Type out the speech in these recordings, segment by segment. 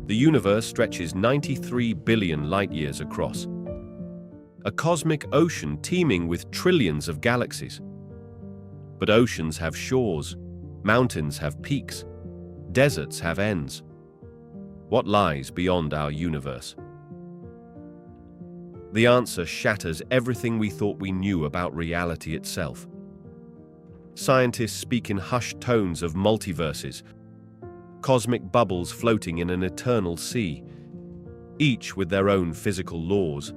The universe stretches 93 billion light-years across, a cosmic ocean teeming with trillions of galaxies. But oceans have shores, mountains have peaks, deserts have ends. What lies beyond our universe? The answer shatters everything we thought we knew about reality itself. Scientists speak in hushed tones of multiverses, cosmic bubbles floating in an eternal sea, each with their own physical laws,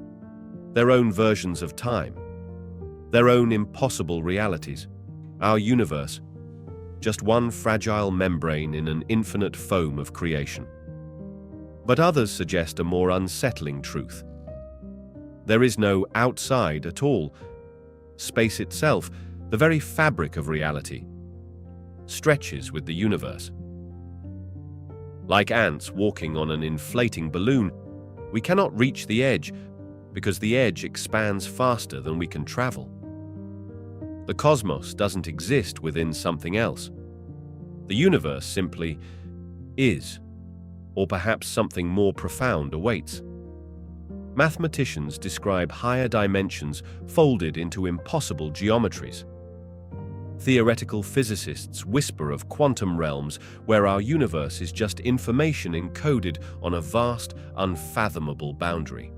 their own versions of time, their own impossible realities. Our universe, just one fragile membrane in an infinite foam of creation. But others suggest a more unsettling truth. There is no outside at all. Space itself, the very fabric of reality, stretches with the universe. Like ants walking on an inflating balloon, we cannot reach the edge because the edge expands faster than we can travel. The cosmos doesn't exist within something else. The universe simply is, or perhaps something more profound awaits. Mathematicians describe higher dimensions folded into impossible geometries. Theoretical physicists whisper of quantum realms where our universe is just information encoded on a vast, unfathomable boundary.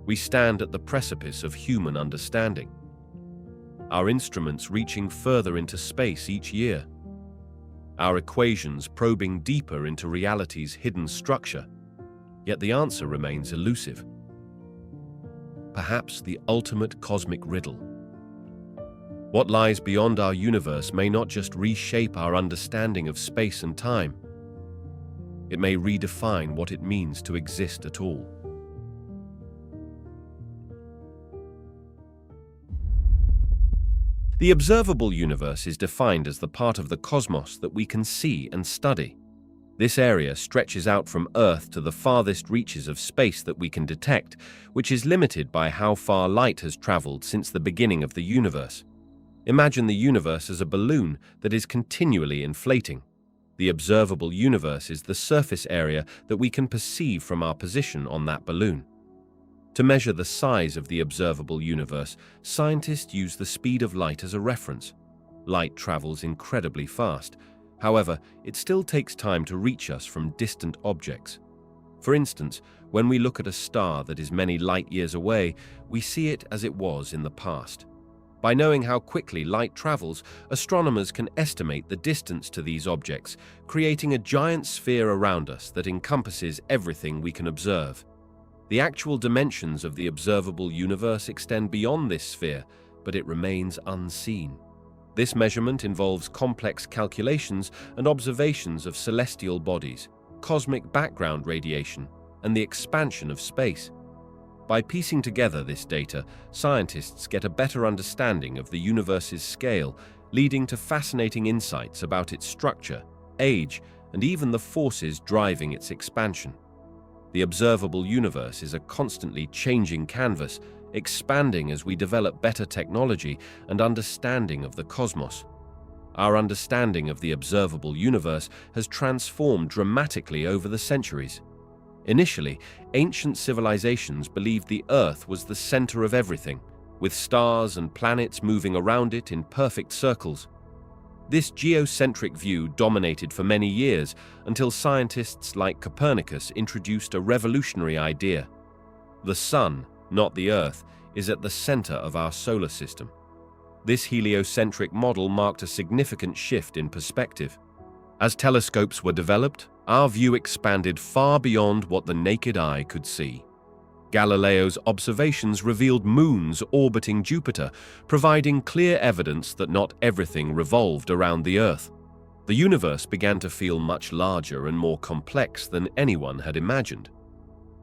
We stand at the precipice of human understanding, our instruments reaching further into space each year, our equations probing deeper into reality's hidden structure, yet the answer remains elusive. Perhaps the ultimate cosmic riddle. What lies beyond our universe may not just reshape our understanding of space and time. It may redefine what it means to exist at all. The observable universe is defined as the part of the cosmos that we can see and study. This area stretches out from Earth to the farthest reaches of space that we can detect, which is limited by how far light has traveled since the beginning of the universe. Imagine the universe as a balloon that is continually inflating. The observable universe is the surface area that we can perceive from our position on that balloon. To measure the size of the observable universe, scientists use the speed of light as a reference. Light travels incredibly fast. However, it still takes time to reach us from distant objects. For instance, when we look at a star that is many light years away, we see it as it was in the past. By knowing how quickly light travels, astronomers can estimate the distance to these objects, creating a giant sphere around us that encompasses everything we can observe. The actual dimensions of the observable universe extend beyond this sphere, but it remains unseen. This measurement involves complex calculations and observations of celestial bodies, cosmic background radiation, and the expansion of space. By piecing together this data, scientists get a better understanding of the universe's scale, leading to fascinating insights about its structure, age, and even the forces driving its expansion. The observable universe is a constantly changing canvas, expanding as we develop better technology and understanding of the cosmos. Our understanding of the observable universe has transformed dramatically over the centuries. Initially, ancient civilizations believed the Earth was the center of everything, with stars and planets moving around it in perfect circles. This geocentric view dominated for many years until scientists like Copernicus introduced a revolutionary idea. The Sun, not the Earth, is at the center of our solar system. This heliocentric model marked a significant shift in perspective. As telescopes were developed, our view expanded far beyond what the naked eye could see. Galileo's observations revealed moons orbiting Jupiter, providing clear evidence that not everything revolved around the Earth. The universe began to feel much larger and more complex than anyone had imagined.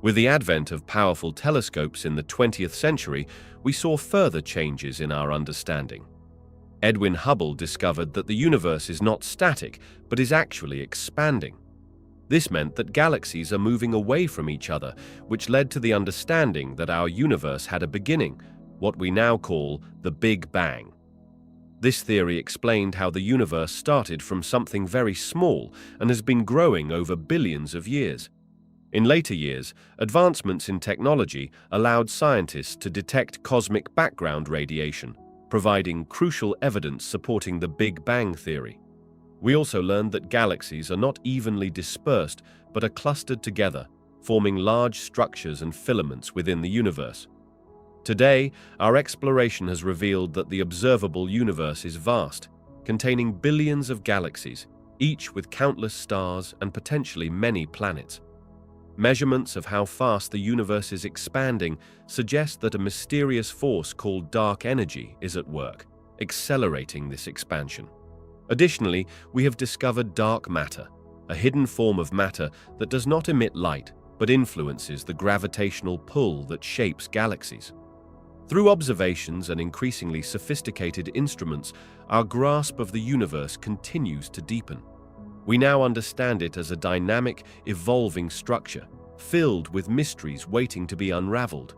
With the advent of powerful telescopes in the 20th century, we saw further changes in our understanding. Edwin Hubble discovered that the universe is not static, but is actually expanding. This meant that galaxies are moving away from each other, which led to the understanding that our universe had a beginning, what we now call the Big Bang. This theory explained how the universe started from something very small and has been growing over billions of years. In later years, advancements in technology allowed scientists to detect cosmic background radiation, providing crucial evidence supporting the Big Bang theory. We also learned that galaxies are not evenly dispersed but are clustered together, forming large structures and filaments within the universe. Today, our exploration has revealed that the observable universe is vast, containing billions of galaxies, each with countless stars and potentially many planets. Measurements of how fast the universe is expanding suggest that a mysterious force called dark energy is at work, accelerating this expansion. Additionally, we have discovered dark matter, a hidden form of matter that does not emit light but influences the gravitational pull that shapes galaxies. Through observations and increasingly sophisticated instruments, our grasp of the universe continues to deepen. We now understand it as a dynamic, evolving structure, filled with mysteries waiting to be unraveled.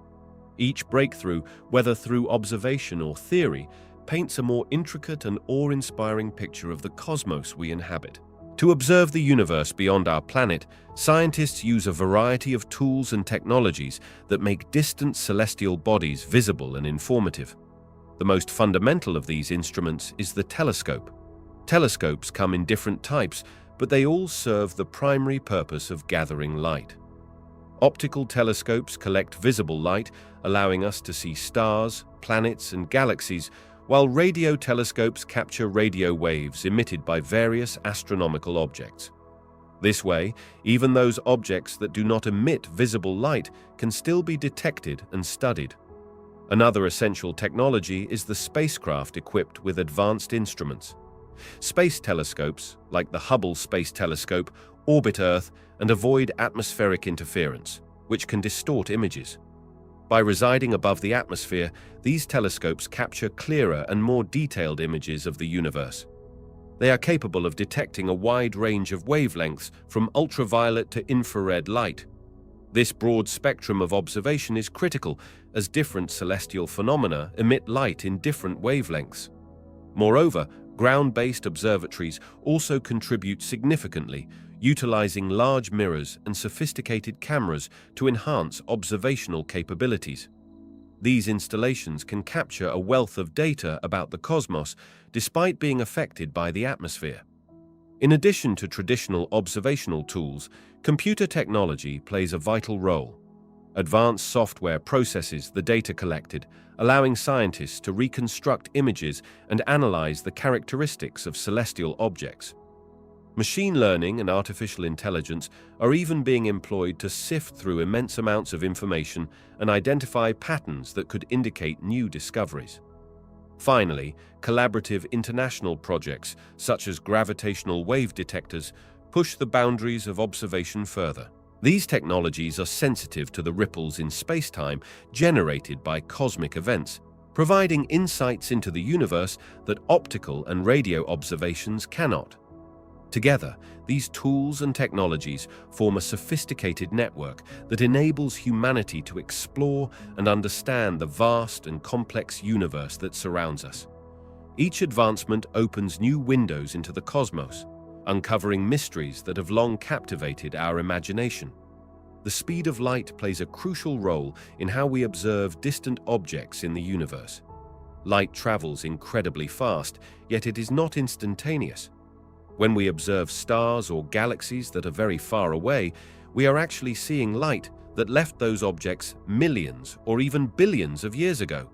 Each breakthrough, whether through observation or theory, paints a more intricate and awe-inspiring picture of the cosmos we inhabit. To observe the universe beyond our planet, scientists use a variety of tools and technologies that make distant celestial bodies visible and informative. The most fundamental of these instruments is the telescope. Telescopes come in different types, but they all serve the primary purpose of gathering light. Optical telescopes collect visible light, allowing us to see stars, planets, and galaxies, while radio telescopes capture radio waves emitted by various astronomical objects. This way, even those objects that do not emit visible light can still be detected and studied. Another essential technology is the spacecraft equipped with advanced instruments. Space telescopes, like the Hubble Space Telescope, orbit Earth and avoid atmospheric interference, which can distort images. By residing above the atmosphere, these telescopes capture clearer and more detailed images of the universe. They are capable of detecting a wide range of wavelengths, from ultraviolet to infrared light. This broad spectrum of observation is critical, as different celestial phenomena emit light in different wavelengths. Moreover, ground-based observatories also contribute significantly, utilizing large mirrors and sophisticated cameras to enhance observational capabilities. These installations can capture a wealth of data about the cosmos despite being affected by the atmosphere. In addition to traditional observational tools, computer technology plays a vital role. Advanced software processes the data collected, allowing scientists to reconstruct images and analyze the characteristics of celestial objects. Machine learning and artificial intelligence are even being employed to sift through immense amounts of information and identify patterns that could indicate new discoveries. Finally, collaborative international projects, such as gravitational wave detectors, push the boundaries of observation further. These technologies are sensitive to the ripples in space-time generated by cosmic events, providing insights into the universe that optical and radio observations cannot. Together, these tools and technologies form a sophisticated network that enables humanity to explore and understand the vast and complex universe that surrounds us. Each advancement opens new windows into the cosmos, uncovering mysteries that have long captivated our imagination. The speed of light plays a crucial role in how we observe distant objects in the universe. Light travels incredibly fast, yet it is not instantaneous. When we observe stars or galaxies that are very far away, we are actually seeing light that left those objects millions or even billions of years ago.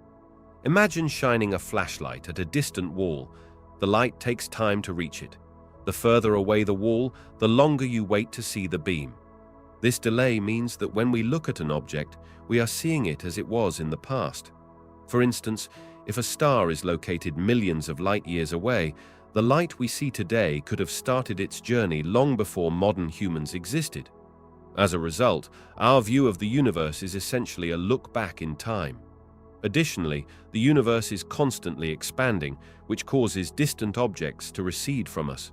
Imagine shining a flashlight at a distant wall. The light takes time to reach it. The further away the wall, the longer you wait to see the beam. This delay means that when we look at an object, we are seeing it as it was in the past. For instance, if a star is located millions of light years away, the light we see today could have started its journey long before modern humans existed. As a result, our view of the universe is essentially a look back in time. Additionally, the universe is constantly expanding, which causes distant objects to recede from us.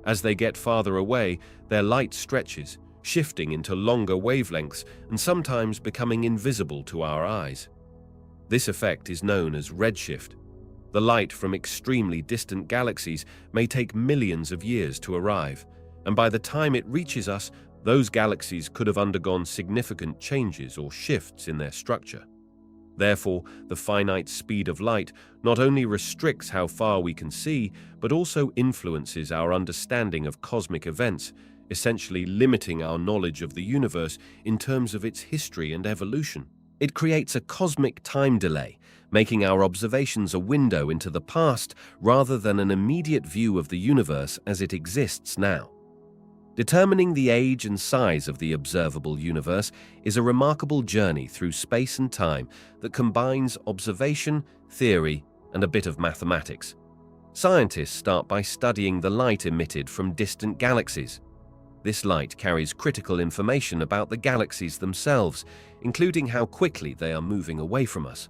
As they get farther away, their light stretches, shifting into longer wavelengths and sometimes becoming invisible to our eyes. This effect is known as redshift. The light from extremely distant galaxies may take millions of years to arrive, and by the time it reaches us, those galaxies could have undergone significant changes or shifts in their structure. Therefore, the finite speed of light not only restricts how far we can see, but also influences our understanding of cosmic events, essentially limiting our knowledge of the universe in terms of its history and evolution. It creates a cosmic time delay, making our observations a window into the past rather than an immediate view of the universe as it exists now. Determining the age and size of the observable universe is a remarkable journey through space and time that combines observation, theory, and a bit of mathematics. Scientists start by studying the light emitted from distant galaxies. This light carries critical information about the galaxies themselves, including how quickly they are moving away from us.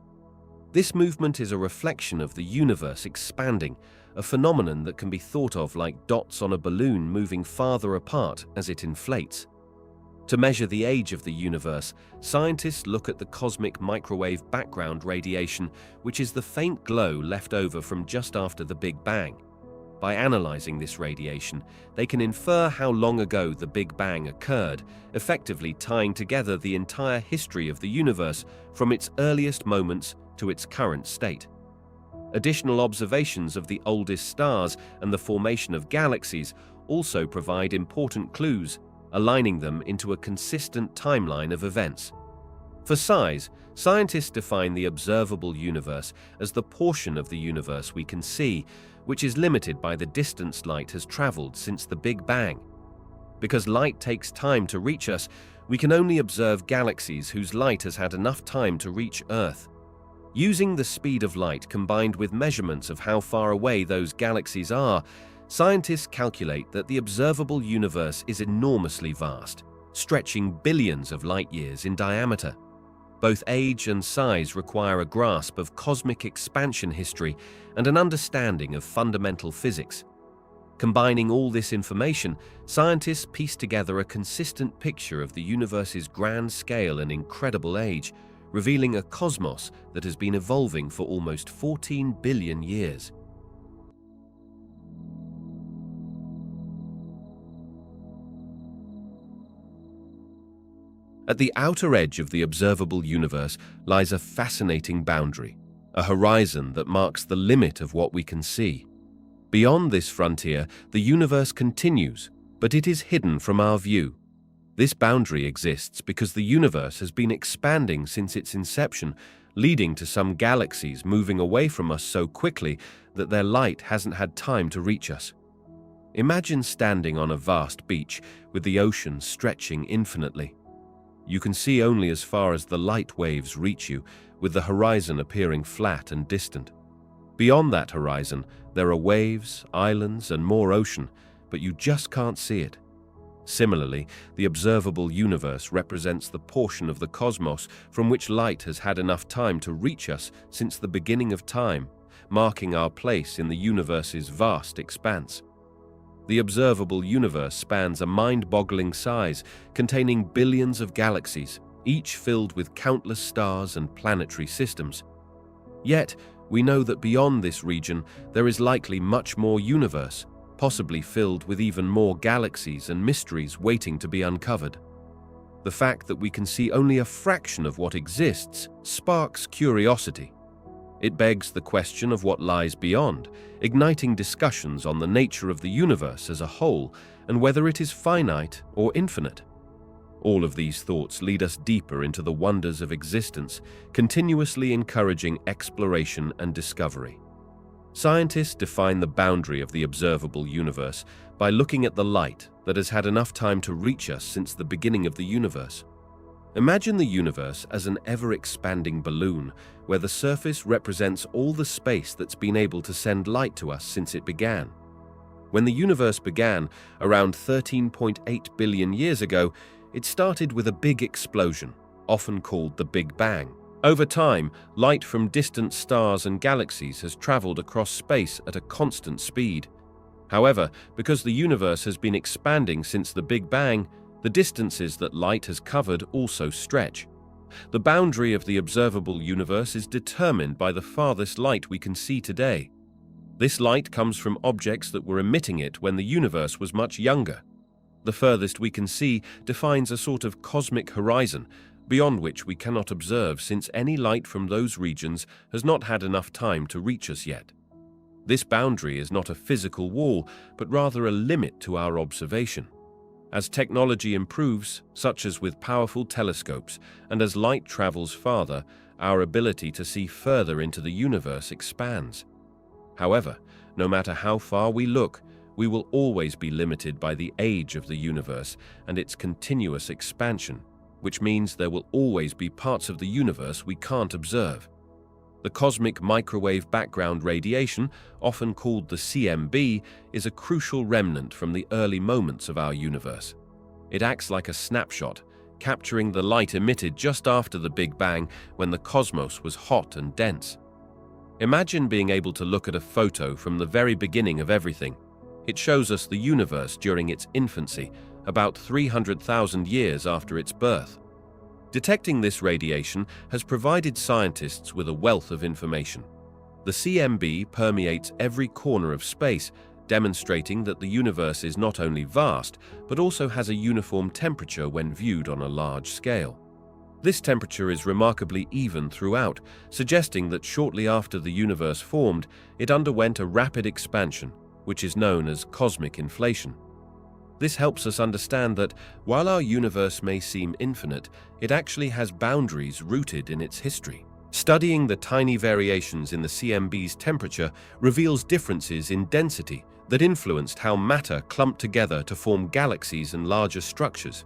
This movement is a reflection of the universe expanding, a phenomenon that can be thought of like dots on a balloon moving farther apart as it inflates. To measure the age of the universe, scientists look at the cosmic microwave background radiation, which is the faint glow left over from just after the Big Bang. By analyzing this radiation, they can infer how long ago the Big Bang occurred, effectively tying together the entire history of the universe from its earliest moments to its current state. Additional observations of the oldest stars and the formation of galaxies also provide important clues, aligning them into a consistent timeline of events. For size, scientists define the observable universe as the portion of the universe we can see, which is limited by the distance light has traveled since the Big Bang. Because light takes time to reach us, we can only observe galaxies whose light has had enough time to reach Earth. Using the speed of light combined with measurements of how far away those galaxies are, scientists calculate that the observable universe is enormously vast, stretching billions of light-years in diameter. Both age and size require a grasp of cosmic expansion history and an understanding of fundamental physics. Combining all this information, scientists piece together a consistent picture of the universe's grand scale and incredible age, revealing a cosmos that has been evolving for almost 14 billion years. At the outer edge of the observable universe lies a fascinating boundary, a horizon that marks the limit of what we can see. Beyond this frontier, the universe continues, but it is hidden from our view. This boundary exists because the universe has been expanding since its inception, leading to some galaxies moving away from us so quickly that their light hasn't had time to reach us. Imagine standing on a vast beach with the ocean stretching infinitely. You can see only as far as the light waves reach you, with the horizon appearing flat and distant. Beyond that horizon, there are waves, islands, and more ocean, but you just can't see it. Similarly, the observable universe represents the portion of the cosmos from which light has had enough time to reach us since the beginning of time, marking our place in the universe's vast expanse. The observable universe spans a mind-boggling size, containing billions of galaxies, each filled with countless stars and planetary systems. Yet, we know that beyond this region, there is likely much more universe, possibly filled with even more galaxies and mysteries waiting to be uncovered. The fact that we can see only a fraction of what exists sparks curiosity. It begs the question of what lies beyond, igniting discussions on the nature of the universe as a whole and whether it is finite or infinite. All of these thoughts lead us deeper into the wonders of existence, continuously encouraging exploration and discovery. Scientists define the boundary of the observable universe by looking at the light that has had enough time to reach us since the beginning of the universe. Imagine the universe as an ever-expanding balloon, where the surface represents all the space that's been able to send light to us since it began. When the universe began, around 13.8 billion years ago, it started with a big explosion, often called the Big Bang. Over time, light from distant stars and galaxies has traveled across space at a constant speed. However, because the universe has been expanding since the Big Bang, the distances that light has covered also stretch. The boundary of the observable universe is determined by the farthest light we can see today. This light comes from objects that were emitting it when the universe was much younger. The furthest we can see defines a sort of cosmic horizon, beyond which we cannot observe since any light from those regions has not had enough time to reach us yet. This boundary is not a physical wall, but rather a limit to our observation. As technology improves, such as with powerful telescopes, and as light travels farther, our ability to see further into the universe expands. However, no matter how far we look, we will always be limited by the age of the universe and its continuous expansion, which means there will always be parts of the universe we can't observe. The cosmic microwave background radiation, often called the CMB, is a crucial remnant from the early moments of our universe. It acts like a snapshot, capturing the light emitted just after the Big Bang when the cosmos was hot and dense. Imagine being able to look at a photo from the very beginning of everything. It shows us the universe during its infancy, about 300,000 years after its birth. Detecting this radiation has provided scientists with a wealth of information. The CMB permeates every corner of space, demonstrating that the universe is not only vast, but also has a uniform temperature when viewed on a large scale. This temperature is remarkably even throughout, suggesting that shortly after the universe formed, it underwent a rapid expansion, which is known as cosmic inflation. This helps us understand that, while our universe may seem infinite, it actually has boundaries rooted in its history. Studying the tiny variations in the CMB's temperature reveals differences in density that influenced how matter clumped together to form galaxies and larger structures.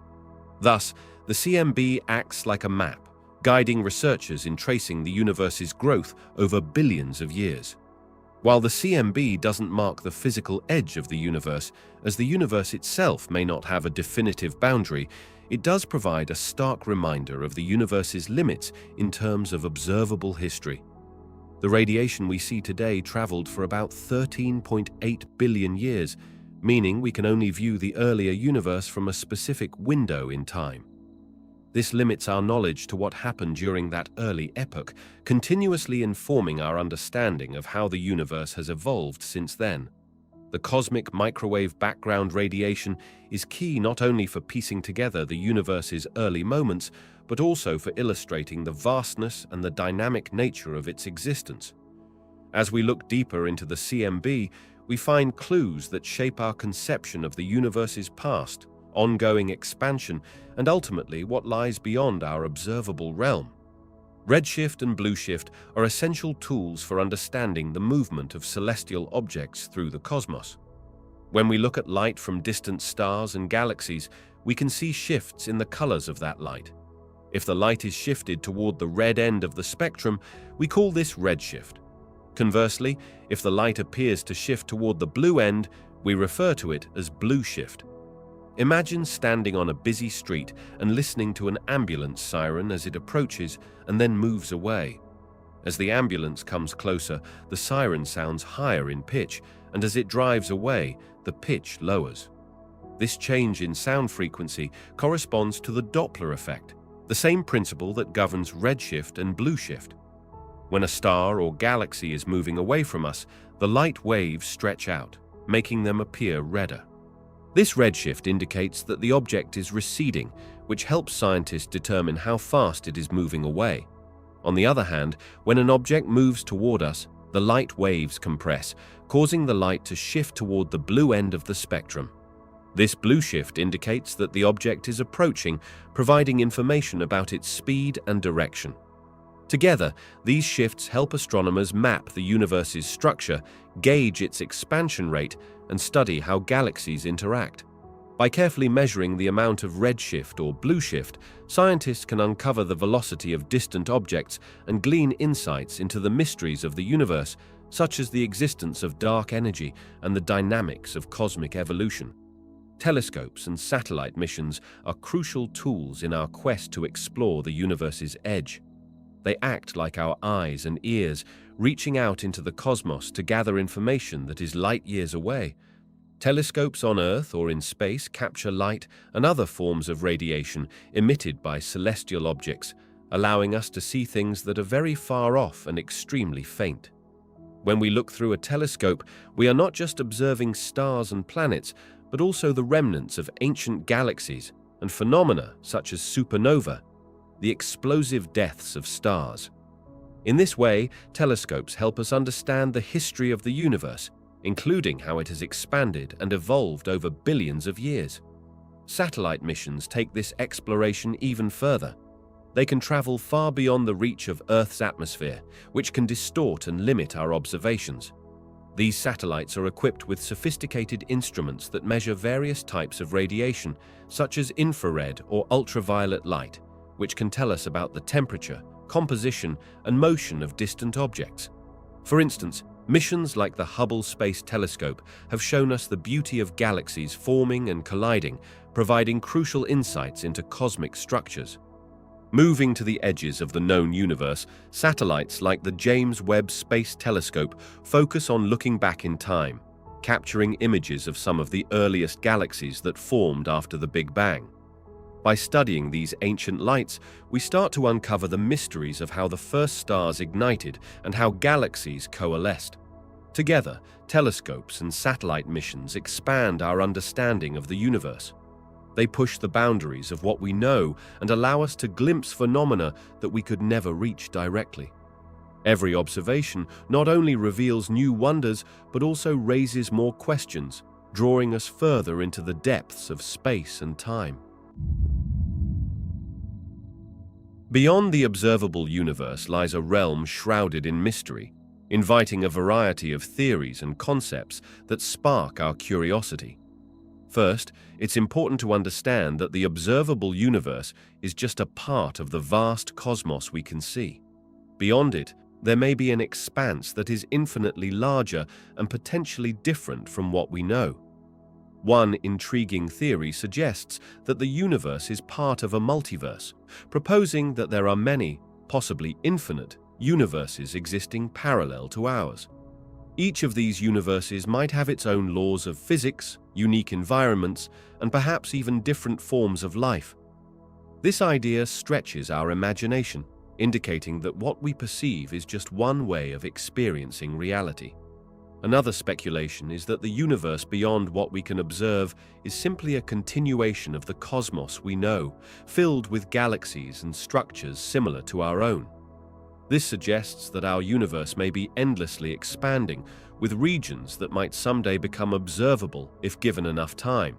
Thus, the CMB acts like a map, guiding researchers in tracing the universe's growth over billions of years. While the CMB doesn't mark the physical edge of the universe, as the universe itself may not have a definitive boundary, it does provide a stark reminder of the universe's limits in terms of observable history. The radiation we see today traveled for about 13.8 billion years, meaning we can only view the earlier universe from a specific window in time. This limits our knowledge to what happened during that early epoch, continuously informing our understanding of how the universe has evolved since then. The cosmic microwave background radiation is key not only for piecing together the universe's early moments, but also for illustrating the vastness and the dynamic nature of its existence. As we look deeper into the CMB, we find clues that shape our conception of the universe's past, ongoing expansion, and ultimately what lies beyond our observable realm. Redshift and blueshift are essential tools for understanding the movement of celestial objects through the cosmos. When we look at light from distant stars and galaxies, we can see shifts in the colors of that light. If the light is shifted toward the red end of the spectrum, we call this redshift. Conversely, if the light appears to shift toward the blue end, we refer to it as blueshift. Imagine standing on a busy street and listening to an ambulance siren as it approaches and then moves away. As the ambulance comes closer, the siren sounds higher in pitch, and as it drives away, the pitch lowers. This change in sound frequency corresponds to the Doppler effect, the same principle that governs redshift and blueshift. When a star or galaxy is moving away from us, the light waves stretch out, making them appear redder. This redshift indicates that the object is receding, which helps scientists determine how fast it is moving away. On the other hand, when an object moves toward us, the light waves compress, causing the light to shift toward the blue end of the spectrum. This blue shift indicates that the object is approaching, providing information about its speed and direction. Together, these shifts help astronomers map the universe's structure, gauge its expansion rate, and study how galaxies interact. By carefully measuring the amount of redshift or blueshift, scientists can uncover the velocity of distant objects and glean insights into the mysteries of the universe, such as the existence of dark energy and the dynamics of cosmic evolution. Telescopes and satellite missions are crucial tools in our quest to explore the universe's edge. They act like our eyes and ears, reaching out into the cosmos to gather information that is light years away. Telescopes on Earth or in space capture light and other forms of radiation emitted by celestial objects, allowing us to see things that are very far off and extremely faint. When we look through a telescope, we are not just observing stars and planets, but also the remnants of ancient galaxies and phenomena such as supernova, the explosive deaths of stars. In this way, telescopes help us understand the history of the universe, including how it has expanded and evolved over billions of years. Satellite missions take this exploration even further. They can travel far beyond the reach of Earth's atmosphere, which can distort and limit our observations. These satellites are equipped with sophisticated instruments that measure various types of radiation, such as infrared or ultraviolet light, which can tell us about the temperature, composition, and motion of distant objects. For instance, missions like the Hubble Space Telescope have shown us the beauty of galaxies forming and colliding, providing crucial insights into cosmic structures. Moving to the edges of the known universe, satellites like the James Webb Space Telescope focus on looking back in time, capturing images of some of the earliest galaxies that formed after the Big Bang. By studying these ancient lights, we start to uncover the mysteries of how the first stars ignited and how galaxies coalesced. Together, telescopes and satellite missions expand our understanding of the universe. They push the boundaries of what we know and allow us to glimpse phenomena that we could never reach directly. Every observation not only reveals new wonders, but also raises more questions, drawing us further into the depths of space and time. Beyond the observable universe lies a realm shrouded in mystery, inviting a variety of theories and concepts that spark our curiosity. First, it's important to understand that the observable universe is just a part of the vast cosmos we can see. Beyond it, there may be an expanse that is infinitely larger and potentially different from what we know. One intriguing theory suggests that the universe is part of a multiverse, proposing that there are many, possibly infinite, universes existing parallel to ours. Each of these universes might have its own laws of physics, unique environments, and perhaps even different forms of life. This idea stretches our imagination, indicating that what we perceive is just one way of experiencing reality. Another speculation is that the universe beyond what we can observe is simply a continuation of the cosmos we know, filled with galaxies and structures similar to our own. This suggests that our universe may be endlessly expanding, with regions that might someday become observable if given enough time.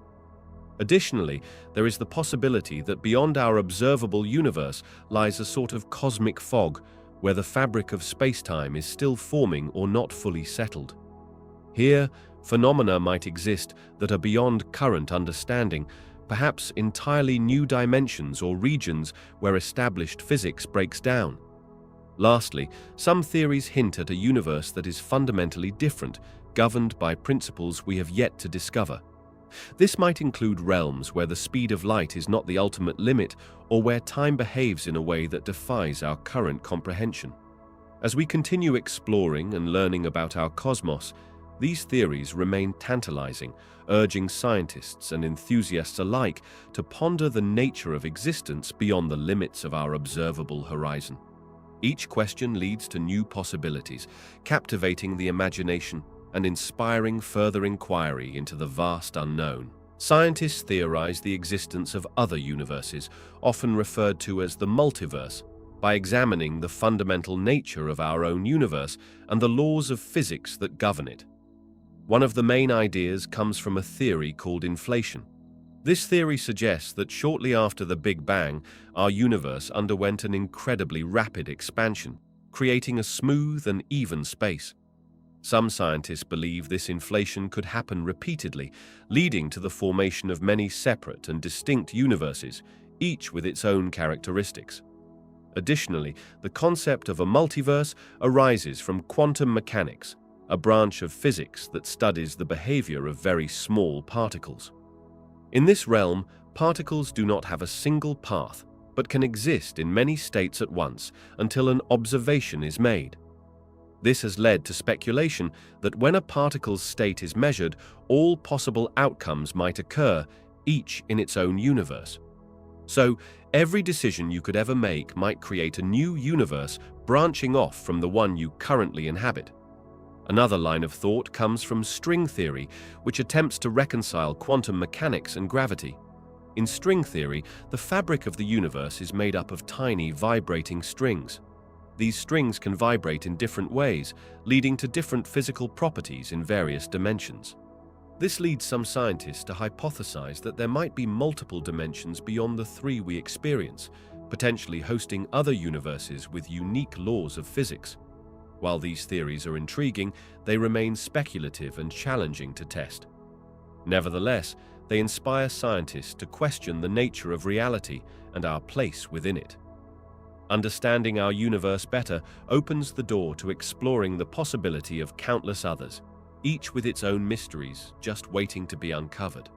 Additionally, there is the possibility that beyond our observable universe lies a sort of cosmic fog, where the fabric of space-time is still forming or not fully settled. Here, phenomena might exist that are beyond current understanding, perhaps entirely new dimensions or regions where established physics breaks down. Lastly, some theories hint at a universe that is fundamentally different, governed by principles we have yet to discover. This might include realms where the speed of light is not the ultimate limit, or where time behaves in a way that defies our current comprehension. As we continue exploring and learning about our cosmos, these theories remain tantalizing, urging scientists and enthusiasts alike to ponder the nature of existence beyond the limits of our observable horizon. Each question leads to new possibilities, captivating the imagination and inspiring further inquiry into the vast unknown. Scientists theorize the existence of other universes, often referred to as the multiverse, by examining the fundamental nature of our own universe and the laws of physics that govern it. One of the main ideas comes from a theory called inflation. This theory suggests that shortly after the Big Bang, our universe underwent an incredibly rapid expansion, creating a smooth and even space. Some scientists believe this inflation could happen repeatedly, leading to the formation of many separate and distinct universes, each with its own characteristics. Additionally, the concept of a multiverse arises from quantum mechanics, a branch of physics that studies the behavior of very small particles. In this realm, particles do not have a single path, but can exist in many states at once until an observation is made. This has led to speculation that when a particle's state is measured, all possible outcomes might occur, each in its own universe. So, every decision you could ever make might create a new universe branching off from the one you currently inhabit. Another line of thought comes from string theory, which attempts to reconcile quantum mechanics and gravity. In string theory, the fabric of the universe is made up of tiny, vibrating strings. These strings can vibrate in different ways, leading to different physical properties in various dimensions. This leads some scientists to hypothesize that there might be multiple dimensions beyond the three we experience, potentially hosting other universes with unique laws of physics. While these theories are intriguing, they remain speculative and challenging to test. Nevertheless, they inspire scientists to question the nature of reality and our place within it. Understanding our universe better opens the door to exploring the possibility of countless others, each with its own mysteries just waiting to be uncovered.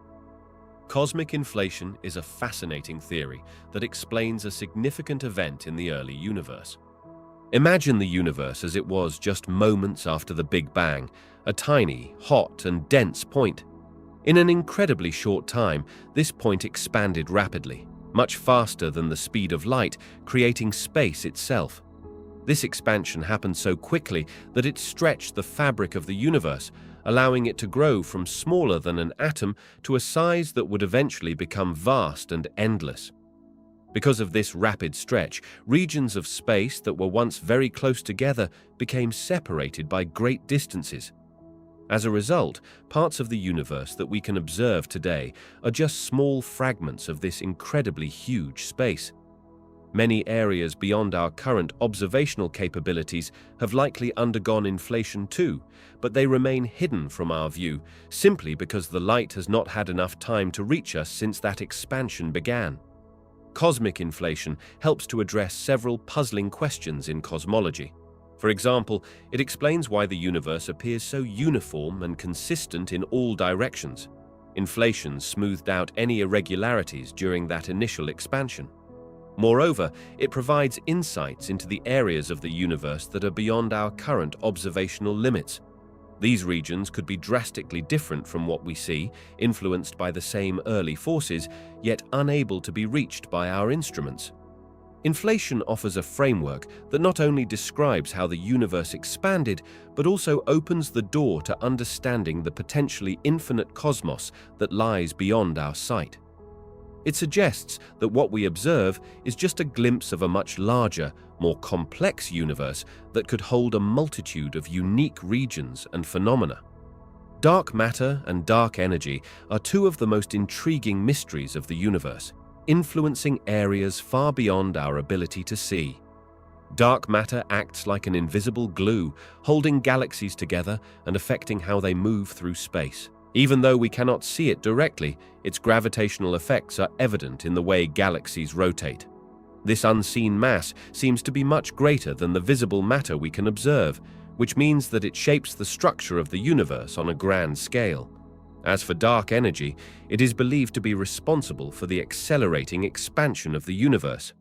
Cosmic inflation is a fascinating theory that explains a significant event in the early universe. Imagine the universe as it was just moments after the Big Bang, a tiny, hot, and dense point. In an incredibly short time, this point expanded rapidly, much faster than the speed of light, creating space itself. This expansion happened so quickly that it stretched the fabric of the universe, allowing it to grow from smaller than an atom to a size that would eventually become vast and endless. Because of this rapid stretch, regions of space that were once very close together became separated by great distances. As a result, parts of the universe that we can observe today are just small fragments of this incredibly huge space. Many areas beyond our current observational capabilities have likely undergone inflation too, but they remain hidden from our view simply because the light has not had enough time to reach us since that expansion began. Cosmic inflation helps to address several puzzling questions in cosmology. For example, it explains why the universe appears so uniform and consistent in all directions. Inflation smoothed out any irregularities during that initial expansion. Moreover, it provides insights into the areas of the universe that are beyond our current observational limits. These regions could be drastically different from what we see, influenced by the same early forces, yet unable to be reached by our instruments. Inflation offers a framework that not only describes how the universe expanded, but also opens the door to understanding the potentially infinite cosmos that lies beyond our sight. It suggests that what we observe is just a glimpse of a much larger, more complex universe that could hold a multitude of unique regions and phenomena. Dark matter and dark energy are two of the most intriguing mysteries of the universe, influencing areas far beyond our ability to see. Dark matter acts like an invisible glue, holding galaxies together and affecting how they move through space. Even though we cannot see it directly, its gravitational effects are evident in the way galaxies rotate. This unseen mass seems to be much greater than the visible matter we can observe, which means that it shapes the structure of the universe on a grand scale. As for dark energy, it is believed to be responsible for the accelerating expansion of the universe.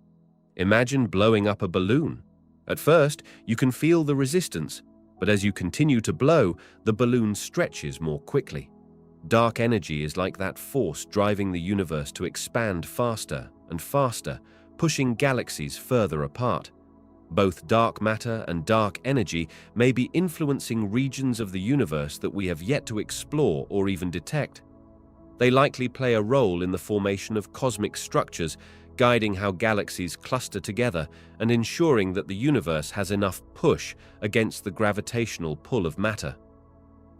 Imagine blowing up a balloon. At first, you can feel the resistance, but as you continue to blow, the balloon stretches more quickly. Dark energy is like that force driving the universe to expand faster and faster, pushing galaxies further apart. Both dark matter and dark energy may be influencing regions of the universe that we have yet to explore or even detect. They likely play a role in the formation of cosmic structures, guiding how galaxies cluster together and ensuring that the universe has enough push against the gravitational pull of matter.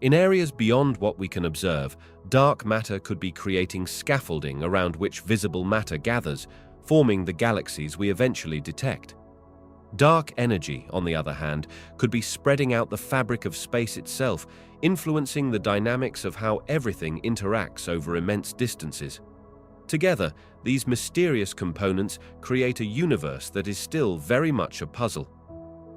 In areas beyond what we can observe, dark matter could be creating scaffolding around which visible matter gathers, forming the galaxies we eventually detect. Dark energy, on the other hand, could be spreading out the fabric of space itself, influencing the dynamics of how everything interacts over immense distances. Together, these mysterious components create a universe that is still very much a puzzle.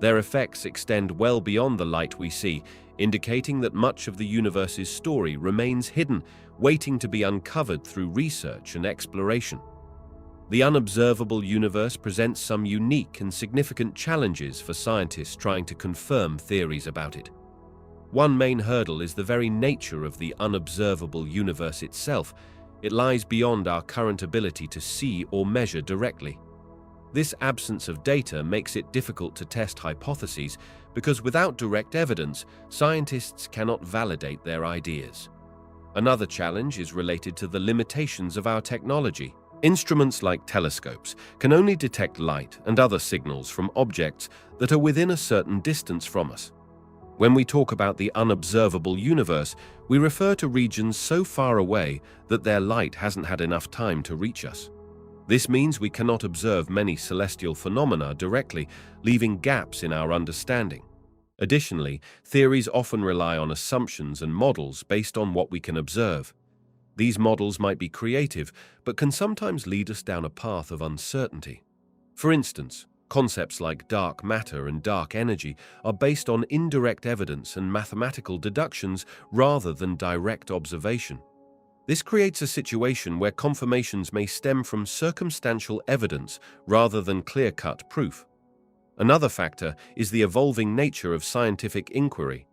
Their effects extend well beyond the light we see, indicating that much of the universe's story remains hidden, waiting to be uncovered through research and exploration. The unobservable universe presents some unique and significant challenges for scientists trying to confirm theories about it. One main hurdle is the very nature of the unobservable universe itself. It lies beyond our current ability to see or measure directly. This absence of data makes it difficult to test hypotheses because without direct evidence, scientists cannot validate their ideas. Another challenge is related to the limitations of our technology. Instruments like telescopes can only detect light and other signals from objects that are within a certain distance from us. When we talk about the unobservable universe, we refer to regions so far away that their light hasn't had enough time to reach us. This means we cannot observe many celestial phenomena directly, leaving gaps in our understanding. Additionally, theories often rely on assumptions and models based on what we can observe. These models might be creative, but can sometimes lead us down a path of uncertainty. For instance, concepts like dark matter and dark energy are based on indirect evidence and mathematical deductions rather than direct observation. This creates a situation where confirmations may stem from circumstantial evidence rather than clear-cut proof. Another factor is the evolving nature of scientific inquiry.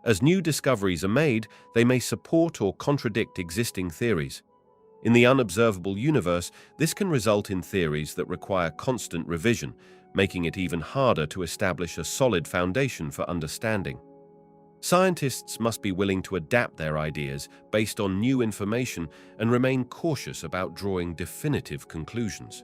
As new discoveries are made, they may support or contradict existing theories. In the unobservable universe, this can result in theories that require constant revision, making it even harder to establish a solid foundation for understanding. Scientists must be willing to adapt their ideas based on new information and remain cautious about drawing definitive conclusions.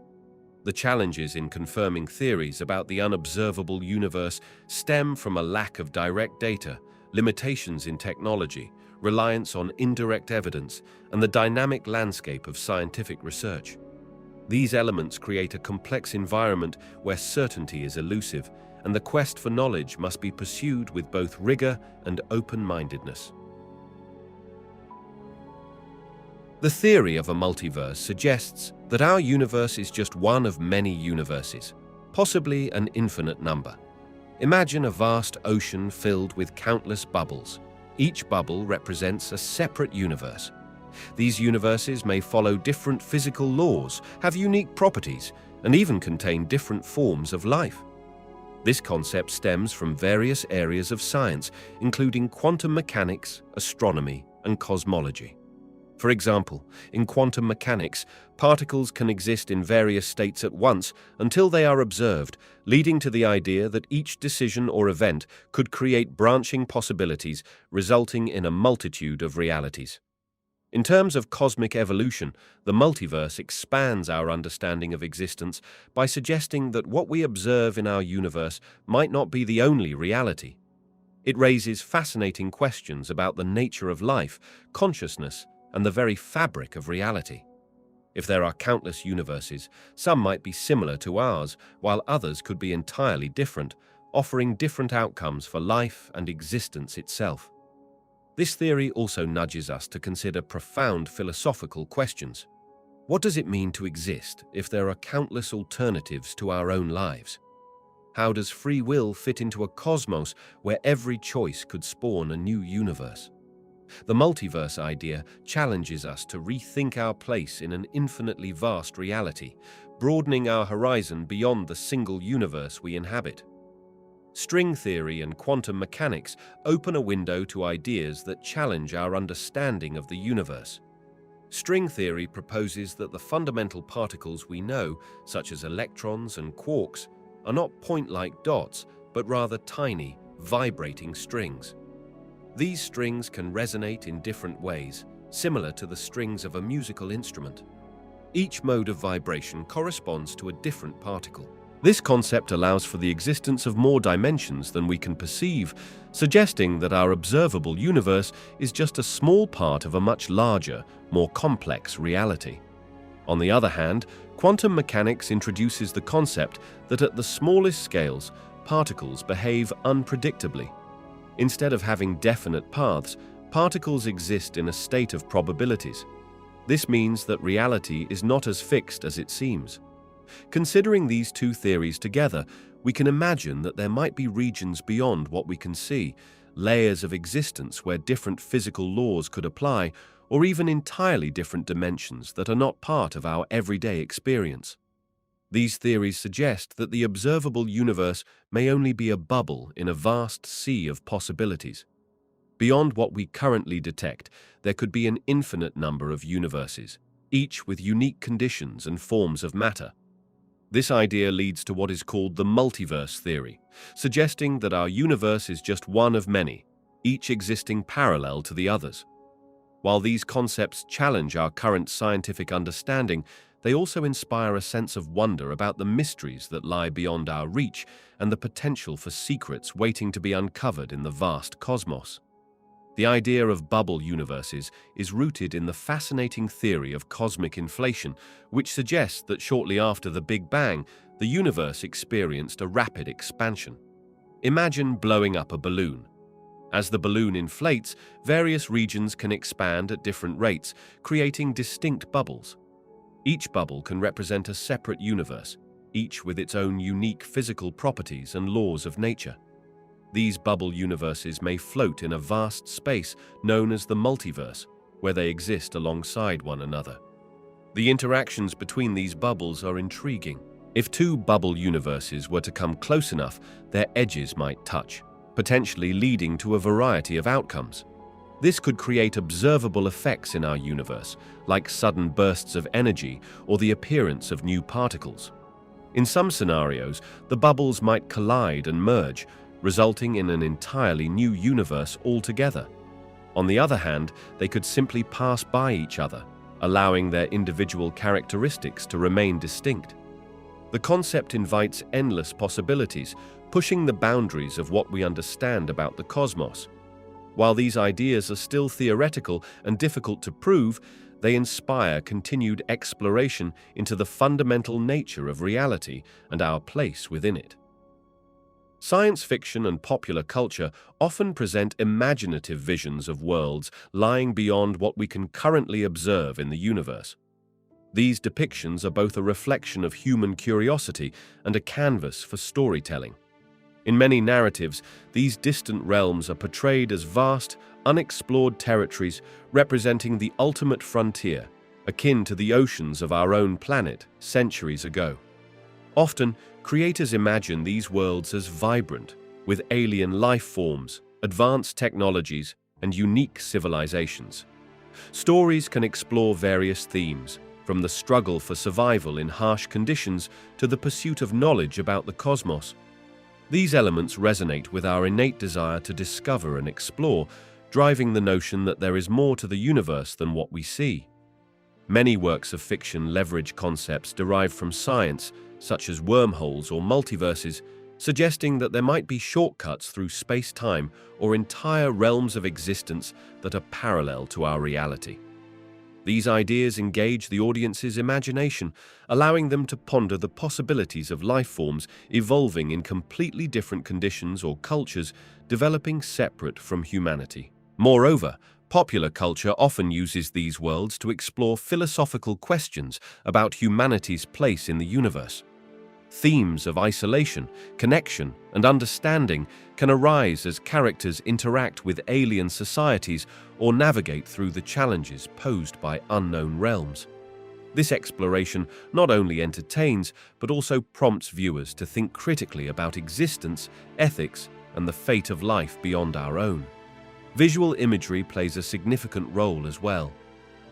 The challenges in confirming theories about the unobservable universe stem from a lack of direct data, limitations in technology, reliance on indirect evidence, and the dynamic landscape of scientific research. These elements create a complex environment where certainty is elusive, and the quest for knowledge must be pursued with both rigor and open-mindedness. The theory of a multiverse suggests that our universe is just one of many universes, possibly an infinite number. Imagine a vast ocean filled with countless bubbles. Each bubble represents a separate universe. These universes may follow different physical laws, have unique properties, and even contain different forms of life. This concept stems from various areas of science, including quantum mechanics, astronomy, and cosmology. For example, in quantum mechanics, particles can exist in various states at once until they are observed, leading to the idea that each decision or event could create branching possibilities, resulting in a multitude of realities. In terms of cosmic evolution, the multiverse expands our understanding of existence by suggesting that what we observe in our universe might not be the only reality. It raises fascinating questions about the nature of life, consciousness, and the very fabric of reality. If there are countless universes, some might be similar to ours, while others could be entirely different, offering different outcomes for life and existence itself. This theory also nudges us to consider profound philosophical questions. What does it mean to exist if there are countless alternatives to our own lives? How does free will fit into a cosmos where every choice could spawn a new universe? The multiverse idea challenges us to rethink our place in an infinitely vast reality, broadening our horizon beyond the single universe we inhabit. String theory and quantum mechanics open a window to ideas that challenge our understanding of the universe. String theory proposes that the fundamental particles we know, such as electrons and quarks, are not point-like dots, but rather tiny, vibrating strings. These strings can resonate in different ways, similar to the strings of a musical instrument. Each mode of vibration corresponds to a different particle. This concept allows for the existence of more dimensions than we can perceive, suggesting that our observable universe is just a small part of a much larger, more complex reality. On the other hand, quantum mechanics introduces the concept that at the smallest scales, particles behave unpredictably. Instead of having definite paths, particles exist in a state of probabilities. This means that reality is not as fixed as it seems. Considering these two theories together, we can imagine that there might be regions beyond what we can see, layers of existence where different physical laws could apply, or even entirely different dimensions that are not part of our everyday experience. These theories suggest that the observable universe may only be a bubble in a vast sea of possibilities. Beyond what we currently detect, there could be an infinite number of universes, each with unique conditions and forms of matter. This idea leads to what is called the multiverse theory, suggesting that our universe is just one of many, each existing parallel to the others. While these concepts challenge our current scientific understanding, they also inspire a sense of wonder about the mysteries that lie beyond our reach and the potential for secrets waiting to be uncovered in the vast cosmos. The idea of bubble universes is rooted in the fascinating theory of cosmic inflation, which suggests that shortly after the Big Bang, the universe experienced a rapid expansion. Imagine blowing up a balloon. As the balloon inflates, various regions can expand at different rates, creating distinct bubbles. Each bubble can represent a separate universe, each with its own unique physical properties and laws of nature. These bubble universes may float in a vast space known as the multiverse, where they exist alongside one another. The interactions between these bubbles are intriguing. If two bubble universes were to come close enough, their edges might touch, potentially leading to a variety of outcomes. This could create observable effects in our universe, like sudden bursts of energy or the appearance of new particles. In some scenarios, the bubbles might collide and merge, resulting in an entirely new universe altogether. On the other hand, they could simply pass by each other, allowing their individual characteristics to remain distinct. The concept invites endless possibilities, pushing the boundaries of what we understand about the cosmos. While these ideas are still theoretical and difficult to prove, they inspire continued exploration into the fundamental nature of reality and our place within it. Science fiction and popular culture often present imaginative visions of worlds lying beyond what we can currently observe in the universe. These depictions are both a reflection of human curiosity and a canvas for storytelling. In many narratives, these distant realms are portrayed as vast, unexplored territories representing the ultimate frontier, akin to the oceans of our own planet centuries ago. Often, creators imagine these worlds as vibrant, with alien life forms, advanced technologies, and unique civilizations. Stories can explore various themes, from the struggle for survival in harsh conditions to the pursuit of knowledge about the cosmos. These elements resonate with our innate desire to discover and explore, driving the notion that there is more to the universe than what we see. Many works of fiction leverage concepts derived from science, such as wormholes or multiverses, suggesting that there might be shortcuts through space-time or entire realms of existence that are parallel to our reality. These ideas engage the audience's imagination, allowing them to ponder the possibilities of life forms evolving in completely different conditions or cultures, developing separate from humanity. Moreover, popular culture often uses these worlds to explore philosophical questions about humanity's place in the universe. Themes of isolation, connection, and understanding can arise as characters interact with alien societies or navigate through the challenges posed by unknown realms. This exploration not only entertains, but also prompts viewers to think critically about existence, ethics, and the fate of life beyond our own. Visual imagery plays a significant role as well.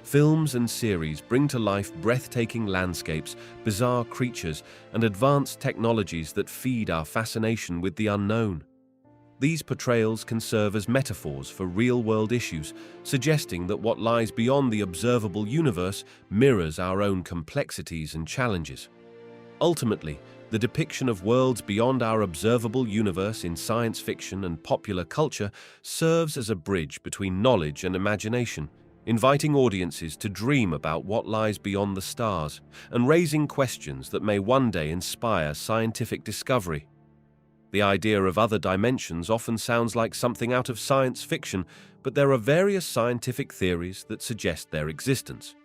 Films and series bring to life breathtaking landscapes, bizarre creatures, and advanced technologies that feed our fascination with the unknown. These portrayals can serve as metaphors for real-world issues, suggesting that what lies beyond the observable universe mirrors our own complexities and challenges. Ultimately, the depiction of worlds beyond our observable universe in science fiction and popular culture serves as a bridge between knowledge and imagination, inviting audiences to dream about what lies beyond the stars and raising questions that may one day inspire scientific discovery. The idea of other dimensions often sounds like something out of science fiction, but there are various scientific theories that suggest their existence.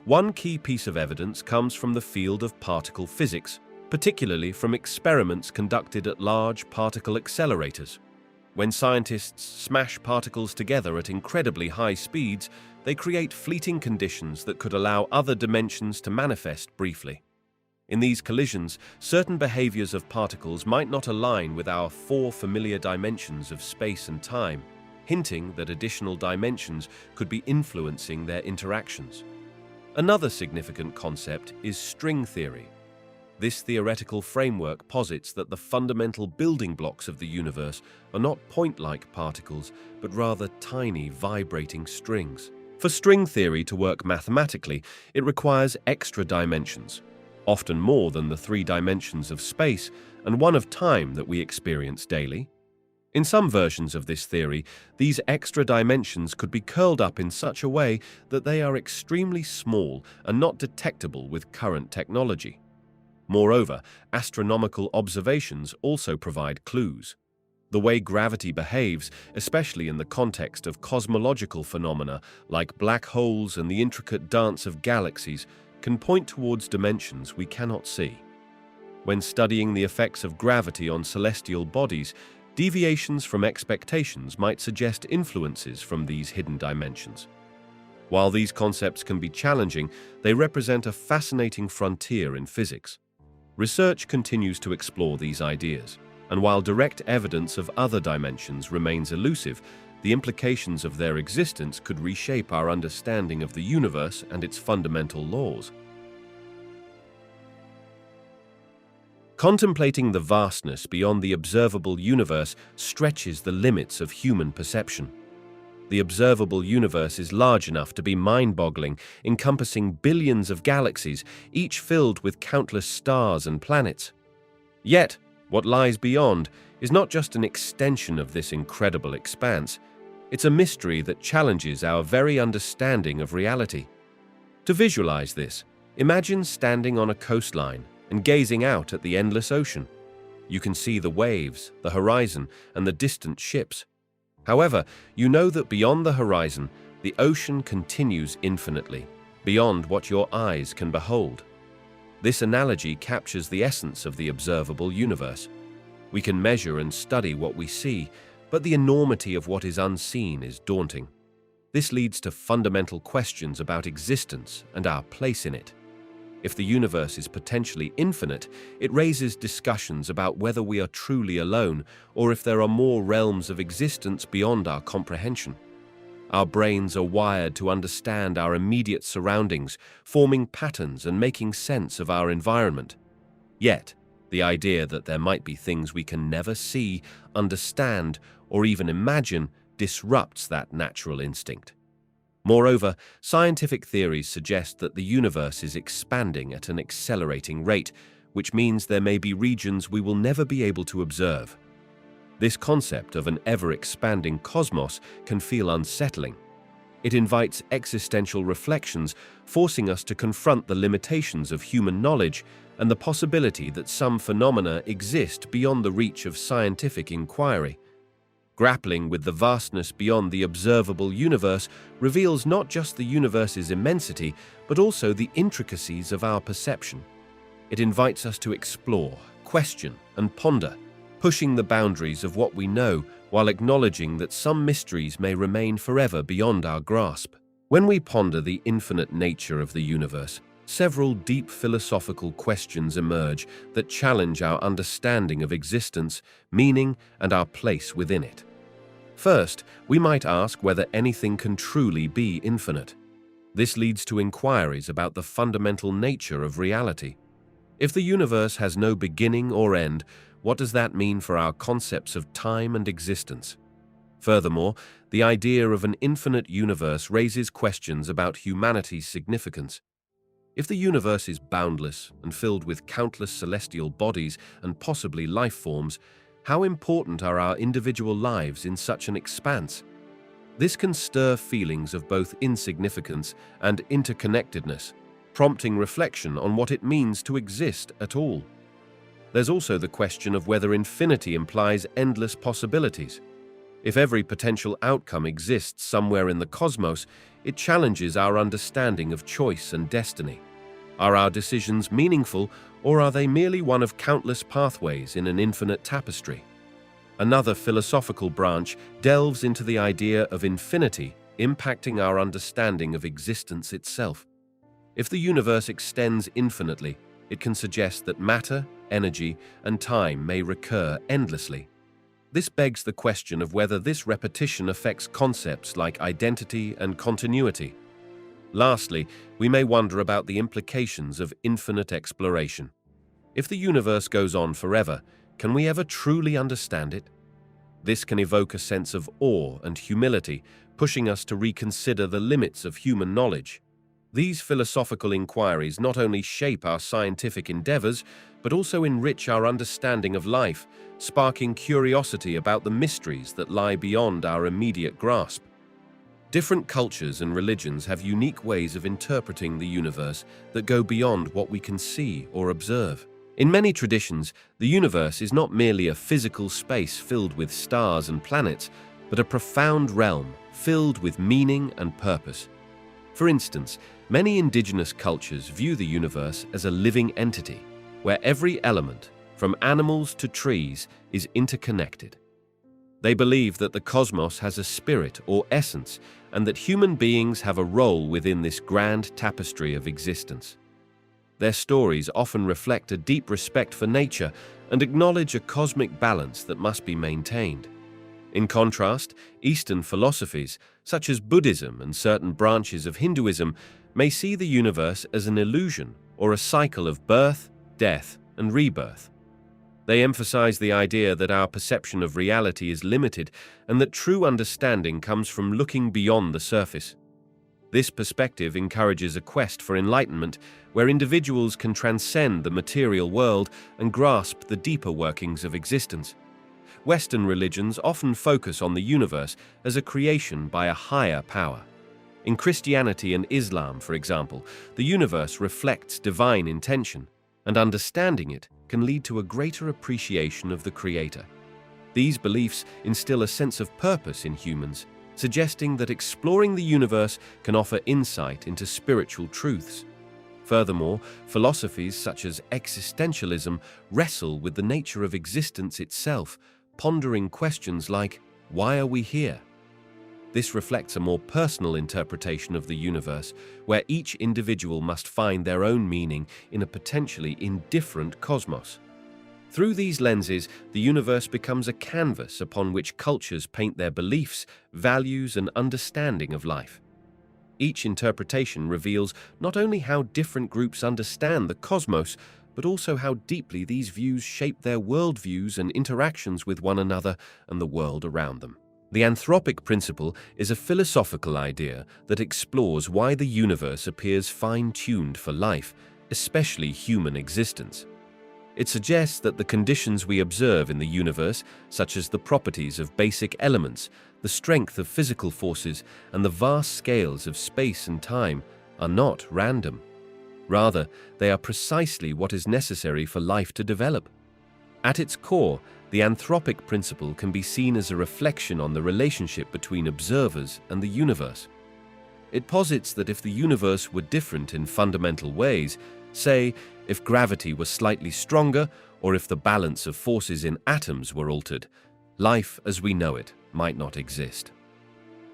One key piece of evidence comes from the field of particle physics, particularly from experiments conducted at large particle accelerators. When scientists smash particles together at incredibly high speeds, they create fleeting conditions that could allow other dimensions to manifest briefly. In these collisions, certain behaviors of particles might not align with our four familiar dimensions of space and time, hinting that additional dimensions could be influencing their interactions. Another significant concept is string theory. This theoretical framework posits that the fundamental building blocks of the universe are not point-like particles, but rather tiny, vibrating strings. For string theory to work mathematically, it requires extra dimensions, often more than the 3 dimensions of space and one of time that we experience daily. In some versions of this theory, these extra dimensions could be curled up in such a way that they are extremely small and not detectable with current technology. Moreover, astronomical observations also provide clues. The way gravity behaves, especially in the context of cosmological phenomena like black holes and the intricate dance of galaxies, can point towards dimensions we cannot see. When studying the effects of gravity on celestial bodies, deviations from expectations might suggest influences from these hidden dimensions. While these concepts can be challenging, they represent a fascinating frontier in physics. Research continues to explore these ideas, and while direct evidence of other dimensions remains elusive, the implications of their existence could reshape our understanding of the universe and its fundamental laws. Contemplating the vastness beyond the observable universe stretches the limits of human perception. The observable universe is large enough to be mind-boggling, encompassing billions of galaxies, each filled with countless stars and planets. Yet, what lies beyond is not just an extension of this incredible expanse. It's a mystery that challenges our very understanding of reality. To visualize this, imagine standing on a coastline and gazing out at the endless ocean. You can see the waves, the horizon, and the distant ships. However, you know that beyond the horizon, the ocean continues infinitely, beyond what your eyes can behold. This analogy captures the essence of the observable universe. We can measure and study what we see, but the enormity of what is unseen is daunting. This leads to fundamental questions about existence and our place in it. If the universe is potentially infinite, it raises discussions about whether we are truly alone or if there are more realms of existence beyond our comprehension. Our brains are wired to understand our immediate surroundings, forming patterns and making sense of our environment. Yet, the idea that there might be things we can never see, understand, or even imagine disrupts that natural instinct. Moreover, scientific theories suggest that the universe is expanding at an accelerating rate, which means there may be regions we will never be able to observe. This concept of an ever-expanding cosmos can feel unsettling. It invites existential reflections, forcing us to confront the limitations of human knowledge and the possibility that some phenomena exist beyond the reach of scientific inquiry. Grappling with the vastness beyond the observable universe reveals not just the universe's immensity, but also the intricacies of our perception. It invites us to explore, question, and ponder, pushing the boundaries of what we know while acknowledging that some mysteries may remain forever beyond our grasp. When we ponder the infinite nature of the universe, several deep philosophical questions emerge that challenge our understanding of existence, meaning, and our place within it. First, we might ask whether anything can truly be infinite. This leads to inquiries about the fundamental nature of reality. If the universe has no beginning or end, what does that mean for our concepts of time and existence? Furthermore, the idea of an infinite universe raises questions about humanity's significance. If the universe is boundless and filled with countless celestial bodies and possibly life forms, how important are our individual lives in such an expanse? This can stir feelings of both insignificance and interconnectedness, prompting reflection on what it means to exist at all. There's also the question of whether infinity implies endless possibilities. If every potential outcome exists somewhere in the cosmos, it challenges our understanding of choice and destiny. Are our decisions meaningful, or are they merely one of countless pathways in an infinite tapestry? Another philosophical branch delves into the idea of infinity impacting our understanding of existence itself. If the universe extends infinitely, it can suggest that matter, energy, and time may recur endlessly. This begs the question of whether this repetition affects concepts like identity and continuity. Lastly, we may wonder about the implications of infinite exploration. If the universe goes on forever, can we ever truly understand it? This can evoke a sense of awe and humility, pushing us to reconsider the limits of human knowledge. These philosophical inquiries not only shape our scientific endeavors, but also enrich our understanding of life, sparking curiosity about the mysteries that lie beyond our immediate grasp. Different cultures and religions have unique ways of interpreting the universe that go beyond what we can see or observe. In many traditions, the universe is not merely a physical space filled with stars and planets, but a profound realm filled with meaning and purpose. For instance, many indigenous cultures view the universe as a living entity, where every element, from animals to trees, is interconnected. They believe that the cosmos has a spirit or essence, and that human beings have a role within this grand tapestry of existence. Their stories often reflect a deep respect for nature and acknowledge a cosmic balance that must be maintained. In contrast, Eastern philosophies, such as Buddhism and certain branches of Hinduism, may see the universe as an illusion or a cycle of birth, death, and rebirth. They emphasize the idea that our perception of reality is limited and that true understanding comes from looking beyond the surface. This perspective encourages a quest for enlightenment, where individuals can transcend the material world and grasp the deeper workings of existence. Western religions often focus on the universe as a creation by a higher power. In Christianity and Islam, for example, the universe reflects divine intention, and understanding it can lead to a greater appreciation of the Creator. These beliefs instill a sense of purpose in humans, suggesting that exploring the universe can offer insight into spiritual truths. Furthermore, philosophies such as existentialism wrestle with the nature of existence itself, pondering questions like, why are we here? This reflects a more personal interpretation of the universe, where each individual must find their own meaning in a potentially indifferent cosmos. Through these lenses, the universe becomes a canvas upon which cultures paint their beliefs, values, and understanding of life. Each interpretation reveals not only how different groups understand the cosmos, but also how deeply these views shape their worldviews and interactions with one another and the world around them. The anthropic principle is a philosophical idea that explores why the universe appears fine-tuned for life, especially human existence. It suggests that the conditions we observe in the universe, such as the properties of basic elements, the strength of physical forces, and the vast scales of space and time, are not random. Rather, they are precisely what is necessary for life to develop. At its core, the anthropic principle can be seen as a reflection on the relationship between observers and the universe. It posits that if the universe were different in fundamental ways, say, if gravity were slightly stronger, or if the balance of forces in atoms were altered, life as we know it might not exist.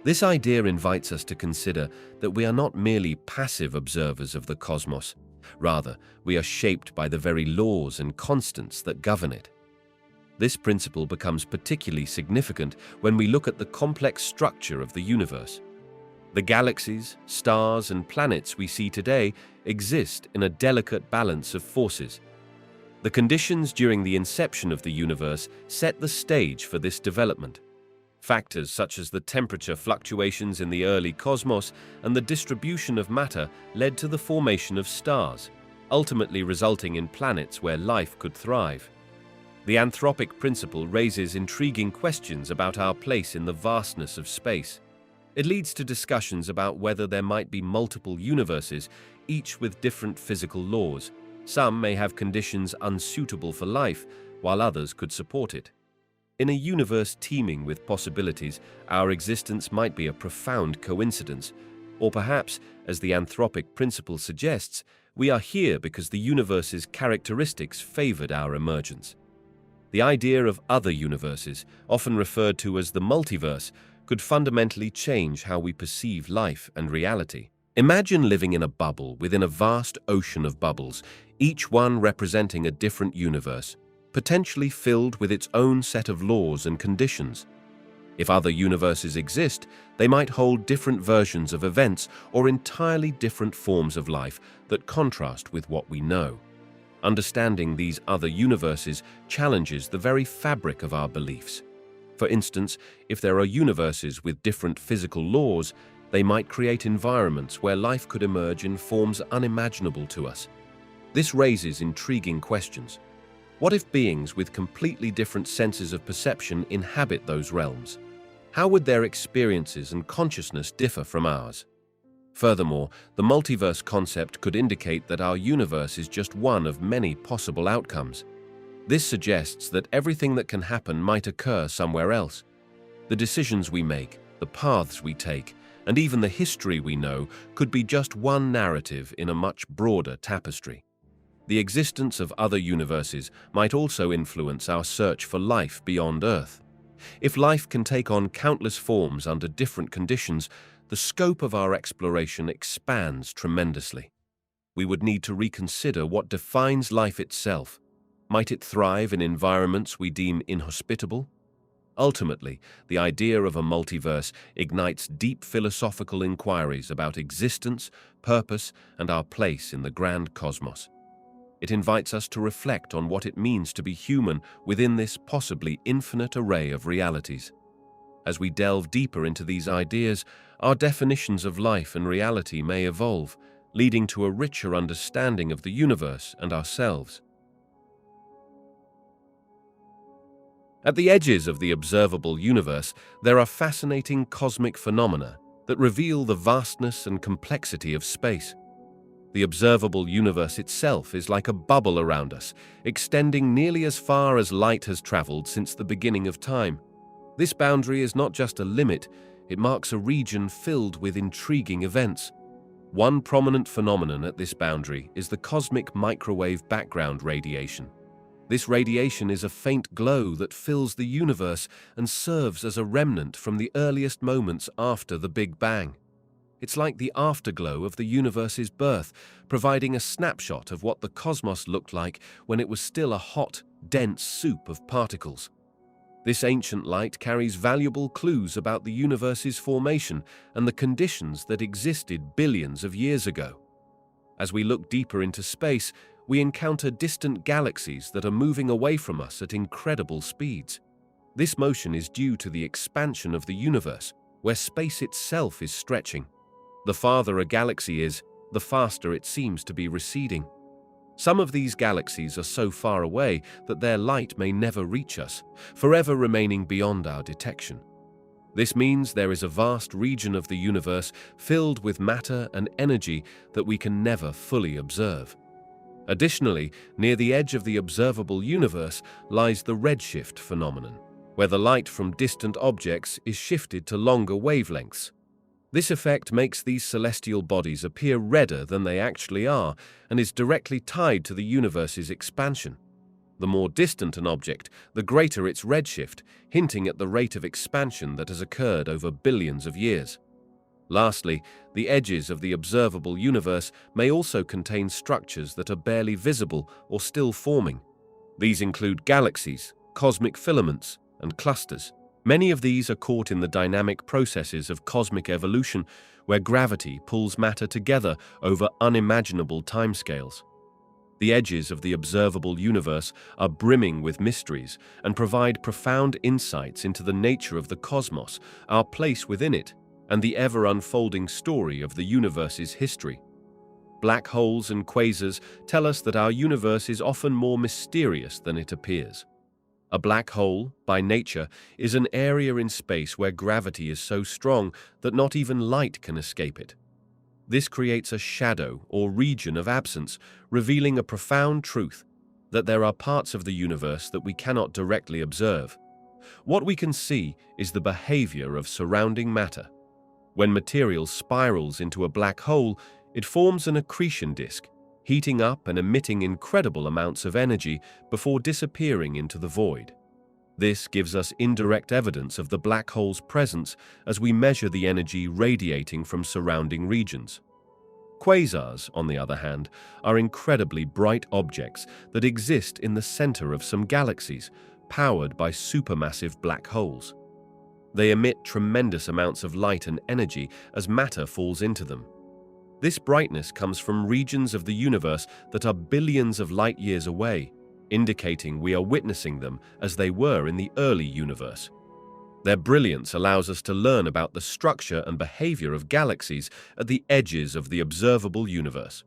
This idea invites us to consider that we are not merely passive observers of the cosmos. Rather, we are shaped by the very laws and constants that govern it. This principle becomes particularly significant when we look at the complex structure of the universe. The galaxies, stars, and planets we see today exist in a delicate balance of forces. The conditions during the inception of the universe set the stage for this development. Factors such as the temperature fluctuations in the early cosmos and the distribution of matter led to the formation of stars, ultimately resulting in planets where life could thrive. The anthropic principle raises intriguing questions about our place in the vastness of space. It leads to discussions about whether there might be multiple universes, each with different physical laws. Some may have conditions unsuitable for life, while others could support it. In a universe teeming with possibilities, our existence might be a profound coincidence. Or perhaps, as the anthropic principle suggests, we are here because the universe's characteristics favored our emergence. The idea of other universes, often referred to as the multiverse, could fundamentally change how we perceive life and reality. Imagine living in a bubble within a vast ocean of bubbles, each one representing a different universe, potentially filled with its own set of laws and conditions. If other universes exist, they might hold different versions of events or entirely different forms of life that contrast with what we know. Understanding these other universes challenges the very fabric of our beliefs. For instance, if there are universes with different physical laws, they might create environments where life could emerge in forms unimaginable to us. This raises intriguing questions. What if beings with completely different senses of perception inhabit those realms? How would their experiences and consciousness differ from ours? Furthermore, the multiverse concept could indicate that our universe is just one of many possible outcomes. This suggests that everything that can happen might occur somewhere else. The decisions we make, the paths we take, and even the history we know could be just one narrative in a much broader tapestry. The existence of other universes might also influence our search for life beyond Earth. If life can take on countless forms under different conditions, the scope of our exploration expands tremendously. We would need to reconsider what defines life itself. Might it thrive in environments we deem inhospitable? Ultimately, the idea of a multiverse ignites deep philosophical inquiries about existence, purpose, and our place in the grand cosmos. It invites us to reflect on what it means to be human within this possibly infinite array of realities. As we delve deeper into these ideas, our definitions of life and reality may evolve, leading to a richer understanding of the universe and ourselves. At the edges of the observable universe, there are fascinating cosmic phenomena that reveal the vastness and complexity of space. The observable universe itself is like a bubble around us, extending nearly as far as light has traveled since the beginning of time. This boundary is not just a limit, it marks a region filled with intriguing events. One prominent phenomenon at this boundary is the cosmic microwave background radiation. This radiation is a faint glow that fills the universe and serves as a remnant from the earliest moments after the Big Bang. It's like the afterglow of the universe's birth, providing a snapshot of what the cosmos looked like when it was still a hot, dense soup of particles. This ancient light carries valuable clues about the universe's formation and the conditions that existed billions of years ago. As we look deeper into space, we encounter distant galaxies that are moving away from us at incredible speeds. This motion is due to the expansion of the universe, where space itself is stretching. The farther a galaxy is, the faster it seems to be receding. Some of these galaxies are so far away that their light may never reach us, forever remaining beyond our detection. This means there is a vast region of the universe filled with matter and energy that we can never fully observe. Additionally, near the edge of the observable universe lies the redshift phenomenon, where the light from distant objects is shifted to longer wavelengths. This effect makes these celestial bodies appear redder than they actually are and is directly tied to the universe's expansion. The more distant an object, the greater its redshift, hinting at the rate of expansion that has occurred over billions of years. Lastly, the edges of the observable universe may also contain structures that are barely visible or still forming. These include galaxies, cosmic filaments, and clusters. Many of these are caught in the dynamic processes of cosmic evolution, where gravity pulls matter together over unimaginable timescales. The edges of the observable universe are brimming with mysteries and provide profound insights into the nature of the cosmos, our place within it, and the ever-unfolding story of the universe's history. Black holes and quasars tell us that our universe is often more mysterious than it appears. A black hole, by nature, is an area in space where gravity is so strong that not even light can escape it. This creates a shadow or region of absence, revealing a profound truth that there are parts of the universe that we cannot directly observe. What we can see is the behavior of surrounding matter. When material spirals into a black hole, it forms an accretion disk, heating up and emitting incredible amounts of energy before disappearing into the void. This gives us indirect evidence of the black hole's presence as we measure the energy radiating from surrounding regions. Quasars, on the other hand, are incredibly bright objects that exist in the center of some galaxies, powered by supermassive black holes. They emit tremendous amounts of light and energy as matter falls into them. This brightness comes from regions of the universe that are billions of light years away, indicating we are witnessing them as they were in the early universe. Their brilliance allows us to learn about the structure and behavior of galaxies at the edges of the observable universe.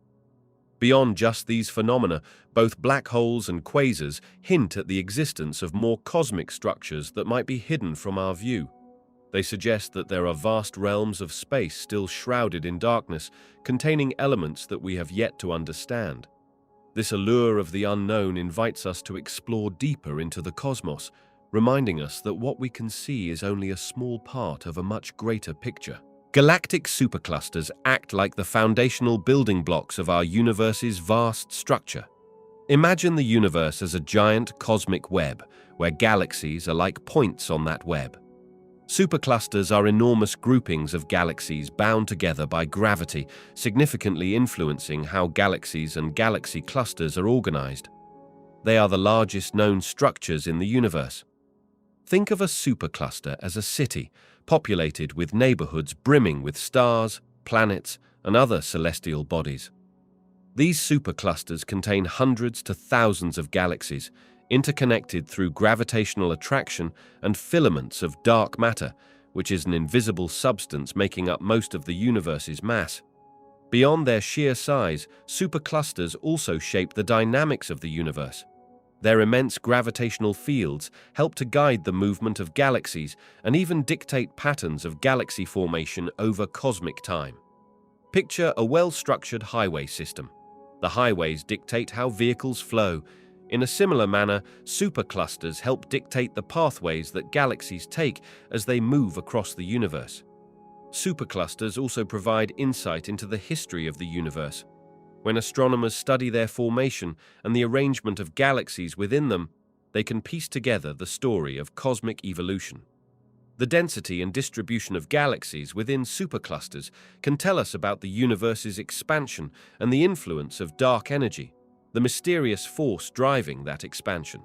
Beyond just these phenomena, both black holes and quasars hint at the existence of more cosmic structures that might be hidden from our view. They suggest that there are vast realms of space still shrouded in darkness, containing elements that we have yet to understand. This allure of the unknown invites us to explore deeper into the cosmos, reminding us that what we can see is only a small part of a much greater picture. Galactic superclusters act like the foundational building blocks of our universe's vast structure. Imagine the universe as a giant cosmic web, where galaxies are like points on that web. Superclusters are enormous groupings of galaxies bound together by gravity, significantly influencing how galaxies and galaxy clusters are organized. They are the largest known structures in the universe. Think of a supercluster as a city, populated with neighborhoods brimming with stars, planets, and other celestial bodies. These superclusters contain hundreds to thousands of galaxies, interconnected through gravitational attraction and filaments of dark matter, which is an invisible substance making up most of the universe's mass. Beyond their sheer size, superclusters also shape the dynamics of the universe. Their immense gravitational fields help to guide the movement of galaxies and even dictate patterns of galaxy formation over cosmic time. Picture a well-structured highway system. The highways dictate how vehicles flow. In a similar manner, superclusters help dictate the pathways that galaxies take as they move across the universe. Superclusters also provide insight into the history of the universe. When astronomers study their formation and the arrangement of galaxies within them, they can piece together the story of cosmic evolution. The density and distribution of galaxies within superclusters can tell us about the universe's expansion and the influence of dark energy, the mysterious force driving that expansion.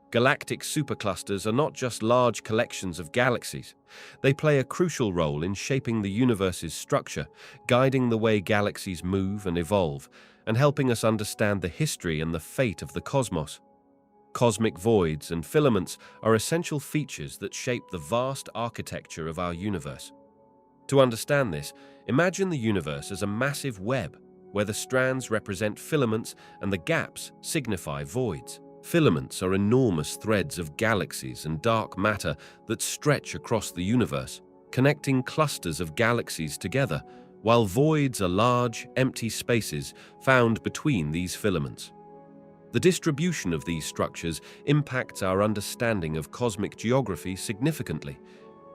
Galactic superclusters are not just large collections of galaxies. They play a crucial role in shaping the universe's structure, guiding the way galaxies move and evolve, and helping us understand the history and the fate of the cosmos. Cosmic voids and filaments are essential features that shape the vast architecture of our universe. To understand this, imagine the universe as a massive web, where the strands represent filaments and the gaps signify voids. Filaments are enormous threads of galaxies and dark matter that stretch across the universe, connecting clusters of galaxies together, while voids are large, empty spaces found between these filaments. The distribution of these structures impacts our understanding of cosmic geography significantly.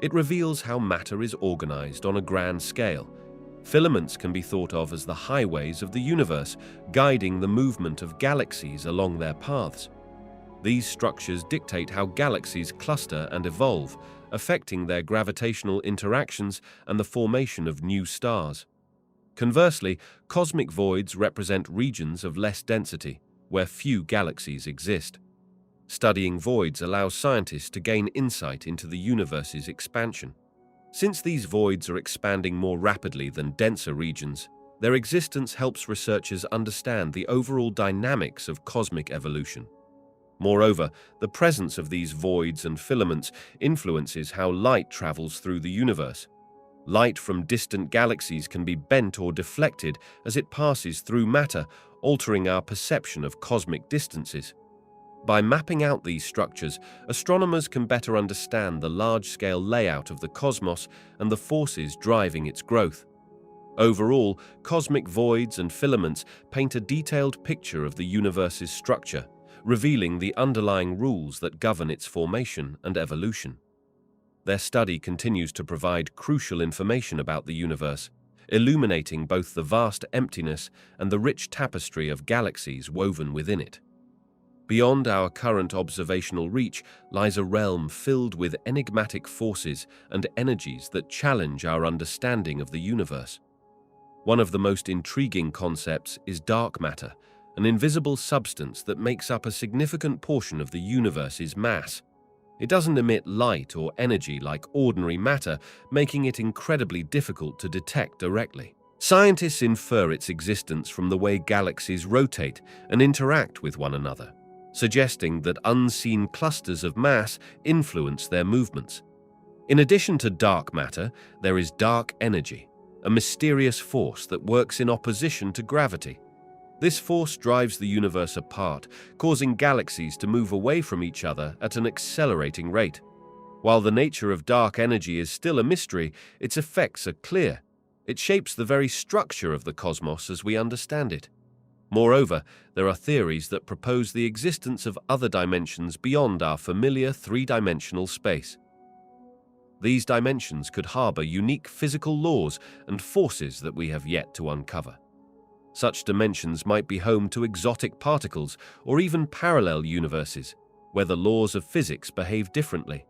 It reveals how matter is organized on a grand scale. Filaments can be thought of as the highways of the universe, guiding the movement of galaxies along their paths. These structures dictate how galaxies cluster and evolve, affecting their gravitational interactions and the formation of new stars. Conversely, cosmic voids represent regions of less density, where few galaxies exist. Studying voids allows scientists to gain insight into the universe's expansion. Since these voids are expanding more rapidly than denser regions, their existence helps researchers understand the overall dynamics of cosmic evolution. Moreover, the presence of these voids and filaments influences how light travels through the universe. Light from distant galaxies can be bent or deflected as it passes through matter, altering our perception of cosmic distances. By mapping out these structures, astronomers can better understand the large-scale layout of the cosmos and the forces driving its growth. Overall, cosmic voids and filaments paint a detailed picture of the universe's structure, revealing the underlying rules that govern its formation and evolution. Their study continues to provide crucial information about the universe, illuminating both the vast emptiness and the rich tapestry of galaxies woven within it. Beyond our current observational reach lies a realm filled with enigmatic forces and energies that challenge our understanding of the universe. One of the most intriguing concepts is dark matter, an invisible substance that makes up a significant portion of the universe's mass. It doesn't emit light or energy like ordinary matter, making it incredibly difficult to detect directly. Scientists infer its existence from the way galaxies rotate and interact with one another, suggesting that unseen clusters of mass influence their movements. In addition to dark matter, there is dark energy, a mysterious force that works in opposition to gravity. This force drives the universe apart, causing galaxies to move away from each other at an accelerating rate. While the nature of dark energy is still a mystery, its effects are clear. It shapes the very structure of the cosmos as we understand it. Moreover, there are theories that propose the existence of other dimensions beyond our familiar three-dimensional space. These dimensions could harbor unique physical laws and forces that we have yet to uncover. Such dimensions might be home to exotic particles or even parallel universes, where the laws of physics behave differently.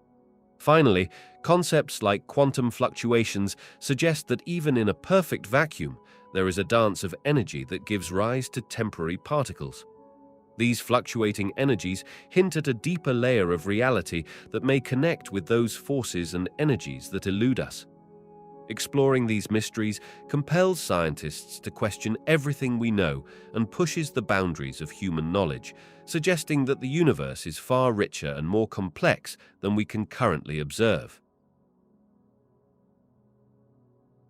Finally, concepts like quantum fluctuations suggest that even in a perfect vacuum, there is a dance of energy that gives rise to temporary particles. These fluctuating energies hint at a deeper layer of reality that may connect with those forces and energies that elude us. Exploring these mysteries compels scientists to question everything we know and pushes the boundaries of human knowledge, suggesting that the universe is far richer and more complex than we can currently observe.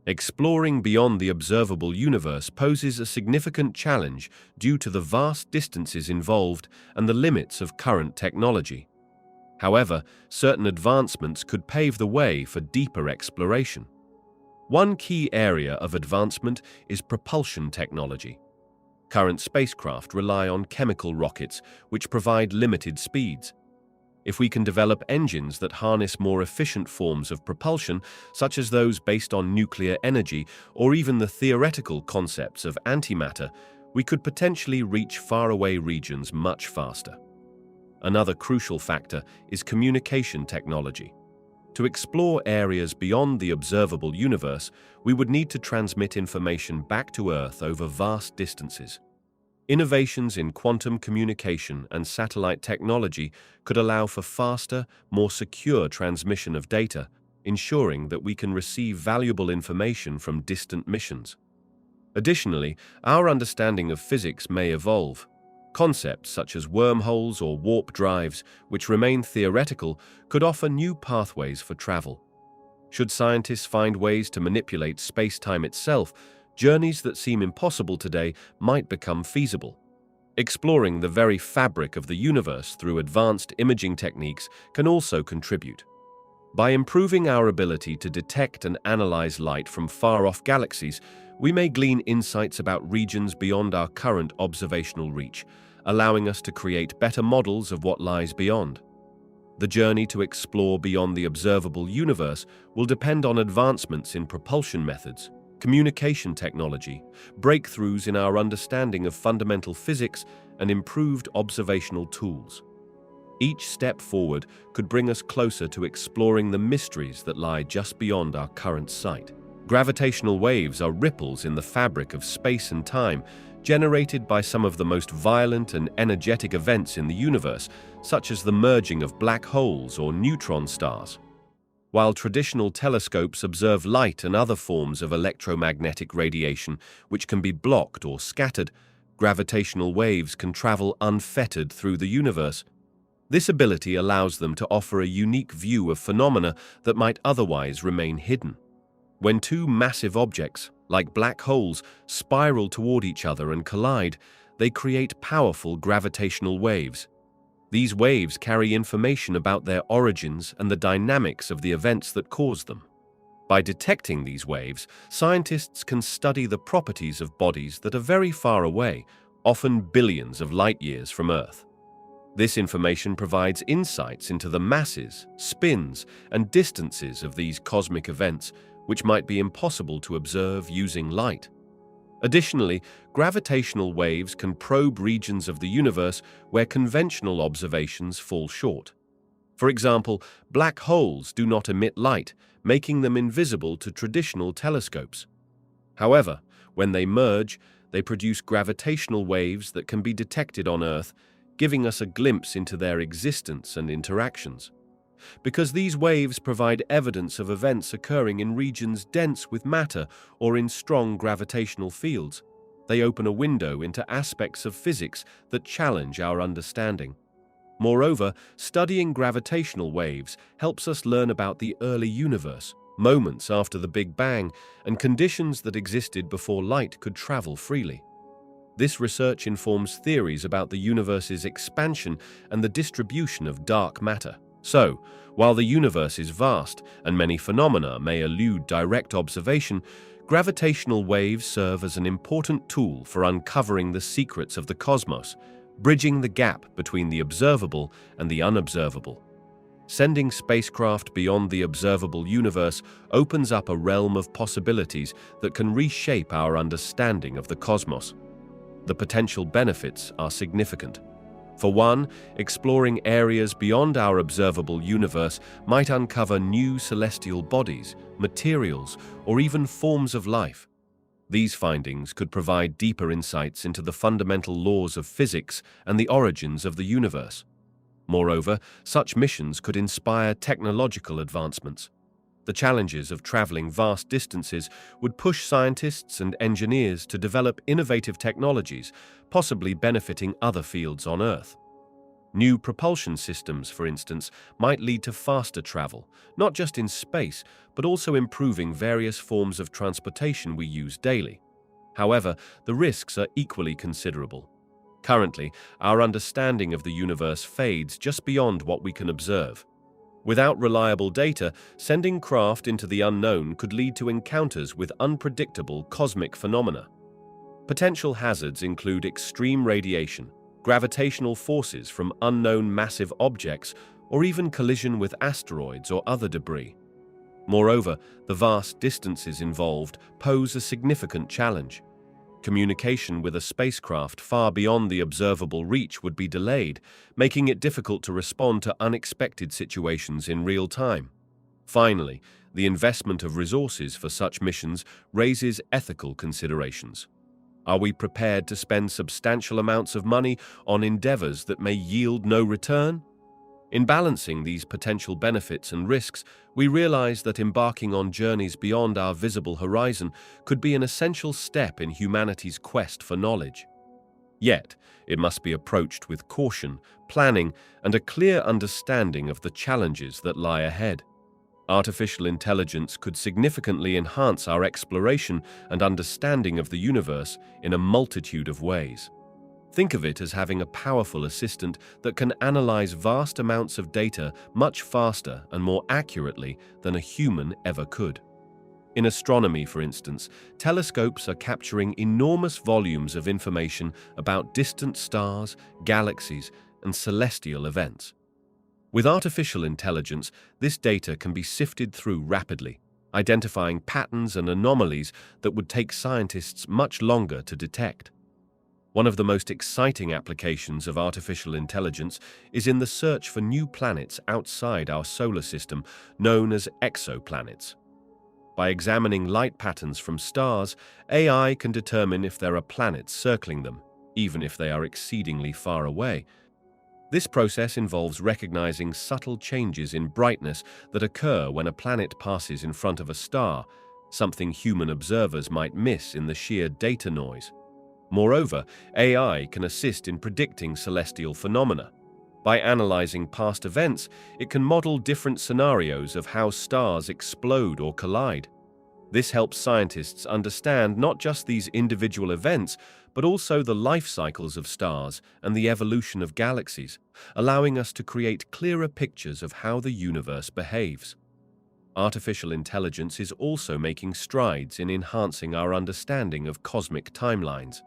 Exploring beyond the observable universe poses a significant challenge due to the vast distances involved and the limits of current technology. However, certain advancements could pave the way for deeper exploration. One key area of advancement is propulsion technology. Current spacecraft rely on chemical rockets, which provide limited speeds. If we can develop engines that harness more efficient forms of propulsion, such as those based on nuclear energy or even the theoretical concepts of antimatter, we could potentially reach faraway regions much faster. Another crucial factor is communication technology. To explore areas beyond the observable universe, we would need to transmit information back to Earth over vast distances. Innovations in quantum communication and satellite technology could allow for faster, more secure transmission of data, ensuring that we can receive valuable information from distant missions. Additionally, our understanding of physics may evolve. Concepts such as wormholes or warp drives, which remain theoretical, could offer new pathways for travel. Should scientists find ways to manipulate space-time itself, journeys that seem impossible today might become feasible. Exploring the very fabric of the universe through advanced imaging techniques can also contribute. By improving our ability to detect and analyze light from far-off galaxies, we may glean insights about regions beyond our current observational reach, allowing us to create better models of what lies beyond. The journey to explore beyond the observable universe will depend on advancements in propulsion methods, communication technology, breakthroughs in our understanding of fundamental physics, and improved observational tools. Each step forward could bring us closer to exploring the mysteries that lie just beyond our current sight. Gravitational waves are ripples in the fabric of space and time, generated by some of the most violent and energetic events in the universe, such as the merging of black holes or neutron stars. While traditional telescopes observe light and other forms of electromagnetic radiation which can be blocked or scattered, gravitational waves can travel unfettered through the universe. This ability allows them to offer a unique view of phenomena that might otherwise remain hidden. When two massive objects, like black holes, spiral toward each other and collide, they create powerful gravitational waves. These waves carry information about their origins and the dynamics of the events that cause them. By detecting these waves, scientists can study the properties of bodies that are very far away, often billions of light years from Earth. This information provides insights into the masses, spins, and distances of these cosmic events, which might be impossible to observe using light. Additionally, gravitational waves can probe regions of the universe where conventional observations fall short. For example, black holes do not emit light, making them invisible to traditional telescopes. However, when they merge, they produce gravitational waves that can be detected on Earth, giving us a glimpse into their existence and interactions. because these waves provide evidence of events occurring in regions dense with matter or in strong gravitational fields. They open a window into aspects of physics that challenge our understanding. Moreover, studying gravitational waves helps us learn about the early universe, moments after the Big Bang, and conditions that existed before light could travel freely. This research informs theories about the universe's expansion and the distribution of dark matter. So, while the universe is vast and many phenomena may elude direct observation, gravitational waves serve as an important tool for uncovering the secrets of the cosmos, bridging the gap between the observable and the unobservable. Sending spacecraft beyond the observable universe opens up a realm of possibilities that can reshape our understanding of the cosmos. The potential benefits are significant. For one, exploring areas beyond our observable universe might uncover new celestial bodies, materials, or even forms of life. These findings could provide deeper insights into the fundamental laws of physics and the origins of the universe. Moreover, such missions could inspire technological advancements. The challenges of traveling vast distances would push scientists and engineers to develop innovative technologies, possibly benefiting other fields on Earth. New propulsion systems, for instance, might lead to faster travel, not just in space, but also improving various forms of transportation we use daily. However, the risks are equally considerable. Currently, our understanding of the universe fades just beyond what we can observe. Without reliable data, sending craft into the unknown could lead to encounters with unpredictable cosmic phenomena. Potential hazards include extreme radiation, gravitational forces from unknown massive objects, or even collision with asteroids or other debris. Moreover, the vast distances involved pose a significant challenge. Communication with a spacecraft far beyond the observable reach would be delayed, making it difficult to respond to unexpected situations in real time. Finally, the investment of resources for such missions raises ethical considerations. Are we prepared to spend substantial amounts of money on endeavors that may yield no return? In balancing these potential benefits and risks, we realize that embarking on journeys beyond our visible horizon could be an essential step in humanity's quest for knowledge. Yet, it must be approached with caution, planning, and a clear understanding of the challenges that lie ahead. Artificial intelligence could significantly enhance our exploration and understanding of the universe in a multitude of ways. Think of it as having a powerful assistant that can analyze vast amounts of data much faster and more accurately than a human ever could. In astronomy, for instance, telescopes are capturing enormous volumes of information about distant stars, galaxies, and celestial events. With artificial intelligence, this data can be sifted through rapidly, identifying patterns and anomalies that would take scientists much longer to detect. One of the most exciting applications of artificial intelligence is in the search for new planets outside our solar system, known as exoplanets. By examining light patterns from stars, AI can determine if there are planets circling them, even if they are exceedingly far away. This process involves recognizing subtle changes in brightness that occur when a planet passes in front of a star, something human observers might miss in the sheer data noise. Moreover, AI can assist in predicting celestial phenomena. By analyzing past events, it can model different scenarios of how stars explode or collide. This helps scientists understand not just these individual events, but also the life cycles of stars and the evolution of galaxies, allowing us to create clearer pictures of how the universe behaves. Artificial intelligence is also making strides in enhancing our understanding of cosmic timelines.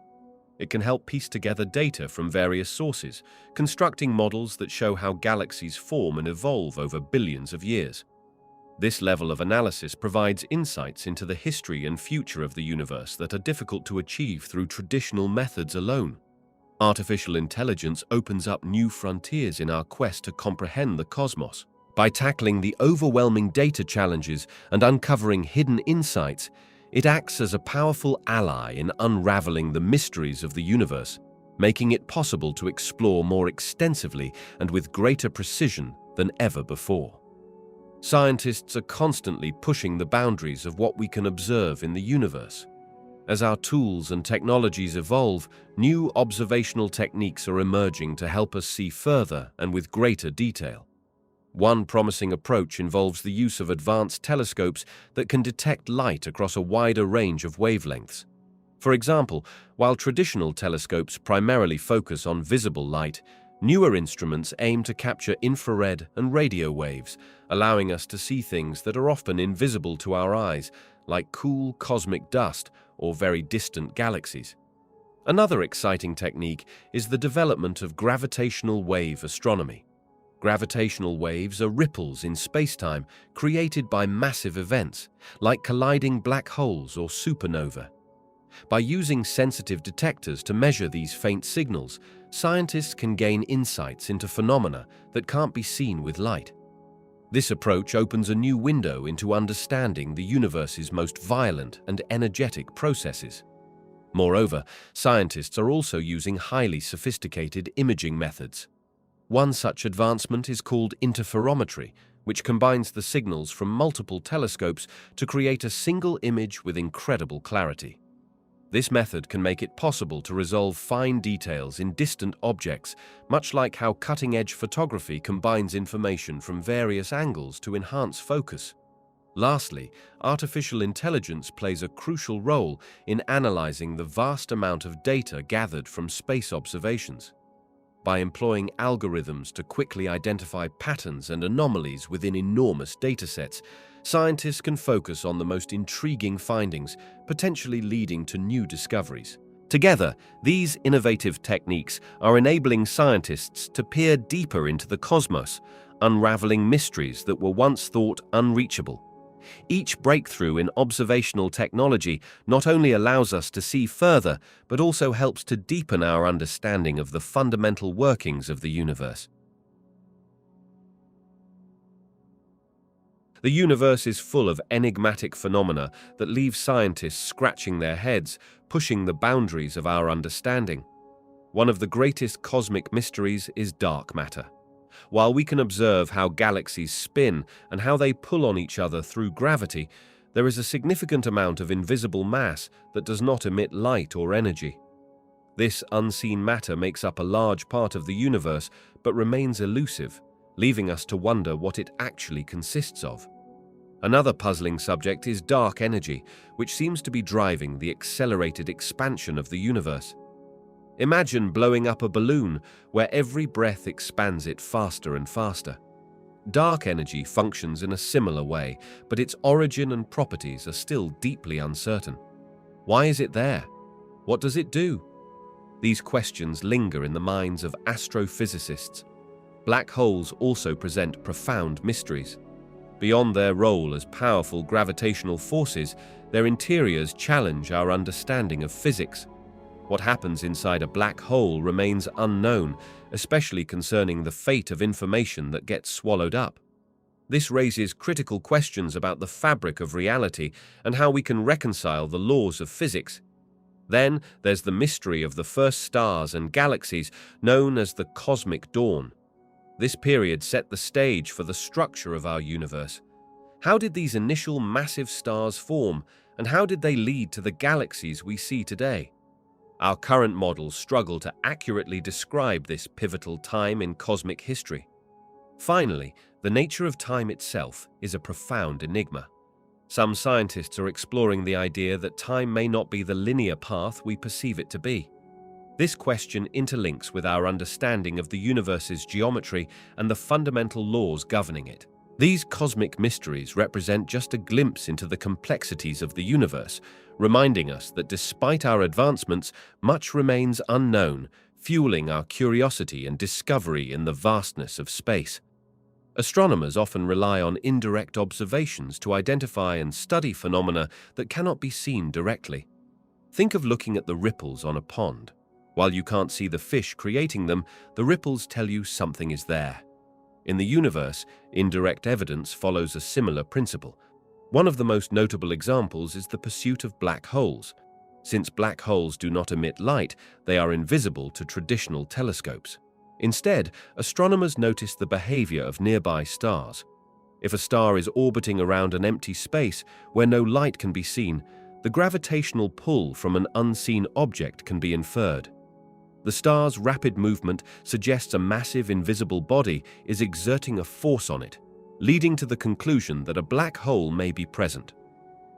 It can help piece together data from various sources, constructing models that show how galaxies form and evolve over billions of years. This level of analysis provides insights into the history and future of the universe that are difficult to achieve through traditional methods alone. Artificial intelligence opens up new frontiers in our quest to comprehend the cosmos. By tackling the overwhelming data challenges and uncovering hidden insights, it acts as a powerful ally in unraveling the mysteries of the universe, making it possible to explore more extensively and with greater precision than ever before. Scientists are constantly pushing the boundaries of what we can observe in the universe. As our tools and technologies evolve, new observational techniques are emerging to help us see further and with greater detail. One promising approach involves the use of advanced telescopes that can detect light across a wider range of wavelengths. For example, while traditional telescopes primarily focus on visible light, newer instruments aim to capture infrared and radio waves, allowing us to see things that are often invisible to our eyes, like cool cosmic dust or very distant galaxies. Another exciting technique is the development of gravitational wave astronomy. Gravitational waves are ripples in spacetime created by massive events, like colliding black holes or supernovae. By using sensitive detectors to measure these faint signals, scientists can gain insights into phenomena that can't be seen with light. This approach opens a new window into understanding the universe's most violent and energetic processes. Moreover, scientists are also using highly sophisticated imaging methods. One such advancement is called interferometry, which combines the signals from multiple telescopes to create a single image with incredible clarity. This method can make it possible to resolve fine details in distant objects, much like how cutting-edge photography combines information from various angles to enhance focus. Lastly, artificial intelligence plays a crucial role in analyzing the vast amount of data gathered from space observations. By employing algorithms to quickly identify patterns and anomalies within enormous datasets, scientists can focus on the most intriguing findings, potentially leading to new discoveries. Together, these innovative techniques are enabling scientists to peer deeper into the cosmos, unraveling mysteries that were once thought unreachable. Each breakthrough in observational technology not only allows us to see further, but also helps to deepen our understanding of the fundamental workings of the universe. The universe is full of enigmatic phenomena that leave scientists scratching their heads, pushing the boundaries of our understanding. One of the greatest cosmic mysteries is dark matter. While we can observe how galaxies spin and how they pull on each other through gravity, there is a significant amount of invisible mass that does not emit light or energy. This unseen matter makes up a large part of the universe but remains elusive, leaving us to wonder what it actually consists of. Another puzzling subject is dark energy, which seems to be driving the accelerated expansion of the universe. Imagine blowing up a balloon where every breath expands it faster and faster. Dark energy functions in a similar way, but its origin and properties are still deeply uncertain. Why is it there? What does it do? These questions linger in the minds of astrophysicists. Black holes also present profound mysteries. Beyond their role as powerful gravitational forces, their interiors challenge our understanding of physics. What happens inside a black hole remains unknown, especially concerning the fate of information that gets swallowed up. This raises critical questions about the fabric of reality and how we can reconcile the laws of physics. Then there's the mystery of the first stars and galaxies, known as the cosmic dawn. This period set the stage for the structure of our universe. How did these initial massive stars form, and how did they lead to the galaxies we see today? Our current models struggle to accurately describe this pivotal time in cosmic history. Finally, the nature of time itself is a profound enigma. Some scientists are exploring the idea that time may not be the linear path we perceive it to be. This question interlinks with our understanding of the universe's geometry and the fundamental laws governing it. These cosmic mysteries represent just a glimpse into the complexities of the universe, reminding us that despite our advancements, much remains unknown, fueling our curiosity and discovery in the vastness of space. Astronomers often rely on indirect observations to identify and study phenomena that cannot be seen directly. Think of looking at the ripples on a pond. While you can't see the fish creating them, the ripples tell you something is there. In the universe, indirect evidence follows a similar principle. One of the most notable examples is the pursuit of black holes. Since black holes do not emit light, they are invisible to traditional telescopes. Instead, astronomers notice the behavior of nearby stars. If a star is orbiting around an empty space where no light can be seen, the gravitational pull from an unseen object can be inferred. The star's rapid movement suggests a massive invisible body is exerting a force on it, leading to the conclusion that a black hole may be present.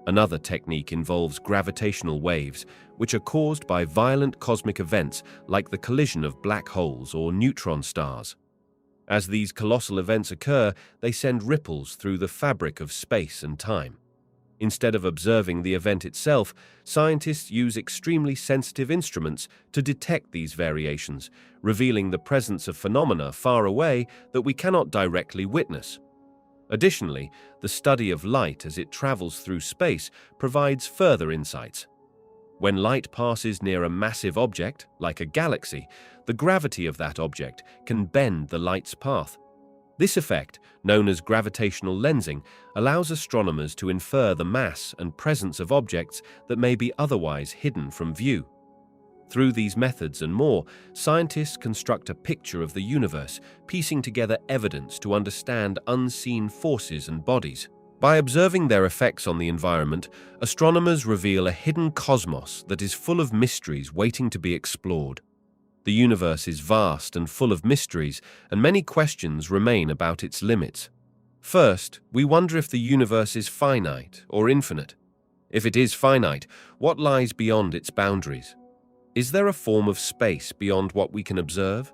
Another technique involves gravitational waves, which are caused by violent cosmic events like the collision of black holes or neutron stars. As these colossal events occur, they send ripples through the fabric of space and time. Instead of observing the event itself, scientists use extremely sensitive instruments to detect these variations, revealing the presence of phenomena far away that we cannot directly witness. Additionally, the study of light as it travels through space provides further insights. When light passes near a massive object, like a galaxy, the gravity of that object can bend the light's path. This effect, known as gravitational lensing, allows astronomers to infer the mass and presence of objects that may be otherwise hidden from view. Through these methods and more, scientists construct a picture of the universe, piecing together evidence to understand unseen forces and bodies. By observing their effects on the environment, astronomers reveal a hidden cosmos that is full of mysteries waiting to be explored. The universe is vast and full of mysteries, and many questions remain about its limits. First, we wonder if the universe is finite or infinite. If it is finite, what lies beyond its boundaries? Is there a form of space beyond what we can observe?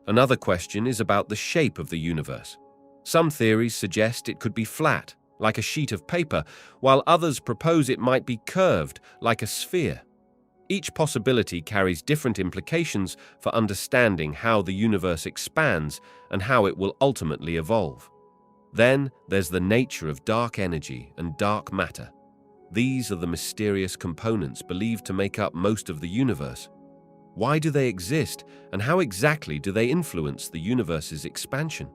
Another question is about the shape of the universe. Some theories suggest it could be flat, like a sheet of paper, while others propose it might be curved, like a sphere. Each possibility carries different implications for understanding how the universe expands and how it will ultimately evolve. Then there's the nature of dark energy and dark matter. These are the mysterious components believed to make up most of the universe. Why do they exist, and how exactly do they influence the universe's expansion?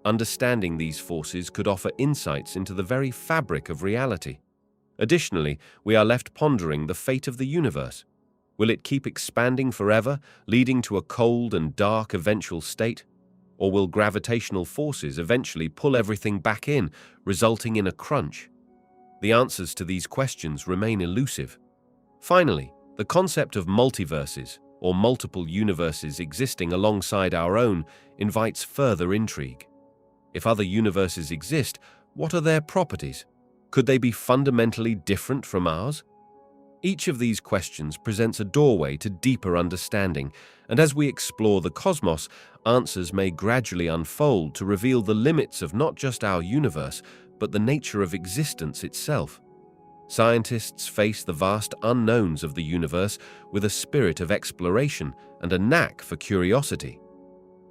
Understanding these forces could offer insights into the very fabric of reality. Additionally, we are left pondering the fate of the universe. Will it keep expanding forever, leading to a cold and dark eventual state? Or will gravitational forces eventually pull everything back in, resulting in a crunch? The answers to these questions remain elusive. Finally, the concept of multiverses, or multiple universes existing alongside our own, invites further intrigue. If other universes exist, what are their properties? Could they be fundamentally different from ours? Each of these questions presents a doorway to deeper understanding, and as we explore the cosmos, answers may gradually unfold to reveal the limits of not just our universe, but the nature of existence itself. Scientists face the vast unknowns of the universe with a spirit of exploration and a knack for curiosity.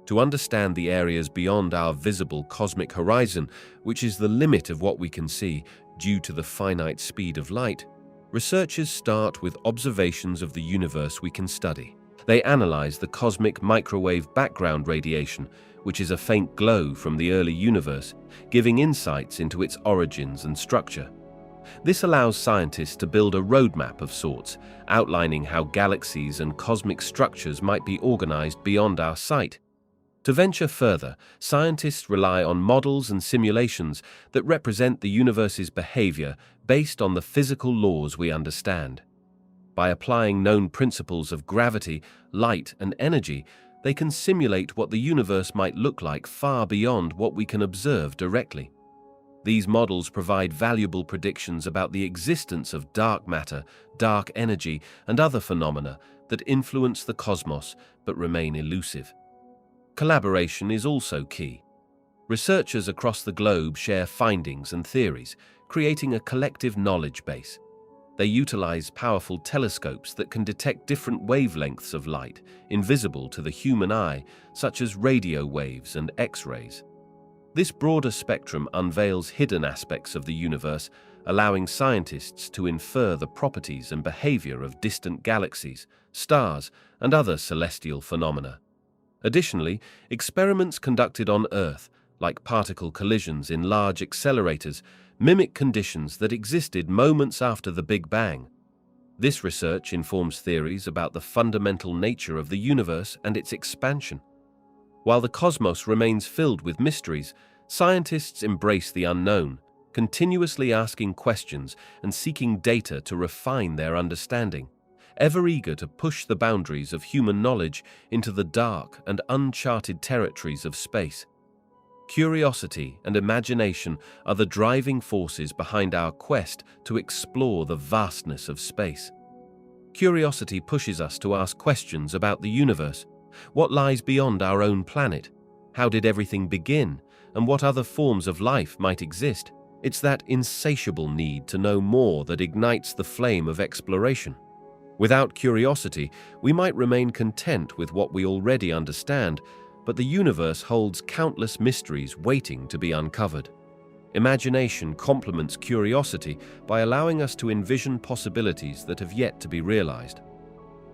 To understand the areas beyond our visible cosmic horizon, which is the limit of what we can see due to the finite speed of light, researchers start with observations of the universe we can study. They analyze the cosmic microwave background radiation, which is a faint glow from the early universe, giving insights into its origins and structure. This allows scientists to build a roadmap of sorts, outlining how galaxies and cosmic structures might be organized beyond our sight. To venture further, scientists rely on models and simulations that represent the universe's behavior based on the physical laws we understand. By applying known principles of gravity, light, and energy, they can simulate what the universe might look like far beyond what we can observe directly. These models provide valuable predictions about the existence of dark matter, dark energy, and other phenomena that influence the cosmos but remain elusive. Collaboration is also key. Researchers across the globe share findings and theories, creating a collective knowledge base. They utilize powerful telescopes that can detect different wavelengths of light, invisible to the human eye, such as radio waves and X-rays. This broader spectrum unveils hidden aspects of the universe, allowing scientists to infer the properties and behavior of distant galaxies, stars, and other celestial phenomena. Additionally, experiments conducted on Earth, like particle collisions in large accelerators, mimic conditions that existed moments after the Big Bang. This research informs theories about the fundamental nature of the universe and its expansion. While the cosmos remains filled with mysteries, Scientists embrace the unknown, continuously asking questions and seeking data to refine their understanding, ever eager to push the boundaries of human knowledge into the dark and uncharted territories of space. Curiosity and imagination are the driving forces behind our quest to explore the vastness of space. Curiosity pushes us to ask questions about the universe. What lies beyond our own planet? How did everything begin? And what other forms of life might exist? It's that insatiable need to know more that ignites the flame of exploration. Without curiosity, we might remain content with what we already understand, but the universe holds countless mysteries waiting to be uncovered. Imagination complements curiosity by allowing us to envision possibilities that have yet to be realized.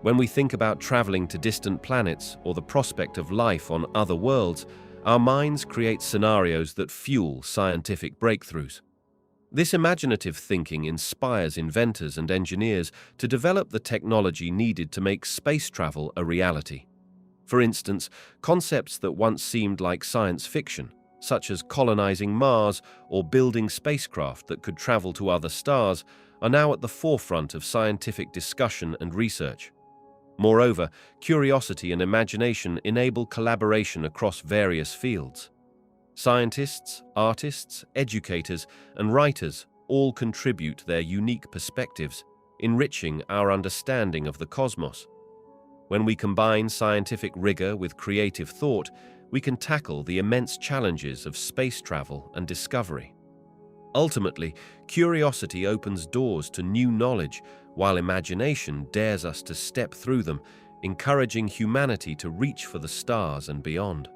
When we think about traveling to distant planets or the prospect of life on other worlds, our minds create scenarios that fuel scientific breakthroughs. This imaginative thinking inspires inventors and engineers to develop the technology needed to make space travel a reality. For instance, concepts that once seemed like science fiction, such as colonizing Mars or building spacecraft that could travel to other stars, are now at the forefront of scientific discussion and research. Moreover, curiosity and imagination enable collaboration across various fields. Scientists, artists, educators, and writers all contribute their unique perspectives, enriching our understanding of the cosmos. When we combine scientific rigor with creative thought, we can tackle the immense challenges of space travel and discovery. Ultimately, curiosity opens doors to new knowledge, while imagination dares us to step through them, encouraging humanity to reach for the stars and beyond.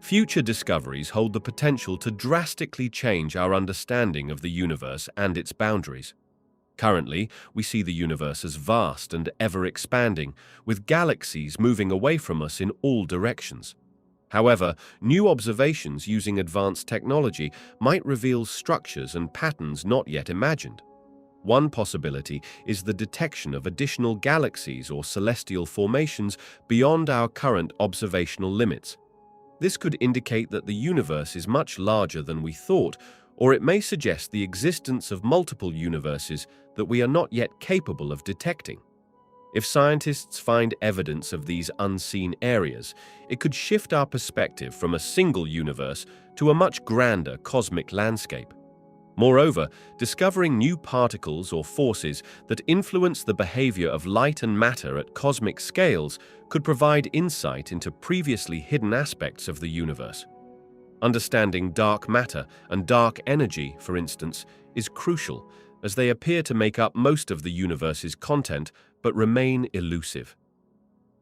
Future discoveries hold the potential to drastically change our understanding of the universe and its boundaries. Currently, we see the universe as vast and ever-expanding, with galaxies moving away from us in all directions. However, new observations using advanced technology might reveal structures and patterns not yet imagined. One possibility is the detection of additional galaxies or celestial formations beyond our current observational limits. This could indicate that the universe is much larger than we thought, or it may suggest the existence of multiple universes that we are not yet capable of detecting. If scientists find evidence of these unseen areas, it could shift our perspective from a single universe to a much grander cosmic landscape. Moreover, discovering new particles or forces that influence the behavior of light and matter at cosmic scales could provide insight into previously hidden aspects of the universe. Understanding dark matter and dark energy, for instance, is crucial, as they appear to make up most of the universe's content but remain elusive.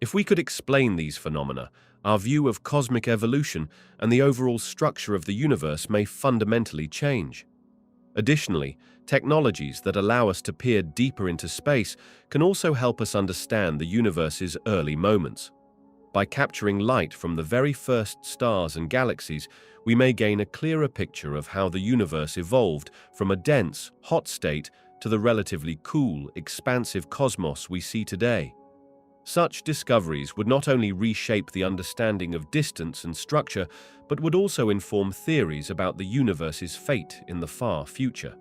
If we could explain these phenomena, our view of cosmic evolution and the overall structure of the universe may fundamentally change. Additionally, technologies that allow us to peer deeper into space can also help us understand the universe's early moments. By capturing light from the very first stars and galaxies, we may gain a clearer picture of how the universe evolved from a dense, hot state to the relatively cool, expansive cosmos we see today. Such discoveries would not only reshape the understanding of distance and structure, but would also inform theories about the universe's fate in the far future.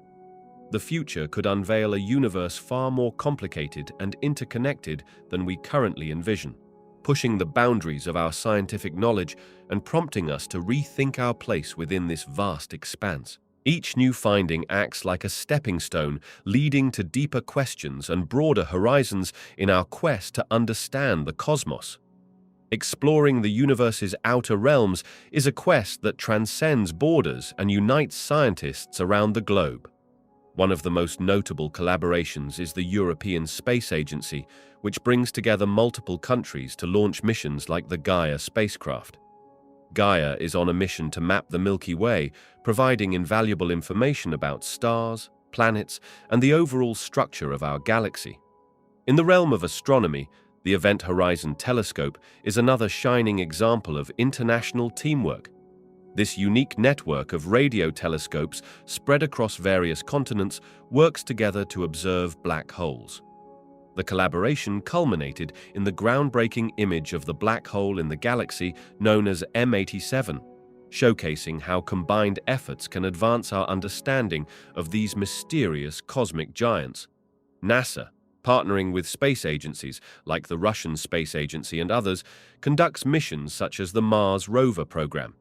The future could unveil a universe far more complicated and interconnected than we currently envision, pushing the boundaries of our scientific knowledge and prompting us to rethink our place within this vast expanse. Each new finding acts like a stepping stone, leading to deeper questions and broader horizons in our quest to understand the cosmos. Exploring the universe's outer realms is a quest that transcends borders and unites scientists around the globe. One of the most notable collaborations is the European Space Agency, which brings together multiple countries to launch missions like the Gaia spacecraft. Gaia is on a mission to map the Milky Way, providing invaluable information about stars, planets, and the overall structure of our galaxy. In the realm of astronomy, the Event Horizon Telescope is another shining example of international teamwork. This unique network of radio telescopes spread across various continents works together to observe black holes. The collaboration culminated in the groundbreaking image of the black hole in the galaxy known as M87, showcasing how combined efforts can advance our understanding of these mysterious cosmic giants. NASA, partnering with space agencies like the Russian Space Agency and others, conducts missions such as the Mars rover program.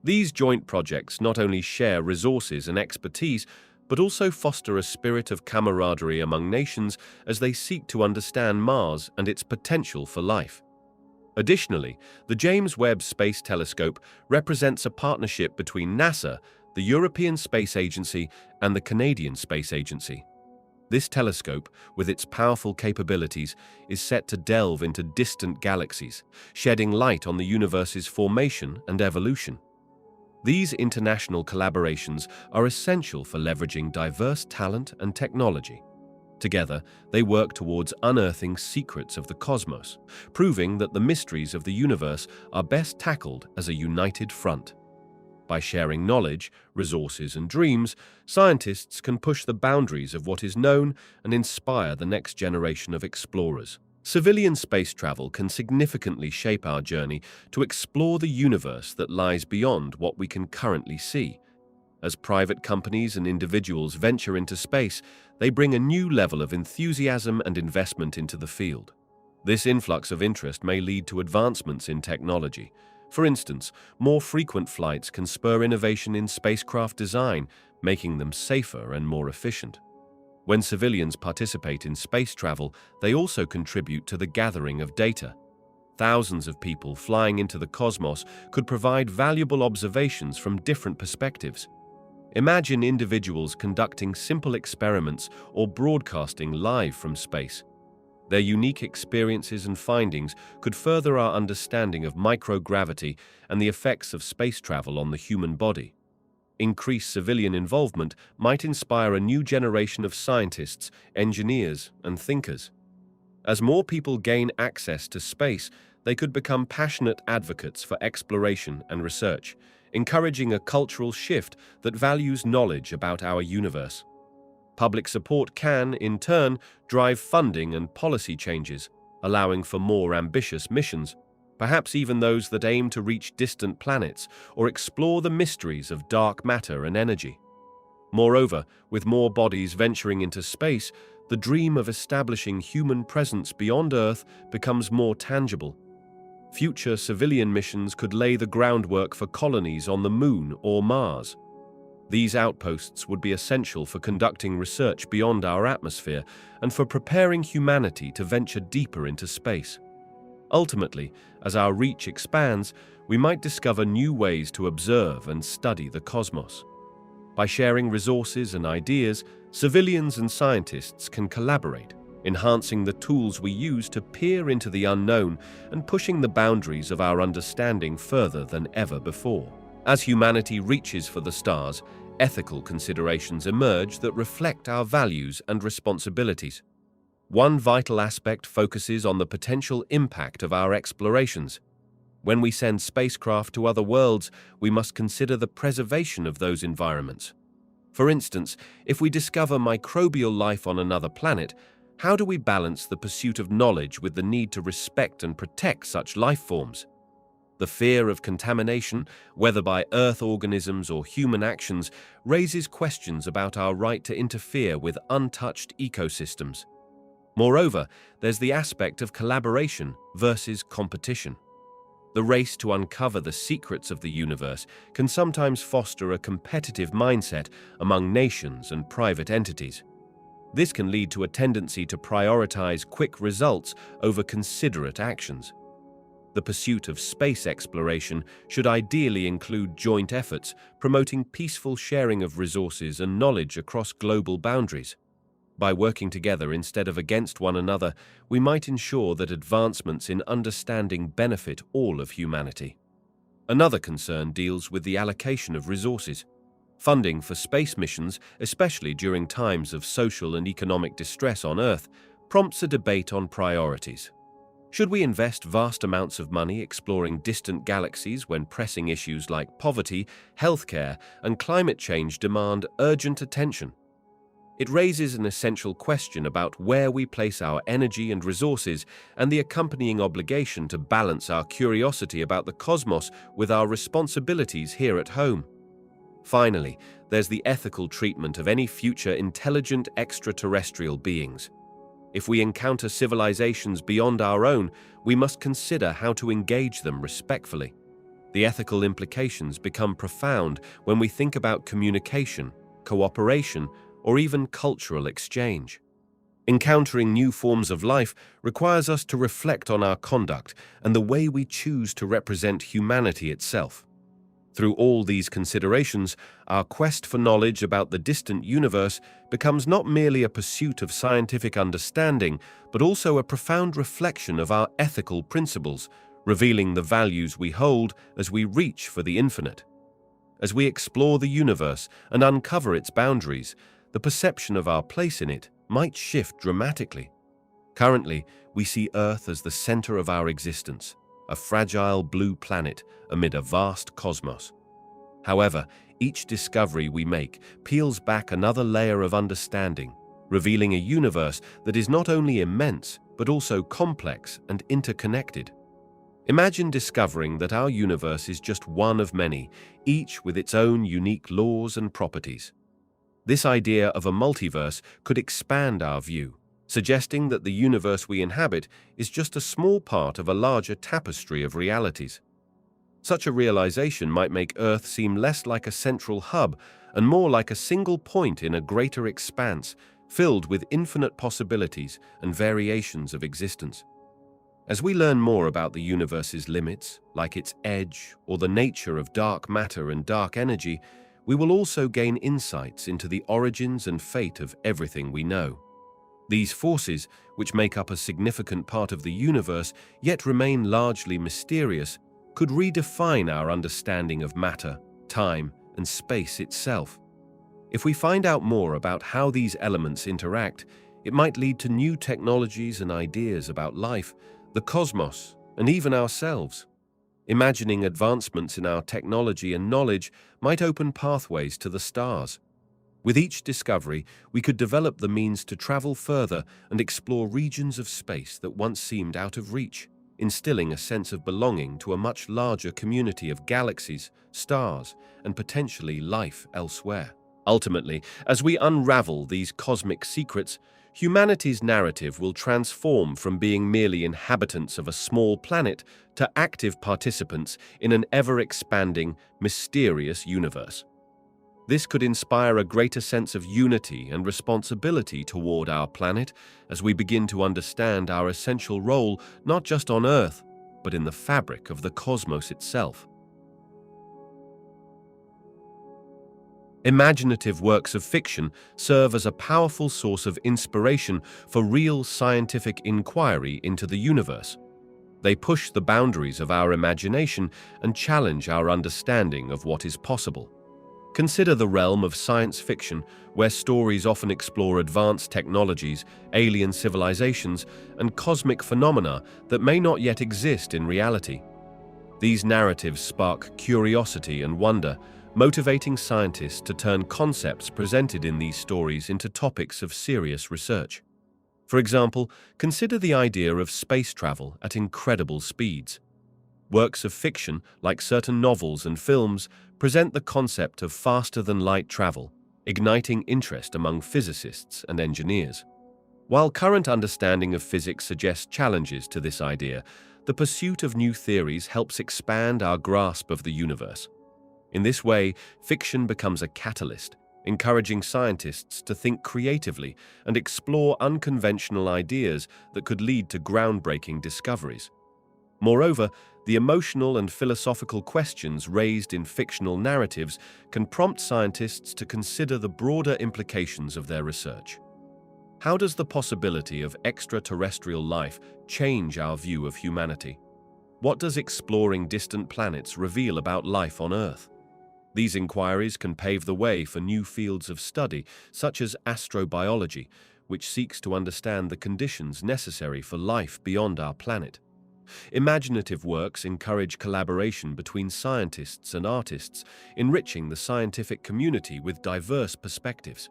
These joint projects not only share resources and expertise, but also foster a spirit of camaraderie among nations as they seek to understand Mars and its potential for life. Additionally, the James Webb Space Telescope represents a partnership between NASA, the European Space Agency, and the Canadian Space Agency. This telescope, with its powerful capabilities, is set to delve into distant galaxies, shedding light on the universe's formation and evolution. These international collaborations are essential for leveraging diverse talent and technology. Together, they work towards unearthing secrets of the cosmos, proving that the mysteries of the universe are best tackled as a united front. By sharing knowledge, resources, and dreams, scientists can push the boundaries of what is known and inspire the next generation of explorers. Civilian space travel can significantly shape our journey to explore the universe that lies beyond what we can currently see. As private companies and individuals venture into space, they bring a new level of enthusiasm and investment into the field. This influx of interest may lead to advancements in technology. For instance, more frequent flights can spur innovation in spacecraft design, making them safer and more efficient. When civilians participate in space travel, they also contribute to the gathering of data. Thousands of people flying into the cosmos could provide valuable observations from different perspectives. Imagine individuals conducting simple experiments or broadcasting live from space. Their unique experiences and findings could further our understanding of microgravity and the effects of space travel on the human body. Increased civilian involvement might inspire a new generation of scientists, engineers, and thinkers. As more people gain access to space, they could become passionate advocates for exploration and research, encouraging a cultural shift that values knowledge about our universe. Public support can, in turn, drive funding and policy changes, allowing for more ambitious missions, perhaps even those that aim to reach distant planets or explore the mysteries of dark matter and energy. Moreover, with more bodies venturing into space, the dream of establishing human presence beyond Earth becomes more tangible. Future civilian missions could lay the groundwork for colonies on the Moon or Mars. These outposts would be essential for conducting research beyond our atmosphere and for preparing humanity to venture deeper into space. Ultimately, as our reach expands, we might discover new ways to observe and study the cosmos. By sharing resources and ideas, civilians and scientists can collaborate, enhancing the tools we use to peer into the unknown and pushing the boundaries of our understanding further than ever before. As humanity reaches for the stars, ethical considerations emerge that reflect our values and responsibilities. One vital aspect focuses on the potential impact of our explorations. When we send spacecraft to other worlds, we must consider the preservation of those environments. For instance, if we discover microbial life on another planet, how do we balance the pursuit of knowledge with the need to respect and protect such life forms? The fear of contamination, whether by Earth organisms or human actions, raises questions about our right to interfere with untouched ecosystems. Moreover, there's the aspect of collaboration versus competition. The race to uncover the secrets of the universe can sometimes foster a competitive mindset among nations and private entities. This can lead to a tendency to prioritize quick results over considerate actions. The pursuit of space exploration should ideally include joint efforts, promoting peaceful sharing of resources and knowledge across global boundaries. By working together instead of against one another, we might ensure that advancements in understanding benefit all of humanity. Another concern deals with the allocation of resources. Funding for space missions, especially during times of social and economic distress on Earth, prompts a debate on priorities. Should we invest vast amounts of money exploring distant galaxies when pressing issues like poverty, healthcare, and climate change demand urgent attention? It raises an essential question about where we place our energy and resources and the accompanying obligation to balance our curiosity about the cosmos with our responsibilities here at home. Finally, there's the ethical treatment of any future intelligent extraterrestrial beings. If we encounter civilizations beyond our own, we must consider how to engage them respectfully. The ethical implications become profound when we think about communication, cooperation, or even cultural exchange. Encountering new forms of life requires us to reflect on our conduct and the way we choose to represent humanity itself. Through all these considerations, our quest for knowledge about the distant universe becomes not merely a pursuit of scientific understanding, but also a profound reflection of our ethical principles, revealing the values we hold as we reach for the infinite. As we explore the universe and uncover its boundaries, the perception of our place in it might shift dramatically. Currently, we see Earth as the center of our existence, a fragile blue planet amid a vast cosmos. However, each discovery we make peels back another layer of understanding, revealing a universe that is not only immense, but also complex and interconnected. Imagine discovering that our universe is just one of many, each with its own unique laws and properties. This idea of a multiverse could expand our view, suggesting that the universe we inhabit is just a small part of a larger tapestry of realities. Such a realization might make Earth seem less like a central hub and more like a single point in a greater expanse, filled with infinite possibilities and variations of existence. As we learn more about the universe's limits, like its edge or the nature of dark matter and dark energy, we will also gain insights into the origins and fate of everything we know. These forces, which make up a significant part of the universe yet remain largely mysterious, could redefine our understanding of matter, time, and space itself. If we find out more about how these elements interact, it might lead to new technologies and ideas about life, the cosmos, and even ourselves. Imagining advancements in our technology and knowledge might open pathways to the stars. With each discovery, we could develop the means to travel further and explore regions of space that once seemed out of reach, instilling a sense of belonging to a much larger community of galaxies, stars, and potentially life elsewhere. Ultimately, as we unravel these cosmic secrets, humanity's narrative will transform from being merely inhabitants of a small planet to active participants in an ever-expanding, mysterious universe. This could inspire a greater sense of unity and responsibility toward our planet as we begin to understand our essential role not just on Earth, but in the fabric of the cosmos itself. Imaginative works of fiction serve as a powerful source of inspiration for real scientific inquiry into the universe. They push the boundaries of our imagination and challenge our understanding of what is possible. Consider the realm of science fiction, where stories often explore advanced technologies, alien civilizations, and cosmic phenomena that may not yet exist in reality. These narratives spark curiosity and wonder, motivating scientists to turn concepts presented in these stories into topics of serious research. For example, consider the idea of space travel at incredible speeds. Works of fiction, like certain novels and films, present the concept of faster-than-light travel, igniting interest among physicists and engineers. While current understanding of physics suggests challenges to this idea, the pursuit of new theories helps expand our grasp of the universe. In this way, fiction becomes a catalyst, encouraging scientists to think creatively and explore unconventional ideas that could lead to groundbreaking discoveries. Moreover, the emotional and philosophical questions raised in fictional narratives can prompt scientists to consider the broader implications of their research. How does the possibility of extraterrestrial life change our view of humanity? What does exploring distant planets reveal about life on Earth? These inquiries can pave the way for new fields of study, such as astrobiology, which seeks to understand the conditions necessary for life beyond our planet. Imaginative works encourage collaboration between scientists and artists, enriching the scientific community with diverse perspectives.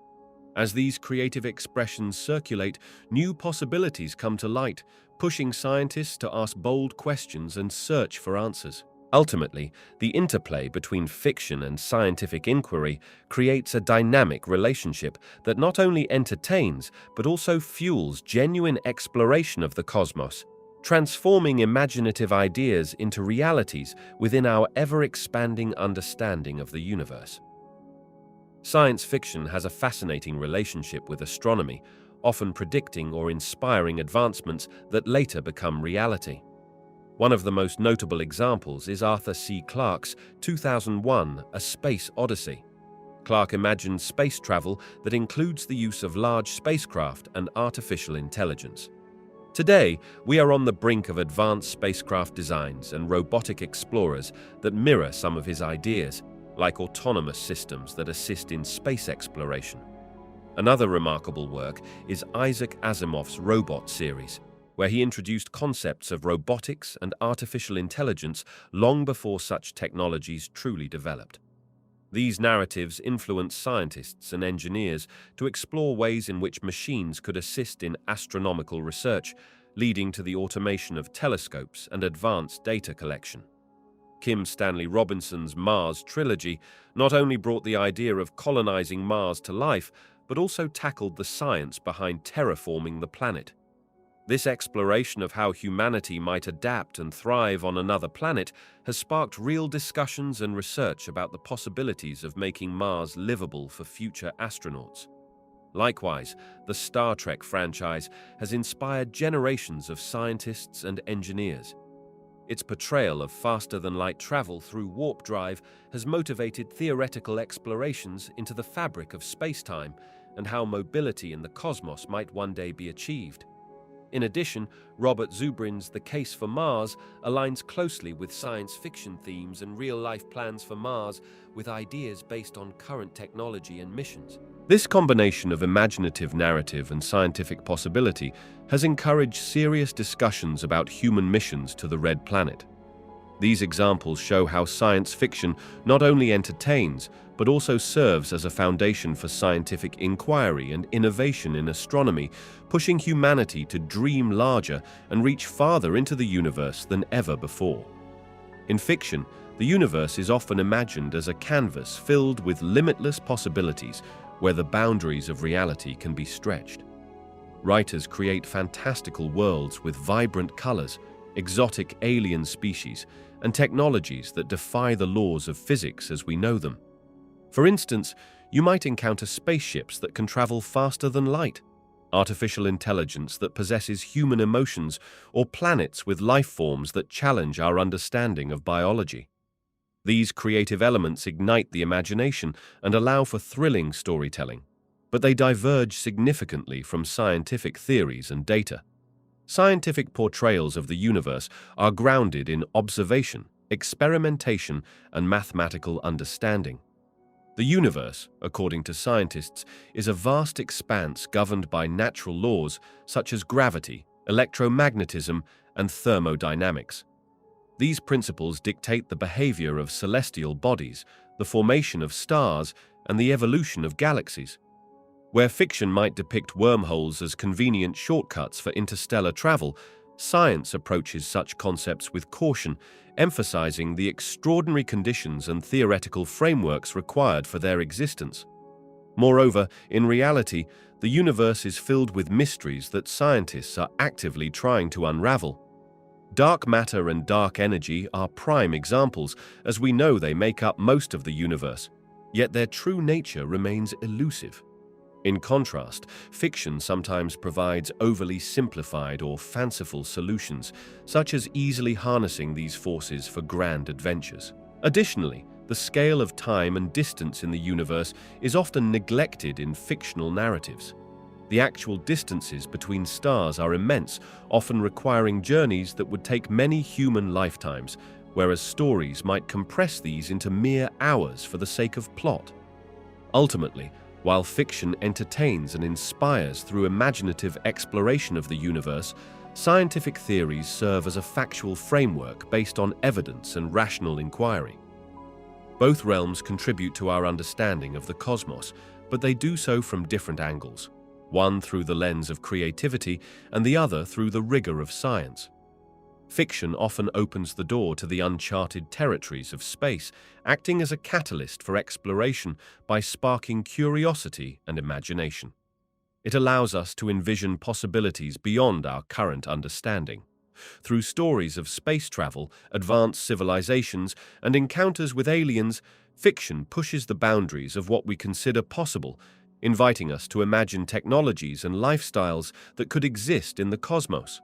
As these creative expressions circulate, new possibilities come to light, pushing scientists to ask bold questions and search for answers. Ultimately, the interplay between fiction and scientific inquiry creates a dynamic relationship that not only entertains but also fuels genuine exploration of the cosmos, transforming imaginative ideas into realities within our ever-expanding understanding of the universe. Science fiction has a fascinating relationship with astronomy, often predicting or inspiring advancements that later become reality. One of the most notable examples is Arthur C. Clarke's 2001 A Space Odyssey. Clarke imagined space travel that includes the use of large spacecraft and artificial intelligence. Today, we are on the brink of advanced spacecraft designs and robotic explorers that mirror some of his ideas, like autonomous systems that assist in space exploration. Another remarkable work is Isaac Asimov's Robot series, where he introduced concepts of robotics and artificial intelligence long before such technologies truly developed. These narratives influence scientists and engineers to explore ways in which machines could assist in astronomical research, leading to the automation of telescopes and advanced data collection. Kim Stanley Robinson's Mars trilogy not only brought the idea of colonizing Mars to life, but also tackled the science behind terraforming the planet. This exploration of how humanity might adapt and thrive on another planet has sparked real discussions and research about the possibilities of making Mars livable for future astronauts. Likewise, the Star Trek franchise has inspired generations of scientists and engineers. Its portrayal of faster-than-light travel through warp drive has motivated theoretical explorations into the fabric of space-time and how mobility in the cosmos might one day be achieved. In addition, Robert Zubrin's The Case for Mars aligns closely with science fiction themes and real-life plans for Mars with ideas based on current technology and missions. This combination of imaginative narrative and scientific possibility has encouraged serious discussions about human missions to the Red Planet. These examples show how science fiction not only entertains, but also serves as a foundation for scientific inquiry and innovation in astronomy, pushing humanity to dream larger and reach farther into the universe than ever before. In fiction, the universe is often imagined as a canvas filled with limitless possibilities where the boundaries of reality can be stretched. Writers create fantastical worlds with vibrant colors, exotic alien species, and technologies that defy the laws of physics as we know them. For instance, you might encounter spaceships that can travel faster than light, artificial intelligence that possesses human emotions, or planets with life forms that challenge our understanding of biology. These creative elements ignite the imagination and allow for thrilling storytelling, but they diverge significantly from scientific theories and data. Scientific portrayals of the universe are grounded in observation, experimentation, and mathematical understanding. The universe, according to scientists, is a vast expanse governed by natural laws such as gravity, electromagnetism, and thermodynamics. These principles dictate the behavior of celestial bodies, the formation of stars, and the evolution of galaxies. Where fiction might depict wormholes as convenient shortcuts for interstellar travel, science approaches such concepts with caution, emphasizing the extraordinary conditions and theoretical frameworks required for their existence. Moreover, in reality, the universe is filled with mysteries that scientists are actively trying to unravel. Dark matter and dark energy are prime examples, as we know they make up most of the universe, yet their true nature remains elusive. In contrast, fiction sometimes provides overly simplified or fanciful solutions, such as easily harnessing these forces for grand adventures. Additionally, the scale of time and distance in the universe is often neglected in fictional narratives. The actual distances between stars are immense, often requiring journeys that would take many human lifetimes, whereas stories might compress these into mere hours for the sake of plot. Ultimately, while fiction entertains and inspires through imaginative exploration of the universe, scientific theories serve as a factual framework based on evidence and rational inquiry. Both realms contribute to our understanding of the cosmos, but they do so from different angles, one through the lens of creativity and the other through the rigor of science. Fiction often opens the door to the uncharted territories of space, acting as a catalyst for exploration by sparking curiosity and imagination. It allows us to envision possibilities beyond our current understanding. Through stories of space travel, advanced civilizations, and encounters with aliens, fiction pushes the boundaries of what we consider possible, inviting us to imagine technologies and lifestyles that could exist in the cosmos.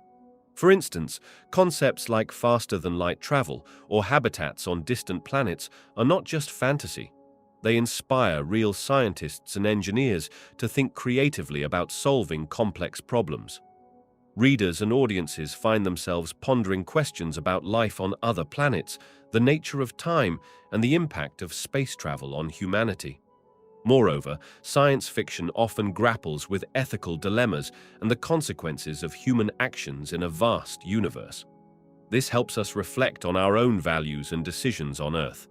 For instance, concepts like faster-than-light travel or habitats on distant planets are not just fantasy. They inspire real scientists and engineers to think creatively about solving complex problems. Readers and audiences find themselves pondering questions about life on other planets, the nature of time, and the impact of space travel on humanity. Moreover, science fiction often grapples with ethical dilemmas and the consequences of human actions in a vast universe. This helps us reflect on our own values and decisions on Earth.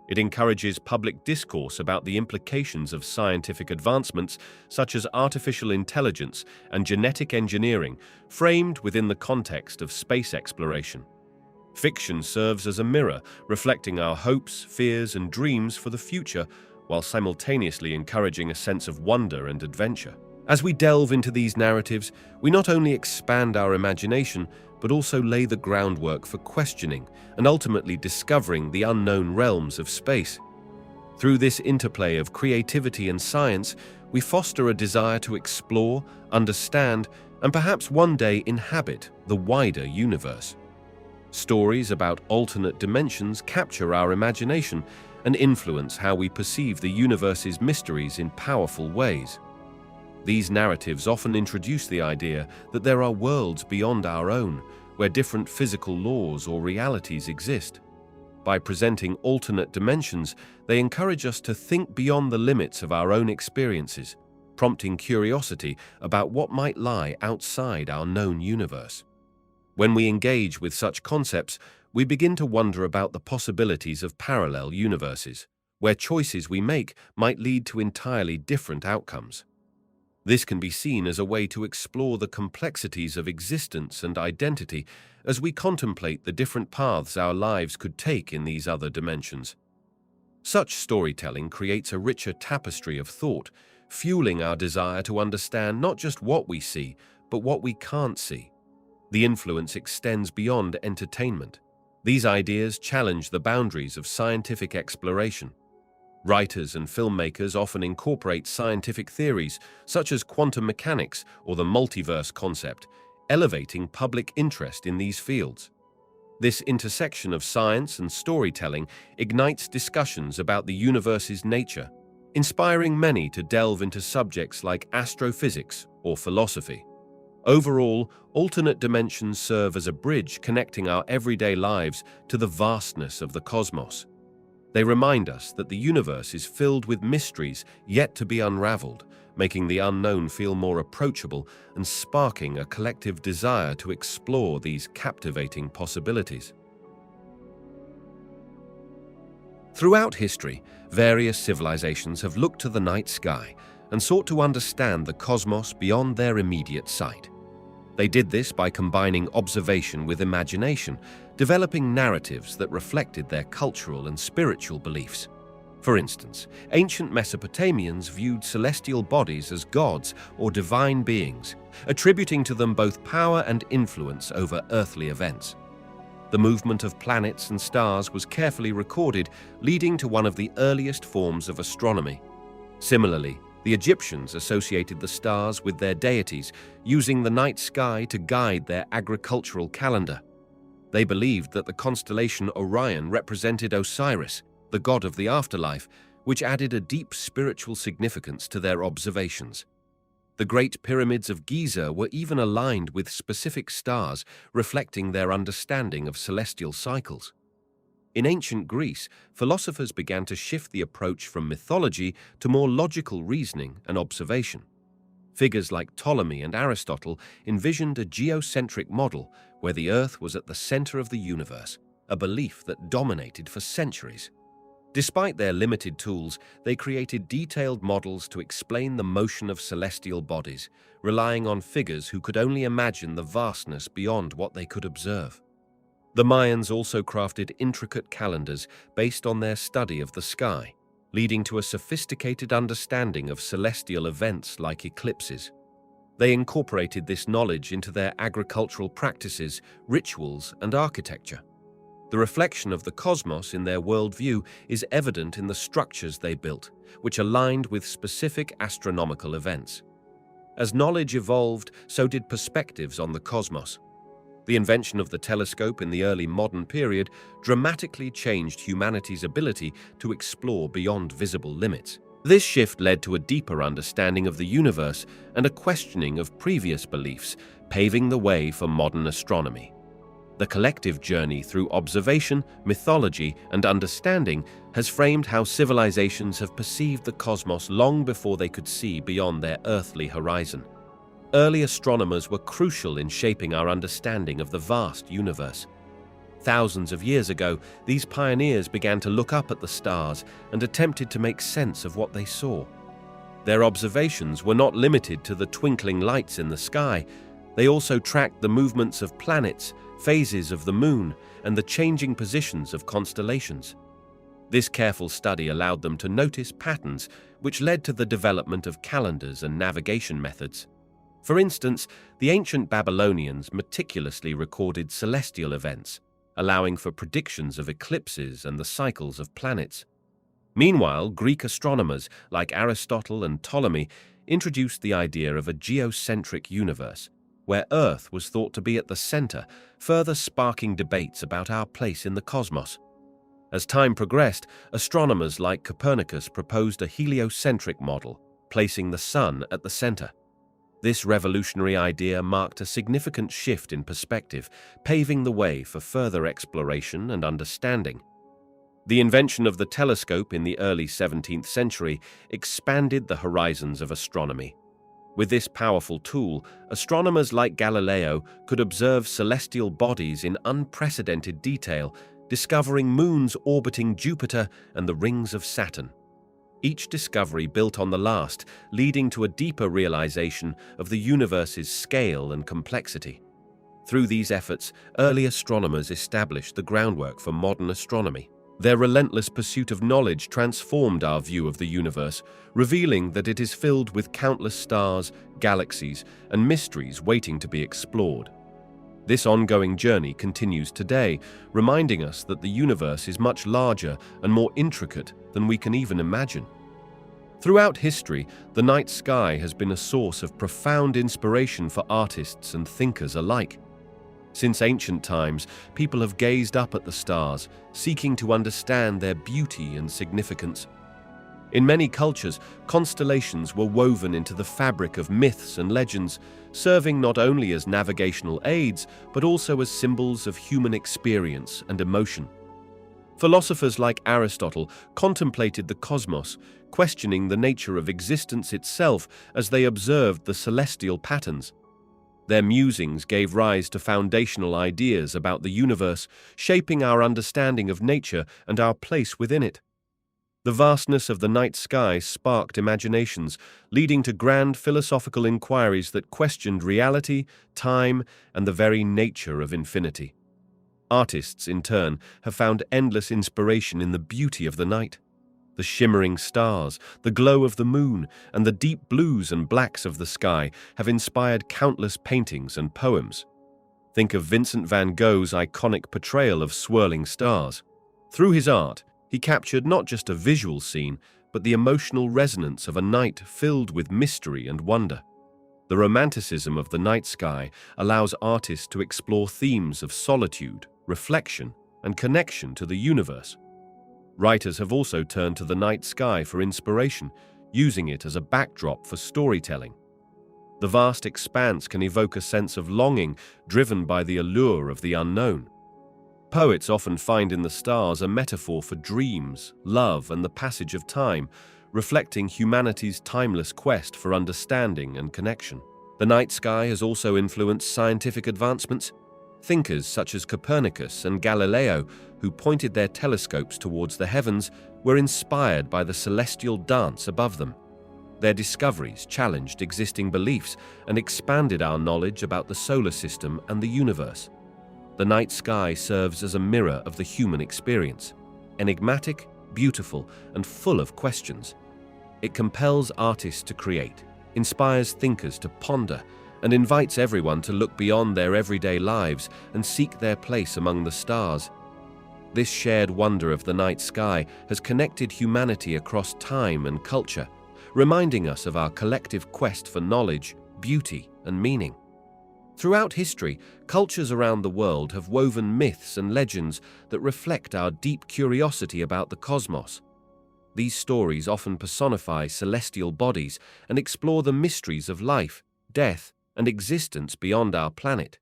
It encourages public discourse about the implications of scientific advancements such as artificial intelligence and genetic engineering, framed within the context of space exploration. Fiction serves as a mirror, reflecting our hopes, fears, and dreams for the future, while simultaneously encouraging a sense of wonder and adventure. As we delve into these narratives, we not only expand our imagination, but also lay the groundwork for questioning and ultimately discovering the unknown realms of space. Through this interplay of creativity and science, we foster a desire to explore, understand, and perhaps one day inhabit the wider universe. Stories about alternate dimensions capture our imagination and influence how we perceive the universe's mysteries in powerful ways. These narratives often introduce the idea that there are worlds beyond our own, where different physical laws or realities exist. By presenting alternate dimensions, they encourage us to think beyond the limits of our own experiences, prompting curiosity about what might lie outside our known universe. When we engage with such concepts, we begin to wonder about the possibilities of parallel universes, where choices we make might lead to entirely different outcomes. This can be seen as a way to explore the complexities of existence and identity as we contemplate the different paths our lives could take in these other dimensions. Such storytelling creates a richer tapestry of thought, fueling our desire to understand not just what we see, but what we can't see. The influence extends beyond entertainment. These ideas challenge the boundaries of scientific exploration. Writers and filmmakers often incorporate scientific theories such as quantum mechanics or the multiverse concept, elevating public interest in these fields. This intersection of science and storytelling ignites discussions about the universe's nature, inspiring many to delve into subjects like astrophysics or philosophy. Overall, alternate dimensions serve as a bridge connecting our everyday lives to the vastness of the cosmos. They remind us that the universe is filled with mysteries yet to be unraveled, making the unknown feel more approachable and sparking a collective desire to explore these captivating possibilities. Throughout history, various civilizations have looked to the night sky and sought to understand the cosmos beyond their immediate sight. They did this by combining observation with imagination, developing narratives that reflected their cultural and spiritual beliefs. For instance, ancient Mesopotamians viewed celestial bodies as gods or divine beings, attributing to them both power and influence over earthly events. The movement of planets and stars was carefully recorded, leading to one of the earliest forms of astronomy. Similarly, the Egyptians associated the stars with their deities, using the night sky to guide their agricultural calendar. They believed that the constellation Orion represented Osiris, the god of the afterlife, which added a deep spiritual significance to their observations. The Great Pyramids of Giza were even aligned with specific stars, reflecting their understanding of celestial cycles. In ancient Greece, philosophers began to shift the approach from mythology to more logical reasoning and observation. Figures like Ptolemy and Aristotle envisioned a geocentric model where the Earth was at the center of the universe, a belief that dominated for centuries. Despite their limited tools, they created detailed models to explain the motion of celestial bodies, relying on figures who could only imagine the vastness beyond what they could observe. The Mayans also crafted intricate calendars based on their study of the sky, leading to a sophisticated understanding of celestial events like eclipses. They incorporated this knowledge into their agricultural practices, rituals, and architecture. The reflection of the cosmos in their worldview is evident in the structures they built, which aligned with specific astronomical events. As knowledge evolved, so did perspectives on the cosmos. The invention of the telescope in the early modern period dramatically changed humanity's ability to explore beyond visible limits. This shift led to a deeper understanding of the universe and a questioning of previous beliefs, paving the way for modern astronomy. The collective journey through observation, mythology, and understanding has framed how civilizations have perceived the cosmos long before they could see beyond their earthly horizon. Early astronomers were crucial in shaping our understanding of the vast universe. Thousands of years ago, these pioneers began to look up at the stars and attempted to make sense of what they saw. Their observations were not limited to the twinkling lights in the sky. They also tracked the movements of planets, phases of the moon, and the changing positions of constellations. This careful study allowed them to notice patterns, which led to the development of calendars and navigation methods. For instance, the ancient Babylonians meticulously recorded celestial events, allowing for predictions of eclipses and the cycles of planets. Meanwhile, Greek astronomers like Aristotle and Ptolemy introduced the idea of a geocentric universe, where Earth was thought to be at the center, further sparking debates about our place in the cosmos. As time progressed, astronomers like Copernicus proposed a heliocentric model, placing the Sun at the center. This revolutionary idea marked a significant shift in perspective, paving the way for further exploration and understanding. The invention of the telescope in the early 17th century expanded the horizons of astronomy. With this powerful tool, astronomers like Galileo could observe celestial bodies in unprecedented detail, discovering moons orbiting Jupiter and the rings of Saturn. Each discovery built on the last, leading to a deeper realization of the universe's scale and complexity. Through these efforts, early astronomers established the groundwork for modern astronomy. Their relentless pursuit of knowledge transformed our view of the universe, revealing that it is filled with countless stars, galaxies, and mysteries waiting to be explored. This ongoing journey continues today, reminding us that the universe is much larger and more intricate than we can even imagine. Throughout history, the night sky has been a source of profound inspiration for artists and thinkers alike. Since ancient times, people have gazed up at the stars, seeking to understand their beauty and significance. In many cultures, constellations were woven into the fabric of myths and legends, serving not only as navigational aids, but also as symbols of human experience and emotion. Philosophers like Aristotle contemplated the cosmos, questioning the nature of existence itself as they observed the celestial patterns. Their musings gave rise to foundational ideas about the universe, shaping our understanding of nature and our place within it. The vastness of the night sky sparked imaginations, leading to grand philosophical inquiries that questioned reality, time, and the very nature of infinity. Artists, in turn, have found endless inspiration in the beauty of the night. The shimmering stars, the glow of the moon, and the deep blues and blacks of the sky have inspired countless paintings and poems. Think of Vincent van Gogh's iconic portrayal of swirling stars. Through his art, he captured not just a visual scene, but the emotional resonance of a night filled with mystery and wonder. The romanticism of the night sky allows artists to explore themes of solitude, reflection, and connection to the universe. Writers have also turned to the night sky for inspiration, using it as a backdrop for storytelling. The vast expanse can evoke a sense of longing driven by the allure of the unknown. Poets often find in the stars a metaphor for dreams, love, and the passage of time, reflecting humanity's timeless quest for understanding and connection. The night sky has also influenced scientific advancements. Thinkers such as Copernicus and Galileo, who pointed their telescopes towards the heavens, were inspired by the celestial dance above them. Their discoveries challenged existing beliefs and expanded our knowledge about the solar system and the universe. The night sky serves as a mirror of the human experience, enigmatic, beautiful, and full of questions. It compels artists to create, inspires thinkers to ponder, and invites everyone to look beyond their everyday lives and seek their place among the stars. This shared wonder of the night sky has connected humanity across time and culture, reminding us of our collective quest for knowledge, beauty, and meaning. Throughout history, cultures around the world have woven myths and legends that reflect our deep curiosity about the cosmos. These stories often personify celestial bodies and explore the mysteries of life, death, and existence beyond our planet.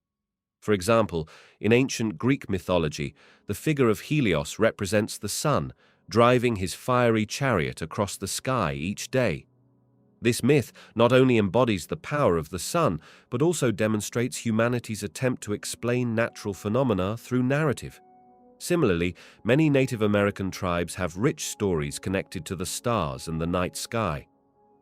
For example, in ancient Greek mythology, the figure of Helios represents the sun, driving his fiery chariot across the sky each day. This myth not only embodies the power of the sun, but also demonstrates humanity's attempt to explain natural phenomena through narrative. Similarly, many Native American tribes have rich stories connected to the stars and the night sky.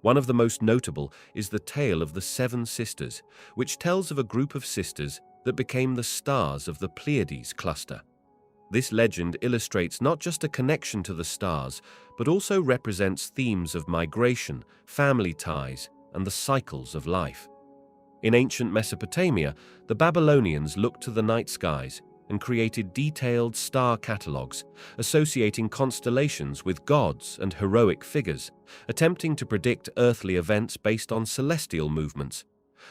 One of the most notable is the tale of the Seven Sisters, which tells of a group of sisters that became the stars of the Pleiades cluster. This legend illustrates not just a connection to the stars, but also represents themes of migration, family ties, and the cycles of life. In ancient Mesopotamia, the Babylonians looked to the night skies and created detailed star catalogues, associating constellations with gods and heroic figures, attempting to predict earthly events based on celestial movements.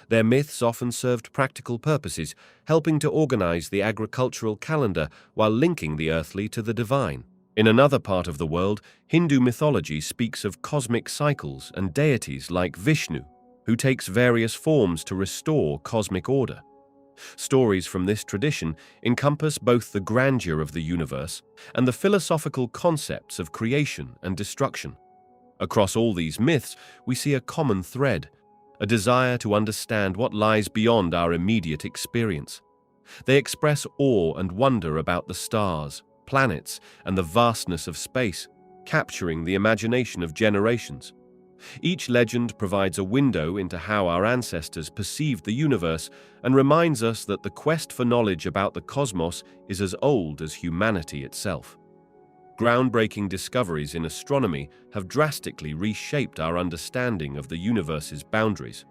Their myths often served practical purposes, helping to organize the agricultural calendar while linking the earthly to the divine. In another part of the world, Hindu mythology speaks of cosmic cycles and deities like Vishnu, who takes various forms to restore cosmic order. Stories from this tradition encompass both the grandeur of the universe and the philosophical concepts of creation and destruction. Across all these myths, we see a common thread: a desire to understand what lies beyond our immediate experience. They express awe and wonder about the stars, planets, and the vastness of space, capturing the imagination of generations. Each legend provides a window into how our ancestors perceived the universe and reminds us that the quest for knowledge about the cosmos is as old as humanity itself. Groundbreaking discoveries in astronomy have drastically reshaped our understanding of the universe's boundaries.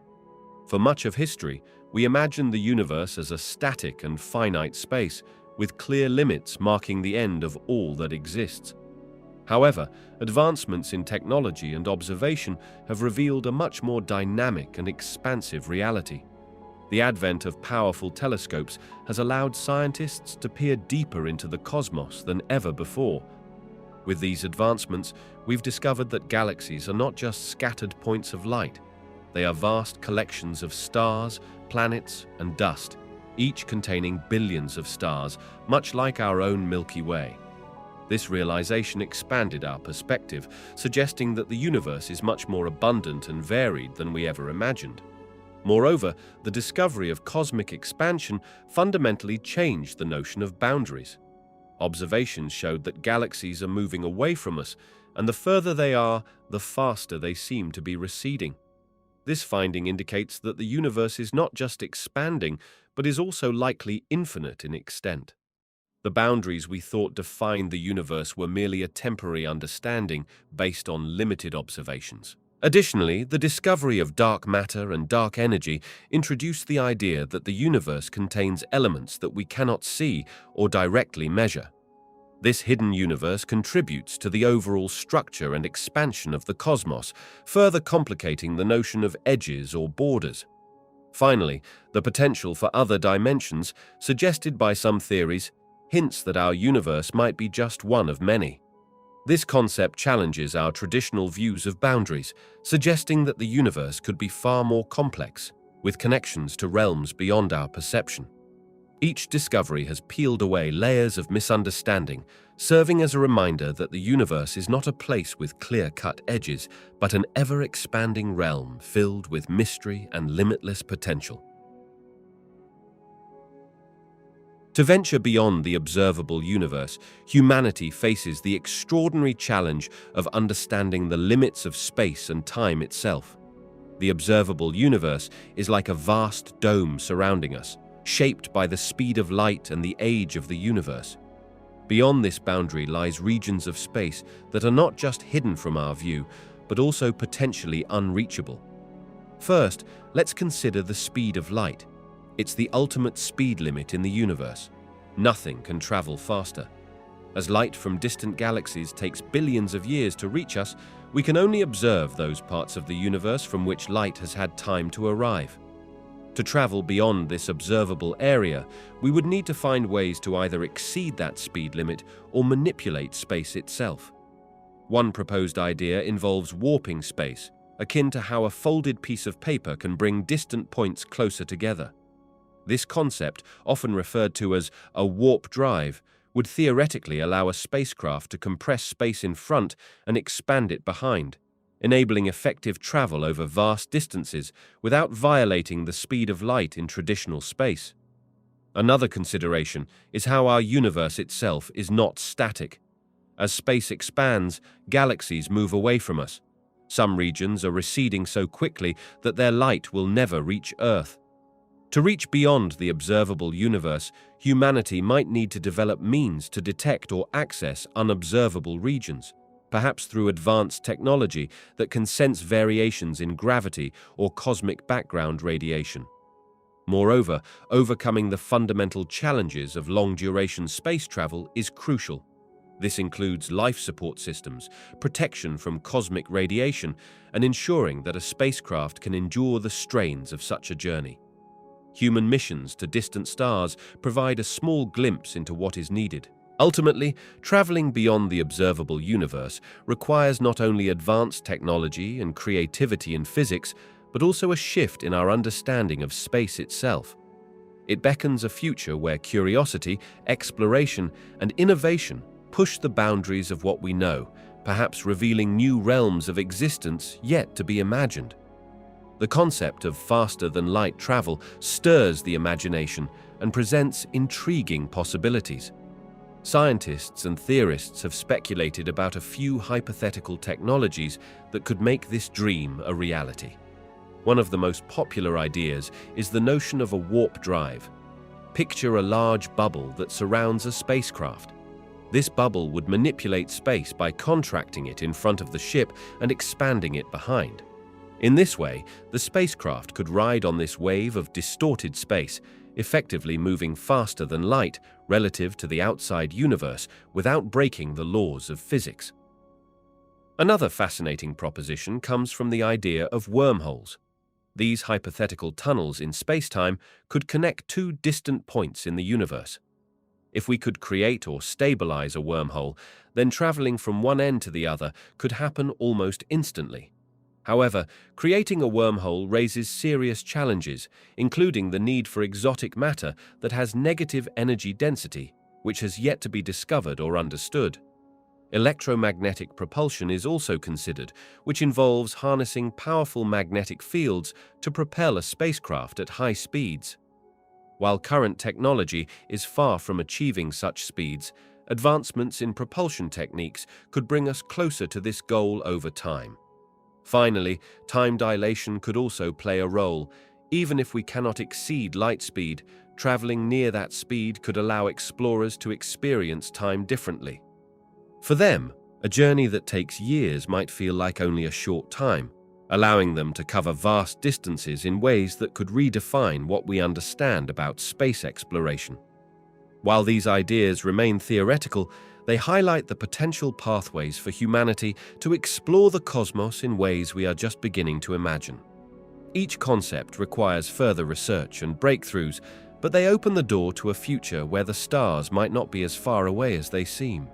For much of history, we imagined the universe as a static and finite space, with clear limits marking the end of all that exists. However, advancements in technology and observation have revealed a much more dynamic and expansive reality. The advent of powerful telescopes has allowed scientists to peer deeper into the cosmos than ever before. With these advancements, we've discovered that galaxies are not just scattered points of light. They are vast collections of stars, planets, and dust, each containing billions of stars, much like our own Milky Way. This realization expanded our perspective, suggesting that the universe is much more abundant and varied than we ever imagined. Moreover, the discovery of cosmic expansion fundamentally changed the notion of boundaries. Observations showed that galaxies are moving away from us, and the further they are, the faster they seem to be receding. This finding indicates that the universe is not just expanding, but is also likely infinite in extent. The boundaries we thought defined the universe were merely a temporary understanding based on limited observations. Additionally, the discovery of dark matter and dark energy introduced the idea that the universe contains elements that we cannot see or directly measure. This hidden universe contributes to the overall structure and expansion of the cosmos, further complicating the notion of edges or borders. Finally, the potential for other dimensions, suggested by some theories, hints that our universe might be just one of many. This concept challenges our traditional views of boundaries, suggesting that the universe could be far more complex, with connections to realms beyond our perception. Each discovery has peeled away layers of misunderstanding, serving as a reminder that the universe is not a place with clear-cut edges, but an ever-expanding realm filled with mystery and limitless potential. To venture beyond the observable universe, humanity faces the extraordinary challenge of understanding the limits of space and time itself. The observable universe is like a vast dome surrounding us, shaped by the speed of light and the age of the universe. Beyond this boundary lies regions of space that are not just hidden from our view, but also potentially unreachable. First, let's consider the speed of light. It's the ultimate speed limit in the universe. Nothing can travel faster. As light from distant galaxies takes billions of years to reach us, we can only observe those parts of the universe from which light has had time to arrive. To travel beyond this observable area, we would need to find ways to either exceed that speed limit or manipulate space itself. One proposed idea involves warping space, akin to how a folded piece of paper can bring distant points closer together. This concept, often referred to as a warp drive, would theoretically allow a spacecraft to compress space in front and expand it behind, enabling effective travel over vast distances without violating the speed of light in traditional space. Another consideration is how our universe itself is not static. As space expands, galaxies move away from us. Some regions are receding so quickly that their light will never reach Earth. To reach beyond the observable universe, humanity might need to develop means to detect or access unobservable regions, perhaps through advanced technology that can sense variations in gravity or cosmic background radiation. Moreover, overcoming the fundamental challenges of long-duration space travel is crucial. This includes life support systems, protection from cosmic radiation, and ensuring that a spacecraft can endure the strains of such a journey. Human missions to distant stars provide a small glimpse into what is needed. Ultimately, traveling beyond the observable universe requires not only advanced technology and creativity in physics, but also a shift in our understanding of space itself. It beckons a future where curiosity, exploration, and innovation push the boundaries of what we know, perhaps revealing new realms of existence yet to be imagined. The concept of faster-than-light travel stirs the imagination and presents intriguing possibilities. Scientists and theorists have speculated about a few hypothetical technologies that could make this dream a reality. One of the most popular ideas is the notion of a warp drive. Picture a large bubble that surrounds a spacecraft. This bubble would manipulate space by contracting it in front of the ship and expanding it behind. In this way, the spacecraft could ride on this wave of distorted space, effectively moving faster than light relative to the outside universe without breaking the laws of physics. Another fascinating proposition comes from the idea of wormholes. These hypothetical tunnels in spacetime could connect two distant points in the universe. If we could create or stabilize a wormhole, then traveling from one end to the other could happen almost instantly. However, creating a wormhole raises serious challenges, including the need for exotic matter that has negative energy density, which has yet to be discovered or understood. Electromagnetic propulsion is also considered, which involves harnessing powerful magnetic fields to propel a spacecraft at high speeds. While current technology is far from achieving such speeds, advancements in propulsion techniques could bring us closer to this goal over time. Finally, time dilation could also play a role. Even if we cannot exceed light speed, traveling near that speed could allow explorers to experience time differently. For them, a journey that takes years might feel like only a short time, allowing them to cover vast distances in ways that could redefine what we understand about space exploration. While these ideas remain theoretical, they highlight the potential pathways for humanity to explore the cosmos in ways we are just beginning to imagine. Each concept requires further research and breakthroughs, but they open the door to a future where the stars might not be as far away as they seem.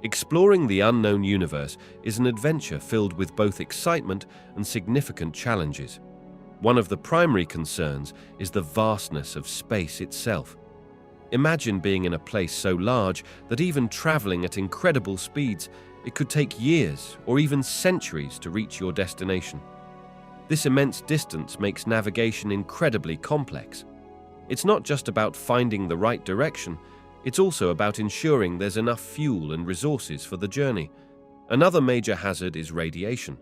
Exploring the unknown universe is an adventure filled with both excitement and significant challenges. One of the primary concerns is the vastness of space itself. Imagine being in a place so large that even traveling at incredible speeds, it could take years or even centuries to reach your destination. This immense distance makes navigation incredibly complex. It's not just about finding the right direction, it's also about ensuring there's enough fuel and resources for the journey. Another major hazard is radiation.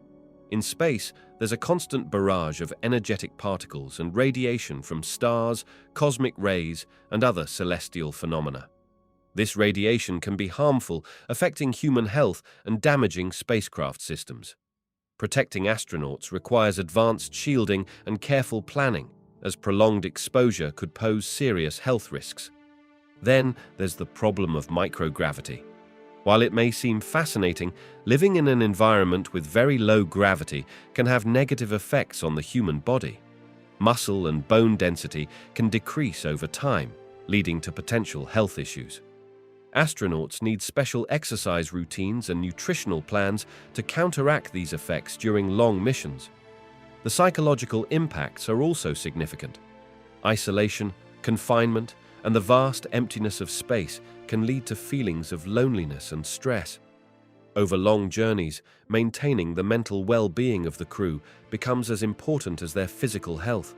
In space, there's a constant barrage of energetic particles and radiation from stars, cosmic rays, and other celestial phenomena. This radiation can be harmful, affecting human health and damaging spacecraft systems. Protecting astronauts requires advanced shielding and careful planning, as prolonged exposure could pose serious health risks. Then there's the problem of microgravity. While it may seem fascinating, living in an environment with very low gravity can have negative effects on the human body. Muscle and bone density can decrease over time, leading to potential health issues. Astronauts need special exercise routines and nutritional plans to counteract these effects during long missions. The psychological impacts are also significant. Isolation, confinement, and the vast emptiness of space can lead to feelings of loneliness and stress. Over long journeys, maintaining the mental well-being of the crew becomes as important as their physical health.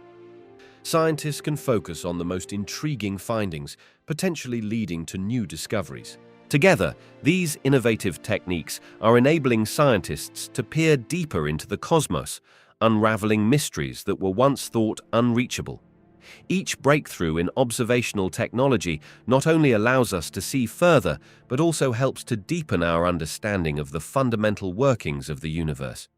Scientists can focus on the most intriguing findings, potentially leading to new discoveries. Together, these innovative techniques are enabling scientists to peer deeper into the cosmos, unraveling mysteries that were once thought unreachable. Each breakthrough in observational technology not only allows us to see further, but also helps to deepen our understanding of the fundamental workings of the universe.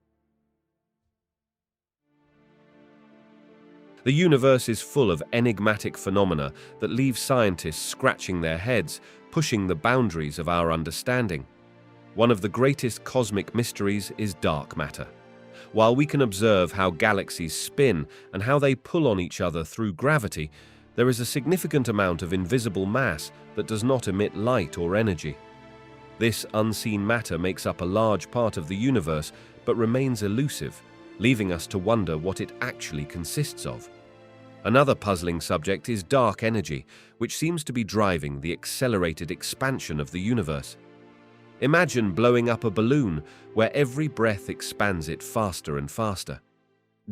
The universe is full of enigmatic phenomena that leave scientists scratching their heads, pushing the boundaries of our understanding. One of the greatest cosmic mysteries is dark matter. While we can observe how galaxies spin and how they pull on each other through gravity, there is a significant amount of invisible mass that does not emit light or energy. This unseen matter makes up a large part of the universe, but remains elusive, leaving us to wonder what it actually consists of. Another puzzling subject is dark energy, which seems to be driving the accelerated expansion of the universe. Imagine blowing up a balloon where every breath expands it faster and faster.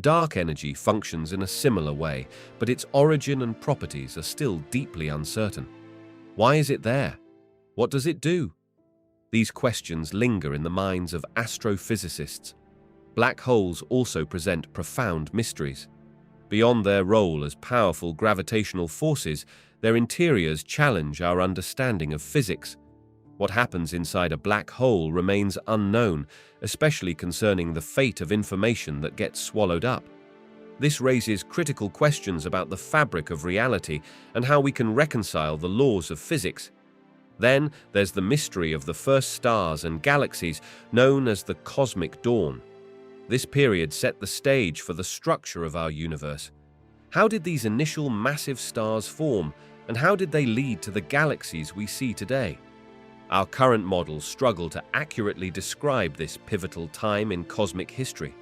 Dark energy functions in a similar way, but its origin and properties are still deeply uncertain. Why is it there? What does it do? These questions linger in the minds of astrophysicists. Black holes also present profound mysteries. Beyond their role as powerful gravitational forces, their interiors challenge our understanding of physics. What happens inside a black hole remains unknown, especially concerning the fate of information that gets swallowed up. This raises critical questions about the fabric of reality and how we can reconcile the laws of physics. Then there's the mystery of the first stars and galaxies, known as the cosmic dawn. This period set the stage for the structure of our universe. How did these initial massive stars form, and how did they lead to the galaxies we see today? Our current models struggle to accurately describe this pivotal time in cosmic history.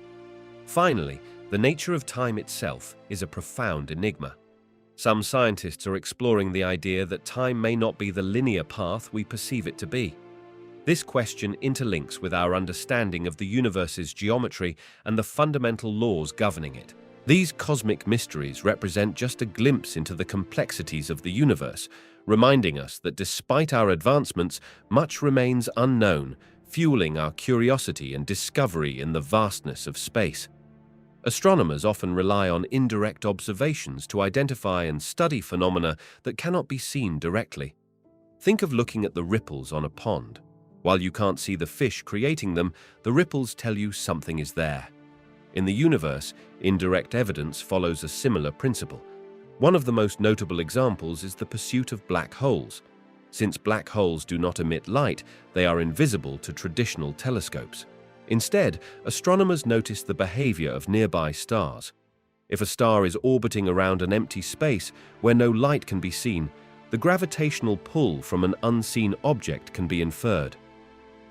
Finally, the nature of time itself is a profound enigma. Some scientists are exploring the idea that time may not be the linear path we perceive it to be. This question interlinks with our understanding of the universe's geometry and the fundamental laws governing it. These cosmic mysteries represent just a glimpse into the complexities of the universe, reminding us that despite our advancements, much remains unknown, fueling our curiosity and discovery in the vastness of space. Astronomers often rely on indirect observations to identify and study phenomena that cannot be seen directly. Think of looking at the ripples on a pond. While you can't see the fish creating them, the ripples tell you something is there. In the universe, indirect evidence follows a similar principle. One of the most notable examples is the pursuit of black holes. Since black holes do not emit light, they are invisible to traditional telescopes. Instead, astronomers notice the behavior of nearby stars. If a star is orbiting around an empty space where no light can be seen, the gravitational pull from an unseen object can be inferred.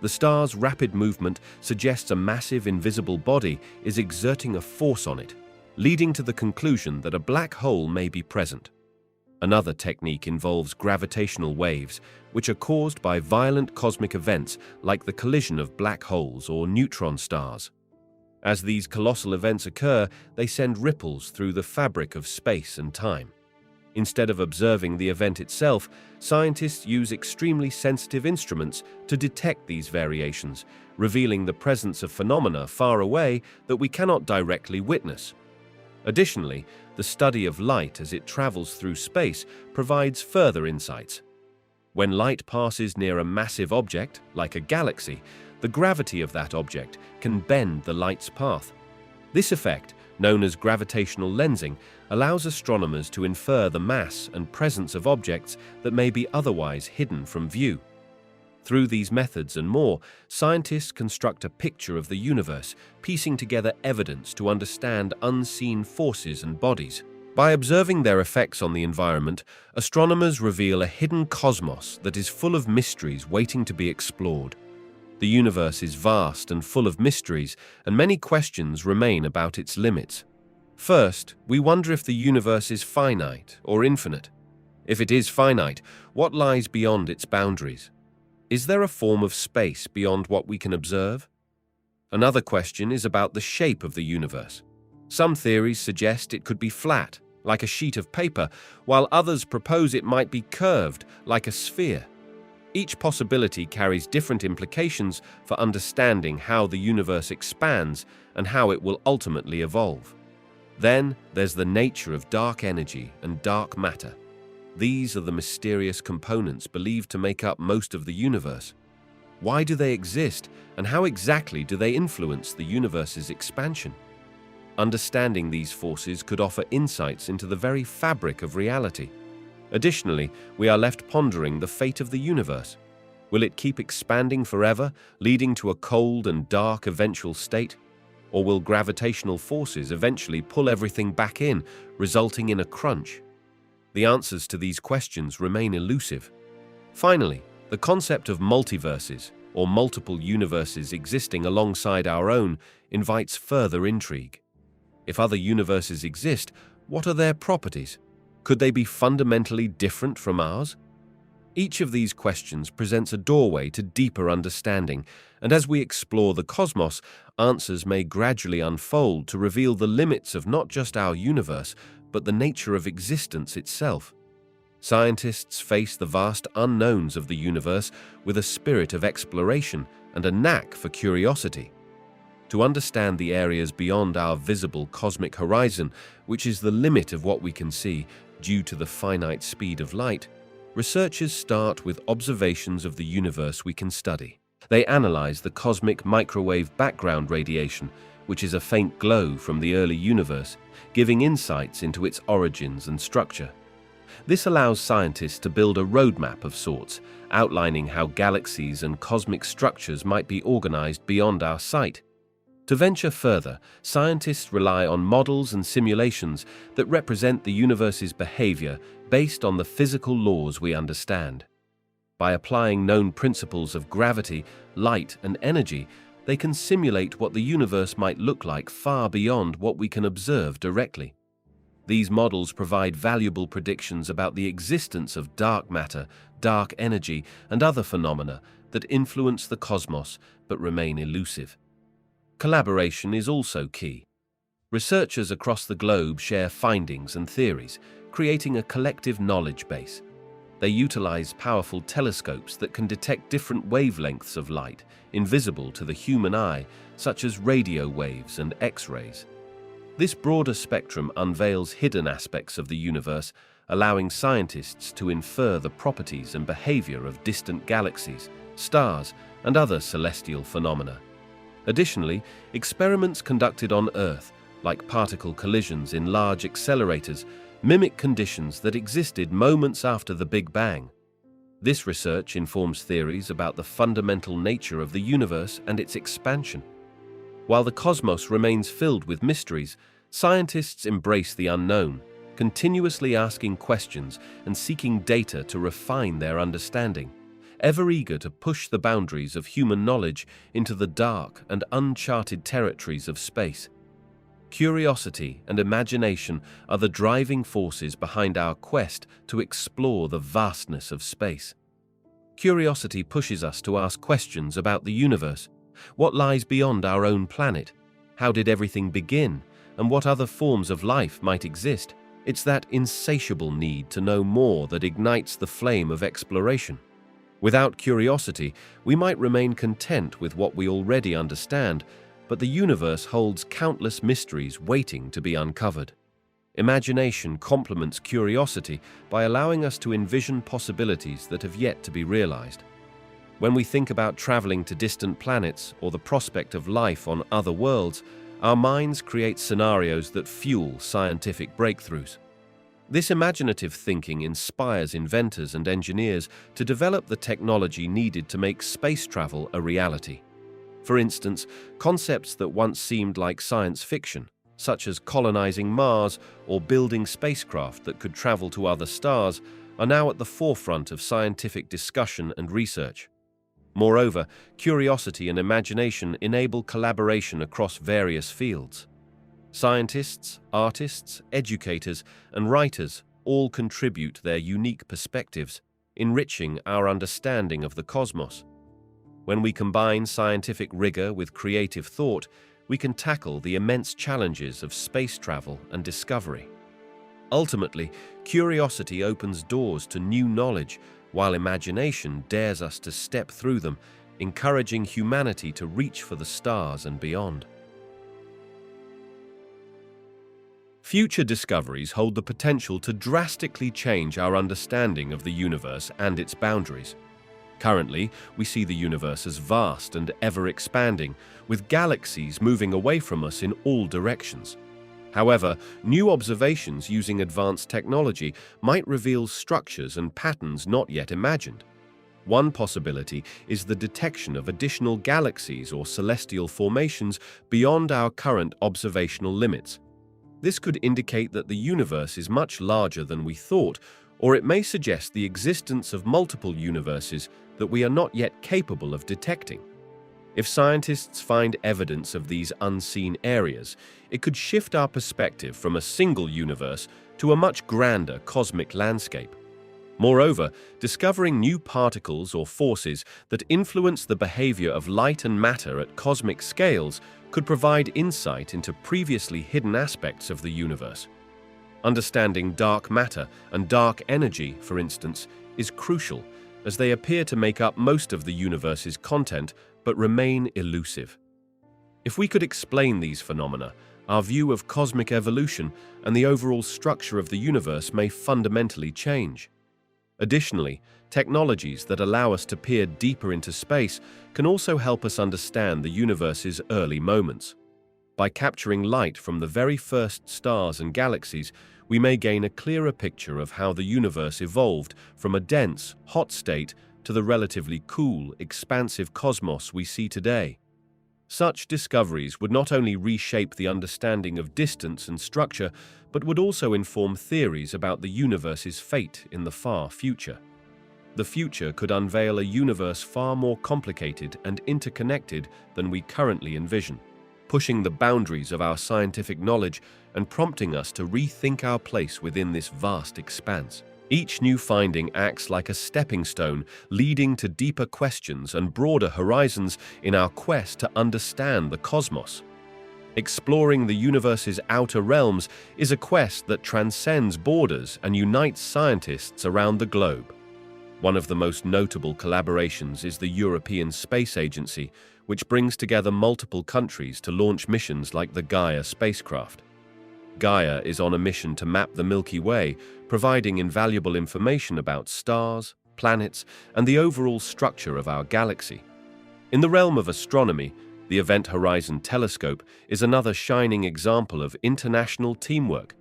The star's rapid movement suggests a massive invisible body is exerting a force on it, leading to the conclusion that a black hole may be present. Another technique involves gravitational waves, which are caused by violent cosmic events like the collision of black holes or neutron stars. As these colossal events occur, they send ripples through the fabric of space and time. Instead of observing the event itself, scientists use extremely sensitive instruments to detect these variations, revealing the presence of phenomena far away that we cannot directly witness. Additionally, the study of light as it travels through space provides further insights. When light passes near a massive object, like a galaxy, the gravity of that object can bend the light's path. This effect, known as gravitational lensing, allows astronomers to infer the mass and presence of objects that may be otherwise hidden from view. Through these methods and more, scientists construct a picture of the universe, piecing together evidence to understand unseen forces and bodies. By observing their effects on the environment, astronomers reveal a hidden cosmos that is full of mysteries waiting to be explored. The universe is vast and full of mysteries, and many questions remain about its limits. First, we wonder if the universe is finite or infinite. If it is finite, what lies beyond its boundaries? Is there a form of space beyond what we can observe? Another question is about the shape of the universe. Some theories suggest it could be flat, like a sheet of paper, while others propose it might be curved, like a sphere. Each possibility carries different implications for understanding how the universe expands and how it will ultimately evolve. Then there's the nature of dark energy and dark matter. These are the mysterious components believed to make up most of the universe. Why do they exist, and how exactly do they influence the universe's expansion? Understanding these forces could offer insights into the very fabric of reality. Additionally, we are left pondering the fate of the universe. Will it keep expanding forever, leading to a cold and dark eventual state? Or will gravitational forces eventually pull everything back in, resulting in a crunch? The answers to these questions remain elusive. Finally, the concept of multiverses, or multiple universes existing alongside our own, invites further intrigue. If other universes exist, what are their properties? Could they be fundamentally different from ours? Each of these questions presents a doorway to deeper understanding, and as we explore the cosmos, answers may gradually unfold to reveal the limits of not just our universe, but the nature of existence itself. Scientists face the vast unknowns of the universe with a spirit of exploration and a knack for curiosity. To understand the areas beyond our visible cosmic horizon, which is the limit of what we can see due to the finite speed of light, researchers start with observations of the universe we can study. They analyze the cosmic microwave background radiation, which is a faint glow from the early universe, giving insights into its origins and structure. This allows scientists to build a roadmap of sorts, outlining how galaxies and cosmic structures might be organized beyond our sight. To venture further, scientists rely on models and simulations that represent the universe's behavior based on the physical laws we understand. By applying known principles of gravity, light, and energy, they can simulate what the universe might look like far beyond what we can observe directly. These models provide valuable predictions about the existence of dark matter, dark energy, and other phenomena that influence the cosmos but remain elusive. Collaboration is also key. Researchers across the globe share findings and theories, creating a collective knowledge base. They utilize powerful telescopes that can detect different wavelengths of light, invisible to the human eye, such as radio waves and X-rays. This broader spectrum unveils hidden aspects of the universe, allowing scientists to infer the properties and behavior of distant galaxies, stars, and other celestial phenomena. Additionally, experiments conducted on Earth, like particle collisions in large accelerators, mimic conditions that existed moments after the Big Bang. This research informs theories about the fundamental nature of the universe and its expansion. While the cosmos remains filled with mysteries, scientists embrace the unknown, continuously asking questions and seeking data to refine their understanding, ever eager to push the boundaries of human knowledge into the dark and uncharted territories of space. Curiosity and imagination are the driving forces behind our quest to explore the vastness of space. Curiosity pushes us to ask questions about the universe. What lies beyond our own planet? How did everything begin? And what other forms of life might exist? It's that insatiable need to know more that ignites the flame of exploration. Without curiosity, we might remain content with what we already understand, but the universe holds countless mysteries waiting to be uncovered. Imagination complements curiosity by allowing us to envision possibilities that have yet to be realized. When we think about traveling to distant planets or the prospect of life on other worlds, our minds create scenarios that fuel scientific breakthroughs. This imaginative thinking inspires inventors and engineers to develop the technology needed to make space travel a reality. For instance, concepts that once seemed like science fiction, such as colonizing Mars or building spacecraft that could travel to other stars, are now at the forefront of scientific discussion and research. Moreover, curiosity and imagination enable collaboration across various fields. Scientists, artists, educators, and writers all contribute their unique perspectives, enriching our understanding of the cosmos. When we combine scientific rigor with creative thought, we can tackle the immense challenges of space travel and discovery. Ultimately, curiosity opens doors to new knowledge, while imagination dares us to step through them, encouraging humanity to reach for the stars and beyond. Future discoveries hold the potential to drastically change our understanding of the universe and its boundaries. Currently, we see the universe as vast and ever-expanding, with galaxies moving away from us in all directions. However, new observations using advanced technology might reveal structures and patterns not yet imagined. One possibility is the detection of additional galaxies or celestial formations beyond our current observational limits. This could indicate that the universe is much larger than we thought, or it may suggest the existence of multiple universes that we are not yet capable of detecting. If scientists find evidence of these unseen areas, it could shift our perspective from a single universe to a much grander cosmic landscape. Moreover, discovering new particles or forces that influence the behavior of light and matter at cosmic scales could provide insight into previously hidden aspects of the universe. Understanding dark matter and dark energy, for instance, is crucial, as they appear to make up most of the universe's content but remain elusive. If we could explain these phenomena, our view of cosmic evolution and the overall structure of the universe may fundamentally change. Additionally, technologies that allow us to peer deeper into space can also help us understand the universe's early moments. By capturing light from the very first stars and galaxies, we may gain a clearer picture of how the universe evolved from a dense, hot state to the relatively cool, expansive cosmos we see today. Such discoveries would not only reshape the understanding of distance and structure, but would also inform theories about the universe's fate in the far future. The future could unveil a universe far more complicated and interconnected than we currently envision, pushing the boundaries of our scientific knowledge and prompting us to rethink our place within this vast expanse. Each new finding acts like a stepping stone, leading to deeper questions and broader horizons in our quest to understand the cosmos. Exploring the universe's outer realms is a quest that transcends borders and unites scientists around the globe. One of the most notable collaborations is the European Space Agency, which brings together multiple countries to launch missions like the Gaia spacecraft. Gaia is on a mission to map the Milky Way, providing invaluable information about stars, planets, and the overall structure of our galaxy. In the realm of astronomy, the Event Horizon Telescope is another shining example of international teamwork.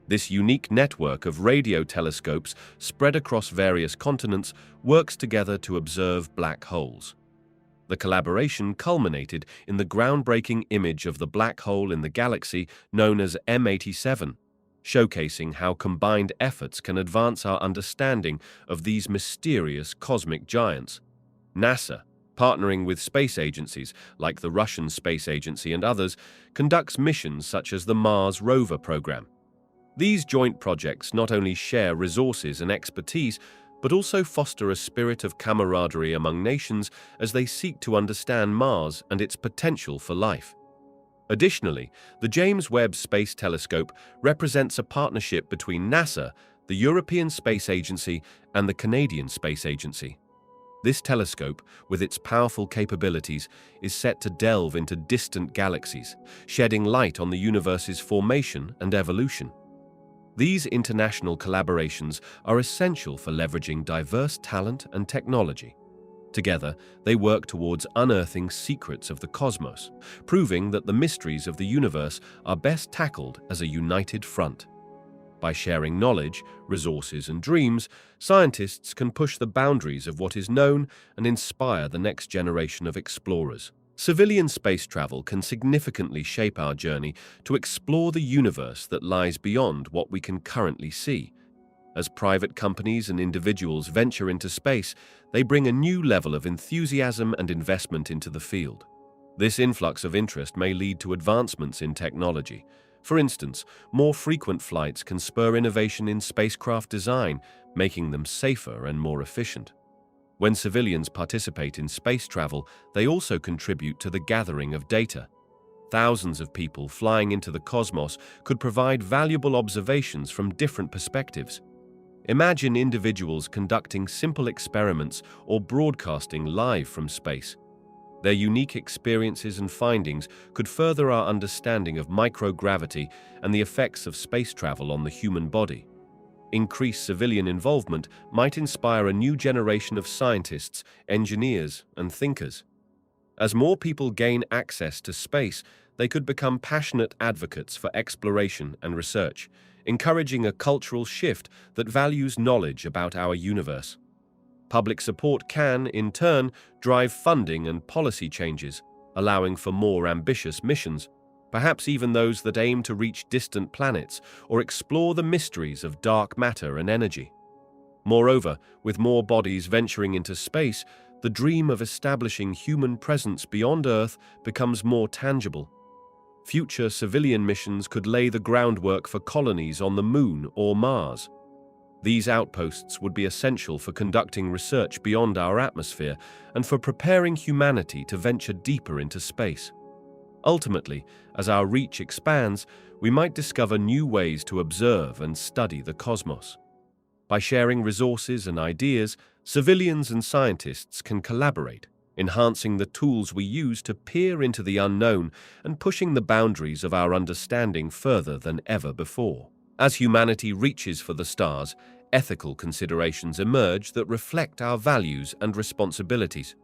This unique network of radio telescopes spread across various continents works together to observe black holes. The collaboration culminated in the groundbreaking image of the black hole in the galaxy known as M87, showcasing how combined efforts can advance our understanding of these mysterious cosmic giants. NASA, partnering with space agencies like the Russian Space Agency and others, conducts missions such as the Mars rover program. These joint projects not only share resources and expertise, but also foster a spirit of camaraderie among nations as they seek to understand Mars and its potential for life. Additionally, the James Webb Space Telescope represents a partnership between NASA, the European Space Agency, and the Canadian Space Agency. This telescope, with its powerful capabilities, is set to delve into distant galaxies, shedding light on the universe's formation and evolution. These international collaborations are essential for leveraging diverse talent and technology. Together, they work towards unearthing secrets of the cosmos, proving that the mysteries of the universe are best tackled as a united front. By sharing knowledge, resources, and dreams, scientists can push the boundaries of what is known and inspire the next generation of explorers. Civilian space travel can significantly shape our journey to explore the universe that lies beyond what we can currently see. As private companies and individuals venture into space, they bring a new level of enthusiasm and investment into the field. This influx of interest may lead to advancements in technology. For instance, more frequent flights can spur innovation in spacecraft design, making them safer and more efficient. When civilians participate in space travel, they also contribute to the gathering of data. Thousands of people flying into the cosmos could provide valuable observations from different perspectives. Imagine individuals conducting simple experiments or broadcasting live from space. Their unique experiences and findings could further our understanding of microgravity and the effects of space travel on the human body. Increased civilian involvement might inspire a new generation of scientists, engineers, and thinkers. As more people gain access to space, they could become passionate advocates for exploration and research, encouraging a cultural shift that values knowledge about our universe. Public support can, in turn, drive funding and policy changes, allowing for more ambitious missions, perhaps even those that aim to reach distant planets or explore the mysteries of dark matter and energy. Moreover, with more bodies venturing into space, the dream of establishing human presence beyond Earth becomes more tangible. Future civilian missions could lay the groundwork for colonies on the Moon or Mars. These outposts would be essential for conducting research beyond our atmosphere and for preparing humanity to venture deeper into space. Ultimately, as our reach expands, we might discover new ways to observe and study the cosmos. By sharing resources and ideas, civilians and scientists can collaborate, enhancing the tools we use to peer into the unknown and pushing the boundaries of our understanding further than ever before. As humanity reaches for the stars, ethical considerations emerge that reflect our values and responsibilities.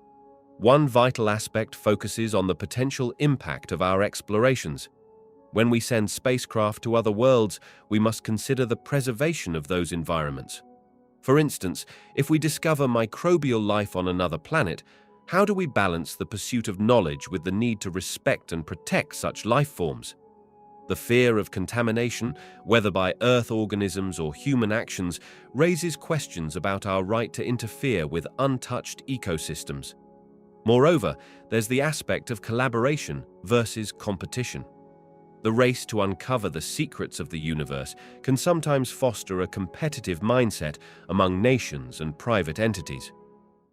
One vital aspect focuses on the potential impact of our explorations. When we send spacecraft to other worlds, we must consider the preservation of those environments. For instance, if we discover microbial life on another planet, how do we balance the pursuit of knowledge with the need to respect and protect such life forms? The fear of contamination, whether by Earth organisms or human actions, raises questions about our right to interfere with untouched ecosystems. Moreover, there's the aspect of collaboration versus competition. The race to uncover the secrets of the universe can sometimes foster a competitive mindset among nations and private entities.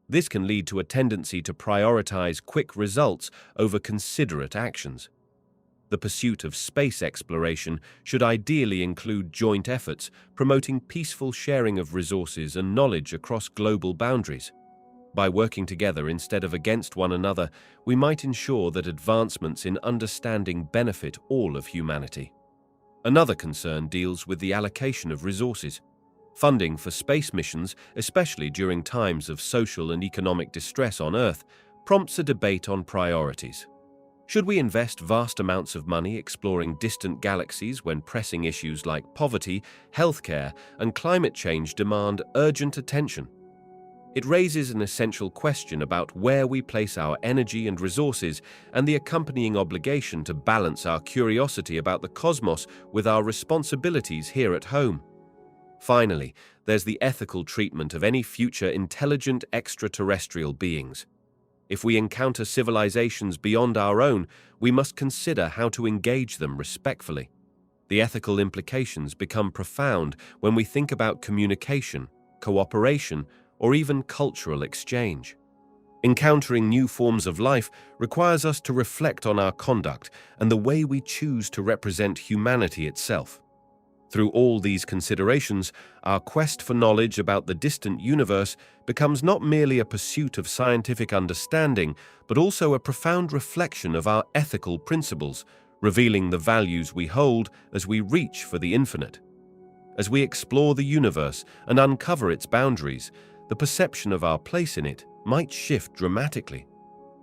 This can lead to a tendency to prioritize quick results over considerate actions. The pursuit of space exploration should ideally include joint efforts, promoting peaceful sharing of resources and knowledge across global boundaries. By working together instead of against one another, we might ensure that advancements in understanding benefit all of humanity. Another concern deals with the allocation of resources. Funding for space missions, especially during times of social and economic distress on Earth, prompts a debate on priorities. Should we invest vast amounts of money exploring distant galaxies when pressing issues like poverty, healthcare, and climate change demand urgent attention? It raises an essential question about where we place our energy and resources and the accompanying obligation to balance our curiosity about the cosmos with our responsibilities here at home. Finally, there's the ethical treatment of any future intelligent extraterrestrial beings. If we encounter civilizations beyond our own, we must consider how to engage them respectfully. The ethical implications become profound when we think about communication, cooperation, or even cultural exchange. Encountering new forms of life requires us to reflect on our conduct and the way we choose to represent humanity itself. Through all these considerations, our quest for knowledge about the distant universe becomes not merely a pursuit of scientific understanding, but also a profound reflection of our ethical principles, revealing the values we hold as we reach for the infinite. As we explore the universe and uncover its boundaries, the perception of our place in it might shift dramatically.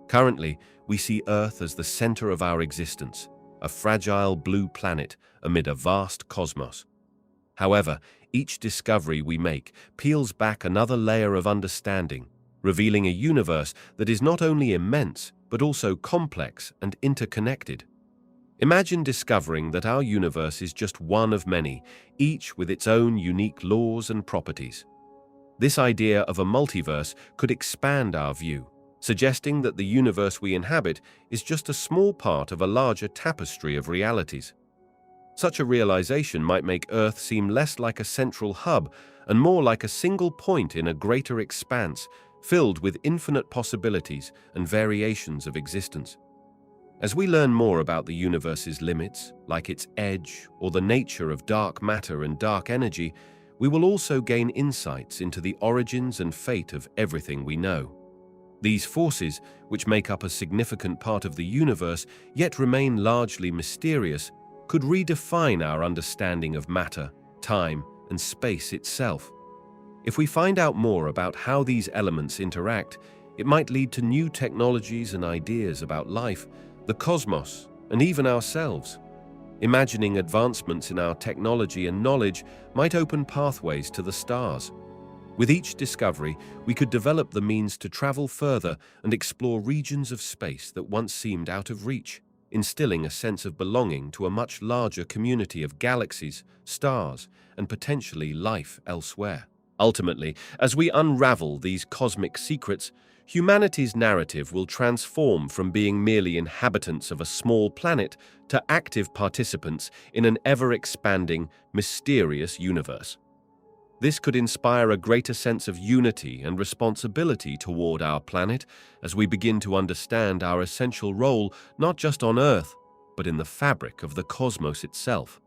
Currently, we see Earth as the center of our existence, a fragile blue planet amid a vast cosmos. However, each discovery we make peels back another layer of understanding, revealing a universe that is not only immense, but also complex and interconnected. Imagine discovering that our universe is just one of many, each with its own unique laws and properties. This idea of a multiverse could expand our view, suggesting that the universe we inhabit is just a small part of a larger tapestry of realities. Such a realization might make Earth seem less like a central hub and more like a single point in a greater expanse, filled with infinite possibilities and variations of existence. As we learn more about the universe's limits, like its edge or the nature of dark matter and dark energy, we will also gain insights into the origins and fate of everything we know. These forces, which make up a significant part of the universe yet remain largely mysterious, could redefine our understanding of matter, time, and space itself. If we find out more about how these elements interact, it might lead to new technologies and ideas about life, the cosmos, and even ourselves. Imagining advancements in our technology and knowledge might open pathways to the stars. With each discovery, we could develop the means to travel further and explore regions of space that once seemed out of reach, instilling a sense of belonging to a much larger community of galaxies, stars, and potentially life elsewhere. Ultimately, as we unravel these cosmic secrets, humanity's narrative will transform from being merely inhabitants of a small planet to active participants in an ever-expanding, mysterious universe. This could inspire a greater sense of unity and responsibility toward our planet as we begin to understand our essential role not just on Earth, but in the fabric of the cosmos itself.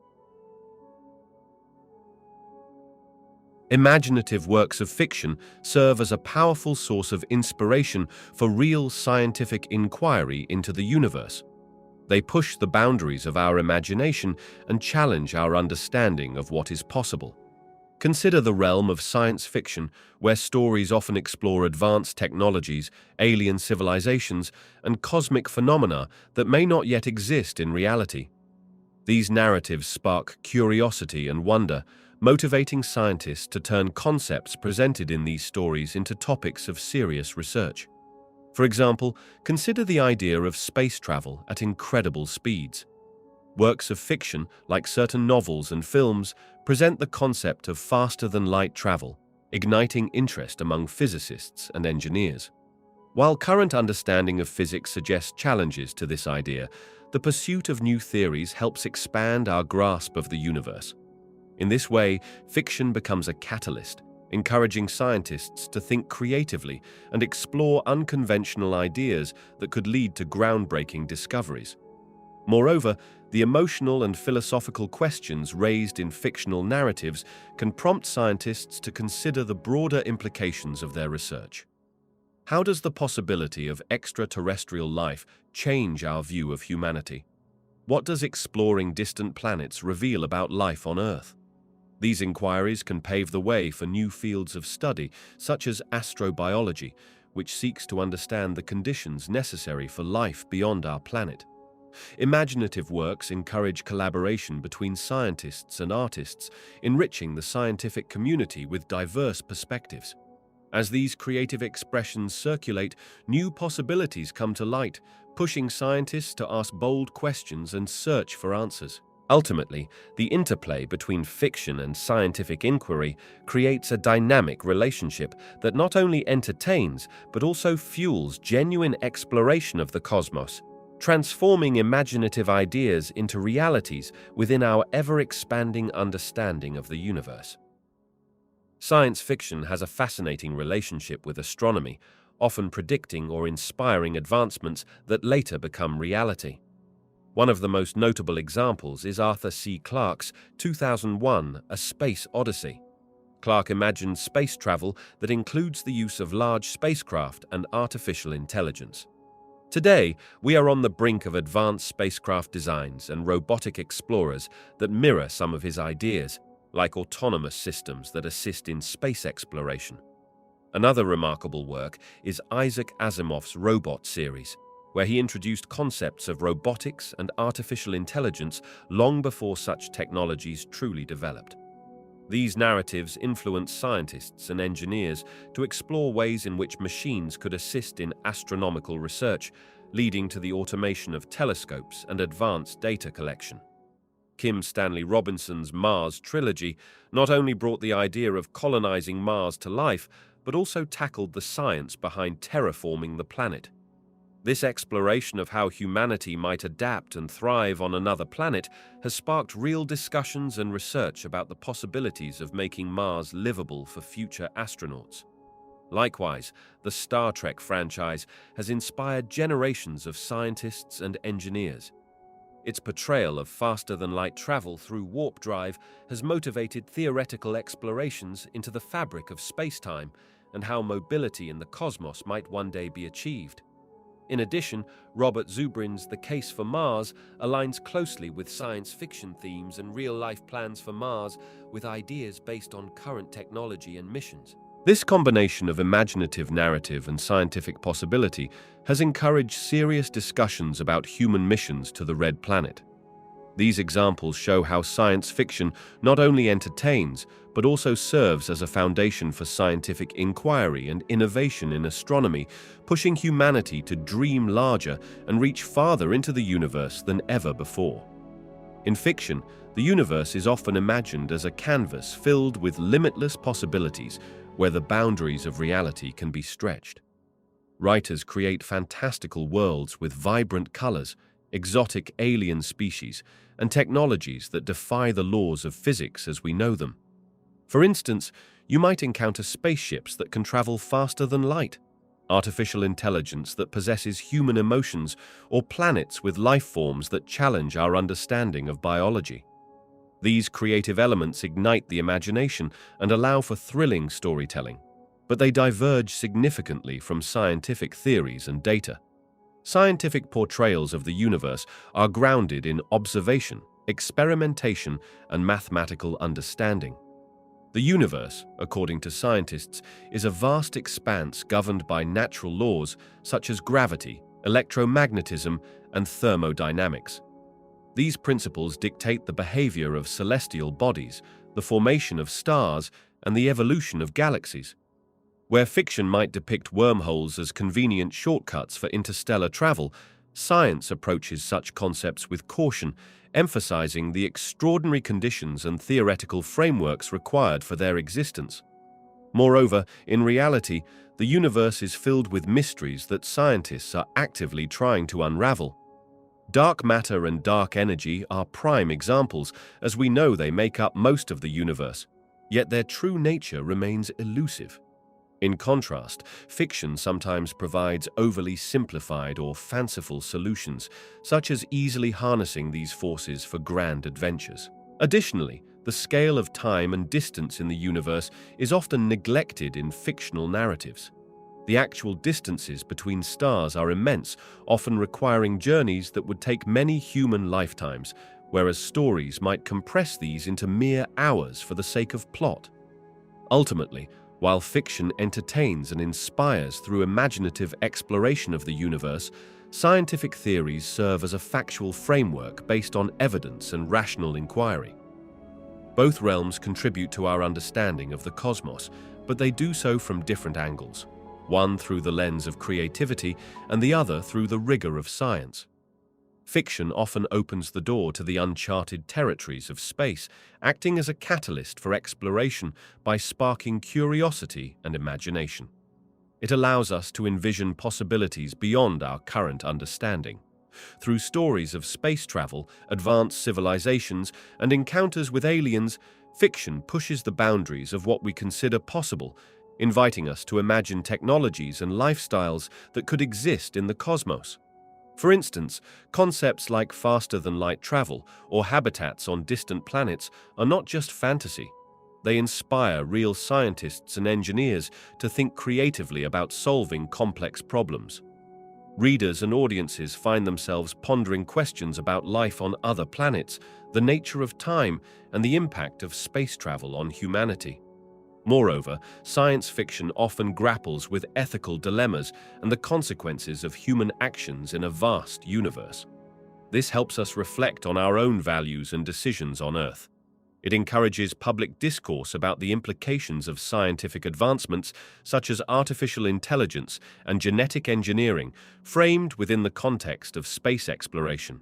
Imaginative works of fiction serve as a powerful source of inspiration for real scientific inquiry into the universe. They push the boundaries of our imagination and challenge our understanding of what is possible. Consider the realm of science fiction, where stories often explore advanced technologies, alien civilizations, and cosmic phenomena that may not yet exist in reality. These narratives spark curiosity and wonder, motivating scientists to turn concepts presented in these stories into topics of serious research. For example, consider the idea of space travel at incredible speeds. Works of fiction, like certain novels and films, present the concept of faster-than-light travel, igniting interest among physicists and engineers. While current understanding of physics suggests challenges to this idea, the pursuit of new theories helps expand our grasp of the universe. In this way, fiction becomes a catalyst, encouraging scientists to think creatively and explore unconventional ideas that could lead to groundbreaking discoveries. Moreover, the emotional and philosophical questions raised in fictional narratives can prompt scientists to consider the broader implications of their research. How does the possibility of extraterrestrial life change our view of humanity? What does exploring distant planets reveal about life on Earth? These inquiries can pave the way for new fields of study, such as astrobiology, which seeks to understand the conditions necessary for life beyond our planet. Imaginative works encourage collaboration between scientists and artists, enriching the scientific community with diverse perspectives. As these creative expressions circulate, new possibilities come to light, pushing scientists to ask bold questions and search for answers. Ultimately, the interplay between fiction and scientific inquiry creates a dynamic relationship that not only entertains but also fuels genuine exploration of the cosmos, transforming imaginative ideas into realities within our ever-expanding understanding of the universe. Science fiction has a fascinating relationship with astronomy, often predicting or inspiring advancements that later become reality. One of the most notable examples is Arthur C. Clarke's 2001 A Space Odyssey. Clarke imagined space travel that includes the use of large spacecraft and artificial intelligence. Today, we are on the brink of advanced spacecraft designs and robotic explorers that mirror some of his ideas, like autonomous systems that assist in space exploration. Another remarkable work is Isaac Asimov's Robot series, where he introduced concepts of robotics and artificial intelligence long before such technologies truly developed. These narratives influence scientists and engineers to explore ways in which machines could assist in astronomical research, leading to the automation of telescopes and advanced data collection. Kim Stanley Robinson's Mars trilogy not only brought the idea of colonizing Mars to life, but also tackled the science behind terraforming the planet. This exploration of how humanity might adapt and thrive on another planet has sparked real discussions and research about the possibilities of making Mars livable for future astronauts. Likewise, the Star Trek franchise has inspired generations of scientists and engineers. Its portrayal of faster-than-light travel through warp drive has motivated theoretical explorations into the fabric of space-time and how mobility in the cosmos might one day be achieved. In addition, Robert Zubrin's The Case for Mars aligns closely with science fiction themes and real-life plans for Mars with ideas based on current technology and missions. This combination of imaginative narrative and scientific possibility has encouraged serious discussions about human missions to the Red Planet. These examples show how science fiction not only entertains, but also serves as a foundation for scientific inquiry and innovation in astronomy, pushing humanity to dream larger and reach farther into the universe than ever before. In fiction, the universe is often imagined as a canvas filled with limitless possibilities where the boundaries of reality can be stretched. Writers create fantastical worlds with vibrant colors, exotic alien species, and technologies that defy the laws of physics as we know them. For instance, you might encounter spaceships that can travel faster than light, artificial intelligence that possesses human emotions, or planets with life forms that challenge our understanding of biology. These creative elements ignite the imagination and allow for thrilling storytelling, but they diverge significantly from scientific theories and data. Scientific portrayals of the universe are grounded in observation, experimentation, and mathematical understanding. The universe, according to scientists, is a vast expanse governed by natural laws such as gravity, electromagnetism, and thermodynamics. These principles dictate the behavior of celestial bodies, the formation of stars, and the evolution of galaxies. Where fiction might depict wormholes as convenient shortcuts for interstellar travel, science approaches such concepts with caution, emphasizing the extraordinary conditions and theoretical frameworks required for their existence. Moreover, in reality, the universe is filled with mysteries that scientists are actively trying to unravel. Dark matter and dark energy are prime examples, as we know they make up most of the universe, yet their true nature remains elusive. In contrast, fiction sometimes provides overly simplified or fanciful solutions, such as easily harnessing these forces for grand adventures. Additionally, the scale of time and distance in the universe is often neglected in fictional narratives. The actual distances between stars are immense, often requiring journeys that would take many human lifetimes, whereas stories might compress these into mere hours for the sake of plot. Ultimately, while fiction entertains and inspires through imaginative exploration of the universe, scientific theories serve as a factual framework based on evidence and rational inquiry. Both realms contribute to our understanding of the cosmos, but they do so from different angles, one through the lens of creativity and the other through the rigor of science. Fiction often opens the door to the uncharted territories of space, acting as a catalyst for exploration by sparking curiosity and imagination. It allows us to envision possibilities beyond our current understanding. Through stories of space travel, advanced civilizations, and encounters with aliens, fiction pushes the boundaries of what we consider possible, inviting us to imagine technologies and lifestyles that could exist in the cosmos. For instance, concepts like faster-than-light travel or habitats on distant planets are not just fantasy. They inspire real scientists and engineers to think creatively about solving complex problems. Readers and audiences find themselves pondering questions about life on other planets, the nature of time, and the impact of space travel on humanity. Moreover, science fiction often grapples with ethical dilemmas and the consequences of human actions in a vast universe. This helps us reflect on our own values and decisions on Earth. It encourages public discourse about the implications of scientific advancements such as artificial intelligence and genetic engineering, framed within the context of space exploration.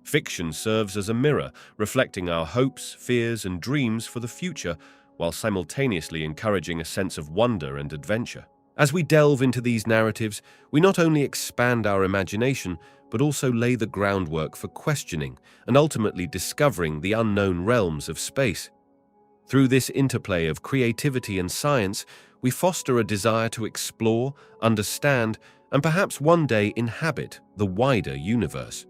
Fiction serves as a mirror, reflecting our hopes, fears, and dreams for the future, while simultaneously encouraging a sense of wonder and adventure. As we delve into these narratives, we not only expand our imagination, but also lay the groundwork for questioning and ultimately discovering the unknown realms of space. Through this interplay of creativity and science, we foster a desire to explore, understand, and perhaps one day inhabit the wider universe.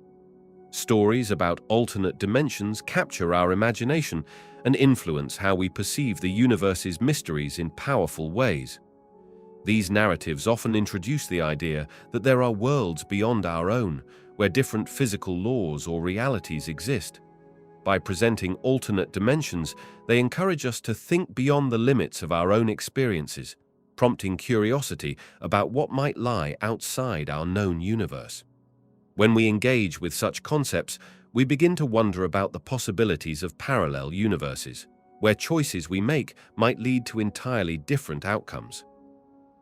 Stories about alternate dimensions capture our imagination and influence how we perceive the universe's mysteries in powerful ways. These narratives often introduce the idea that there are worlds beyond our own, where different physical laws or realities exist. By presenting alternate dimensions, they encourage us to think beyond the limits of our own experiences, prompting curiosity about what might lie outside our known universe. When we engage with such concepts, we begin to wonder about the possibilities of parallel universes, where choices we make might lead to entirely different outcomes.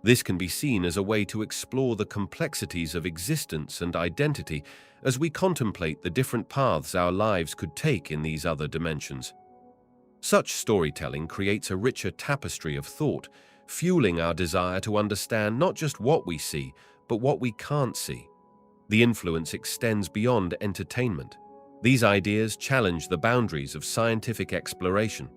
This can be seen as a way to explore the complexities of existence and identity as we contemplate the different paths our lives could take in these other dimensions. Such storytelling creates a richer tapestry of thought, fueling our desire to understand not just what we see, but what we can't see. The influence extends beyond entertainment. These ideas challenge the boundaries of scientific exploration.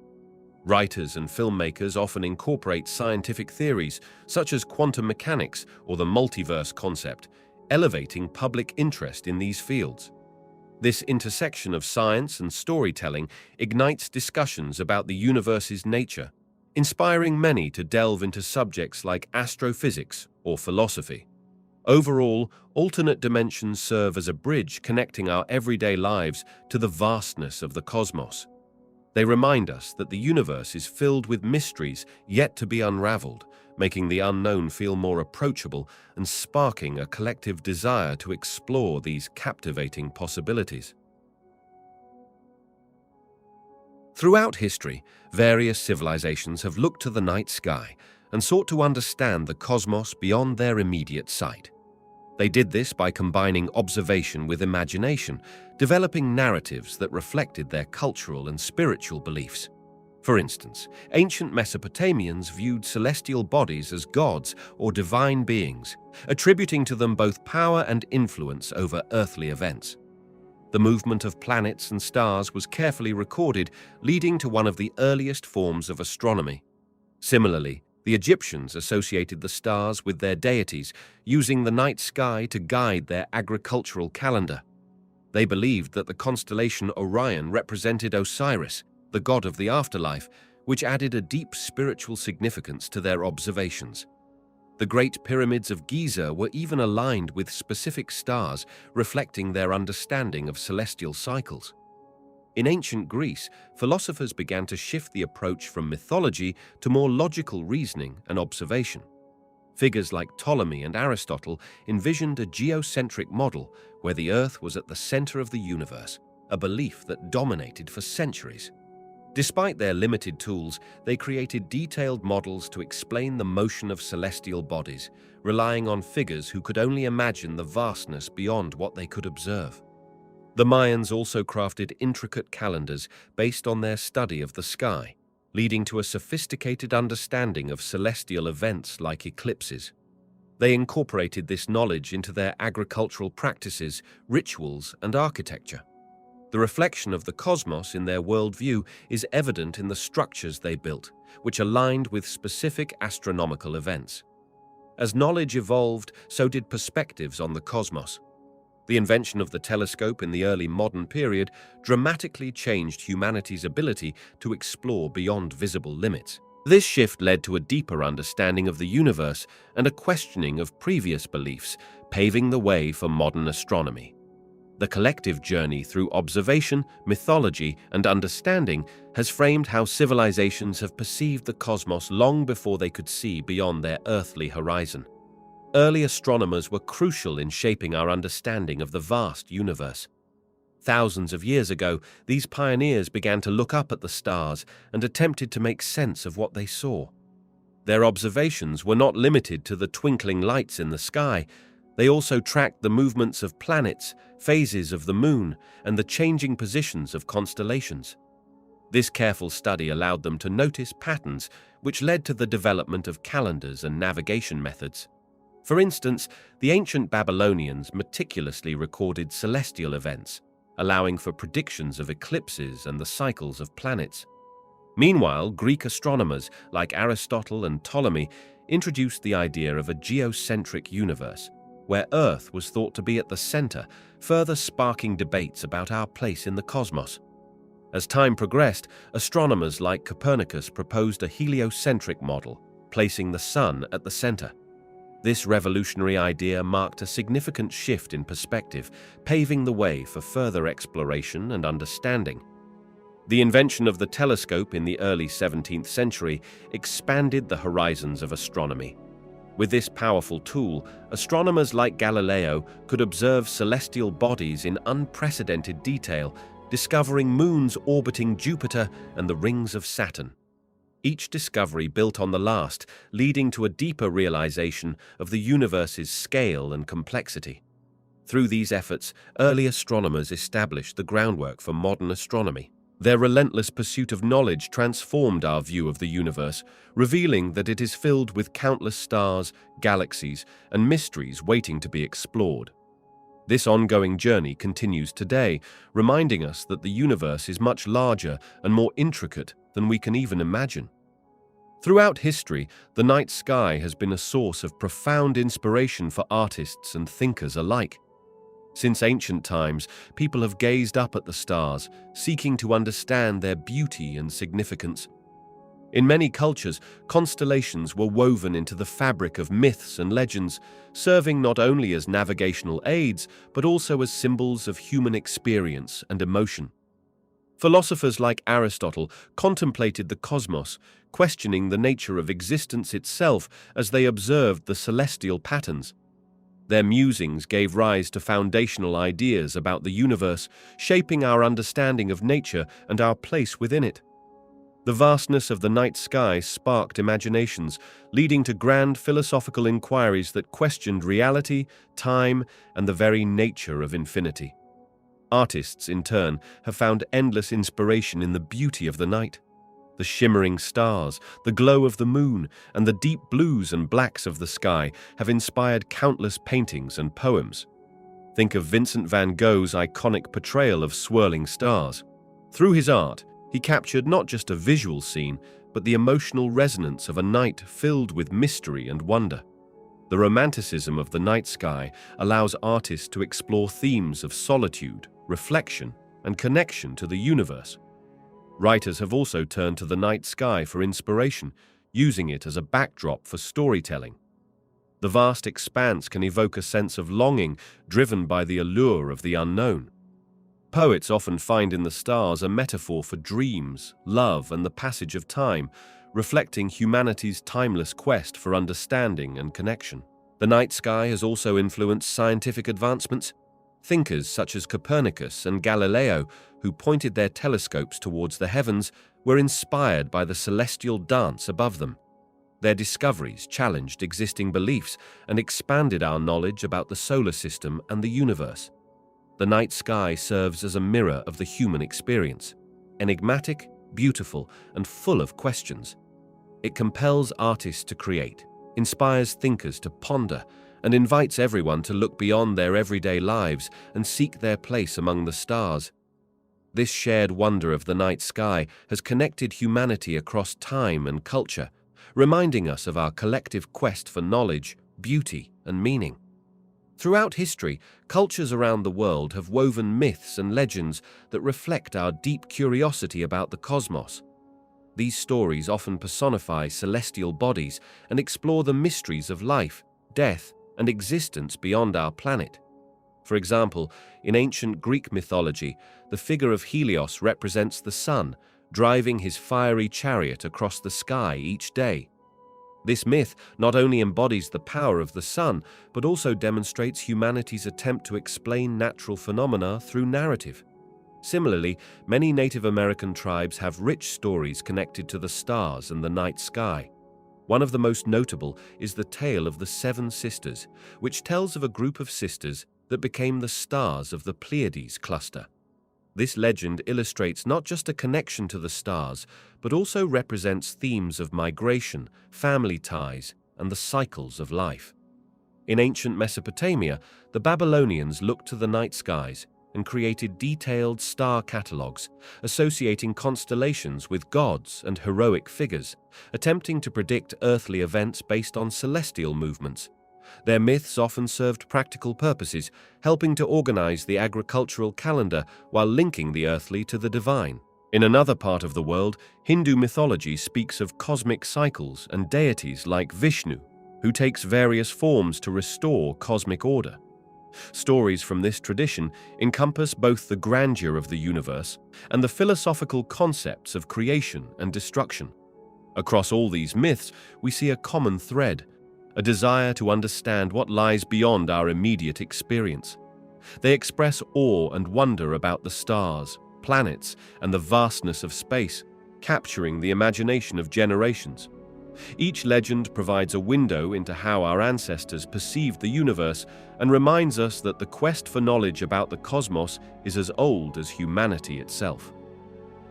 Writers and filmmakers often incorporate scientific theories, such as quantum mechanics or the multiverse concept, elevating public interest in these fields. This intersection of science and storytelling ignites discussions about the universe's nature, inspiring many to delve into subjects like astrophysics or philosophy. Overall, alternate dimensions serve as a bridge connecting our everyday lives to the vastness of the cosmos. They remind us that the universe is filled with mysteries yet to be unraveled, making the unknown feel more approachable and sparking a collective desire to explore these captivating possibilities. Throughout history, various civilizations have looked to the night sky and sought to understand the cosmos beyond their immediate sight. They did this by combining observation with imagination, developing narratives that reflected their cultural and spiritual beliefs. For instance, ancient Mesopotamians viewed celestial bodies as gods or divine beings, attributing to them both power and influence over earthly events. The movement of planets and stars was carefully recorded, leading to one of the earliest forms of astronomy. Similarly, the Egyptians associated the stars with their deities, using the night sky to guide their agricultural calendar. They believed that the constellation Orion represented Osiris, the god of the afterlife, which added a deep spiritual significance to their observations. The Great Pyramids of Giza were even aligned with specific stars, reflecting their understanding of celestial cycles. In ancient Greece, philosophers began to shift the approach from mythology to more logical reasoning and observation. Figures like Ptolemy and Aristotle envisioned a geocentric model where the Earth was at the center of the universe, a belief that dominated for centuries. Despite their limited tools, they created detailed models to explain the motion of celestial bodies, relying on figures who could only imagine the vastness beyond what they could observe. The Mayans also crafted intricate calendars based on their study of the sky, leading to a sophisticated understanding of celestial events like eclipses. They incorporated this knowledge into their agricultural practices, rituals, and architecture. The reflection of the cosmos in their worldview is evident in the structures they built, which aligned with specific astronomical events. As knowledge evolved, so did perspectives on the cosmos. The invention of the telescope in the early modern period dramatically changed humanity's ability to explore beyond visible limits. This shift led to a deeper understanding of the universe and a questioning of previous beliefs, paving the way for modern astronomy. The collective journey through observation, mythology, and understanding has framed how civilizations have perceived the cosmos long before they could see beyond their earthly horizon. Early astronomers were crucial in shaping our understanding of the vast universe. Thousands of years ago, these pioneers began to look up at the stars and attempted to make sense of what they saw. Their observations were not limited to the twinkling lights in the sky. They also tracked the movements of planets, phases of the moon, and the changing positions of constellations. This careful study allowed them to notice patterns, which led to the development of calendars and navigation methods. For instance, the ancient Babylonians meticulously recorded celestial events, allowing for predictions of eclipses and the cycles of planets. Meanwhile, Greek astronomers like Aristotle and Ptolemy introduced the idea of a geocentric universe, where Earth was thought to be at the center, further sparking debates about our place in the cosmos. As time progressed, astronomers like Copernicus proposed a heliocentric model, placing the Sun at the center. This revolutionary idea marked a significant shift in perspective, paving the way for further exploration and understanding. The invention of the telescope in the early 17th century expanded the horizons of astronomy. With this powerful tool, astronomers like Galileo could observe celestial bodies in unprecedented detail, discovering moons orbiting Jupiter and the rings of Saturn. Each discovery built on the last, leading to a deeper realization of the universe's scale and complexity. Through these efforts, early astronomers established the groundwork for modern astronomy. Their relentless pursuit of knowledge transformed our view of the universe, revealing that it is filled with countless stars, galaxies, and mysteries waiting to be explored. This ongoing journey continues today, reminding us that the universe is much larger and more intricate than we can even imagine. Throughout history, the night sky has been a source of profound inspiration for artists and thinkers alike. Since ancient times, people have gazed up at the stars, seeking to understand their beauty and significance. In many cultures, constellations were woven into the fabric of myths and legends, serving not only as navigational aids, but also as symbols of human experience and emotion. Philosophers like Aristotle contemplated the cosmos, questioning the nature of existence itself as they observed the celestial patterns. Their musings gave rise to foundational ideas about the universe, shaping our understanding of nature and our place within it. The vastness of the night sky sparked imaginations, leading to grand philosophical inquiries that questioned reality, time, and the very nature of infinity. Artists, in turn, have found endless inspiration in the beauty of the night. The shimmering stars, the glow of the moon, and the deep blues and blacks of the sky have inspired countless paintings and poems. Think of Vincent van Gogh's iconic portrayal of swirling stars. Through his art, he captured not just a visual scene, but the emotional resonance of a night filled with mystery and wonder. The romanticism of the night sky allows artists to explore themes of solitude, reflection, and connection to the universe. Writers have also turned to the night sky for inspiration, using it as a backdrop for storytelling. The vast expanse can evoke a sense of longing driven by the allure of the unknown. Poets often find in the stars a metaphor for dreams, love, and the passage of time, reflecting humanity's timeless quest for understanding and connection. The night sky has also influenced scientific advancements. Thinkers such as Copernicus and Galileo, who pointed their telescopes towards the heavens, were inspired by the celestial dance above them. Their discoveries challenged existing beliefs and expanded our knowledge about the solar system and the universe. The night sky serves as a mirror of the human experience, enigmatic, beautiful, and full of questions. It compels artists to create, inspires thinkers to ponder, and invites everyone to look beyond their everyday lives and seek their place among the stars. This shared wonder of the night sky has connected humanity across time and culture, reminding us of our collective quest for knowledge, beauty, and meaning. Throughout history, cultures around the world have woven myths and legends that reflect our deep curiosity about the cosmos. These stories often personify celestial bodies and explore the mysteries of life, death, and existence beyond our planet. For example, in ancient Greek mythology, the figure of Helios represents the sun, driving his fiery chariot across the sky each day. This myth not only embodies the power of the sun, but also demonstrates humanity's attempt to explain natural phenomena through narrative. Similarly, many Native American tribes have rich stories connected to the stars and the night sky. One of the most notable is the tale of the Seven Sisters, which tells of a group of sisters that became the stars of the Pleiades cluster. This legend illustrates not just a connection to the stars, but also represents themes of migration, family ties, and the cycles of life. In ancient Mesopotamia, the Babylonians looked to the night skies and created detailed star catalogues, associating constellations with gods and heroic figures, attempting to predict earthly events based on celestial movements. Their myths often served practical purposes, helping to organize the agricultural calendar while linking the earthly to the divine. In another part of the world, Hindu mythology speaks of cosmic cycles and deities like Vishnu, who takes various forms to restore cosmic order. Stories from this tradition encompass both the grandeur of the universe and the philosophical concepts of creation and destruction. Across all these myths, we see a common thread: a desire to understand what lies beyond our immediate experience. They express awe and wonder about the stars, planets, and the vastness of space, capturing the imagination of generations. Each legend provides a window into how our ancestors perceived the universe and reminds us that the quest for knowledge about the cosmos is as old as humanity itself.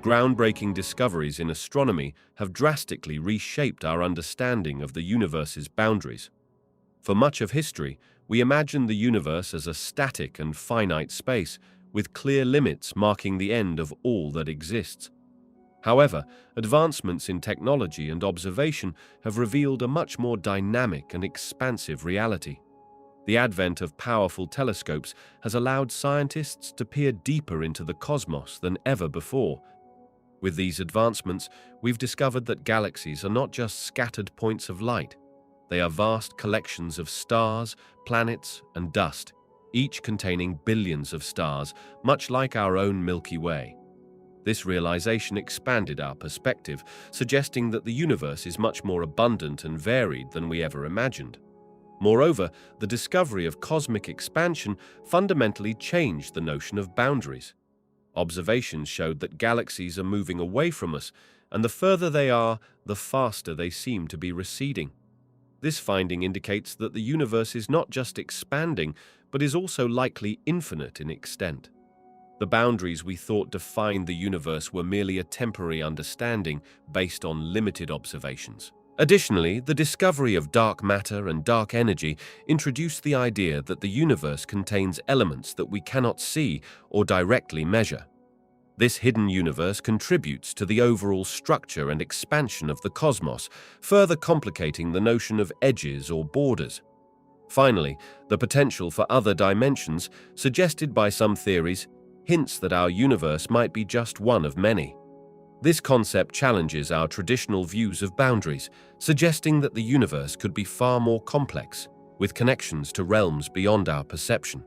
Groundbreaking discoveries in astronomy have drastically reshaped our understanding of the universe's boundaries. For much of history, we imagined the universe as a static and finite space, with clear limits marking the end of all that exists. However, advancements in technology and observation have revealed a much more dynamic and expansive reality. The advent of powerful telescopes has allowed scientists to peer deeper into the cosmos than ever before. With these advancements, we've discovered that galaxies are not just scattered points of light. They are vast collections of stars, planets, and dust, each containing billions of stars, much like our own Milky Way. This realization expanded our perspective, suggesting that the universe is much more abundant and varied than we ever imagined. Moreover, the discovery of cosmic expansion fundamentally changed the notion of boundaries. Observations showed that galaxies are moving away from us, and the further they are, the faster they seem to be receding. This finding indicates that the universe is not just expanding, but is also likely infinite in extent. The boundaries we thought defined the universe were merely a temporary understanding based on limited observations. Additionally, the discovery of dark matter and dark energy introduced the idea that the universe contains elements that we cannot see or directly measure. This hidden universe contributes to the overall structure and expansion of the cosmos, further complicating the notion of edges or borders. Finally, the potential for other dimensions, suggested by some theories, hints that our universe might be just one of many. This concept challenges our traditional views of boundaries, suggesting that the universe could be far more complex, with connections to realms beyond our perception.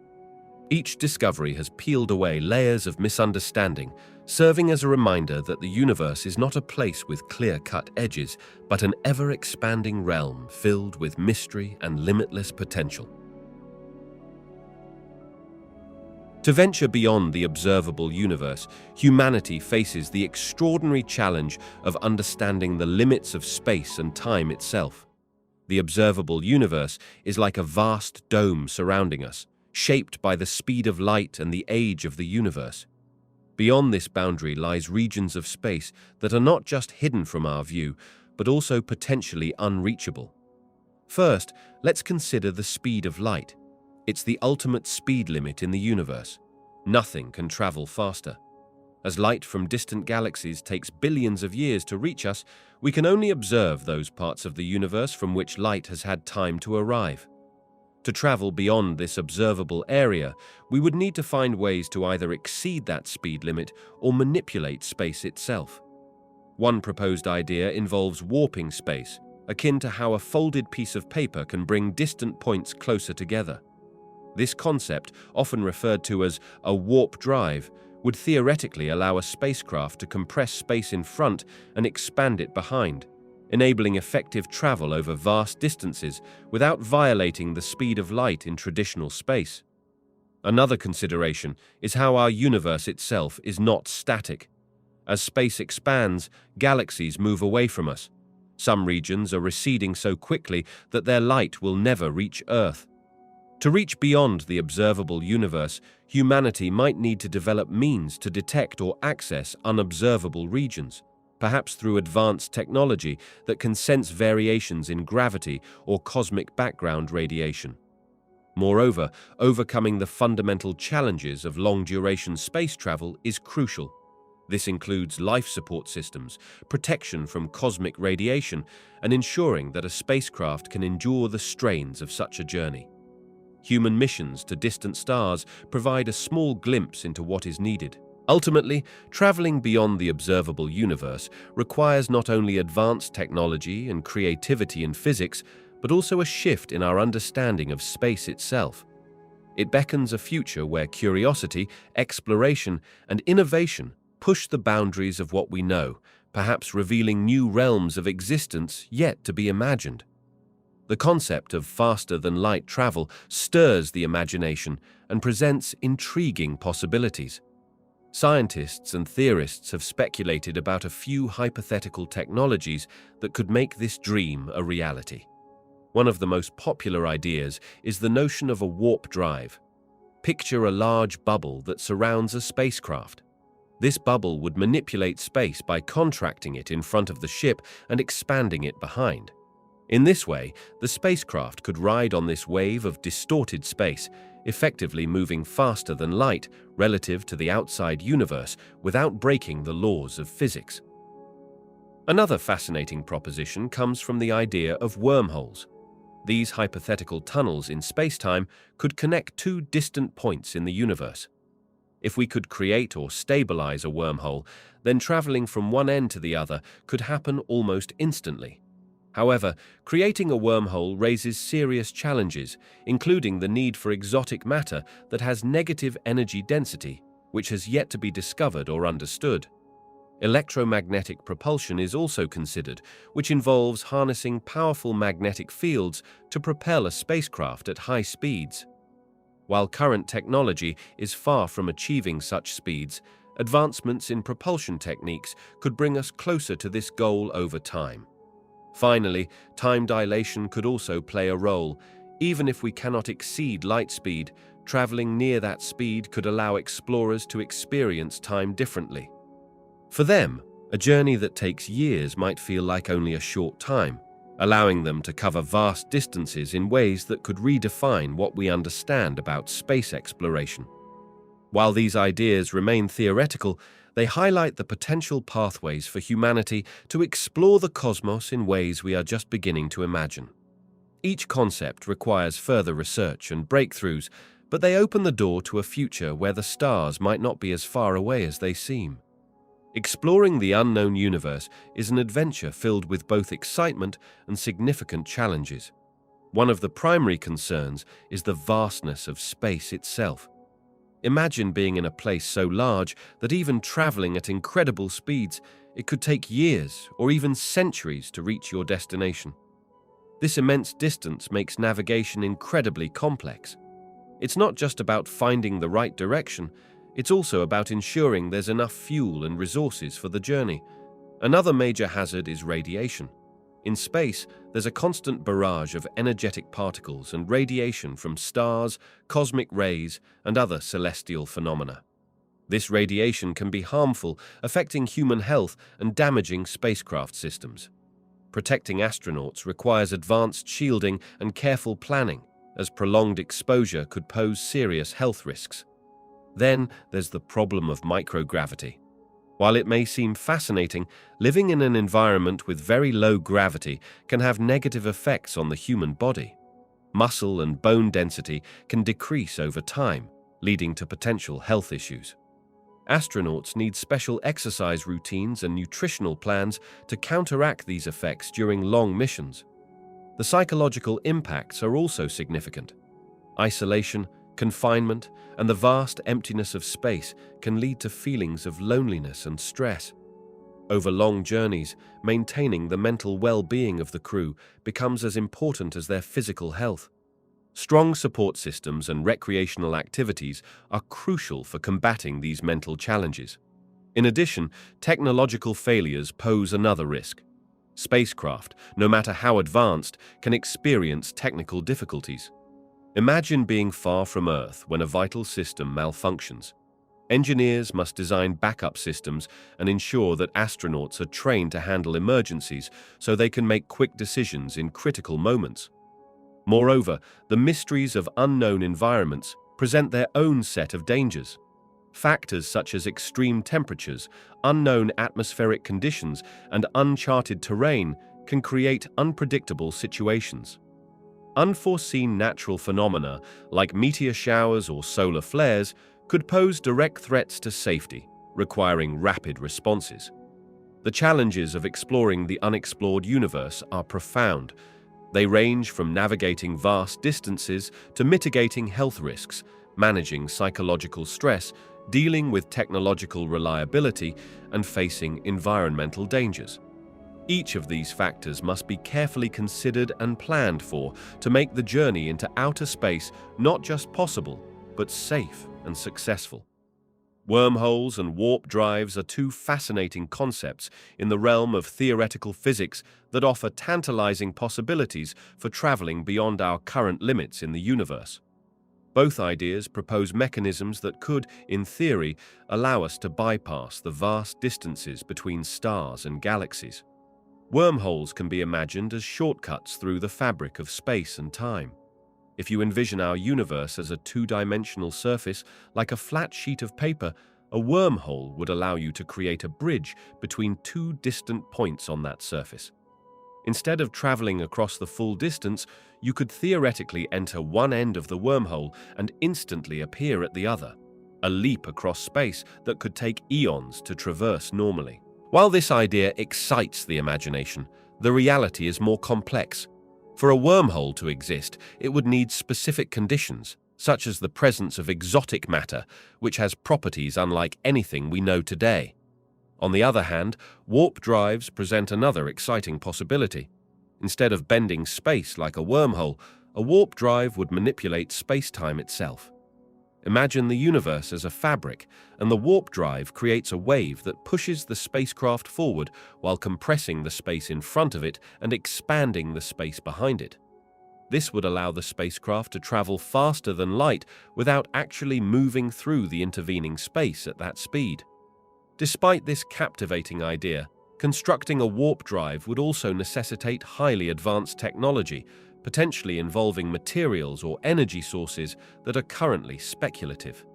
Each discovery has peeled away layers of misunderstanding, serving as a reminder that the universe is not a place with clear-cut edges, but an ever-expanding realm filled with mystery and limitless potential. To venture beyond the observable universe, humanity faces the extraordinary challenge of understanding the limits of space and time itself. The observable universe is like a vast dome surrounding us, shaped by the speed of light and the age of the universe. Beyond this boundary lies regions of space that are not just hidden from our view, but also potentially unreachable. First, let's consider the speed of light. It's the ultimate speed limit in the universe. Nothing can travel faster. As light from distant galaxies takes billions of years to reach us, we can only observe those parts of the universe from which light has had time to arrive. To travel beyond this observable area, we would need to find ways to either exceed that speed limit or manipulate space itself. One proposed idea involves warping space, akin to how a folded piece of paper can bring distant points closer together. This concept, often referred to as a warp drive, would theoretically allow a spacecraft to compress space in front and expand it behind, enabling effective travel over vast distances without violating the speed of light in traditional space. Another consideration is how our universe itself is not static. As space expands, galaxies move away from us. Some regions are receding so quickly that their light will never reach Earth. To reach beyond the observable universe, humanity might need to develop means to detect or access unobservable regions, perhaps through advanced technology that can sense variations in gravity or cosmic background radiation. Moreover, overcoming the fundamental challenges of long-duration space travel is crucial. This includes life support systems, protection from cosmic radiation, and ensuring that a spacecraft can endure the strains of such a journey. Human missions to distant stars provide a small glimpse into what is needed. Ultimately, traveling beyond the observable universe requires not only advanced technology and creativity in physics, but also a shift in our understanding of space itself. It beckons a future where curiosity, exploration, and innovation push the boundaries of what we know, perhaps revealing new realms of existence yet to be imagined. The concept of faster-than-light travel stirs the imagination and presents intriguing possibilities. Scientists and theorists have speculated about a few hypothetical technologies that could make this dream a reality. One of the most popular ideas is the notion of a warp drive. Picture a large bubble that surrounds a spacecraft. This bubble would manipulate space by contracting it in front of the ship and expanding it behind. In this way, the spacecraft could ride on this wave of distorted space, effectively moving faster than light relative to the outside universe without breaking the laws of physics. Another fascinating proposition comes from the idea of wormholes. These hypothetical tunnels in spacetime could connect two distant points in the universe. If we could create or stabilize a wormhole, then traveling from one end to the other could happen almost instantly. However, creating a wormhole raises serious challenges, including the need for exotic matter that has negative energy density, which has yet to be discovered or understood. Electromagnetic propulsion is also considered, which involves harnessing powerful magnetic fields to propel a spacecraft at high speeds. While current technology is far from achieving such speeds, advancements in propulsion techniques could bring us closer to this goal over time. Finally, time dilation could also play a role. Even if we cannot exceed light speed, traveling near that speed could allow explorers to experience time differently. For them, a journey that takes years might feel like only a short time, allowing them to cover vast distances in ways that could redefine what we understand about space exploration. While these ideas remain theoretical, they highlight the potential pathways for humanity to explore the cosmos in ways we are just beginning to imagine. Each concept requires further research and breakthroughs, but they open the door to a future where the stars might not be as far away as they seem. Exploring the unknown universe is an adventure filled with both excitement and significant challenges. One of the primary concerns is the vastness of space itself. Imagine being in a place so large that even traveling at incredible speeds, it could take years or even centuries to reach your destination. This immense distance makes navigation incredibly complex. It's not just about finding the right direction, it's also about ensuring there's enough fuel and resources for the journey. Another major hazard is radiation. In space, there's a constant barrage of energetic particles and radiation from stars, cosmic rays, and other celestial phenomena. This radiation can be harmful, affecting human health and damaging spacecraft systems. Protecting astronauts requires advanced shielding and careful planning, as prolonged exposure could pose serious health risks. Then there's the problem of microgravity. While it may seem fascinating, living in an environment with very low gravity can have negative effects on the human body. Muscle and bone density can decrease over time, leading to potential health issues. Astronauts need special exercise routines and nutritional plans to counteract these effects during long missions. The psychological impacts are also significant. Isolation, confinement, and the vast emptiness of space can lead to feelings of loneliness and stress. Over long journeys, maintaining the mental well-being of the crew becomes as important as their physical health. Strong support systems and recreational activities are crucial for combating these mental challenges. In addition, technological failures pose another risk. Spacecraft, no matter how advanced, can experience technical difficulties. Imagine being far from Earth when a vital system malfunctions. Engineers must design backup systems and ensure that astronauts are trained to handle emergencies so they can make quick decisions in critical moments. Moreover, the mysteries of unknown environments present their own set of dangers. Factors such as extreme temperatures, unknown atmospheric conditions, and uncharted terrain can create unpredictable situations. Unforeseen natural phenomena, like meteor showers or solar flares, could pose direct threats to safety, requiring rapid responses. The challenges of exploring the unexplored universe are profound. They range from navigating vast distances to mitigating health risks, managing psychological stress, dealing with technological reliability, and facing environmental dangers. Each of these factors must be carefully considered and planned for to make the journey into outer space not just possible, but safe and successful. Wormholes and warp drives are two fascinating concepts in the realm of theoretical physics that offer tantalizing possibilities for traveling beyond our current limits in the universe. Both ideas propose mechanisms that could, in theory, allow us to bypass the vast distances between stars and galaxies. Wormholes can be imagined as shortcuts through the fabric of space and time. If you envision our universe as a two-dimensional surface, like a flat sheet of paper, a wormhole would allow you to create a bridge between two distant points on that surface. Instead of traveling across the full distance, you could theoretically enter one end of the wormhole and instantly appear at the other, a leap across space that could take eons to traverse normally. While this idea excites the imagination, the reality is more complex. For a wormhole to exist, it would need specific conditions, such as the presence of exotic matter, which has properties unlike anything we know today. On the other hand, warp drives present another exciting possibility. Instead of bending space like a wormhole, a warp drive would manipulate space-time itself. Imagine the universe as a fabric, and the warp drive creates a wave that pushes the spacecraft forward while compressing the space in front of it and expanding the space behind it. This would allow the spacecraft to travel faster than light without actually moving through the intervening space at that speed. Despite this captivating idea, constructing a warp drive would also necessitate highly advanced technology, potentially involving materials or energy sources that are currently speculative.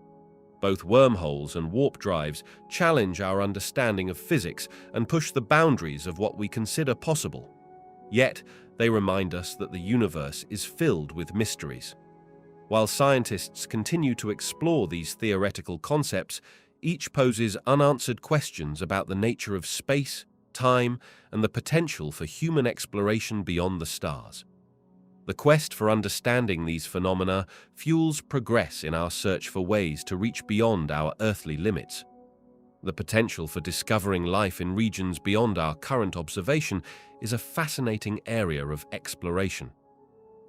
Both wormholes and warp drives challenge our understanding of physics and push the boundaries of what we consider possible. Yet, they remind us that the universe is filled with mysteries. While scientists continue to explore these theoretical concepts, each poses unanswered questions about the nature of space, time, and the potential for human exploration beyond the stars. The quest for understanding these phenomena fuels progress in our search for ways to reach beyond our earthly limits. The potential for discovering life in regions beyond our current observation is a fascinating area of exploration.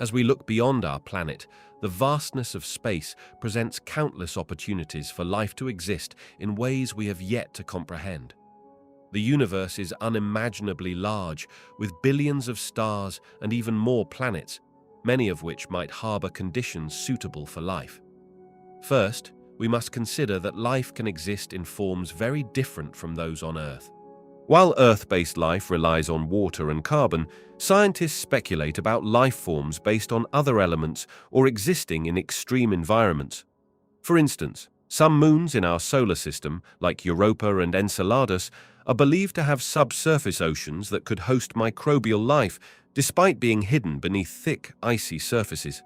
As we look beyond our planet, the vastness of space presents countless opportunities for life to exist in ways we have yet to comprehend. The universe is unimaginably large, with billions of stars and even more planets, many of which might harbor conditions suitable for life. First, we must consider that life can exist in forms very different from those on Earth. While Earth-based life relies on water and carbon, scientists speculate about life forms based on other elements or existing in extreme environments. For instance, Some moons in our solar system, like Europa and Enceladus, are believed to have subsurface oceans that could host microbial life, despite being hidden beneath thick, icy surfaces.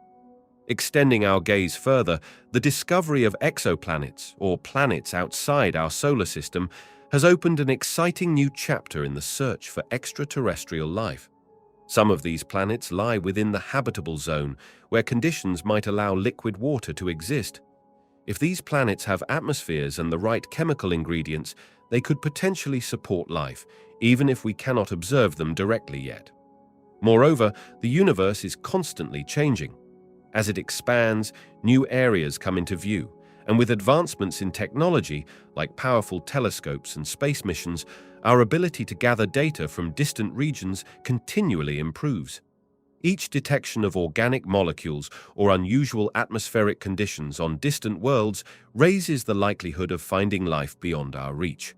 Extending our gaze further, the discovery of exoplanets, or planets outside our solar system, has opened an exciting new chapter in the search for extraterrestrial life. Some of these planets lie within the habitable zone, where conditions might allow liquid water to exist. If these planets have atmospheres and the right chemical ingredients, they could potentially support life, even if we cannot observe them directly yet. Moreover, the universe is constantly changing. As it expands, new areas come into view, and with advancements in technology, like powerful telescopes and space missions, our ability to gather data from distant regions continually improves. Each detection of organic molecules or unusual atmospheric conditions on distant worlds raises the likelihood of finding life beyond our reach.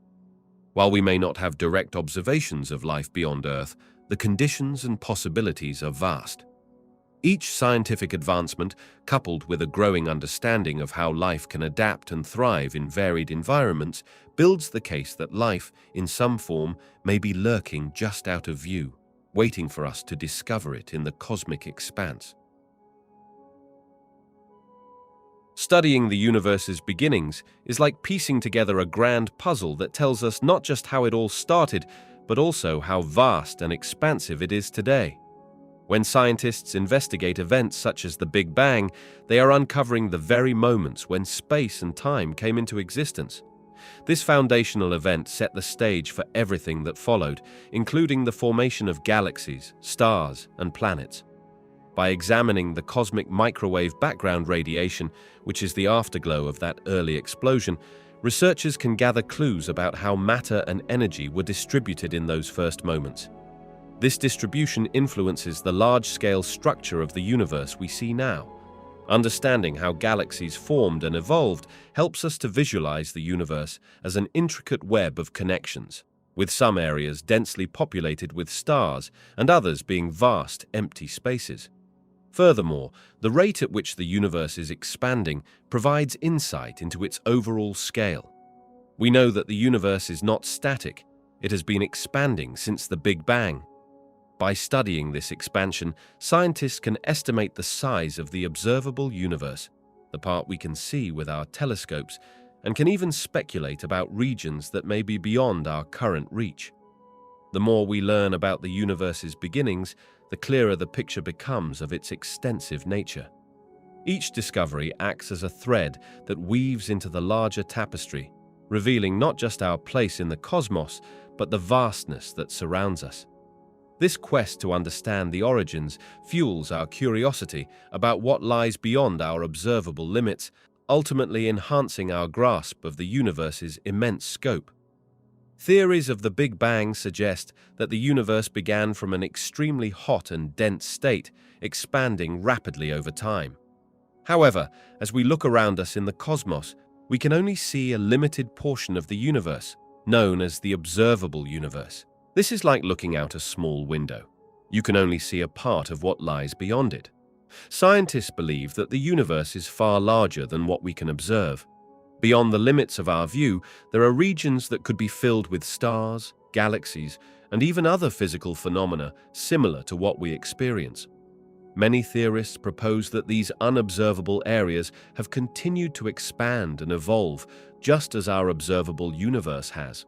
While we may not have direct observations of life beyond Earth, the conditions and possibilities are vast. Each scientific advancement, coupled with a growing understanding of how life can adapt and thrive in varied environments, builds the case that life, in some form, may be lurking just out of view, waiting for us to discover it in the cosmic expanse. Studying the universe's beginnings is like piecing together a grand puzzle that tells us not just how it all started, but also how vast and expansive it is today. When scientists investigate events such as the Big Bang, they are uncovering the very moments when space and time came into existence. This foundational event set the stage for everything that followed, including the formation of galaxies, stars, and planets. By examining the cosmic microwave background radiation, which is the afterglow of that early explosion, researchers can gather clues about how matter and energy were distributed in those first moments. This distribution influences the large-scale structure of the universe we see now. Understanding how galaxies formed and evolved helps us to visualize the universe as an intricate web of connections, with some areas densely populated with stars and others being vast, empty spaces. Furthermore, the rate at which the universe is expanding provides insight into its overall scale. We know that the universe is not static. It has been expanding since the Big Bang. By studying this expansion, scientists can estimate the size of the observable universe, the part we can see with our telescopes, and can even speculate about regions that may be beyond our current reach. The more we learn about the universe's beginnings, the clearer the picture becomes of its extensive nature. Each discovery acts as a thread that weaves into the larger tapestry, revealing not just our place in the cosmos, but the vastness that surrounds us. This quest to understand the origins fuels our curiosity about what lies beyond our observable limits, ultimately enhancing our grasp of the universe's immense scope. Theories of the Big Bang suggest that the universe began from an extremely hot and dense state, expanding rapidly over time. However, as we look around us in the cosmos, we can only see a limited portion of the universe, known as the observable universe. This is like looking out a small window. You can only see a part of what lies beyond it. Scientists believe that the universe is far larger than what we can observe. Beyond the limits of our view, there are regions that could be filled with stars, galaxies, and even other physical phenomena similar to what we experience. Many theorists propose that these unobservable areas have continued to expand and evolve just as our observable universe has.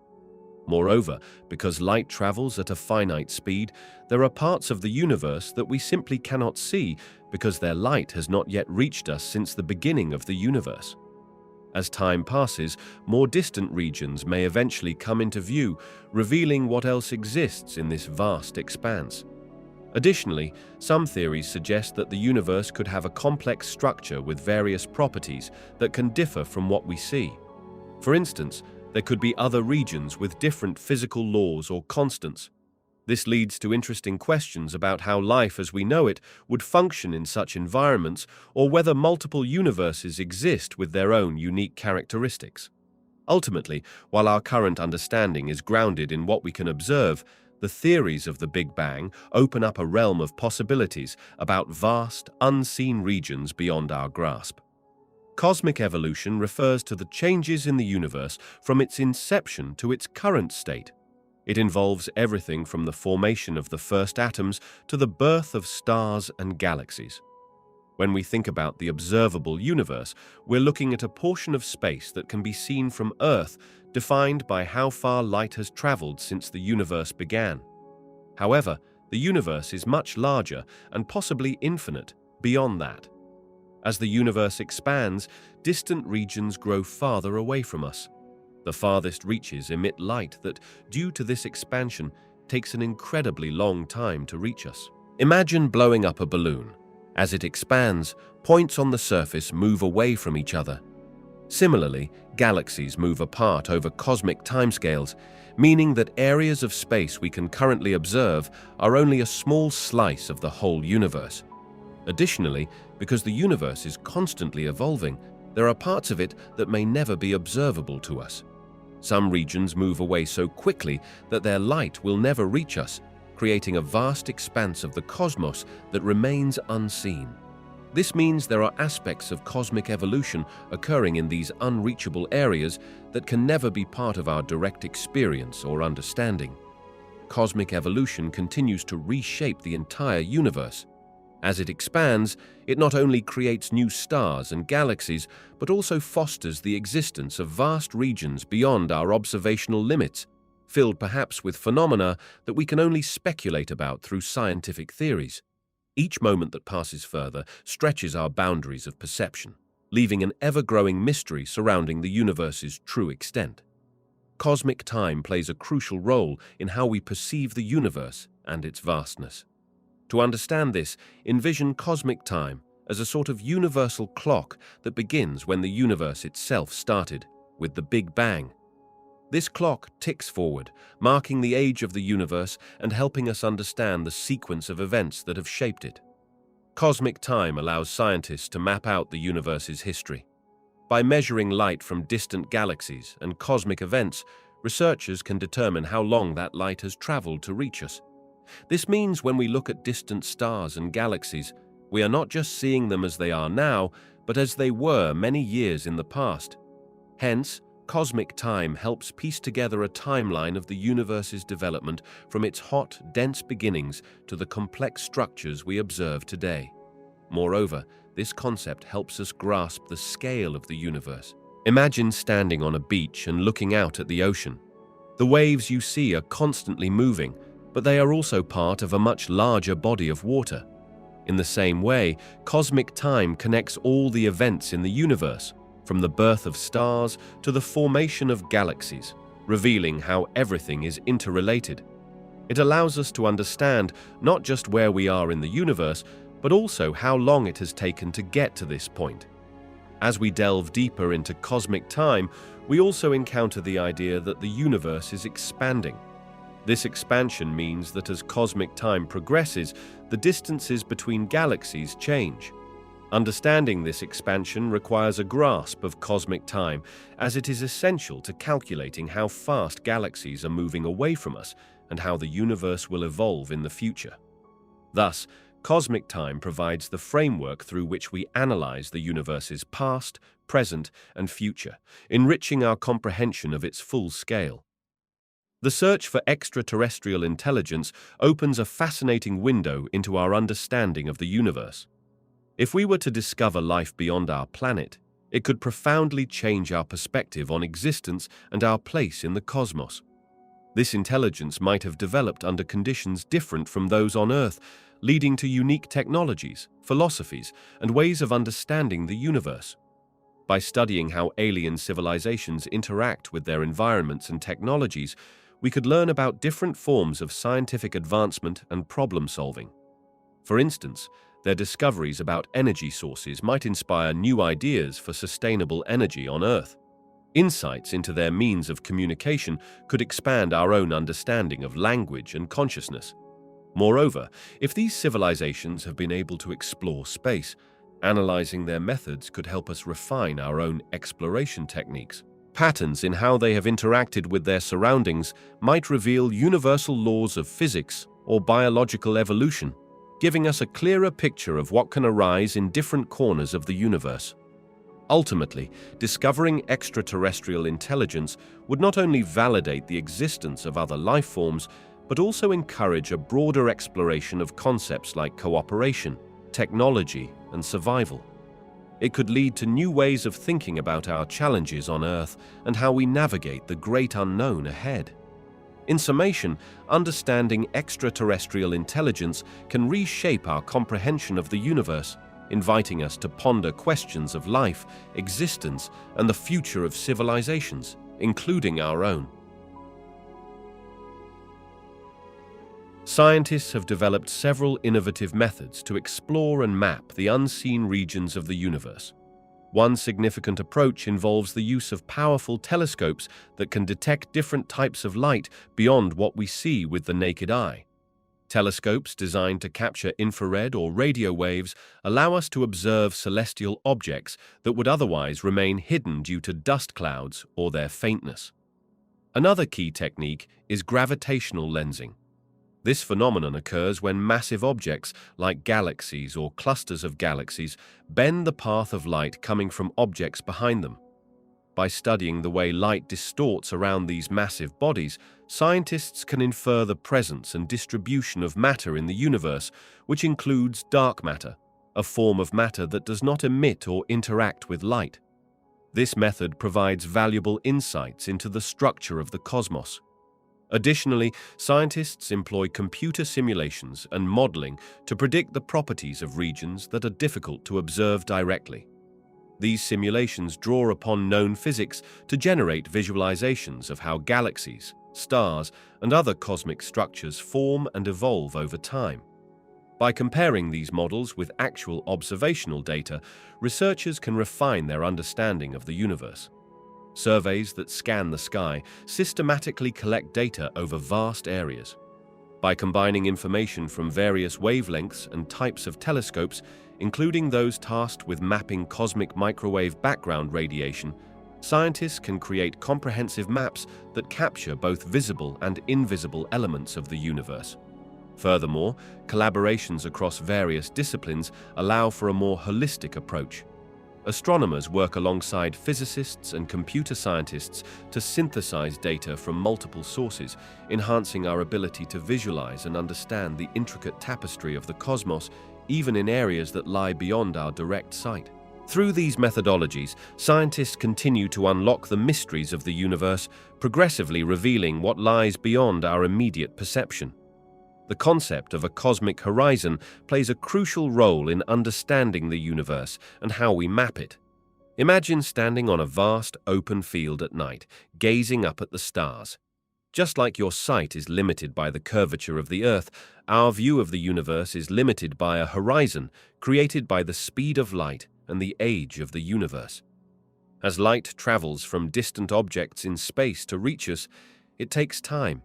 Moreover, because light travels at a finite speed, there are parts of the universe that we simply cannot see because their light has not yet reached us since the beginning of the universe. As time passes, more distant regions may eventually come into view, revealing what else exists in this vast expanse. Additionally, some theories suggest that the universe could have a complex structure with various properties that can differ from what we see. For instance, there could be other regions with different physical laws or constants. This leads to interesting questions about how life as we know it would function in such environments, or whether multiple universes exist with their own unique characteristics. Ultimately, while our current understanding is grounded in what we can observe, the theories of the Big Bang open up a realm of possibilities about vast, unseen regions beyond our grasp. Cosmic evolution refers to the changes in the universe from its inception to its current state. It involves everything from the formation of the first atoms to the birth of stars and galaxies. When we think about the observable universe, we're looking at a portion of space that can be seen from Earth, defined by how far light has traveled since the universe began. However, the universe is much larger and possibly infinite beyond that. As the universe expands, distant regions grow farther away from us. The farthest reaches emit light that, due to this expansion, takes an incredibly long time to reach us. Imagine blowing up a balloon. As it expands, points on the surface move away from each other. Similarly, galaxies move apart over cosmic timescales, meaning that areas of space we can currently observe are only a small slice of the whole universe. Additionally, because the universe is constantly evolving, there are parts of it that may never be observable to us. Some regions move away so quickly that their light will never reach us, creating a vast expanse of the cosmos that remains unseen. This means there are aspects of cosmic evolution occurring in these unreachable areas that can never be part of our direct experience or understanding. Cosmic evolution continues to reshape the entire universe. As it expands, it not only creates new stars and galaxies, but also fosters the existence of vast regions beyond our observational limits, filled perhaps with phenomena that we can only speculate about through scientific theories. Each moment that passes further stretches our boundaries of perception, leaving an ever-growing mystery surrounding the universe's true extent. Cosmic time plays a crucial role in how we perceive the universe and its vastness. To understand this, envision cosmic time as a sort of universal clock that begins when the universe itself started, with the Big Bang. This clock ticks forward, marking the age of the universe and helping us understand the sequence of events that have shaped it. Cosmic time allows scientists to map out the universe's history. By measuring light from distant galaxies and cosmic events, researchers can determine how long that light has traveled to reach us. This means when we look at distant stars and galaxies, we are not just seeing them as they are now, but as they were many years in the past. Hence, cosmic time helps piece together a timeline of the universe's development from its hot, dense beginnings to the complex structures we observe today. Moreover, this concept helps us grasp the scale of the universe. Imagine standing on a beach and looking out at the ocean. The waves you see are constantly moving, but they are also part of a much larger body of water. In the same way, cosmic time connects all the events in the universe, from the birth of stars to the formation of galaxies, revealing how everything is interrelated. It allows us to understand not just where we are in the universe, but also how long it has taken to get to this point. As we delve deeper into cosmic time, we also encounter the idea that the universe is expanding. This expansion means that as cosmic time progresses, the distances between galaxies change. Understanding this expansion requires a grasp of cosmic time, as it is essential to calculating how fast galaxies are moving away from us and how the universe will evolve in the future. Thus, cosmic time provides the framework through which we analyze the universe's past, present, and future, enriching our comprehension of its full scale. The search for extraterrestrial intelligence opens a fascinating window into our understanding of the universe. If we were to discover life beyond our planet, it could profoundly change our perspective on existence and our place in the cosmos. This intelligence might have developed under conditions different from those on Earth, leading to unique technologies, philosophies, and ways of understanding the universe. By studying how alien civilizations interact with their environments and technologies, we could learn about different forms of scientific advancement and problem-solving. For instance, their discoveries about energy sources might inspire new ideas for sustainable energy on Earth. Insights into their means of communication could expand our own understanding of language and consciousness. Moreover, if these civilizations have been able to explore space, analyzing their methods could help us refine our own exploration techniques. Patterns in how they have interacted with their surroundings might reveal universal laws of physics or biological evolution, giving us a clearer picture of what can arise in different corners of the universe. Ultimately, discovering extraterrestrial intelligence would not only validate the existence of other life forms, but also encourage a broader exploration of concepts like cooperation, technology, and survival. It could lead to new ways of thinking about our challenges on Earth and how we navigate the great unknown ahead. In summation, understanding extraterrestrial intelligence can reshape our comprehension of the universe, inviting us to ponder questions of life, existence, and the future of civilizations, including our own. Scientists have developed several innovative methods to explore and map the unseen regions of the universe. One significant approach involves the use of powerful telescopes that can detect different types of light beyond what we see with the naked eye. Telescopes designed to capture infrared or radio waves allow us to observe celestial objects that would otherwise remain hidden due to dust clouds or their faintness. Another key technique is gravitational lensing. This phenomenon occurs when massive objects, like galaxies or clusters of galaxies, bend the path of light coming from objects behind them. By studying the way light distorts around these massive bodies, scientists can infer the presence and distribution of matter in the universe, which includes dark matter, a form of matter that does not emit or interact with light. This method provides valuable insights into the structure of the cosmos. Additionally, scientists employ computer simulations and modeling to predict the properties of regions that are difficult to observe directly. These simulations draw upon known physics to generate visualizations of how galaxies, stars, and other cosmic structures form and evolve over time. By comparing these models with actual observational data, researchers can refine their understanding of the universe. Surveys that scan the sky systematically collect data over vast areas. By combining information from various wavelengths and types of telescopes, including those tasked with mapping cosmic microwave background radiation, scientists can create comprehensive maps that capture both visible and invisible elements of the universe. Furthermore, collaborations across various disciplines allow for a more holistic approach. Astronomers work alongside physicists and computer scientists to synthesize data from multiple sources, enhancing our ability to visualize and understand the intricate tapestry of the cosmos, even in areas that lie beyond our direct sight. Through these methodologies, scientists continue to unlock the mysteries of the universe, progressively revealing what lies beyond our immediate perception. The concept of a cosmic horizon plays a crucial role in understanding the universe and how we map it. Imagine standing on a vast open field at night, gazing up at the stars. Just like your sight is limited by the curvature of the Earth, our view of the universe is limited by a horizon created by the speed of light and the age of the universe. As light travels from distant objects in space to reach us, it takes time.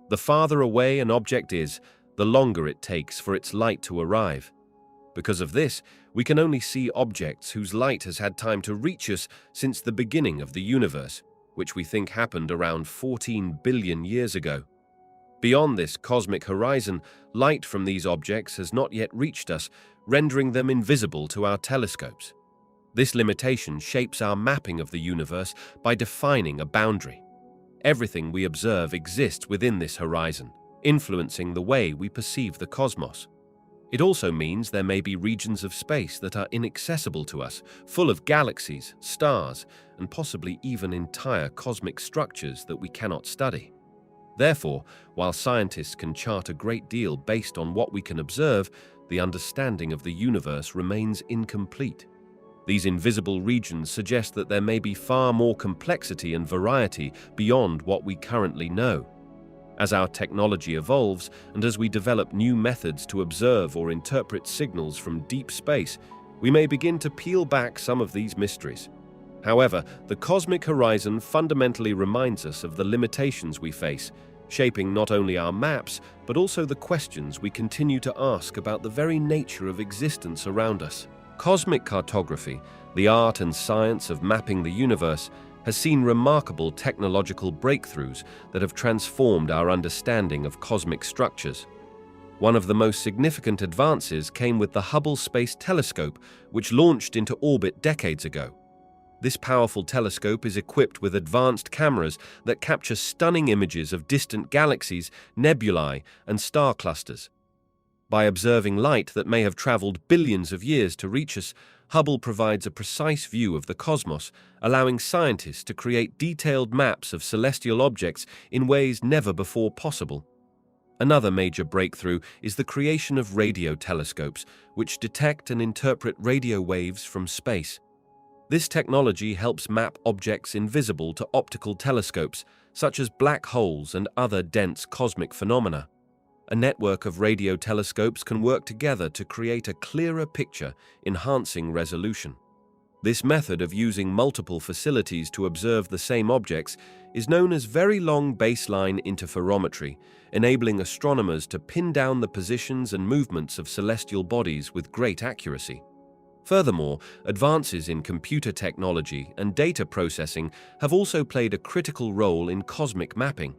The farther away an object is, the longer it takes for its light to arrive. Because of this, we can only see objects whose light has had time to reach us since the beginning of the universe, which we think happened around 14 billion years ago. Beyond this cosmic horizon, light from these objects has not yet reached us, rendering them invisible to our telescopes. This limitation shapes our mapping of the universe by defining a boundary. Everything we observe exists within this horizon, influencing the way we perceive the cosmos. It also means there may be regions of space that are inaccessible to us, full of galaxies, stars, and possibly even entire cosmic structures that we cannot study. Therefore, while scientists can chart a great deal based on what we can observe, the understanding of the universe remains incomplete. These invisible regions suggest that there may be far more complexity and variety beyond what we currently know. As our technology evolves and as we develop new methods to observe or interpret signals from deep space, we may begin to peel back some of these mysteries. However, the cosmic horizon fundamentally reminds us of the limitations we face, shaping not only our maps, but also the questions we continue to ask about the very nature of existence around us. Cosmic cartography, the art and science of mapping the universe, has seen remarkable technological breakthroughs that have transformed our understanding of cosmic structures. One of the most significant advances came with the Hubble Space Telescope, which launched into orbit decades ago. This powerful telescope is equipped with advanced cameras that capture stunning images of distant galaxies, nebulae, and star clusters. By observing light that may have traveled billions of years to reach us, Hubble provides a precise view of the cosmos, allowing scientists to create detailed maps of celestial objects in ways never before possible. Another major breakthrough is the creation of radio telescopes, which detect and interpret radio waves from space. This technology helps map objects invisible to optical telescopes, such as black holes and other dense cosmic phenomena. A network of radio telescopes can work together to create a clearer picture, enhancing resolution. This method of using multiple facilities to observe the same objects is known as very long baseline interferometry, enabling astronomers to pin down the positions and movements of celestial bodies with great accuracy. Furthermore, advances in computer technology and data processing have also played a critical role in cosmic mapping.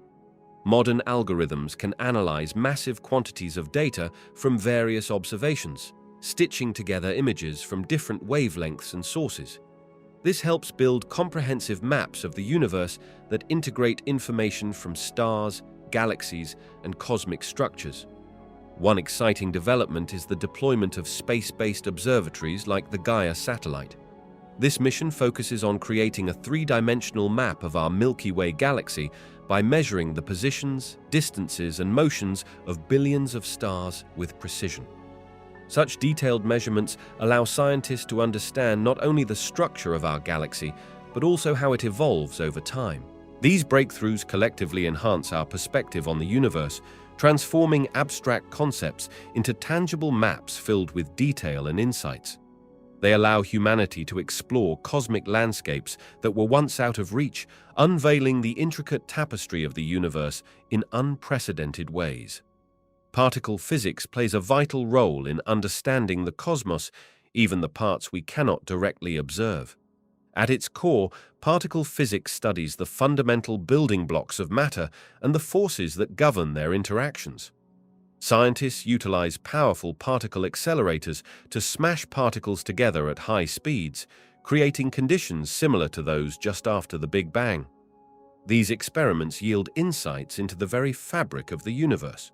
Modern algorithms can analyze massive quantities of data from various observations, stitching together images from different wavelengths and sources. This helps build comprehensive maps of the universe that integrate information from stars, galaxies, and cosmic structures. One exciting development is the deployment of space-based observatories like the Gaia satellite. This mission focuses on creating a three-dimensional map of our Milky Way galaxy by measuring the positions, distances, and motions of billions of stars with precision. Such detailed measurements allow scientists to understand not only the structure of our galaxy, but also how it evolves over time. These breakthroughs collectively enhance our perspective on the universe, transforming abstract concepts into tangible maps filled with detail and insights. They allow humanity to explore cosmic landscapes that were once out of reach, unveiling the intricate tapestry of the universe in unprecedented ways. Particle physics plays a vital role in understanding the cosmos, even the parts we cannot directly observe. At its core, particle physics studies the fundamental building blocks of matter and the forces that govern their interactions. Scientists utilize powerful particle accelerators to smash particles together at high speeds, creating conditions similar to those just after the Big Bang. These experiments yield insights into the very fabric of the universe.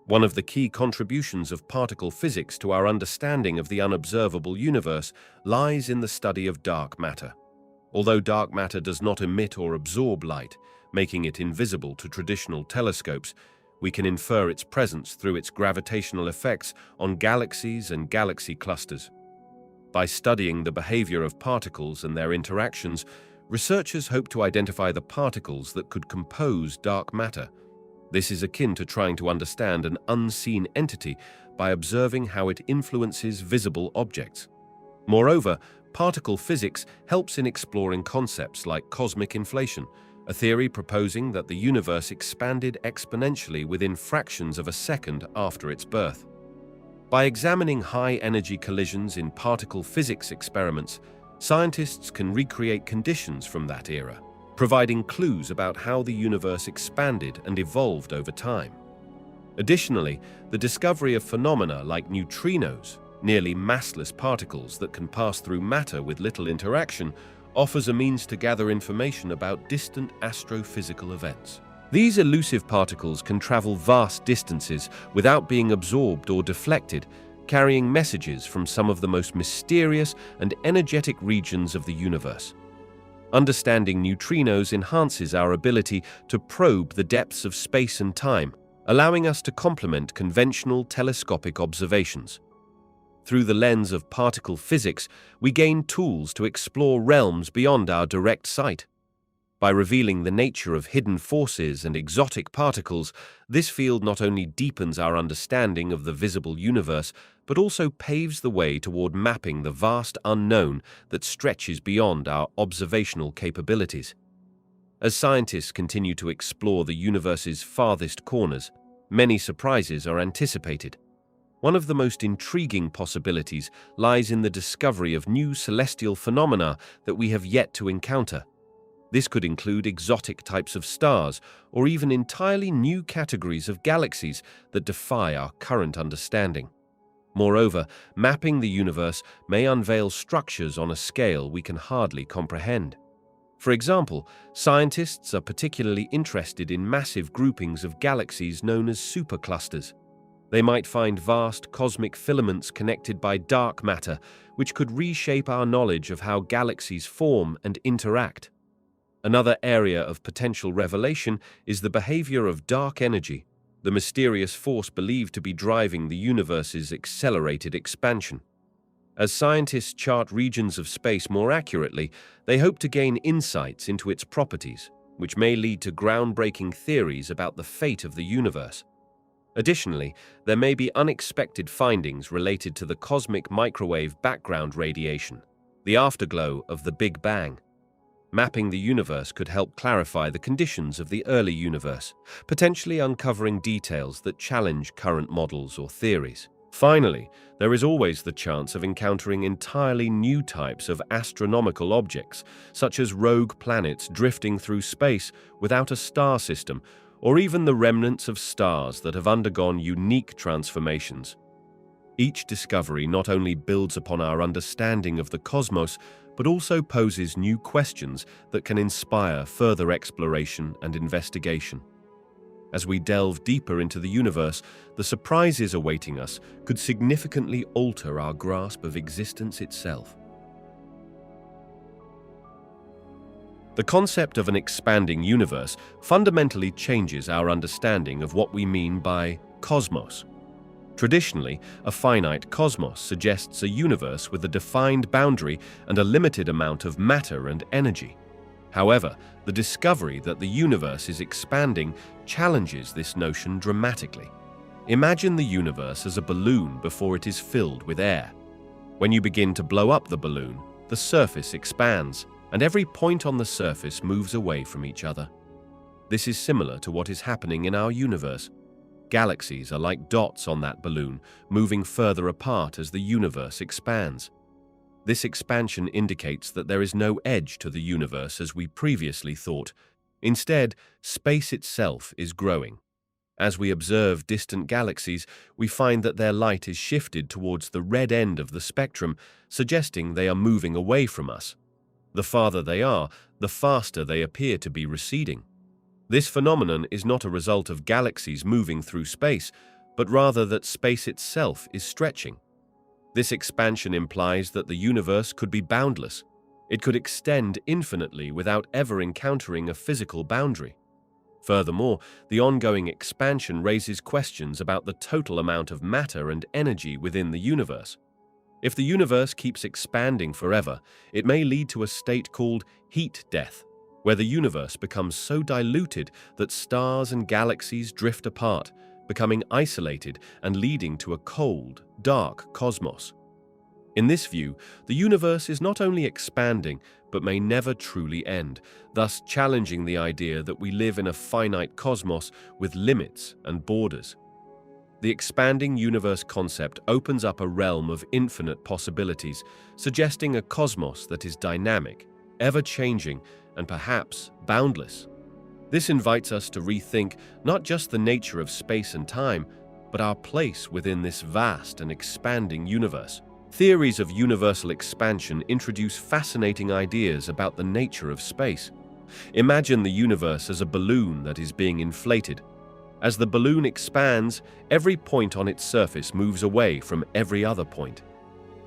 One of the key contributions of particle physics to our understanding of the unobservable universe lies in the study of dark matter. Although dark matter does not emit or absorb light, making it invisible to traditional telescopes, we can infer its presence through its gravitational effects on galaxies and galaxy clusters. By studying the behavior of particles and their interactions, researchers hope to identify the particles that could compose dark matter. This is akin to trying to understand an unseen entity by observing how it influences visible objects. Moreover, particle physics helps in exploring concepts like cosmic inflation, a theory proposing that the universe expanded exponentially within fractions of a second after its birth. By examining high-energy collisions in particle physics experiments, scientists can recreate conditions from that era, providing clues about how the universe expanded and evolved over time. Additionally, the discovery of phenomena like neutrinos, nearly massless particles that can pass through matter with little interaction, offers a means to gather information about distant astrophysical events. These elusive particles can travel vast distances without being absorbed or deflected, carrying messages from some of the most mysterious and energetic regions of the universe. Understanding neutrinos enhances our ability to probe the depths of space and time, allowing us to complement conventional telescopic observations. Through the lens of particle physics, we gain tools to explore realms beyond our direct sight. By revealing the nature of hidden forces and exotic particles, this field not only deepens our understanding of the visible universe, but also paves the way toward mapping the vast unknown that stretches beyond our observational capabilities. As scientists continue to explore the universe's farthest corners, many surprises are anticipated. One of the most intriguing possibilities lies in the discovery of new celestial phenomena that we have yet to encounter. This could include exotic types of stars or even entirely new categories of galaxies that defy our current understanding. Moreover, mapping the universe may unveil structures on a scale we can hardly comprehend. For example, scientists are particularly interested in massive groupings of galaxies known as superclusters. They might find vast cosmic filaments connected by dark matter, which could reshape our knowledge of how galaxies form and interact. Another area of potential revelation is the behavior of dark energy, the mysterious force believed to be driving the universe's accelerated expansion. As scientists chart regions of space more accurately, they hope to gain insights into its properties, which may lead to groundbreaking theories about the fate of the universe. Additionally, there may be unexpected findings related to the cosmic microwave background radiation, the afterglow of the Big Bang. Mapping the universe could help clarify the conditions of the early universe, potentially uncovering details that challenge current models or theories. Finally, there is always the chance of encountering entirely new types of astronomical objects, such as rogue planets drifting through space without a star system, or even the remnants of stars that have undergone unique transformations. Each discovery not only builds upon our understanding of the cosmos, but also poses new questions that can inspire further exploration and investigation. As we delve deeper into the universe, the surprises awaiting us could significantly alter our grasp of existence itself. The concept of an expanding universe fundamentally changes our understanding of what we mean by cosmos. Traditionally, a finite cosmos suggests a universe with a defined boundary and a limited amount of matter and energy. However, the discovery that the universe is expanding challenges this notion dramatically. Imagine the universe as a balloon before it is filled with air. When you begin to blow up the balloon, the surface expands, and every point on the surface moves away from each other. This is similar to what is happening in our universe. Galaxies are like dots on that balloon, moving further apart as the universe expands. This expansion indicates that there is no edge to the universe as we previously thought. Instead, space itself is growing. As we observe distant galaxies, we find that their light is shifted towards the red end of the spectrum, suggesting they are moving away from us. The farther they are, the faster they appear to be receding. This phenomenon is not a result of galaxies moving through space, but rather that space itself is stretching. This expansion implies that the universe could be boundless. It could extend infinitely without ever encountering a physical boundary. Furthermore, the ongoing expansion raises questions about the total amount of matter and energy within the universe. If the universe keeps expanding forever, it may lead to a state called heat death, where the universe becomes so diluted that stars and galaxies drift apart, becoming isolated and leading to a cold, dark cosmos. In this view, the universe is not only expanding, but may never truly end, thus challenging the idea that we live in a finite cosmos with limits and borders. The expanding universe concept opens up a realm of infinite possibilities, suggesting a cosmos that is dynamic, ever-changing, and perhaps boundless. This invites us to rethink not just the nature of space and time, but our place within this vast and expanding universe. Theories of universal expansion introduce fascinating ideas about the nature of space. Imagine the universe as a balloon that is being inflated. As the balloon expands, every point on its surface moves away from every other point.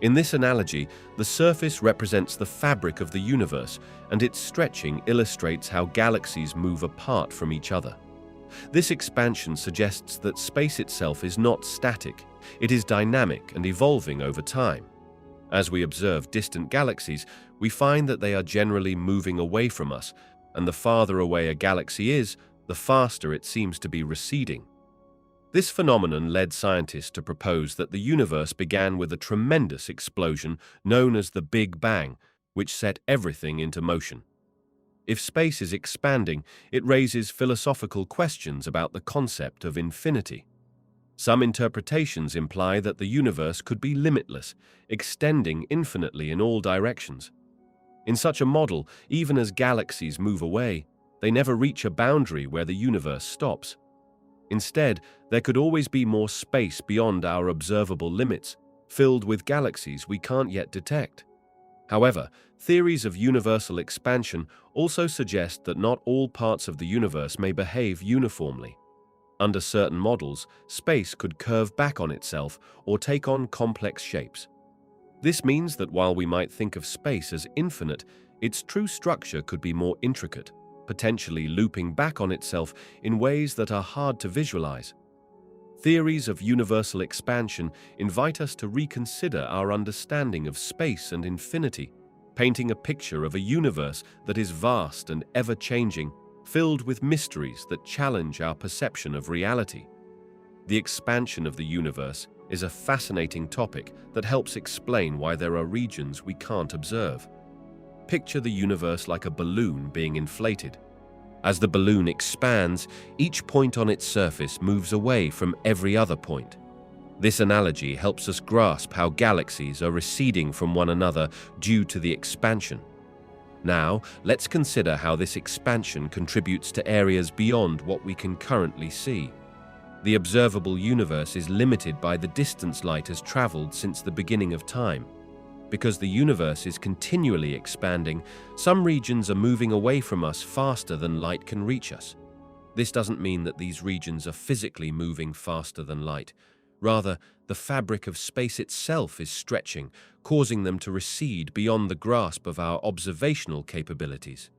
In this analogy, the surface represents the fabric of the universe, and its stretching illustrates how galaxies move apart from each other. This expansion suggests that space itself is not static, it is dynamic and evolving over time. As we observe distant galaxies, we find that they are generally moving away from us, and the farther away a galaxy is, the faster it seems to be receding. This phenomenon led scientists to propose that the universe began with a tremendous explosion known as the Big Bang, which set everything into motion. If space is expanding, it raises philosophical questions about the concept of infinity. Some interpretations imply that the universe could be limitless, extending infinitely in all directions. In such a model, even as galaxies move away, they never reach a boundary where the universe stops. Instead, there could always be more space beyond our observable limits, filled with galaxies we can't yet detect. However, theories of universal expansion also suggest that not all parts of the universe may behave uniformly. Under certain models, space could curve back on itself or take on complex shapes. This means that while we might think of space as infinite, its true structure could be more intricate, potentially looping back on itself in ways that are hard to visualize. Theories of universal expansion invite us to reconsider our understanding of space and infinity, painting a picture of a universe that is vast and ever-changing, filled with mysteries that challenge our perception of reality. The expansion of the universe is a fascinating topic that helps explain why there are regions we can't observe. Picture the universe like a balloon being inflated. As the balloon expands, each point on its surface moves away from every other point. This analogy helps us grasp how galaxies are receding from one another due to the expansion. Now, let's consider how this expansion contributes to areas beyond what we can currently see. The observable universe is limited by the distance light has traveled since the beginning of time. Because the universe is continually expanding, some regions are moving away from us faster than light can reach us. This doesn't mean that these regions are physically moving faster than light. Rather, the fabric of space itself is stretching, causing them to recede beyond the grasp of our observational capabilities.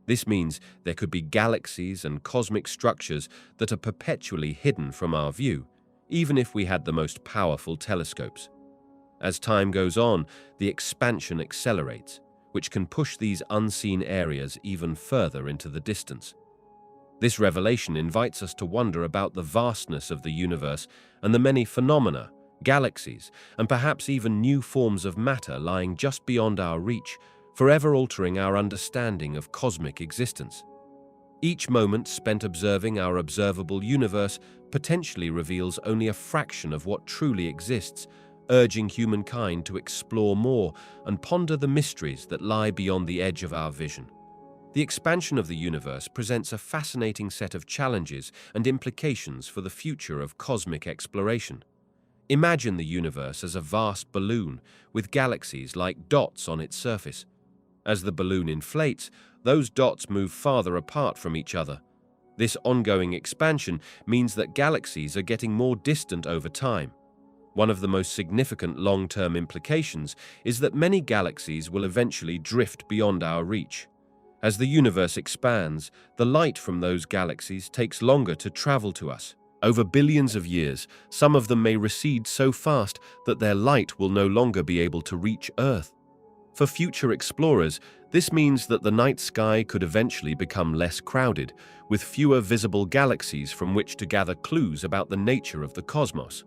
This means there could be galaxies and cosmic structures that are perpetually hidden from our view, even if we had the most powerful telescopes. As time goes on, the expansion accelerates, which can push these unseen areas even further into the distance. This revelation invites us to wonder about the vastness of the universe and the many phenomena, galaxies, and perhaps even new forms of matter lying just beyond our reach, forever altering our understanding of cosmic existence. Each moment spent observing our observable universe potentially reveals only a fraction of what truly exists, urging humankind to explore more and ponder the mysteries that lie beyond the edge of our vision. The expansion of the universe presents a fascinating set of challenges and implications for the future of cosmic exploration. Imagine the universe as a vast balloon with galaxies like dots on its surface. As the balloon inflates, those dots move farther apart from each other. This ongoing expansion means that galaxies are getting more distant over time. One of the most significant long-term implications is that many galaxies will eventually drift beyond our reach. As the universe expands, the light from those galaxies takes longer to travel to us. Over billions of years, some of them may recede so fast that their light will no longer be able to reach Earth. For future explorers, this means that the night sky could eventually become less crowded, with fewer visible galaxies from which to gather clues about the nature of the cosmos.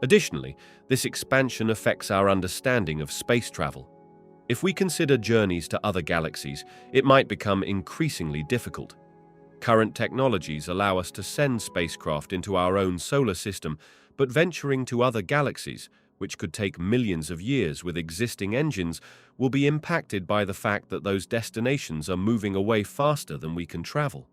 Additionally, this expansion affects our understanding of space travel. If we consider journeys to other galaxies, it might become increasingly difficult. Current technologies allow us to send spacecraft into our own solar system, but venturing to other galaxies, which could take millions of years with existing engines, will be impacted by the fact that those destinations are moving away faster than we can travel.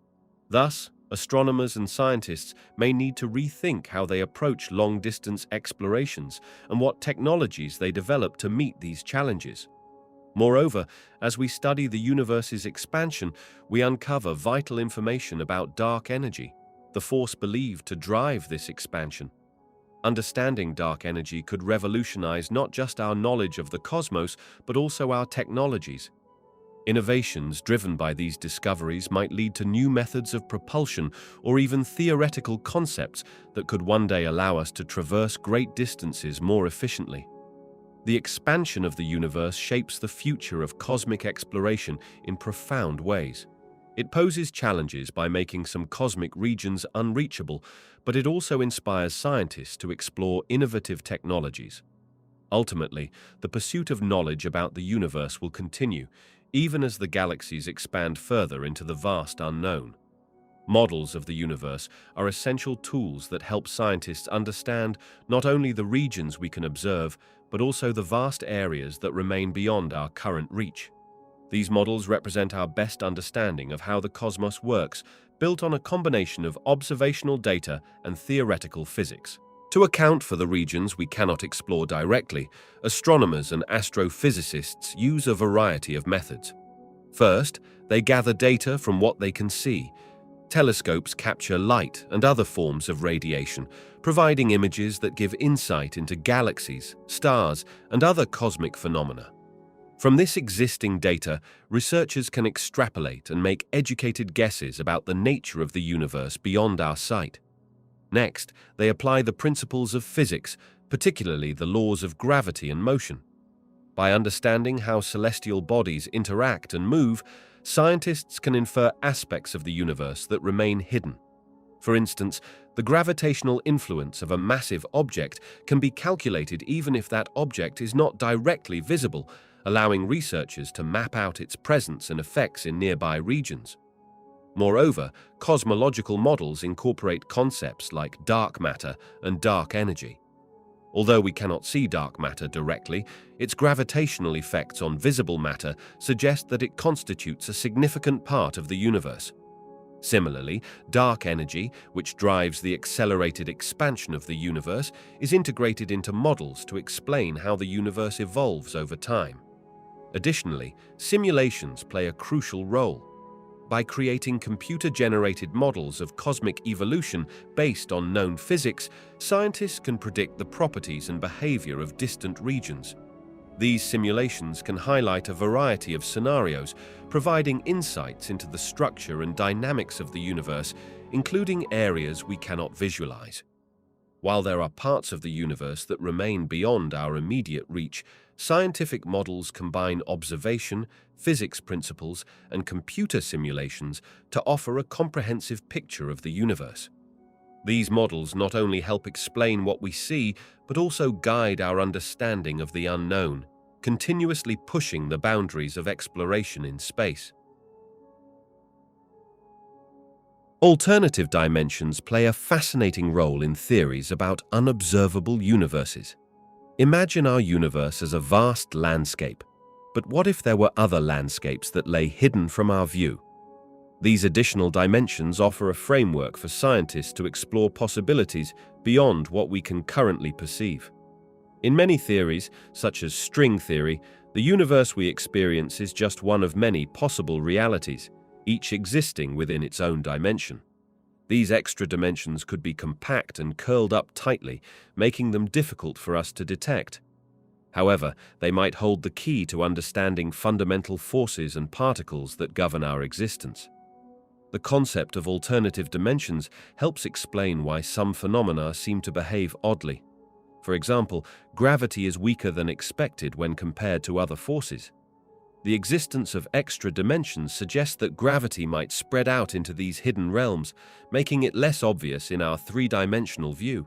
Thus, astronomers and scientists may need to rethink how they approach long-distance explorations and what technologies they develop to meet these challenges. Moreover, as we study the universe's expansion, we uncover vital information about dark energy, the force believed to drive this expansion. Understanding dark energy could revolutionize not just our knowledge of the cosmos, but also our technologies. Innovations driven by these discoveries might lead to new methods of propulsion or even theoretical concepts that could one day allow us to traverse great distances more efficiently. The expansion of the universe shapes the future of cosmic exploration in profound ways. It poses challenges by making some cosmic regions unreachable, but it also inspires scientists to explore innovative technologies. Ultimately, the pursuit of knowledge about the universe will continue, even as the galaxies expand further into the vast unknown. Models of the universe are essential tools that help scientists understand not only the regions we can observe, but also the vast areas that remain beyond our current reach. These models represent our best understanding of how the cosmos works, built on a combination of observational data and theoretical physics. To account for the regions we cannot explore directly, astronomers and astrophysicists use a variety of methods. First, they gather data from what they can see. Telescopes capture light and other forms of radiation, providing images that give insight into galaxies, stars, and other cosmic phenomena. From this existing data, researchers can extrapolate and make educated guesses about the nature of the universe beyond our sight. Next, they apply the principles of physics, particularly the laws of gravity and motion. By understanding how celestial bodies interact and move, scientists can infer aspects of the universe that remain hidden. For instance, the gravitational influence of a massive object can be calculated even if that object is not directly visible, allowing researchers to map out its presence and effects in nearby regions. Moreover, cosmological models incorporate concepts like dark matter and dark energy. Although we cannot see dark matter directly, its gravitational effects on visible matter suggest that it constitutes a significant part of the universe. Similarly, dark energy, which drives the accelerated expansion of the universe, is integrated into models to explain how the universe evolves over time. Additionally, simulations play a crucial role. By creating computer-generated models of cosmic evolution based on known physics, scientists can predict the properties and behavior of distant regions. These simulations can highlight a variety of scenarios, providing insights into the structure and dynamics of the universe, including areas we cannot visualize. While there are parts of the universe that remain beyond our immediate reach, scientific models combine observation, physics principles, and computer simulations to offer a comprehensive picture of the universe. These models not only help explain what we see, but also guide our understanding of the unknown, continuously pushing the boundaries of exploration in space. Alternative dimensions play a fascinating role in theories about unobservable universes. Imagine our universe as a vast landscape, but what if there were other landscapes that lay hidden from our view? These additional dimensions offer a framework for scientists to explore possibilities beyond what we can currently perceive. In many theories, such as string theory, the universe we experience is just one of many possible realities, each existing within its own dimension. These extra dimensions could be compact and curled up tightly, making them difficult for us to detect. However, they might hold the key to understanding fundamental forces and particles that govern our existence. The concept of alternative dimensions helps explain why some phenomena seem to behave oddly. For example, gravity is weaker than expected when compared to other forces. The existence of extra dimensions suggests that gravity might spread out into these hidden realms, making it less obvious in our three-dimensional view.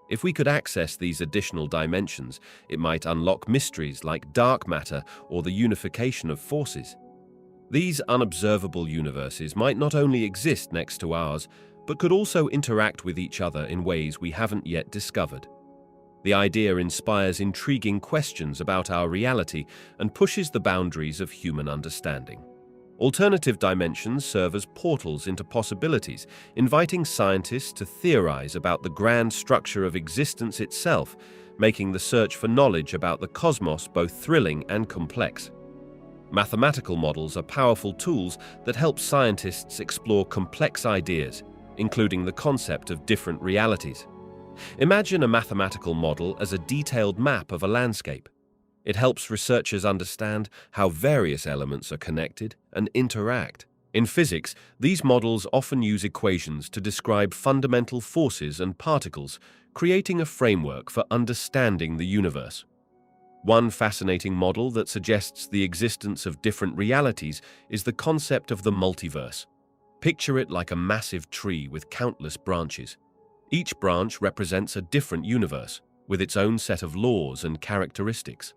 If we could access these additional dimensions, it might unlock mysteries like dark matter or the unification of forces. These unobservable universes might not only exist next to ours, but could also interact with each other in ways we haven't yet discovered. The idea inspires intriguing questions about our reality and pushes the boundaries of human understanding. Alternative dimensions serve as portals into possibilities, inviting scientists to theorize about the grand structure of existence itself, making the search for knowledge about the cosmos both thrilling and complex. Mathematical models are powerful tools that help scientists explore complex ideas, including the concept of different realities. Imagine a mathematical model as a detailed map of a landscape. It helps researchers understand how various elements are connected and interact. In physics, these models often use equations to describe fundamental forces and particles, creating a framework for understanding the universe. One fascinating model that suggests the existence of different realities is the concept of the multiverse. Picture it like a massive tree with countless branches. Each branch represents a different universe, with its own set of laws and characteristics.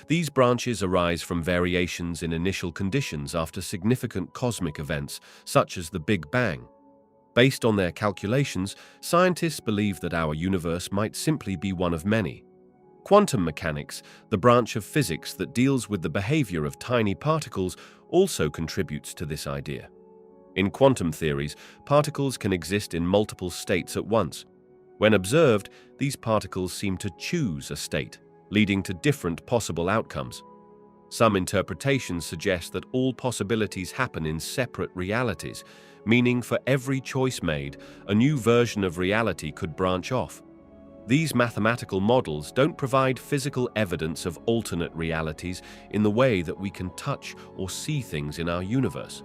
These branches arise from variations in initial conditions after significant cosmic events, such as the Big Bang. Based on their calculations, scientists believe that our universe might simply be one of many. Quantum mechanics, the branch of physics that deals with the behavior of tiny particles, also contributes to this idea. In quantum theories, particles can exist in multiple states at once. When observed, these particles seem to choose a state, leading to different possible outcomes. Some interpretations suggest that all possibilities happen in separate realities, meaning for every choice made, a new version of reality could branch off. These mathematical models don't provide physical evidence of alternate realities in the way that we can touch or see things in our universe.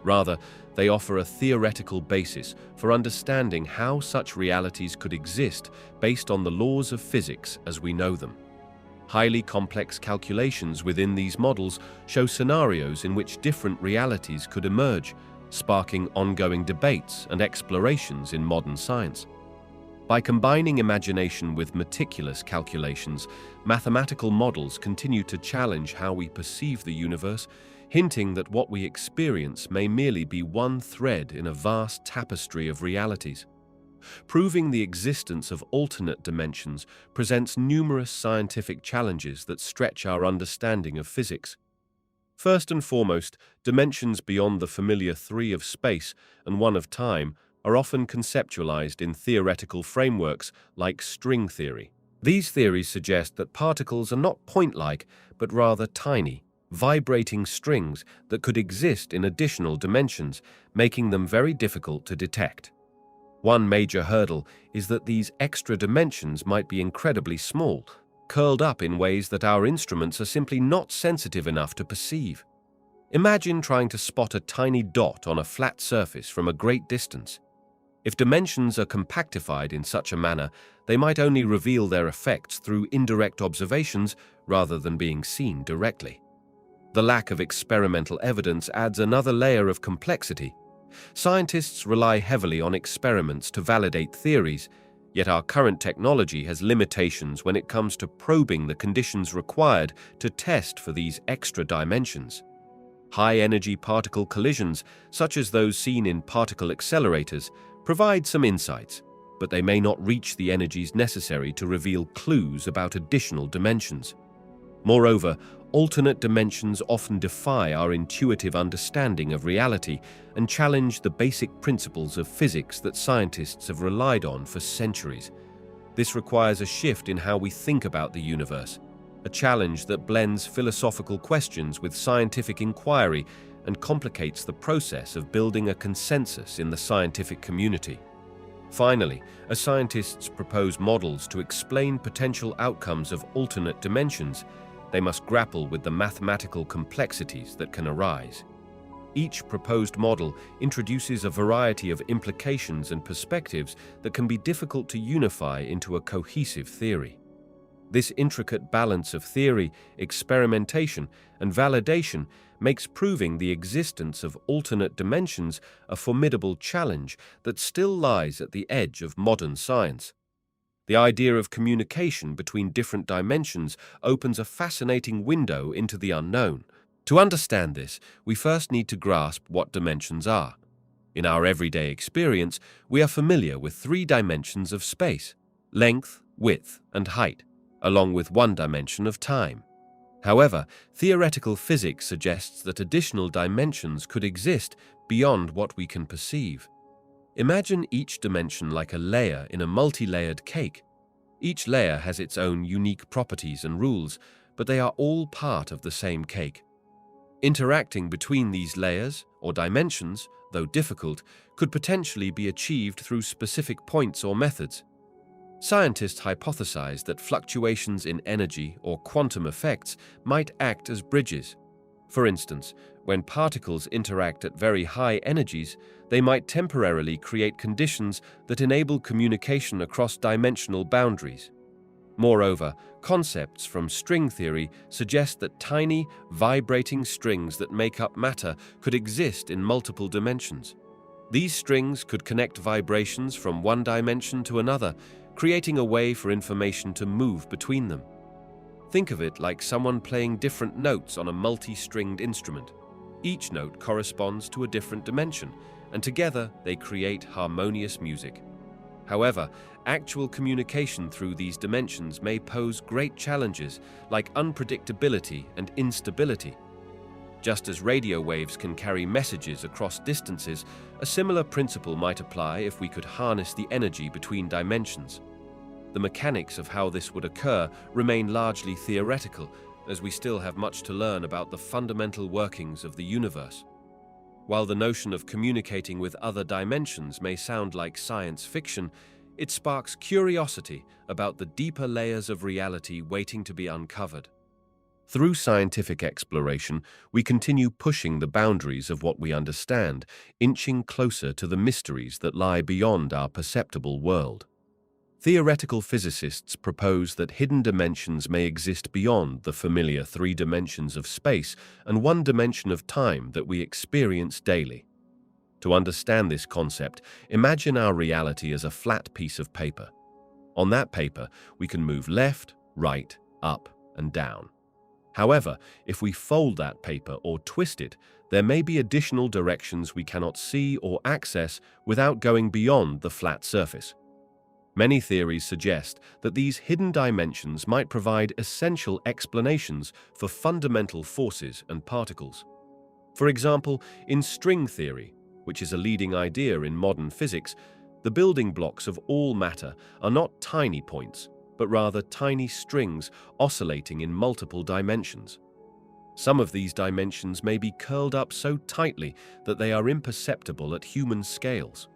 Rather, they offer a theoretical basis for understanding how such realities could exist based on the laws of physics as we know them. Highly complex calculations within these models show scenarios in which different realities could emerge, sparking ongoing debates and explorations in modern science. By combining imagination with meticulous calculations, mathematical models continue to challenge how we perceive the universe, hinting that what we experience may merely be one thread in a vast tapestry of realities. Proving the existence of alternate dimensions presents numerous scientific challenges that stretch our understanding of physics. First and foremost, dimensions beyond the familiar three of space and one of time are often conceptualized in theoretical frameworks like string theory. These theories suggest that particles are not point-like, but rather tiny, vibrating strings that could exist in additional dimensions, making them very difficult to detect. One major hurdle is that these extra dimensions might be incredibly small, curled up in ways that our instruments are simply not sensitive enough to perceive. Imagine trying to spot a tiny dot on a flat surface from a great distance. If dimensions are compactified in such a manner, they might only reveal their effects through indirect observations rather than being seen directly. The lack of experimental evidence adds another layer of complexity. Scientists rely heavily on experiments to validate theories, yet our current technology has limitations when it comes to probing the conditions required to test for these extra dimensions. High-energy particle collisions, such as those seen in particle accelerators, provide some insights, but they may not reach the energies necessary to reveal clues about additional dimensions. Moreover, alternate dimensions often defy our intuitive understanding of reality and challenge the basic principles of physics that scientists have relied on for centuries. This requires a shift in how we think about the universe, a challenge that blends philosophical questions with scientific inquiry and complicates the process of building a consensus in the scientific community. Finally, as scientists propose models to explain potential outcomes of alternate dimensions, they must grapple with the mathematical complexities that can arise. Each proposed model introduces a variety of implications and perspectives that can be difficult to unify into a cohesive theory. This intricate balance of theory, experimentation, and validation makes proving the existence of alternate dimensions a formidable challenge that still lies at the edge of modern science. The idea of communication between different dimensions opens a fascinating window into the unknown. To understand this, we first need to grasp what dimensions are. In our everyday experience, we are familiar with three dimensions of space: length, width, and height, along with one dimension of time. However, theoretical physics suggests that additional dimensions could exist beyond what we can perceive. Imagine each dimension like a layer in a multi-layered cake. Each layer has its own unique properties and rules, but they are all part of the same cake. Interacting between these layers, or dimensions, though difficult, could potentially be achieved through specific points or methods. Scientists hypothesize that fluctuations in energy or quantum effects might act as bridges. For instance, when particles interact at very high energies, they might temporarily create conditions that enable communication across dimensional boundaries. Moreover, concepts from string theory suggest that tiny, vibrating strings that make up matter could exist in multiple dimensions. These strings could connect vibrations from one dimension to another, creating a way for information to move between them. Think of it like someone playing different notes on a multi-stringed instrument. Each note corresponds to a different dimension, and together they create harmonious music. However, actual communication through these dimensions may pose great challenges like unpredictability and instability. Just as radio waves can carry messages across distances, a similar principle might apply if we could harness the energy between dimensions. The mechanics of how this would occur remain largely theoretical, as we still have much to learn about the fundamental workings of the universe. While the notion of communicating with other dimensions may sound like science fiction, it sparks curiosity about the deeper layers of reality waiting to be uncovered. Through scientific exploration, we continue pushing the boundaries of what we understand, inching closer to the mysteries that lie beyond our perceptible world. Theoretical physicists propose that hidden dimensions may exist beyond the familiar 3 dimensions of space and 1 dimension of time that we experience daily. To understand this concept, imagine our reality as a flat piece of paper. On that paper, we can move left, right, up, and down. However, if we fold that paper or twist it, there may be additional directions we cannot see or access without going beyond the flat surface. Many theories suggest that these hidden dimensions might provide essential explanations for fundamental forces and particles. For example, in string theory, which is a leading idea in modern physics, the building blocks of all matter are not tiny points, but rather tiny strings oscillating in multiple dimensions. Some of these dimensions may be curled up so tightly that they are imperceptible at human scales.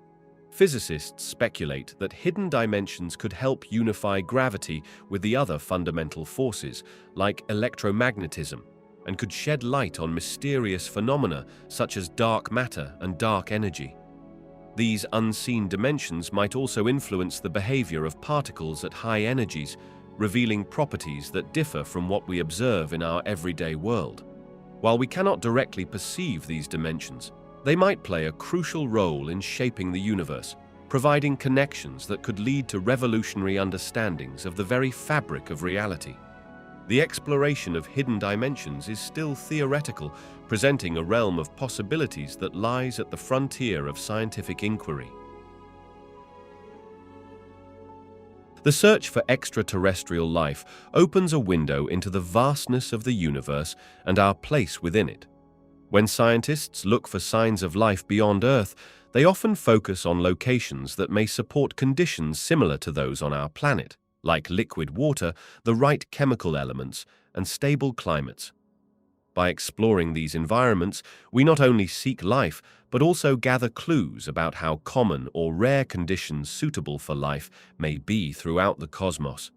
Physicists speculate that hidden dimensions could help unify gravity with the other fundamental forces, like electromagnetism, and could shed light on mysterious phenomena such as dark matter and dark energy. These unseen dimensions might also influence the behavior of particles at high energies, revealing properties that differ from what we observe in our everyday world. While we cannot directly perceive these dimensions, they might play a crucial role in shaping the universe, providing connections that could lead to revolutionary understandings of the very fabric of reality. The exploration of hidden dimensions is still theoretical, presenting a realm of possibilities that lies at the frontier of scientific inquiry. The search for extraterrestrial life opens a window into the vastness of the universe and our place within it. When scientists look for signs of life beyond Earth, they often focus on locations that may support conditions similar to those on our planet, like liquid water, the right chemical elements, and stable climates. By exploring these environments, we not only seek life, but also gather clues about how common or rare conditions suitable for life may be throughout the cosmos.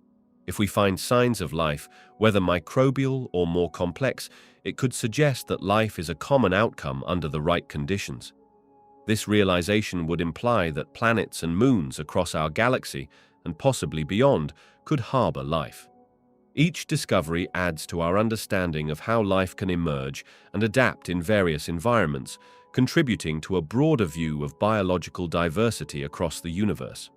If we find signs of life, whether microbial or more complex, it could suggest that life is a common outcome under the right conditions. This realization would imply that planets and moons across our galaxy, and possibly beyond, could harbor life. Each discovery adds to our understanding of how life can emerge and adapt in various environments, contributing to a broader view of biological diversity across the universe.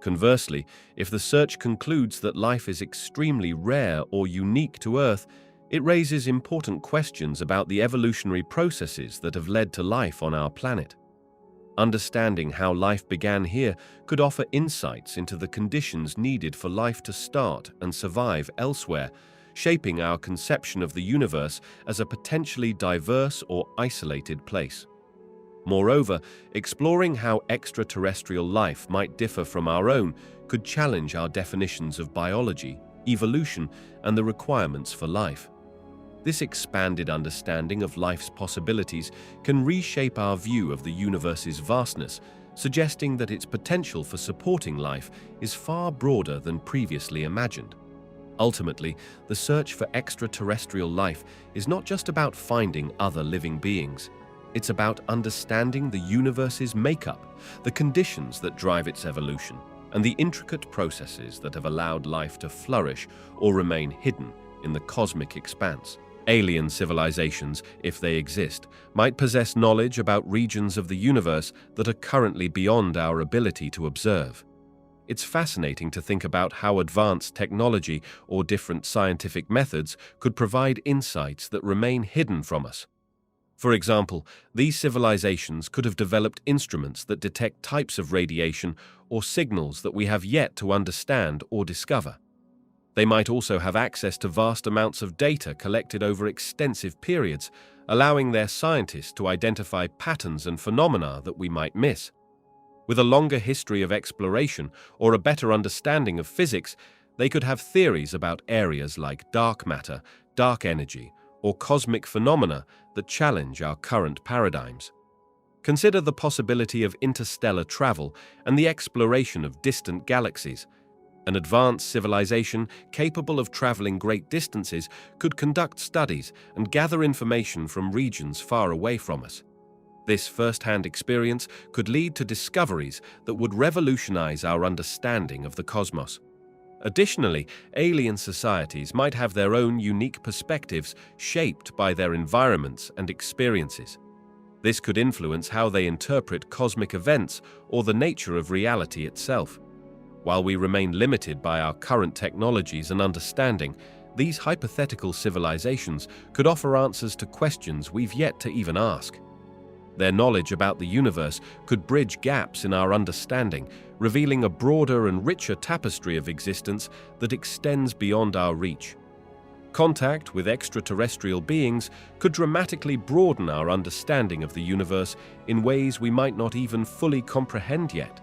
Conversely, if the search concludes that life is extremely rare or unique to Earth, it raises important questions about the evolutionary processes that have led to life on our planet. Understanding how life began here could offer insights into the conditions needed for life to start and survive elsewhere, shaping our conception of the universe as a potentially diverse or isolated place. Moreover, exploring how extraterrestrial life might differ from our own could challenge our definitions of biology, evolution, and the requirements for life. This expanded understanding of life's possibilities can reshape our view of the universe's vastness, suggesting that its potential for supporting life is far broader than previously imagined. Ultimately, the search for extraterrestrial life is not just about finding other living beings. It's about understanding the universe's makeup, the conditions that drive its evolution, and the intricate processes that have allowed life to flourish or remain hidden in the cosmic expanse. Alien civilizations, if they exist, might possess knowledge about regions of the universe that are currently beyond our ability to observe. It's fascinating to think about how advanced technology or different scientific methods could provide insights that remain hidden from us. For example, these civilizations could have developed instruments that detect types of radiation or signals that we have yet to understand or discover. They might also have access to vast amounts of data collected over extensive periods, allowing their scientists to identify patterns and phenomena that we might miss. With a longer history of exploration or a better understanding of physics, they could have theories about areas like dark matter, dark energy, or cosmic phenomena that challenge our current paradigms. Consider the possibility of interstellar travel and the exploration of distant galaxies. An advanced civilization capable of traveling great distances could conduct studies and gather information from regions far away from us. This first-hand experience could lead to discoveries that would revolutionize our understanding of the cosmos. Additionally, alien societies might have their own unique perspectives shaped by their environments and experiences. This could influence how they interpret cosmic events or the nature of reality itself. While we remain limited by our current technologies and understanding, these hypothetical civilizations could offer answers to questions we've yet to even ask. Their knowledge about the universe could bridge gaps in our understanding, revealing a broader and richer tapestry of existence that extends beyond our reach. Contact with extraterrestrial beings could dramatically broaden our understanding of the universe in ways we might not even fully comprehend yet.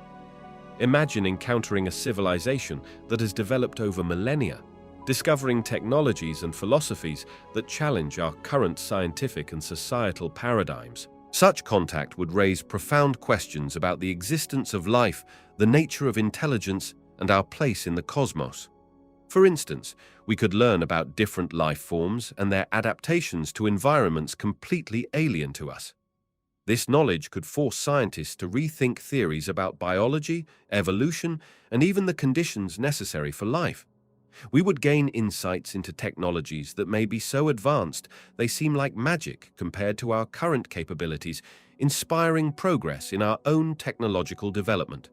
Imagine encountering a civilization that has developed over millennia, discovering technologies and philosophies that challenge our current scientific and societal paradigms. Such contact would raise profound questions about the existence of life, the nature of intelligence, and our place in the cosmos. For instance, we could learn about different life forms and their adaptations to environments completely alien to us. This knowledge could force scientists to rethink theories about biology, evolution, and even the conditions necessary for life. We would gain insights into technologies that may be so advanced they seem like magic compared to our current capabilities, inspiring progress in our own technological development.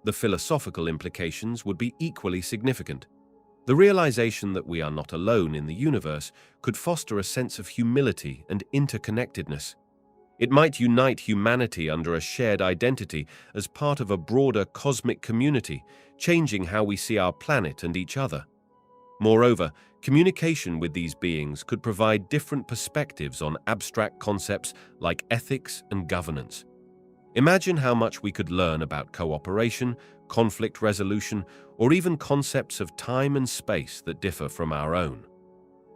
The philosophical implications would be equally significant. The realization that we are not alone in the universe could foster a sense of humility and interconnectedness. It might unite humanity under a shared identity as part of a broader cosmic community, changing how we see our planet and each other. Moreover, communication with these beings could provide different perspectives on abstract concepts like ethics and governance. Imagine how much we could learn about cooperation, conflict resolution, or even concepts of time and space that differ from our own.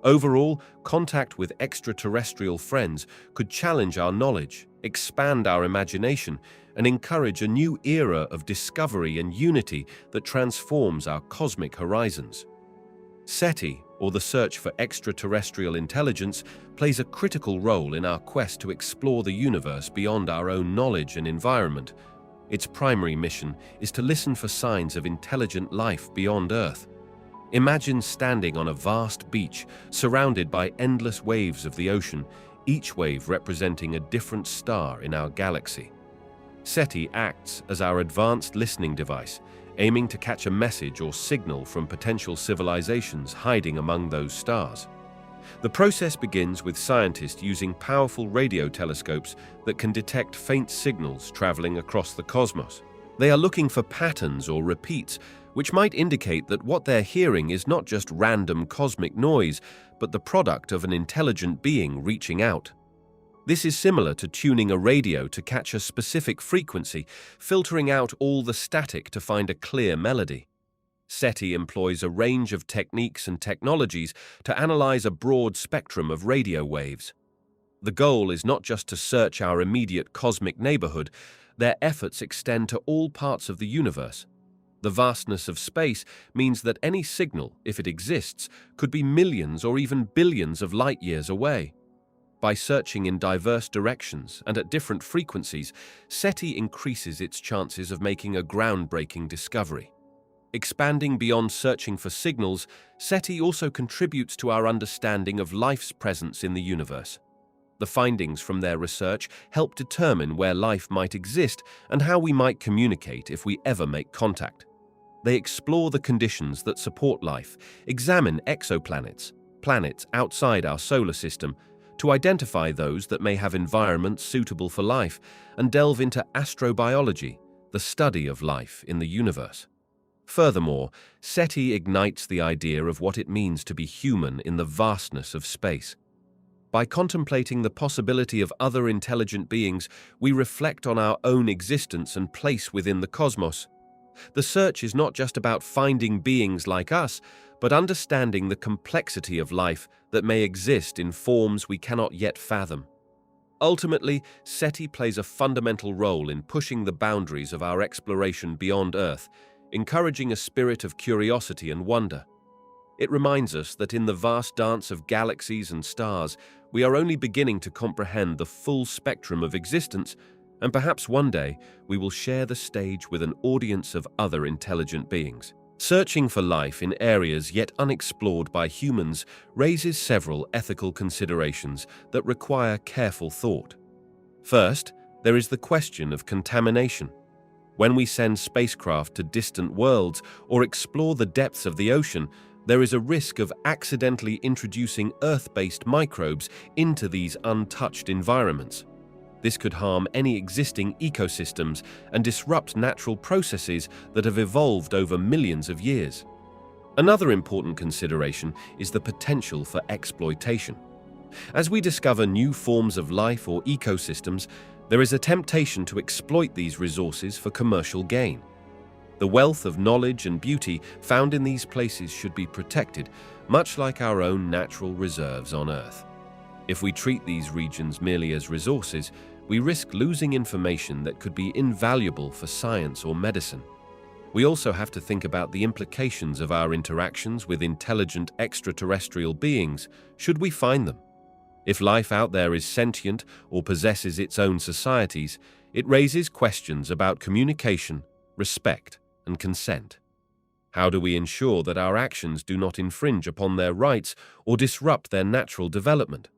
Overall, contact with extraterrestrial friends could challenge our knowledge, expand our imagination, and encourage a new era of discovery and unity that transforms our cosmic horizons. SETI, or the search for extraterrestrial intelligence, plays a critical role in our quest to explore the universe beyond our own knowledge and environment. Its primary mission is to listen for signs of intelligent life beyond Earth. Imagine standing on a vast beach, surrounded by endless waves of the ocean, each wave representing a different star in our galaxy. SETI acts as our advanced listening device, aiming to catch a message or signal from potential civilizations hiding among those stars. The process begins with scientists using powerful radio telescopes that can detect faint signals traveling across the cosmos. They are looking for patterns or repeats, which might indicate that what they're hearing is not just random cosmic noise, but the product of an intelligent being reaching out. This is similar to tuning a radio to catch a specific frequency, filtering out all the static to find a clear melody. SETI employs a range of techniques and technologies to analyze a broad spectrum of radio waves. The goal is not just to search our immediate cosmic neighborhood. Their efforts extend to all parts of the universe. The vastness of space means that any signal, if it exists, could be millions or even billions of light years away. By searching in diverse directions and at different frequencies, SETI increases its chances of making a groundbreaking discovery. Expanding beyond searching for signals, SETI also contributes to our understanding of life's presence in the universe. The findings from their research help determine where life might exist and how we might communicate if we ever make contact. They explore the conditions that support life, examine exoplanets, planets outside our solar system, to identify those that may have environments suitable for life and delve into astrobiology, the study of life in the universe. Furthermore, SETI ignites the idea of what it means to be human in the vastness of space. By contemplating the possibility of other intelligent beings, we reflect on our own existence and place within the cosmos. The search is not just about finding beings like us, but understanding the complexity of life that may exist in forms we cannot yet fathom. Ultimately, SETI plays a fundamental role in pushing the boundaries of our exploration beyond Earth, encouraging a spirit of curiosity and wonder. It reminds us that in the vast dance of galaxies and stars, we are only beginning to comprehend the full spectrum of existence, and perhaps one day we will share the stage with an audience of other intelligent beings. Searching for life in areas yet unexplored by humans raises several ethical considerations that require careful thought. First, there is the question of contamination. When we send spacecraft to distant worlds or explore the depths of the ocean, there is a risk of accidentally introducing Earth-based microbes into these untouched environments. This could harm any existing ecosystems and disrupt natural processes that have evolved over millions of years. Another important consideration is the potential for exploitation. As we discover new forms of life or ecosystems, there is a temptation to exploit these resources for commercial gain. The wealth of knowledge and beauty found in these places should be protected, much like our own natural reserves on Earth. If we treat these regions merely as resources, we risk losing information that could be invaluable for science or medicine. We also have to think about the implications of our interactions with intelligent extraterrestrial beings, should we find them. If life out there is sentient or possesses its own societies, it raises questions about communication, respect, and consent. How do we ensure that our actions do not infringe upon their rights or disrupt their natural development?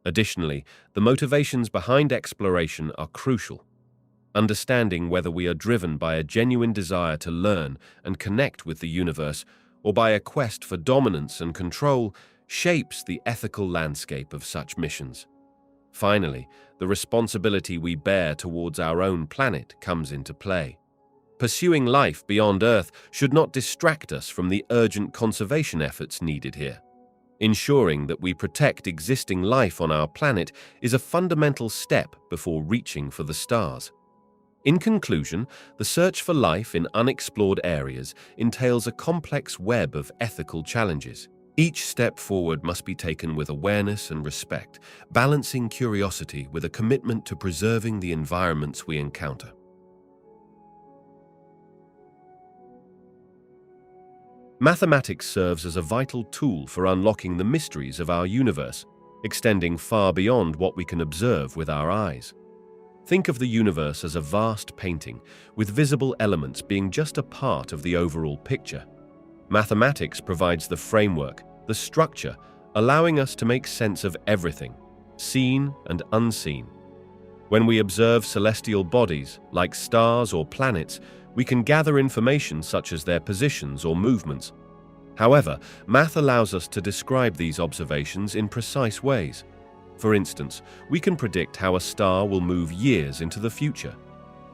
Additionally, the motivations behind exploration are crucial. Understanding whether we are driven by a genuine desire to learn and connect with the universe or by a quest for dominance and control shapes the ethical landscape of such missions. Finally, the responsibility we bear towards our own planet comes into play. Pursuing life beyond Earth should not distract us from the urgent conservation efforts needed here. Ensuring that we protect existing life on our planet is a fundamental step before reaching for the stars. In conclusion, the search for life in unexplored areas entails a complex web of ethical challenges. Each step forward must be taken with awareness and respect, balancing curiosity with a commitment to preserving the environments we encounter. Mathematics serves as a vital tool for unlocking the mysteries of our universe, extending far beyond what we can observe with our eyes. Think of the universe as a vast painting, with visible elements being just a part of the overall picture. Mathematics provides the framework, the structure, allowing us to make sense of everything, seen and unseen. When we observe celestial bodies, like stars or planets, we can gather information such as their positions or movements. However, math allows us to describe these observations in precise ways. For instance, we can predict how a star will move years into the future.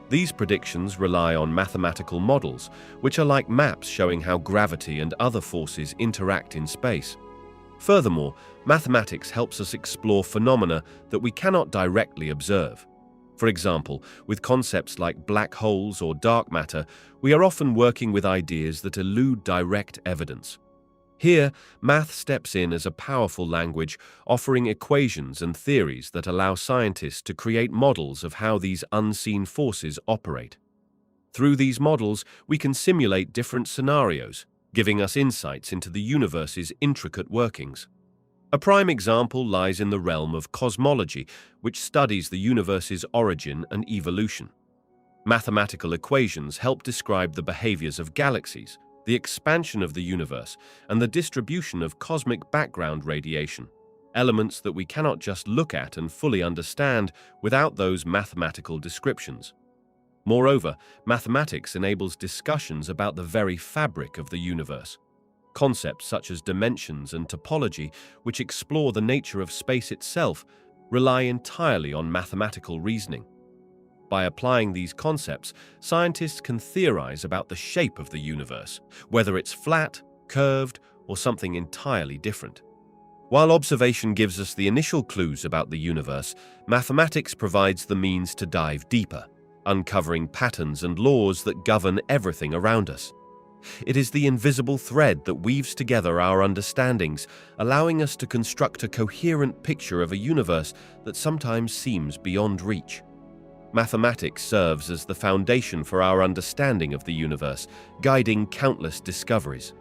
These predictions rely on mathematical models, which are like maps showing how gravity and other forces interact in space. Furthermore, mathematics helps us explore phenomena that we cannot directly observe. For example, with concepts like black holes or dark matter, we are often working with ideas that elude direct evidence. Here, math steps in as a powerful language, offering equations and theories that allow scientists to create models of how these unseen forces operate. Through these models, we can simulate different scenarios, giving us insights into the universe's intricate workings. A prime example lies in the realm of cosmology, which studies the universe's origin and evolution. Mathematical equations help describe the behaviors of galaxies, the expansion of the universe, and the distribution of cosmic background radiation, elements that we cannot just look at and fully understand without those mathematical descriptions. Moreover, mathematics enables discussions about the very fabric of the universe. Concepts such as dimensions and topology, which explore the nature of space itself, rely entirely on mathematical reasoning. By applying these concepts, scientists can theorize about the shape of the universe, whether it's flat, curved, or something entirely different. While observation gives us the initial clues about the universe, mathematics provides the means to dive deeper, uncovering patterns and laws that govern everything around us. It is the invisible thread that weaves together our understandings, allowing us to construct a coherent picture of a universe that sometimes seems beyond reach. Mathematics serves as the foundation for our understanding of the universe, guiding countless discoveries.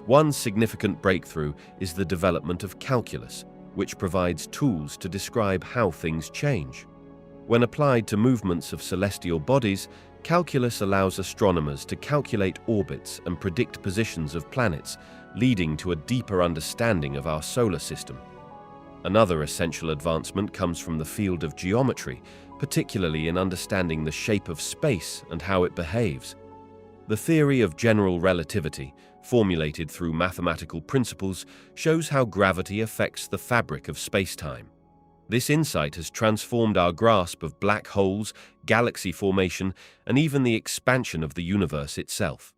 One significant breakthrough is the development of calculus, which provides tools to describe how things change. When applied to movements of celestial bodies, calculus allows astronomers to calculate orbits and predict positions of planets, leading to a deeper understanding of our solar system. Another essential advancement comes from the field of geometry, particularly in understanding the shape of space and how it behaves. The theory of general relativity, formulated through mathematical principles, shows how gravity affects the fabric of space-time. This insight has transformed our grasp of black holes, galaxy formation, and even the expansion of the universe itself.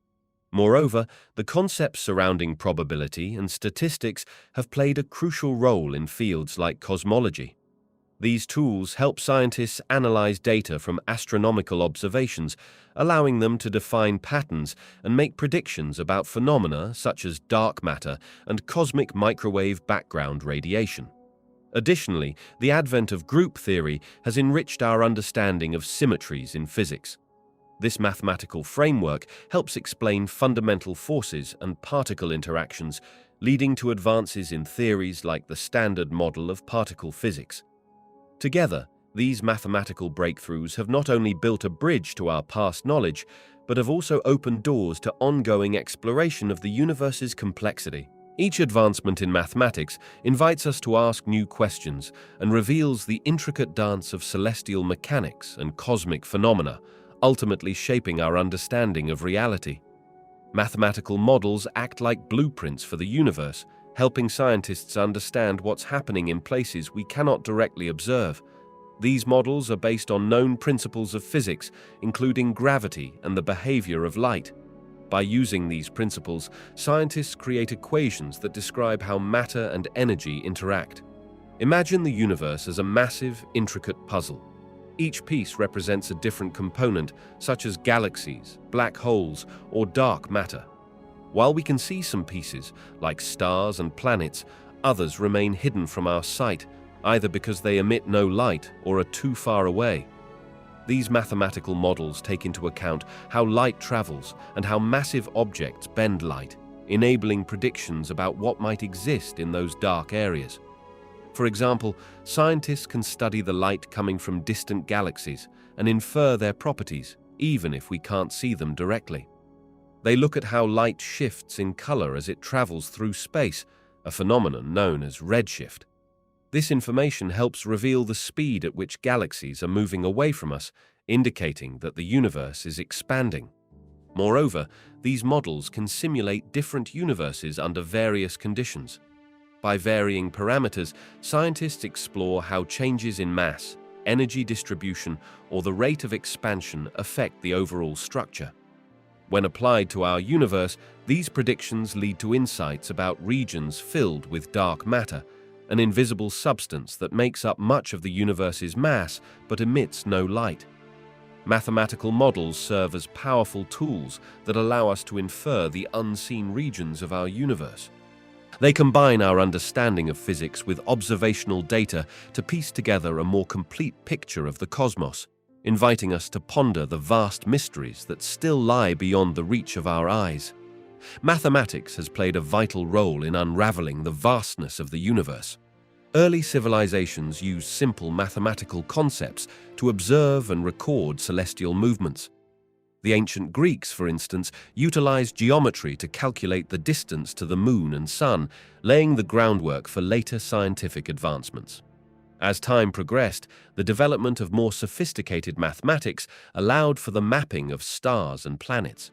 Moreover, the concepts surrounding probability and statistics have played a crucial role in fields like cosmology. These tools help scientists analyze data from astronomical observations, allowing them to define patterns and make predictions about phenomena such as dark matter and cosmic microwave background radiation. Additionally, the advent of group theory has enriched our understanding of symmetries in physics. This mathematical framework helps explain fundamental forces and particle interactions, leading to advances in theories like the Standard Model of particle physics. Together, these mathematical breakthroughs have not only built a bridge to our past knowledge, but have also opened doors to ongoing exploration of the universe's complexity. Each advancement in mathematics invites us to ask new questions and reveals the intricate dance of celestial mechanics and cosmic phenomena, ultimately shaping our understanding of reality. Mathematical models act like blueprints for the universe, helping scientists understand what's happening in places we cannot directly observe. These models are based on known principles of physics, including gravity and the behavior of light. By using these principles, scientists create equations that describe how matter and energy interact. Imagine the universe as a massive, intricate puzzle. Each piece represents a different component, such as galaxies, black holes, or dark matter. While we can see some pieces, like stars and planets, others remain hidden from our sight, either because they emit no light or are too far away. These mathematical models take into account how light travels and how massive objects bend light, enabling predictions about what might exist in those dark areas. For example, scientists can study the light coming from distant galaxies and infer their properties, even if we can't see them directly. They look at how light shifts in color as it travels through space, a phenomenon known as redshift. This information helps reveal the speed at which galaxies are moving away from us, indicating that the universe is expanding. Moreover, these models can simulate different universes under various conditions. By varying parameters, scientists explore how changes in mass, energy distribution, or the rate of expansion affect the overall structure. When applied to our universe, these predictions lead to insights about regions filled with dark matter, an invisible substance that makes up much of the universe's mass but emits no light. Mathematical models serve as powerful tools that allow us to infer the unseen regions of our universe. They combine our understanding of physics with observational data to piece together a more complete picture of the cosmos, inviting us to ponder the vast mysteries that still lie beyond the reach of our eyes. Mathematics has played a vital role in unraveling the vastness of the universe. Early civilizations used simple mathematical concepts to observe and record celestial movements. The ancient Greeks, for instance, utilized geometry to calculate the distance to the moon and sun, laying the groundwork for later scientific advancements. As time progressed, the development of more sophisticated mathematics allowed for the mapping of stars and planets.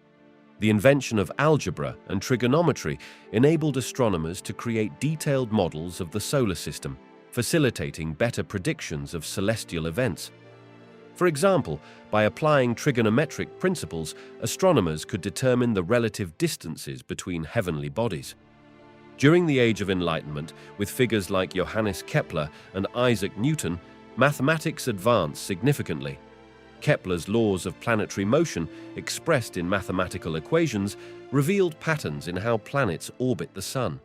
The invention of algebra and trigonometry enabled astronomers to create detailed models of the solar system, facilitating better predictions of celestial events. For example, by applying trigonometric principles, astronomers could determine the relative distances between heavenly bodies. During the Age of Enlightenment, with figures like Johannes Kepler and Isaac Newton, mathematics advanced significantly. Kepler's laws of planetary motion, expressed in mathematical equations, revealed patterns in how planets orbit the Sun.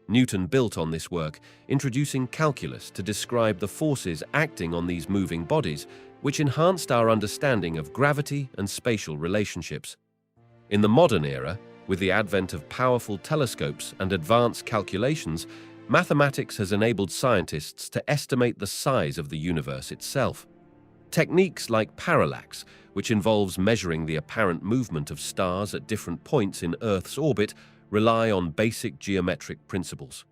Newton built on this work, introducing calculus to describe the forces acting on these moving bodies, which enhanced our understanding of gravity and spatial relationships. In the modern era, with the advent of powerful telescopes and advanced calculations, mathematics has enabled scientists to estimate the size of the universe itself. Techniques like parallax, which involves measuring the apparent movement of stars at different points in Earth's orbit, rely on basic geometric principles.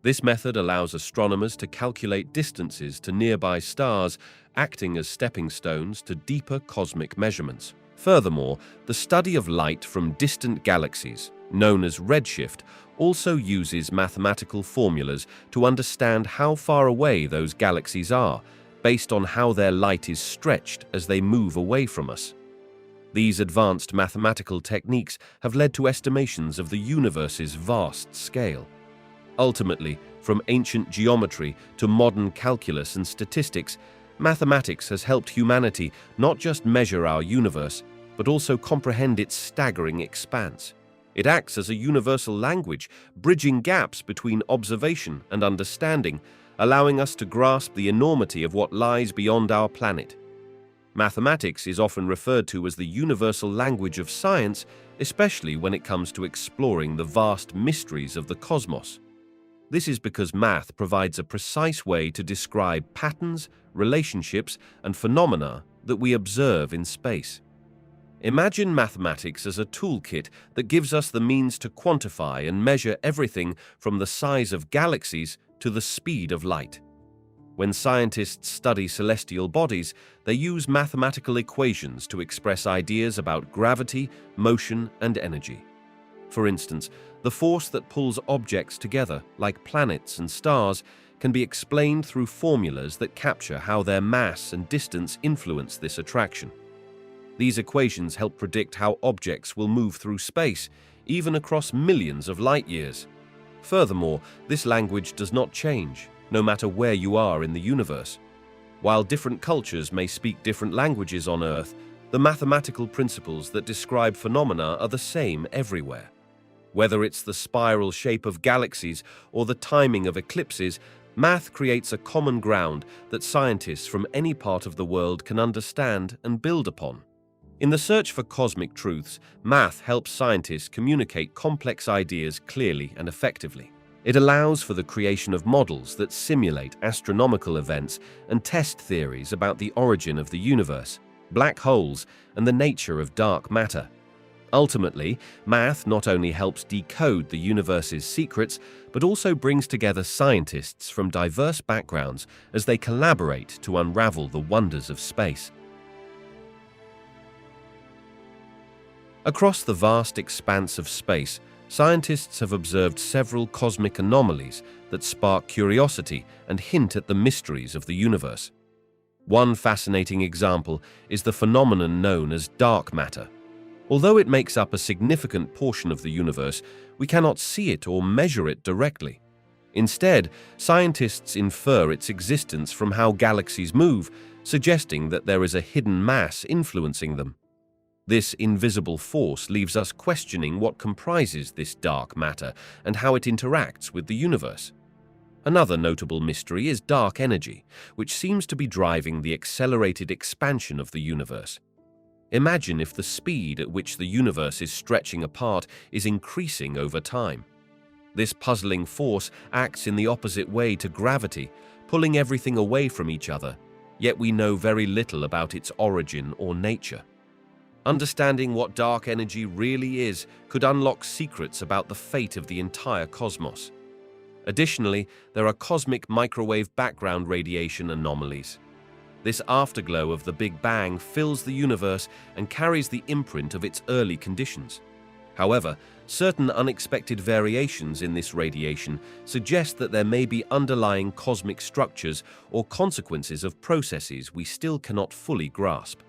This method allows astronomers to calculate distances to nearby stars, acting as stepping stones to deeper cosmic measurements. Furthermore, the study of light from distant galaxies, known as redshift, also uses mathematical formulas to understand how far away those galaxies are, based on how their light is stretched as they move away from us. These advanced mathematical techniques have led to estimations of the universe's vast scale. Ultimately, from ancient geometry to modern calculus and statistics, mathematics has helped humanity not just measure our universe, but also comprehend its staggering expanse. It acts as a universal language, bridging gaps between observation and understanding, allowing us to grasp the enormity of what lies beyond our planet. Mathematics is often referred to as the universal language of science, especially when it comes to exploring the vast mysteries of the cosmos. This is because math provides a precise way to describe patterns, relationships, and phenomena that we observe in space. Imagine mathematics as a toolkit that gives us the means to quantify and measure everything from the size of galaxies to the speed of light. When scientists study celestial bodies, they use mathematical equations to express ideas about gravity, motion, and energy. For instance, the force that pulls objects together, like planets and stars, can be explained through formulas that capture how their mass and distance influence this attraction. These equations help predict how objects will move through space, even across millions of light years. Furthermore, this language does not change, no matter where you are in the universe. While different cultures may speak different languages on Earth, the mathematical principles that describe phenomena are the same everywhere. Whether it's the spiral shape of galaxies or the timing of eclipses, math creates a common ground that scientists from any part of the world can understand and build upon. In the search for cosmic truths, math helps scientists communicate complex ideas clearly and effectively. It allows for the creation of models that simulate astronomical events and test theories about the origin of the universe, black holes, and the nature of dark matter. Ultimately, math not only helps decode the universe's secrets, but also brings together scientists from diverse backgrounds as they collaborate to unravel the wonders of space. Across the vast expanse of space, scientists have observed several cosmic anomalies that spark curiosity and hint at the mysteries of the universe. One fascinating example is the phenomenon known as dark matter. Although it makes up a significant portion of the universe, we cannot see it or measure it directly. Instead, scientists infer its existence from how galaxies move, suggesting that there is a hidden mass influencing them. This invisible force leaves us questioning what comprises this dark matter and how it interacts with the universe. Another notable mystery is dark energy, which seems to be driving the accelerated expansion of the universe. Imagine if the speed at which the universe is stretching apart is increasing over time. This puzzling force acts in the opposite way to gravity, pulling everything away from each other, yet we know very little about its origin or nature. Understanding what dark energy really is could unlock secrets about the fate of the entire cosmos. Additionally, there are cosmic microwave background radiation anomalies. This afterglow of the Big Bang fills the universe and carries the imprint of its early conditions. However, certain unexpected variations in this radiation suggest that there may be underlying cosmic structures or consequences of processes we still cannot fully grasp.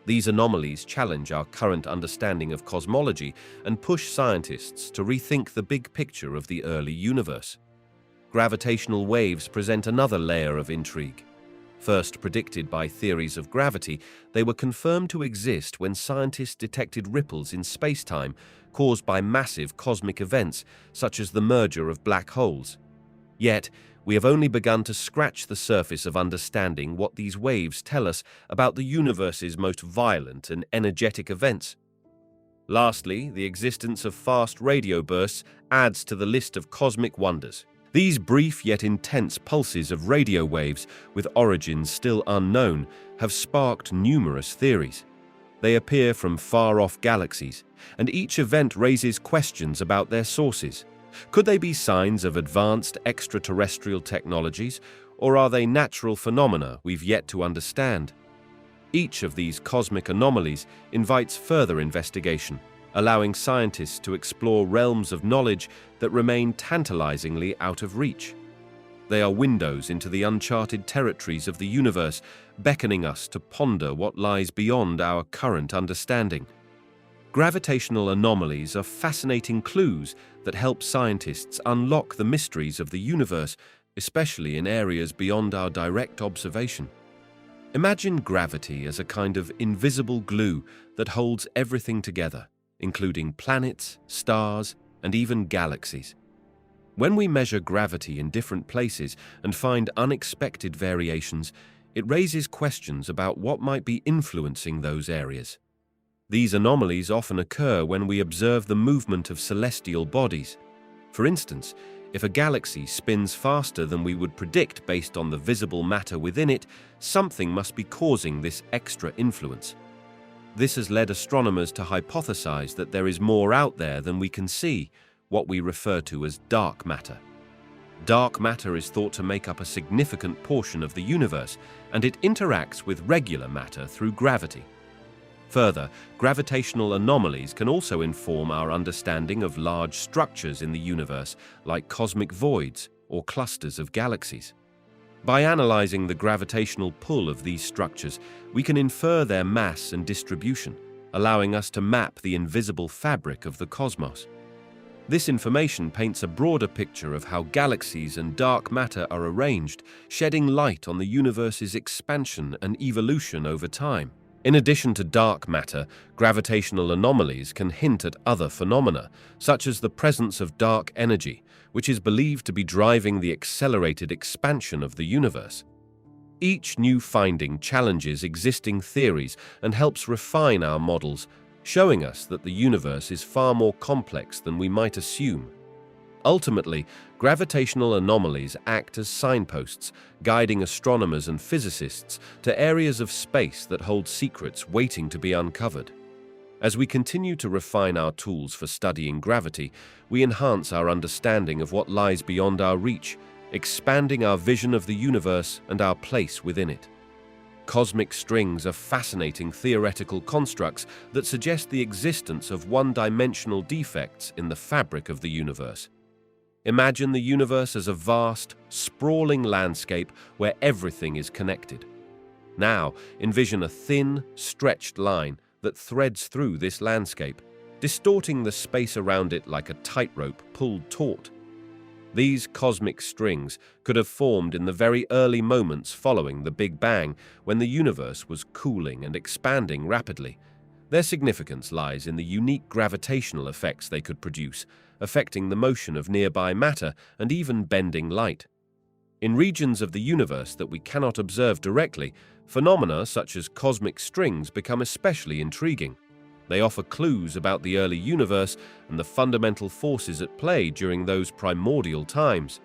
These anomalies challenge our current understanding of cosmology and push scientists to rethink the big picture of the early universe. Gravitational waves present another layer of intrigue. First predicted by theories of gravity, they were confirmed to exist when scientists detected ripples in space-time caused by massive cosmic events such as the merger of black holes. Yet, we have only begun to scratch the surface of understanding what these waves tell us about the universe's most violent and energetic events. Lastly, the existence of fast radio bursts adds to the list of cosmic wonders. These brief yet intense pulses of radio waves, with origins still unknown, have sparked numerous theories. They appear from far-off galaxies, and each event raises questions about their sources. Could they be signs of advanced extraterrestrial technologies, or are they natural phenomena we've yet to understand? Each of these cosmic anomalies invites further investigation, allowing scientists to explore realms of knowledge that remain tantalizingly out of reach. They are windows into the uncharted territories of the universe, beckoning us to ponder what lies beyond our current understanding. Gravitational anomalies are fascinating clues that help scientists unlock the mysteries of the universe, especially in areas beyond our direct observation. Imagine gravity as a kind of invisible glue that holds everything together, including planets, stars, and even galaxies. When we measure gravity in different places and find unexpected variations, it raises questions about what might be influencing those areas. These anomalies often occur when we observe the movement of celestial bodies. For instance, if a galaxy spins faster than we would predict based on the visible matter within it, something must be causing this extra influence. This has led astronomers to hypothesize that there is more out there than we can see, what we refer to as dark matter. Dark matter is thought to make up a significant portion of the universe, and it interacts with regular matter through gravity. Further, gravitational anomalies can also inform our understanding of large structures in the universe, like cosmic voids or clusters of galaxies. By analyzing the gravitational pull of these structures, we can infer their mass and distribution, allowing us to map the invisible fabric of the cosmos. This information paints a broader picture of how galaxies and dark matter are arranged, shedding light on the universe's expansion and evolution over time. In addition to dark matter, gravitational anomalies can hint at other phenomena, such as the presence of dark energy, which is believed to be driving the accelerated expansion of the universe. Each new finding challenges existing theories and helps refine our models, showing us that the universe is far more complex than we might assume. Ultimately, gravitational anomalies act as signposts, guiding astronomers and physicists to areas of space that hold secrets waiting to be uncovered. As we continue to refine our tools for studying gravity, we enhance our understanding of what lies beyond our reach, expanding our vision of the universe and our place within it. Cosmic strings are fascinating theoretical constructs that suggest the existence of one-dimensional defects in the fabric of the universe. Imagine the universe as a vast, sprawling landscape where everything is connected. Now, envision a thin, stretched line that threads through this landscape, distorting the space around it like a tightrope pulled taut. These cosmic strings could have formed in the very early moments following the Big Bang, when the universe was cooling and expanding rapidly. Their significance lies in the unique gravitational effects they could produce, affecting the motion of nearby matter and even bending light. In regions of the universe that we cannot observe directly, phenomena such as cosmic strings become especially intriguing. They offer clues about the early universe and the fundamental forces at play during those primordial times.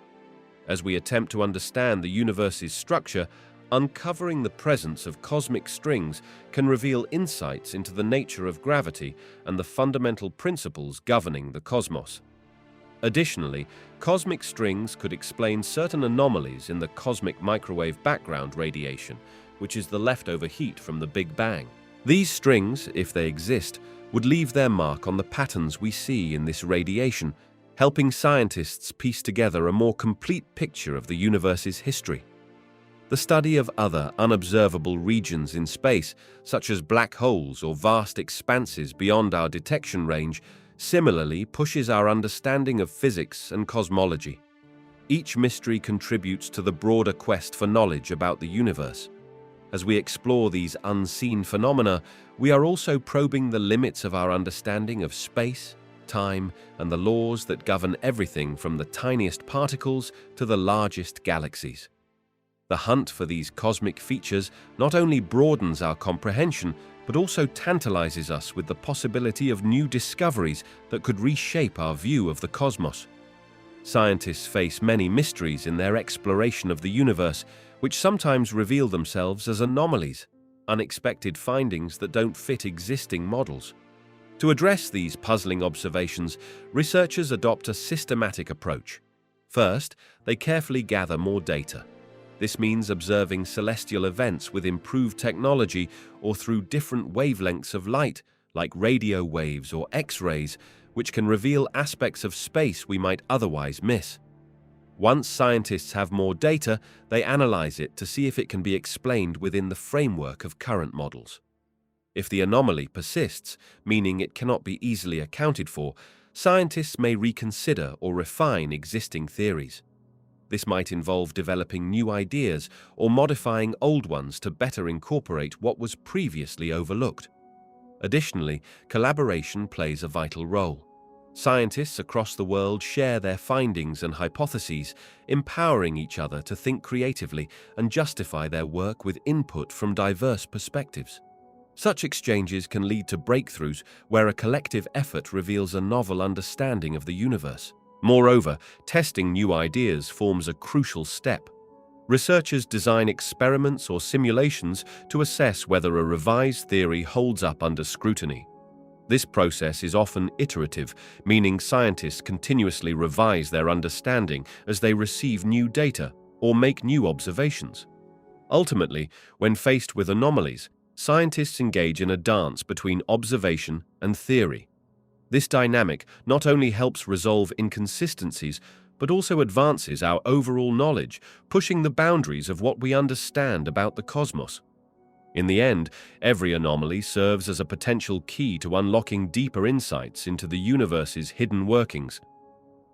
As we attempt to understand the universe's structure, uncovering the presence of cosmic strings can reveal insights into the nature of gravity and the fundamental principles governing the cosmos. Additionally, cosmic strings could explain certain anomalies in the cosmic microwave background radiation, which is the leftover heat from the Big Bang. These strings, if they exist, would leave their mark on the patterns we see in this radiation, helping scientists piece together a more complete picture of the universe's history. The study of other unobservable regions in space, such as black holes or vast expanses beyond our detection range, similarly pushes our understanding of physics and cosmology. Each mystery contributes to the broader quest for knowledge about the universe. As we explore these unseen phenomena, we are also probing the limits of our understanding of space, time, and the laws that govern everything from the tiniest particles to the largest galaxies. The hunt for these cosmic features not only broadens our comprehension, but also tantalizes us with the possibility of new discoveries that could reshape our view of the cosmos. Scientists face many mysteries in their exploration of the universe, which sometimes reveal themselves as anomalies, unexpected findings that don't fit existing models. To address these puzzling observations, researchers adopt a systematic approach. First, they carefully gather more data. This means observing celestial events with improved technology or through different wavelengths of light, like radio waves or X-rays, which can reveal aspects of space we might otherwise miss. Once scientists have more data, they analyze it to see if it can be explained within the framework of current models. If the anomaly persists, meaning it cannot be easily accounted for, scientists may reconsider or refine existing theories. This might involve developing new ideas or modifying old ones to better incorporate what was previously overlooked. Additionally, collaboration plays a vital role. Scientists across the world share their findings and hypotheses, empowering each other to think creatively and justify their work with input from diverse perspectives. Such exchanges can lead to breakthroughs where a collective effort reveals a novel understanding of the universe. Moreover, testing new ideas forms a crucial step. Researchers design experiments or simulations to assess whether a revised theory holds up under scrutiny. This process is often iterative, meaning scientists continuously revise their understanding as they receive new data or make new observations. Ultimately, when faced with anomalies, scientists engage in a dance between observation and theory. This dynamic not only helps resolve inconsistencies, but also advances our overall knowledge, pushing the boundaries of what we understand about the cosmos. In the end, every anomaly serves as a potential key to unlocking deeper insights into the universe's hidden workings.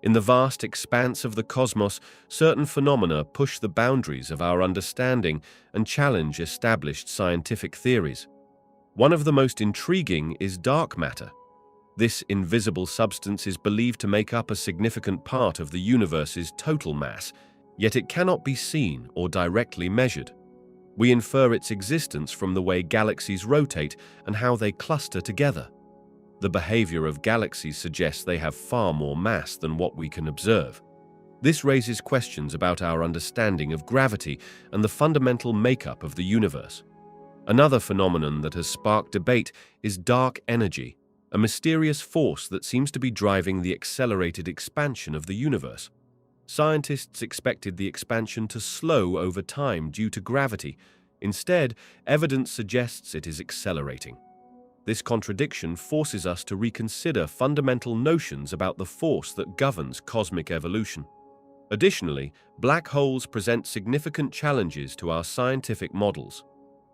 In the vast expanse of the cosmos, certain phenomena push the boundaries of our understanding and challenge established scientific theories. One of the most intriguing is dark matter. This invisible substance is believed to make up a significant part of the universe's total mass, yet it cannot be seen or directly measured. We infer its existence from the way galaxies rotate and how they cluster together. The behavior of galaxies suggests they have far more mass than what we can observe. This raises questions about our understanding of gravity and the fundamental makeup of the universe. Another phenomenon that has sparked debate is dark energy, a mysterious force that seems to be driving the accelerated expansion of the universe. Scientists expected the expansion to slow over time due to gravity. Instead, evidence suggests it is accelerating. This contradiction forces us to reconsider fundamental notions about the force that governs cosmic evolution. Additionally, black holes present significant challenges to our scientific models.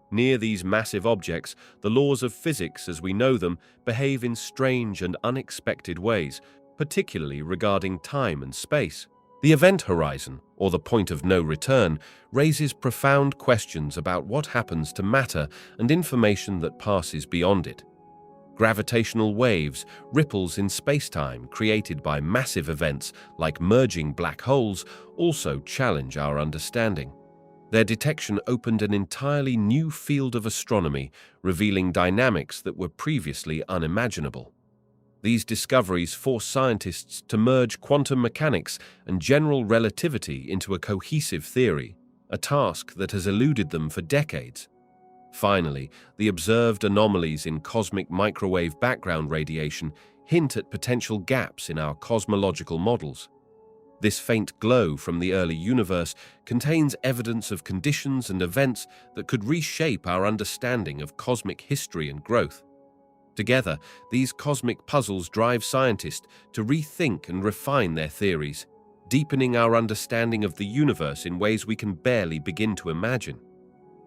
Near these massive objects, the laws of physics as we know them behave in strange and unexpected ways, particularly regarding time and space. The event horizon, or the point of no return, raises profound questions about what happens to matter and information that passes beyond it. Gravitational waves, ripples in spacetime created by massive events like merging black holes, also challenge our understanding. Their detection opened an entirely new field of astronomy, revealing dynamics that were previously unimaginable. These discoveries force scientists to merge quantum mechanics and general relativity into a cohesive theory, a task that has eluded them for decades. Finally, the observed anomalies in cosmic microwave background radiation hint at potential gaps in our cosmological models. This faint glow from the early universe contains evidence of conditions and events that could reshape our understanding of cosmic history and growth. Together, these cosmic puzzles drive scientists to rethink and refine their theories, deepening our understanding of the universe in ways we can barely begin to imagine.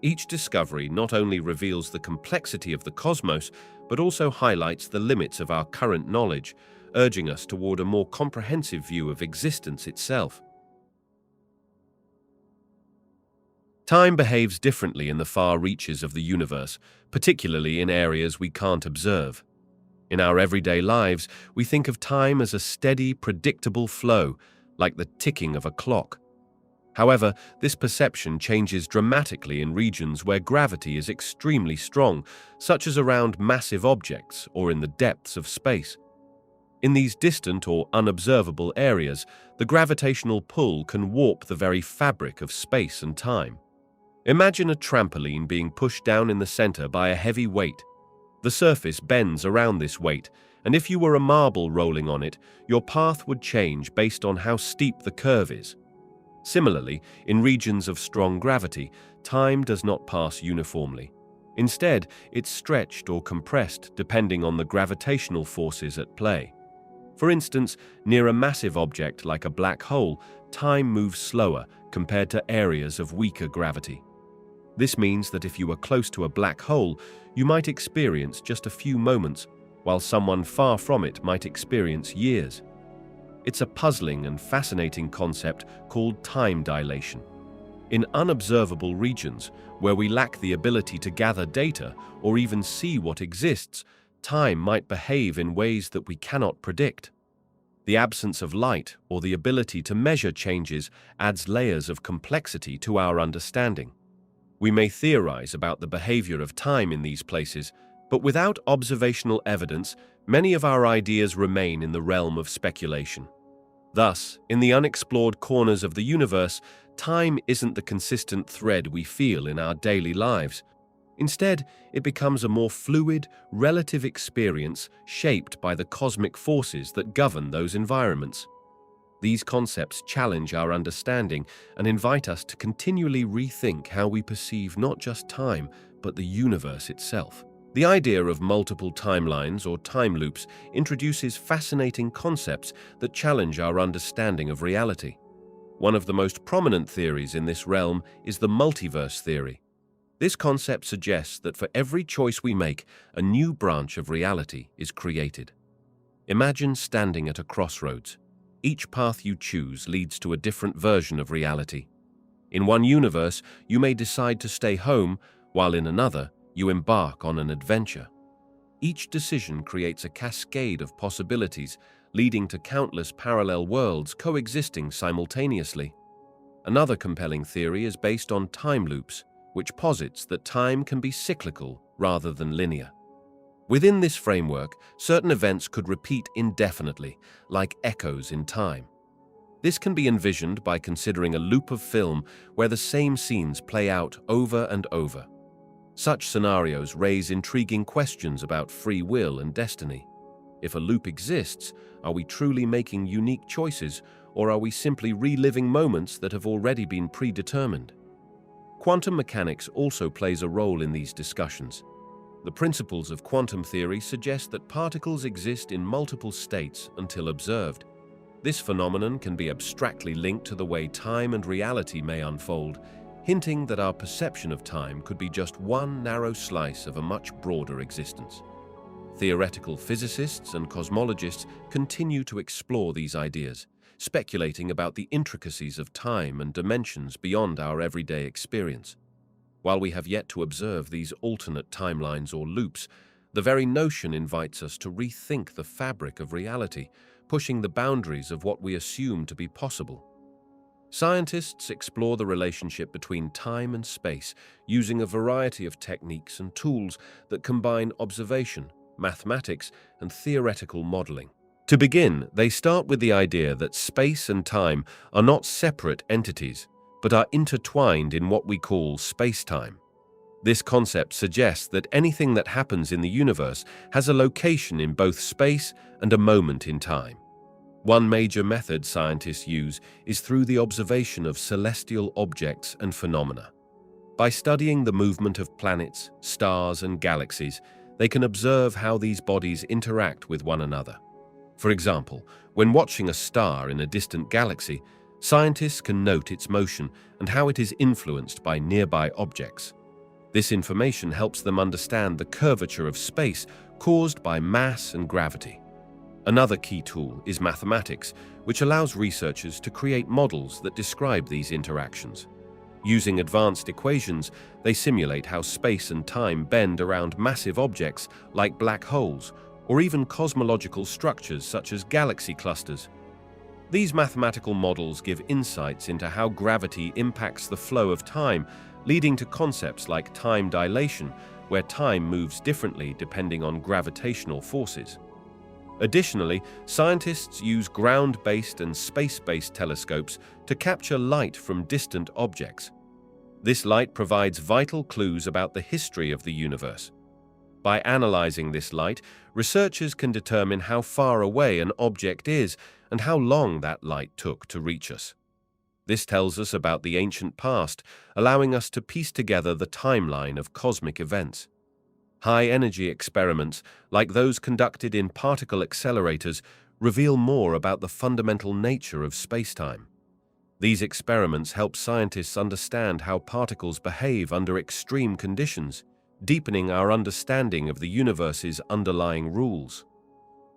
Each discovery not only reveals the complexity of the cosmos, but also highlights the limits of our current knowledge, urging us toward a more comprehensive view of existence itself. Time behaves differently in the far reaches of the universe, particularly in areas we can't observe. In our everyday lives, we think of time as a steady, predictable flow, like the ticking of a clock. However, this perception changes dramatically in regions where gravity is extremely strong, such as around massive objects or in the depths of space. In these distant or unobservable areas, the gravitational pull can warp the very fabric of space and time. Imagine a trampoline being pushed down in the center by a heavy weight. The surface bends around this weight, and if you were a marble rolling on it, your path would change based on how steep the curve is. Similarly, in regions of strong gravity, time does not pass uniformly. Instead, it's stretched or compressed depending on the gravitational forces at play. For instance, near a massive object like a black hole, time moves slower compared to areas of weaker gravity. This means that if you are close to a black hole, you might experience just a few moments, while someone far from it might experience years. It's a puzzling and fascinating concept called time dilation. In unobservable regions, where we lack the ability to gather data or even see what exists, time might behave in ways that we cannot predict. The absence of light or the ability to measure changes adds layers of complexity to our understanding. We may theorize about the behavior of time in these places, but without observational evidence, many of our ideas remain in the realm of speculation. Thus, in the unexplored corners of the universe, time isn't the consistent thread we feel in our daily lives. Instead, it becomes a more fluid, relative experience shaped by the cosmic forces that govern those environments. These concepts challenge our understanding and invite us to continually rethink how we perceive not just time, but the universe itself. The idea of multiple timelines or time loops introduces fascinating concepts that challenge our understanding of reality. One of the most prominent theories in this realm is the multiverse theory. This concept suggests that for every choice we make, a new branch of reality is created. Imagine standing at a crossroads. Each path you choose leads to a different version of reality. In one universe, you may decide to stay home, while in another, you embark on an adventure. Each decision creates a cascade of possibilities, leading to countless parallel worlds coexisting simultaneously. Another compelling theory is based on time loops, which posits that time can be cyclical rather than linear. Within this framework, certain events could repeat indefinitely, like echoes in time. This can be envisioned by considering a loop of film where the same scenes play out over and over. Such scenarios raise intriguing questions about free will and destiny. If a loop exists, are we truly making unique choices, or are we simply reliving moments that have already been predetermined? Quantum mechanics also plays a role in these discussions. The principles of quantum theory suggest that particles exist in multiple states until observed. This phenomenon can be abstractly linked to the way time and reality may unfold, hinting that our perception of time could be just one narrow slice of a much broader existence. Theoretical physicists and cosmologists continue to explore these ideas, speculating about the intricacies of time and dimensions beyond our everyday experience. While we have yet to observe these alternate timelines or loops, the very notion invites us to rethink the fabric of reality, pushing the boundaries of what we assume to be possible. Scientists explore the relationship between time and space, using a variety of techniques and tools that combine observation, mathematics, and theoretical modeling. To begin, they start with the idea that space and time are not separate entities, but are intertwined in what we call space-time. This concept suggests that anything that happens in the universe has a location in both space and a moment in time. One major method scientists use is through the observation of celestial objects and phenomena. By studying the movement of planets, stars, and galaxies, they can observe how these bodies interact with one another. For example, when watching a star in a distant galaxy, scientists can note its motion and how it is influenced by nearby objects. This information helps them understand the curvature of space caused by mass and gravity. Another key tool is mathematics, which allows researchers to create models that describe these interactions. Using advanced equations, they simulate how space and time bend around massive objects like black holes, or even cosmological structures such as galaxy clusters. These mathematical models give insights into how gravity impacts the flow of time, leading to concepts like time dilation, where time moves differently depending on gravitational forces. Additionally, scientists use ground-based and space-based telescopes to capture light from distant objects. This light provides vital clues about the history of the universe. By analyzing this light, researchers can determine how far away an object is and how long that light took to reach us. This tells us about the ancient past, allowing us to piece together the timeline of cosmic events. High-energy experiments, like those conducted in particle accelerators, reveal more about the fundamental nature of spacetime. These experiments help scientists understand how particles behave under extreme conditions, deepening our understanding of the universe's underlying rules.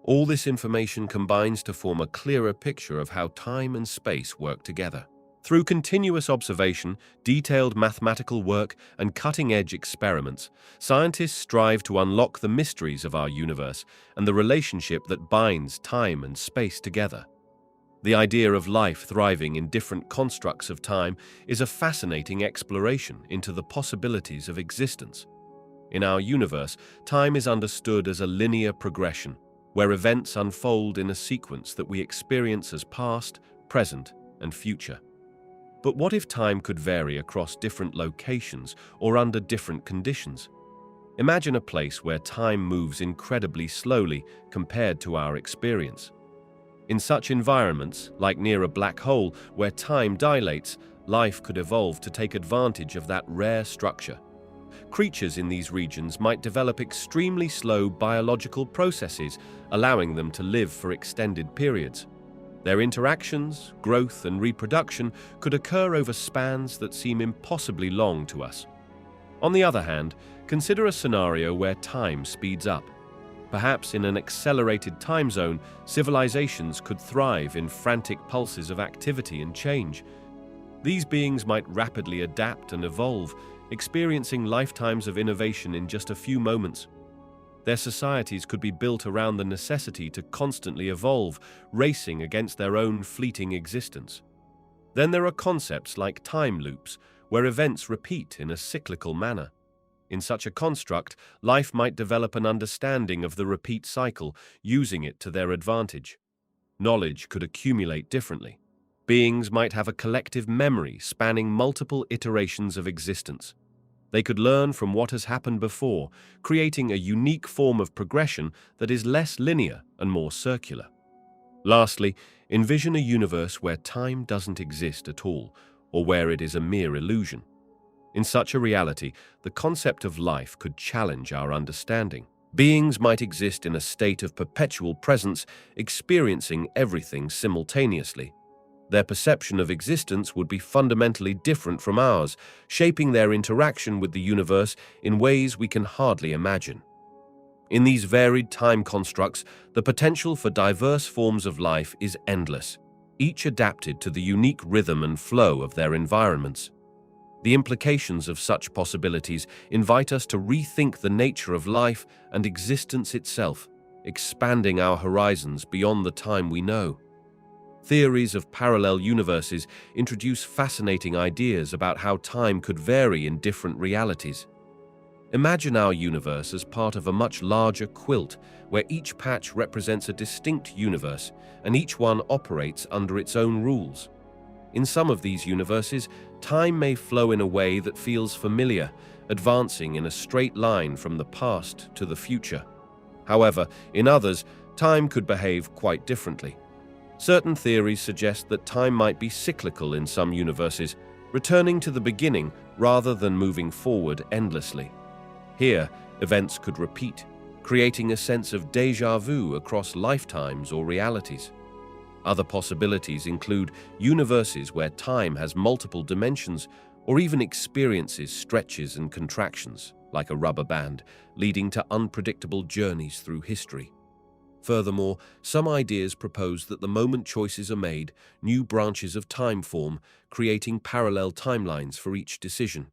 All this information combines to form a clearer picture of how time and space work together. Through continuous observation, detailed mathematical work, and cutting-edge experiments, scientists strive to unlock the mysteries of our universe and the relationship that binds time and space together. The idea of life thriving in different constructs of time is a fascinating exploration into the possibilities of existence. In our universe, time is understood as a linear progression, where events unfold in a sequence that we experience as past, present, and future. But what if time could vary across different locations or under different conditions? Imagine a place where time moves incredibly slowly compared to our experience. In such environments, like near a black hole where time dilates, life could evolve to take advantage of that rare structure. Creatures in these regions might develop extremely slow biological processes, allowing them to live for extended periods. Their interactions, growth, and reproduction could occur over spans that seem impossibly long to us. On the other hand, consider a scenario where time speeds up. Perhaps in an accelerated time zone, civilizations could thrive in frantic pulses of activity and change. These beings might rapidly adapt and evolve, experiencing lifetimes of innovation in just a few moments. Their societies could be built around the necessity to constantly evolve, racing against their own fleeting existence. Then there are concepts like time loops, where events repeat in a cyclical manner. In such a construct, life might develop an understanding of the repeat cycle, using it to their advantage. Knowledge could accumulate differently. Beings might have a collective memory spanning multiple iterations of existence. They could learn from what has happened before, creating a unique form of progression that is less linear and more circular. Lastly, envision a universe where time doesn't exist at all, or where it is a mere illusion. In such a reality, the concept of life could challenge our understanding. Beings might exist in a state of perpetual presence, experiencing everything simultaneously. Their perception of existence would be fundamentally different from ours, shaping their interaction with the universe in ways we can hardly imagine. In these varied time constructs, the potential for diverse forms of life is endless, each adapted to the unique rhythm and flow of their environments. The implications of such possibilities invite us to rethink the nature of life and existence itself, expanding our horizons beyond the time we know. Theories of parallel universes introduce fascinating ideas about how time could vary in different realities. Imagine our universe as part of a much larger quilt, where each patch represents a distinct universe, and each one operates under its own rules. In some of these universes, time may flow in a way that feels familiar, advancing in a straight line from the past to the future. However, in others, time could behave quite differently. Certain theories suggest that time might be cyclical in some universes, returning to the beginning rather than moving forward endlessly. Here, events could repeat, creating a sense of déjà vu across lifetimes or realities. Other possibilities include universes where time has multiple dimensions or even experiences stretches and contractions, like a rubber band, leading to unpredictable journeys through history. Furthermore, some ideas propose that the moment choices are made, new branches of time form, creating parallel timelines for each decision.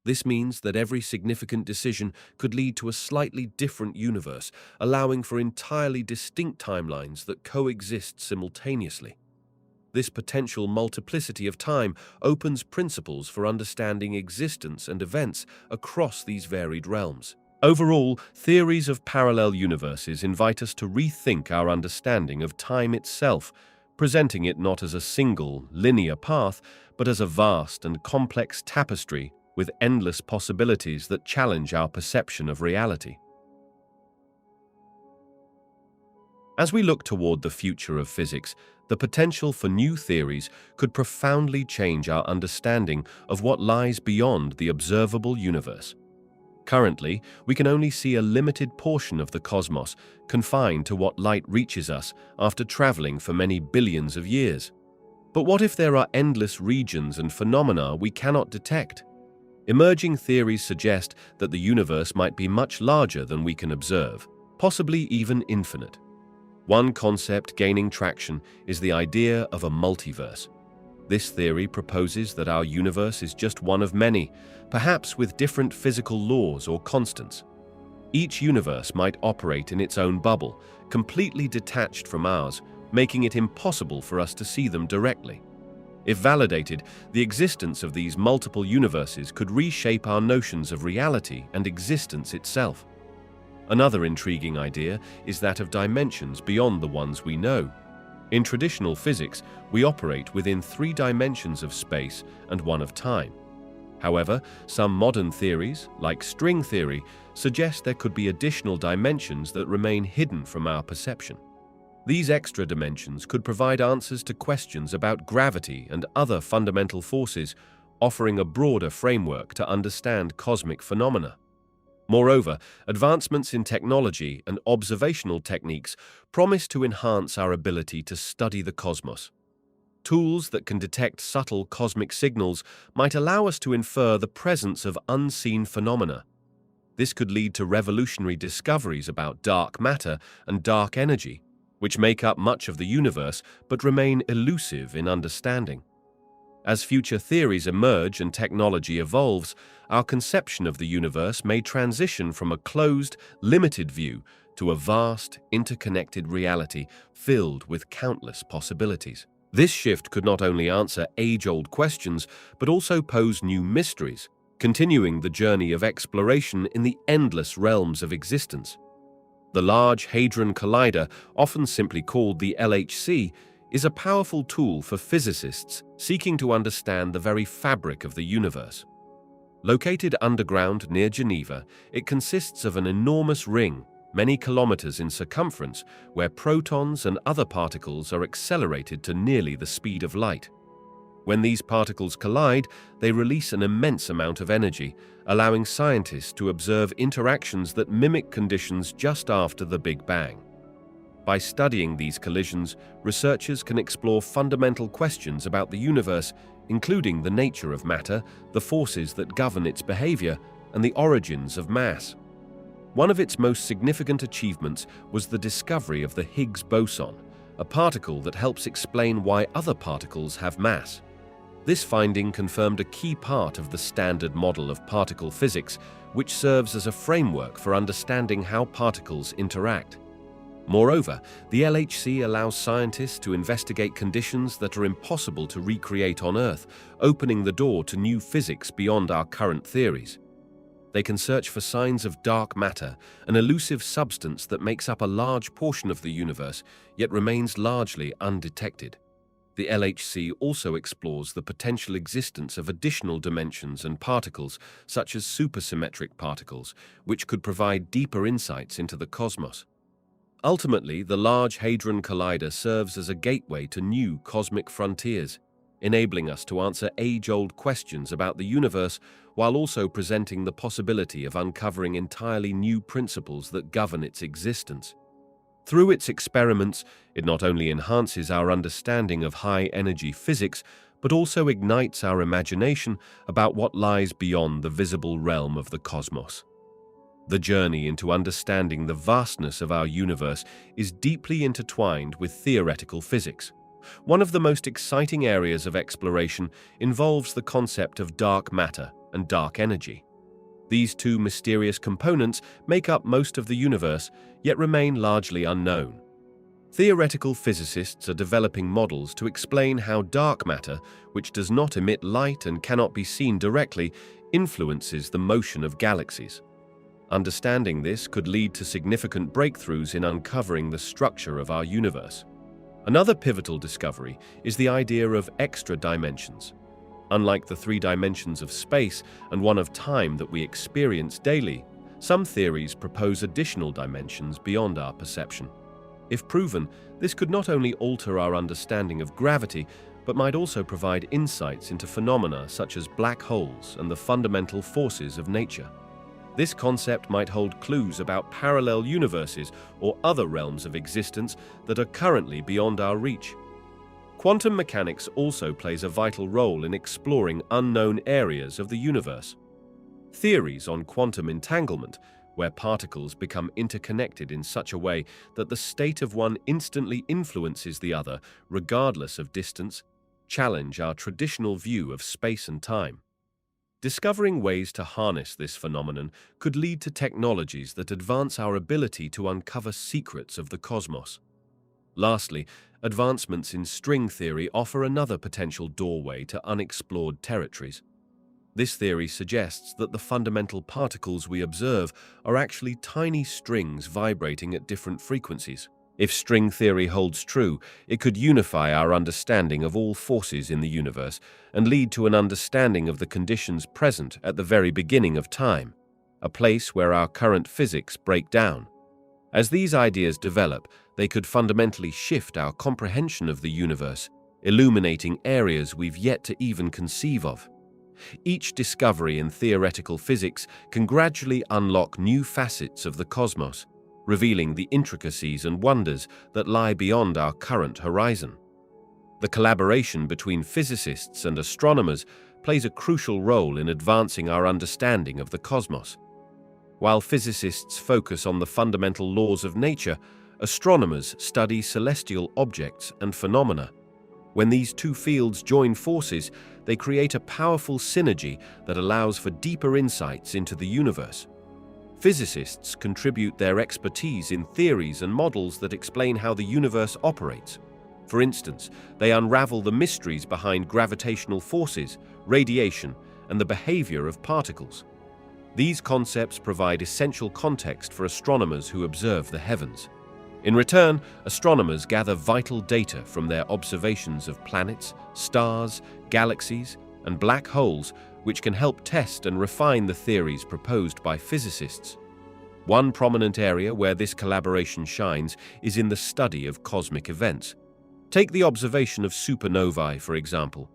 This means that every significant decision could lead to a slightly different universe, allowing for entirely distinct timelines that coexist simultaneously. This potential multiplicity of time opens principles for understanding existence and events across these varied realms. Overall, theories of parallel universes invite us to rethink our understanding of time itself, presenting it not as a single, linear path, but as a vast and complex tapestry with endless possibilities that challenge our perception of reality. As we look toward the future of physics, the potential for new theories could profoundly change our understanding of what lies beyond the observable universe. Currently, we can only see a limited portion of the cosmos, confined to what light reaches us after traveling for many billions of years. But what if there are endless regions and phenomena we cannot detect? Emerging theories suggest that the universe might be much larger than we can observe, possibly even infinite. One concept gaining traction is the idea of a multiverse. This theory proposes that our universe is just one of many, perhaps with different physical laws or constants. Each universe might operate in its own bubble, completely detached from ours, making it impossible for us to see them directly. If validated, the existence of these multiple universes could reshape our notions of reality and existence itself. Another intriguing idea is that of dimensions beyond the ones we know. In traditional physics, we operate within 3 dimensions of space and 1 of time. However, some modern theories, like string theory, suggest there could be additional dimensions that remain hidden from our perception. These extra dimensions could provide answers to questions about gravity and other fundamental forces, offering a broader framework to understand cosmic phenomena. Moreover, advancements in technology and observational techniques promise to enhance our ability to study the cosmos. Tools that can detect subtle cosmic signals might allow us to infer the presence of unseen phenomena. This could lead to revolutionary discoveries about dark matter and dark energy, which make up much of the universe but remain elusive in understanding. As future theories emerge and technology evolves, our conception of the universe may transition from a closed, limited view to a vast, interconnected reality filled with countless possibilities. This shift could not only answer age-old questions, but also pose new mysteries, continuing the journey of exploration in the endless realms of existence. The Large Hadron Collider, often simply called the LHC, is a powerful tool for physicists seeking to understand the very fabric of the universe. Located underground near Geneva, it consists of an enormous ring, many kilometers in circumference, where protons and other particles are accelerated to nearly the speed of light. When these particles collide, they release an immense amount of energy, allowing scientists to observe interactions that mimic conditions just after the Big Bang. By studying these collisions, researchers can explore fundamental questions about the universe, including the nature of matter, the forces that govern its behavior, and the origins of mass. One of its most significant achievements was the discovery of the Higgs boson, a particle that helps explain why other particles have mass. This finding confirmed a key part of the standard model of particle physics, which serves as a framework for understanding how particles interact. Moreover, the LHC allows scientists to investigate conditions that are impossible to recreate on Earth, opening the door to new physics beyond our current theories. They can search for signs of dark matter, an elusive substance that makes up a large portion of the universe, yet remains largely undetected. The LHC also explores the potential existence of additional dimensions and particles, such as supersymmetric particles, which could provide deeper insights into the cosmos. Ultimately, the Large Hadron Collider serves as a gateway to new cosmic frontiers, enabling us to answer age-old questions about the universe while also presenting the possibility of uncovering entirely new principles that govern its existence. Through its experiments, it not only enhances our understanding of high-energy physics, but also ignites our imagination about what lies beyond the visible realm of the cosmos. The journey into understanding the vastness of our universe is deeply intertwined with theoretical physics. One of the most exciting areas of exploration involves the concept of dark matter and dark energy. These two mysterious components make up most of the universe, yet remain largely unknown. Theoretical physicists are developing models to explain how dark matter, which does not emit light and cannot be seen directly, influences the motion of galaxies. Understanding this could lead to significant breakthroughs in uncovering the structure of our universe. Another pivotal discovery is the idea of extra dimensions. Unlike the three dimensions of space and one of time that we experience daily, some theories propose additional dimensions beyond our perception. If proven, this could not only alter our understanding of gravity, but might also provide insights into phenomena such as black holes and the fundamental forces of nature. This concept might hold clues about parallel universes or other realms of existence that are currently beyond our reach. Quantum mechanics also plays a vital role in exploring unknown areas of the universe. Theories on quantum entanglement, where particles become interconnected in such a way that the state of one instantly influences the other, regardless of distance, challenge our traditional view of space and time. Discovering ways to harness this phenomenon could lead to technologies that advance our ability to uncover secrets of the cosmos. Lastly, advancements in string theory offer another potential doorway to unexplored territories. This theory suggests that the fundamental particles we observe are actually tiny strings vibrating at different frequencies. If string theory holds true, it could unify our understanding of all forces in the universe and lead to an understanding of the conditions present at the very beginning of time, a place where our current physics break down. As these ideas develop, they could fundamentally shift our comprehension of the universe, illuminating areas we've yet to even conceive of. Each discovery in theoretical physics can gradually unlock new facets of the cosmos, revealing the intricacies and wonders that lie beyond our current horizon. The collaboration between physicists and astronomers plays a crucial role in advancing our understanding of the cosmos. While physicists focus on the fundamental laws of nature, astronomers study celestial objects and phenomena. When these two fields join forces, they create a powerful synergy that allows for deeper insights into the universe. Physicists contribute their expertise in theories and models that explain how the universe operates. For instance, they unravel the mysteries behind gravitational forces, radiation, and the behavior of particles. These concepts provide essential context for astronomers who observe the heavens. In return, astronomers gather vital data from their observations of planets, stars, galaxies, and black holes, which can help test and refine the theories proposed by physicists. One prominent area where this collaboration shines is in the study of cosmic events. Take the observation of supernovae, for example.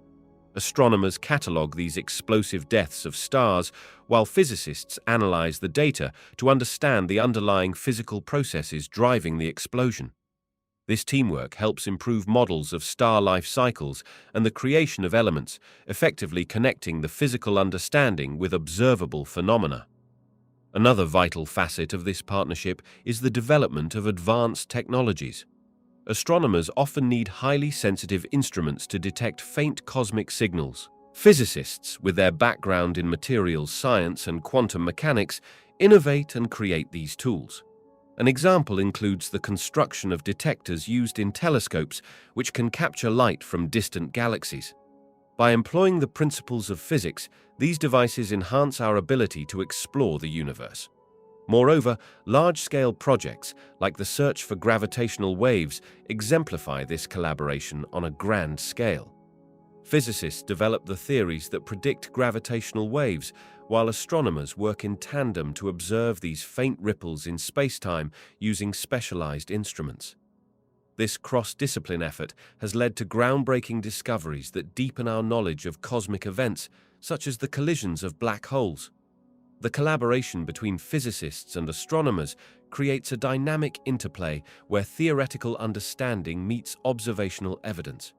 Astronomers catalogue these explosive deaths of stars, while physicists analyze the data to understand the underlying physical processes driving the explosion. This teamwork helps improve models of star life cycles and the creation of elements, effectively connecting the physical understanding with observable phenomena. Another vital facet of this partnership is the development of advanced technologies. Astronomers often need highly sensitive instruments to detect faint cosmic signals. Physicists, with their background in materials science and quantum mechanics, innovate and create these tools. An example includes the construction of detectors used in telescopes, which can capture light from distant galaxies. By employing the principles of physics, these devices enhance our ability to explore the universe. Moreover, large-scale projects, like the search for gravitational waves, exemplify this collaboration on a grand scale. Physicists develop the theories that predict gravitational waves, while astronomers work in tandem to observe these faint ripples in space-time using specialized instruments. This cross-discipline effort has led to groundbreaking discoveries that deepen our knowledge of cosmic events, such as the collisions of black holes. The collaboration between physicists and astronomers creates a dynamic interplay where theoretical understanding meets observational evidence.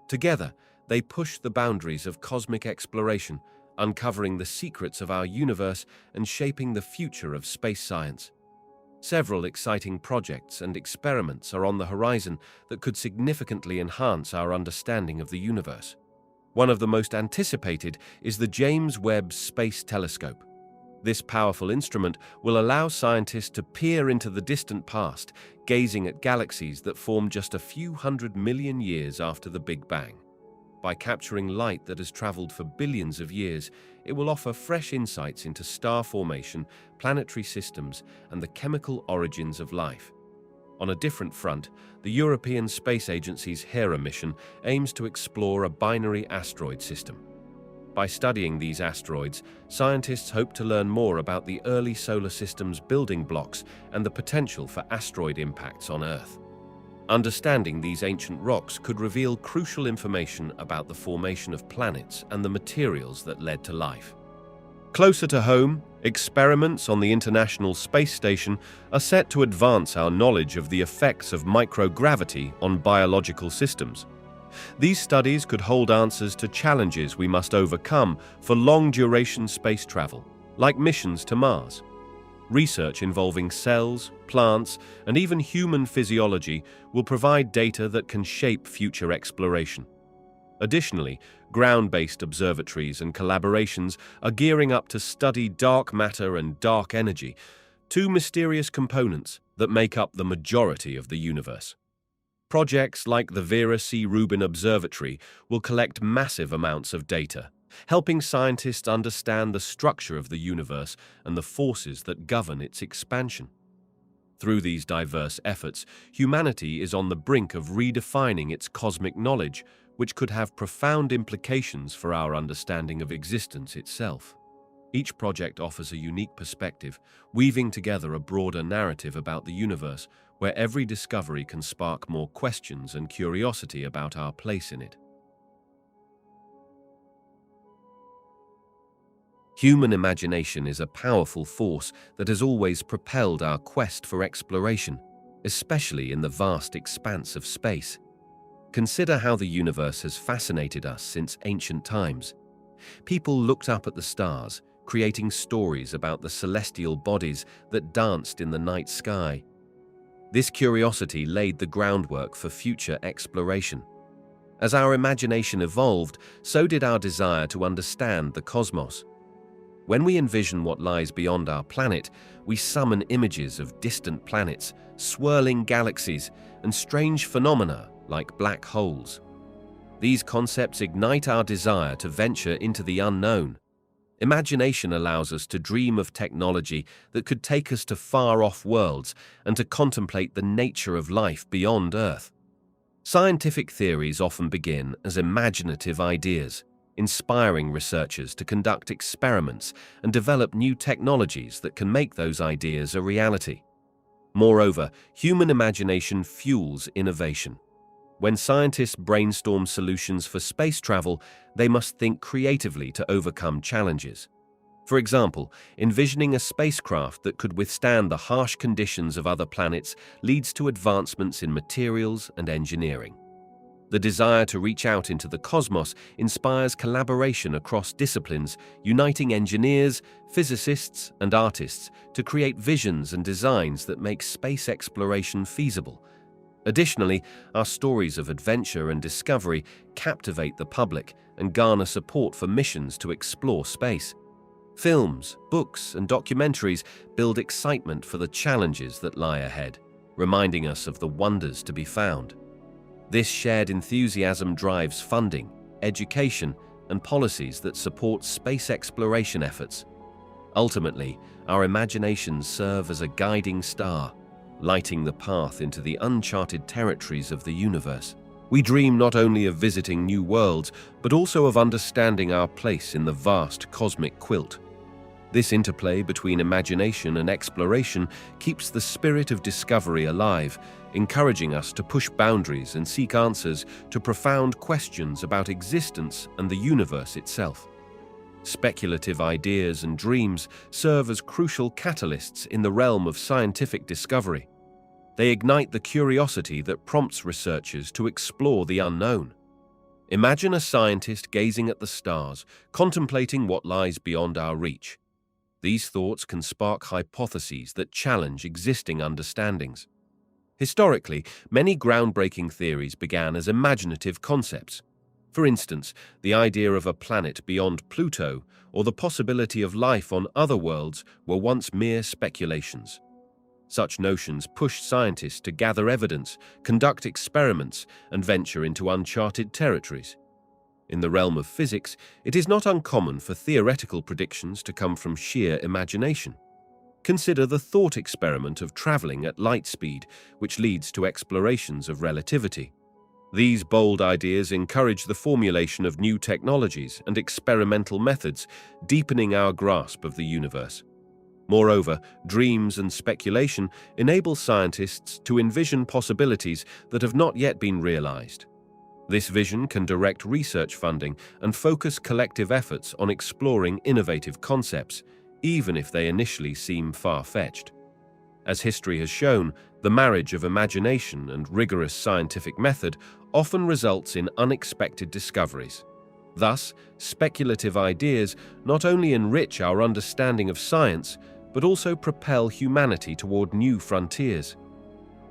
Together, they push the boundaries of cosmic exploration, uncovering the secrets of our universe and shaping the future of space science. Several exciting projects and experiments are on the horizon that could significantly enhance our understanding of the universe. One of the most anticipated is the James Webb Space Telescope. This powerful instrument will allow scientists to peer into the distant past, gazing at galaxies that formed just a few 100 million years after the Big Bang. By capturing light that has traveled for billions of years, it will offer fresh insights into star formation, planetary systems, and the chemical origins of life. On a different front, the European Space Agency's Hera mission aims to explore a binary asteroid system. By studying these asteroids, scientists hope to learn more about the early solar system's building blocks and the potential for asteroid impacts on Earth. Understanding these ancient rocks could reveal crucial information about the formation of planets and the materials that led to life. Closer to home, experiments on the International Space Station are set to advance our knowledge of the effects of microgravity on biological systems. These studies could hold answers to challenges we must overcome for long-duration space travel, like missions to Mars. Research involving cells, plants, and even human physiology will provide data that can shape future exploration. Additionally, ground-based observatories and collaborations are gearing up to study dark matter and dark energy, two mysterious components that make up the majority of the universe. Projects like the Vera C. Rubin Observatory will collect massive amounts of data, helping scientists understand the structure of the universe and the forces that govern its expansion. Through these diverse efforts, humanity is on the brink of redefining its cosmic knowledge, which could have profound implications for our understanding of existence itself. Each project offers a unique perspective, weaving together a broader narrative about the universe, where every discovery can spark more questions and curiosity about our place in it. Human imagination is a powerful force that has always propelled our quest for exploration, especially in the vast expanse of space. Consider how the universe has fascinated us since ancient times. People looked up at the stars, creating stories about the celestial bodies that danced in the night sky. This curiosity laid the groundwork for future exploration. As our imagination evolved, so did our desire to understand the cosmos. When we envision what lies beyond our planet, we summon images of distant planets, swirling galaxies, and strange phenomena like black holes. These concepts ignite our desire to venture into the unknown. Imagination allows us to dream of technology that could take us to far-off worlds and to contemplate the nature of life beyond Earth. Scientific theories often begin as imaginative ideas, inspiring researchers to conduct experiments and develop new technologies that can make those ideas a reality. Moreover, human imagination fuels innovation. When scientists brainstorm solutions for space travel, they must think creatively to overcome challenges. For example, envisioning a spacecraft that could withstand the harsh conditions of other planets leads to advancements in materials and engineering. The desire to reach out into the cosmos inspires collaboration across disciplines, uniting engineers, physicists, and artists to create visions and designs that make space exploration feasible. Additionally, our stories of adventure and discovery captivate the public and garner support for missions to explore space. Films, books, and documentaries build excitement for the challenges that lie ahead, reminding us of the wonders to be found. This shared enthusiasm drives funding, education, and policies that support space exploration efforts. Ultimately, our imaginations serve as a guiding star, lighting the path into the uncharted territories of the universe. We dream not only of visiting new worlds, but also of understanding our place in the vast cosmic quilt. This interplay between imagination and exploration keeps the spirit of discovery alive, encouraging us to push boundaries and seek answers to profound questions about existence and the universe itself. Speculative ideas and dreams serve as crucial catalysts in the realm of scientific discovery. They ignite the curiosity that prompts researchers to explore the unknown. Imagine a scientist gazing at the stars, contemplating what lies beyond our reach. These thoughts can spark hypotheses that challenge existing understandings. Historically, many groundbreaking theories began as imaginative concepts. For instance, the idea of a planet beyond Pluto or the possibility of life on other worlds were once mere speculations. Such notions pushed scientists to gather evidence, conduct experiments, and venture into uncharted territories. In the realm of physics, it is not uncommon for theoretical predictions to come from sheer imagination. Consider the thought experiment of traveling at light speed, which leads to explorations of relativity. These bold ideas encourage the formulation of new technologies and experimental methods, deepening our grasp of the universe. Moreover, dreams and speculation enable scientists to envision possibilities that have not yet been realized. This vision can direct research funding and focus collective efforts on exploring innovative concepts, even if they initially seem far-fetched. As history has shown, the marriage of imagination and rigorous scientific method often results in unexpected discoveries. Thus, speculative ideas not only enrich our understanding of science, but also propel humanity toward new frontiers.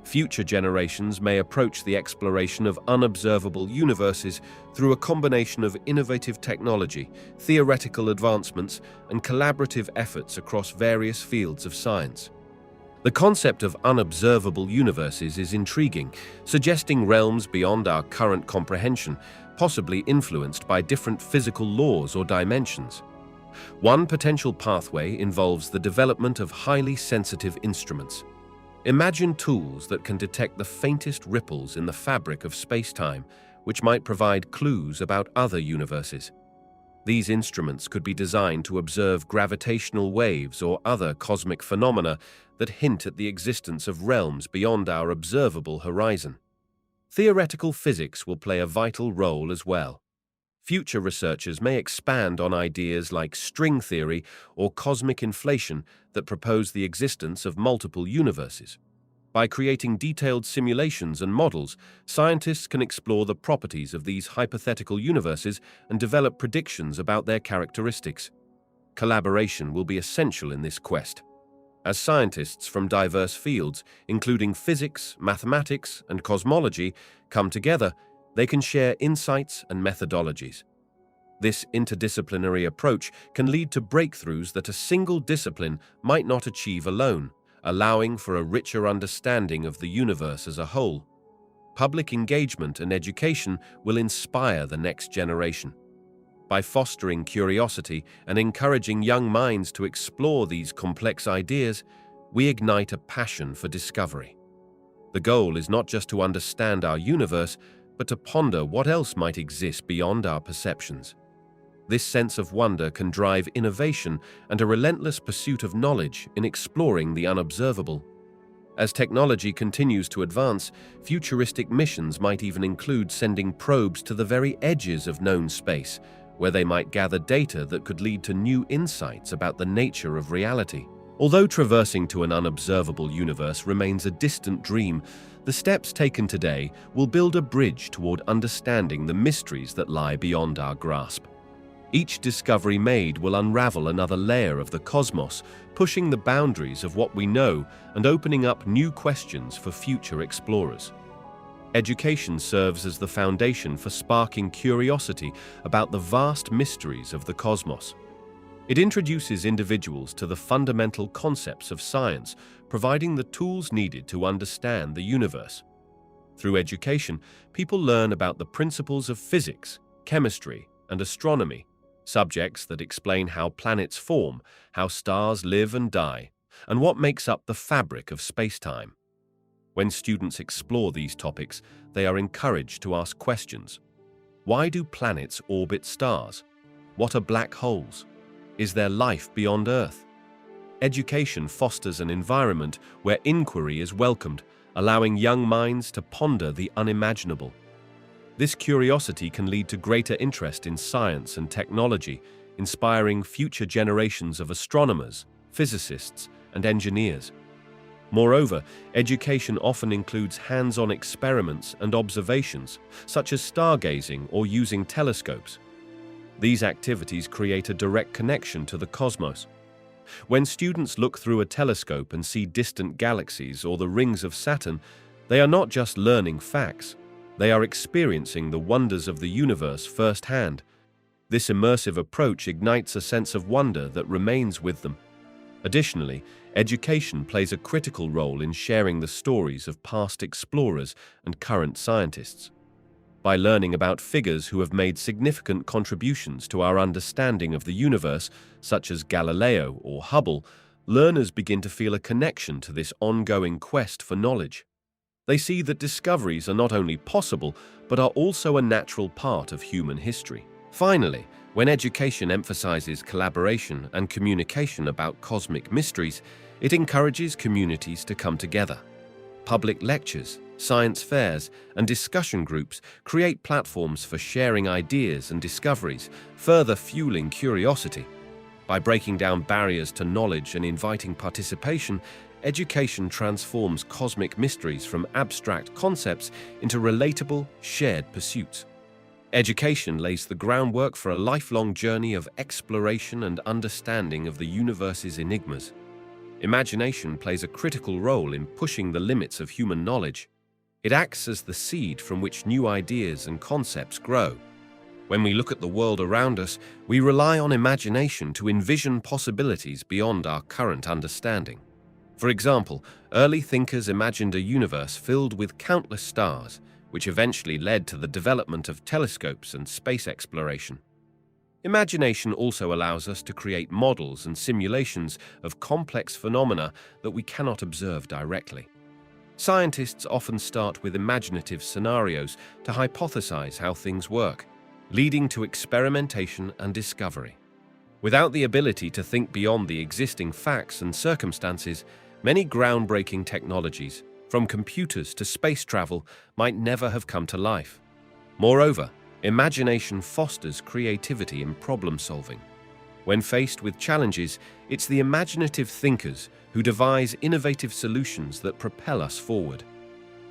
Future generations may approach the exploration of unobservable universes through a combination of innovative technology, theoretical advancements, and collaborative efforts across various fields of science. The concept of unobservable universes is intriguing, suggesting realms beyond our current comprehension, possibly influenced by different physical laws or dimensions. One potential pathway involves the development of highly sensitive instruments. Imagine tools that can detect the faintest ripples in the fabric of space-time, which might provide clues about other universes. These instruments could be designed to observe gravitational waves or other cosmic phenomena that hint at the existence of realms beyond our observable horizon. Theoretical physics will play a vital role as well. Future researchers may expand on ideas like string theory or cosmic inflation that propose the existence of multiple universes. By creating detailed simulations and models, scientists can explore the properties of these hypothetical universes and develop predictions about their characteristics. Collaboration will be essential in this quest. As scientists from diverse fields, including physics, mathematics, and cosmology, come together, they can share insights and methodologies. This interdisciplinary approach can lead to breakthroughs that a single discipline might not achieve alone, allowing for a richer understanding of the universe as a whole. Public engagement and education will inspire the next generation. By fostering curiosity and encouraging young minds to explore these complex ideas, we ignite a passion for discovery. The goal is not just to understand our universe, but to ponder what else might exist beyond our perceptions. This sense of wonder can drive innovation and a relentless pursuit of knowledge in exploring the unobservable. As technology continues to advance, futuristic missions might even include sending probes to the very edges of known space, where they might gather data that could lead to new insights about the nature of reality. Although traversing to an unobservable universe remains a distant dream, the steps taken today will build a bridge toward understanding the mysteries that lie beyond our grasp. Each discovery made will unravel another layer of the cosmos, pushing the boundaries of what we know and opening up new questions for future explorers. Education serves as the foundation for sparking curiosity about the vast mysteries of the cosmos. It introduces individuals to the fundamental concepts of science, providing the tools needed to understand the universe. Through education, people learn about the principles of physics, chemistry, and astronomy, subjects that explain how planets form, how stars live and die, and what makes up the fabric of space-time. When students explore these topics, they are encouraged to ask questions. Why do planets orbit stars? What are black holes? Is there life beyond Earth? Education fosters an environment where inquiry is welcomed, allowing young minds to ponder the unimaginable. This curiosity can lead to greater interest in science and technology, inspiring future generations of astronomers, physicists, and engineers. Moreover, education often includes hands-on experiments and observations, such as stargazing or using telescopes. These activities create a direct connection to the cosmos. When students look through a telescope and see distant galaxies or the rings of Saturn, they are not just learning facts. They are experiencing the wonders of the universe firsthand. This immersive approach ignites a sense of wonder that remains with them. Additionally, education plays a critical role in sharing the stories of past explorers and current scientists. By learning about figures who have made significant contributions to our understanding of the universe, such as Galileo or Hubble, learners begin to feel a connection to this ongoing quest for knowledge. They see that discoveries are not only possible, but are also a natural part of human history. Finally, when education emphasizes collaboration and communication about cosmic mysteries, it encourages communities to come together. Public lectures, science fairs, and discussion groups create platforms for sharing ideas and discoveries, further fueling curiosity. By breaking down barriers to knowledge and inviting participation, education transforms cosmic mysteries from abstract concepts into relatable, shared pursuits. Education lays the groundwork for a lifelong journey of exploration and understanding of the universe's enigmas. Imagination plays a critical role in pushing the limits of human knowledge. It acts as the seed from which new ideas and concepts grow. When we look at the world around us, we rely on imagination to envision possibilities beyond our current understanding. For example, early thinkers imagined a universe filled with countless stars, which eventually led to the development of telescopes and space exploration. Imagination also allows us to create models and simulations of complex phenomena that we cannot observe directly. Scientists often start with imaginative scenarios to hypothesize how things work, leading to experimentation and discovery. Without the ability to think beyond the existing facts and circumstances, many groundbreaking technologies, from computers to space travel, might never have come to life. Moreover, imagination fosters creativity in problem-solving. When faced with challenges, it's the imaginative thinkers who devise innovative solutions that propel us forward.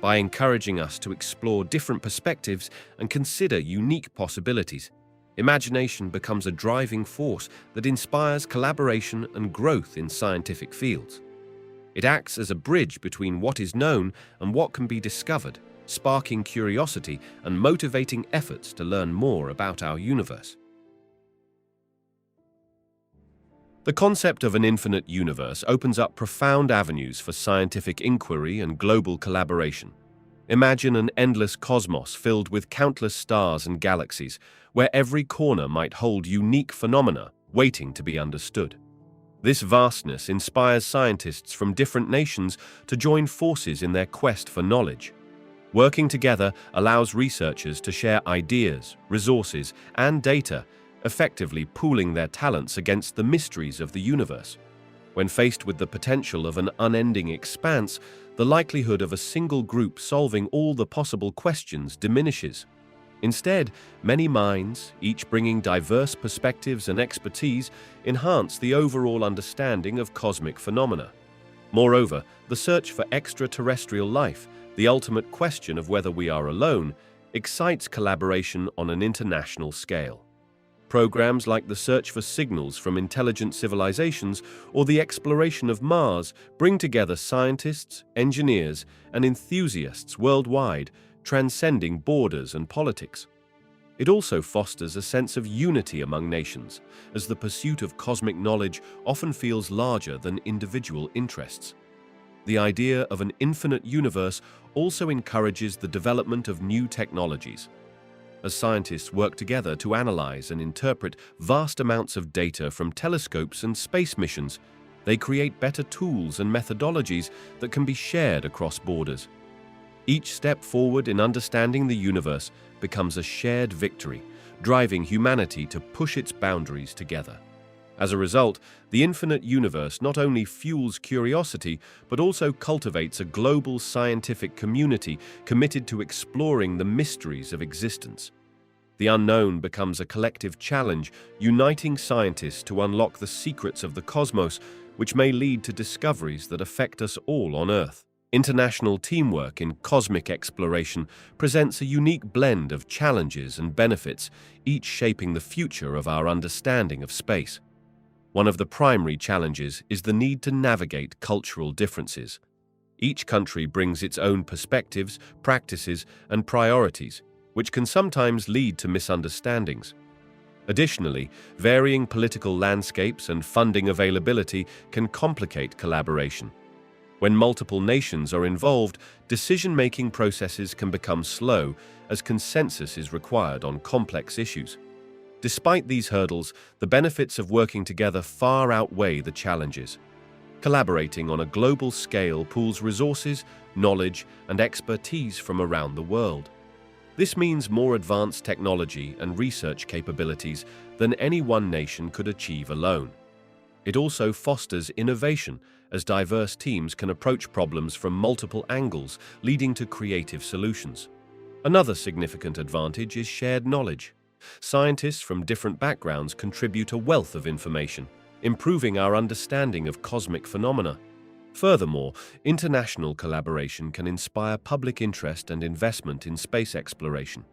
By encouraging us to explore different perspectives and consider unique possibilities, imagination becomes a driving force that inspires collaboration and growth in scientific fields. It acts as a bridge between what is known and what can be discovered, sparking curiosity and motivating efforts to learn more about our universe. The concept of an infinite universe opens up profound avenues for scientific inquiry and global collaboration. Imagine an endless cosmos filled with countless stars and galaxies, where every corner might hold unique phenomena waiting to be understood. This vastness inspires scientists from different nations to join forces in their quest for knowledge. Working together allows researchers to share ideas, resources, and data, effectively pooling their talents against the mysteries of the universe. When faced with the potential of an unending expanse, the likelihood of a single group solving all the possible questions diminishes. Instead, many minds, each bringing diverse perspectives and expertise, enhance the overall understanding of cosmic phenomena. Moreover, the search for extraterrestrial life, the ultimate question of whether we are alone, excites collaboration on an international scale. Programs like the search for signals from intelligent civilizations or the exploration of Mars bring together scientists, engineers, and enthusiasts worldwide, transcending borders and politics. It also fosters a sense of unity among nations, as the pursuit of cosmic knowledge often feels larger than individual interests. The idea of an infinite universe also encourages the development of new technologies. As scientists work together to analyze and interpret vast amounts of data from telescopes and space missions, they create better tools and methodologies that can be shared across borders. Each step forward in understanding the universe becomes a shared victory, driving humanity to push its boundaries together. As a result, the infinite universe not only fuels curiosity, but also cultivates a global scientific community committed to exploring the mysteries of existence. The unknown becomes a collective challenge, uniting scientists to unlock the secrets of the cosmos, which may lead to discoveries that affect us all on Earth. International teamwork in cosmic exploration presents a unique blend of challenges and benefits, each shaping the future of our understanding of space. One of the primary challenges is the need to navigate cultural differences. Each country brings its own perspectives, practices, and priorities, which can sometimes lead to misunderstandings. Additionally, varying political landscapes and funding availability can complicate collaboration. When multiple nations are involved, decision-making processes can become slow as consensus is required on complex issues. Despite these hurdles, the benefits of working together far outweigh the challenges. Collaborating on a global scale pools resources, knowledge, and expertise from around the world. This means more advanced technology and research capabilities than any one nation could achieve alone. It also fosters innovation, as diverse teams can approach problems from multiple angles, leading to creative solutions. Another significant advantage is shared knowledge. Scientists from different backgrounds contribute a wealth of information, improving our understanding of cosmic phenomena. Furthermore, international collaboration can inspire public interest and investment in space exploration.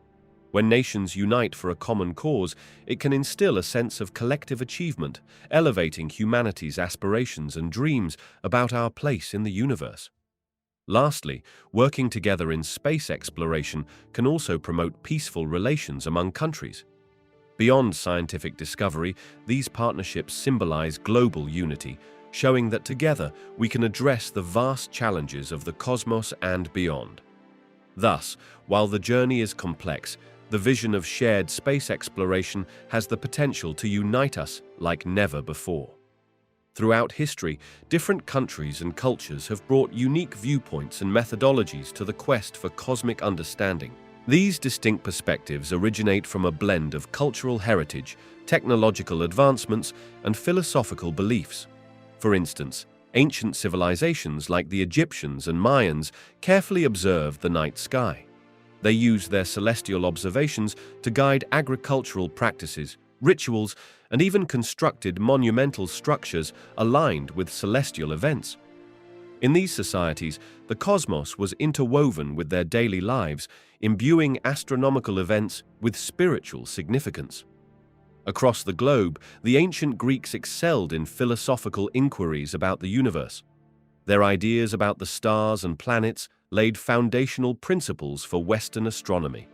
When nations unite for a common cause, it can instill a sense of collective achievement, elevating humanity's aspirations and dreams about our place in the universe. Lastly, working together in space exploration can also promote peaceful relations among countries. Beyond scientific discovery, these partnerships symbolize global unity, showing that together we can address the vast challenges of the cosmos and beyond. Thus, while the journey is complex, the vision of shared space exploration has the potential to unite us like never before. Throughout history, different countries and cultures have brought unique viewpoints and methodologies to the quest for cosmic understanding. These distinct perspectives originate from a blend of cultural heritage, technological advancements, and philosophical beliefs. For instance, ancient civilizations like the Egyptians and Mayans carefully observed the night sky. They used their celestial observations to guide agricultural practices, rituals, and even constructed monumental structures aligned with celestial events. In these societies, the cosmos was interwoven with their daily lives, imbuing astronomical events with spiritual significance. Across the globe, the ancient Greeks excelled in philosophical inquiries about the universe. Their ideas about the stars and planets laid foundational principles for Western astronomy.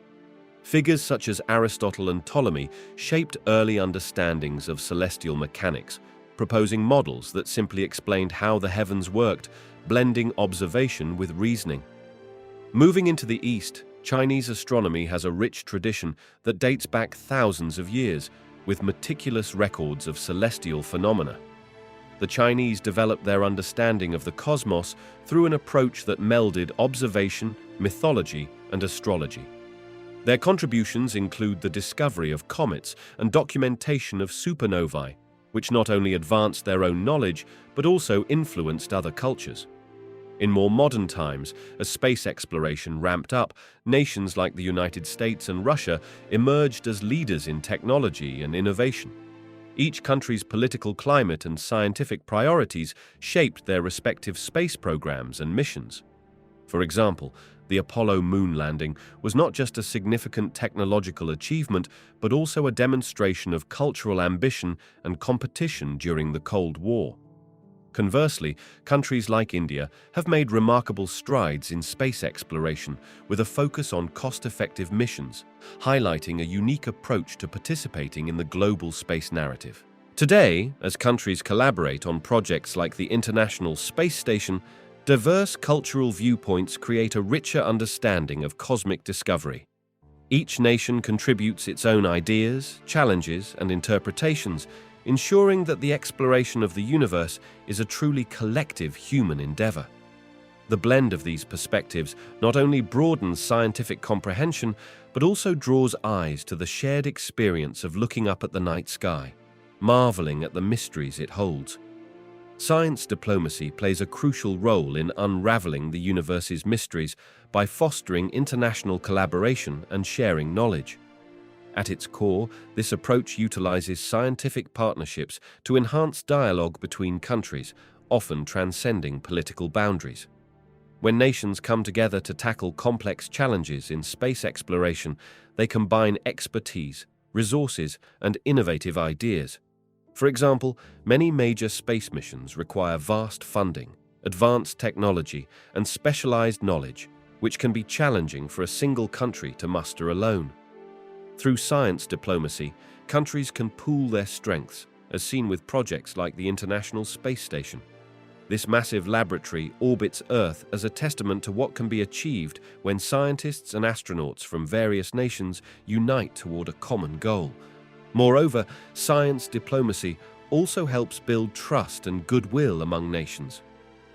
Figures such as Aristotle and Ptolemy shaped early understandings of celestial mechanics, proposing models that simply explained how the heavens worked, blending observation with reasoning. Moving into the East, Chinese astronomy has a rich tradition that dates back thousands of years, with meticulous records of celestial phenomena. The Chinese developed their understanding of the cosmos through an approach that melded observation, mythology, and astrology. Their contributions include the discovery of comets and documentation of supernovae, which not only advanced their own knowledge, but also influenced other cultures. In more modern times, as space exploration ramped up, nations like the United States and Russia emerged as leaders in technology and innovation. Each country's political climate and scientific priorities shaped their respective space programs and missions. For example, the Apollo moon landing was not just a significant technological achievement, but also a demonstration of cultural ambition and competition during the Cold War. Conversely, countries like India have made remarkable strides in space exploration with a focus on cost-effective missions, highlighting a unique approach to participating in the global space narrative. Today, as countries collaborate on projects like the International Space Station, diverse cultural viewpoints create a richer understanding of cosmic discovery. Each nation contributes its own ideas, challenges, and interpretations, ensuring that the exploration of the universe is a truly collective human endeavor. The blend of these perspectives not only broadens scientific comprehension, but also draws eyes to the shared experience of looking up at the night sky. marveling at the mysteries it holds. Science diplomacy plays a crucial role in unraveling the universe's mysteries by fostering international collaboration and sharing knowledge. At its core, this approach utilizes scientific partnerships to enhance dialogue between countries, often transcending political boundaries. When nations come together to tackle complex challenges in space exploration, they combine expertise, resources, and innovative ideas. For example, many major space missions require vast funding, advanced technology, and specialized knowledge, which can be challenging for a single country to muster alone. Through science diplomacy, countries can pool their strengths, as seen with projects like the International Space Station. This massive laboratory orbits Earth as a testament to what can be achieved when scientists and astronauts from various nations unite toward a common goal. Moreover, science diplomacy also helps build trust and goodwill among nations.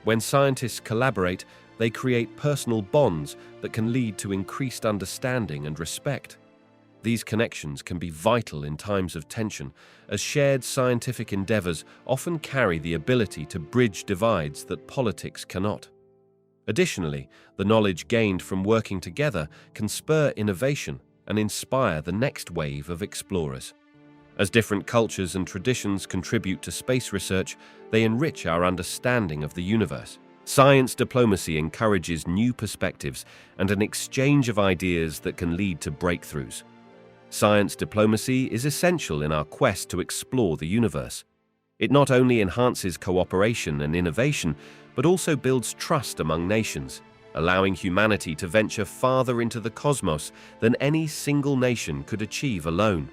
When scientists collaborate, they create personal bonds that can lead to increased understanding and respect. These connections can be vital in times of tension, as shared scientific endeavors often carry the ability to bridge divides that politics cannot. Additionally, the knowledge gained from working together can spur innovation and inspire the next wave of explorers. As different cultures and traditions contribute to space research, they enrich our understanding of the universe. Science diplomacy encourages new perspectives and an exchange of ideas that can lead to breakthroughs. Science diplomacy is essential in our quest to explore the universe. It not only enhances cooperation and innovation, but also builds trust among nations, allowing humanity to venture farther into the cosmos than any single nation could achieve alone.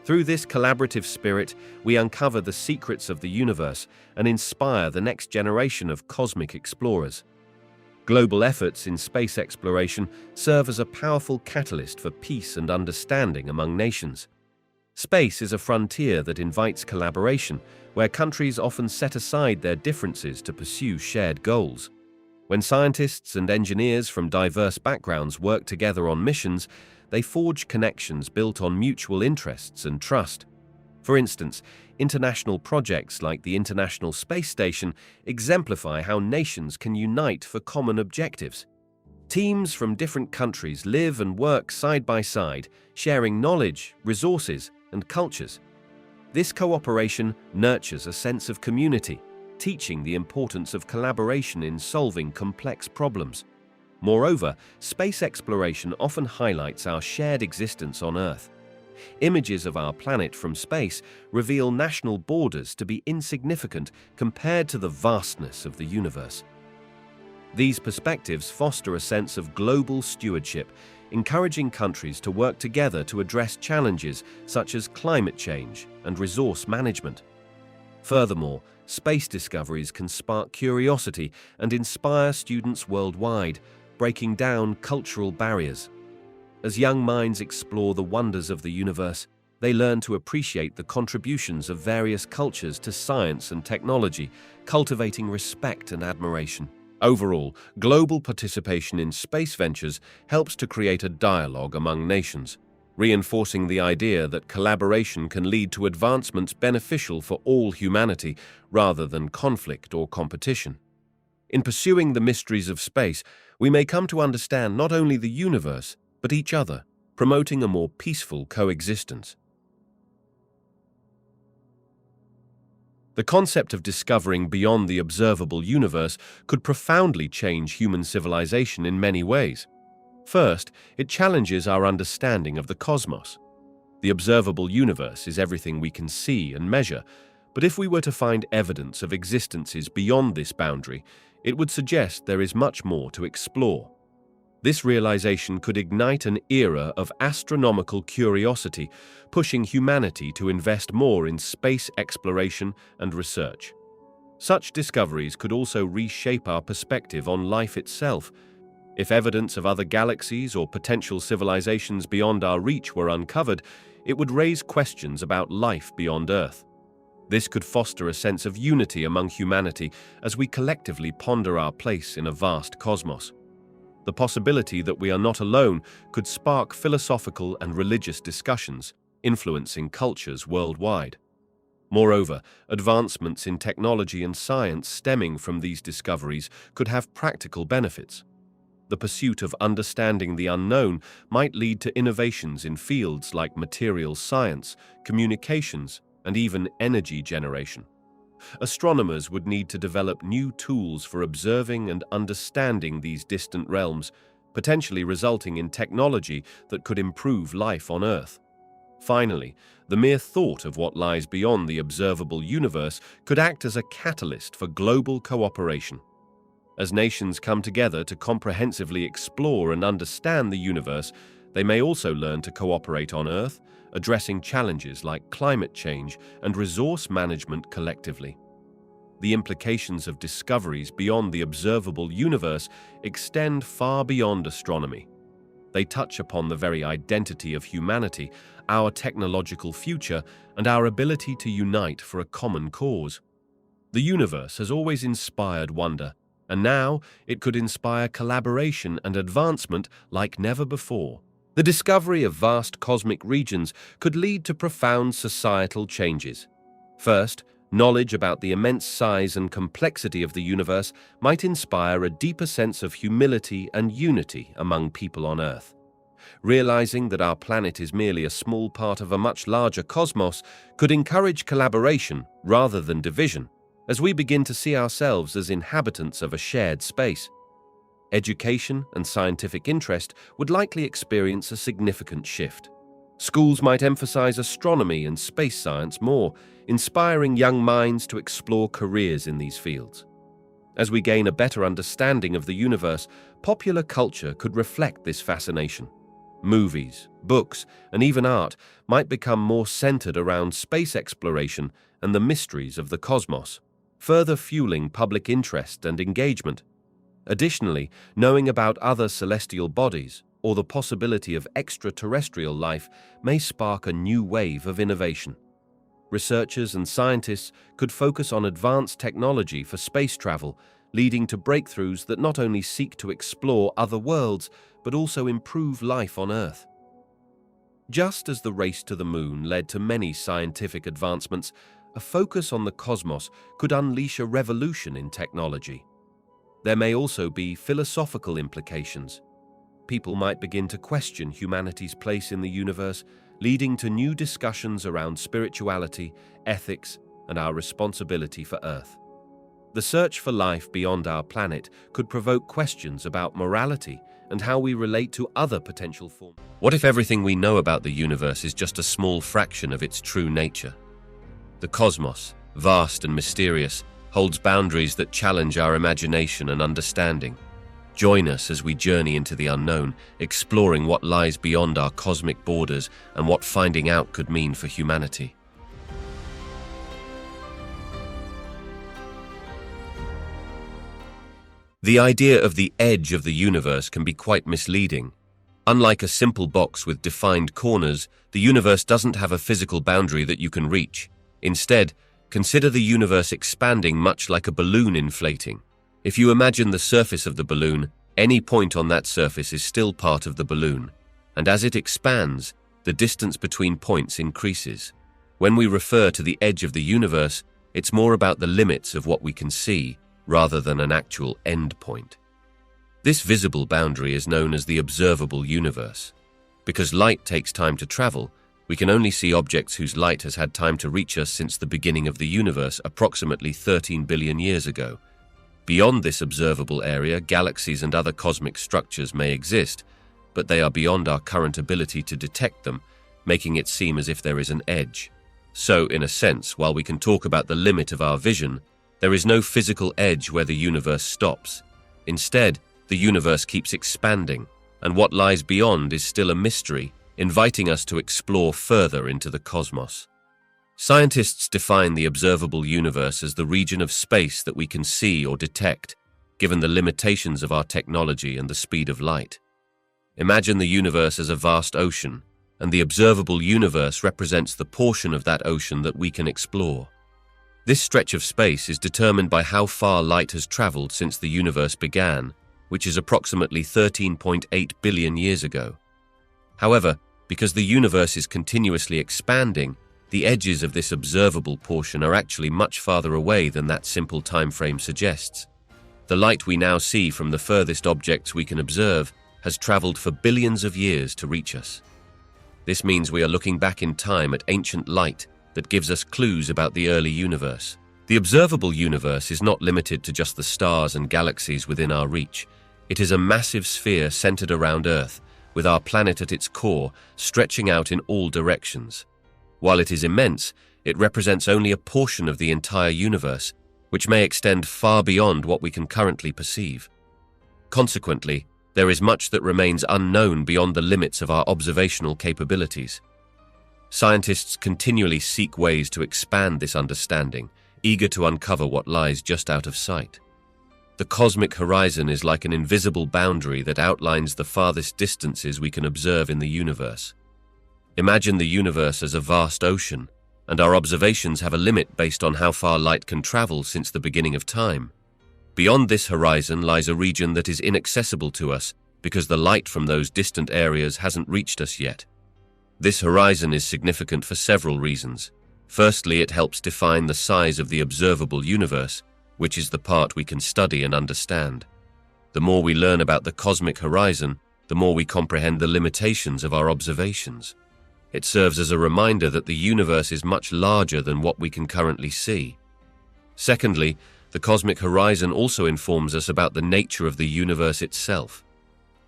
Through this collaborative spirit, we uncover the secrets of the universe and inspire the next generation of cosmic explorers. Global efforts in space exploration serve as a powerful catalyst for peace and understanding among nations. Space is a frontier that invites collaboration, where countries often set aside their differences to pursue shared goals. When scientists and engineers from diverse backgrounds work together on missions, they forge connections built on mutual interests and trust. For instance, international projects like the International Space Station exemplify how nations can unite for common objectives. Teams from different countries live and work side by side, sharing knowledge, resources, and cultures. This cooperation nurtures a sense of community, teaching the importance of collaboration in solving complex problems. Moreover, space exploration often highlights our shared existence on Earth. Images of our planet from space reveal national borders to be insignificant compared to the vastness of the universe. These perspectives foster a sense of global stewardship, encouraging countries to work together to address challenges such as climate change and resource management. Furthermore, space discoveries can spark curiosity and inspire students worldwide, breaking down cultural barriers. As young minds explore the wonders of the universe, they learn to appreciate the contributions of various cultures to science and technology, cultivating respect and admiration. Overall, global participation in space ventures helps to create a dialogue among nations, reinforcing the idea that collaboration can lead to advancements beneficial for all humanity rather than conflict or competition. In pursuing the mysteries of space, we may come to understand not only the universe, but each other, promoting a more peaceful coexistence. The concept of discovering beyond the observable universe could profoundly change human civilization in many ways. First, it challenges our understanding of the cosmos. The observable universe is everything we can see and measure, but if we were to find evidence of existences beyond this boundary, it would suggest there is much more to explore. This realization could ignite an era of astronomical curiosity, pushing humanity to invest more in space exploration and research. Such discoveries could also reshape our perspective on life itself. If evidence of other galaxies or potential civilizations beyond our reach were uncovered, it would raise questions about life beyond Earth. This could foster a sense of unity among humanity as we collectively ponder our place in a vast cosmos. The possibility that we are not alone could spark philosophical and religious discussions, influencing cultures worldwide. Moreover, advancements in technology and science stemming from these discoveries could have practical benefits. The pursuit of understanding the unknown might lead to innovations in fields like materials science, communications, and even energy generation. Astronomers would need to develop new tools for observing and understanding these distant realms, potentially resulting in technology that could improve life on Earth. Finally, the mere thought of what lies beyond the observable universe could act as a catalyst for global cooperation. As nations come together to comprehensively explore and understand the universe, they may also learn to cooperate on Earth, addressing challenges like climate change and resource management collectively. The implications of discoveries beyond the observable universe extend far beyond astronomy. They touch upon the very identity of humanity, our technological future, and our ability to unite for a common cause. The universe has always inspired wonder, and now it could inspire collaboration and advancement like never before. The discovery of vast cosmic regions could lead to profound societal changes. First, knowledge about the immense size and complexity of the universe might inspire a deeper sense of humility and unity among people on Earth. Realizing that our planet is merely a small part of a much larger cosmos could encourage collaboration rather than division, as we begin to see ourselves as inhabitants of a shared space. Education and scientific interest would likely experience a significant shift. Schools might emphasize astronomy and space science more, inspiring young minds to explore careers in these fields. As we gain a better understanding of the universe, popular culture could reflect this fascination. Movies, books, and even art might become more centered around space exploration and the mysteries of the cosmos, further fueling public interest and engagement. Additionally, knowing about other celestial bodies or the possibility of extraterrestrial life may spark a new wave of innovation. Researchers and scientists could focus on advanced technology for space travel, leading to breakthroughs that not only seek to explore other worlds, but also improve life on Earth. Just as the race to the moon led to many scientific advancements, a focus on the cosmos could unleash a revolution in technology. There may also be philosophical implications. People might begin to question humanity's place in the universe, leading to new discussions around spirituality, ethics, and our responsibility for Earth. The search for life beyond our planet could provoke questions about morality and how we relate to other potential forms. What if everything we know about the universe is just a small fraction of its true nature? The cosmos, vast and mysterious, holds boundaries that challenge our imagination and understanding. Join us as we journey into the unknown, exploring what lies beyond our cosmic borders and what finding out could mean for humanity. The idea of the edge of the universe can be quite misleading. Unlike a simple box with defined corners, the universe doesn't have a physical boundary that you can reach. Instead, consider the universe expanding much like a balloon inflating. If you imagine the surface of the balloon, any point on that surface is still part of the balloon, and as it expands, the distance between points increases. When we refer to the edge of the universe, it's more about the limits of what we can see, rather than an actual end point. This visible boundary is known as the observable universe. Because light takes time to travel, we can only see objects whose light has had time to reach us since the beginning of the universe, approximately 13 billion years ago. Beyond this observable area, galaxies and other cosmic structures may exist, but they are beyond our current ability to detect them, making it seem as if there is an edge. So, in a sense, while we can talk about the limit of our vision, there is no physical edge where the universe stops. Instead, the universe keeps expanding, and what lies beyond is still a mystery, inviting us to explore further into the cosmos. Scientists define the observable universe as the region of space that we can see or detect, given the limitations of our technology and the speed of light. Imagine the universe as a vast ocean, and the observable universe represents the portion of that ocean that we can explore. This stretch of space is determined by how far light has traveled since the universe began, which is approximately 13.8 billion years ago. However, because the universe is continuously expanding, the edges of this observable portion are actually much farther away than that simple time frame suggests. The light we now see from the furthest objects we can observe has traveled for billions of years to reach us. This means we are looking back in time at ancient light that gives us clues about the early universe. The observable universe is not limited to just the stars and galaxies within our reach. It is a massive sphere centered around Earth, with our planet at its core, stretching out in all directions. While it is immense, it represents only a portion of the entire universe, which may extend far beyond what we can currently perceive. Consequently, there is much that remains unknown beyond the limits of our observational capabilities. Scientists continually seek ways to expand this understanding, eager to uncover what lies just out of sight. The cosmic horizon is like an invisible boundary that outlines the farthest distances we can observe in the universe. Imagine the universe as a vast ocean, and our observations have a limit based on how far light can travel since the beginning of time. Beyond this horizon lies a region that is inaccessible to us because the light from those distant areas hasn't reached us yet. This horizon is significant for several reasons. Firstly, it helps define the size of the observable universe, which is the part we can study and understand. The more we learn about the cosmic horizon, the more we comprehend the limitations of our observations. It serves as a reminder that the universe is much larger than what we can currently see. Secondly, the cosmic horizon also informs us about the nature of the universe itself.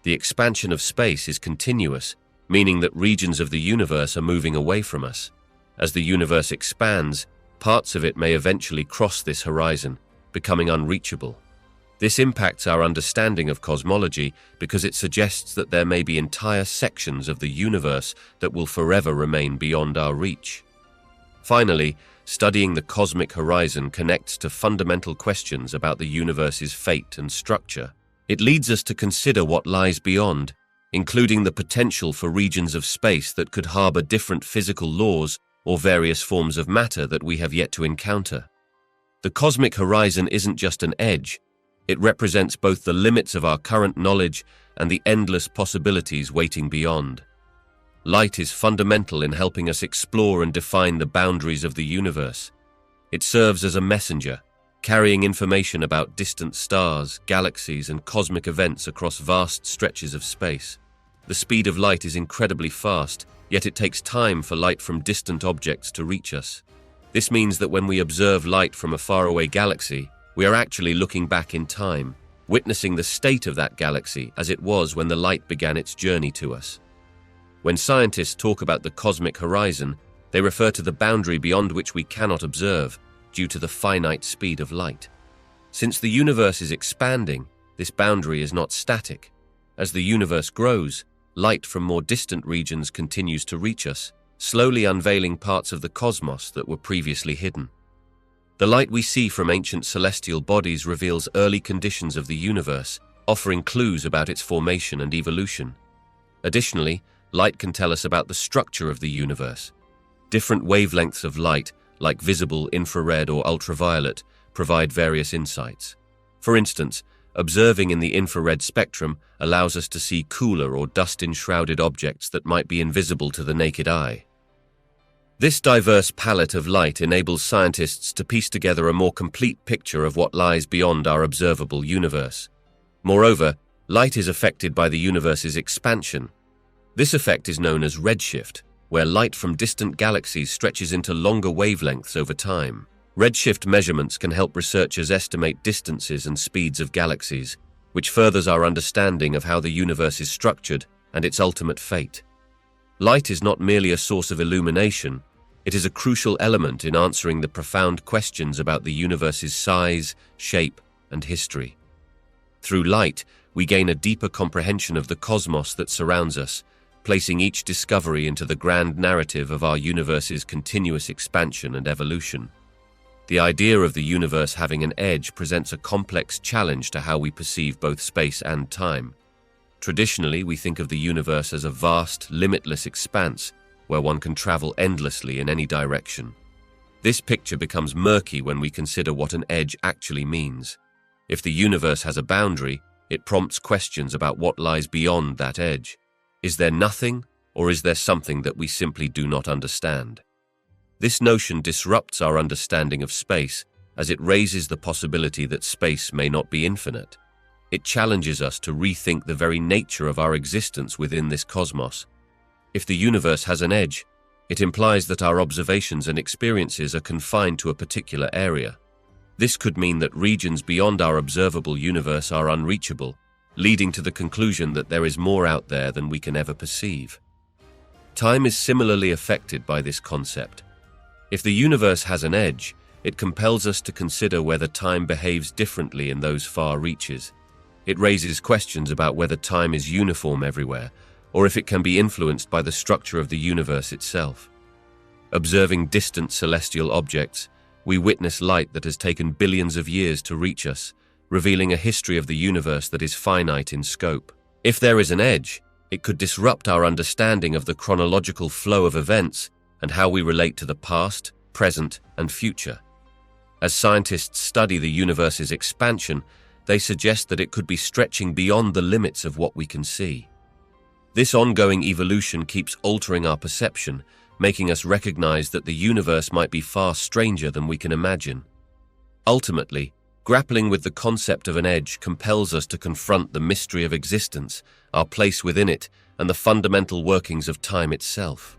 The expansion of space is continuous, meaning that regions of the universe are moving away from us. As the universe expands, parts of it may eventually cross this horizon, becoming unreachable. This impacts our understanding of cosmology because it suggests that there may be entire sections of the universe that will forever remain beyond our reach. Finally, studying the cosmic horizon connects to fundamental questions about the universe's fate and structure. It leads us to consider what lies beyond, including the potential for regions of space that could harbor different physical laws or various forms of matter that we have yet to encounter. The cosmic horizon isn't just an edge. It represents both the limits of our current knowledge and the endless possibilities waiting beyond. Light is fundamental in helping us explore and define the boundaries of the universe. It serves as a messenger, carrying information about distant stars, galaxies, and cosmic events across vast stretches of space. The speed of light is incredibly fast, yet it takes time for light from distant objects to reach us. This means that when we observe light from a faraway galaxy, we are actually looking back in time, witnessing the state of that galaxy as it was when the light began its journey to us. When scientists talk about the cosmic horizon, they refer to the boundary beyond which we cannot observe due to the finite speed of light. Since the universe is expanding, this boundary is not static. As the universe grows, light from more distant regions continues to reach us, slowly unveiling parts of the cosmos that were previously hidden. The light we see from ancient celestial bodies reveals early conditions of the universe, offering clues about its formation and evolution. Additionally, light can tell us about the structure of the universe. Different wavelengths of light, like visible, infrared, or ultraviolet, provide various insights. For instance, observing in the infrared spectrum allows us to see cooler or dust-enshrouded objects that might be invisible to the naked eye. This diverse palette of light enables scientists to piece together a more complete picture of what lies beyond our observable universe. Moreover, light is affected by the universe's expansion. This effect is known as redshift, where light from distant galaxies stretches into longer wavelengths over time. Redshift measurements can help researchers estimate distances and speeds of galaxies, which furthers our understanding of how the universe is structured and its ultimate fate. Light is not merely a source of illumination, it is a crucial element in answering the profound questions about the universe's size, shape, and history. Through light, we gain a deeper comprehension of the cosmos that surrounds us, placing each discovery into the grand narrative of our universe's continuous expansion and evolution. The idea of the universe having an edge presents a complex challenge to how we perceive both space and time. Traditionally, we think of the universe as a vast, limitless expanse where one can travel endlessly in any direction. This picture becomes murky when we consider what an edge actually means. If the universe has a boundary, it prompts questions about what lies beyond that edge. Is there nothing, or is there something that we simply do not understand? This notion disrupts our understanding of space, as it raises the possibility that space may not be infinite. It challenges us to rethink the very nature of our existence within this cosmos. If the universe has an edge, it implies that our observations and experiences are confined to a particular area. This could mean that regions beyond our observable universe are unreachable, leading to the conclusion that there is more out there than we can ever perceive. Time is similarly affected by this concept. If the universe has an edge, it compels us to consider whether time behaves differently in those far reaches. It raises questions about whether time is uniform everywhere, or if it can be influenced by the structure of the universe itself. Observing distant celestial objects, we witness light that has taken billions of years to reach us, revealing a history of the universe that is finite in scope. If there is an edge, it could disrupt our understanding of the chronological flow of events and how we relate to the past, present, and future. As scientists study the universe's expansion, they suggest that it could be stretching beyond the limits of what we can see. This ongoing evolution keeps altering our perception, making us recognize that the universe might be far stranger than we can imagine. Ultimately, grappling with the concept of an edge compels us to confront the mystery of existence, our place within it, and the fundamental workings of time itself.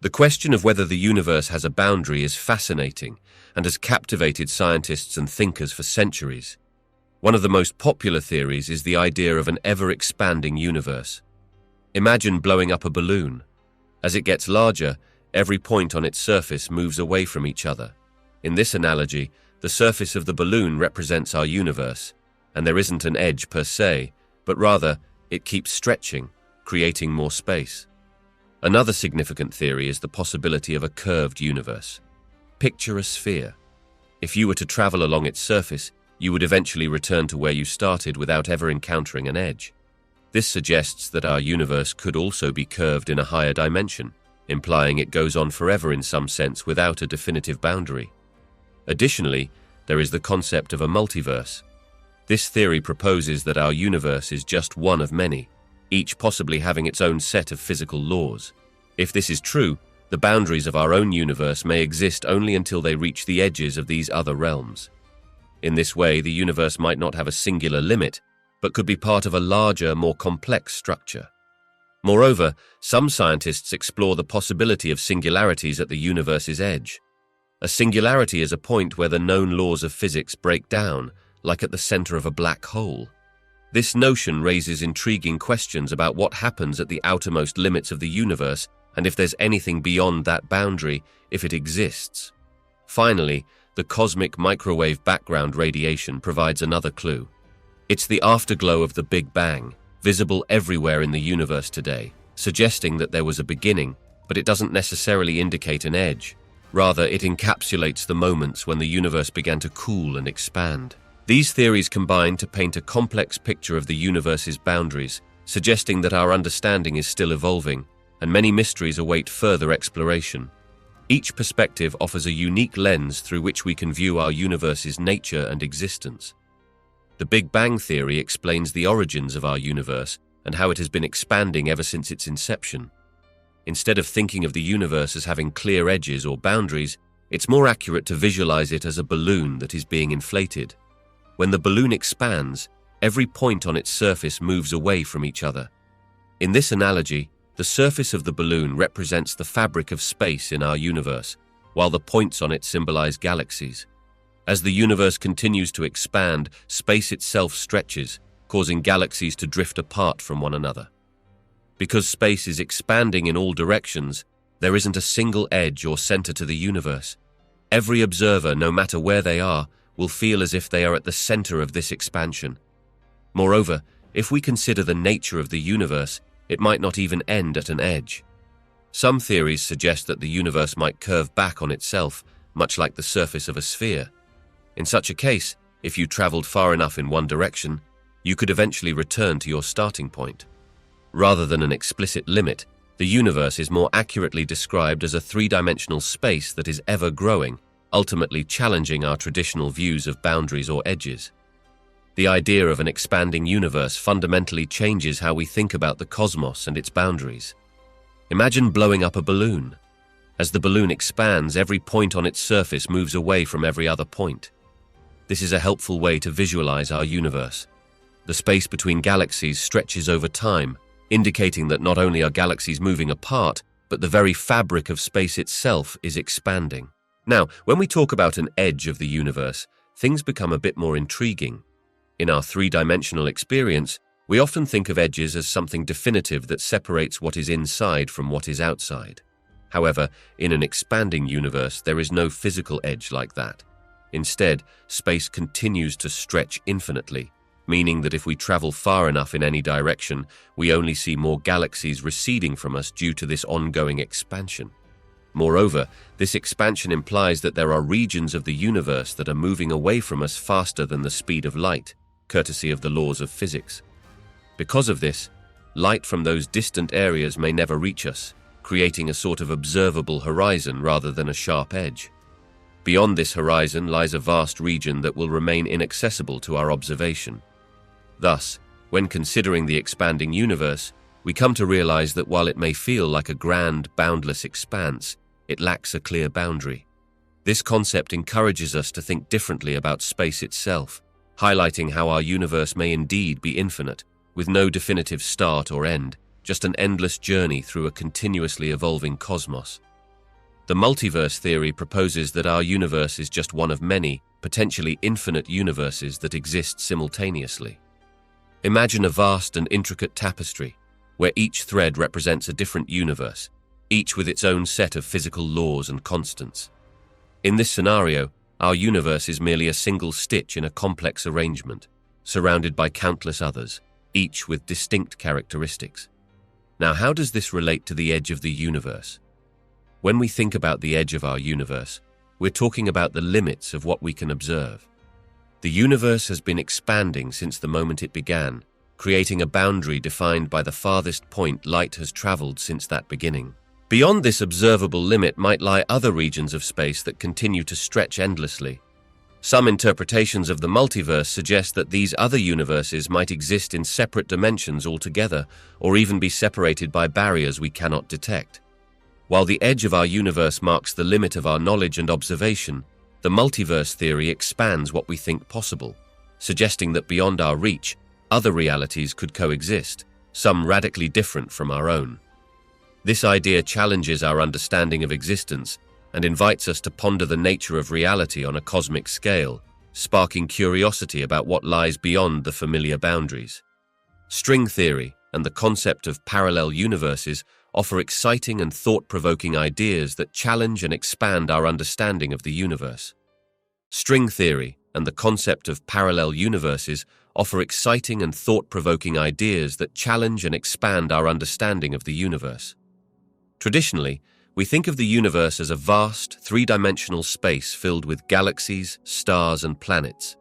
The question of whether the universe has a boundary is fascinating and has captivated scientists and thinkers for centuries. One of the most popular theories is the idea of an ever-expanding universe. Imagine blowing up a balloon. As it gets larger, every point on its surface moves away from each other. In this analogy, the surface of the balloon represents our universe, and there isn't an edge per se, but rather, it keeps stretching, creating more space. Another significant theory is the possibility of a curved universe. Picture a sphere. If you were to travel along its surface, you would eventually return to where you started without ever encountering an edge. This suggests that our universe could also be curved in a higher dimension, implying it goes on forever in some sense without a definitive boundary. Additionally, there is the concept of a multiverse. This theory proposes that our universe is just one of many, each possibly having its own set of physical laws. If this is true, the boundaries of our own universe may exist only until they reach the edges of these other realms. In this way, the universe might not have a singular limit, but could be part of a larger, more complex structure. Moreover, some scientists explore the possibility of singularities at the universe's edge. A singularity is a point where the known laws of physics break down, like at the center of a black hole. This notion raises intriguing questions about what happens at the outermost limits of the universe and if there's anything beyond that boundary, if it exists. Finally, the cosmic microwave background radiation provides another clue. It's the afterglow of the Big Bang, visible everywhere in the universe today, suggesting that there was a beginning, but it doesn't necessarily indicate an edge. Rather, it encapsulates the moments when the universe began to cool and expand. These theories combine to paint a complex picture of the universe's boundaries, suggesting that our understanding is still evolving, and many mysteries await further exploration. Each perspective offers a unique lens through which we can view our universe's nature and existence. The Big Bang theory explains the origins of our universe and how it has been expanding ever since its inception. Instead of thinking of the universe as having clear edges or boundaries, it's more accurate to visualize it as a balloon that is being inflated. When the balloon expands, every point on its surface moves away from each other. In this analogy, the surface of the balloon represents the fabric of space in our universe, while the points on it symbolize galaxies. As the universe continues to expand, space itself stretches, causing galaxies to drift apart from one another. Because space is expanding in all directions, there isn't a single edge or center to the universe. Every observer, no matter where they are, will feel as if they are at the center of this expansion. Moreover, if we consider the nature of the universe, it might not even end at an edge. Some theories suggest that the universe might curve back on itself, much like the surface of a sphere. In such a case, if you traveled far enough in one direction, you could eventually return to your starting point. Rather than an explicit limit, the universe is more accurately described as a three-dimensional space that is ever growing, ultimately challenging our traditional views of boundaries or edges. The idea of an expanding universe fundamentally changes how we think about the cosmos and its boundaries. Imagine blowing up a balloon. As the balloon expands, every point on its surface moves away from every other point. This is a helpful way to visualize our universe. The space between galaxies stretches over time, indicating that not only are galaxies moving apart, but the very fabric of space itself is expanding. Now, when we talk about an edge of the universe, things become a bit more intriguing. In our three-dimensional experience, we often think of edges as something definitive that separates what is inside from what is outside. However, in an expanding universe, there is no physical edge like that. Instead, space continues to stretch infinitely, meaning that if we travel far enough in any direction, we only see more galaxies receding from us due to this ongoing expansion. Moreover, this expansion implies that there are regions of the universe that are moving away from us faster than the speed of light, courtesy of the laws of physics. Because of this, light from those distant areas may never reach us, creating a sort of observable horizon rather than a sharp edge. Beyond this horizon lies a vast region that will remain inaccessible to our observation. Thus, when considering the expanding universe, we come to realize that while it may feel like a grand, boundless expanse, it lacks a clear boundary. This concept encourages us to think differently about space itself, highlighting how our universe may indeed be infinite, with no definitive start or end, just an endless journey through a continuously evolving cosmos. The multiverse theory proposes that our universe is just one of many, potentially infinite universes that exist simultaneously. Imagine a vast and intricate tapestry, where each thread represents a different universe, each with its own set of physical laws and constants. In this scenario, our universe is merely a single stitch in a complex arrangement, surrounded by countless others, each with distinct characteristics. Now, how does this relate to the edge of the universe? When we think about the edge of our universe, we're talking about the limits of what we can observe. The universe has been expanding since the moment it began, creating a boundary defined by the farthest point light has traveled since that beginning. Beyond this observable limit might lie other regions of space that continue to stretch endlessly. Some interpretations of the multiverse suggest that these other universes might exist in separate dimensions altogether, or even be separated by barriers we cannot detect. While the edge of our universe marks the limit of our knowledge and observation, the multiverse theory expands what we think possible, suggesting that beyond our reach, other realities could coexist, some radically different from our own. This idea challenges our understanding of existence and invites us to ponder the nature of reality on a cosmic scale, sparking curiosity about what lies beyond the familiar boundaries. String theory and the concept of parallel universes offer exciting and thought-provoking ideas that challenge and expand our understanding of the universe. String theory and the concept of parallel universes offer exciting and thought-provoking ideas that challenge and expand our understanding of the universe. Traditionally, we think of the universe as a vast, three-dimensional space filled with galaxies, stars, and planets.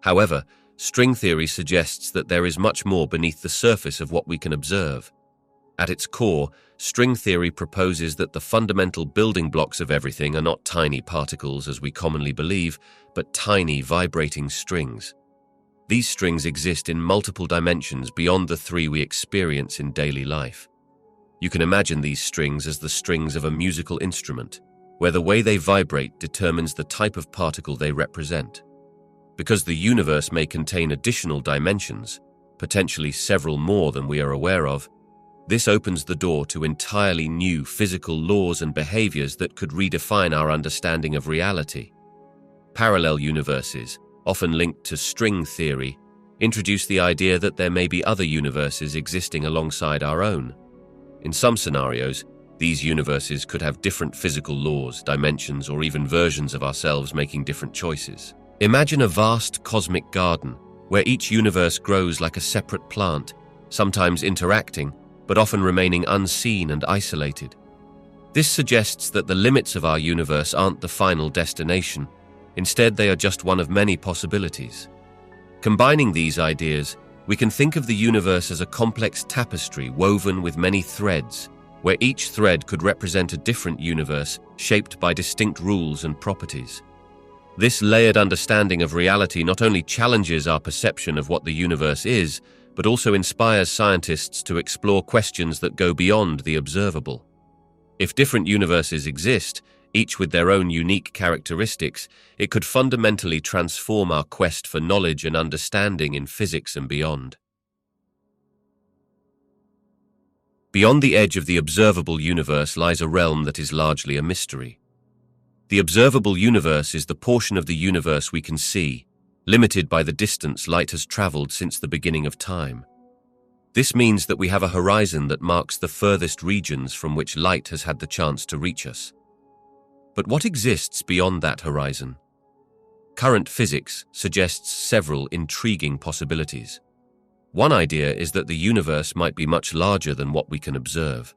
However, string theory suggests that there is much more beneath the surface of what we can observe. At its core, string theory proposes that the fundamental building blocks of everything are not tiny particles as we commonly believe, but tiny vibrating strings. These strings exist in multiple dimensions beyond the three we experience in daily life. You can imagine these strings as the strings of a musical instrument, where the way they vibrate determines the type of particle they represent. Because the universe may contain additional dimensions, potentially several more than we are aware of, this opens the door to entirely new physical laws and behaviors that could redefine our understanding of reality. Parallel universes, often linked to string theory, introduce the idea that there may be other universes existing alongside our own. In some scenarios, these universes could have different physical laws, dimensions, or even versions of ourselves making different choices. Imagine a vast cosmic garden, where each universe grows like a separate plant, sometimes interacting, but often remaining unseen and isolated. This suggests that the limits of our universe aren't the final destination. Instead, they are just one of many possibilities. Combining these ideas, we can think of the universe as a complex tapestry woven with many threads, where each thread could represent a different universe shaped by distinct rules and properties. This layered understanding of reality not only challenges our perception of what the universe is, but also inspires scientists to explore questions that go beyond the observable. If different universes exist, each with their own unique characteristics, it could fundamentally transform our quest for knowledge and understanding in physics and beyond. Beyond the edge of the observable universe lies a realm that is largely a mystery. The observable universe is the portion of the universe we can see, limited by the distance light has traveled since the beginning of time. This means that we have a horizon that marks the furthest regions from which light has had the chance to reach us. But what exists beyond that horizon? Current physics suggests several intriguing possibilities. One idea is that the universe might be much larger than what we can observe.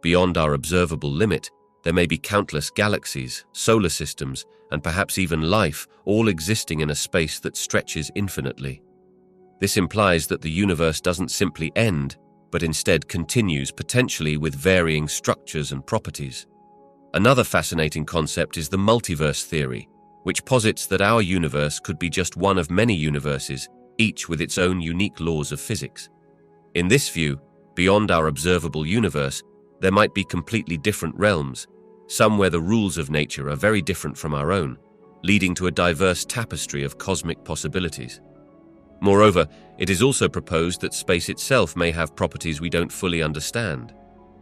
Beyond our observable limit, there may be countless galaxies, solar systems, and perhaps even life, all existing in a space that stretches infinitely. This implies that the universe doesn't simply end, but instead continues, potentially with varying structures and properties. Another fascinating concept is the multiverse theory, which posits that our universe could be just one of many universes, each with its own unique laws of physics. In this view, beyond our observable universe, there might be completely different realms, some where the rules of nature are very different from our own, leading to a diverse tapestry of cosmic possibilities. Moreover, it is also proposed that space itself may have properties we don't fully understand.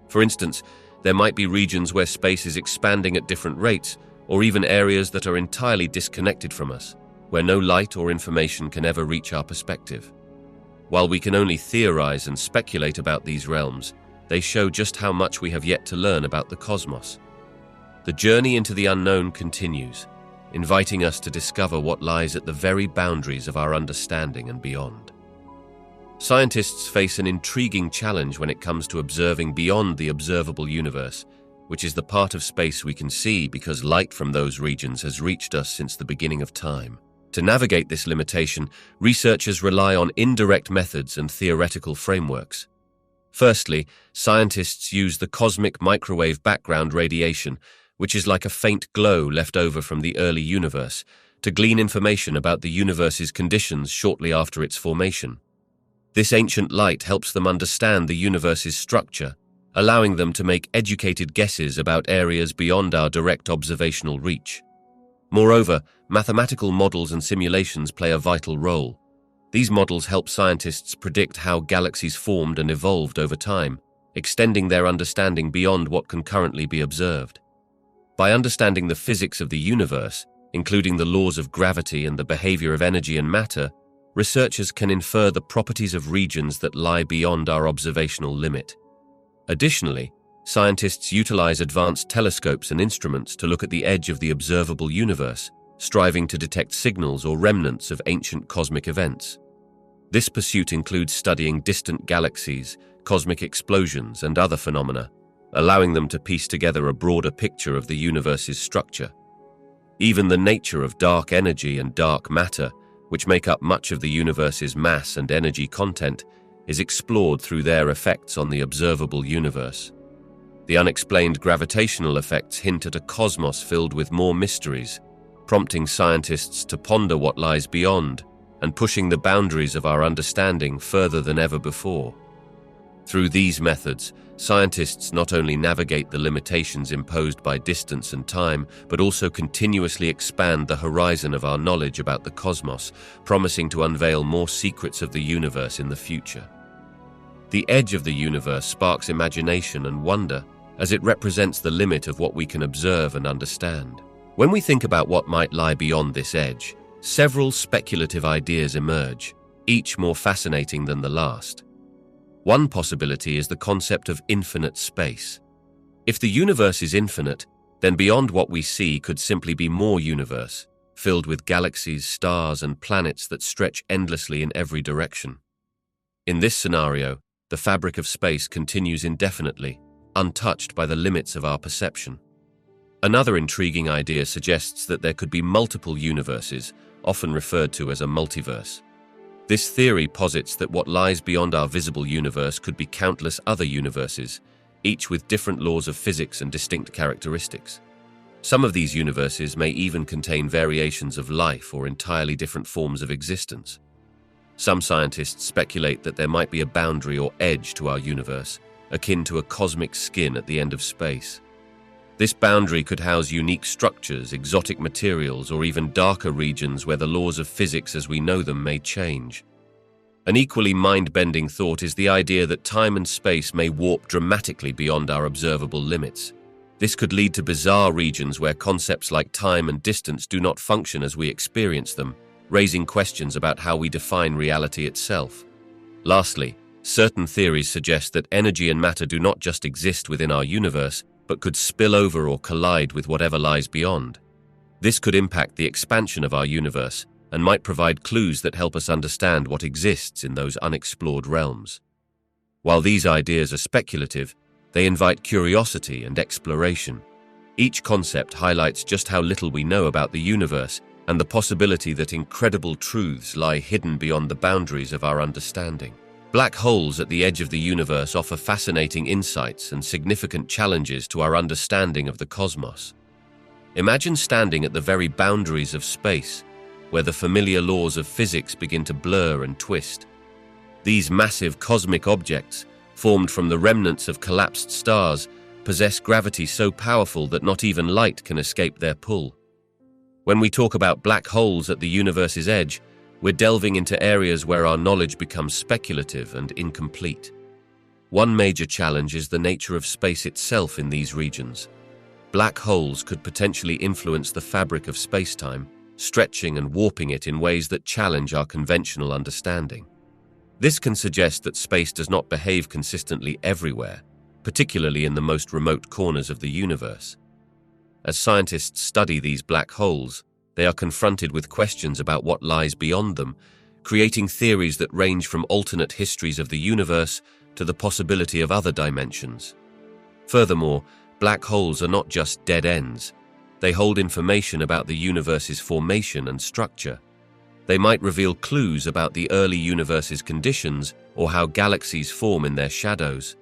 For instance, there might be regions where space is expanding at different rates, or even areas that are entirely disconnected from us, where no light or information can ever reach our perspective. While we can only theorize and speculate about these realms, they show just how much we have yet to learn about the cosmos. The journey into the unknown continues, inviting us to discover what lies at the very boundaries of our understanding and beyond. Scientists face an intriguing challenge when it comes to observing beyond the observable universe, which is the part of space we can see because light from those regions has reached us since the beginning of time. To navigate this limitation, researchers rely on indirect methods and theoretical frameworks. Firstly, scientists use the cosmic microwave background radiation, which is like a faint glow left over from the early universe, to glean information about the universe's conditions shortly after its formation. This ancient light helps them understand the universe's structure, allowing them to make educated guesses about areas beyond our direct observational reach. Moreover, mathematical models and simulations play a vital role. These models help scientists predict how galaxies formed and evolved over time, extending their understanding beyond what can currently be observed. By understanding the physics of the universe, including the laws of gravity and the behavior of energy and matter, researchers can infer the properties of regions that lie beyond our observational limit. Additionally, scientists utilize advanced telescopes and instruments to look at the edge of the observable universe, striving to detect signals or remnants of ancient cosmic events. This pursuit includes studying distant galaxies, cosmic explosions, and other phenomena, allowing them to piece together a broader picture of the universe's structure. Even the nature of dark energy and dark matter, which make up much of the universe's mass and energy content, is explored through their effects on the observable universe. The unexplained gravitational effects hint at a cosmos filled with more mysteries, prompting scientists to ponder what lies beyond and pushing the boundaries of our understanding further than ever before. Through these methods, scientists not only navigate the limitations imposed by distance and time, but also continuously expand the horizon of our knowledge about the cosmos, promising to unveil more secrets of the universe in the future. The edge of the universe sparks imagination and wonder, as it represents the limit of what we can observe and understand. When we think about what might lie beyond this edge, several speculative ideas emerge, each more fascinating than the last. One possibility is the concept of infinite space. If the universe is infinite, then beyond what we see could simply be more universe, filled with galaxies, stars, and planets that stretch endlessly in every direction. In this scenario, the fabric of space continues indefinitely, untouched by the limits of our perception. Another intriguing idea suggests that there could be multiple universes, often referred to as a multiverse. This theory posits that what lies beyond our visible universe could be countless other universes, each with different laws of physics and distinct characteristics. Some of these universes may even contain variations of life or entirely different forms of existence. Some scientists speculate that there might be a boundary or edge to our universe, akin to a cosmic skin at the end of space. This boundary could house unique structures, exotic materials, or even darker regions where the laws of physics as we know them may change. An equally mind-bending thought is the idea that time and space may warp dramatically beyond our observable limits. This could lead to bizarre regions where concepts like time and distance do not function as we experience them, raising questions about how we define reality itself. Lastly, certain theories suggest that energy and matter do not just exist within our universe, but could spill over or collide with whatever lies beyond. This could impact the expansion of our universe and might provide clues that help us understand what exists in those unexplored realms. While these ideas are speculative, they invite curiosity and exploration. Each concept highlights just how little we know about the universe and the possibility that incredible truths lie hidden beyond the boundaries of our understanding. Black holes at the edge of the universe offer fascinating insights and significant challenges to our understanding of the cosmos. Imagine standing at the very boundaries of space, where the familiar laws of physics begin to blur and twist. These massive cosmic objects, formed from the remnants of collapsed stars, possess gravity so powerful that not even light can escape their pull. When we talk about black holes at the universe's edge, we're delving into areas where our knowledge becomes speculative and incomplete. One major challenge is the nature of space itself in these regions. Black holes could potentially influence the fabric of space-time, stretching and warping it in ways that challenge our conventional understanding. This can suggest that space does not behave consistently everywhere, particularly in the most remote corners of the universe. As scientists study these black holes, they are confronted with questions about what lies beyond them, creating theories that range from alternate histories of the universe to the possibility of other dimensions. Furthermore, black holes are not just dead ends. They hold information about the universe's formation and structure. They might reveal clues about the early universe's conditions or how galaxies form in their shadows.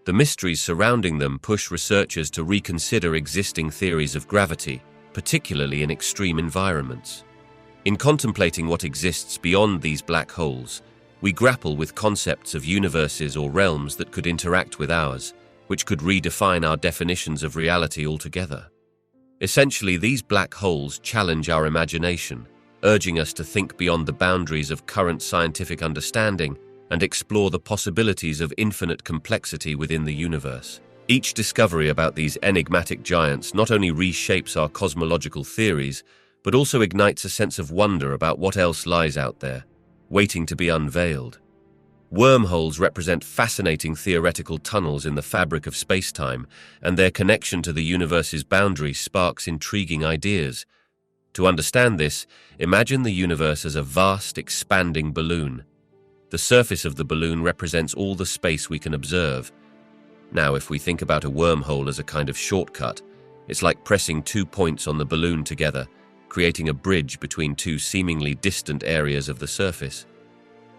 The mysteries surrounding them push researchers to reconsider existing theories of gravity, particularly in extreme environments. In contemplating what exists beyond these black holes, we grapple with concepts of universes or realms that could interact with ours, which could redefine our definitions of reality altogether. Essentially, these black holes challenge our imagination, urging us to think beyond the boundaries of current scientific understanding and explore the possibilities of infinite complexity within the universe. Each discovery about these enigmatic giants not only reshapes our cosmological theories, but also ignites a sense of wonder about what else lies out there, waiting to be unveiled. Wormholes represent fascinating theoretical tunnels in the fabric of space-time, and their connection to the universe's boundaries sparks intriguing ideas. To understand this, imagine the universe as a vast, expanding balloon. The surface of the balloon represents all the space we can observe. Now, if we think about a wormhole as a kind of shortcut, it's like pressing 2 points on the balloon together, creating a bridge between two seemingly distant areas of the surface.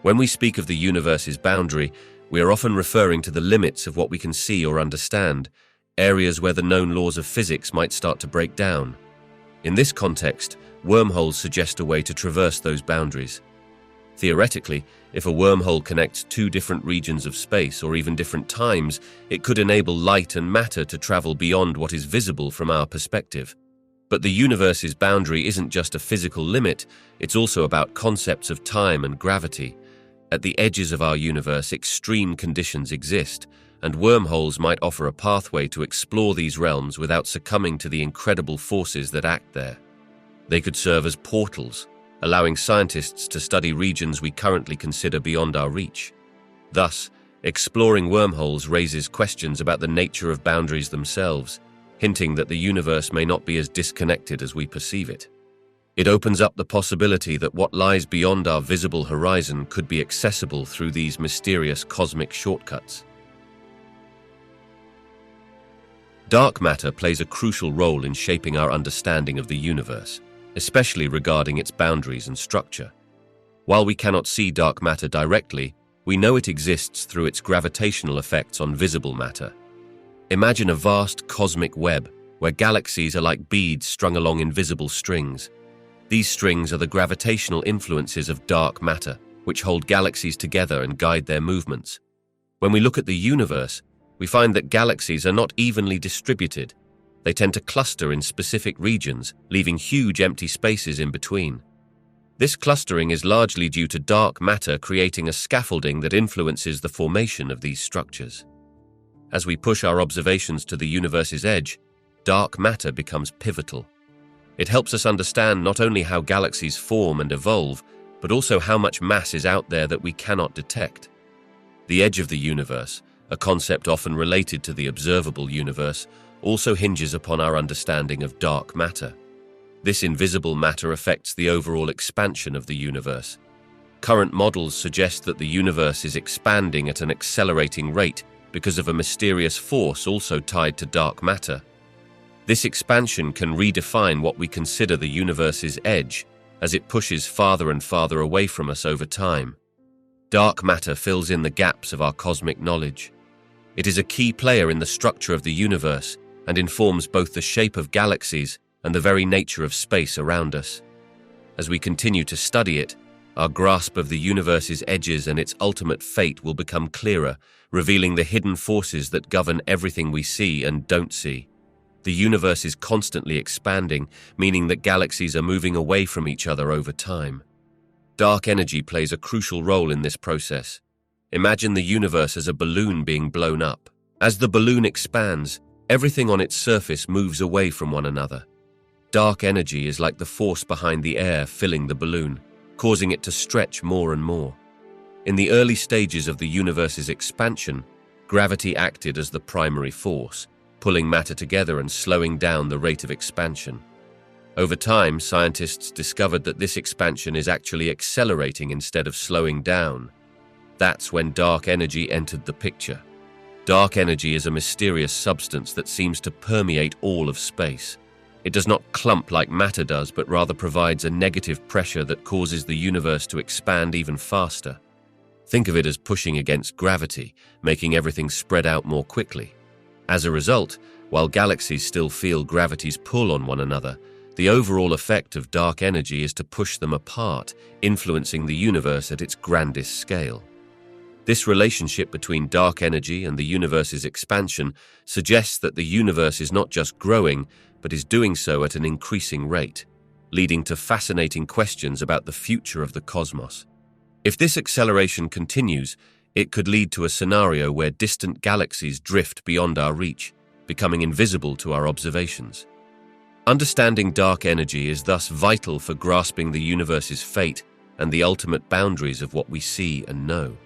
When we speak of the universe's boundary, we are often referring to the limits of what we can see or understand, areas where the known laws of physics might start to break down. In this context, wormholes suggest a way to traverse those boundaries. Theoretically, if a wormhole connects two different regions of space or even different times, it could enable light and matter to travel beyond what is visible from our perspective. But the universe's boundary isn't just a physical limit, it's also about concepts of time and gravity. At the edges of our universe, extreme conditions exist, and wormholes might offer a pathway to explore these realms without succumbing to the incredible forces that act there. They could serve as portals, allowing scientists to study regions we currently consider beyond our reach. Thus, exploring wormholes raises questions about the nature of boundaries themselves, hinting that the universe may not be as disconnected as we perceive it. It opens up the possibility that what lies beyond our visible horizon could be accessible through these mysterious cosmic shortcuts. Dark matter plays a crucial role in shaping our understanding of the universe, especially regarding its boundaries and structure. While we cannot see dark matter directly, we know it exists through its gravitational effects on visible matter. Imagine a vast cosmic web where galaxies are like beads strung along invisible strings. These strings are the gravitational influences of dark matter, which hold galaxies together and guide their movements. When we look at the universe, we find that galaxies are not evenly distributed. They tend to cluster in specific regions, leaving huge empty spaces in between. This clustering is largely due to dark matter creating a scaffolding that influences the formation of these structures. As we push our observations to the universe's edge, dark matter becomes pivotal. It helps us understand not only how galaxies form and evolve, but also how much mass is out there that we cannot detect. The edge of the universe, a concept often related to the observable universe, also hinges upon our understanding of dark matter. This invisible matter affects the overall expansion of the universe. Current models suggest that the universe is expanding at an accelerating rate because of a mysterious force also tied to dark matter. This expansion can redefine what we consider the universe's edge, as it pushes farther and farther away from us over time. Dark matter fills in the gaps of our cosmic knowledge. It is a key player in the structure of the universe and informs both the shape of galaxies and the very nature of space around us. As we continue to study it, our grasp of the universe's edges and its ultimate fate will become clearer, revealing the hidden forces that govern everything we see and don't see. The universe is constantly expanding, meaning that galaxies are moving away from each other over time. Dark energy plays a crucial role in this process. Imagine the universe as a balloon being blown up. As the balloon expands, everything on its surface moves away from one another. Dark energy is like the force behind the air filling the balloon, causing it to stretch more and more. In the early stages of the universe's expansion, gravity acted as the primary force, pulling matter together and slowing down the rate of expansion. Over time, scientists discovered that this expansion is actually accelerating instead of slowing down. That's when dark energy entered the picture. Dark energy is a mysterious substance that seems to permeate all of space. It does not clump like matter does, but rather provides a negative pressure that causes the universe to expand even faster. Think of it as pushing against gravity, making everything spread out more quickly. As a result, while galaxies still feel gravity's pull on one another, the overall effect of dark energy is to push them apart, influencing the universe at its grandest scale. This relationship between dark energy and the universe's expansion suggests that the universe is not just growing, but is doing so at an increasing rate, leading to fascinating questions about the future of the cosmos. If this acceleration continues, it could lead to a scenario where distant galaxies drift beyond our reach, becoming invisible to our observations. Understanding dark energy is thus vital for grasping the universe's fate and the ultimate boundaries of what we see and know.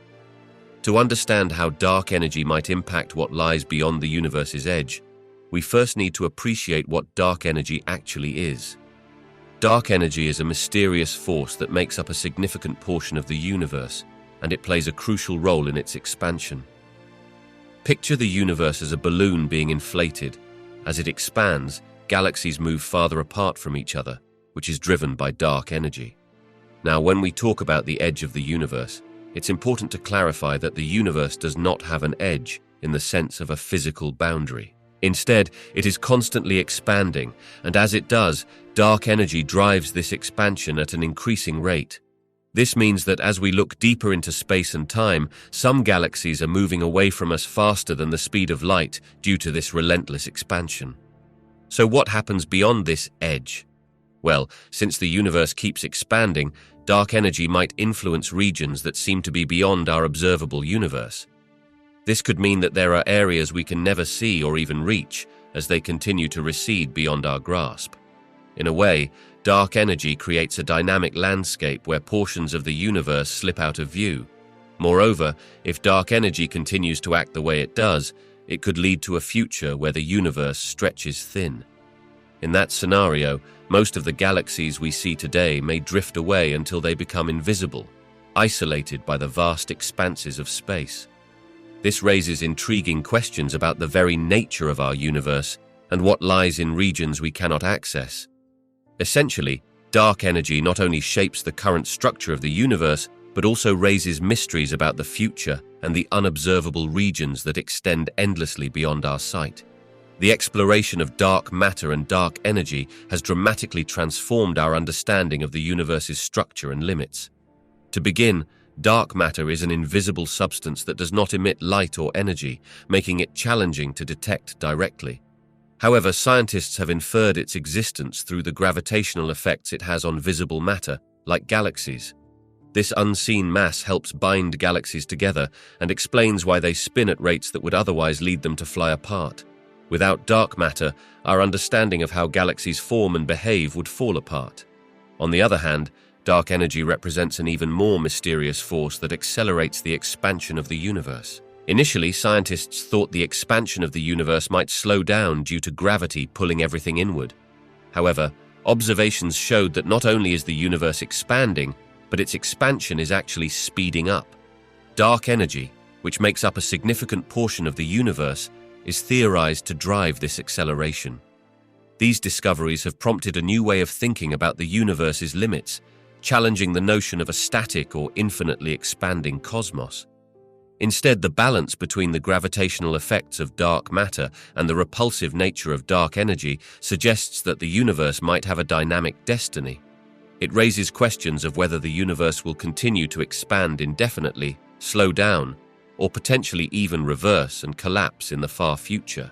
To understand how dark energy might impact what lies beyond the universe's edge, we first need to appreciate what dark energy actually is. Dark energy is a mysterious force that makes up a significant portion of the universe, and it plays a crucial role in its expansion. Picture the universe as a balloon being inflated. As it expands, galaxies move farther apart from each other, which is driven by dark energy. Now, when we talk about the edge of the universe, it's important to clarify that the universe does not have an edge in the sense of a physical boundary. Instead, it is constantly expanding, and as it does, dark energy drives this expansion at an increasing rate. This means that as we look deeper into space and time, some galaxies are moving away from us faster than the speed of light due to this relentless expansion. So what happens beyond this edge? Well, since the universe keeps expanding, dark energy might influence regions that seem to be beyond our observable universe. This could mean that there are areas we can never see or even reach as they continue to recede beyond our grasp. In a way, dark energy creates a dynamic landscape where portions of the universe slip out of view. Moreover, if dark energy continues to act the way it does, it could lead to a future where the universe stretches thin. In that scenario, most of the galaxies we see today may drift away until they become invisible, isolated by the vast expanses of space. This raises intriguing questions about the very nature of our universe and what lies in regions we cannot access. Essentially, dark energy not only shapes the current structure of the universe, but also raises mysteries about the future and the unobservable regions that extend endlessly beyond our sight. The exploration of dark matter and dark energy has dramatically transformed our understanding of the universe's structure and limits. To begin, dark matter is an invisible substance that does not emit light or energy, making it challenging to detect directly. However, scientists have inferred its existence through the gravitational effects it has on visible matter, like galaxies. This unseen mass helps bind galaxies together and explains why they spin at rates that would otherwise lead them to fly apart. Without dark matter, our understanding of how galaxies form and behave would fall apart. On the other hand, dark energy represents an even more mysterious force that accelerates the expansion of the universe. Initially, scientists thought the expansion of the universe might slow down due to gravity pulling everything inward. However, observations showed that not only is the universe expanding, but its expansion is actually speeding up. Dark energy, which makes up a significant portion of the universe, is theorized to drive this acceleration. These discoveries have prompted a new way of thinking about the universe's limits, challenging the notion of a static or infinitely expanding cosmos. Instead, the balance between the gravitational effects of dark matter and the repulsive nature of dark energy suggests that the universe might have a dynamic destiny. It raises questions of whether the universe will continue to expand indefinitely, slow down, or potentially even reverse and collapse in the far future.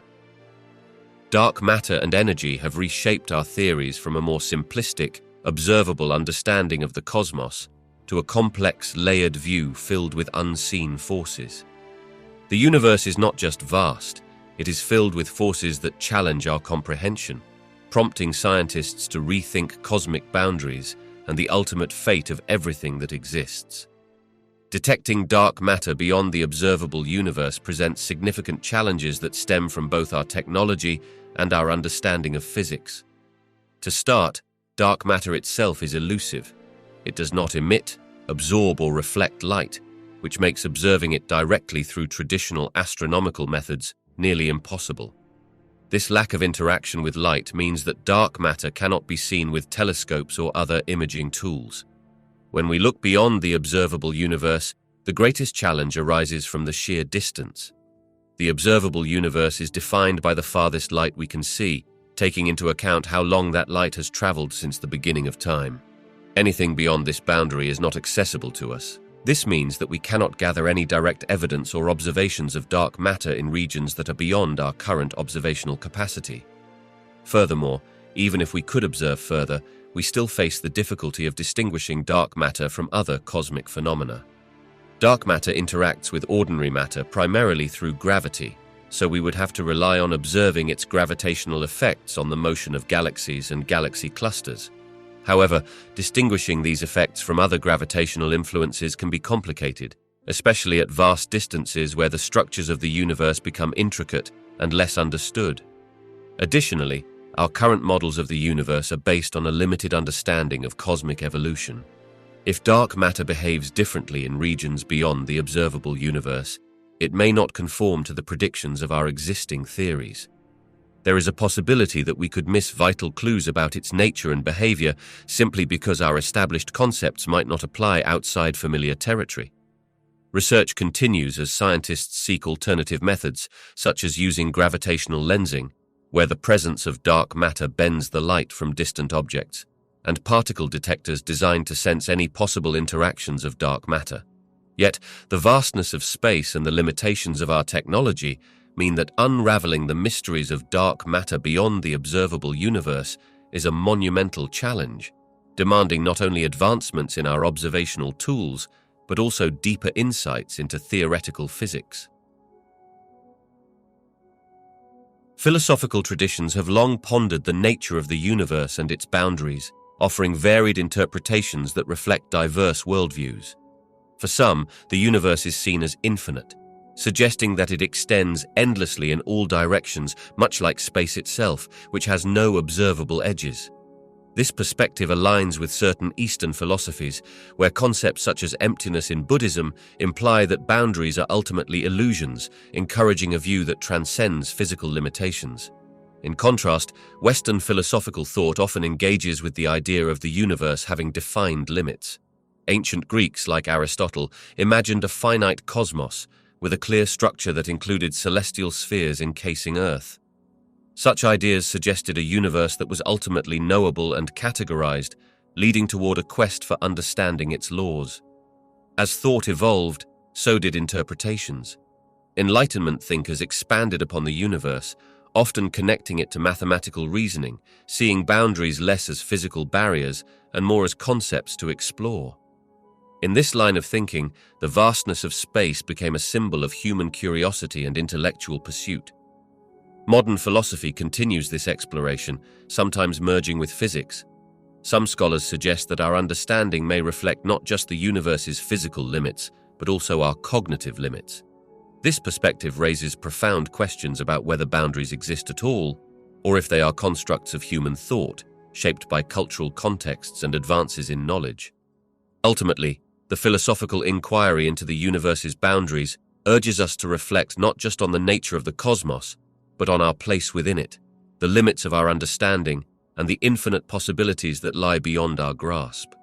Dark matter and energy have reshaped our theories from a more simplistic, observable understanding of the cosmos to a complex, layered view filled with unseen forces. The universe is not just vast, it is filled with forces that challenge our comprehension, prompting scientists to rethink cosmic boundaries and the ultimate fate of everything that exists. Detecting dark matter beyond the observable universe presents significant challenges that stem from both our technology and our understanding of physics. To start, dark matter itself is elusive. It does not emit, absorb, or reflect light, which makes observing it directly through traditional astronomical methods nearly impossible. This lack of interaction with light means that dark matter cannot be seen with telescopes or other imaging tools. When we look beyond the observable universe, the greatest challenge arises from the sheer distance. The observable universe is defined by the farthest light we can see, taking into account how long that light has traveled since the beginning of time. Anything beyond this boundary is not accessible to us. This means that we cannot gather any direct evidence or observations of dark matter in regions that are beyond our current observational capacity. Furthermore, even if we could observe further, we still face the difficulty of distinguishing dark matter from other cosmic phenomena. Dark matter interacts with ordinary matter primarily through gravity, so we would have to rely on observing its gravitational effects on the motion of galaxies and galaxy clusters. However, distinguishing these effects from other gravitational influences can be complicated, especially at vast distances where the structures of the universe become intricate and less understood. Additionally, our current models of the universe are based on a limited understanding of cosmic evolution. If dark matter behaves differently in regions beyond the observable universe, it may not conform to the predictions of our existing theories. There is a possibility that we could miss vital clues about its nature and behavior simply because our established concepts might not apply outside familiar territory. Research continues as scientists seek alternative methods, such as using gravitational lensing, where the presence of dark matter bends the light from distant objects, and particle detectors designed to sense any possible interactions of dark matter. Yet, the vastness of space and the limitations of our technology mean that unraveling the mysteries of dark matter beyond the observable universe is a monumental challenge, demanding not only advancements in our observational tools, but also deeper insights into theoretical physics. Philosophical traditions have long pondered the nature of the universe and its boundaries, offering varied interpretations that reflect diverse worldviews. For some, the universe is seen as infinite, suggesting that it extends endlessly in all directions, much like space itself, which has no observable edges. This perspective aligns with certain Eastern philosophies, where concepts such as emptiness in Buddhism imply that boundaries are ultimately illusions, encouraging a view that transcends physical limitations. In contrast, Western philosophical thought often engages with the idea of the universe having defined limits. Ancient Greeks, like Aristotle, imagined a finite cosmos, with a clear structure that included celestial spheres encasing Earth. Such ideas suggested a universe that was ultimately knowable and categorized, leading toward a quest for understanding its laws. As thought evolved, so did interpretations. Enlightenment thinkers expanded upon the universe, often connecting it to mathematical reasoning, seeing boundaries less as physical barriers and more as concepts to explore. In this line of thinking, the vastness of space became a symbol of human curiosity and intellectual pursuit. Modern philosophy continues this exploration, sometimes merging with physics. Some scholars suggest that our understanding may reflect not just the universe's physical limits, but also our cognitive limits. This perspective raises profound questions about whether boundaries exist at all, or if they are constructs of human thought, shaped by cultural contexts and advances in knowledge. Ultimately, the philosophical inquiry into the universe's boundaries urges us to reflect not just on the nature of the cosmos, but on our place within it, the limits of our understanding, and the infinite possibilities that lie beyond our grasp.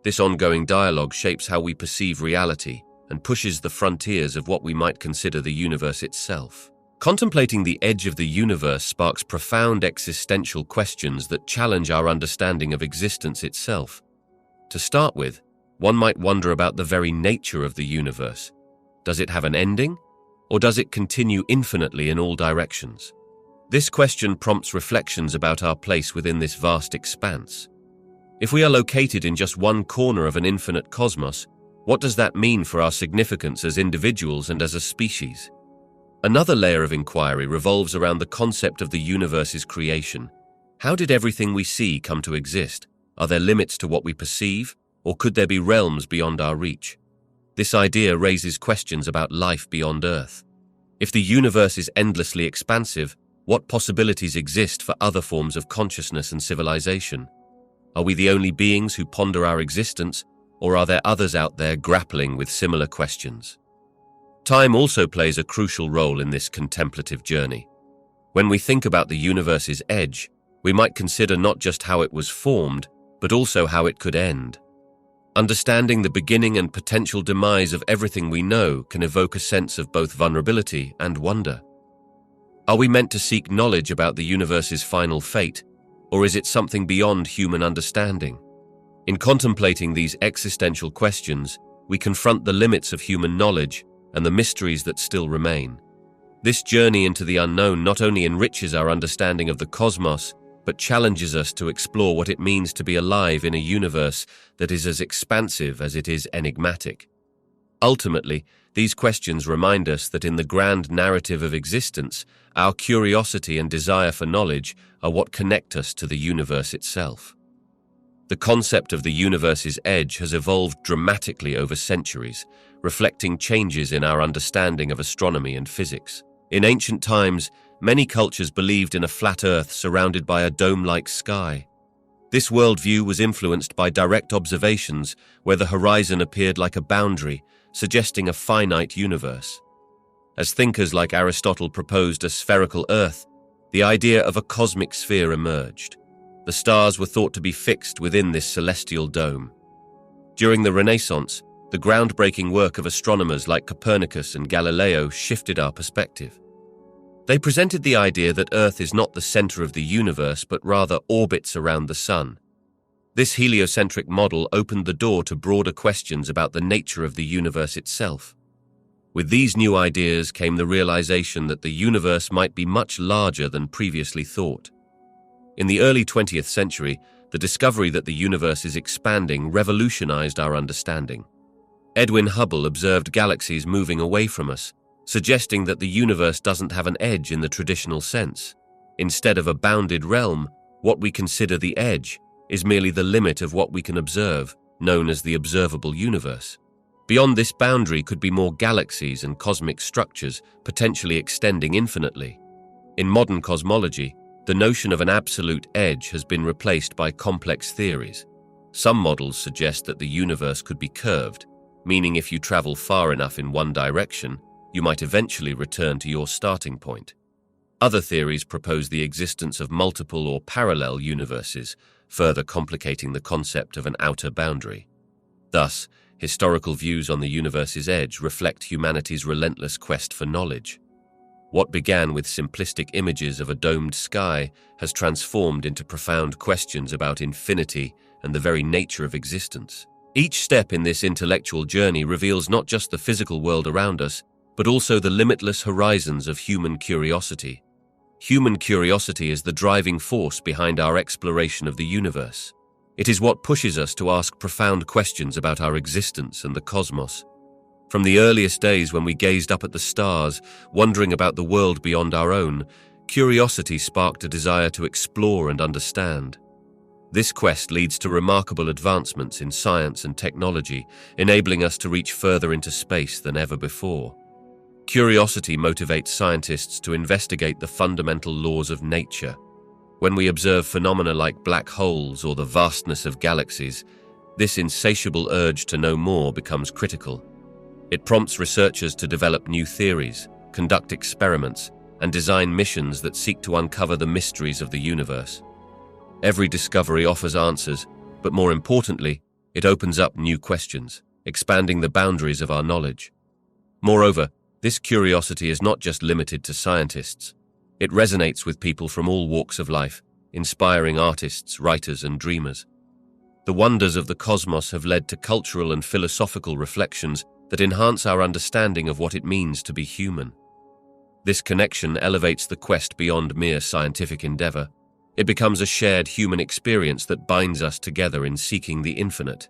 This ongoing dialogue shapes how we perceive reality and pushes the frontiers of what we might consider the universe itself. Contemplating the edge of the universe sparks profound existential questions that challenge our understanding of existence itself. To start with, one might wonder about the very nature of the universe. Does it have an ending, or does it continue infinitely in all directions? This question prompts reflections about our place within this vast expanse. If we are located in just one corner of an infinite cosmos, what does that mean for our significance as individuals and as a species? Another layer of inquiry revolves around the concept of the universe's creation. How did everything we see come to exist? Are there limits to what we perceive, or could there be realms beyond our reach? This idea raises questions about life beyond Earth. If the universe is endlessly expansive, what possibilities exist for other forms of consciousness and civilization? Are we the only beings who ponder our existence, or are there others out there grappling with similar questions? Time also plays a crucial role in this contemplative journey. When we think about the universe's edge, we might consider not just how it was formed, but also how it could end. Understanding the beginning and potential demise of everything we know can evoke a sense of both vulnerability and wonder. Are we meant to seek knowledge about the universe's final fate, or is it something beyond human understanding? In contemplating these existential questions, we confront the limits of human knowledge and the mysteries that still remain. This journey into the unknown not only enriches our understanding of the cosmos, but challenges us to explore what it means to be alive in a universe that is as expansive as it is enigmatic. Ultimately, these questions remind us that in the grand narrative of existence, our curiosity and desire for knowledge are what connect us to the universe itself. The concept of the universe's edge has evolved dramatically over centuries, reflecting changes in our understanding of astronomy and physics. In ancient times, many cultures believed in a flat Earth surrounded by a dome-like sky. This worldview was influenced by direct observations where the horizon appeared like a boundary, suggesting a finite universe. As thinkers like Aristotle proposed a spherical Earth, the idea of a cosmic sphere emerged. The stars were thought to be fixed within this celestial dome. During the Renaissance, the groundbreaking work of astronomers like Copernicus and Galileo shifted our perspective. They presented the idea that Earth is not the center of the universe, but rather orbits around the sun. This heliocentric model opened the door to broader questions about the nature of the universe itself. With these new ideas came the realization that the universe might be much larger than previously thought. In the early 20th century, the discovery that the universe is expanding revolutionized our understanding. Edwin Hubble observed galaxies moving away from us, suggesting that the universe doesn't have an edge in the traditional sense. Instead of a bounded realm, what we consider the edge is merely the limit of what we can observe, known as the observable universe. Beyond this boundary could be more galaxies and cosmic structures, potentially extending infinitely. In modern cosmology, the notion of an absolute edge has been replaced by complex theories. Some models suggest that the universe could be curved, meaning if you travel far enough in one direction, you might eventually return to your starting point. Other theories propose the existence of multiple or parallel universes, further complicating the concept of an outer boundary. Thus, historical views on the universe's edge reflect humanity's relentless quest for knowledge. What began with simplistic images of a domed sky has transformed into profound questions about infinity and the very nature of existence. Each step in this intellectual journey reveals not just the physical world around us, but also the limitless horizons of human curiosity. Human curiosity is the driving force behind our exploration of the universe. It is what pushes us to ask profound questions about our existence and the cosmos. From the earliest days when we gazed up at the stars, wondering about the world beyond our own, curiosity sparked a desire to explore and understand. This quest leads to remarkable advancements in science and technology, enabling us to reach further into space than ever before. Curiosity motivates scientists to investigate the fundamental laws of nature. When we observe phenomena like black holes or the vastness of galaxies, this insatiable urge to know more becomes critical. It prompts researchers to develop new theories, conduct experiments, and design missions that seek to uncover the mysteries of the universe. Every discovery offers answers, but more importantly, it opens up new questions, expanding the boundaries of our knowledge. Moreover, this curiosity is not just limited to scientists. It resonates with people from all walks of life, inspiring artists, writers, and dreamers. The wonders of the cosmos have led to cultural and philosophical reflections that enhance our understanding of what it means to be human. This connection elevates the quest beyond mere scientific endeavor. It becomes a shared human experience that binds us together in seeking the infinite.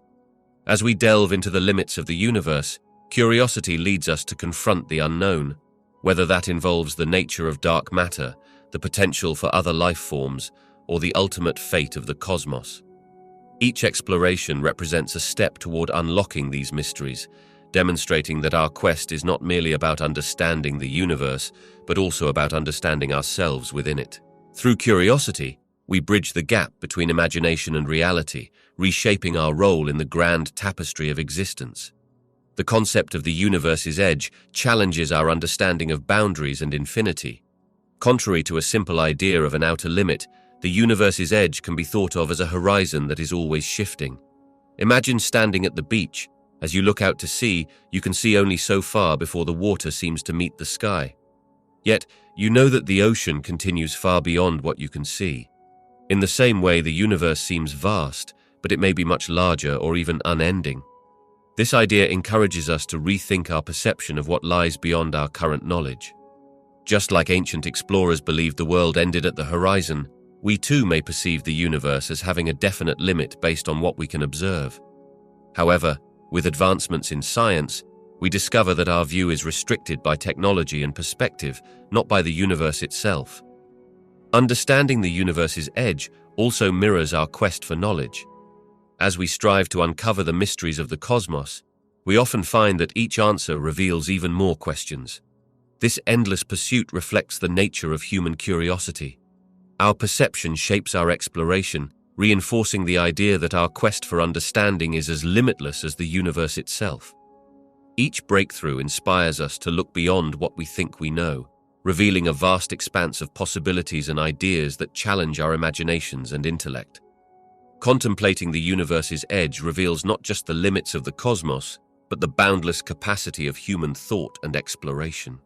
As we delve into the limits of the universe, curiosity leads us to confront the unknown, whether that involves the nature of dark matter, the potential for other life forms, or the ultimate fate of the cosmos. Each exploration represents a step toward unlocking these mysteries, demonstrating that our quest is not merely about understanding the universe, but also about understanding ourselves within it. Through curiosity, we bridge the gap between imagination and reality, reshaping our role in the grand tapestry of existence. The concept of the universe's edge challenges our understanding of boundaries and infinity. Contrary to a simple idea of an outer limit, the universe's edge can be thought of as a horizon that is always shifting. Imagine standing at the beach. As you look out to sea, you can see only so far before the water seems to meet the sky. Yet, you know that the ocean continues far beyond what you can see. In the same way, the universe seems vast, but it may be much larger or even unending. This idea encourages us to rethink our perception of what lies beyond our current knowledge. Just like ancient explorers believed the world ended at the horizon, we too may perceive the universe as having a definite limit based on what we can observe. However, with advancements in science, we discover that our view is restricted by technology and perspective, not by the universe itself. Understanding the universe's edge also mirrors our quest for knowledge. As we strive to uncover the mysteries of the cosmos, we often find that each answer reveals even more questions. This endless pursuit reflects the nature of human curiosity. Our perception shapes our exploration, reinforcing the idea that our quest for understanding is as limitless as the universe itself. Each breakthrough inspires us to look beyond what we think we know, revealing a vast expanse of possibilities and ideas that challenge our imaginations and intellect. Contemplating the universe's edge reveals not just the limits of the cosmos, but the boundless capacity of human thought and exploration.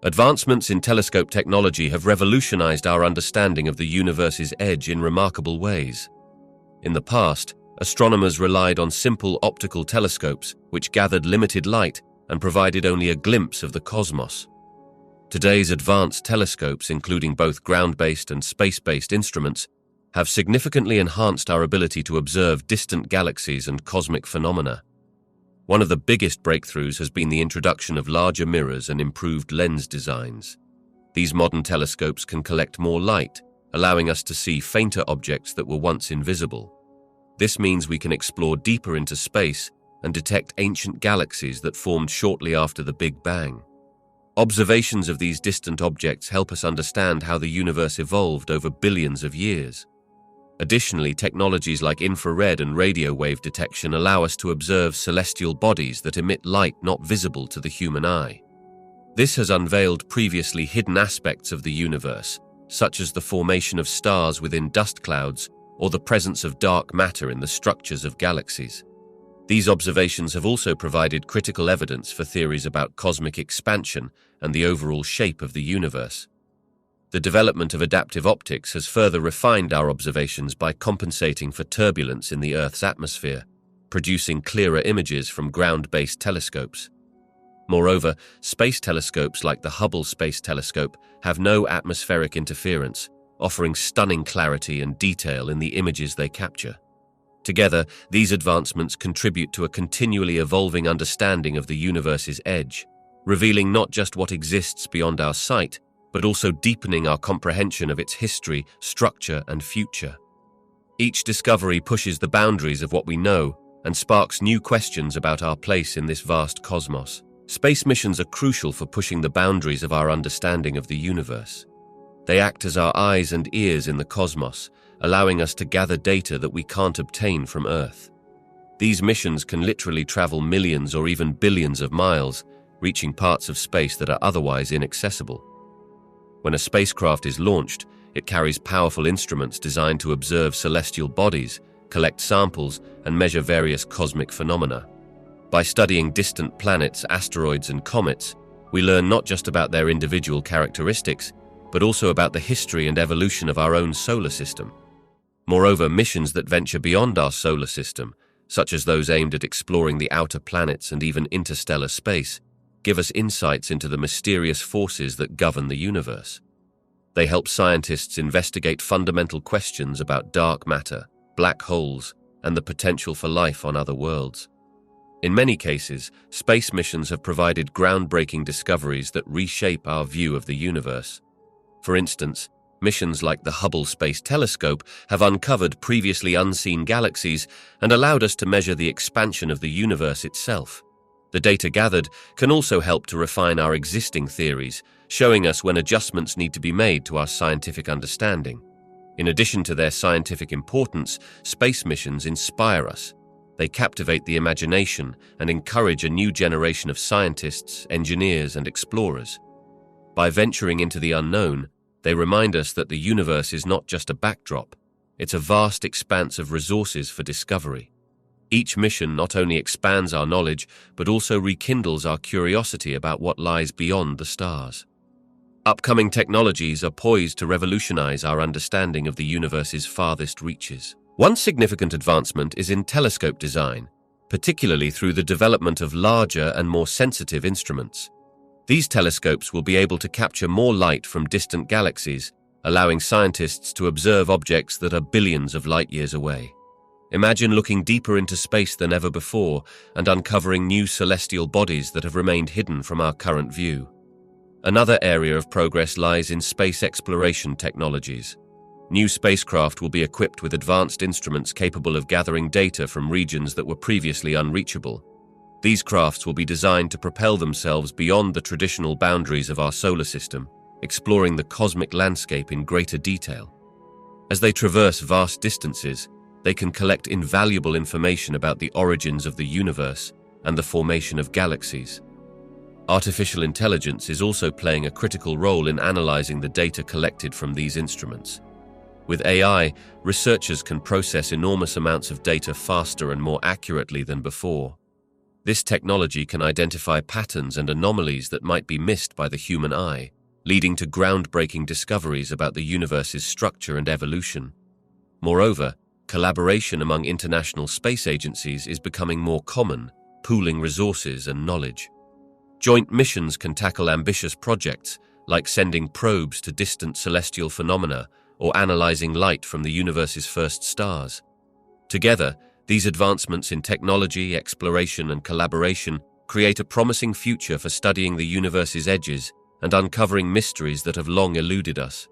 Advancements in telescope technology have revolutionized our understanding of the universe's edge in remarkable ways. In the past, astronomers relied on simple optical telescopes which gathered limited light and provided only a glimpse of the cosmos. Today's advanced telescopes, including both ground-based and space-based instruments, have significantly enhanced our ability to observe distant galaxies and cosmic phenomena. One of the biggest breakthroughs has been the introduction of larger mirrors and improved lens designs. These modern telescopes can collect more light, allowing us to see fainter objects that were once invisible. This means we can explore deeper into space and detect ancient galaxies that formed shortly after the Big Bang. Observations of these distant objects help us understand how the universe evolved over billions of years. Additionally, technologies like infrared and radio wave detection allow us to observe celestial bodies that emit light not visible to the human eye. This has unveiled previously hidden aspects of the universe, such as the formation of stars within dust clouds or the presence of dark matter in the structures of galaxies. These observations have also provided critical evidence for theories about cosmic expansion and the overall shape of the universe. The development of adaptive optics has further refined our observations by compensating for turbulence in the Earth's atmosphere, producing clearer images from ground-based telescopes. Moreover, space telescopes like the Hubble Space Telescope have no atmospheric interference, offering stunning clarity and detail in the images they capture. Together, these advancements contribute to a continually evolving understanding of the universe's edge, revealing not just what exists beyond our sight, but also deepening our comprehension of its history, structure, and future. Each discovery pushes the boundaries of what we know and sparks new questions about our place in this vast cosmos. Space missions are crucial for pushing the boundaries of our understanding of the universe. They act as our eyes and ears in the cosmos, allowing us to gather data that we can't obtain from Earth. These missions can literally travel millions or even billions of miles, reaching parts of space that are otherwise inaccessible. When a spacecraft is launched, it carries powerful instruments designed to observe celestial bodies, collect samples, and measure various cosmic phenomena. By studying distant planets, asteroids, and comets, we learn not just about their individual characteristics, but also about the history and evolution of our own solar system. Moreover, missions that venture beyond our solar system, such as those aimed at exploring the outer planets and even interstellar space, give us insights into the mysterious forces that govern the universe. They help scientists investigate fundamental questions about dark matter, black holes, and the potential for life on other worlds. In many cases, space missions have provided groundbreaking discoveries that reshape our view of the universe. For instance, missions like the Hubble Space Telescope have uncovered previously unseen galaxies and allowed us to measure the expansion of the universe itself. The data gathered can also help to refine our existing theories, showing us when adjustments need to be made to our scientific understanding. In addition to their scientific importance, space missions inspire us. They captivate the imagination and encourage a new generation of scientists, engineers, and explorers. By venturing into the unknown, they remind us that the universe is not just a backdrop, it's a vast expanse of resources for discovery. Each mission not only expands our knowledge, but also rekindles our curiosity about what lies beyond the stars. Upcoming technologies are poised to revolutionize our understanding of the universe's farthest reaches. One significant advancement is in telescope design, particularly through the development of larger and more sensitive instruments. These telescopes will be able to capture more light from distant galaxies, allowing scientists to observe objects that are billions of light years away. Imagine looking deeper into space than ever before and uncovering new celestial bodies that have remained hidden from our current view. Another area of progress lies in space exploration technologies. New spacecraft will be equipped with advanced instruments capable of gathering data from regions that were previously unreachable. These crafts will be designed to propel themselves beyond the traditional boundaries of our solar system, exploring the cosmic landscape in greater detail. As they traverse vast distances, they can collect invaluable information about the origins of the universe and the formation of galaxies. Artificial intelligence is also playing a critical role in analyzing the data collected from these instruments. With AI, researchers can process enormous amounts of data faster and more accurately than before. This technology can identify patterns and anomalies that might be missed by the human eye, leading to groundbreaking discoveries about the universe's structure and evolution. Moreover, collaboration among international space agencies is becoming more common, pooling resources and knowledge. Joint missions can tackle ambitious projects, like sending probes to distant celestial phenomena or analyzing light from the universe's first stars. Together, these advancements in technology, exploration, and collaboration create a promising future for studying the universe's edges and uncovering mysteries that have long eluded us.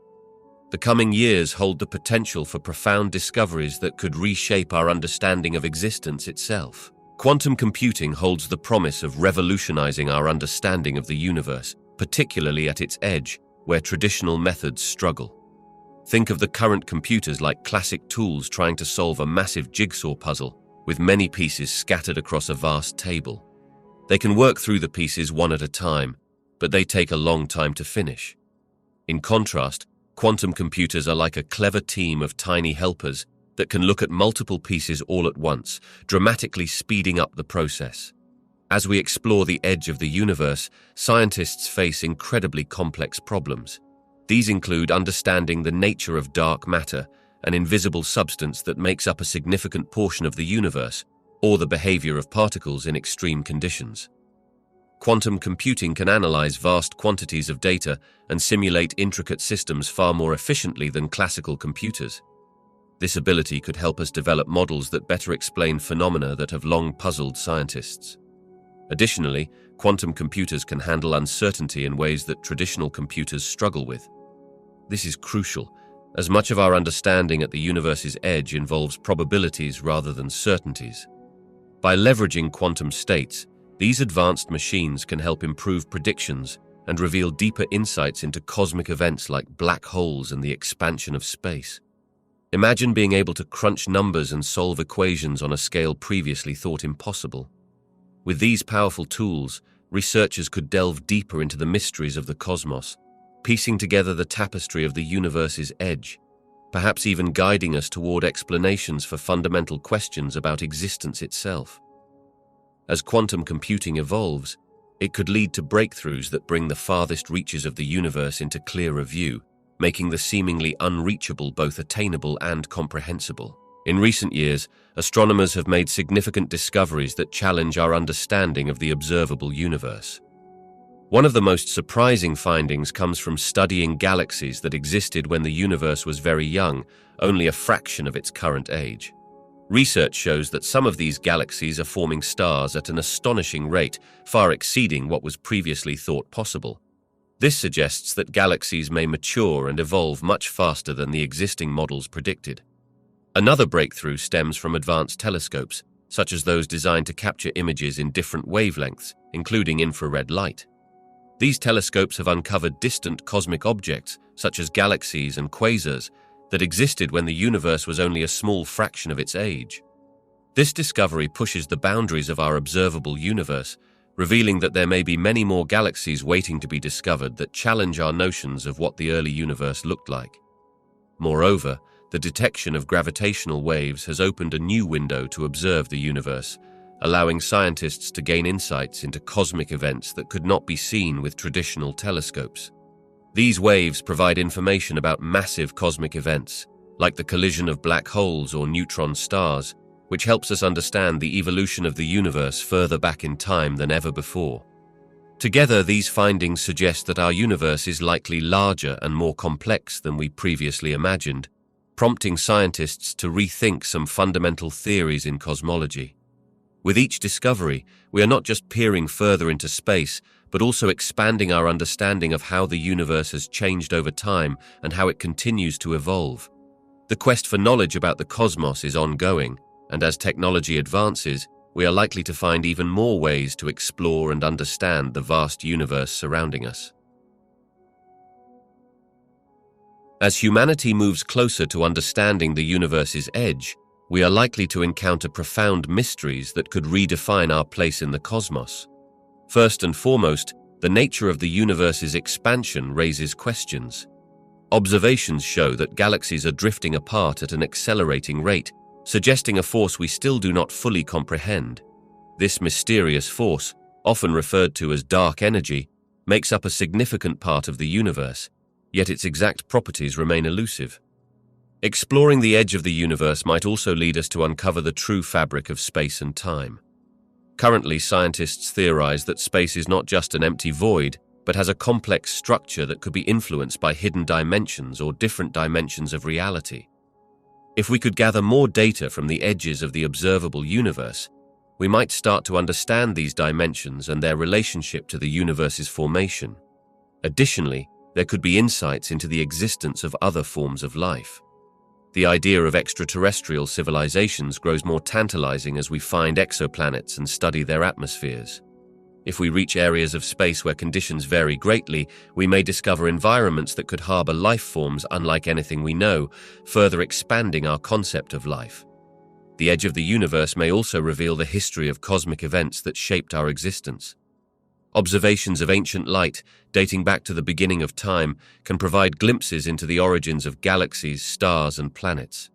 The coming years hold the potential for profound discoveries that could reshape our understanding of existence itself. Quantum computing holds the promise of revolutionizing our understanding of the universe, particularly at its edge, where traditional methods struggle. Think of the current computers like classic tools trying to solve a massive jigsaw puzzle, with many pieces scattered across a vast table. They can work through the pieces one at a time, but they take a long time to finish. In contrast, quantum computers are like a clever team of tiny helpers that can look at multiple pieces all at once, dramatically speeding up the process. As we explore the edge of the universe, scientists face incredibly complex problems. These include understanding the nature of dark matter, an invisible substance that makes up a significant portion of the universe, or the behavior of particles in extreme conditions. Quantum computing can analyze vast quantities of data and simulate intricate systems far more efficiently than classical computers. This ability could help us develop models that better explain phenomena that have long puzzled scientists. Additionally, quantum computers can handle uncertainty in ways that traditional computers struggle with. This is crucial, as much of our understanding at the universe's edge involves probabilities rather than certainties. By leveraging quantum states, these advanced machines can help improve predictions and reveal deeper insights into cosmic events like black holes and the expansion of space. Imagine being able to crunch numbers and solve equations on a scale previously thought impossible. With these powerful tools, researchers could delve deeper into the mysteries of the cosmos, piecing together the tapestry of the universe's edge, perhaps even guiding us toward explanations for fundamental questions about existence itself. As quantum computing evolves, it could lead to breakthroughs that bring the farthest reaches of the universe into clearer view, making the seemingly unreachable both attainable and comprehensible. In recent years, astronomers have made significant discoveries that challenge our understanding of the observable universe. One of the most surprising findings comes from studying galaxies that existed when the universe was very young, only a fraction of its current age. Research shows that some of these galaxies are forming stars at an astonishing rate, far exceeding what was previously thought possible. This suggests that galaxies may mature and evolve much faster than the existing models predicted. Another breakthrough stems from advanced telescopes, such as those designed to capture images in different wavelengths, including infrared light. These telescopes have uncovered distant cosmic objects, such as galaxies and quasars, that existed when the universe was only a small fraction of its age. This discovery pushes the boundaries of our observable universe, revealing that there may be many more galaxies waiting to be discovered that challenge our notions of what the early universe looked like. Moreover, the detection of gravitational waves has opened a new window to observe the universe, allowing scientists to gain insights into cosmic events that could not be seen with traditional telescopes. These waves provide information about massive cosmic events, like the collision of black holes or neutron stars, which helps us understand the evolution of the universe further back in time than ever before. Together, these findings suggest that our universe is likely larger and more complex than we previously imagined, prompting scientists to rethink some fundamental theories in cosmology. With each discovery, we are not just peering further into space, but also expanding our understanding of how the universe has changed over time and how it continues to evolve. The quest for knowledge about the cosmos is ongoing, and as technology advances, we are likely to find even more ways to explore and understand the vast universe surrounding us. As humanity moves closer to understanding the universe's edge, we are likely to encounter profound mysteries that could redefine our place in the cosmos. First and foremost, the nature of the universe's expansion raises questions. Observations show that galaxies are drifting apart at an accelerating rate, suggesting a force we still do not fully comprehend. This mysterious force, often referred to as dark energy, makes up a significant part of the universe, yet its exact properties remain elusive. Exploring the edge of the universe might also lead us to uncover the true fabric of space and time. Currently, scientists theorize that space is not just an empty void, but has a complex structure that could be influenced by hidden dimensions or different dimensions of reality. If we could gather more data from the edges of the observable universe, we might start to understand these dimensions and their relationship to the universe's formation. Additionally, there could be insights into the existence of other forms of life. The idea of extraterrestrial civilizations grows more tantalizing as we find exoplanets and study their atmospheres. If we reach areas of space where conditions vary greatly, we may discover environments that could harbor life forms unlike anything we know, further expanding our concept of life. The edge of the universe may also reveal the history of cosmic events that shaped our existence. Observations of ancient light, dating back to the beginning of time, can provide glimpses into the origins of galaxies, stars, and planets.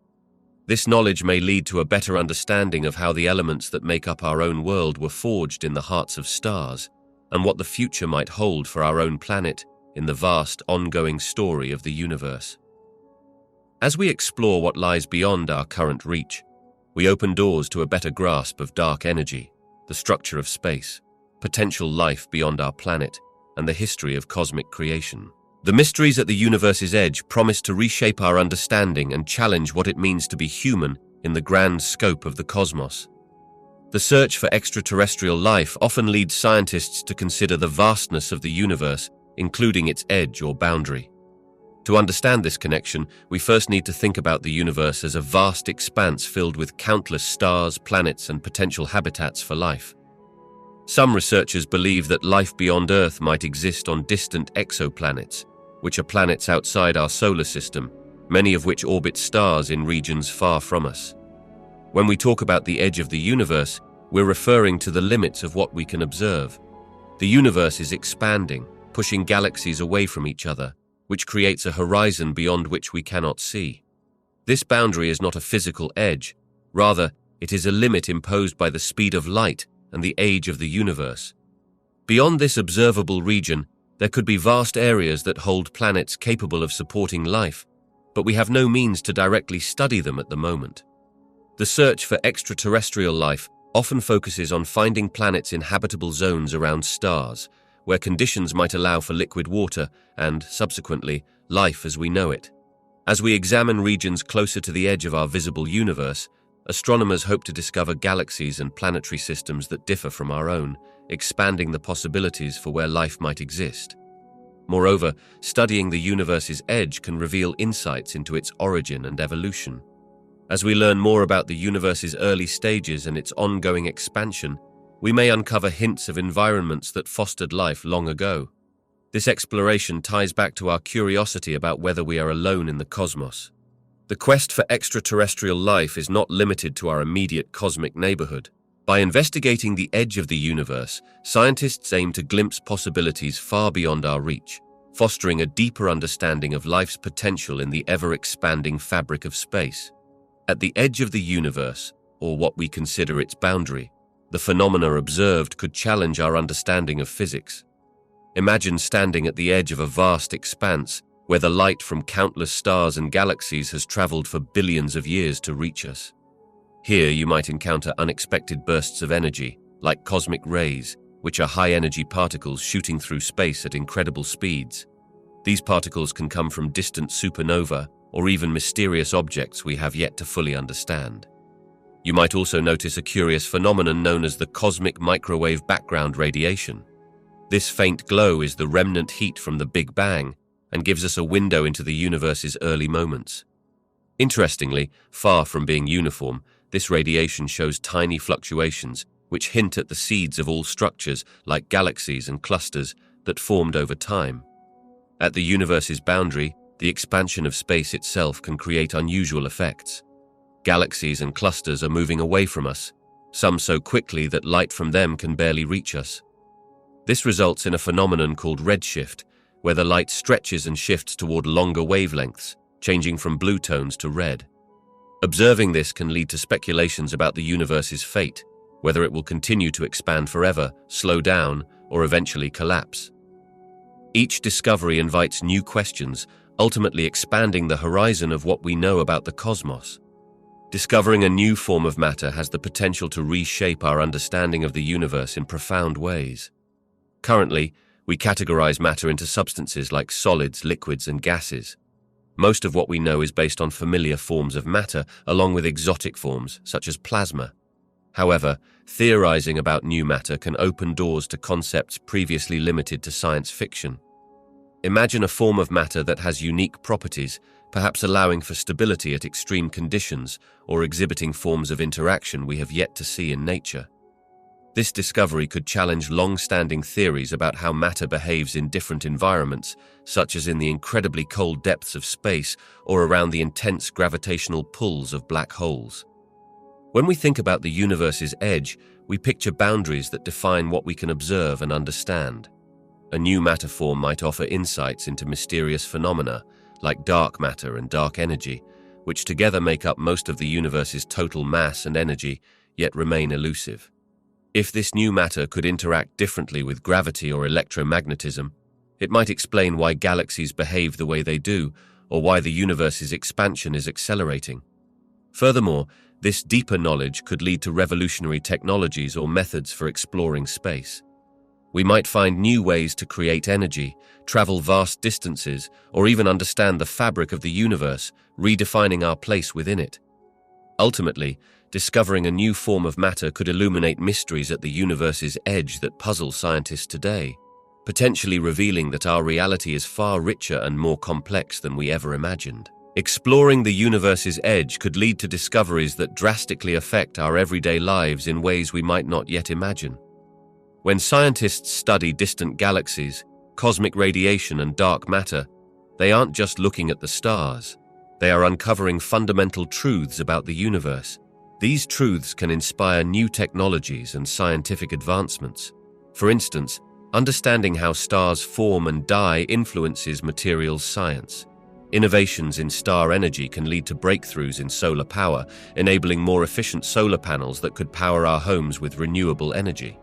This knowledge may lead to a better understanding of how the elements that make up our own world were forged in the hearts of stars, and what the future might hold for our own planet in the vast, ongoing story of the universe. As we explore what lies beyond our current reach, we open doors to a better grasp of dark energy, the structure of space, potential life beyond our planet, and the history of cosmic creation. The mysteries at the universe's edge promise to reshape our understanding and challenge what it means to be human in the grand scope of the cosmos. The search for extraterrestrial life often leads scientists to consider the vastness of the universe, including its edge or boundary. To understand this connection, we first need to think about the universe as a vast expanse filled with countless stars, planets, and potential habitats for life. Some researchers believe that life beyond Earth might exist on distant exoplanets, which are planets outside our solar system, many of which orbit stars in regions far from us. When we talk about the edge of the universe, we're referring to the limits of what we can observe. The universe is expanding, pushing galaxies away from each other, which creates a horizon beyond which we cannot see. This boundary is not a physical edge, rather, it is a limit imposed by the speed of light and the age of the universe. Beyond this observable region, there could be vast areas that hold planets capable of supporting life, but we have no means to directly study them at the moment. The search for extraterrestrial life often focuses on finding planets in habitable zones around stars, where conditions might allow for liquid water and, subsequently, life as we know it. As we examine regions closer to the edge of our visible universe, astronomers hope to discover galaxies and planetary systems that differ from our own, expanding the possibilities for where life might exist. Moreover, studying the universe's edge can reveal insights into its origin and evolution. As we learn more about the universe's early stages and its ongoing expansion, we may uncover hints of environments that fostered life long ago. This exploration ties back to our curiosity about whether we are alone in the cosmos. The quest for extraterrestrial life is not limited to our immediate cosmic neighborhood. By investigating the edge of the universe, scientists aim to glimpse possibilities far beyond our reach, fostering a deeper understanding of life's potential in the ever-expanding fabric of space. At the edge of the universe, or what we consider its boundary, the phenomena observed could challenge our understanding of physics. Imagine standing at the edge of a vast expanse where the light from countless stars and galaxies has traveled for billions of years to reach us. Here you might encounter unexpected bursts of energy, like cosmic rays, which are high-energy particles shooting through space at incredible speeds. These particles can come from distant supernova or even mysterious objects we have yet to fully understand. You might also notice a curious phenomenon known as the cosmic microwave background radiation. This faint glow is the remnant heat from the Big Bang and gives us a window into the universe's early moments. Interestingly, far from being uniform, this radiation shows tiny fluctuations which hint at the seeds of all structures like galaxies and clusters that formed over time. At the universe's boundary, the expansion of space itself can create unusual effects. Galaxies and clusters are moving away from us, some so quickly that light from them can barely reach us. This results in a phenomenon called redshift, where the light stretches and shifts toward longer wavelengths, changing from blue tones to red. Observing this can lead to speculations about the universe's fate, whether it will continue to expand forever, slow down, or eventually collapse. Each discovery invites new questions, ultimately expanding the horizon of what we know about the cosmos. Discovering a new form of matter has the potential to reshape our understanding of the universe in profound ways. Currently, we categorize matter into substances like solids, liquids, and gases. Most of what we know is based on familiar forms of matter, along with exotic forms, such as plasma. However, theorizing about new matter can open doors to concepts previously limited to science fiction. Imagine a form of matter that has unique properties, perhaps allowing for stability at extreme conditions or exhibiting forms of interaction we have yet to see in nature. This discovery could challenge long-standing theories about how matter behaves in different environments, such as in the incredibly cold depths of space or around the intense gravitational pulls of black holes. When we think about the universe's edge, we picture boundaries that define what we can observe and understand. A new matter form might offer insights into mysterious phenomena, like dark matter and dark energy, which together make up most of the universe's total mass and energy, yet remain elusive. If this new matter could interact differently with gravity or electromagnetism, it might explain why galaxies behave the way they do, or why the universe's expansion is accelerating. Furthermore, this deeper knowledge could lead to revolutionary technologies or methods for exploring space. We might find new ways to create energy, travel vast distances, or even understand the fabric of the universe, redefining our place within it. Ultimately, discovering a new form of matter could illuminate mysteries at the universe's edge that puzzle scientists today, potentially revealing that our reality is far richer and more complex than we ever imagined. Exploring the universe's edge could lead to discoveries that drastically affect our everyday lives in ways we might not yet imagine. When scientists study distant galaxies, cosmic radiation, and dark matter, they aren't just looking at the stars. They are uncovering fundamental truths about the universe. These truths can inspire new technologies and scientific advancements. For instance, understanding how stars form and die influences materials science. Innovations in star energy can lead to breakthroughs in solar power, enabling more efficient solar panels that could power our homes with renewable energy.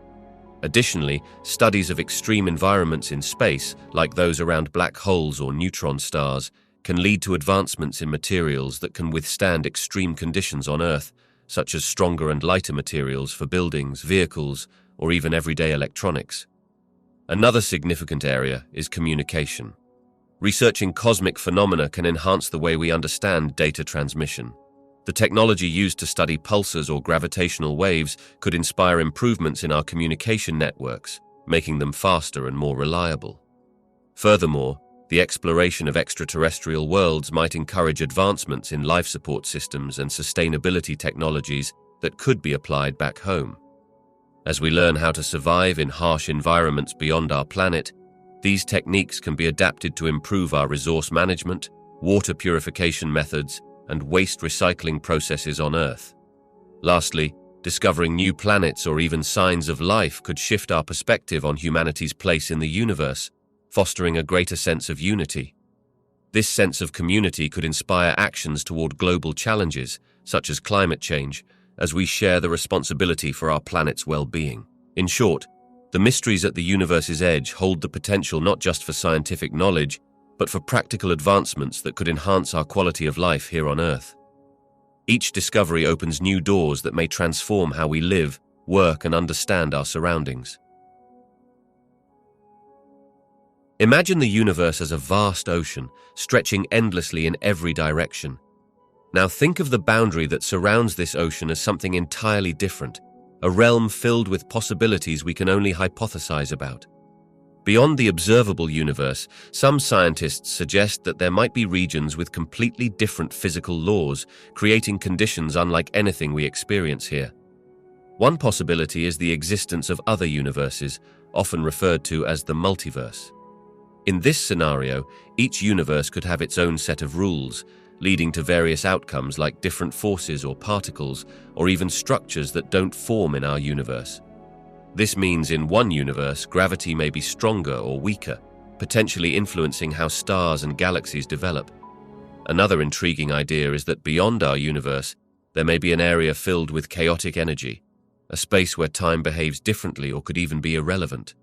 Additionally, studies of extreme environments in space, like those around black holes or neutron stars, can lead to advancements in materials that can withstand extreme conditions on Earth, such as stronger and lighter materials for buildings, vehicles, or even everyday electronics. Another significant area is communication. Researching cosmic phenomena can enhance the way we understand data transmission. The technology used to study pulsars or gravitational waves could inspire improvements in our communication networks, making them faster and more reliable. Furthermore, the exploration of extraterrestrial worlds might encourage advancements in life support systems and sustainability technologies that could be applied back home. As we learn how to survive in harsh environments beyond our planet, these techniques can be adapted to improve our resource management, water purification methods, and waste recycling processes on Earth. Lastly, discovering new planets or even signs of life could shift our perspective on humanity's place in the universe, fostering a greater sense of unity. This sense of community could inspire actions toward global challenges, such as climate change, as we share the responsibility for our planet's well-being. In short, the mysteries at the universe's edge hold the potential not just for scientific knowledge, but for practical advancements that could enhance our quality of life here on Earth. Each discovery opens new doors that may transform how we live, work, and understand our surroundings. Imagine the universe as a vast ocean, stretching endlessly in every direction. Now think of the boundary that surrounds this ocean as something entirely different, a realm filled with possibilities we can only hypothesize about. Beyond the observable universe, some scientists suggest that there might be regions with completely different physical laws, creating conditions unlike anything we experience here. One possibility is the existence of other universes, often referred to as the multiverse. In this scenario, each universe could have its own set of rules, leading to various outcomes like different forces or particles, or even structures that don't form in our universe. This means in one universe, gravity may be stronger or weaker, potentially influencing how stars and galaxies develop. Another intriguing idea is that beyond our universe, there may be an area filled with chaotic energy, a space where time behaves differently or could even be irrelevant.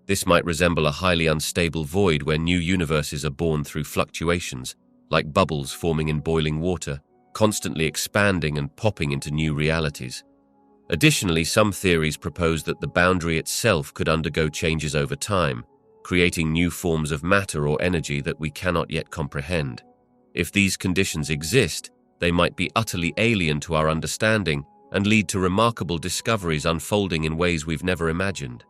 This might resemble a highly unstable void where new universes are born through fluctuations, like bubbles forming in boiling water, constantly expanding and popping into new realities. Additionally, some theories propose that the boundary itself could undergo changes over time, creating new forms of matter or energy that we cannot yet comprehend. If these conditions exist, they might be utterly alien to our understanding and lead to remarkable discoveries unfolding in ways we've never imagined.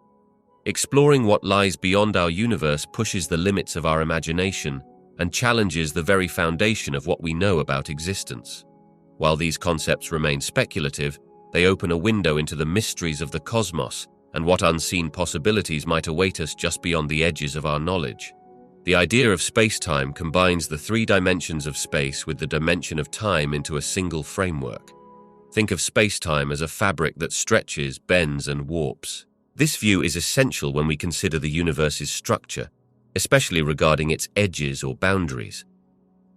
Exploring what lies beyond our universe pushes the limits of our imagination and challenges the very foundation of what we know about existence. While these concepts remain speculative, they open a window into the mysteries of the cosmos and what unseen possibilities might await us just beyond the edges of our knowledge. The idea of space-time combines the three dimensions of space with the dimension of time into a single framework. Think of space-time as a fabric that stretches, bends, and warps. This view is essential when we consider the universe's structure, especially regarding its edges or boundaries.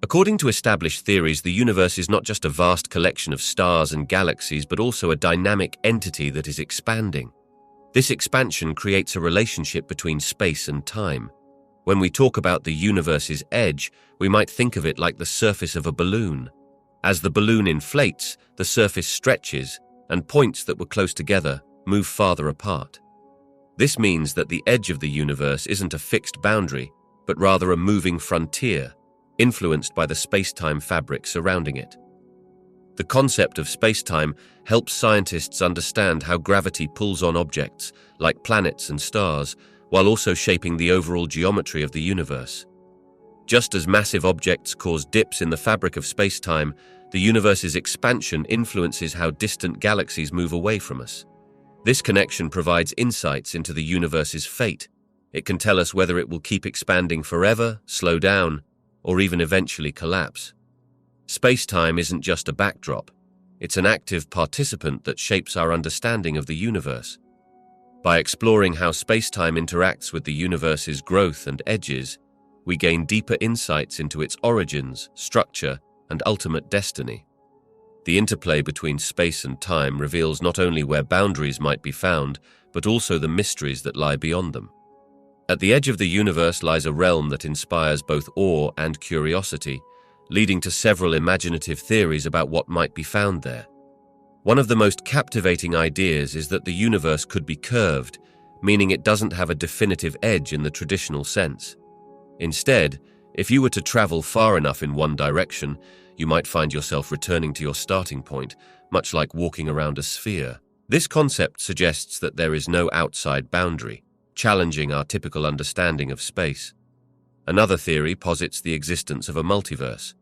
According to established theories, the universe is not just a vast collection of stars and galaxies, but also a dynamic entity that is expanding. This expansion creates a relationship between space and time. When we talk about the universe's edge, we might think of it like the surface of a balloon. As the balloon inflates, the surface stretches, and points that were close together move farther apart. This means that the edge of the universe isn't a fixed boundary, but rather a moving frontier, influenced by the space-time fabric surrounding it. The concept of space-time helps scientists understand how gravity pulls on objects, like planets and stars, while also shaping the overall geometry of the universe. Just as massive objects cause dips in the fabric of space-time, the universe's expansion influences how distant galaxies move away from us. This connection provides insights into the universe's fate. It can tell us whether it will keep expanding forever, slow down, or even eventually collapse. Space-time isn't just a backdrop. It's an active participant that shapes our understanding of the universe. By exploring how space-time interacts with the universe's growth and edges, we gain deeper insights into its origins, structure, and ultimate destiny. The interplay between space and time reveals not only where boundaries might be found, but also the mysteries that lie beyond them. At the edge of the universe lies a realm that inspires both awe and curiosity, leading to several imaginative theories about what might be found there. One of the most captivating ideas is that the universe could be curved, meaning it doesn't have a definitive edge in the traditional sense. Instead, if you were to travel far enough in one direction, you might find yourself returning to your starting point, much like walking around a sphere. This concept suggests that there is no outside boundary, challenging our typical understanding of space. Another theory posits the existence of a multiverse.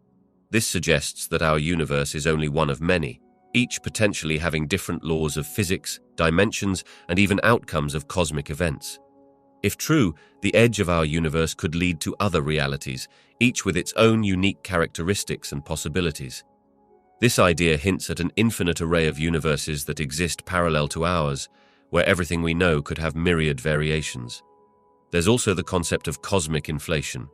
This suggests that our universe is only one of many, each potentially having different laws of physics, dimensions, and even outcomes of cosmic events. If true, the edge of our universe could lead to other realities, each with its own unique characteristics and possibilities. This idea hints at an infinite array of universes that exist parallel to ours, where everything we know could have myriad variations. There's also the concept of cosmic inflation.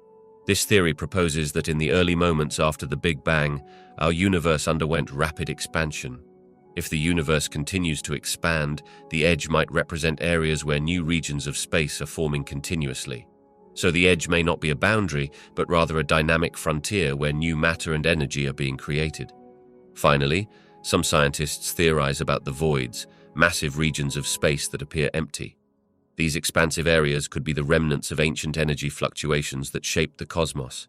This theory proposes that in the early moments after the Big Bang, our universe underwent rapid expansion. If the universe continues to expand, the edge might represent areas where new regions of space are forming continuously. So the edge may not be a boundary, but rather a dynamic frontier where new matter and energy are being created. Finally, some scientists theorize about the voids, massive regions of space that appear empty. These expansive areas could be the remnants of ancient energy fluctuations that shaped the cosmos.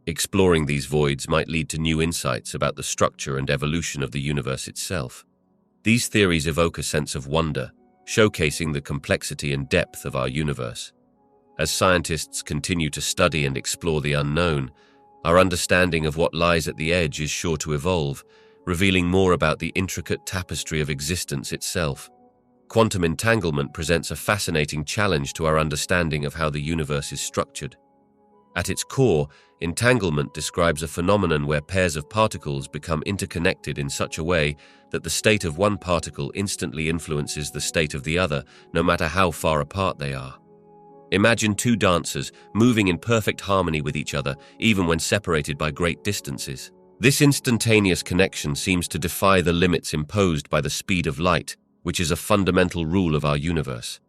Exploring these voids might lead to new insights about the structure and evolution of the universe itself. These theories evoke a sense of wonder, showcasing the complexity and depth of our universe. As scientists continue to study and explore the unknown, our understanding of what lies at the edge is sure to evolve, revealing more about the intricate tapestry of existence itself. Quantum entanglement presents a fascinating challenge to our understanding of how the universe is structured. At its core, entanglement describes a phenomenon where pairs of particles become interconnected in such a way that the state of one particle instantly influences the state of the other, no matter how far apart they are. Imagine two dancers moving in perfect harmony with each other, even when separated by great distances. This instantaneous connection seems to defy the limits imposed by the speed of light, which is a fundamental rule of our universe.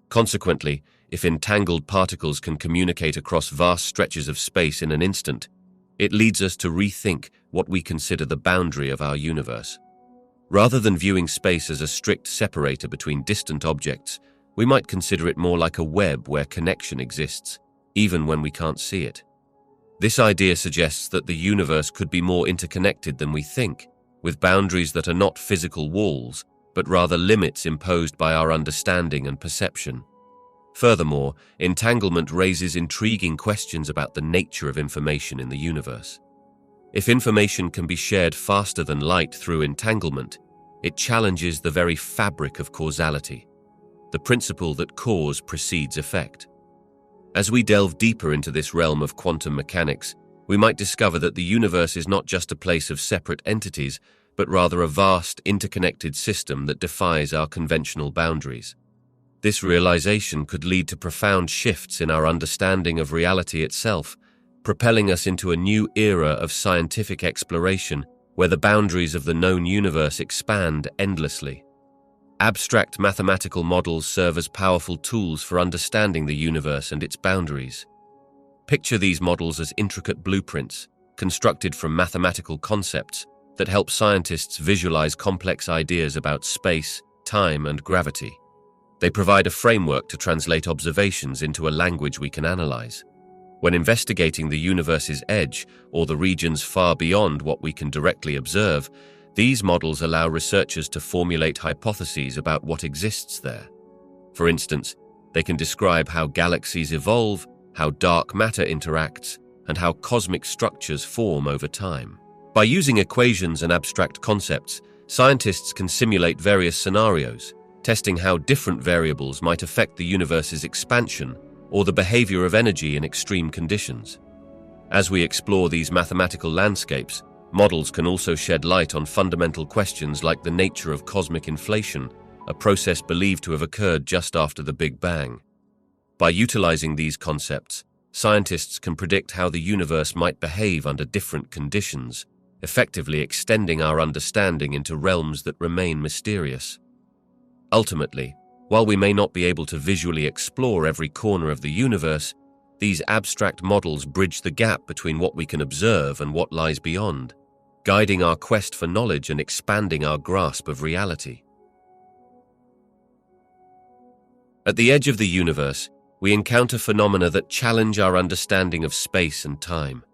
Consequently, if entangled particles can communicate across vast stretches of space in an instant, it leads us to rethink what we consider the boundary of our universe. Rather than viewing space as a strict separator between distant objects, we might consider it more like a web where connection exists, even when we can't see it. This idea suggests that the universe could be more interconnected than we think, with boundaries that are not physical walls, but rather limits imposed by our understanding and perception. Furthermore, entanglement raises intriguing questions about the nature of information in the universe. If information can be shared faster than light through entanglement, it challenges the very fabric of causality, the principle that cause precedes effect. As we delve deeper into this realm of quantum mechanics, we might discover that the universe is not just a place of separate entities, but rather a vast, interconnected system that defies our conventional boundaries. This realization could lead to profound shifts in our understanding of reality itself, propelling us into a new era of scientific exploration where the boundaries of the known universe expand endlessly. Abstract mathematical models serve as powerful tools for understanding the universe and its boundaries. Picture these models as intricate blueprints, constructed from mathematical concepts that help scientists visualize complex ideas about space, time, and gravity. They provide a framework to translate observations into a language we can analyze. When investigating the universe's edge, or the regions far beyond what we can directly observe, these models allow researchers to formulate hypotheses about what exists there. For instance, they can describe how galaxies evolve, how dark matter interacts, and how cosmic structures form over time. By using equations and abstract concepts, scientists can simulate various scenarios, testing how different variables might affect the universe's expansion or the behavior of energy in extreme conditions. As we explore these mathematical landscapes, models can also shed light on fundamental questions like the nature of cosmic inflation, a process believed to have occurred just after the Big Bang. By utilizing these concepts, scientists can predict how the universe might behave under different conditions, effectively extending our understanding into realms that remain mysterious. Ultimately, while we may not be able to visually explore every corner of the universe, these abstract models bridge the gap between what we can observe and what lies beyond, guiding our quest for knowledge and expanding our grasp of reality. At the edge of the universe, we encounter phenomena that challenge our understanding of space and time.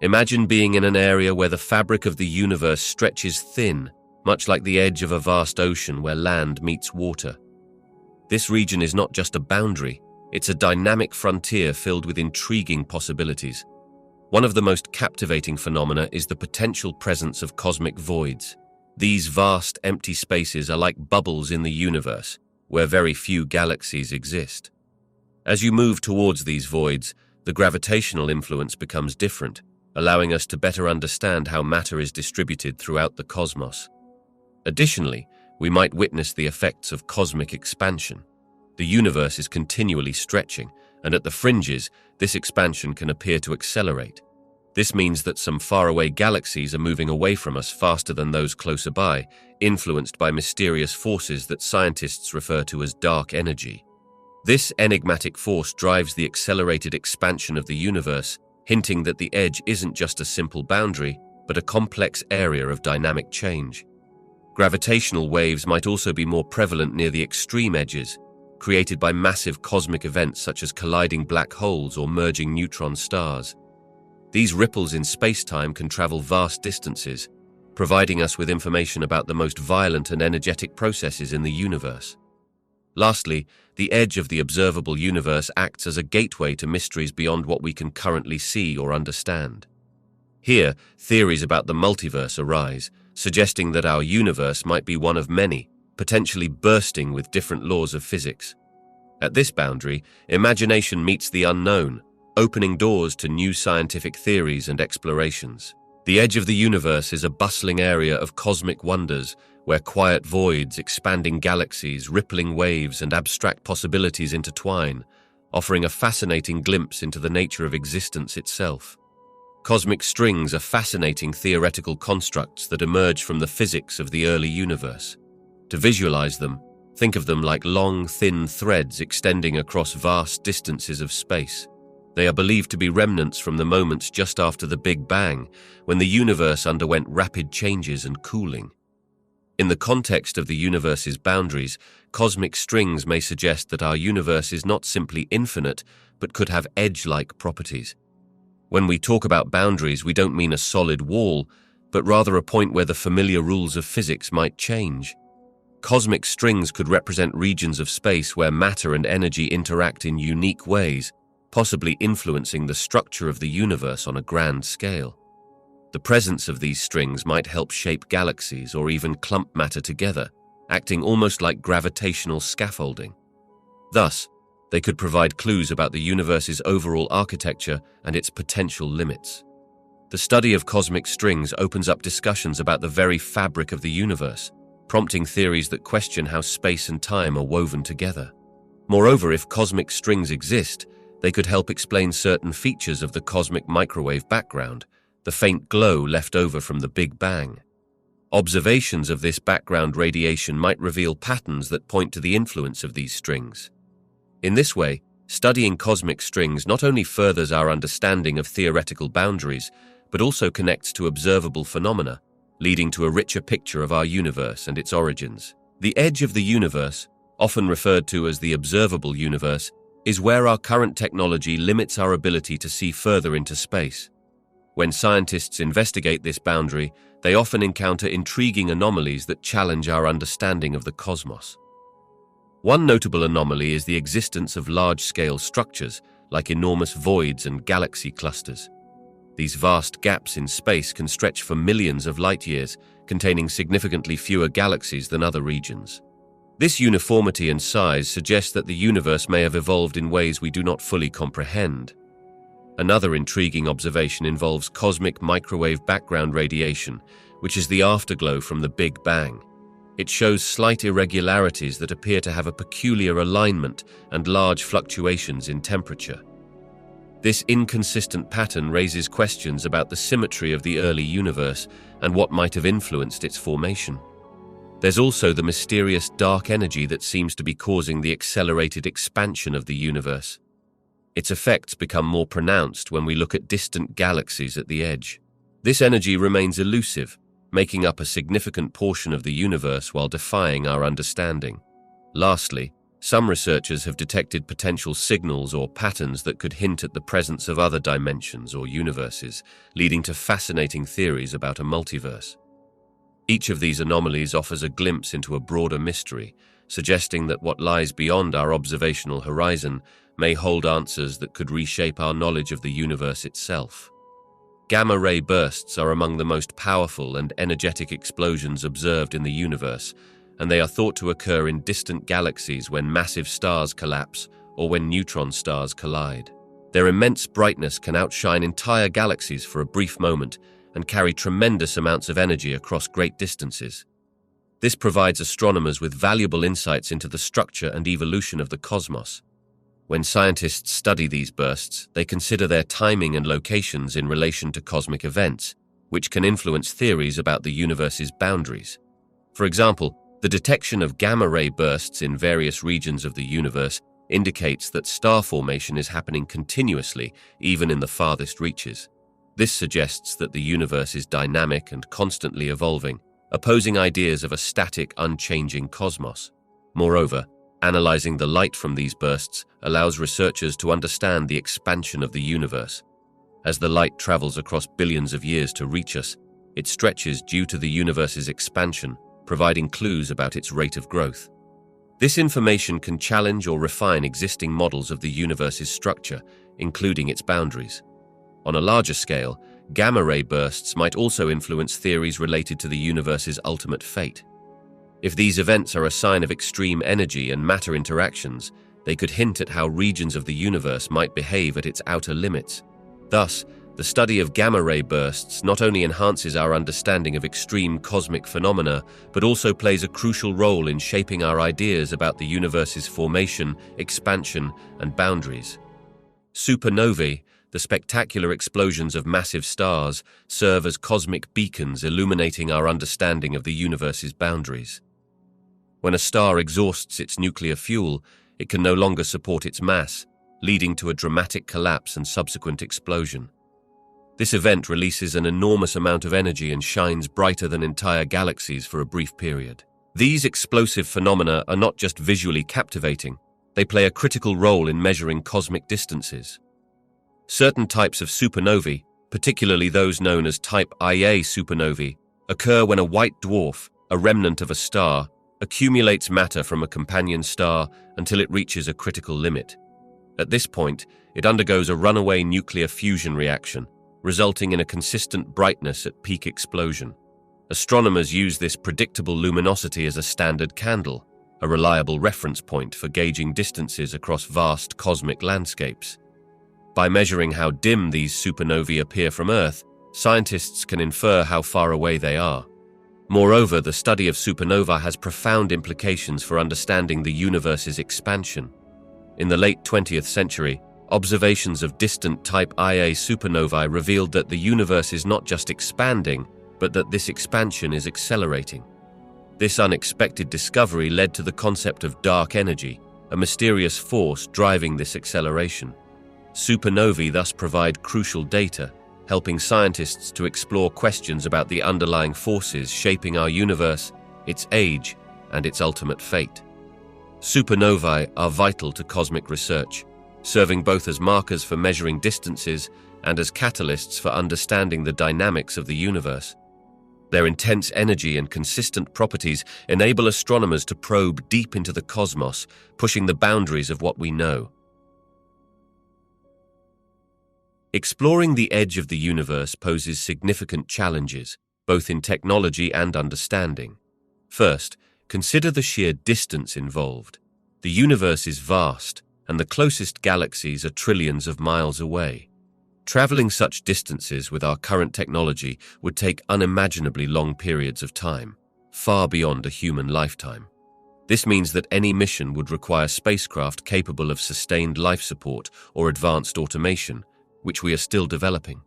Imagine being in an area where the fabric of the universe stretches thin, much like the edge of a vast ocean where land meets water. This region is not just a boundary, it's a dynamic frontier filled with intriguing possibilities. One of the most captivating phenomena is the potential presence of cosmic voids. These vast, empty spaces are like bubbles in the universe, where very few galaxies exist. As you move towards these voids, the gravitational influence becomes different, allowing us to better understand how matter is distributed throughout the cosmos. Additionally, we might witness the effects of cosmic expansion. The universe is continually stretching, and at the fringes, this expansion can appear to accelerate. This means that some faraway galaxies are moving away from us faster than those closer by, influenced by mysterious forces that scientists refer to as dark energy. This enigmatic force drives the accelerated expansion of the universe, hinting that the edge isn't just a simple boundary, but a complex area of dynamic change. Gravitational waves might also be more prevalent near the extreme edges, created by massive cosmic events such as colliding black holes or merging neutron stars. These ripples in space-time can travel vast distances, providing us with information about the most violent and energetic processes in the universe. Lastly, the edge of the observable universe acts as a gateway to mysteries beyond what we can currently see or understand. Here, theories about the multiverse arise, suggesting that our universe might be one of many, potentially bursting with different laws of physics. At this boundary, imagination meets the unknown, opening doors to new scientific theories and explorations. The edge of the universe is a bustling area of cosmic wonders, where quiet voids, expanding galaxies, rippling waves, and abstract possibilities intertwine, offering a fascinating glimpse into the nature of existence itself. Cosmic strings are fascinating theoretical constructs that emerge from the physics of the early universe. To visualize them, think of them like long, thin threads extending across vast distances of space. They are believed to be remnants from the moments just after the Big Bang, when the universe underwent rapid changes and cooling. In the context of the universe's boundaries, cosmic strings may suggest that our universe is not simply infinite, but could have edge-like properties. When we talk about boundaries, we don't mean a solid wall, but rather a point where the familiar rules of physics might change. Cosmic strings could represent regions of space where matter and energy interact in unique ways, possibly influencing the structure of the universe on a grand scale. The presence of these strings might help shape galaxies or even clump matter together, acting almost like gravitational scaffolding. Thus, they could provide clues about the universe's overall architecture and its potential limits. The study of cosmic strings opens up discussions about the very fabric of the universe, prompting theories that question how space and time are woven together. Moreover, if cosmic strings exist, They could help explain certain features of the cosmic microwave background, the faint glow left over from the Big Bang. Observations of this background radiation might reveal patterns that point to the influence of these strings. In this way, studying cosmic strings not only furthers our understanding of theoretical boundaries, but also connects to observable phenomena, leading to a richer picture of our universe and its origins. The edge of the universe, often referred to as the observable universe, is where our current technology limits our ability to see further into space. When scientists investigate this boundary, they often encounter intriguing anomalies that challenge our understanding of the cosmos. One notable anomaly is the existence of large-scale structures, like enormous voids and galaxy clusters. These vast gaps in space can stretch for millions of light-years, containing significantly fewer galaxies than other regions. This uniformity and size suggests that the universe may have evolved in ways we do not fully comprehend. Another intriguing observation involves cosmic microwave background radiation, which is the afterglow from the Big Bang. It shows slight irregularities that appear to have a peculiar alignment and large fluctuations in temperature. This inconsistent pattern raises questions about the symmetry of the early universe and what might have influenced its formation. There's also the mysterious dark energy that seems to be causing the accelerated expansion of the universe. Its effects become more pronounced when we look at distant galaxies at the edge. This energy remains elusive, making up a significant portion of the universe while defying our understanding. Lastly, some researchers have detected potential signals or patterns that could hint at the presence of other dimensions or universes, leading to fascinating theories about a multiverse. Each of these anomalies offers a glimpse into a broader mystery, suggesting that what lies beyond our observational horizon may hold answers that could reshape our knowledge of the universe itself. Gamma-ray bursts are among the most powerful and energetic explosions observed in the universe, and they are thought to occur in distant galaxies when massive stars collapse or when neutron stars collide. Their immense brightness can outshine entire galaxies for a brief moment and carry tremendous amounts of energy across great distances. This provides astronomers with valuable insights into the structure and evolution of the cosmos. When scientists study these bursts, they consider their timing and locations in relation to cosmic events, which can influence theories about the universe's boundaries. For example, the detection of gamma-ray bursts in various regions of the universe indicates that star formation is happening continuously, even in the farthest reaches. This suggests that the universe is dynamic and constantly evolving, opposing ideas of a static, unchanging cosmos. Moreover, analyzing the light from these bursts allows researchers to understand the expansion of the universe. As the light travels across billions of years to reach us, it stretches due to the universe's expansion, providing clues about its rate of growth. This information can challenge or refine existing models of the universe's structure, including its boundaries. On a larger scale, gamma-ray bursts might also influence theories related to the universe's ultimate fate. If these events are a sign of extreme energy and matter interactions, they could hint at how regions of the universe might behave at its outer limits. Thus, the study of gamma-ray bursts not only enhances our understanding of extreme cosmic phenomena, but also plays a crucial role in shaping our ideas about the universe's formation, expansion, and boundaries. Supernovae, the spectacular explosions of massive stars, serve as cosmic beacons illuminating our understanding of the universe's boundaries. When a star exhausts its nuclear fuel, it can no longer support its mass, leading to a dramatic collapse and subsequent explosion. This event releases an enormous amount of energy and shines brighter than entire galaxies for a brief period. These explosive phenomena are not just visually captivating, they play a critical role in measuring cosmic distances. Certain types of supernovae, particularly those known as type Ia supernovae, occur when a white dwarf, a remnant of a star, accumulates matter from a companion star until it reaches a critical limit. At this point, it undergoes a runaway nuclear fusion reaction, resulting in a consistent brightness at peak explosion. Astronomers use this predictable luminosity as a standard candle, a reliable reference point for gauging distances across vast cosmic landscapes. By measuring how dim these supernovae appear from Earth, scientists can infer how far away they are. Moreover, the study of supernovae has profound implications for understanding the universe's expansion. In the late 20th century, Observations of distant Type Ia supernovae revealed that the universe is not just expanding, but that this expansion is accelerating. This unexpected discovery led to the concept of dark energy, a mysterious force driving this acceleration. Supernovae thus provide crucial data, helping scientists to explore questions about the underlying forces shaping our universe, its age, and its ultimate fate. Supernovae are vital to cosmic research, serving both as markers for measuring distances and as catalysts for understanding the dynamics of the universe. Their intense energy and consistent properties enable astronomers to probe deep into the cosmos, pushing the boundaries of what we know. Exploring the edge of the universe poses significant challenges, both in technology and understanding. First, consider the sheer distance involved. The universe is vast, and the closest galaxies are trillions of miles away. Traveling such distances with our current technology would take unimaginably long periods of time, far beyond a human lifetime. This means that any mission would require spacecraft capable of sustained life support or advanced automation, which we are still developing.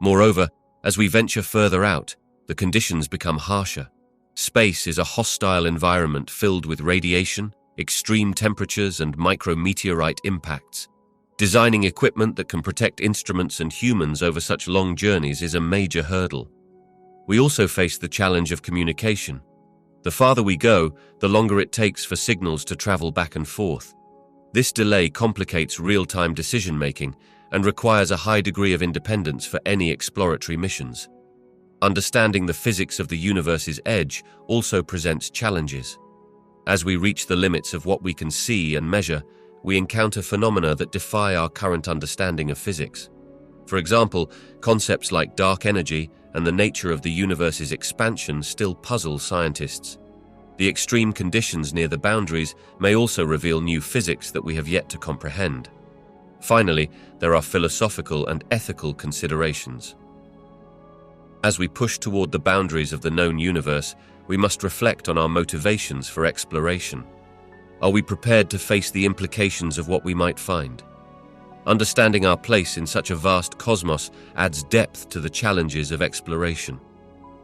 Moreover, as we venture further out, the conditions become harsher. Space is a hostile environment filled with radiation, extreme temperatures, and micrometeorite impacts. Designing equipment that can protect instruments and humans over such long journeys is a major hurdle. We also face the challenge of communication. The farther we go, the longer it takes for signals to travel back and forth. This delay complicates real-time decision-making and requires a high degree of independence for any exploratory missions. Understanding the physics of the universe's edge also presents challenges. As we reach the limits of what we can see and measure, we encounter phenomena that defy our current understanding of physics. For example, concepts like dark energy and the nature of the universe's expansion still puzzle scientists. The extreme conditions near the boundaries may also reveal new physics that we have yet to comprehend. Finally, there are philosophical and ethical considerations. As we push toward the boundaries of the known universe, we must reflect on our motivations for exploration. Are we prepared to face the implications of what we might find? Understanding our place in such a vast cosmos adds depth to the challenges of exploration.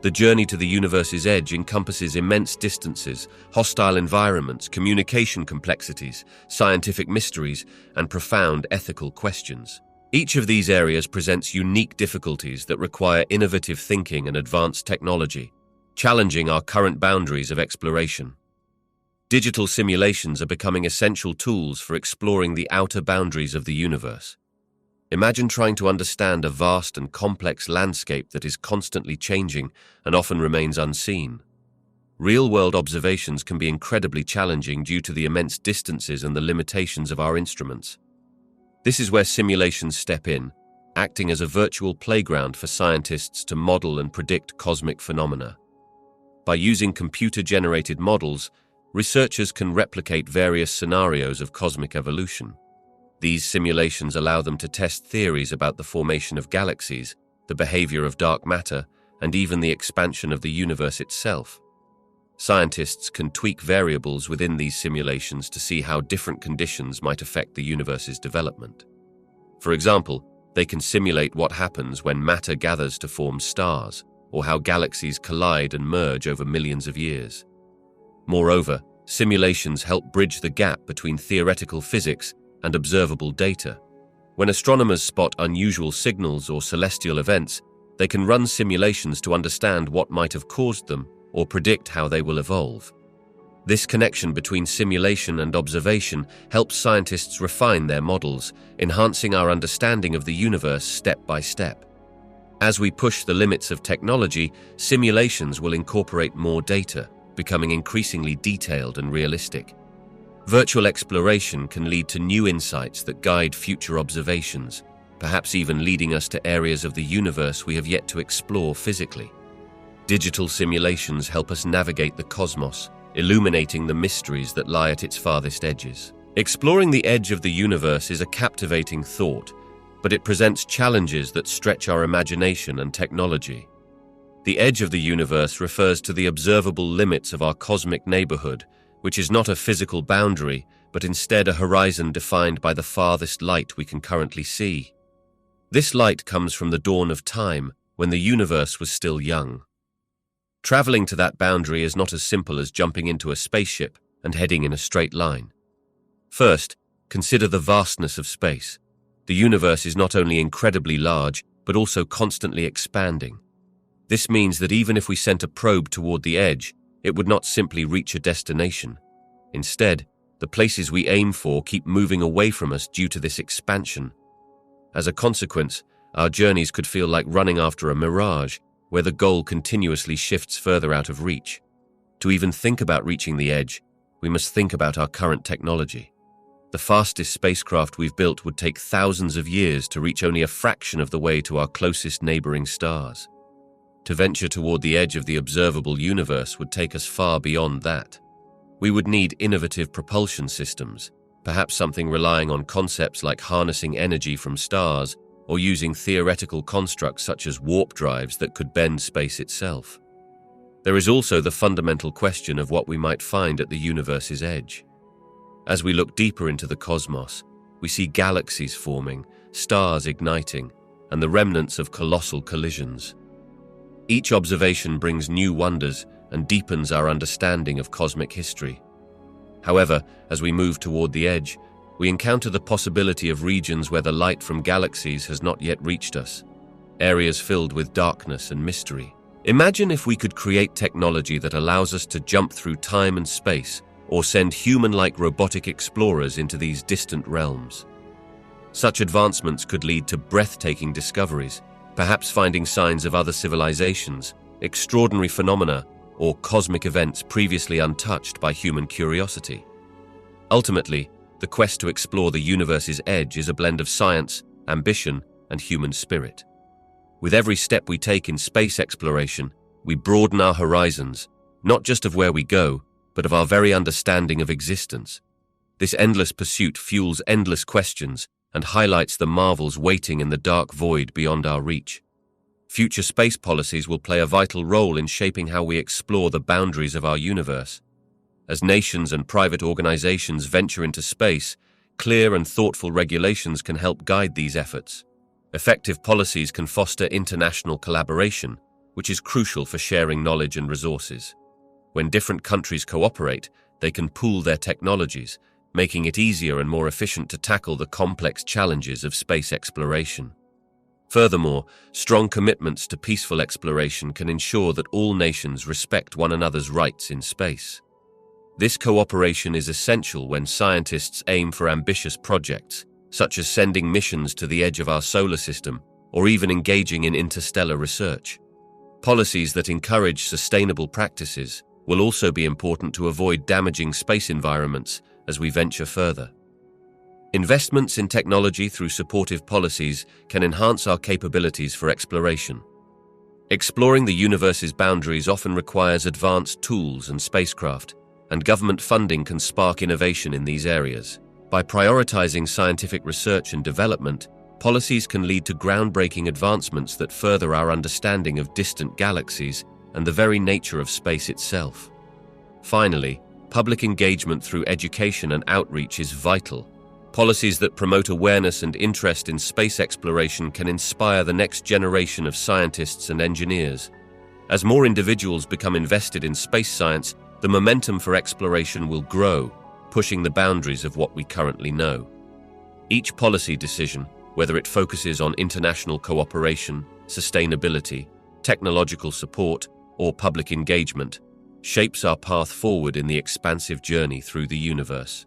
The journey to the universe's edge encompasses immense distances, hostile environments, communication complexities, scientific mysteries, and profound ethical questions. Each of these areas presents unique difficulties that require innovative thinking and advanced technology, challenging our current boundaries of exploration. Digital simulations are becoming essential tools for exploring the outer boundaries of the universe. Imagine trying to understand a vast and complex landscape that is constantly changing and often remains unseen. Real-world observations can be incredibly challenging due to the immense distances and the limitations of our instruments. This is where simulations step in, acting as a virtual playground for scientists to model and predict cosmic phenomena. By using computer-generated models, researchers can replicate various scenarios of cosmic evolution. These simulations allow them to test theories about the formation of galaxies, the behavior of dark matter, and even the expansion of the universe itself. Scientists can tweak variables within these simulations to see how different conditions might affect the universe's development. For example, they can simulate what happens when matter gathers to form stars, or how galaxies collide and merge over millions of years. Moreover, simulations help bridge the gap between theoretical physics and observable data. When astronomers spot unusual signals or celestial events, they can run simulations to understand what might have caused them or predict how they will evolve. This connection between simulation and observation helps scientists refine their models, enhancing our understanding of the universe step by step. As we push the limits of technology, simulations will incorporate more data, becoming increasingly detailed and realistic. Virtual exploration can lead to new insights that guide future observations, perhaps even leading us to areas of the universe we have yet to explore physically. Digital simulations help us navigate the cosmos, illuminating the mysteries that lie at its farthest edges. Exploring the edge of the universe is a captivating thought, but it presents challenges that stretch our imagination and technology. The edge of the universe refers to the observable limits of our cosmic neighborhood, which is not a physical boundary, but instead a horizon defined by the farthest light we can currently see. This light comes from the dawn of time, when the universe was still young. Traveling to that boundary is not as simple as jumping into a spaceship and heading in a straight line. First, consider the vastness of space. The universe is not only incredibly large, but also constantly expanding. This means that even if we sent a probe toward the edge, it would not simply reach a destination. Instead, the places we aim for keep moving away from us due to this expansion. As a consequence, our journeys could feel like running after a mirage, where the goal continuously shifts further out of reach. To even think about reaching the edge, we must think about our current technology. The fastest spacecraft we've built would take thousands of years to reach only a fraction of the way to our closest neighboring stars. To venture toward the edge of the observable universe would take us far beyond that. We would need innovative propulsion systems, perhaps something relying on concepts like harnessing energy from stars or using theoretical constructs such as warp drives that could bend space itself. There is also the fundamental question of what we might find at the universe's edge. As we look deeper into the cosmos, we see galaxies forming, stars igniting, and the remnants of colossal collisions. Each observation brings new wonders and deepens our understanding of cosmic history. However, as we move toward the edge, we encounter the possibility of regions where the light from galaxies has not yet reached us, areas filled with darkness and mystery. Imagine if we could create technology that allows us to jump through time and space, or send human-like robotic explorers into these distant realms. Such advancements could lead to breathtaking discoveries, perhaps finding signs of other civilizations, extraordinary phenomena, or cosmic events previously untouched by human curiosity. Ultimately, the quest to explore the universe's edge is a blend of science, ambition, and human spirit. With every step we take in space exploration, we broaden our horizons, not just of where we go, but of our very understanding of existence. This endless pursuit fuels endless questions and highlights the marvels waiting in the dark void beyond our reach. Future space policies will play a vital role in shaping how we explore the boundaries of our universe. As nations and private organizations venture into space, clear and thoughtful regulations can help guide these efforts. Effective policies can foster international collaboration, which is crucial for sharing knowledge and resources. When different countries cooperate, they can pool their technologies, making it easier and more efficient to tackle the complex challenges of space exploration. Furthermore, strong commitments to peaceful exploration can ensure that all nations respect one another's rights in space. This cooperation is essential when scientists aim for ambitious projects, such as sending missions to the edge of our solar system or even engaging in interstellar research. Policies that encourage sustainable practices will also be important to avoid damaging space environments as we venture further. Investments in technology through supportive policies can enhance our capabilities for exploration. Exploring the universe's boundaries often requires advanced tools and spacecraft, and government funding can spark innovation in these areas. By prioritizing scientific research and development, policies can lead to groundbreaking advancements that further our understanding of distant galaxies and the very nature of space itself. Finally, public engagement through education and outreach is vital. Policies that promote awareness and interest in space exploration can inspire the next generation of scientists and engineers. As more individuals become invested in space science, the momentum for exploration will grow, pushing the boundaries of what we currently know. Each policy decision, whether it focuses on international cooperation, sustainability, technological support, or public engagement, shapes our path forward in the expansive journey through the universe.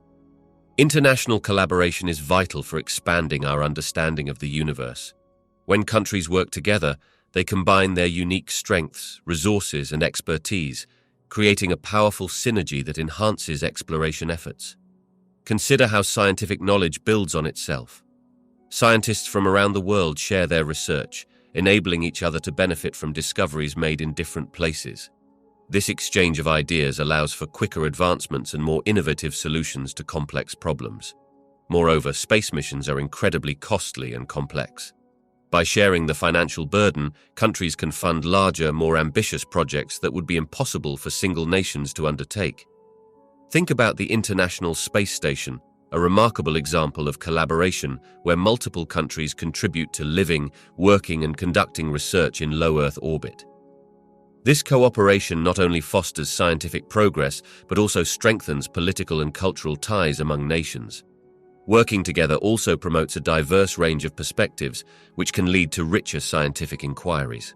International collaboration is vital for expanding our understanding of the universe. When countries work together, they combine their unique strengths, resources, and expertise, creating a powerful synergy that enhances exploration efforts. Consider how scientific knowledge builds on itself. Scientists from around the world share their research, enabling each other to benefit from discoveries made in different places. This exchange of ideas allows for quicker advancements and more innovative solutions to complex problems. Moreover, space missions are incredibly costly and complex. By sharing the financial burden, countries can fund larger, more ambitious projects that would be impossible for single nations to undertake. Think about the International Space Station, a remarkable example of collaboration where multiple countries contribute to living, working, and conducting research in low Earth orbit. This cooperation not only fosters scientific progress, but also strengthens political and cultural ties among nations. Working together also promotes a diverse range of perspectives, which can lead to richer scientific inquiries.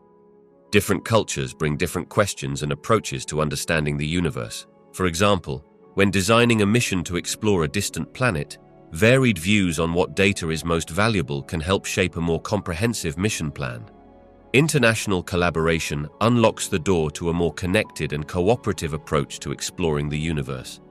Different cultures bring different questions and approaches to understanding the universe. For example, when designing a mission to explore a distant planet, varied views on what data is most valuable can help shape a more comprehensive mission plan. International collaboration unlocks the door to a more connected and cooperative approach to exploring the universe.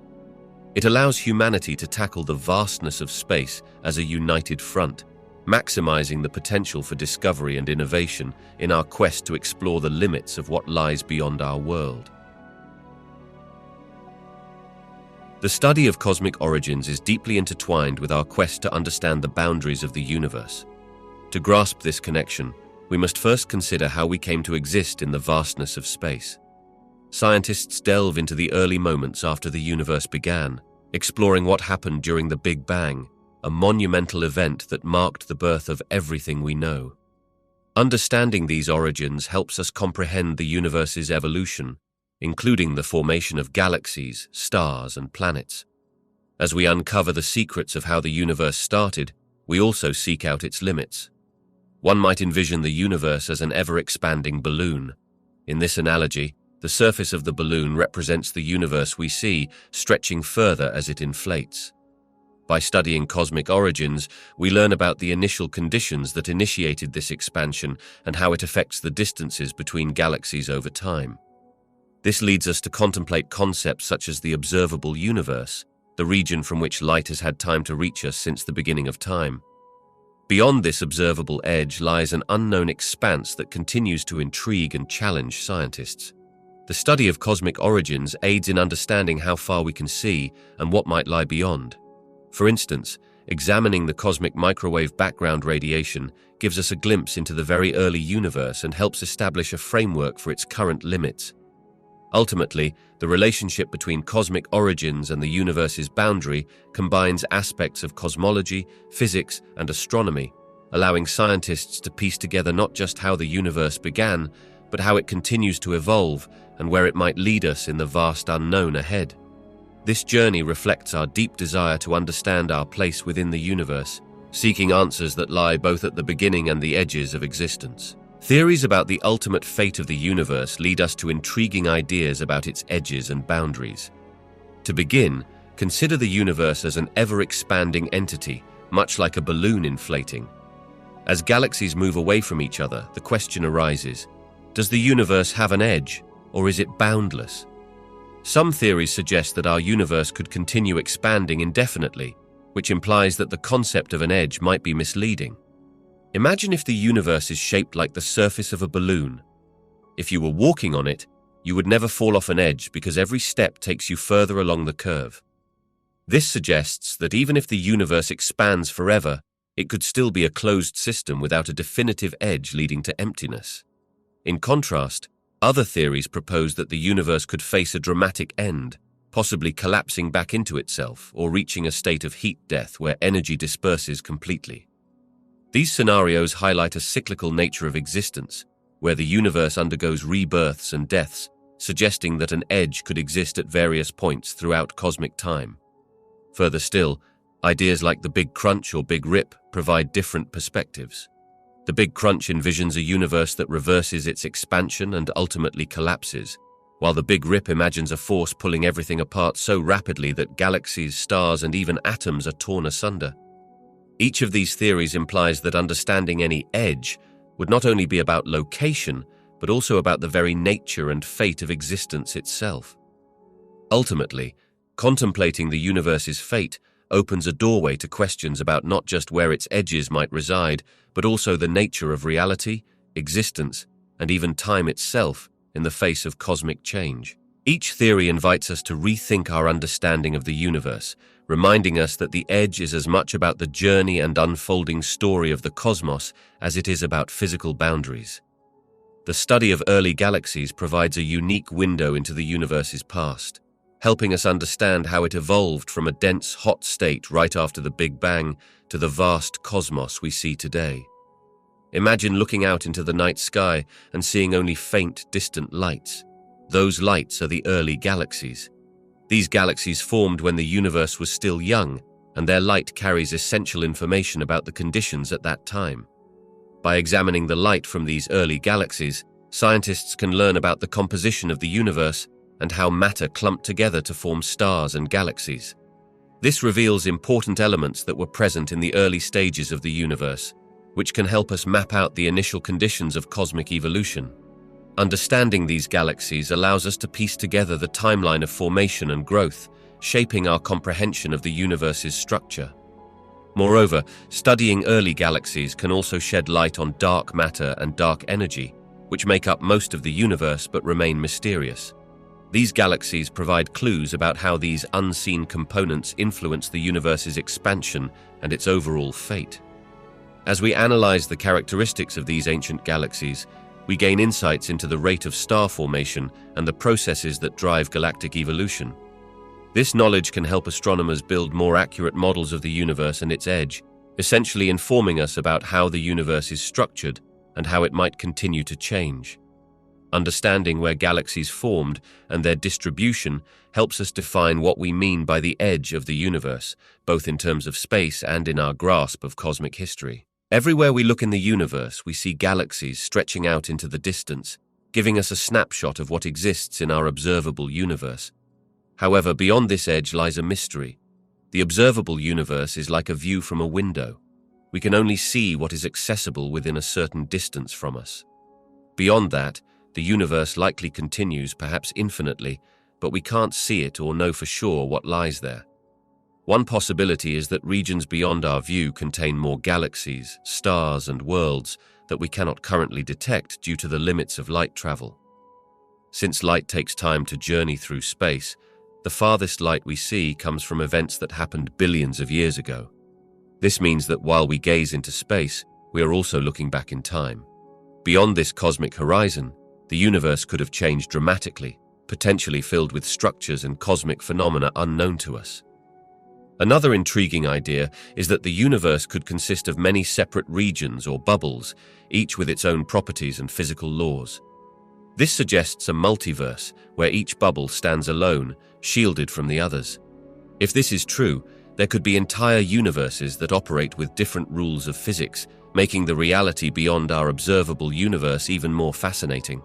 It allows humanity to tackle the vastness of space as a united front, maximizing the potential for discovery and innovation in our quest to explore the limits of what lies beyond our world. The study of cosmic origins is deeply intertwined with our quest to understand the boundaries of the universe. To grasp this connection, we must first consider how we came to exist in the vastness of space. Scientists delve into the early moments after the universe began, exploring what happened during the Big Bang, a monumental event that marked the birth of everything we know. Understanding these origins helps us comprehend the universe's evolution, including the formation of galaxies, stars, and planets. As we uncover the secrets of how the universe started, we also seek out its limits. One might envision the universe as an ever-expanding balloon. In this analogy, the surface of the balloon represents the universe we see, stretching further as it inflates. By studying cosmic origins, we learn about the initial conditions that initiated this expansion and how it affects the distances between galaxies over time. This leads us to contemplate concepts such as the observable universe, the region from which light has had time to reach us since the beginning of time. Beyond this observable edge lies an unknown expanse that continues to intrigue and challenge scientists. The study of cosmic origins aids in understanding how far we can see and what might lie beyond. For instance, examining the cosmic microwave background radiation gives us a glimpse into the very early universe and helps establish a framework for its current limits. Ultimately, the relationship between cosmic origins and the universe's boundary combines aspects of cosmology, physics, and astronomy, allowing scientists to piece together not just how the universe began, but how it continues to evolve and where it might lead us in the vast unknown ahead. This journey reflects our deep desire to understand our place within the universe, seeking answers that lie both at the beginning and the edges of existence. Theories about the ultimate fate of the universe lead us to intriguing ideas about its edges and boundaries. To begin, consider the universe as an ever-expanding entity, much like a balloon inflating. As galaxies move away from each other, the question arises, does the universe have an edge, or is it boundless? Some theories suggest that our universe could continue expanding indefinitely, which implies that the concept of an edge might be misleading. Imagine if the universe is shaped like the surface of a balloon. If you were walking on it, you would never fall off an edge because every step takes you further along the curve. This suggests that even if the universe expands forever, it could still be a closed system without a definitive edge leading to emptiness. In contrast, other theories propose that the universe could face a dramatic end, possibly collapsing back into itself or reaching a state of heat death where energy disperses completely. These scenarios highlight a cyclical nature of existence, where the universe undergoes rebirths and deaths, suggesting that an edge could exist at various points throughout cosmic time. Further still, ideas like the Big Crunch or Big Rip provide different perspectives. The Big Crunch envisions a universe that reverses its expansion and ultimately collapses, while the Big Rip imagines a force pulling everything apart so rapidly that galaxies, stars, and even atoms are torn asunder. Each of these theories implies that understanding any edge would not only be about location, but also about the very nature and fate of existence itself. Ultimately, contemplating the universe's fate opens a doorway to questions about not just where its edges might reside, but also the nature of reality, existence, and even time itself in the face of cosmic change. Each theory invites us to rethink our understanding of the universe, reminding us that the edge is as much about the journey and unfolding story of the cosmos as it is about physical boundaries. The study of early galaxies provides a unique window into the universe's past. helping us understand how it evolved from a dense, hot state right after the Big Bang to the vast cosmos we see today. Imagine looking out into the night sky and seeing only faint, distant lights. Those lights are the early galaxies. These galaxies formed when the universe was still young, and their light carries essential information about the conditions at that time. By examining the light from these early galaxies, scientists can learn about the composition of the universe and how matter clumped together to form stars and galaxies. This reveals important elements that were present in the early stages of the universe, which can help us map out the initial conditions of cosmic evolution. Understanding these galaxies allows us to piece together the timeline of formation and growth, shaping our comprehension of the universe's structure. Moreover, studying early galaxies can also shed light on dark matter and dark energy, which make up most of the universe but remain mysterious. These galaxies provide clues about how these unseen components influence the universe's expansion and its overall fate. As we analyze the characteristics of these ancient galaxies, we gain insights into the rate of star formation and the processes that drive galactic evolution. This knowledge can help astronomers build more accurate models of the universe and its edge, essentially informing us about how the universe is structured and how it might continue to change. Understanding where galaxies formed and their distribution helps us define what we mean by the edge of the universe, both in terms of space and in our grasp of cosmic history. Everywhere we look in the universe, we see galaxies stretching out into the distance, giving us a snapshot of what exists in our observable universe. However, beyond this edge lies a mystery. The observable universe is like a view from a window. We can only see what is accessible within a certain distance from us. Beyond that, the universe likely continues, perhaps infinitely, but we can't see it or know for sure what lies there. One possibility is that regions beyond our view contain more galaxies, stars, and worlds that we cannot currently detect due to the limits of light travel. Since light takes time to journey through space, the farthest light we see comes from events that happened billions of years ago. This means that while we gaze into space, we are also looking back in time. Beyond this cosmic horizon, the universe could have changed dramatically, potentially filled with structures and cosmic phenomena unknown to us. Another intriguing idea is that the universe could consist of many separate regions or bubbles, each with its own properties and physical laws. This suggests a multiverse where each bubble stands alone, shielded from the others. If this is true, there could be entire universes that operate with different rules of physics, making the reality beyond our observable universe even more fascinating.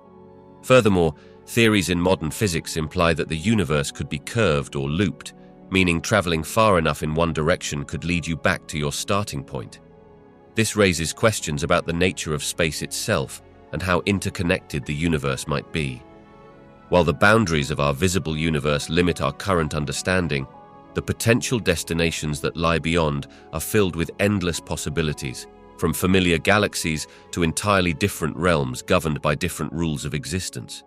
Furthermore, theories in modern physics imply that the universe could be curved or looped, meaning traveling far enough in one direction could lead you back to your starting point. This raises questions about the nature of space itself and how interconnected the universe might be. While the boundaries of our visible universe limit our current understanding, the potential destinations that lie beyond are filled with endless possibilities, from familiar galaxies to entirely different realms governed by different rules of existence.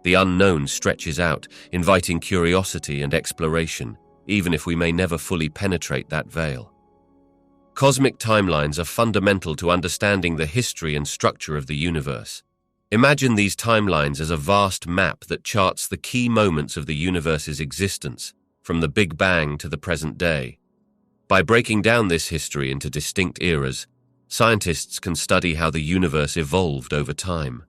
The unknown stretches out, inviting curiosity and exploration, even if we may never fully penetrate that veil. Cosmic timelines are fundamental to understanding the history and structure of the universe. Imagine these timelines as a vast map that charts the key moments of the universe's existence, from the Big Bang to the present day. By breaking down this history into distinct eras, scientists can study how the universe evolved over time.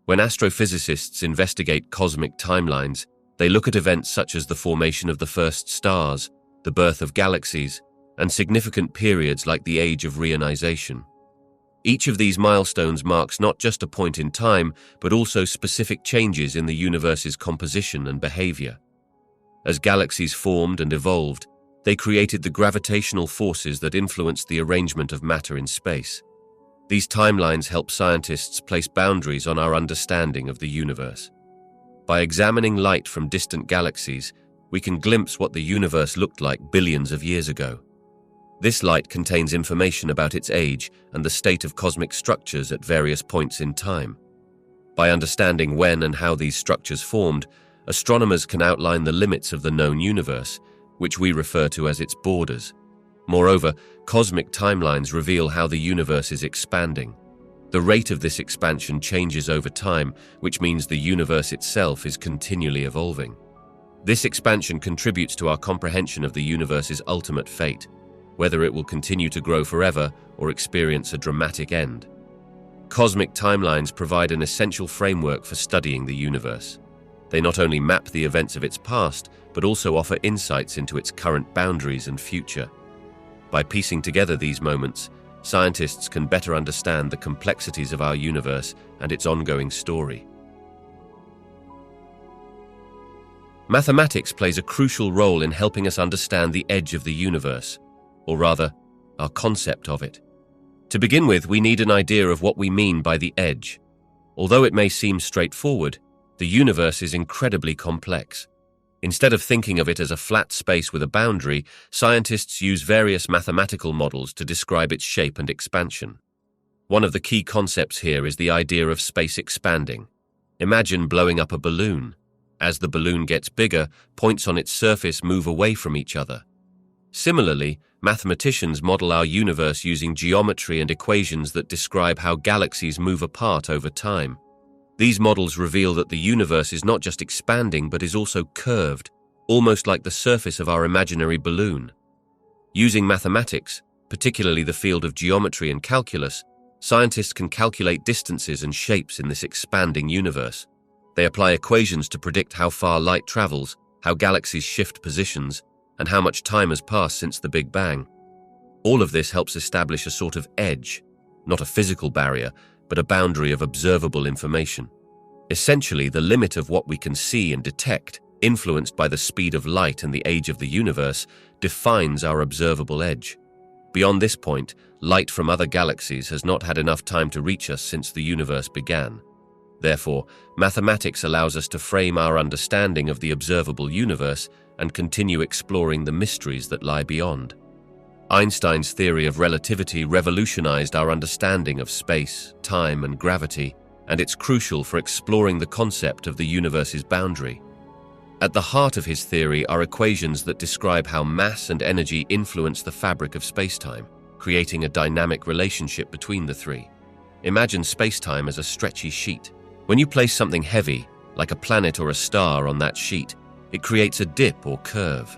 When astrophysicists investigate cosmic timelines, they look at events such as the formation of the first stars, the birth of galaxies, and significant periods like the Age of Reionization. Each of these milestones marks not just a point in time, but also specific changes in the universe's composition and behavior. As galaxies formed and evolved, they created the gravitational forces that influenced the arrangement of matter in space. These timelines help scientists place boundaries on our understanding of the universe. By examining light from distant galaxies, we can glimpse what the universe looked like billions of years ago. This light contains information about its age and the state of cosmic structures at various points in time. By understanding when and how these structures formed, astronomers can outline the limits of the known universe, which we refer to as its borders. Moreover, cosmic timelines reveal how the universe is expanding. The rate of this expansion changes over time, which means the universe itself is continually evolving. This expansion contributes to our comprehension of the universe's ultimate fate, whether it will continue to grow forever or experience a dramatic end. Cosmic timelines provide an essential framework for studying the universe. They not only map the events of its past, but also offer insights into its current boundaries and future. By piecing together these moments, scientists can better understand the complexities of our universe and its ongoing story. Mathematics plays a crucial role in helping us understand the edge of the universe, or rather, our concept of it. To begin with, we need an idea of what we mean by the edge. Although it may seem straightforward, the universe is incredibly complex. Instead of thinking of it as a flat space with a boundary, scientists use various mathematical models to describe its shape and expansion. One of the key concepts here is the idea of space expanding. Imagine blowing up a balloon. As the balloon gets bigger, points on its surface move away from each other. Similarly, mathematicians model our universe using geometry and equations that describe how galaxies move apart over time. These models reveal that the universe is not just expanding but is also curved, almost like the surface of our imaginary balloon. Using mathematics, particularly the field of geometry and calculus, scientists can calculate distances and shapes in this expanding universe. They apply equations to predict how far light travels, how galaxies shift positions, and how much time has passed since the Big Bang. All of this helps establish a sort of edge, not a physical barrier, but a boundary of observable information. Essentially, the limit of what we can see and detect, influenced by the speed of light and the age of the universe, defines our observable edge. Beyond this point, light from other galaxies has not had enough time to reach us since the universe began. Therefore, mathematics allows us to frame our understanding of the observable universe and continue exploring the mysteries that lie beyond. Einstein's theory of relativity revolutionized our understanding of space, time, and gravity, and it's crucial for exploring the concept of the universe's boundary. At the heart of his theory are equations that describe how mass and energy influence the fabric of spacetime, creating a dynamic relationship between the three. Imagine spacetime as a stretchy sheet. When you place something heavy, like a planet or a star, on that sheet, it creates a dip or curve.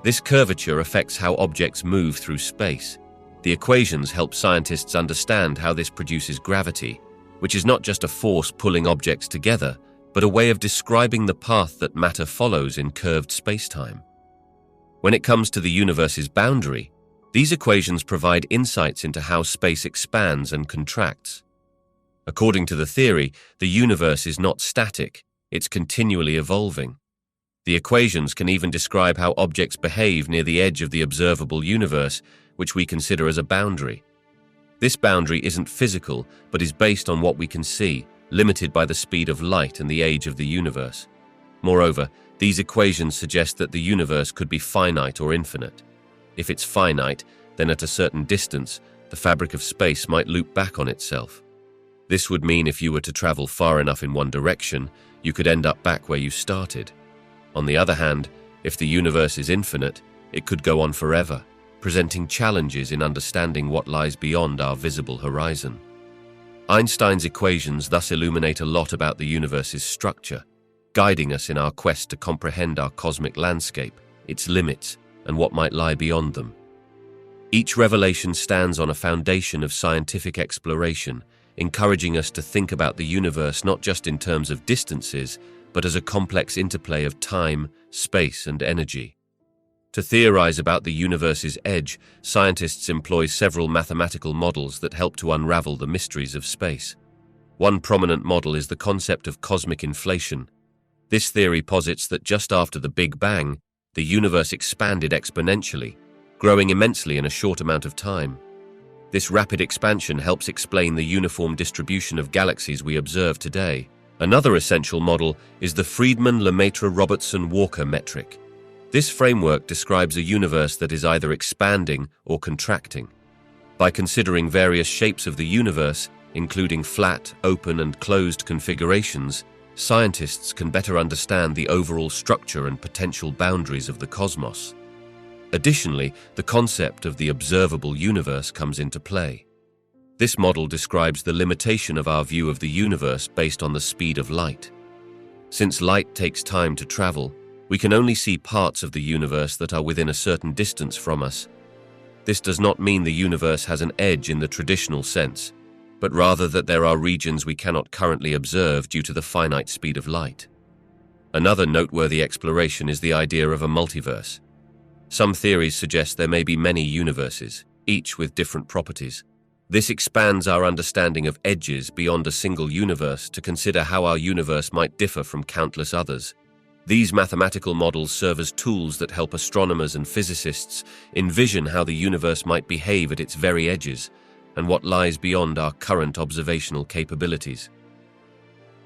This curvature affects how objects move through space. The equations help scientists understand how this produces gravity, which is not just a force pulling objects together, but a way of describing the path that matter follows in curved spacetime. When it comes to the universe's boundary, these equations provide insights into how space expands and contracts. According to the theory, the universe is not static, it's continually evolving. The equations can even describe how objects behave near the edge of the observable universe, which we consider as a boundary. This boundary isn't physical, but is based on what we can see, limited by the speed of light and the age of the universe. Moreover, these equations suggest that the universe could be finite or infinite. If it's finite, then at a certain distance, the fabric of space might loop back on itself. This would mean if you were to travel far enough in one direction, you could end up back where you started. On the other hand, if the universe is infinite, it could go on forever, presenting challenges in understanding what lies beyond our visible horizon. Einstein's equations thus illuminate a lot about the universe's structure, guiding us in our quest to comprehend our cosmic landscape, its limits, and what might lie beyond them. Each revelation stands on a foundation of scientific exploration, encouraging us to think about the universe not just in terms of distances, but as a complex interplay of time, space, and energy. To theorize about the universe's edge, scientists employ several mathematical models that help to unravel the mysteries of space. One prominent model is the concept of cosmic inflation. This theory posits that just after the Big Bang, the universe expanded exponentially, growing immensely in a short amount of time. This rapid expansion helps explain the uniform distribution of galaxies we observe today. Another essential model is the Friedmann-Lemaitre-Robertson-Walker metric. This framework describes a universe that is either expanding or contracting. By considering various shapes of the universe, including flat, open, and closed configurations, scientists can better understand the overall structure and potential boundaries of the cosmos. Additionally, the concept of the observable universe comes into play. This model describes the limitation of our view of the universe based on the speed of light. Since light takes time to travel, We can only see parts of the universe that are within a certain distance from us. This does not mean the universe has an edge in the traditional sense, but rather that there are regions we cannot currently observe due to the finite speed of light. Another noteworthy exploration is the idea of a multiverse. Some theories suggest there may be many universes, each with different properties. This expands our understanding of edges beyond a single universe to consider how our universe might differ from countless others. These mathematical models serve as tools that help astronomers and physicists envision how the universe might behave at its very edges and what lies beyond our current observational capabilities.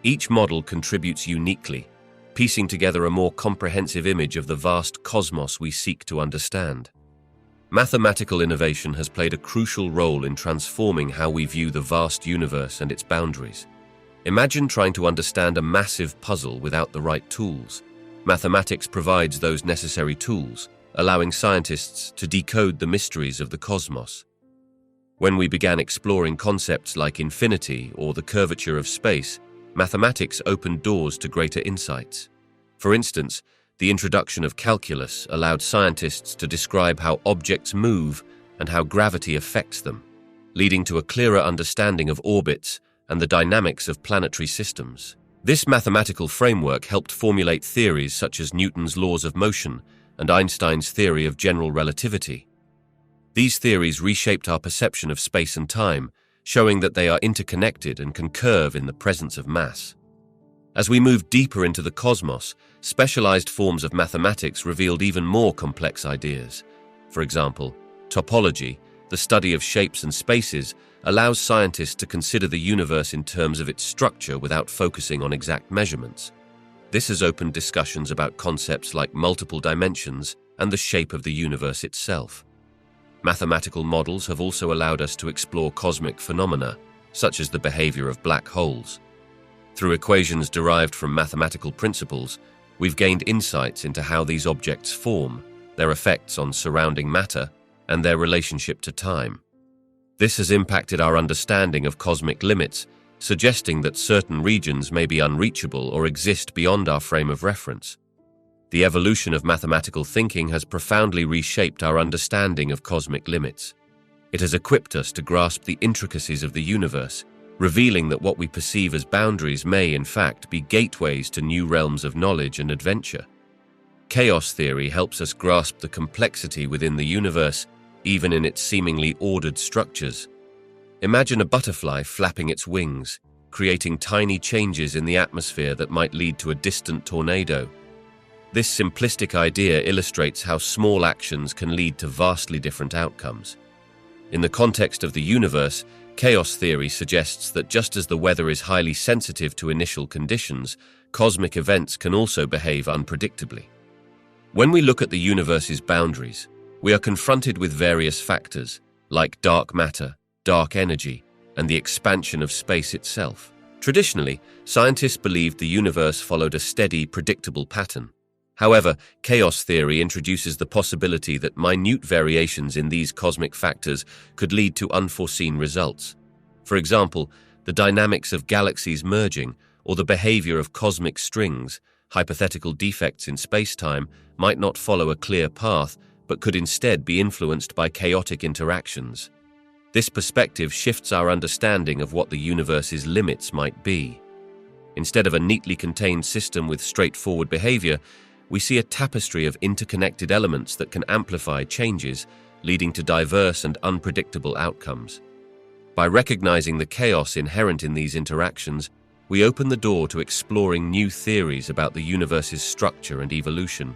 Each model contributes uniquely, piecing together a more comprehensive image of the vast cosmos we seek to understand. Mathematical innovation has played a crucial role in transforming how we view the vast universe and its boundaries. Imagine trying to understand a massive puzzle without the right tools. Mathematics provides those necessary tools, allowing scientists to decode the mysteries of the cosmos. When we began exploring concepts like infinity or the curvature of space, mathematics opened doors to greater insights. For instance, the introduction of calculus allowed scientists to describe how objects move and how gravity affects them, leading to a clearer understanding of orbits and the dynamics of planetary systems. This mathematical framework helped formulate theories such as Newton's laws of motion and Einstein's theory of general relativity. These theories reshaped our perception of space and time, showing that they are interconnected and can curve in the presence of mass. As we moved deeper into the cosmos, specialized forms of mathematics revealed even more complex ideas. For example, topology, the study of shapes and spaces, allows scientists to consider the universe in terms of its structure without focusing on exact measurements. This has opened discussions about concepts like multiple dimensions and the shape of the universe itself. Mathematical models have also allowed us to explore cosmic phenomena, such as the behavior of black holes. Through equations derived from mathematical principles, we've gained insights into how these objects form, their effects on surrounding matter, and their relationship to time. This has impacted our understanding of cosmic limits, suggesting that certain regions may be unreachable or exist beyond our frame of reference. The evolution of mathematical thinking has profoundly reshaped our understanding of cosmic limits. It has equipped us to grasp the intricacies of the universe, revealing that what we perceive as boundaries may, in fact, be gateways to new realms of knowledge and adventure. Chaos theory helps us grasp the complexity within the universe, even in its seemingly ordered structures. Imagine a butterfly flapping its wings, creating tiny changes in the atmosphere that might lead to a distant tornado. This simplistic idea illustrates how small actions can lead to vastly different outcomes. In the context of the universe, chaos theory suggests that just as the weather is highly sensitive to initial conditions, cosmic events can also behave unpredictably. When we look at the universe's boundaries, we are confronted with various factors, like dark matter, dark energy, and the expansion of space itself. Traditionally, scientists believed the universe followed a steady, predictable pattern. However, chaos theory introduces the possibility that minute variations in these cosmic factors could lead to unforeseen results. For example, the dynamics of galaxies merging or the behavior of cosmic strings, hypothetical defects in space-time, might not follow a clear path, but could instead be influenced by chaotic interactions. This perspective shifts our understanding of what the universe's limits might be. Instead of a neatly contained system with straightforward behavior, we see a tapestry of interconnected elements that can amplify changes, leading to diverse and unpredictable outcomes. By recognizing the chaos inherent in these interactions, we open the door to exploring new theories about the universe's structure and evolution,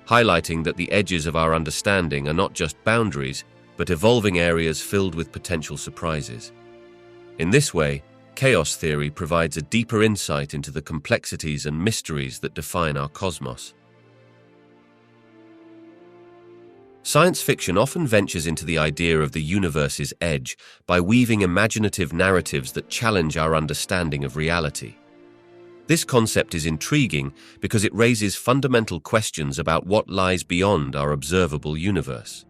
highlighting that the edges of our understanding are not just boundaries, but evolving areas filled with potential surprises. In this way, chaos theory provides a deeper insight into the complexities and mysteries that define our cosmos. Science fiction often ventures into the idea of the universe's edge by weaving imaginative narratives that challenge our understanding of reality. This concept is intriguing because it raises fundamental questions about what lies beyond our observable universe.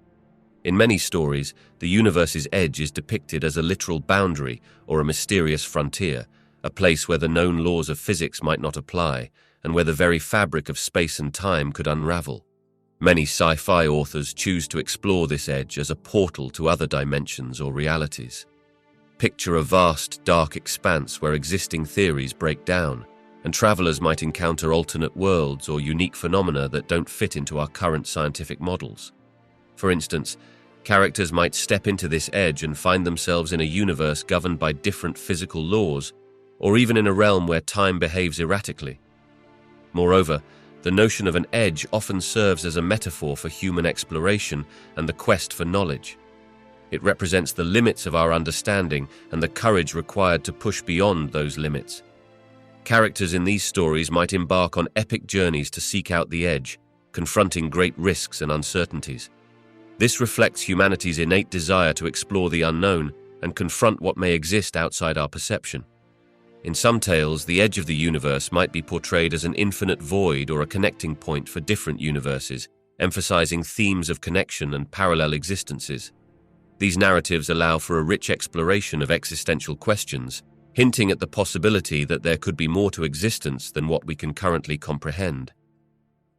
In many stories, the universe's edge is depicted as a literal boundary or a mysterious frontier, a place where the known laws of physics might not apply, and where the very fabric of space and time could unravel. Many sci-fi authors choose to explore this edge as a portal to other dimensions or realities. Picture a vast, dark expanse where existing theories break down, and travelers might encounter alternate worlds or unique phenomena that don't fit into our current scientific models. For instance, characters might step into this edge and find themselves in a universe governed by different physical laws, or even in a realm where time behaves erratically. Moreover, the notion of an edge often serves as a metaphor for human exploration and the quest for knowledge. It represents the limits of our understanding and the courage required to push beyond those limits. Characters in these stories might embark on epic journeys to seek out the edge, confronting great risks and uncertainties. This reflects humanity's innate desire to explore the unknown and confront what may exist outside our perception. In some tales, the edge of the universe might be portrayed as an infinite void or a connecting point for different universes, emphasizing themes of connection and parallel existences. These narratives allow for a rich exploration of existential questions, hinting at the possibility that there could be more to existence than what we can currently comprehend.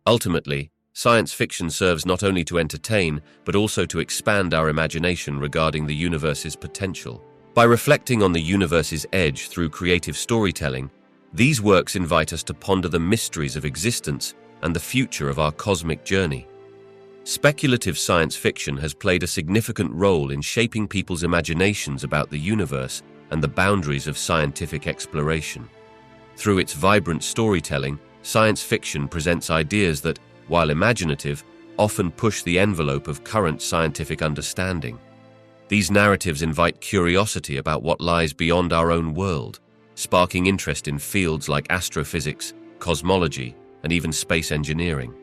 Ultimately, science fiction serves not only to entertain, but also to expand our imagination regarding the universe's potential. By reflecting on the universe's edge through creative storytelling, these works invite us to ponder the mysteries of existence and the future of our cosmic journey. Speculative science fiction has played a significant role in shaping people's imaginations about the universe and the boundaries of scientific exploration. Through its vibrant storytelling, science fiction presents ideas that, while imaginative, often push the envelope of current scientific understanding. These narratives invite curiosity about what lies beyond our own world, sparking interest in fields like astrophysics, cosmology, and even space engineering.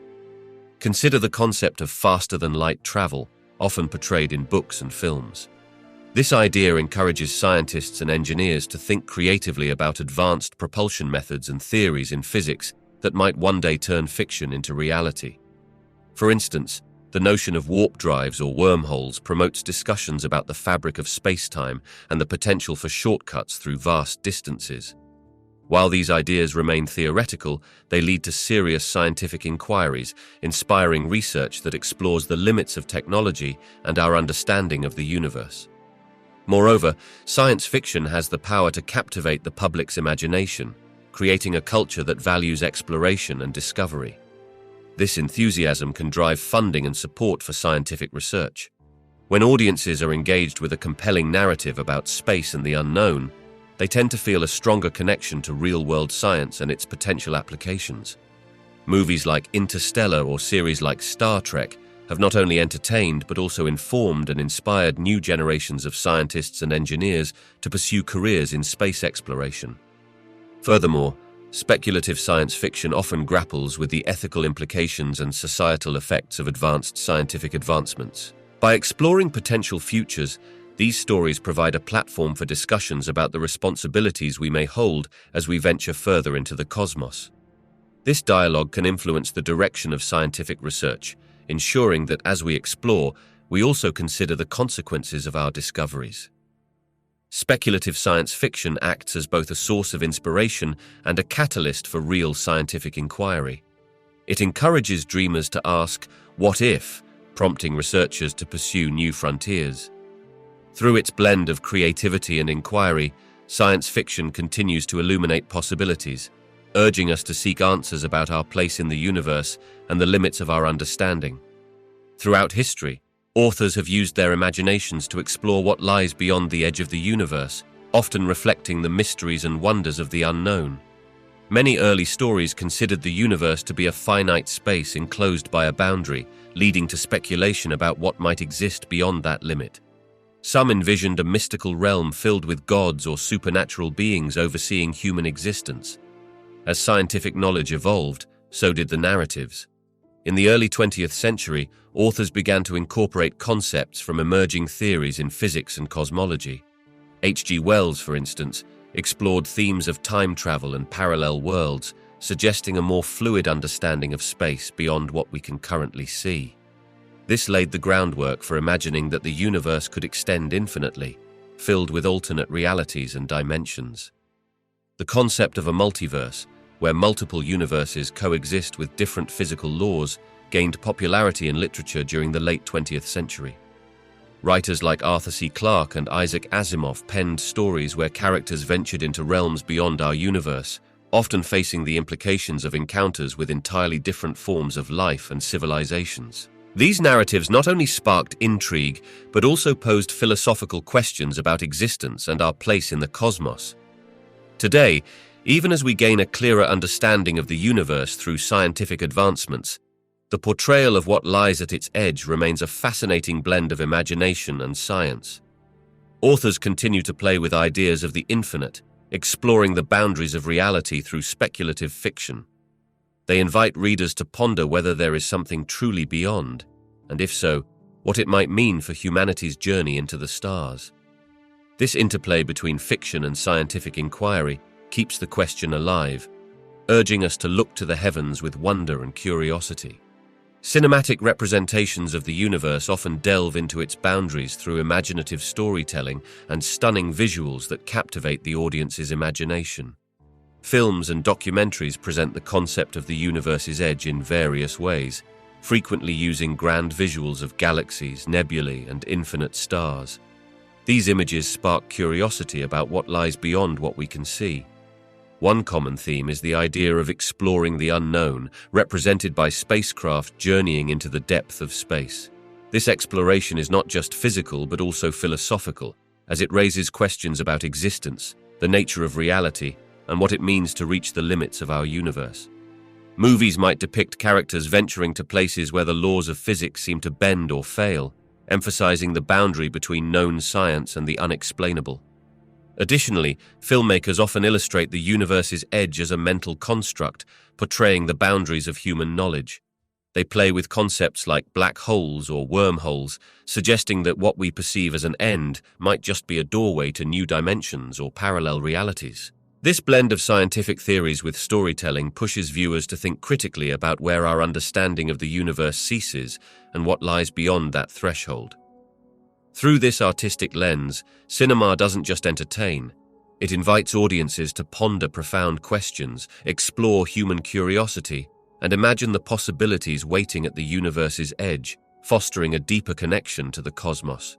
Consider the concept of faster-than-light travel, often portrayed in books and films. This idea encourages scientists and engineers to think creatively about advanced propulsion methods and theories in physics that might one day turn fiction into reality. For instance, the notion of warp drives or wormholes promotes discussions about the fabric of space-time and the potential for shortcuts through vast distances. While these ideas remain theoretical, they lead to serious scientific inquiries, inspiring research that explores the limits of technology and our understanding of the universe. Moreover, science fiction has the power to captivate the public's imagination, creating a culture that values exploration and discovery. This enthusiasm can drive funding and support for scientific research. When audiences are engaged with a compelling narrative about space and the unknown, they tend to feel a stronger connection to real-world science and its potential applications. Movies like Interstellar or series like Star Trek have not only entertained but also informed and inspired new generations of scientists and engineers to pursue careers in space exploration. Furthermore, speculative science fiction often grapples with the ethical implications and societal effects of advanced scientific advancements. By exploring potential futures, these stories provide a platform for discussions about the responsibilities we may hold as we venture further into the cosmos. This dialogue can influence the direction of scientific research, ensuring that as we explore, we also consider the consequences of our discoveries. Speculative science fiction acts as both a source of inspiration and a catalyst for real scientific inquiry. It encourages dreamers to ask, "What if?" prompting researchers to pursue new frontiers. Through its blend of creativity and inquiry, science fiction continues to illuminate possibilities, urging us to seek answers about our place in the universe and the limits of our understanding. Throughout history, authors have used their imaginations to explore what lies beyond the edge of the universe, often reflecting the mysteries and wonders of the unknown. Many early stories considered the universe to be a finite space enclosed by a boundary, leading to speculation about what might exist beyond that limit. Some envisioned a mystical realm filled with gods or supernatural beings overseeing human existence. As scientific knowledge evolved, so did the narratives. In the early 20th century, authors began to incorporate concepts from emerging theories in physics and cosmology. H.G. Wells, for instance, explored themes of time travel and parallel worlds, suggesting a more fluid understanding of space beyond what we can currently see. This laid the groundwork for imagining that the universe could extend infinitely, filled with alternate realities and dimensions. The concept of a multiverse, where multiple universes coexist with different physical laws, gained popularity in literature during the late 20th century. Writers like Arthur C. Clarke and Isaac Asimov penned stories where characters ventured into realms beyond our universe, often facing the implications of encounters with entirely different forms of life and civilizations. These narratives not only sparked intrigue, but also posed philosophical questions about existence and our place in the cosmos. Today, even as we gain a clearer understanding of the universe through scientific advancements, the portrayal of what lies at its edge remains a fascinating blend of imagination and science. Authors continue to play with ideas of the infinite, exploring the boundaries of reality through speculative fiction. They invite readers to ponder whether there is something truly beyond, and if so, what it might mean for humanity's journey into the stars. This interplay between fiction and scientific inquiry keeps the question alive, urging us to look to the heavens with wonder and curiosity. Cinematic representations of the universe often delve into its boundaries through imaginative storytelling and stunning visuals that captivate the audience's imagination. Films and documentaries present the concept of the universe's edge in various ways, frequently using grand visuals of galaxies, nebulae, and infinite stars. These images spark curiosity about what lies beyond what we can see. One common theme is the idea of exploring the unknown, represented by spacecraft journeying into the depth of space. This exploration is not just physical but also philosophical, as it raises questions about existence, the nature of reality, and what it means to reach the limits of our universe. Movies might depict characters venturing to places where the laws of physics seem to bend or fail, emphasizing the boundary between known science and the unexplainable. Additionally, filmmakers often illustrate the universe's edge as a mental construct, portraying the boundaries of human knowledge. They play with concepts like black holes or wormholes, suggesting that what we perceive as an end might just be a doorway to new dimensions or parallel realities. This blend of scientific theories with storytelling pushes viewers to think critically about where our understanding of the universe ceases and what lies beyond that threshold. Through this artistic lens, cinema doesn't just entertain. It invites audiences to ponder profound questions, explore human curiosity, and imagine the possibilities waiting at the universe's edge, fostering a deeper connection to the cosmos.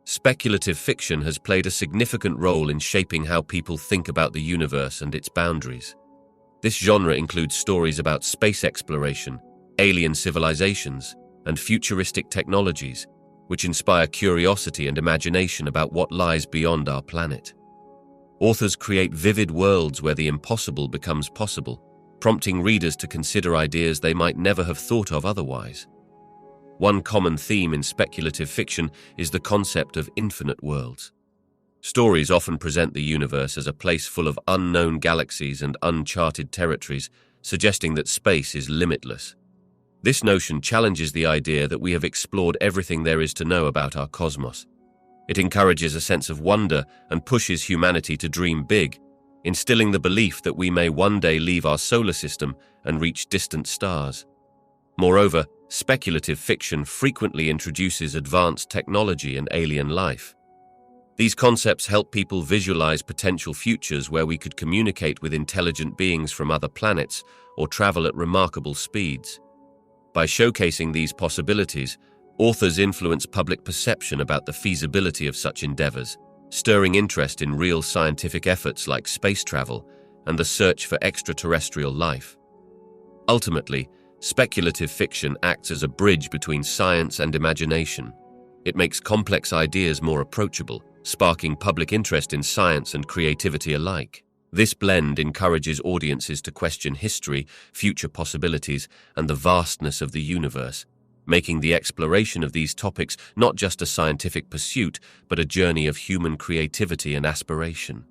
Speculative fiction has played a significant role in shaping how people think about the universe and its boundaries. This genre includes stories about space exploration, alien civilizations, and futuristic technologies, which inspire curiosity and imagination about what lies beyond our planet. Authors create vivid worlds where the impossible becomes possible, prompting readers to consider ideas they might never have thought of otherwise. One common theme in speculative fiction is the concept of infinite worlds. Stories often present the universe as a place full of unknown galaxies and uncharted territories, suggesting that space is limitless. This notion challenges the idea that we have explored everything there is to know about our cosmos. It encourages a sense of wonder and pushes humanity to dream big, instilling the belief that we may one day leave our solar system and reach distant stars. Moreover, speculative fiction frequently introduces advanced technology and alien life. These concepts help people visualize potential futures where we could communicate with intelligent beings from other planets or travel at remarkable speeds. By showcasing these possibilities, authors influence public perception about the feasibility of such endeavors, stirring interest in real scientific efforts like space travel and the search for extraterrestrial life. Ultimately, speculative fiction acts as a bridge between science and imagination. It makes complex ideas more approachable, sparking public interest in science and creativity alike. This blend encourages audiences to question history, future possibilities, and the vastness of the universe, making the exploration of these topics not just a scientific pursuit, but a journey of human creativity and aspiration.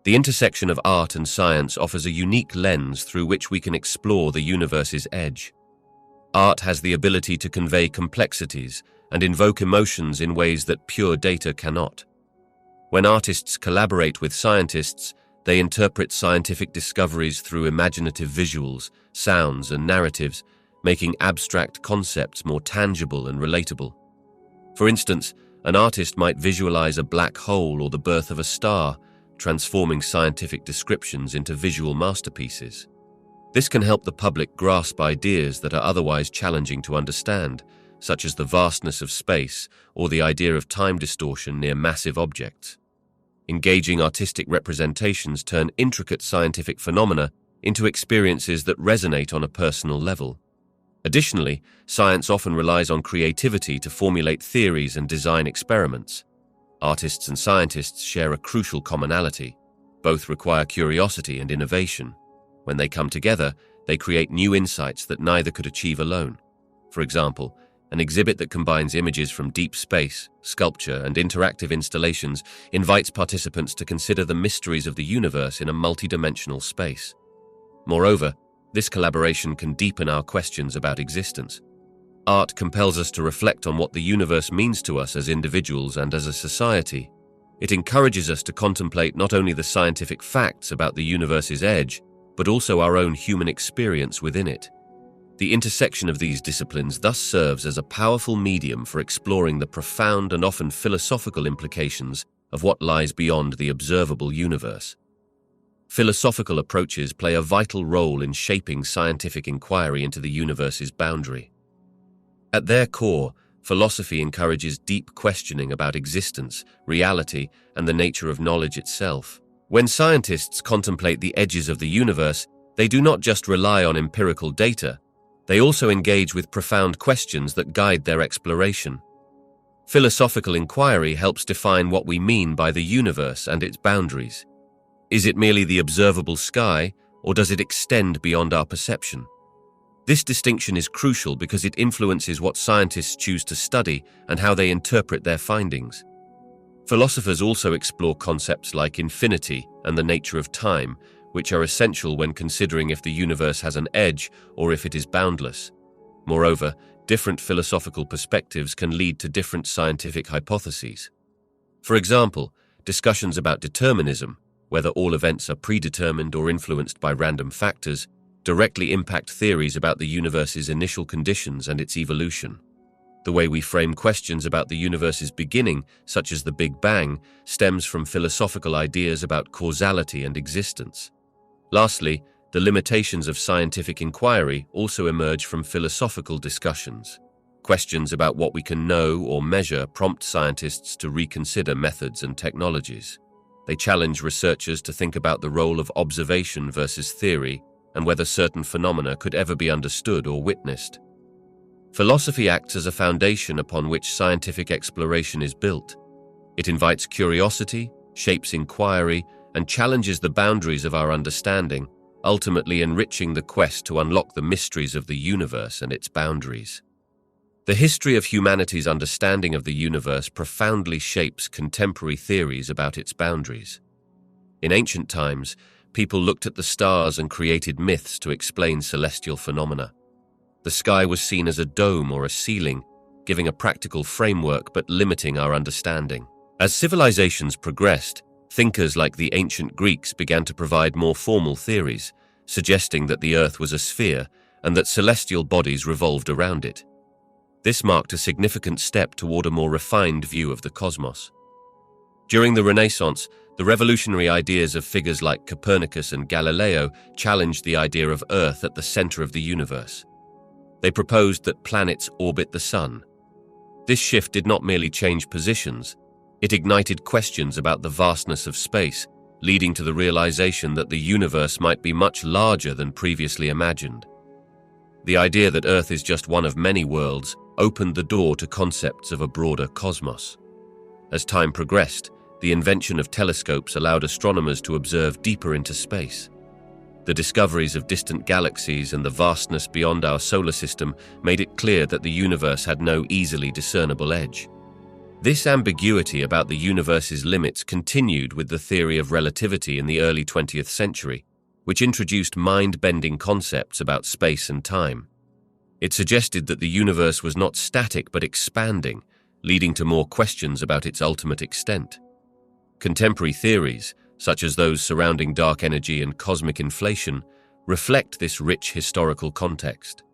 The intersection of art and science offers a unique lens through which we can explore the universe's edge. Art has the ability to convey complexities and invoke emotions in ways that pure data cannot. When artists collaborate with scientists, they interpret scientific discoveries through imaginative visuals, sounds, and narratives, making abstract concepts more tangible and relatable. For instance, an artist might visualize a black hole or the birth of a star, transforming scientific descriptions into visual masterpieces. This can help the public grasp ideas that are otherwise challenging to understand, such as the vastness of space or the idea of time distortion near massive objects. Engaging artistic representations turn intricate scientific phenomena into experiences that resonate on a personal level. Additionally, science often relies on creativity to formulate theories and design experiments. Artists and scientists share a crucial commonality. Both require curiosity and innovation. When they come together, they create new insights that neither could achieve alone. For example, an exhibit that combines images from deep space, sculpture, and interactive installations invites participants to consider the mysteries of the universe in a multidimensional space. Moreover, this collaboration can deepen our questions about existence. Art compels us to reflect on what the universe means to us as individuals and as a society. It encourages us to contemplate not only the scientific facts about the universe's edge, but also our own human experience within it. The intersection of these disciplines thus serves as a powerful medium for exploring the profound and often philosophical implications of what lies beyond the observable universe. Philosophical approaches play a vital role in shaping scientific inquiry into the universe's boundary. At their core, philosophy encourages deep questioning about existence, reality, and the nature of knowledge itself. When scientists contemplate the edges of the universe, they do not just rely on empirical data, they also engage with profound questions that guide their exploration. Philosophical inquiry helps define what we mean by the universe and its boundaries. Is it merely the observable sky, or does it extend beyond our perception? This distinction is crucial because it influences what scientists choose to study and how they interpret their findings. Philosophers also explore concepts like infinity and the nature of time, which are essential when considering if the universe has an edge or if it is boundless. Moreover, different philosophical perspectives can lead to different scientific hypotheses. For example, discussions about determinism, whether all events are predetermined or influenced by random factors, directly impact theories about the universe's initial conditions and its evolution. The way we frame questions about the universe's beginning, such as the Big Bang, stems from philosophical ideas about causality and existence. Lastly, the limitations of scientific inquiry also emerge from philosophical discussions. Questions about what we can know or measure prompt scientists to reconsider methods and technologies. They challenge researchers to think about the role of observation versus theory and whether certain phenomena could ever be understood or witnessed. Philosophy acts as a foundation upon which scientific exploration is built. It invites curiosity, shapes inquiry, and challenges the boundaries of our understanding, ultimately enriching the quest to unlock the mysteries of the universe and its boundaries. The history of humanity's understanding of the universe profoundly shapes contemporary theories about its boundaries. In ancient times, people looked at the stars and created myths to explain celestial phenomena. The sky was seen as a dome or a ceiling, giving a practical framework but limiting our understanding. As civilizations progressed, thinkers like the ancient Greeks began to provide more formal theories, suggesting that the Earth was a sphere and that celestial bodies revolved around it. This marked a significant step toward a more refined view of the cosmos. During the Renaissance, the revolutionary ideas of figures like Copernicus and Galileo challenged the idea of Earth at the center of the universe. They proposed that planets orbit the sun. This shift did not merely change positions, it ignited questions about the vastness of space, leading to the realization that the universe might be much larger than previously imagined. The idea that Earth is just one of many worlds opened the door to concepts of a broader cosmos. As time progressed, the invention of telescopes allowed astronomers to observe deeper into space. The discoveries of distant galaxies and the vastness beyond our solar system made it clear that the universe had no easily discernible edge. This ambiguity about the universe's limits continued with the theory of relativity in the early 20th century, which introduced mind-bending concepts about space and time. It suggested that the universe was not static but expanding, leading to more questions about its ultimate extent. Contemporary theories, such as those surrounding dark energy and cosmic inflation, reflect this rich historical context.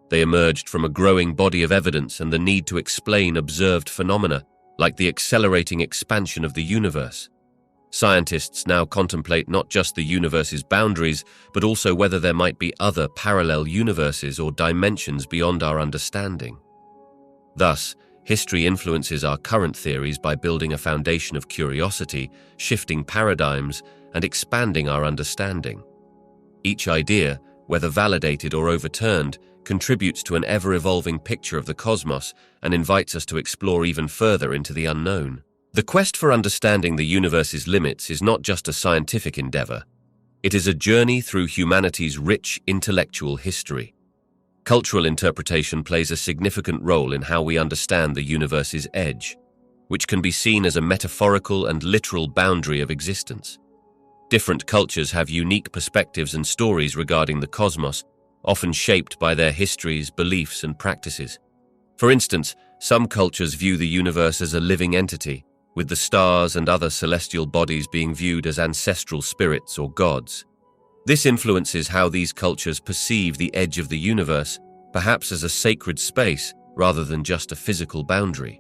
They emerged from a growing body of evidence and the need to explain observed phenomena, like the accelerating expansion of the universe. Scientists now contemplate not just the universe's boundaries, but also whether there might be other parallel universes or dimensions beyond our understanding. Thus, history influences our current theories by building a foundation of curiosity, shifting paradigms, and expanding our understanding. Each idea, whether validated or overturned, contributes to an ever-evolving picture of the cosmos and invites us to explore even further into the unknown. The quest for understanding the universe's limits is not just a scientific endeavor. It is a journey through humanity's rich intellectual history. Cultural interpretation plays a significant role in how we understand the universe's edge, which can be seen as a metaphorical and literal boundary of existence. Different cultures have unique perspectives and stories regarding the cosmos, often shaped by their histories, beliefs, and practices. For instance, some cultures view the universe as a living entity, with the stars and other celestial bodies being viewed as ancestral spirits or gods. This influences how these cultures perceive the edge of the universe, perhaps as a sacred space rather than just a physical boundary.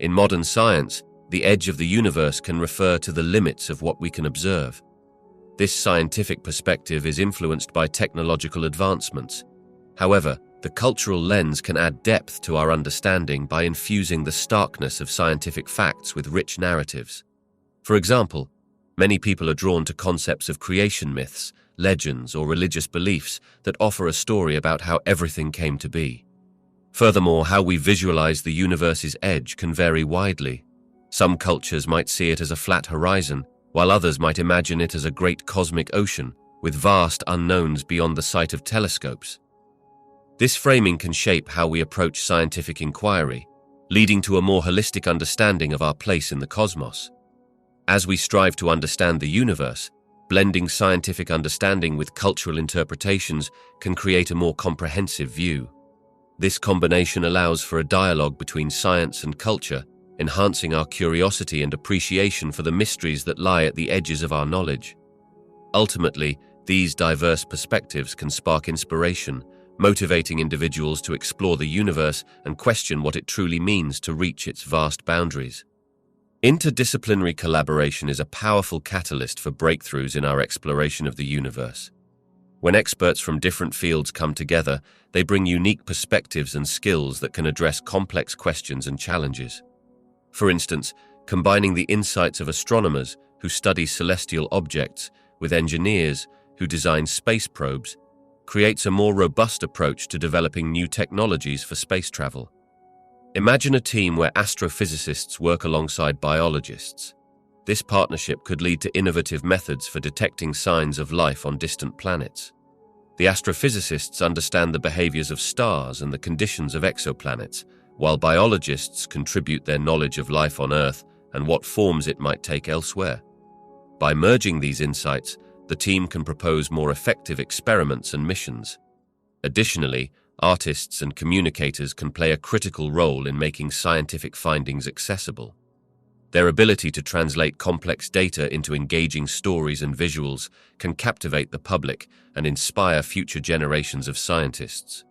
In modern science, the edge of the universe can refer to the limits of what we can observe. This scientific perspective is influenced by technological advancements. However, the cultural lens can add depth to our understanding by infusing the starkness of scientific facts with rich narratives. For example, many people are drawn to concepts of creation myths, legends, or religious beliefs that offer a story about how everything came to be. Furthermore, how we visualize the universe's edge can vary widely. Some cultures might see it as a flat horizon, while others might imagine it as a great cosmic ocean with vast unknowns beyond the sight of telescopes. This framing can shape how we approach scientific inquiry, leading to a more holistic understanding of our place in the cosmos. As we strive to understand the universe, blending scientific understanding with cultural interpretations can create a more comprehensive view. This combination allows for a dialogue between science and culture, enhancing our curiosity and appreciation for the mysteries that lie at the edges of our knowledge. Ultimately, these diverse perspectives can spark inspiration, motivating individuals to explore the universe and question what it truly means to reach its vast boundaries. Interdisciplinary collaboration is a powerful catalyst for breakthroughs in our exploration of the universe. When experts from different fields come together, they bring unique perspectives and skills that can address complex questions and challenges. For instance, combining the insights of astronomers who study celestial objects with engineers who design space probes creates a more robust approach to developing new technologies for space travel. Imagine a team where astrophysicists work alongside biologists. This partnership could lead to innovative methods for detecting signs of life on distant planets. The astrophysicists understand the behaviors of stars and the conditions of exoplanets, while biologists contribute their knowledge of life on Earth and what forms it might take elsewhere. By merging these insights, the team can propose more effective experiments and missions. Additionally, artists and communicators can play a critical role in making scientific findings accessible. Their ability to translate complex data into engaging stories and visuals can captivate the public and inspire future generations of scientists.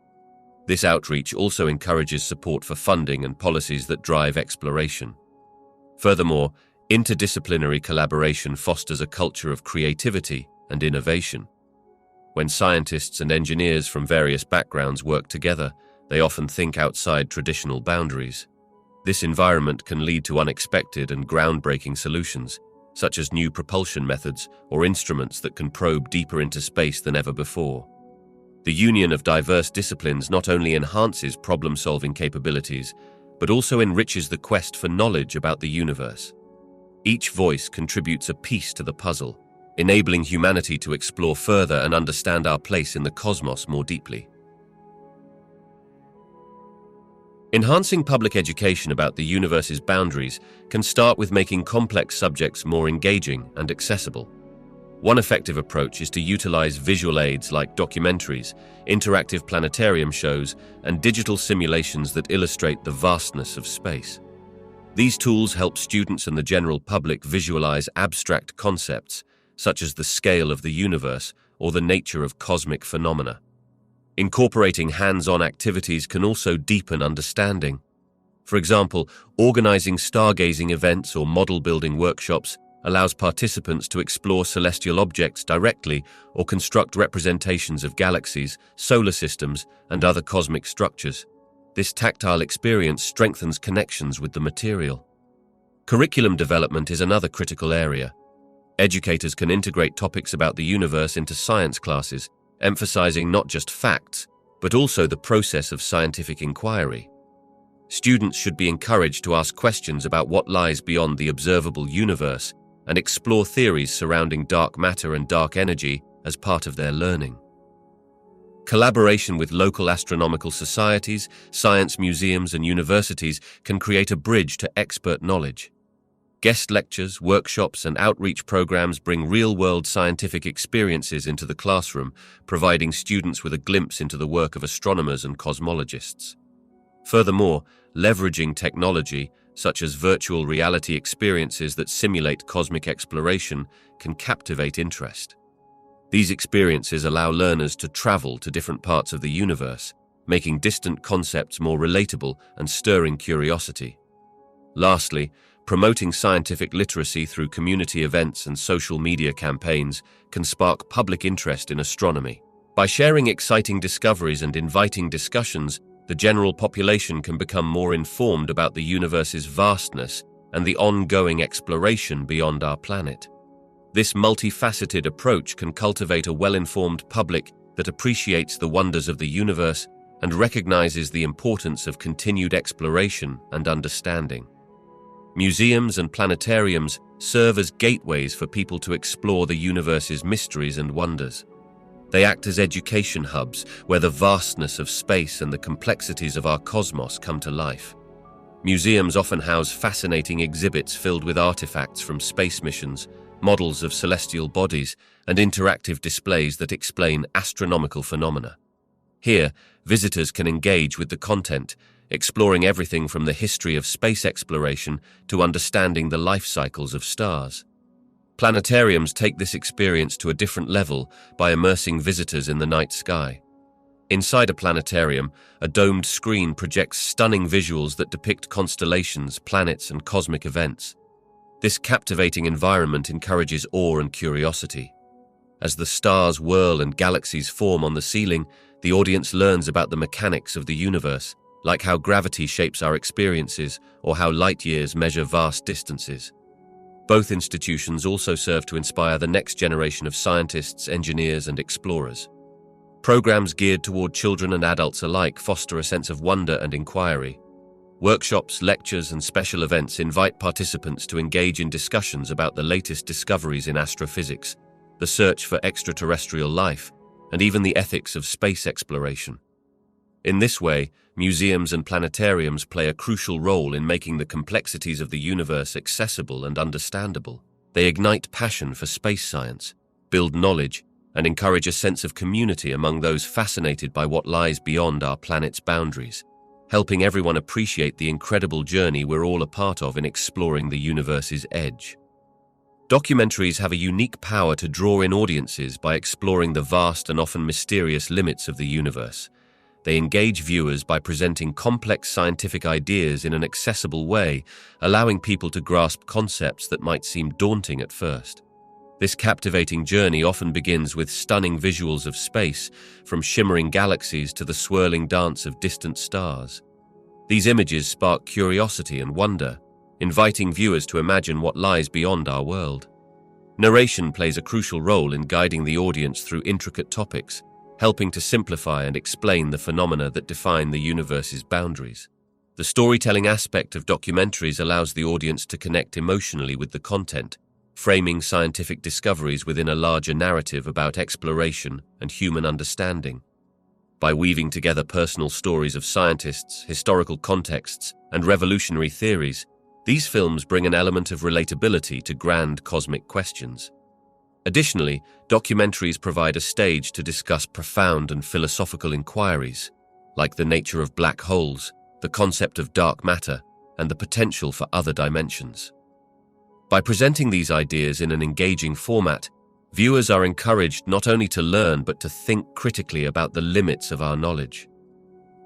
This outreach also encourages support for funding and policies that drive exploration. Furthermore, interdisciplinary collaboration fosters a culture of creativity and innovation. When scientists and engineers from various backgrounds work together, they often think outside traditional boundaries. This environment can lead to unexpected and groundbreaking solutions, such as new propulsion methods or instruments that can probe deeper into space than ever before. The union of diverse disciplines not only enhances problem-solving capabilities, but also enriches the quest for knowledge about the universe. Each voice contributes a piece to the puzzle, enabling humanity to explore further and understand our place in the cosmos more deeply. Enhancing public education about the universe's boundaries can start with making complex subjects more engaging and accessible. One effective approach is to utilize visual aids like documentaries, interactive planetarium shows, and digital simulations that illustrate the vastness of space. These tools help students and the general public visualize abstract concepts, such as the scale of the universe or the nature of cosmic phenomena. Incorporating hands-on activities can also deepen understanding. For example, organizing stargazing events or model-building workshops allows participants to explore celestial objects directly or construct representations of galaxies, solar systems, and other cosmic structures. This tactile experience strengthens connections with the material. Curriculum development is another critical area. Educators can integrate topics about the universe into science classes, emphasizing not just facts, but also the process of scientific inquiry. Students should be encouraged to ask questions about what lies beyond the observable universe and explore theories surrounding dark matter and dark energy as part of their learning. Collaboration with local astronomical societies, science museums, and universities can create a bridge to expert knowledge. Guest lectures, workshops, and outreach programs bring real-world scientific experiences into the classroom, providing students with a glimpse into the work of astronomers and cosmologists. Furthermore, leveraging technology, such as virtual reality experiences that simulate cosmic exploration, can captivate interest. These experiences allow learners to travel to different parts of the universe, making distant concepts more relatable and stirring curiosity. Lastly, promoting scientific literacy through community events and social media campaigns can spark public interest in astronomy. By sharing exciting discoveries and inviting discussions, the general population can become more informed about the universe's vastness and the ongoing exploration beyond our planet. This multifaceted approach can cultivate a well-informed public that appreciates the wonders of the universe and recognizes the importance of continued exploration and understanding. Museums and planetariums serve as gateways for people to explore the universe's mysteries and wonders. They act as education hubs where the vastness of space and the complexities of our cosmos come to life. Museums often house fascinating exhibits filled with artifacts from space missions, models of celestial bodies, and interactive displays that explain astronomical phenomena. Here, visitors can engage with the content, exploring everything from the history of space exploration to understanding the life cycles of stars. Planetariums take this experience to a different level by immersing visitors in the night sky. Inside a planetarium, a domed screen projects stunning visuals that depict constellations, planets, and cosmic events. This captivating environment encourages awe and curiosity. As the stars whirl and galaxies form on the ceiling, the audience learns about the mechanics of the universe, like how gravity shapes our experiences or how light years measure vast distances. Both institutions also serve to inspire the next generation of scientists, engineers, and explorers. Programs geared toward children and adults alike foster a sense of wonder and inquiry. Workshops, lectures, and special events invite participants to engage in discussions about the latest discoveries in astrophysics, the search for extraterrestrial life, and even the ethics of space exploration. In this way, museums and planetariums play a crucial role in making the complexities of the universe accessible and understandable. They ignite passion for space science, build knowledge, and encourage a sense of community among those fascinated by what lies beyond our planet's boundaries, helping everyone appreciate the incredible journey we're all a part of in exploring the universe's edge. Documentaries have a unique power to draw in audiences by exploring the vast and often mysterious limits of the universe. They engage viewers by presenting complex scientific ideas in an accessible way, allowing people to grasp concepts that might seem daunting at first. This captivating journey often begins with stunning visuals of space, from shimmering galaxies to the swirling dance of distant stars. These images spark curiosity and wonder, inviting viewers to imagine what lies beyond our world. Narration plays a crucial role in guiding the audience through intricate topics, helping to simplify and explain the phenomena that define the universe's boundaries. The storytelling aspect of documentaries allows the audience to connect emotionally with the content, framing scientific discoveries within a larger narrative about exploration and human understanding. By weaving together personal stories of scientists, historical contexts, and revolutionary theories, these films bring an element of relatability to grand cosmic questions. Additionally, documentaries provide a stage to discuss profound and philosophical inquiries, like the nature of black holes, the concept of dark matter, and the potential for other dimensions. By presenting these ideas in an engaging format, viewers are encouraged not only to learn but to think critically about the limits of our knowledge.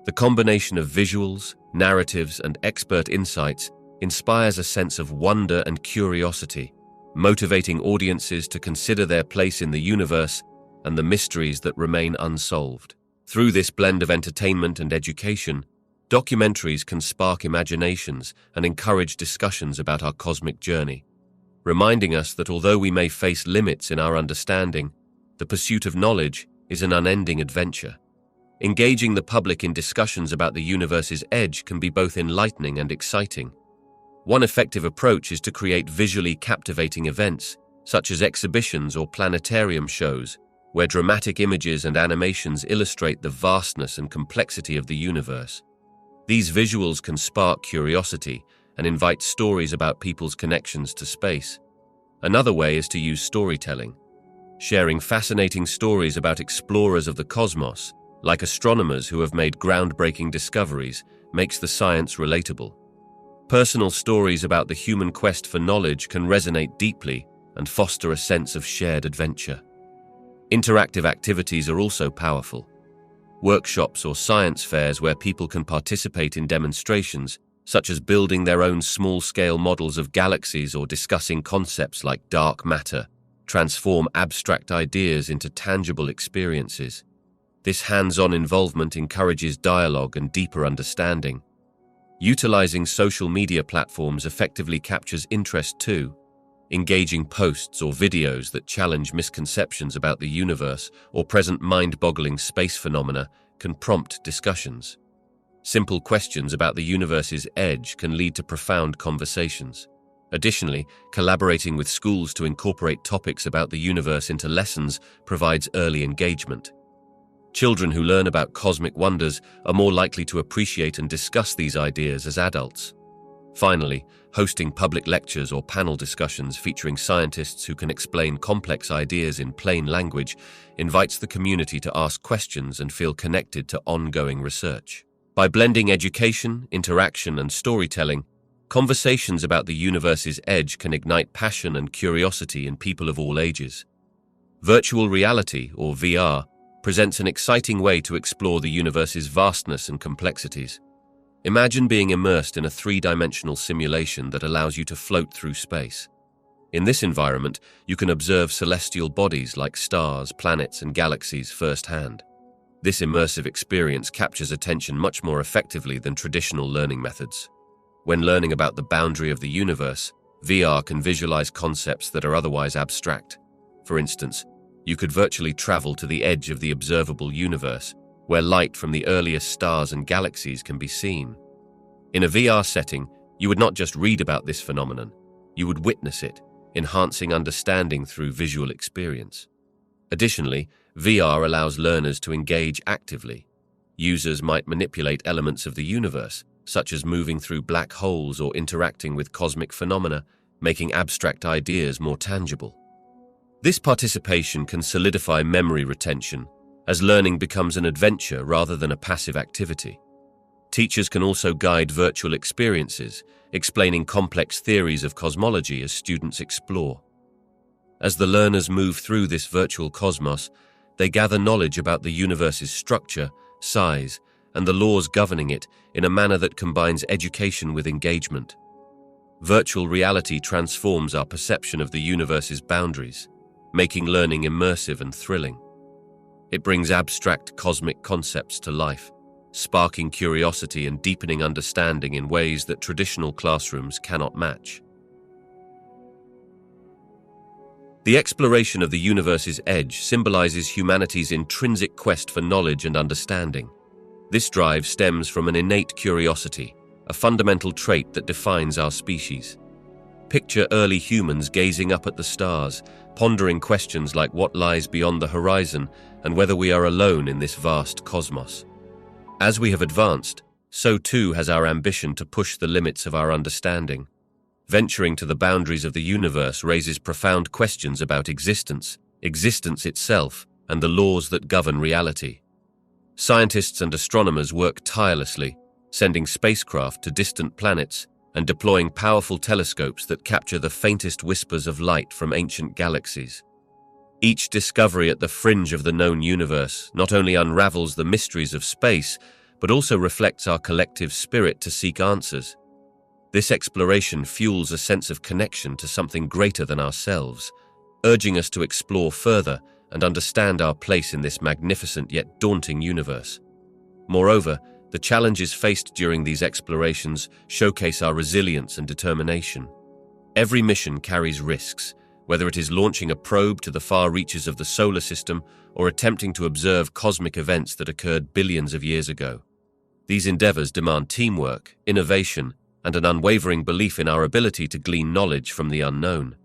The combination of visuals, narratives, and expert insights inspires a sense of wonder and curiosity, motivating audiences to consider their place in the universe and the mysteries that remain unsolved. Through this blend of entertainment and education, documentaries can spark imaginations and encourage discussions about our cosmic journey, reminding us that although we may face limits in our understanding, the pursuit of knowledge is an unending adventure. Engaging the public in discussions about the universe's edge can be both enlightening and exciting. One effective approach is to create visually captivating events, such as exhibitions or planetarium shows, where dramatic images and animations illustrate the vastness and complexity of the universe. These visuals can spark curiosity and invite stories about people's connections to space. Another way is to use storytelling. Sharing fascinating stories about explorers of the cosmos, like astronomers who have made groundbreaking discoveries, makes the science relatable. Personal stories about the human quest for knowledge can resonate deeply and foster a sense of shared adventure. Interactive activities are also powerful. Workshops or science fairs where people can participate in demonstrations, such as building their own small-scale models of galaxies or discussing concepts like dark matter, transform abstract ideas into tangible experiences. This hands-on involvement encourages dialogue and deeper understanding. Utilizing social media platforms effectively captures interest too. Engaging posts or videos that challenge misconceptions about the universe or present mind-boggling space phenomena can prompt discussions. Simple questions about the universe's edge can lead to profound conversations. Additionally, collaborating with schools to incorporate topics about the universe into lessons provides early engagement. Children who learn about cosmic wonders are more likely to appreciate and discuss these ideas as adults. Finally, hosting public lectures or panel discussions featuring scientists who can explain complex ideas in plain language invites the community to ask questions and feel connected to ongoing research. By blending education, interaction, and storytelling, conversations about the universe's edge can ignite passion and curiosity in people of all ages. Virtual reality, or VR, presents an exciting way to explore the universe's vastness and complexities. Imagine being immersed in a three-dimensional simulation that allows you to float through space. In this environment, you can observe celestial bodies like stars, planets, and galaxies firsthand. This immersive experience captures attention much more effectively than traditional learning methods. When learning about the boundary of the universe, VR can visualize concepts that are otherwise abstract. For instance, you could virtually travel to the edge of the observable universe, where light from the earliest stars and galaxies can be seen. In a VR setting, you would not just read about this phenomenon, you would witness it, enhancing understanding through visual experience. Additionally, VR allows learners to engage actively. Users might manipulate elements of the universe, such as moving through black holes or interacting with cosmic phenomena, making abstract ideas more tangible. This participation can solidify memory retention, as learning becomes an adventure rather than a passive activity. Teachers can also guide virtual experiences, explaining complex theories of cosmology as students explore. As the learners move through this virtual cosmos, they gather knowledge about the universe's structure, size, and the laws governing it in a manner that combines education with engagement. Virtual reality transforms our perception of the universe's boundaries, making learning immersive and thrilling. It brings abstract cosmic concepts to life, sparking curiosity and deepening understanding in ways that traditional classrooms cannot match. The exploration of the universe's edge symbolizes humanity's intrinsic quest for knowledge and understanding. This drive stems from an innate curiosity, a fundamental trait that defines our species. Picture early humans gazing up at the stars, pondering questions like what lies beyond the horizon and whether we are alone in this vast cosmos. As we have advanced, so too has our ambition to push the limits of our understanding. Venturing to the boundaries of the universe raises profound questions about existence itself, and the laws that govern reality. Scientists and astronomers work tirelessly, sending spacecraft to distant planets and deploying powerful telescopes that capture the faintest whispers of light from ancient galaxies. Each discovery at the fringe of the known universe not only unravels the mysteries of space, but also reflects our collective spirit to seek answers. This exploration fuels a sense of connection to something greater than ourselves, urging us to explore further and understand our place in this magnificent yet daunting universe. Moreover, the challenges faced during these explorations showcase our resilience and determination. Every mission carries risks, whether it is launching a probe to the far reaches of the solar system or attempting to observe cosmic events that occurred billions of years ago. These endeavors demand teamwork, innovation, and an unwavering belief in our ability to glean knowledge from the unknown.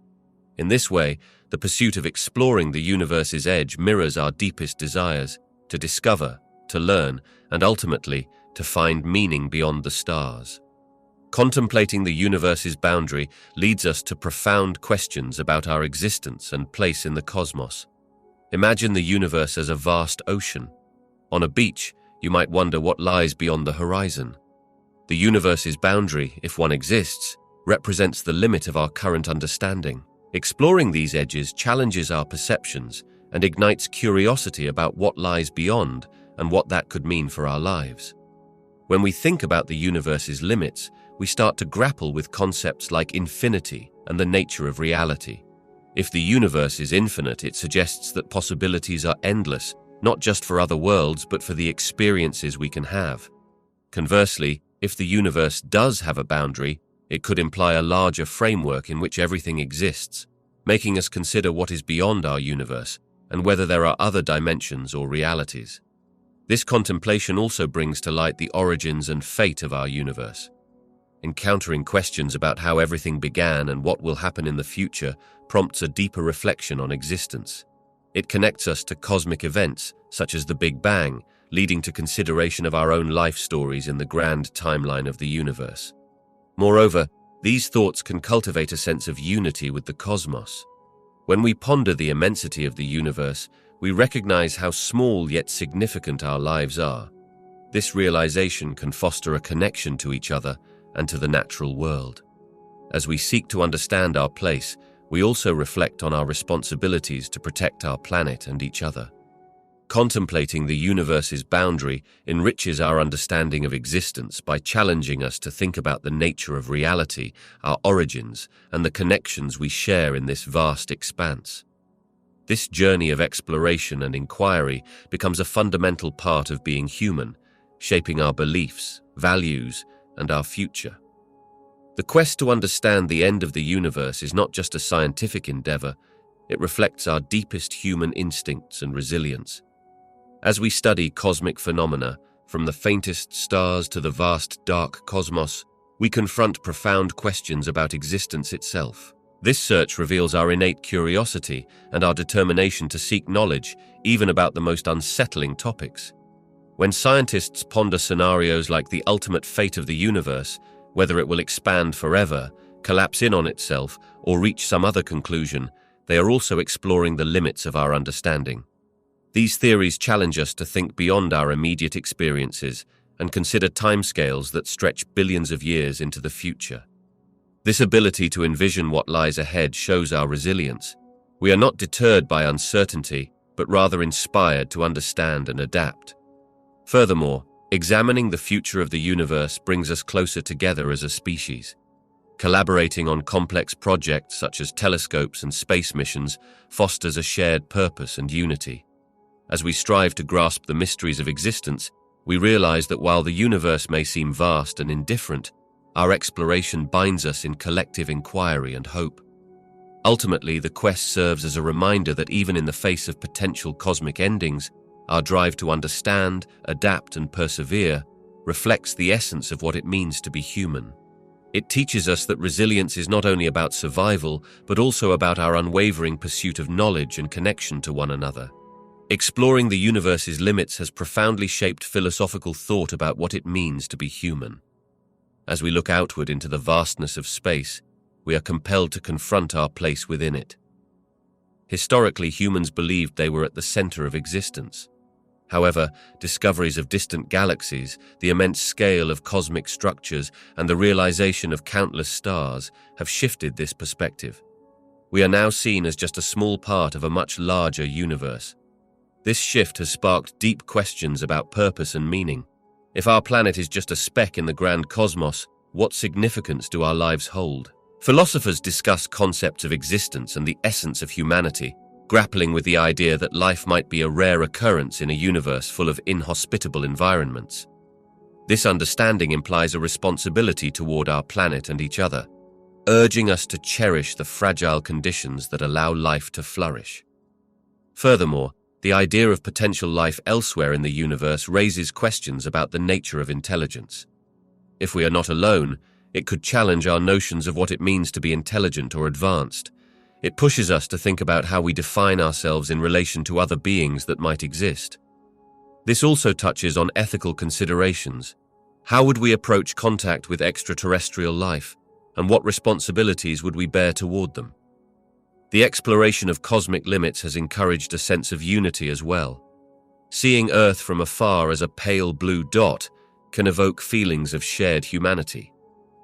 In this way, the pursuit of exploring the universe's edge mirrors our deepest desires to discover, to learn, and ultimately, to find meaning beyond the stars. Contemplating the universe's boundary leads us to profound questions about our existence and place in the cosmos. Imagine the universe as a vast ocean. On a beach, you might wonder what lies beyond the horizon. The universe's boundary, if one exists, represents the limit of our current understanding. Exploring these edges challenges our perceptions and ignites curiosity about what lies beyond and what that could mean for our lives. When we think about the universe's limits, we start to grapple with concepts like infinity and the nature of reality. If the universe is infinite, it suggests that possibilities are endless, not just for other worlds, but for the experiences we can have. Conversely, if the universe does have a boundary, it could imply a larger framework in which everything exists, making us consider what is beyond our universe and whether there are other dimensions or realities. This contemplation also brings to light the origins and fate of our universe. Encountering questions about how everything began and what will happen in the future prompts a deeper reflection on existence. It connects us to cosmic events, such as the Big Bang, leading to consideration of our own life stories in the grand timeline of the universe. Moreover, these thoughts can cultivate a sense of unity with the cosmos. When we ponder the immensity of the universe, we recognize how small yet significant our lives are. This realization can foster a connection to each other and to the natural world. As we seek to understand our place, we also reflect on our responsibilities to protect our planet and each other. Contemplating the universe's boundary enriches our understanding of existence by challenging us to think about the nature of reality, our origins, and the connections we share in this vast expanse. This journey of exploration and inquiry becomes a fundamental part of being human, shaping our beliefs, values, and our future. The quest to understand the end of the universe is not just a scientific endeavor, it reflects our deepest human instincts and resilience. As we study cosmic phenomena, from the faintest stars to the vast dark cosmos, we confront profound questions about existence itself. This search reveals our innate curiosity and our determination to seek knowledge, even about the most unsettling topics. When scientists ponder scenarios like the ultimate fate of the universe, whether it will expand forever, collapse in on itself, or reach some other conclusion, they are also exploring the limits of our understanding. These theories challenge us to think beyond our immediate experiences and consider timescales that stretch billions of years into the future. This ability to envision what lies ahead shows our resilience. We are not deterred by uncertainty, but rather inspired to understand and adapt. Furthermore, examining the future of the universe brings us closer together as a species. Collaborating on complex projects such as telescopes and space missions fosters a shared purpose and unity. As we strive to grasp the mysteries of existence, we realize that while the universe may seem vast and indifferent, our exploration binds us in collective inquiry and hope. Ultimately, the quest serves as a reminder that even in the face of potential cosmic endings, our drive to understand, adapt, and persevere reflects the essence of what it means to be human. It teaches us that resilience is not only about survival, but also about our unwavering pursuit of knowledge and connection to one another. Exploring the universe's limits has profoundly shaped philosophical thought about what it means to be human. As we look outward into the vastness of space, we are compelled to confront our place within it. Historically, humans believed they were at the center of existence. However, discoveries of distant galaxies, the immense scale of cosmic structures, and the realization of countless stars have shifted this perspective. We are now seen as just a small part of a much larger universe. This shift has sparked deep questions about purpose and meaning. If our planet is just a speck in the grand cosmos, What significance do our lives hold? Philosophers discuss concepts of existence and the essence of humanity, grappling with the idea that life might be a rare occurrence in a universe full of inhospitable environments. This understanding implies a responsibility toward our planet and each other, urging us to cherish the fragile conditions that allow life to flourish. Furthermore, the idea of potential life elsewhere in the universe raises questions about the nature of intelligence. If we are not alone, it could challenge our notions of what it means to be intelligent or advanced. It pushes us to think about how we define ourselves in relation to other beings that might exist. This also touches on ethical considerations. How would we approach contact with extraterrestrial life, and what responsibilities would we bear toward them? The exploration of cosmic limits has encouraged a sense of unity as well. Seeing Earth from afar as a pale blue dot can evoke feelings of shared humanity.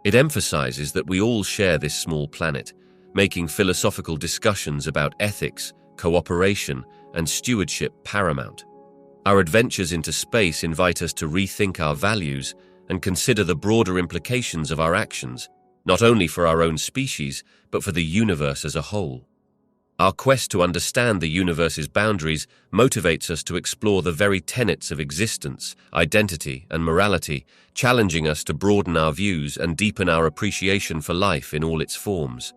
It emphasizes that we all share this small planet, making philosophical discussions about ethics, cooperation, and stewardship paramount. Our adventures into space invite us to rethink our values and consider the broader implications of our actions, not only for our own species, but for the universe as a whole. Our quest to understand the universe's boundaries motivates us to explore the very tenets of existence, identity, and morality, challenging us to broaden our views and deepen our appreciation for life in all its forms.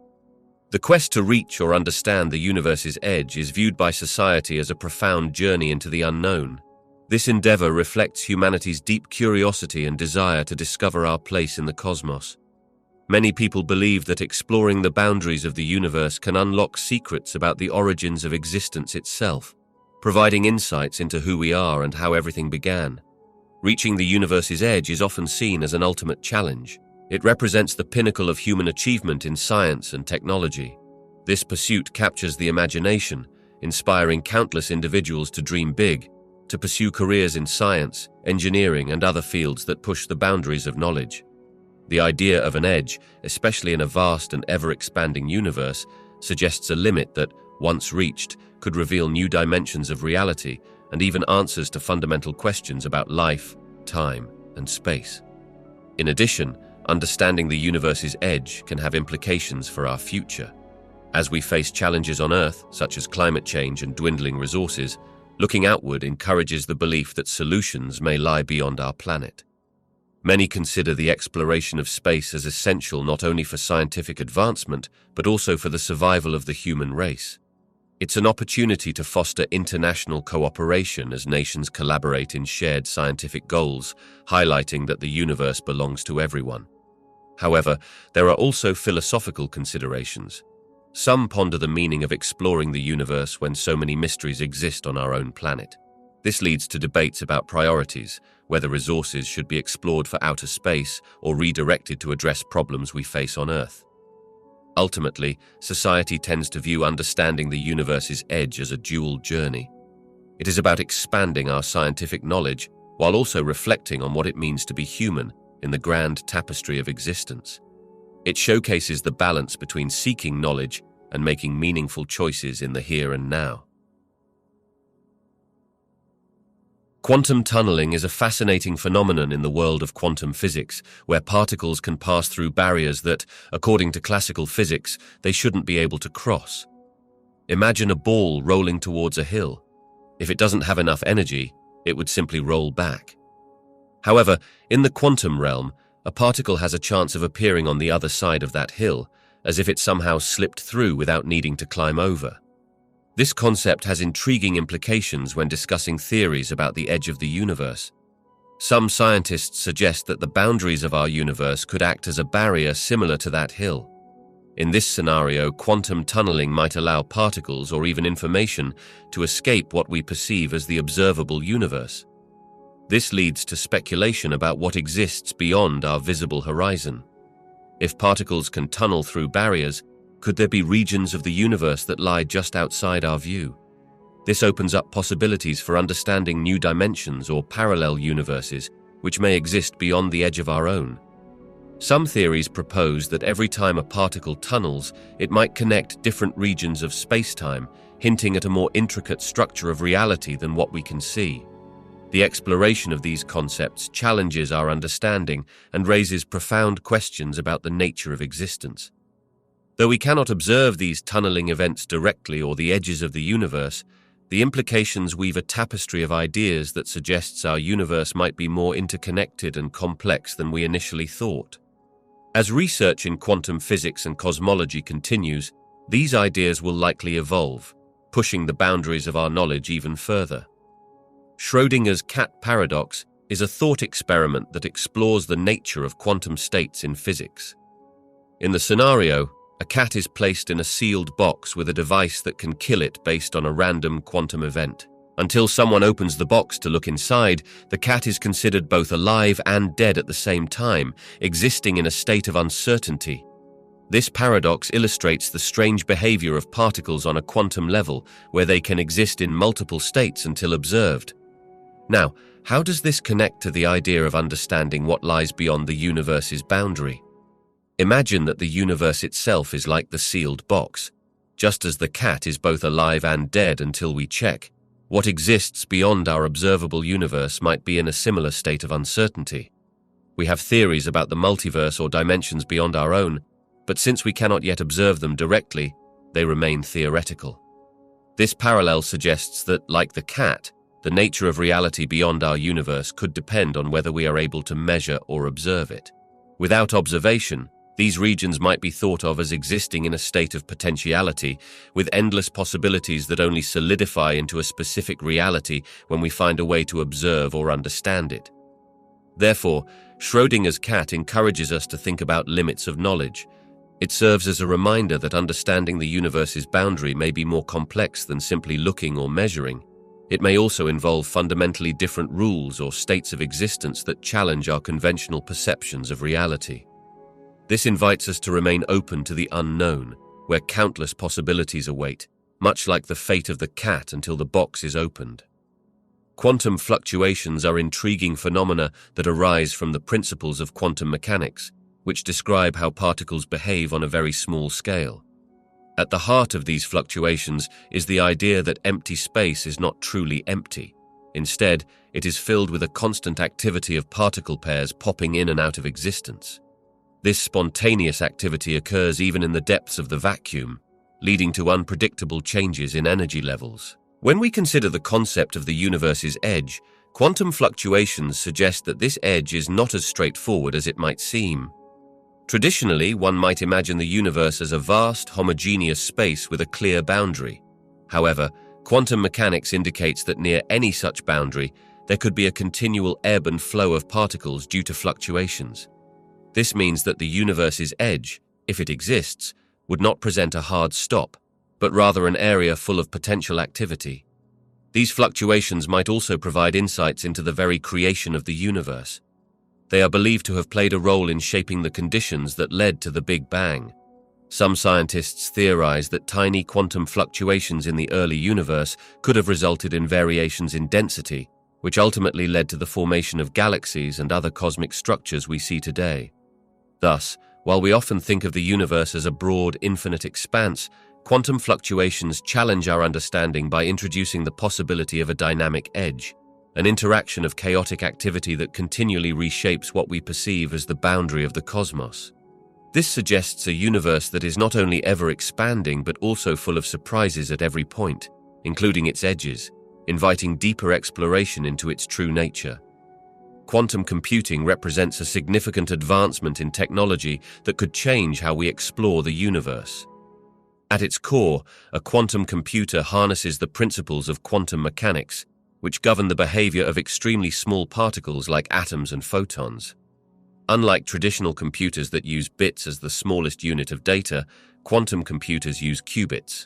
The quest to reach or understand the universe's edge is viewed by society as a profound journey into the unknown. This endeavor reflects humanity's deep curiosity and desire to discover our place in the cosmos. Many people believe that exploring the boundaries of the universe can unlock secrets about the origins of existence itself, providing insights into who we are and how everything began. Reaching the universe's edge is often seen as an ultimate challenge. It represents the pinnacle of human achievement in science and technology. This pursuit captures the imagination, inspiring countless individuals to dream big, to pursue careers in science, engineering, and other fields that push the boundaries of knowledge. The idea of an edge, especially in a vast and ever-expanding universe, suggests a limit that, once reached, could reveal new dimensions of reality and even answers to fundamental questions about life, time, and space. In addition, understanding the universe's edge can have implications for our future. As we face challenges on Earth, such as climate change and dwindling resources, looking outward encourages the belief that solutions may lie beyond our planet. Many consider the exploration of space as essential not only for scientific advancement, but also for the survival of the human race. It's an opportunity to foster international cooperation as nations collaborate in shared scientific goals, highlighting that the universe belongs to everyone. However, there are also philosophical considerations. Some ponder the meaning of exploring the universe when so many mysteries exist on our own planet. This leads to debates about priorities, whether resources should be explored for outer space or redirected to address problems we face on Earth. Ultimately, society tends to view understanding the universe's edge as a dual journey. It is about expanding our scientific knowledge while also reflecting on what it means to be human in the grand tapestry of existence. It showcases the balance between seeking knowledge and making meaningful choices in the here and now. Quantum tunneling is a fascinating phenomenon in the world of quantum physics, where particles can pass through barriers that, according to classical physics, they shouldn't be able to cross. Imagine a ball rolling towards a hill. If it doesn't have enough energy, it would simply roll back. However, in the quantum realm, a particle has a chance of appearing on the other side of that hill, as if it somehow slipped through without needing to climb over. This concept has intriguing implications when discussing theories about the edge of the universe. Some scientists suggest that the boundaries of our universe could act as a barrier similar to that hill. In this scenario, quantum tunneling might allow particles or even information to escape what we perceive as the observable universe. This leads to speculation about what exists beyond our visible horizon. If particles can tunnel through barriers, could there be regions of the universe that lie just outside our view? This opens up possibilities for understanding new dimensions or parallel universes which may exist beyond the edge of our own. Some theories propose that every time a particle tunnels, it might connect different regions of space-time, hinting at a more intricate structure of reality than what we can see. The exploration of these concepts challenges our understanding and raises profound questions about the nature of existence. Though we cannot observe these tunneling events directly or the edges of the universe, the implications weave a tapestry of ideas that suggests our universe might be more interconnected and complex than we initially thought. As research in quantum physics and cosmology continues, these ideas will likely evolve, pushing the boundaries of our knowledge even further. Schrödinger's cat paradox is a thought experiment that explores the nature of quantum states in physics. In the scenario, a cat is placed in a sealed box with a device that can kill it based on a random quantum event. Until someone opens the box to look inside, the cat is considered both alive and dead at the same time, existing in a state of uncertainty. This paradox illustrates the strange behavior of particles on a quantum level, where they can exist in multiple states until observed. Now, how does this connect to the idea of understanding what lies beyond the universe's boundary? Imagine that the universe itself is like the sealed box. Just as the cat is both alive and dead until we check, what exists beyond our observable universe might be in a similar state of uncertainty. We have theories about the multiverse or dimensions beyond our own, but since we cannot yet observe them directly, they remain theoretical. This parallel suggests that, like the cat, the nature of reality beyond our universe could depend on whether we are able to measure or observe it. Without observation, these regions might be thought of as existing in a state of potentiality, with endless possibilities that only solidify into a specific reality when we find a way to observe or understand it. Therefore, Schrödinger's cat encourages us to think about limits of knowledge. It serves as a reminder that understanding the universe's boundary may be more complex than simply looking or measuring. It may also involve fundamentally different rules or states of existence that challenge our conventional perceptions of reality. This invites us to remain open to the unknown, where countless possibilities await, much like the fate of the cat until the box is opened. Quantum fluctuations are intriguing phenomena that arise from the principles of quantum mechanics, which describe how particles behave on a very small scale. At the heart of these fluctuations is the idea that empty space is not truly empty. Instead, it is filled with a constant activity of particle pairs popping in and out of existence. This spontaneous activity occurs even in the depths of the vacuum, leading to unpredictable changes in energy levels. When we consider the concept of the universe's edge, quantum fluctuations suggest that this edge is not as straightforward as it might seem. Traditionally, one might imagine the universe as a vast, homogeneous space with a clear boundary. However, quantum mechanics indicates that near any such boundary, there could be a continual ebb and flow of particles due to fluctuations. This means that the universe's edge, if it exists, would not present a hard stop, but rather an area full of potential activity. These fluctuations might also provide insights into the very creation of the universe. They are believed to have played a role in shaping the conditions that led to the Big Bang. Some scientists theorize that tiny quantum fluctuations in the early universe could have resulted in variations in density, which ultimately led to the formation of galaxies and other cosmic structures we see today. Thus, while we often think of the universe as a broad, infinite expanse, quantum fluctuations challenge our understanding by introducing the possibility of a dynamic edge, an interaction of chaotic activity that continually reshapes what we perceive as the boundary of the cosmos. This suggests a universe that is not only ever expanding but also full of surprises at every point, including its edges, inviting deeper exploration into its true nature. Quantum computing represents a significant advancement in technology that could change how we explore the universe. At its core, a quantum computer harnesses the principles of quantum mechanics, which govern the behavior of extremely small particles like atoms and photons. Unlike traditional computers that use bits as the smallest unit of data, quantum computers use qubits.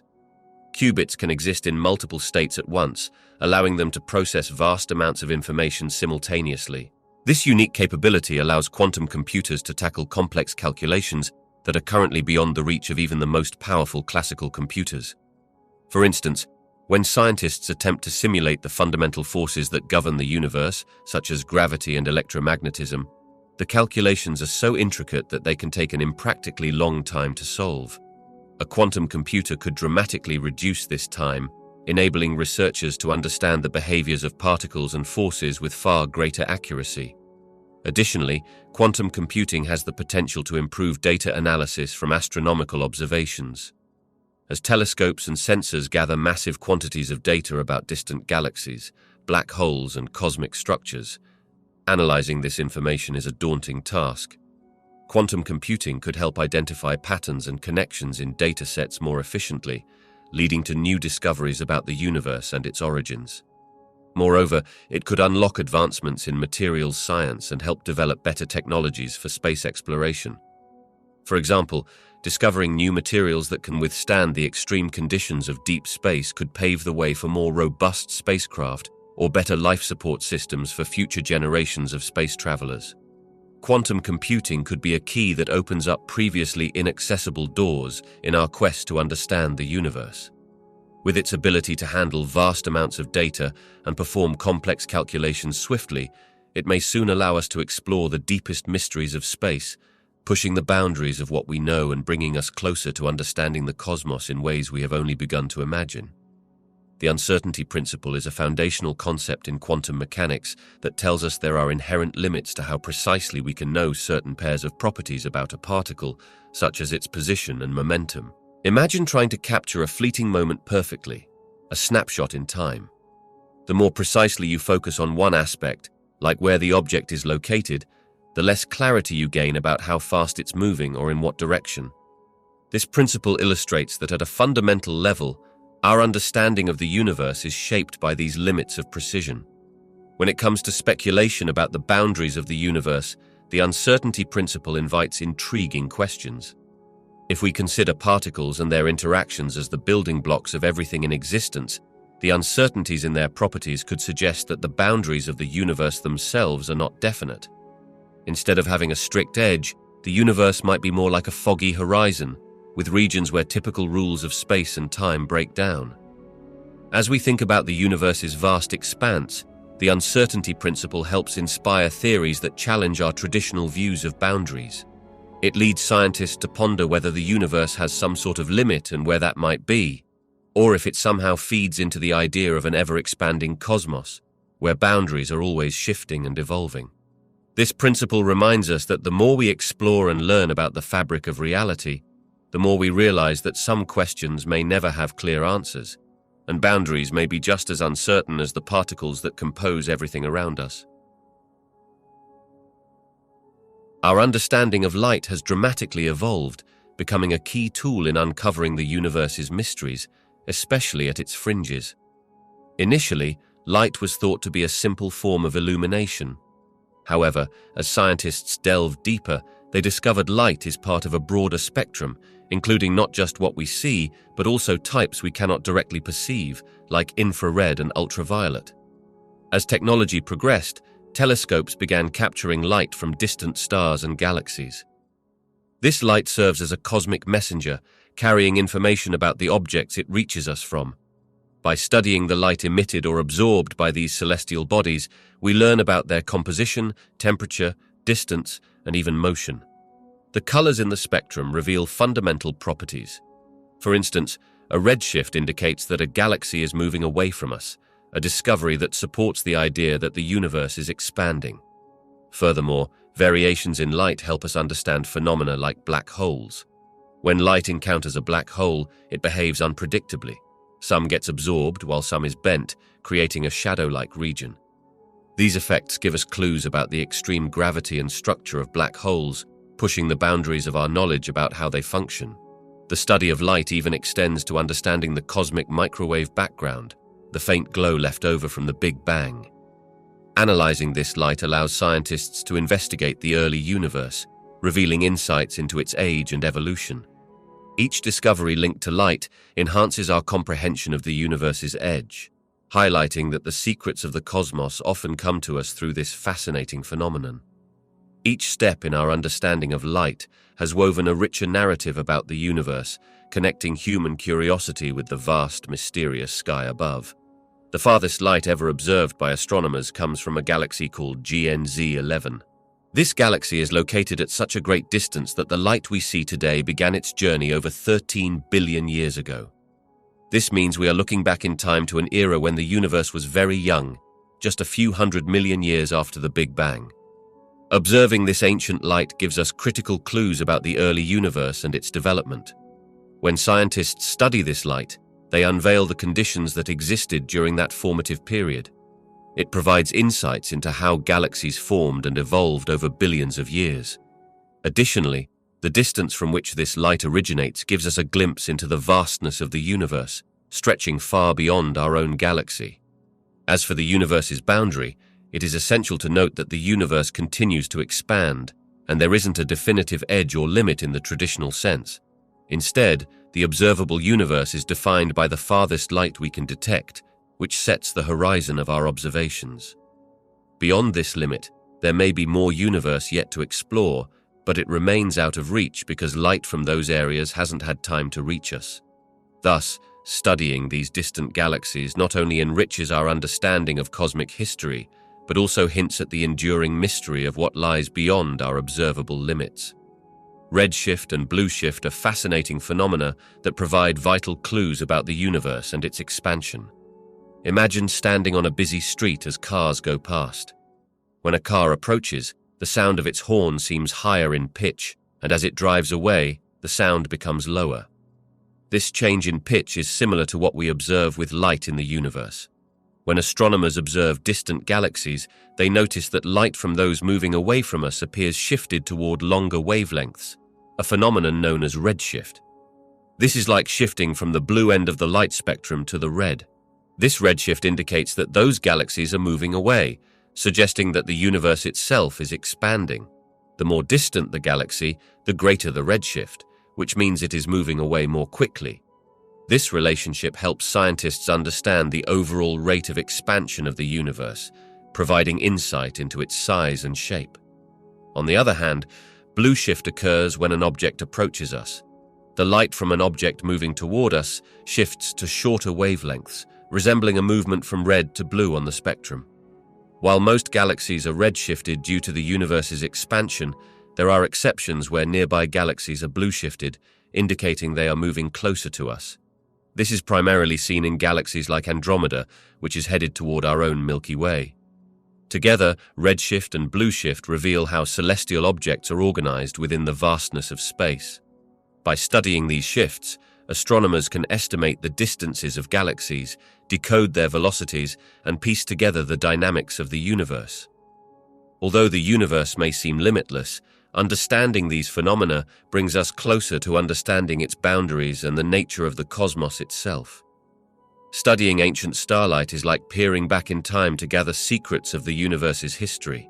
Qubits can exist in multiple states at once, allowing them to process vast amounts of information simultaneously. This unique capability allows quantum computers to tackle complex calculations that are currently beyond the reach of even the most powerful classical computers. For instance, when scientists attempt to simulate the fundamental forces that govern the universe, such as gravity and electromagnetism, the calculations are so intricate that they can take an impractically long time to solve. A quantum computer could dramatically reduce this time, enabling researchers to understand the behaviors of particles and forces with far greater accuracy. Additionally, quantum computing has the potential to improve data analysis from astronomical observations. As telescopes and sensors gather massive quantities of data about distant galaxies, black holes, and cosmic structures, analyzing this information is a daunting task. Quantum computing could help identify patterns and connections in datasets more efficiently, leading to new discoveries about the universe and its origins. Moreover, it could unlock advancements in materials science and help develop better technologies for space exploration. For example, discovering new materials that can withstand the extreme conditions of deep space could pave the way for more robust spacecraft or better life support systems for future generations of space travelers. Quantum computing could be a key that opens up previously inaccessible doors in our quest to understand the universe. With its ability to handle vast amounts of data and perform complex calculations swiftly, it may soon allow us to explore the deepest mysteries of space, pushing the boundaries of what we know and bringing us closer to understanding the cosmos in ways we have only begun to imagine. The uncertainty principle is a foundational concept in quantum mechanics that tells us there are inherent limits to how precisely we can know certain pairs of properties about a particle, such as its position and momentum. Imagine trying to capture a fleeting moment perfectly, a snapshot in time. The more precisely you focus on one aspect, like where the object is located, the less clarity you gain about how fast it's moving or in what direction. This principle illustrates that at a fundamental level, our understanding of the universe is shaped by these limits of precision. When it comes to speculation about the boundaries of the universe, the uncertainty principle invites intriguing questions. If we consider particles and their interactions as the building blocks of everything in existence, the uncertainties in their properties could suggest that the boundaries of the universe themselves are not definite. Instead of having a strict edge, the universe might be more like a foggy horizon, with regions where typical rules of space and time break down. As we think about the universe's vast expanse, the uncertainty principle helps inspire theories that challenge our traditional views of boundaries. It leads scientists to ponder whether the universe has some sort of limit and where that might be, or if it somehow feeds into the idea of an ever-expanding cosmos, where boundaries are always shifting and evolving. This principle reminds us that the more we explore and learn about the fabric of reality, the more we realize that some questions may never have clear answers, and boundaries may be just as uncertain as the particles that compose everything around us. Our understanding of light has dramatically evolved, becoming a key tool in uncovering the universe's mysteries, especially at its fringes. Initially, light was thought to be a simple form of illumination. However, as scientists delved deeper, they discovered light is part of a broader spectrum, including not just what we see, but also types we cannot directly perceive, like infrared and ultraviolet. As technology progressed, telescopes began capturing light from distant stars and galaxies. This light serves as a cosmic messenger, carrying information about the objects it reaches us from. By studying the light emitted or absorbed by these celestial bodies, we learn about their composition, temperature, distance, and even motion. The colors in the spectrum reveal fundamental properties. For instance, a redshift indicates that a galaxy is moving away from us, a discovery that supports the idea that the universe is expanding. Furthermore, variations in light help us understand phenomena like black holes. When light encounters a black hole, it behaves unpredictably. Some gets absorbed while some is bent, creating a shadow-like region. These effects give us clues about the extreme gravity and structure of black holes, pushing the boundaries of our knowledge about how they function. The study of light even extends to understanding the cosmic microwave background, the faint glow left over from the Big Bang. Analyzing this light allows scientists to investigate the early universe, revealing insights into its age and evolution. Each discovery linked to light enhances our comprehension of the universe's edge, highlighting that the secrets of the cosmos often come to us through this fascinating phenomenon. Each step in our understanding of light has woven a richer narrative about the universe, connecting human curiosity with the vast, mysterious sky above. The farthest light ever observed by astronomers comes from a galaxy called GNZ 11. This galaxy is located at such a great distance that the light we see today began its journey over 13 billion years ago. This means we are looking back in time to an era when the universe was very young, just a few 100 million years after the Big Bang. Observing this ancient light gives us critical clues about the early universe and its development. When scientists study this light, they unveil the conditions that existed during that formative period. It provides insights into how galaxies formed and evolved over billions of years. Additionally, the distance from which this light originates gives us a glimpse into the vastness of the universe, stretching far beyond our own galaxy. As for the universe's boundary, it is essential to note that the universe continues to expand, and there isn't a definitive edge or limit in the traditional sense. Instead, the observable universe is defined by the farthest light we can detect, which sets the horizon of our observations. Beyond this limit, there may be more universe yet to explore, but it remains out of reach because light from those areas hasn't had time to reach us. Thus, studying these distant galaxies not only enriches our understanding of cosmic history, but also hints at the enduring mystery of what lies beyond our observable limits. Redshift and blueshift are fascinating phenomena that provide vital clues about the universe and its expansion. Imagine standing on a busy street as cars go past. When a car approaches, the sound of its horn seems higher in pitch, and as it drives away, the sound becomes lower. This change in pitch is similar to what we observe with light in the universe. When astronomers observe distant galaxies, they notice that light from those moving away from us appears shifted toward longer wavelengths, a phenomenon known as redshift. This is like shifting from the blue end of the light spectrum to the red. This redshift indicates that those galaxies are moving away, suggesting that the universe itself is expanding. The more distant the galaxy, the greater the redshift, which means it is moving away more quickly. This relationship helps scientists understand the overall rate of expansion of the universe, providing insight into its size and shape. On the other hand, blueshift occurs when an object approaches us. The light from an object moving toward us shifts to shorter wavelengths, resembling a movement from red to blue on the spectrum. While most galaxies are redshifted due to the universe's expansion, there are exceptions where nearby galaxies are blueshifted, indicating they are moving closer to us. This is primarily seen in galaxies like Andromeda, which is headed toward our own Milky Way. Together, redshift and blueshift reveal how celestial objects are organized within the vastness of space. By studying these shifts, astronomers can estimate the distances of galaxies, decode their velocities, and piece together the dynamics of the universe. Although the universe may seem limitless, understanding these phenomena brings us closer to understanding its boundaries and the nature of the cosmos itself. Studying ancient starlight is like peering back in time to gather secrets of the universe's history.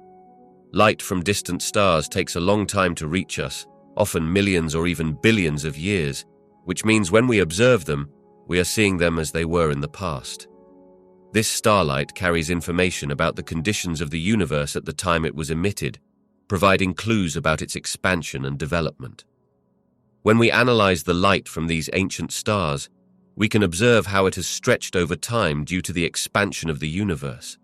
Light from distant stars takes a long time to reach us, often millions or even billions of years, which means when we observe them, we are seeing them as they were in the past. This starlight carries information about the conditions of the universe at the time it was emitted, providing clues about its expansion and development. When we analyze the light from these ancient stars, we can observe how it has stretched over time due to the expansion of the universe.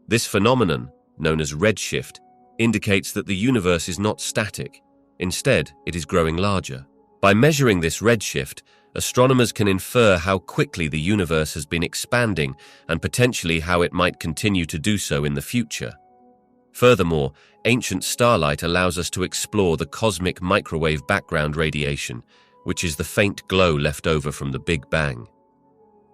This phenomenon, known as redshift, indicates that the universe is not static. Instead, it is growing larger. By measuring this redshift, astronomers can infer how quickly the universe has been expanding and potentially how it might continue to do so in the future. Furthermore, ancient starlight allows us to explore the cosmic microwave background radiation, which is the faint glow left over from the Big Bang.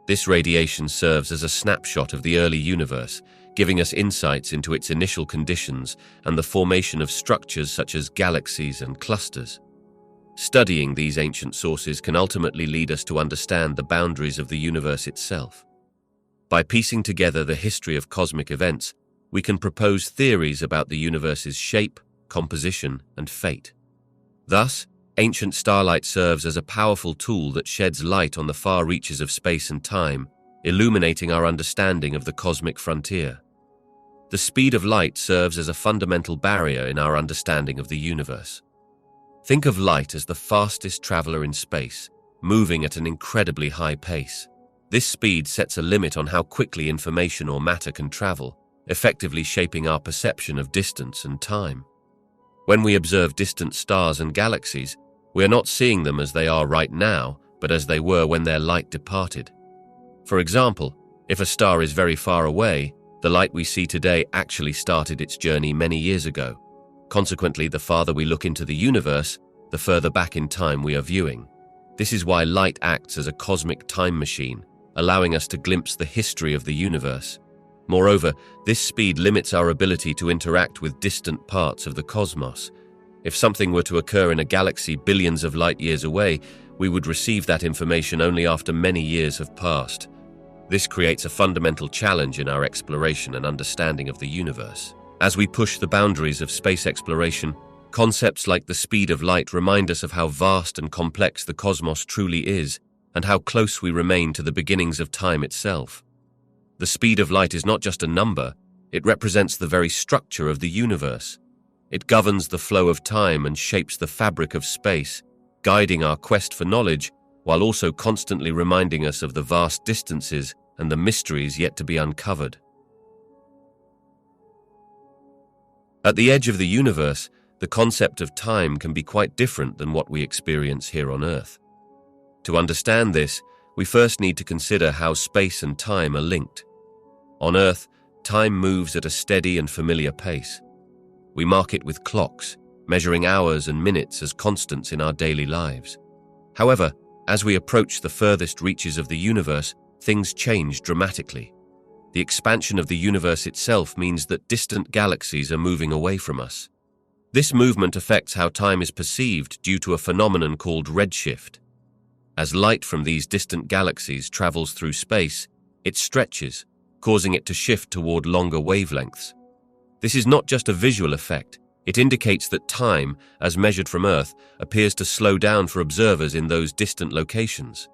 This radiation serves as a snapshot of the early universe, giving us insights into its initial conditions and the formation of structures such as galaxies and clusters. Studying these ancient sources can ultimately lead us to understand the boundaries of the universe itself. By piecing together the history of cosmic events, we can propose theories about the universe's shape, composition, and fate. Thus, ancient starlight serves as a powerful tool that sheds light on the far reaches of space and time, illuminating our understanding of the cosmic frontier. The speed of light serves as a fundamental barrier in our understanding of the universe. Think of light as the fastest traveler in space, moving at an incredibly high pace. This speed sets a limit on how quickly information or matter can travel, effectively shaping our perception of distance and time. When we observe distant stars and galaxies, we are not seeing them as they are right now, but as they were when their light departed. For example, if a star is very far away, the light we see today actually started its journey many years ago. Consequently, the farther we look into the universe, the further back in time we are viewing. This is why light acts as a cosmic time machine, allowing us to glimpse the history of the universe. Moreover, this speed limits our ability to interact with distant parts of the cosmos. If something were to occur in a galaxy billions of light years away, we would receive that information only after many years have passed. This creates a fundamental challenge in our exploration and understanding of the universe. As we push the boundaries of space exploration, concepts like the speed of light remind us of how vast and complex the cosmos truly is, and how close we remain to the beginnings of time itself. The speed of light is not just a number, it represents the very structure of the universe. It governs the flow of time and shapes the fabric of space, guiding our quest for knowledge, while also constantly reminding us of the vast distances and the mysteries yet to be uncovered. At the edge of the universe, the concept of time can be quite different than what we experience here on Earth. To understand this, we first need to consider how space and time are linked. On Earth, time moves at a steady and familiar pace. We mark it with clocks, measuring hours and minutes as constants in our daily lives. However, as we approach the furthest reaches of the universe, things change dramatically. The expansion of the universe itself means that distant galaxies are moving away from us. This movement affects how time is perceived due to a phenomenon called redshift. As light from these distant galaxies travels through space, it stretches, causing it to shift toward longer wavelengths. This is not just a visual effect. It indicates that time, as measured from Earth, appears to slow down for observers in those distant locations.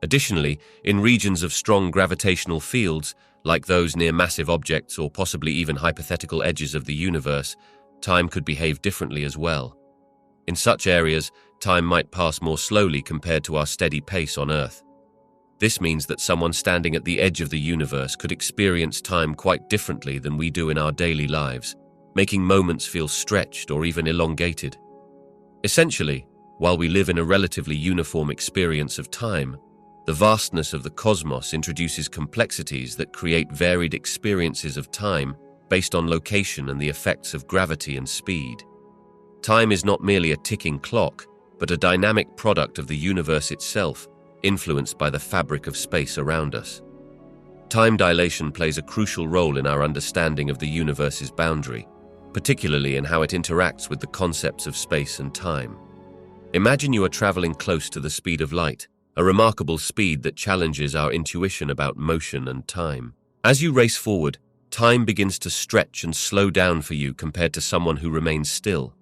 Additionally, in regions of strong gravitational fields, like those near massive objects or possibly even hypothetical edges of the universe, time could behave differently as well. In such areas, time might pass more slowly compared to our steady pace on Earth. This means that someone standing at the edge of the universe could experience time quite differently than we do in our daily lives, making moments feel stretched or even elongated. Essentially, while we live in a relatively uniform experience of time, the vastness of the cosmos introduces complexities that create varied experiences of time based on location and the effects of gravity and speed. Time is not merely a ticking clock, but a dynamic product of the universe itself, influenced by the fabric of space around us. Time dilation plays a crucial role in our understanding of the universe's boundary, particularly in how it interacts with the concepts of space and time. Imagine you are traveling close to the speed of light, a remarkable speed that challenges our intuition about motion and time. As you race forward, time begins to stretch and slow down for you compared to someone who remains still.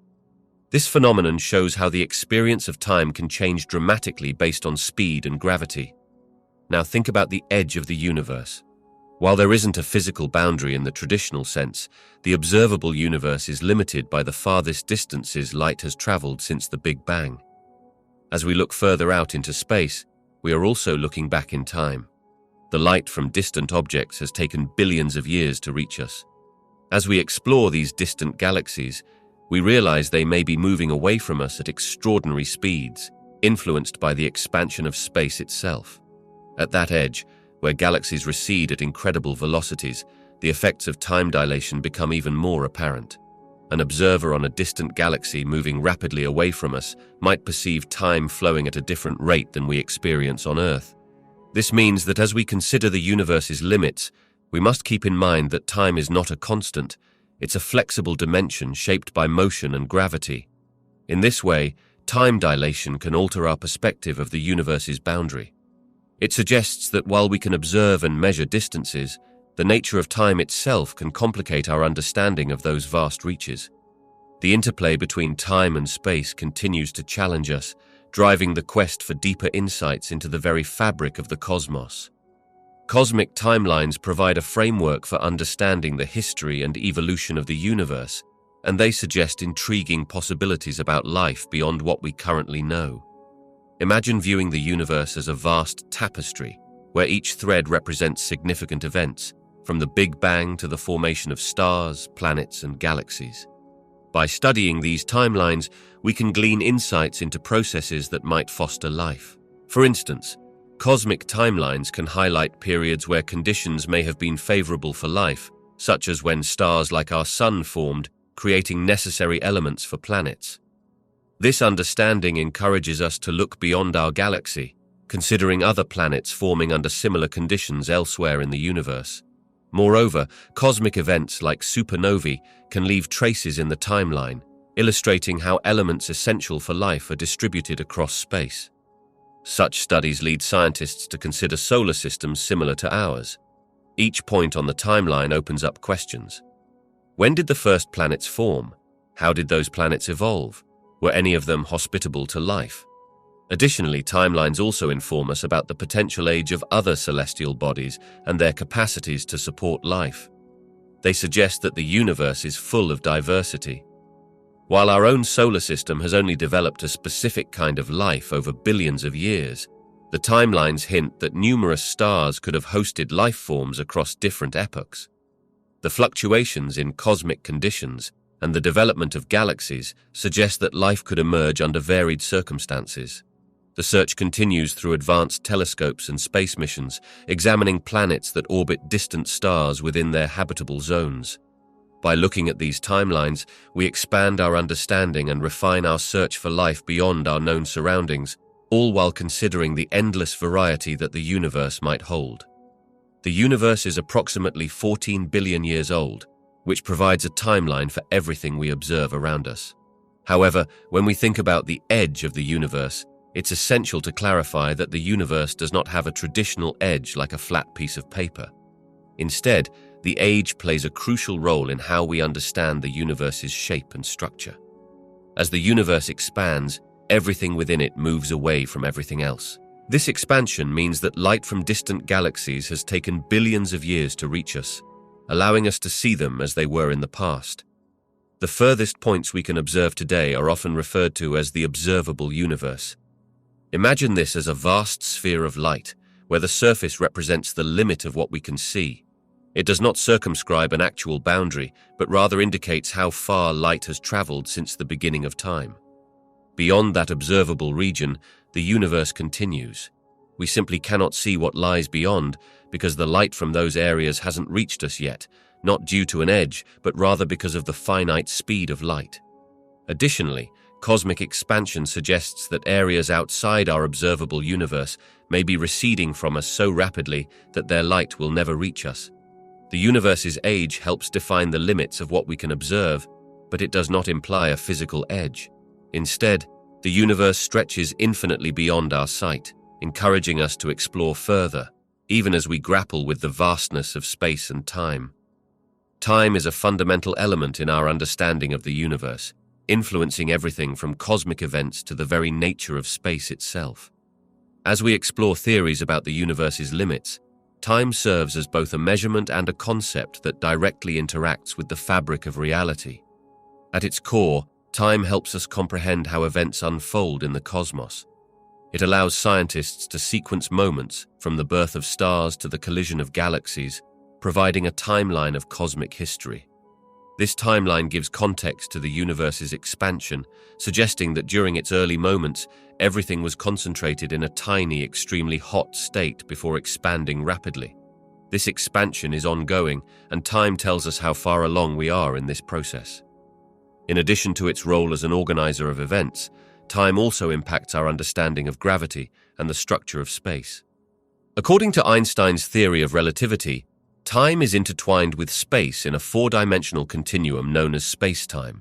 This phenomenon shows how the experience of time can change dramatically based on speed and gravity. Now think about the edge of the universe. While there isn't a physical boundary in the traditional sense, the observable universe is limited by the farthest distances light has traveled since the Big Bang. As we look further out into space, we are also looking back in time. The light from distant objects has taken billions of years to reach us. As we explore these distant galaxies, we realize they may be moving away from us at extraordinary speeds, influenced by the expansion of space itself. At that edge, where galaxies recede at incredible velocities, the effects of time dilation become even more apparent. An observer on a distant galaxy moving rapidly away from us might perceive time flowing at a different rate than we experience on Earth. This means that as we consider the universe's limits, we must keep in mind that time is not a constant. It's a flexible dimension shaped by motion and gravity. In this way, time dilation can alter our perspective of the universe's boundary. It suggests that while we can observe and measure distances, the nature of time itself can complicate our understanding of those vast reaches. The interplay between time and space continues to challenge us, driving the quest for deeper insights into the very fabric of the cosmos. Cosmic timelines provide a framework for understanding the history and evolution of the universe, and they suggest intriguing possibilities about life beyond what we currently know. Imagine viewing the universe as a vast tapestry, where each thread represents significant events, from the Big Bang to the formation of stars, planets, and galaxies. By studying these timelines, we can glean insights into processes that might foster life. For instance, cosmic timelines can highlight periods where conditions may have been favorable for life, such as when stars like our Sun formed, creating necessary elements for planets. This understanding encourages us to look beyond our galaxy, considering other planets forming under similar conditions elsewhere in the universe. Moreover, cosmic events like supernovae can leave traces in the timeline, illustrating how elements essential for life are distributed across space. Such studies lead scientists to consider solar systems similar to ours. Each point on the timeline opens up questions. When did the first planets form? How did those planets evolve? Were any of them hospitable to life? Additionally, timelines also inform us about the potential age of other celestial bodies and their capacities to support life. They suggest that the universe is full of diversity. While our own solar system has only developed a specific kind of life over billions of years, the timelines hint that numerous stars could have hosted life forms across different epochs. The fluctuations in cosmic conditions and the development of galaxies suggest that life could emerge under varied circumstances. The search continues through advanced telescopes and space missions, examining planets that orbit distant stars within their habitable zones. By looking at these timelines, we expand our understanding and refine our search for life beyond our known surroundings, all while considering the endless variety that the universe might hold. The universe is approximately 14 billion years old, which provides a timeline for everything we observe around us. However, when we think about the edge of the universe, it's essential to clarify that the universe does not have a traditional edge like a flat piece of paper. Instead, the age plays a crucial role in how we understand the universe's shape and structure. As the universe expands, everything within it moves away from everything else. This expansion means that light from distant galaxies has taken billions of years to reach us, allowing us to see them as they were in the past. The furthest points we can observe today are often referred to as the observable universe. Imagine this as a vast sphere of light, where the surface represents the limit of what we can see. It does not circumscribe an actual boundary, but rather indicates how far light has traveled since the beginning of time. Beyond that observable region, the universe continues. We simply cannot see what lies beyond because the light from those areas hasn't reached us yet, not due to an edge, but rather because of the finite speed of light. Additionally, cosmic expansion suggests that areas outside our observable universe may be receding from us so rapidly that their light will never reach us. The universe's age helps define the limits of what we can observe, but it does not imply a physical edge. Instead, the universe stretches infinitely beyond our sight, encouraging us to explore further, even as we grapple with the vastness of space and time. Time is a fundamental element in our understanding of the universe, influencing everything from cosmic events to the very nature of space itself. As we explore theories about the universe's limits, time serves as both a measurement and a concept that directly interacts with the fabric of reality. At its core, time helps us comprehend how events unfold in the cosmos. It allows scientists to sequence moments, from the birth of stars to the collision of galaxies, providing a timeline of cosmic history. This timeline gives context to the universe's expansion, suggesting that during its early moments, everything was concentrated in a tiny, extremely hot state before expanding rapidly. This expansion is ongoing, and time tells us how far along we are in this process. In addition to its role as an organizer of events, time also impacts our understanding of gravity and the structure of space. According to Einstein's theory of relativity, time is intertwined with space in a four-dimensional continuum known as spacetime.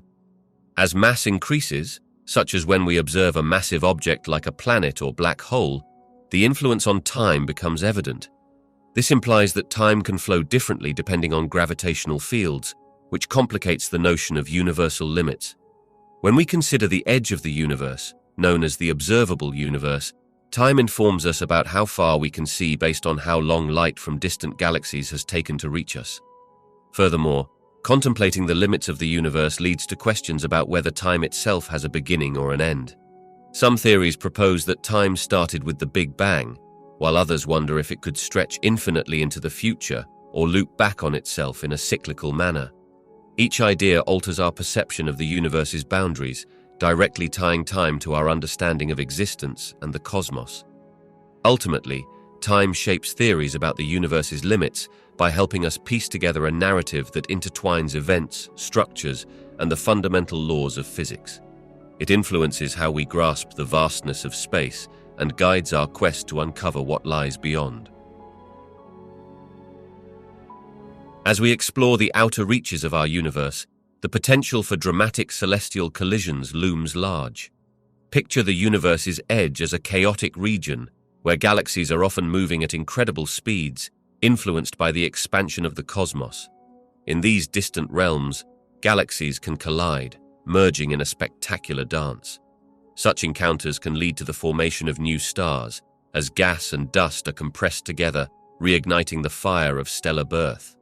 As mass increases, such as when we observe a massive object like a planet or black hole, the influence on time becomes evident. This implies that time can flow differently depending on gravitational fields, which complicates the notion of universal limits. When we consider the edge of the universe, known as the observable universe, time informs us about how far we can see based on how long light from distant galaxies has taken to reach us. Furthermore, contemplating the limits of the universe leads to questions about whether time itself has a beginning or an end. Some theories propose that time started with the Big Bang, while others wonder if it could stretch infinitely into the future or loop back on itself in a cyclical manner. Each idea alters our perception of the universe's boundaries, directly tying time to our understanding of existence and the cosmos. Ultimately, time shapes theories about the universe's limits by helping us piece together a narrative that intertwines events, structures, and the fundamental laws of physics. It influences how we grasp the vastness of space and guides our quest to uncover what lies beyond. As we explore the outer reaches of our universe, the potential for dramatic celestial collisions looms large. Picture the universe's edge as a chaotic region where galaxies are often moving at incredible speeds, influenced by the expansion of the cosmos. In these distant realms, galaxies can collide, merging in a spectacular dance. Such encounters can lead to the formation of new stars, as gas and dust are compressed together, reigniting the fire of stellar birth.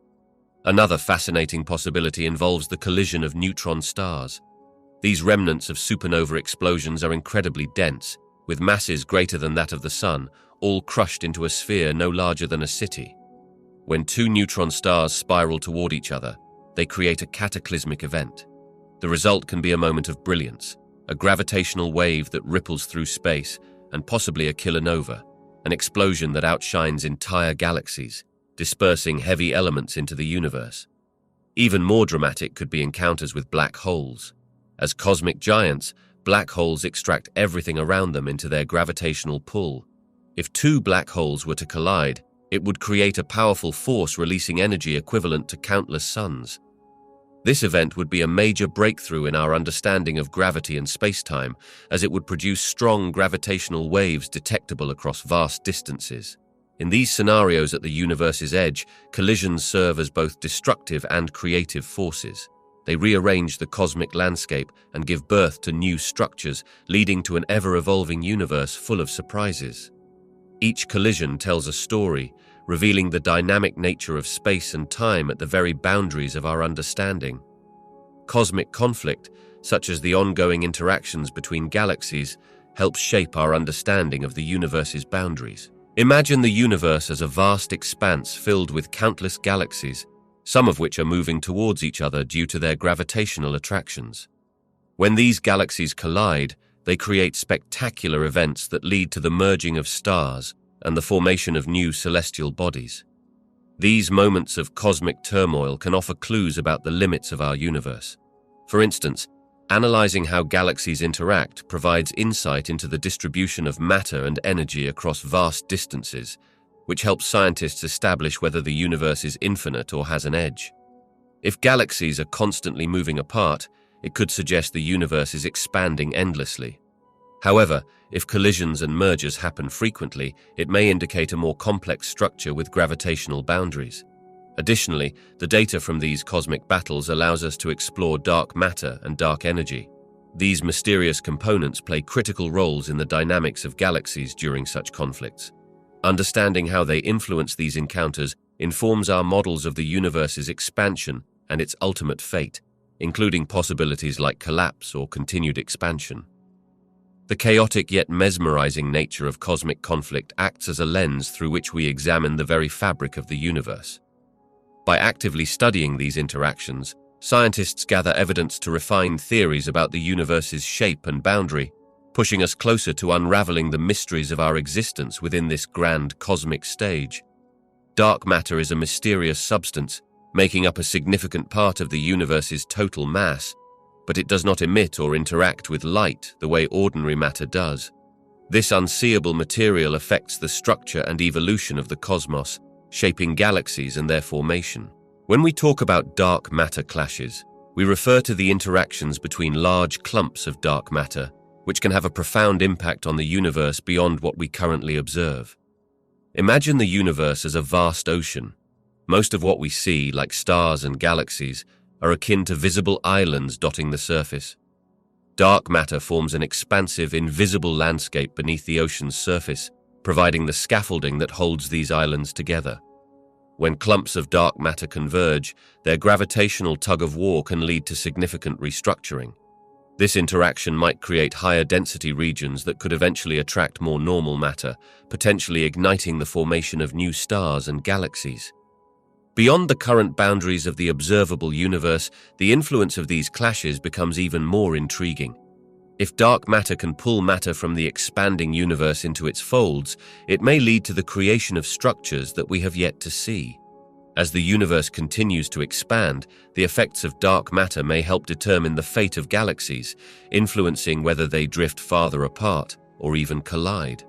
Another fascinating possibility involves the collision of neutron stars. These remnants of supernova explosions are incredibly dense, with masses greater than that of the Sun, all crushed into a sphere no larger than a city. When two neutron stars spiral toward each other, they create a cataclysmic event. The result can be a moment of brilliance, a gravitational wave that ripples through space, and possibly a kilonova, an explosion that outshines entire galaxies, dispersing heavy elements into the universe. Even more dramatic could be encounters with black holes. As cosmic giants, black holes extract everything around them into their gravitational pull. If two black holes were to collide, it would create a powerful force releasing energy equivalent to countless suns. This event would be a major breakthrough in our understanding of gravity and space-time, as it would produce strong gravitational waves detectable across vast distances. In these scenarios at the universe's edge, collisions serve as both destructive and creative forces. They rearrange the cosmic landscape and give birth to new structures, leading to an ever-evolving universe full of surprises. Each collision tells a story, revealing the dynamic nature of space and time at the very boundaries of our understanding. Cosmic conflict, such as the ongoing interactions between galaxies, helps shape our understanding of the universe's boundaries. Imagine the universe as a vast expanse filled with countless galaxies, some of which are moving towards each other due to their gravitational attractions. When these galaxies collide, they create spectacular events that lead to the merging of stars and the formation of new celestial bodies. These moments of cosmic turmoil can offer clues about the limits of our universe. For instance, analyzing how galaxies interact provides insight into the distribution of matter and energy across vast distances, which helps scientists establish whether the universe is infinite or has an edge. If galaxies are constantly moving apart, it could suggest the universe is expanding endlessly. However, if collisions and mergers happen frequently, it may indicate a more complex structure with gravitational boundaries. Additionally, the data from these cosmic battles allows us to explore dark matter and dark energy. These mysterious components play critical roles in the dynamics of galaxies during such conflicts. Understanding how they influence these encounters informs our models of the universe's expansion and its ultimate fate, including possibilities like collapse or continued expansion. The chaotic yet mesmerizing nature of cosmic conflict acts as a lens through which we examine the very fabric of the universe. By actively studying these interactions, scientists gather evidence to refine theories about the universe's shape and boundary, pushing us closer to unraveling the mysteries of our existence within this grand cosmic stage. Dark matter is a mysterious substance, making up a significant part of the universe's total mass, but it does not emit or interact with light the way ordinary matter does. This unseeable material affects the structure and evolution of the cosmos, shaping galaxies and their formation. When we talk about dark matter clashes, we refer to the interactions between large clumps of dark matter, which can have a profound impact on the universe beyond what we currently observe. Imagine the universe as a vast ocean. Most of what we see, like stars and galaxies, are akin to visible islands dotting the surface. Dark matter forms an expansive, invisible landscape beneath the ocean's surface, providing the scaffolding that holds these islands together. When clumps of dark matter converge, their gravitational tug-of-war can lead to significant restructuring. This interaction might create higher density regions that could eventually attract more normal matter, potentially igniting the formation of new stars and galaxies. Beyond the current boundaries of the observable universe, the influence of these clashes becomes even more intriguing. If dark matter can pull matter from the expanding universe into its folds, it may lead to the creation of structures that we have yet to see. As the universe continues to expand, the effects of dark matter may help determine the fate of galaxies, influencing whether they drift farther apart or even collide.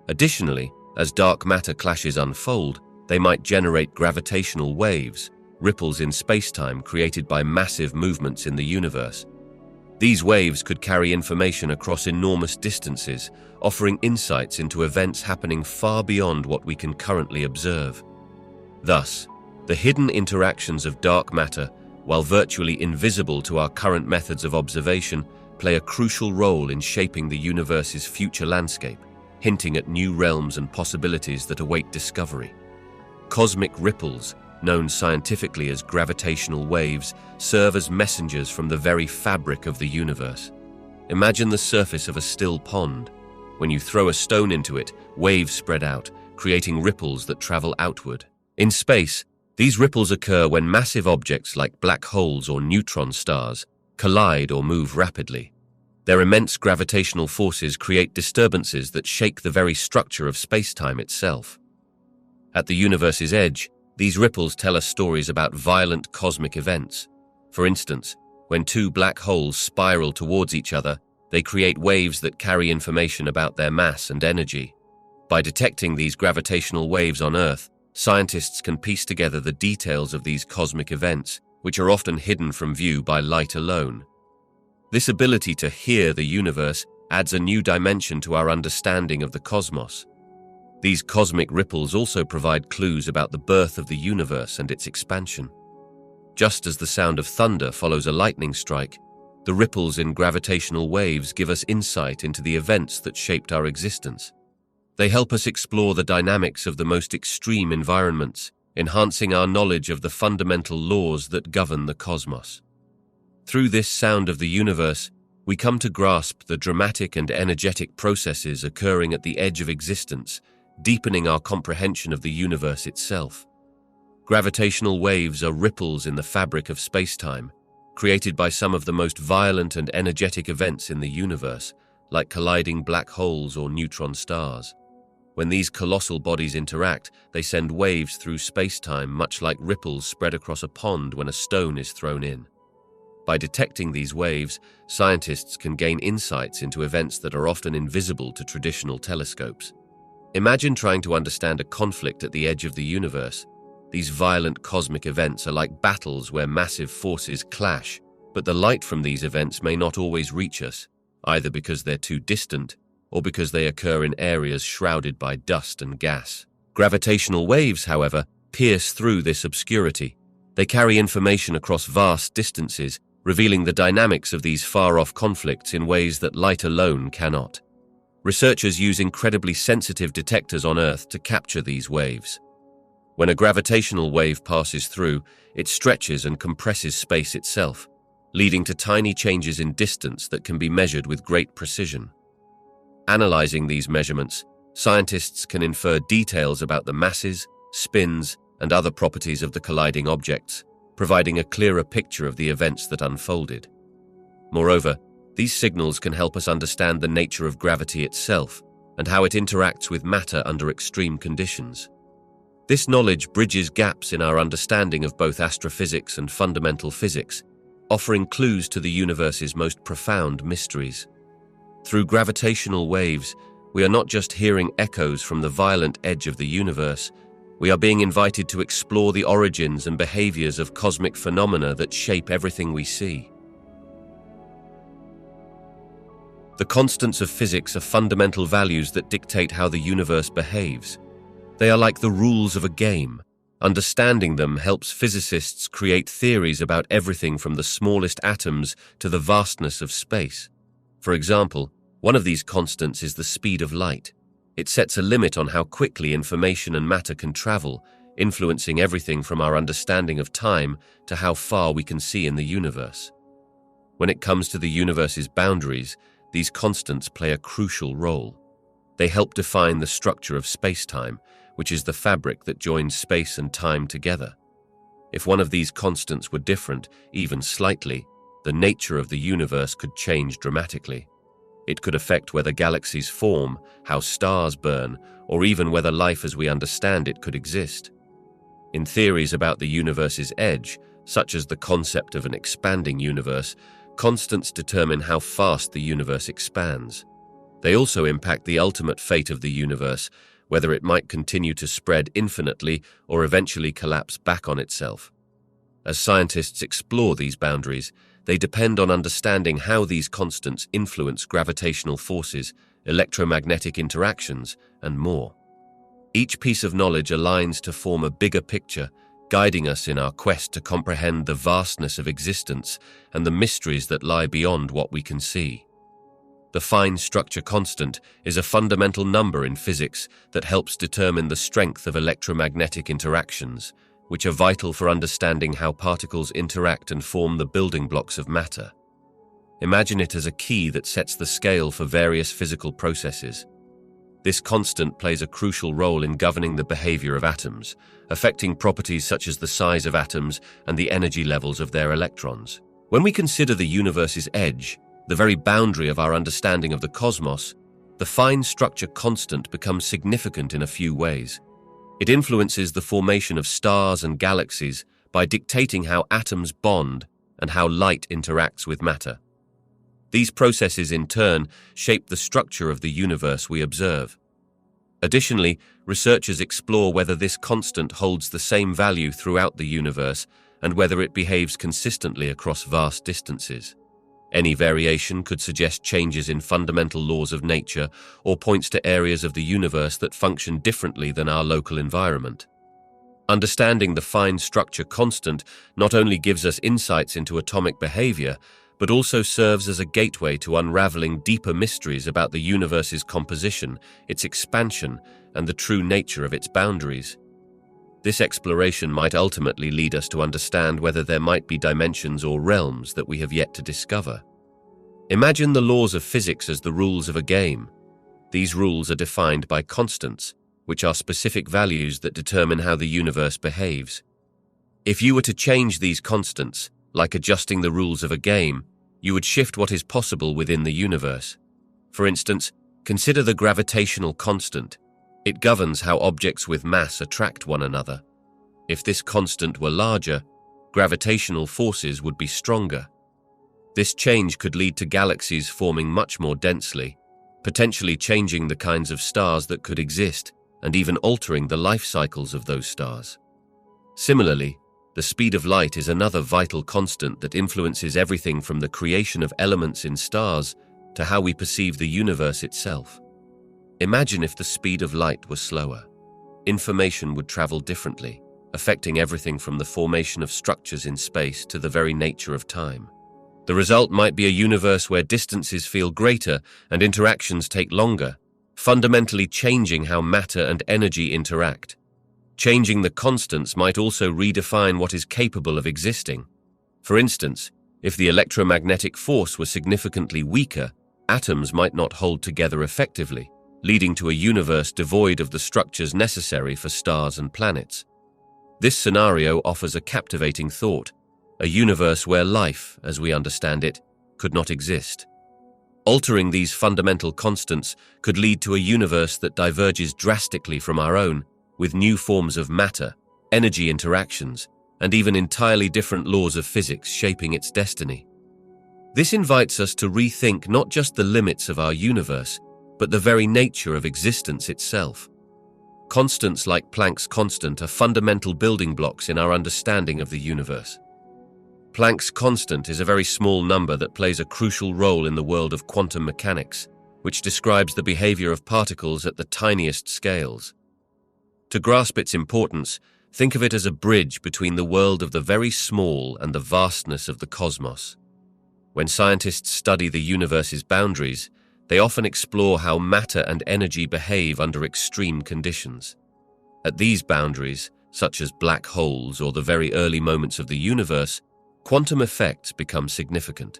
Additionally, as dark matter clashes unfold, they might generate gravitational waves, ripples in spacetime created by massive movements in the universe. These waves could carry information across enormous distances, offering insights into events happening far beyond what we can currently observe. Thus, the hidden interactions of dark matter, while virtually invisible to our current methods of observation, play a crucial role in shaping the universe's future landscape, hinting at new realms and possibilities that await discovery. Cosmic ripples, known scientifically as gravitational waves, serve as messengers from the very fabric of the universe. Imagine the surface of a still pond. When you throw a stone into it, waves spread out, creating ripples that travel outward. In space, these ripples occur when massive objects like black holes or neutron stars collide or move rapidly. Their immense gravitational forces create disturbances that shake the very structure of space-time itself. At the universe's edge, these ripples tell us stories about violent cosmic events. For instance, when two black holes spiral towards each other, they create waves that carry information about their mass and energy. By detecting these gravitational waves on Earth, scientists can piece together the details of these cosmic events, which are often hidden from view by light alone. This ability to hear the universe adds a new dimension to our understanding of the cosmos. These cosmic ripples also provide clues about the birth of the universe and its expansion. Just as the sound of thunder follows a lightning strike, the ripples in gravitational waves give us insight into the events that shaped our existence. They help us explore the dynamics of the most extreme environments, enhancing our knowledge of the fundamental laws that govern the cosmos. Through this sound of the universe, we come to grasp the dramatic and energetic processes occurring at the edge of existence, deepening our comprehension of the universe itself. Gravitational waves are ripples in the fabric of space-time, created by some of the most violent and energetic events in the universe, like colliding black holes or neutron stars. When these colossal bodies interact, they send waves through space-time much like ripples spread across a pond when a stone is thrown in. By detecting these waves, scientists can gain insights into events that are often invisible to traditional telescopes. Imagine trying to understand a conflict at the edge of the universe. These violent cosmic events are like battles where massive forces clash, but the light from these events may not always reach us, either because they're too distant or because they occur in areas shrouded by dust and gas. Gravitational waves, however, pierce through this obscurity. They carry information across vast distances, revealing the dynamics of these far-off conflicts in ways that light alone cannot. Researchers use incredibly sensitive detectors on Earth to capture these waves. When a gravitational wave passes through, it stretches and compresses space itself, leading to tiny changes in distance that can be measured with great precision. Analyzing these measurements, scientists can infer details about the masses, spins, and other properties of the colliding objects, providing a clearer picture of the events that unfolded. Moreover, these signals can help us understand the nature of gravity itself and how it interacts with matter under extreme conditions. This knowledge bridges gaps in our understanding of both astrophysics and fundamental physics, offering clues to the universe's most profound mysteries. Through gravitational waves, we are not just hearing echoes from the violent edge of the universe, we are being invited to explore the origins and behaviors of cosmic phenomena that shape everything we see. The constants of physics are fundamental values that dictate how the universe behaves. They are like the rules of a game. Understanding them helps physicists create theories about everything from the smallest atoms to the vastness of space. For example, one of these constants is the speed of light. It sets a limit on how quickly information and matter can travel, influencing everything from our understanding of time to how far we can see in the universe. When it comes to the universe's boundaries, these constants play a crucial role. They help define the structure of space-time, which is the fabric that joins space and time together. If one of these constants were different, even slightly, the nature of the universe could change dramatically. It could affect whether galaxies form, how stars burn, or even whether life as we understand it could exist. In theories about the universe's edge, such as the concept of an expanding universe, constants determine how fast the universe expands. They also impact the ultimate fate of the universe, whether it might continue to spread infinitely or eventually collapse back on itself. As scientists explore these boundaries, they depend on understanding how these constants influence gravitational forces, electromagnetic interactions, and more. Each piece of knowledge aligns to form a bigger picture, guiding us in our quest to comprehend the vastness of existence and the mysteries that lie beyond what we can see. The fine structure constant is a fundamental number in physics that helps determine the strength of electromagnetic interactions, which are vital for understanding how particles interact and form the building blocks of matter. Imagine it as a key that sets the scale for various physical processes. This constant plays a crucial role in governing the behavior of atoms, affecting properties such as the size of atoms and the energy levels of their electrons. When we consider the universe's edge, the very boundary of our understanding of the cosmos, the fine structure constant becomes significant in a few ways. It influences the formation of stars and galaxies by dictating how atoms bond and how light interacts with matter. These processes, in turn, shape the structure of the universe we observe. Additionally, researchers explore whether this constant holds the same value throughout the universe and whether it behaves consistently across vast distances. Any variation could suggest changes in fundamental laws of nature or points to areas of the universe that function differently than our local environment. Understanding the fine structure constant not only gives us insights into atomic behavior, but also serves as a gateway to unraveling deeper mysteries about the universe's composition, its expansion, and the true nature of its boundaries. This exploration might ultimately lead us to understand whether there might be dimensions or realms that we have yet to discover. Imagine the laws of physics as the rules of a game. These rules are defined by constants, which are specific values that determine how the universe behaves. If you were to change these constants, like adjusting the rules of a game, you would shift what is possible within the universe. For instance, consider the gravitational constant. It governs how objects with mass attract one another. If this constant were larger, gravitational forces would be stronger. This change could lead to galaxies forming much more densely, potentially changing the kinds of stars that could exist and even altering the life cycles of those stars. Similarly, the speed of light is another vital constant that influences everything from the creation of elements in stars to how we perceive the universe itself. Imagine if the speed of light was slower. Information would travel differently, affecting everything from the formation of structures in space to the very nature of time. The result might be a universe where distances feel greater and interactions take longer, fundamentally changing how matter and energy interact. Changing the constants might also redefine what is capable of existing. For instance, if the electromagnetic force were significantly weaker, atoms might not hold together effectively, leading to a universe devoid of the structures necessary for stars and planets. This scenario offers a captivating thought, a universe where life, as we understand it, could not exist. Altering these fundamental constants could lead to a universe that diverges drastically from our own, with new forms of matter, energy interactions, and even entirely different laws of physics shaping its destiny. This invites us to rethink not just the limits of our universe, but the very nature of existence itself. Constants like Planck's constant are fundamental building blocks in our understanding of the universe. Planck's constant is a very small number that plays a crucial role in the world of quantum mechanics, which describes the behavior of particles at the tiniest scales. To grasp its importance, think of it as a bridge between the world of the very small and the vastness of the cosmos. When scientists study the universe's boundaries, they often explore how matter and energy behave under extreme conditions. At these boundaries, such as black holes or the very early moments of the universe, quantum effects become significant.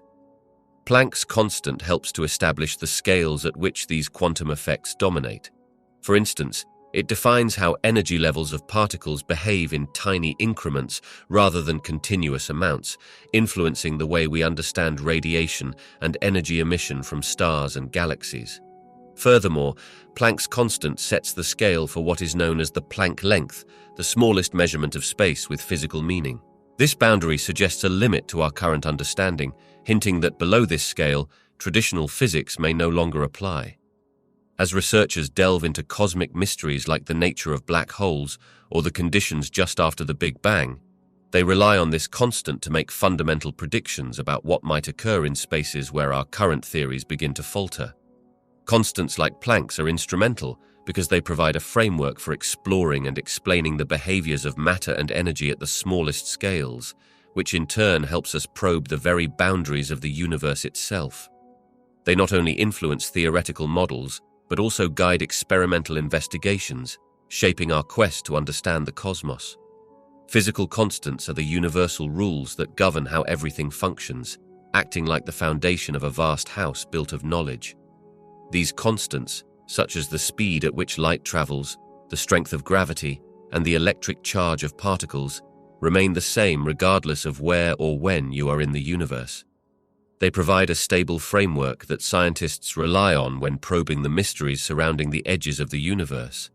Planck's constant helps to establish the scales at which these quantum effects dominate. For instance, It defines how energy levels of particles behave in tiny increments rather than continuous amounts, influencing the way we understand radiation and energy emission from stars and galaxies. Furthermore, Planck's constant sets the scale for what is known as the Planck length, the smallest measurement of space with physical meaning. This boundary suggests a limit to our current understanding, hinting that below this scale, traditional physics may no longer apply. As researchers delve into cosmic mysteries like the nature of black holes or the conditions just after the Big Bang, they rely on this constant to make fundamental predictions about what might occur in spaces where our current theories begin to falter. Constants like Planck's are instrumental because they provide a framework for exploring and explaining the behaviors of matter and energy at the smallest scales, which in turn helps us probe the very boundaries of the universe itself. They not only influence theoretical models, but also guide experimental investigations, shaping our quest to understand the cosmos. Physical constants are the universal rules that govern how everything functions, acting like the foundation of a vast house built of knowledge. These constants, such as the speed at which light travels, the strength of gravity, and the electric charge of particles, remain the same regardless of where or when you are in the universe. They provide a stable framework that scientists rely on when probing the mysteries surrounding the edges of the universe.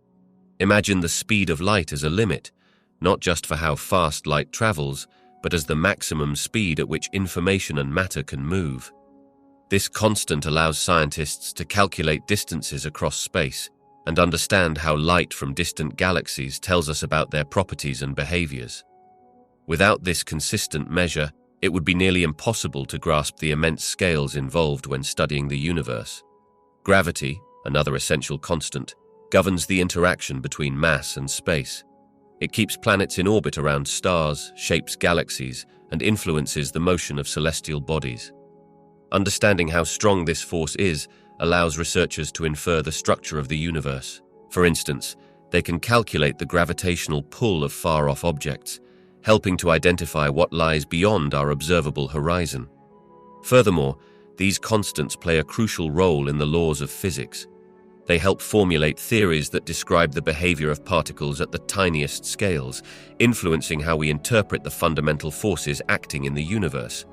Imagine the speed of light as a limit, not just for how fast light travels, but as the maximum speed at which information and matter can move. This constant allows scientists to calculate distances across space and understand how light from distant galaxies tells us about their properties and behaviors. Without this consistent measure, it would be nearly impossible to grasp the immense scales involved when studying the universe. Gravity, another essential constant, governs the interaction between mass and space. It keeps planets in orbit around stars, shapes galaxies, and influences the motion of celestial bodies. Understanding how strong this force is allows researchers to infer the structure of the universe. For instance, they can calculate the gravitational pull of far-off objects, helping to identify what lies beyond our observable horizon. Furthermore, these constants play a crucial role in the laws of physics. They help formulate theories that describe the behavior of particles at the tiniest scales, influencing how we interpret the fundamental forces acting in the universe.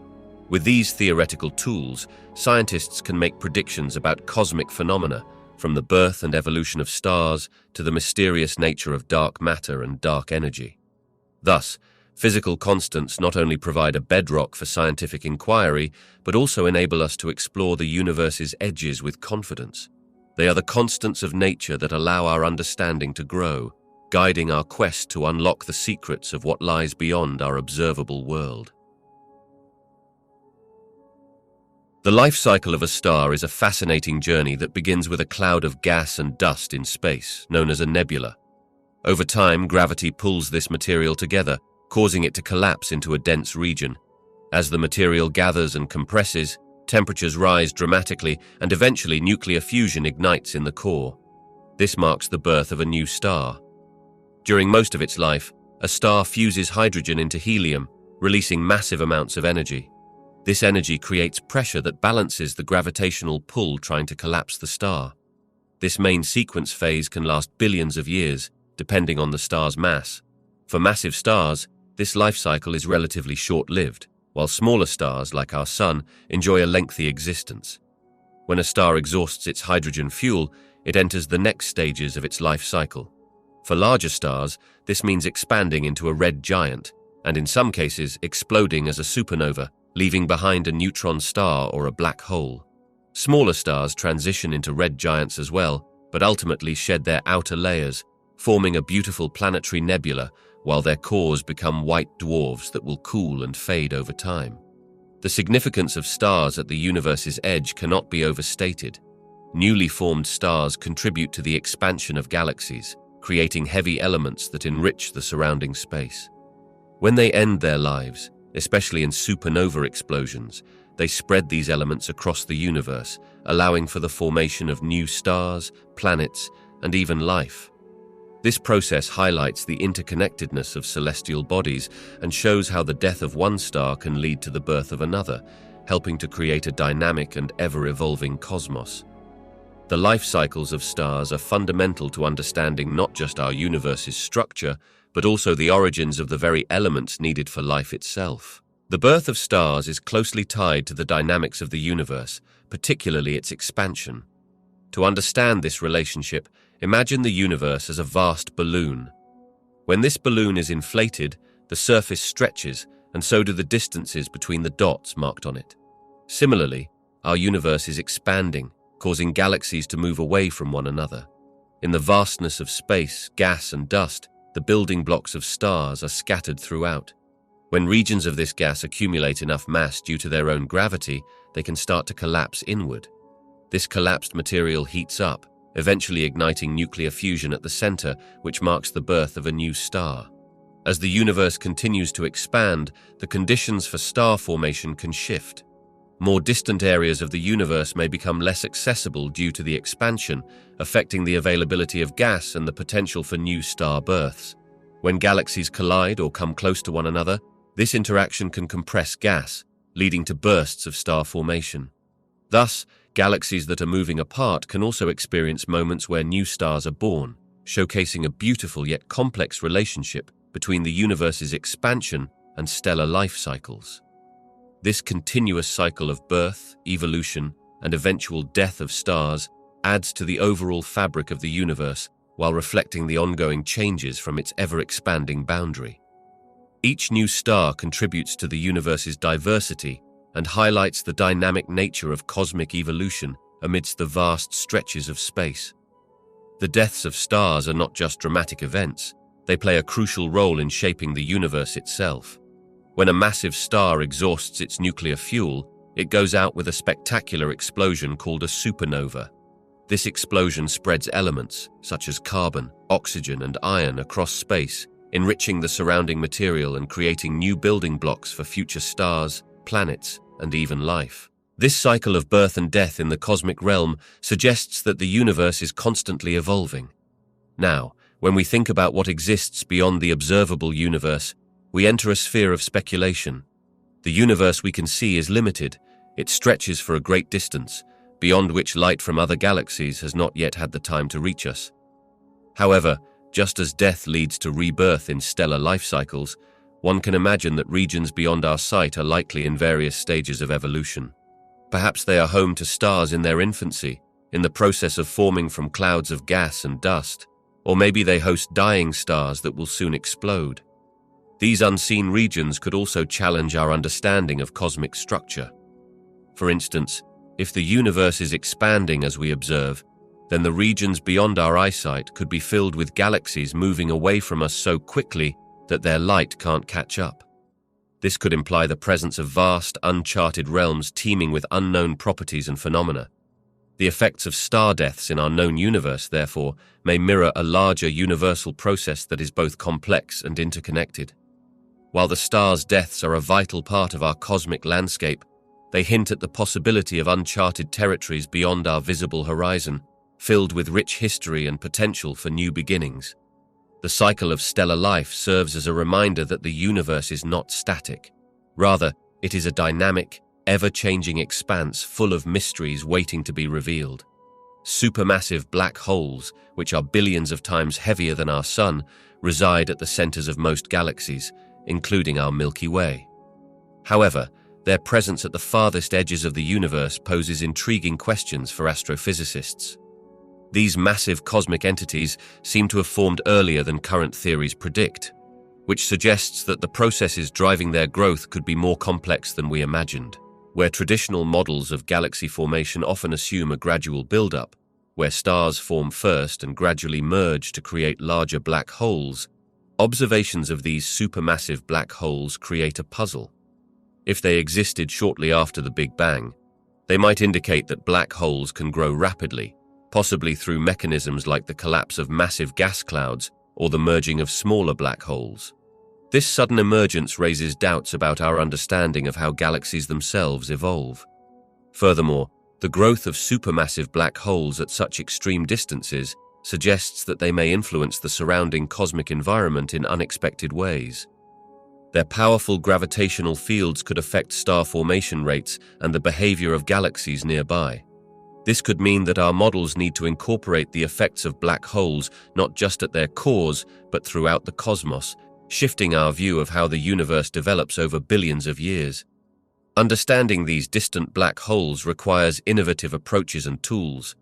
With these theoretical tools, scientists can make predictions about cosmic phenomena, from the birth and evolution of stars to the mysterious nature of dark matter and dark energy. Thus, physical constants not only provide a bedrock for scientific inquiry, but also enable us to explore the universe's edges with confidence. They are the constants of nature that allow our understanding to grow, guiding our quest to unlock the secrets of what lies beyond our observable world. The life cycle of a star is a fascinating journey that begins with a cloud of gas and dust in space, known as a nebula. Over time, gravity pulls this material together, causing it to collapse into a dense region. As the material gathers and compresses, temperatures rise dramatically, and eventually nuclear fusion ignites in the core. This marks the birth of a new star. During most of its life, a star fuses hydrogen into helium, releasing massive amounts of energy. This energy creates pressure that balances the gravitational pull trying to collapse the star. This main sequence phase can last billions of years, depending on the star's mass. For massive stars, this life cycle is relatively short-lived, while smaller stars, like our Sun, enjoy a lengthy existence. When a star exhausts its hydrogen fuel, it enters the next stages of its life cycle. For larger stars, this means expanding into a red giant, and in some cases exploding as a supernova, leaving behind a neutron star or a black hole. Smaller stars transition into red giants as well, but ultimately shed their outer layers, forming a beautiful planetary nebula, while their cores become white dwarfs that will cool and fade over time. The significance of stars at the universe's edge cannot be overstated. Newly formed stars contribute to the expansion of galaxies, creating heavy elements that enrich the surrounding space. When they end their lives, especially in supernova explosions, they spread these elements across the universe, allowing for the formation of new stars, planets, and even life. This process highlights the interconnectedness of celestial bodies and shows how the death of one star can lead to the birth of another, helping to create a dynamic and ever-evolving cosmos. The life cycles of stars are fundamental to understanding not just our universe's structure, but also the origins of the very elements needed for life itself. The birth of stars is closely tied to the dynamics of the universe, particularly its expansion. To understand this relationship, imagine the universe as a vast balloon. When this balloon is inflated, the surface stretches, and so do the distances between the dots marked on it. Similarly, our universe is expanding, causing galaxies to move away from one another. In the vastness of space, gas and dust, the building blocks of stars are scattered throughout. When regions of this gas accumulate enough mass due to their own gravity, they can start to collapse inward. This collapsed material heats up, eventually igniting nuclear fusion at the center, which marks the birth of a new star. As the universe continues to expand, the conditions for star formation can shift. More distant areas of the universe may become less accessible due to the expansion, affecting the availability of gas and the potential for new star births. When galaxies collide or come close to one another, this interaction can compress gas, leading to bursts of star formation. Thus, galaxies that are moving apart can also experience moments where new stars are born, showcasing a beautiful yet complex relationship between the universe's expansion and stellar life cycles. This continuous cycle of birth, evolution, and eventual death of stars adds to the overall fabric of the universe while reflecting the ongoing changes from its ever-expanding boundary. Each new star contributes to the universe's diversity and highlights the dynamic nature of cosmic evolution amidst the vast stretches of space. The deaths of stars are not just dramatic events, they play a crucial role in shaping the universe itself. When a massive star exhausts its nuclear fuel, it goes out with a spectacular explosion called a supernova. This explosion spreads elements, such as carbon, oxygen, and iron across space, enriching the surrounding material and creating new building blocks for future stars, planets, and even life. This cycle of birth and death in the cosmic realm suggests that the universe is constantly evolving. Now, when we think about what exists beyond the observable universe, we enter a sphere of speculation. The universe we can see is limited. It stretches for a great distance, beyond which light from other galaxies has not yet had the time to reach us. However, just as death leads to rebirth in stellar life cycles, one can imagine that regions beyond our sight are likely in various stages of evolution. Perhaps they are home to stars in their infancy, in the process of forming from clouds of gas and dust, or maybe they host dying stars that will soon explode. These unseen regions could also challenge our understanding of cosmic structure. For instance, if the universe is expanding as we observe, then the regions beyond our eyesight could be filled with galaxies moving away from us so quickly that their light can't catch up. This could imply the presence of vast, uncharted realms teeming with unknown properties and phenomena. The effects of star deaths in our known universe, therefore, may mirror a larger universal process that is both complex and interconnected. While the stars' deaths are a vital part of our cosmic landscape, they hint at the possibility of uncharted territories beyond our visible horizon, filled with rich history and potential for new beginnings. The cycle of stellar life serves as a reminder that the universe is not static. Rather, it is a dynamic, ever-changing expanse full of mysteries waiting to be revealed. Supermassive black holes, which are billions of times heavier than our Sun, reside at the centers of most galaxies, including our Milky Way. However, their presence at the farthest edges of the universe poses intriguing questions for astrophysicists. These massive cosmic entities seem to have formed earlier than current theories predict, which suggests that the processes driving their growth could be more complex than we imagined. Where traditional models of galaxy formation often assume a gradual buildup, where stars form first and gradually merge to create larger black holes, observations of these supermassive black holes create a puzzle. If they existed shortly after the Big Bang, they might indicate that black holes can grow rapidly, possibly through mechanisms like the collapse of massive gas clouds or the merging of smaller black holes. This sudden emergence raises doubts about our understanding of how galaxies themselves evolve. Furthermore, the growth of supermassive black holes at such extreme distances suggests that they may influence the surrounding cosmic environment in unexpected ways. Their powerful gravitational fields could affect star formation rates and the behavior of galaxies nearby. This could mean that our models need to incorporate the effects of black holes not just at their cores, but throughout the cosmos, shifting our view of how the universe develops over billions of years. Understanding these distant black holes requires innovative approaches and tools.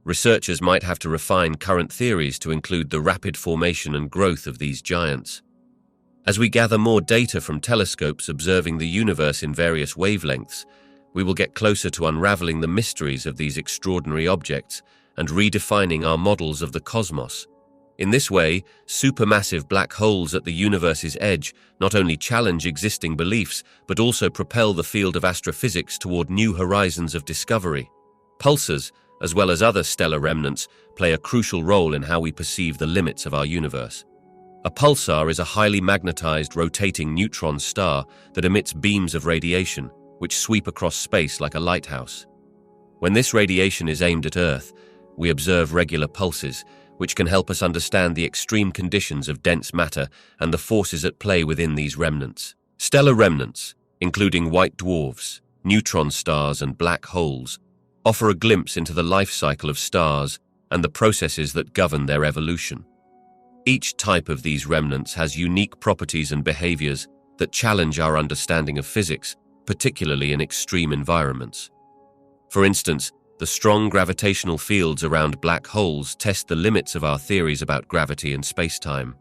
Researchers might have to refine current theories to include the rapid formation and growth of these giants. As we gather more data from telescopes observing the universe in various wavelengths, we will get closer to unraveling the mysteries of these extraordinary objects and redefining our models of the cosmos. In this way, supermassive black holes at the universe's edge not only challenge existing beliefs, but also propel the field of astrophysics toward new horizons of discovery. Pulsars, as well as other stellar remnants, play a crucial role in how we perceive the limits of our universe. A pulsar is a highly magnetized, rotating neutron star that emits beams of radiation, which sweep across space like a lighthouse. When this radiation is aimed at Earth, we observe regular pulses, which can help us understand the extreme conditions of dense matter and the forces at play within these remnants. Stellar remnants, including white dwarfs, neutron stars, and black holes, offer a glimpse into the life cycle of stars and the processes that govern their evolution. Each type of these remnants has unique properties and behaviors that challenge our understanding of physics, particularly in extreme environments. For instance, the strong gravitational fields around black holes test the limits of our theories about gravity and space-time.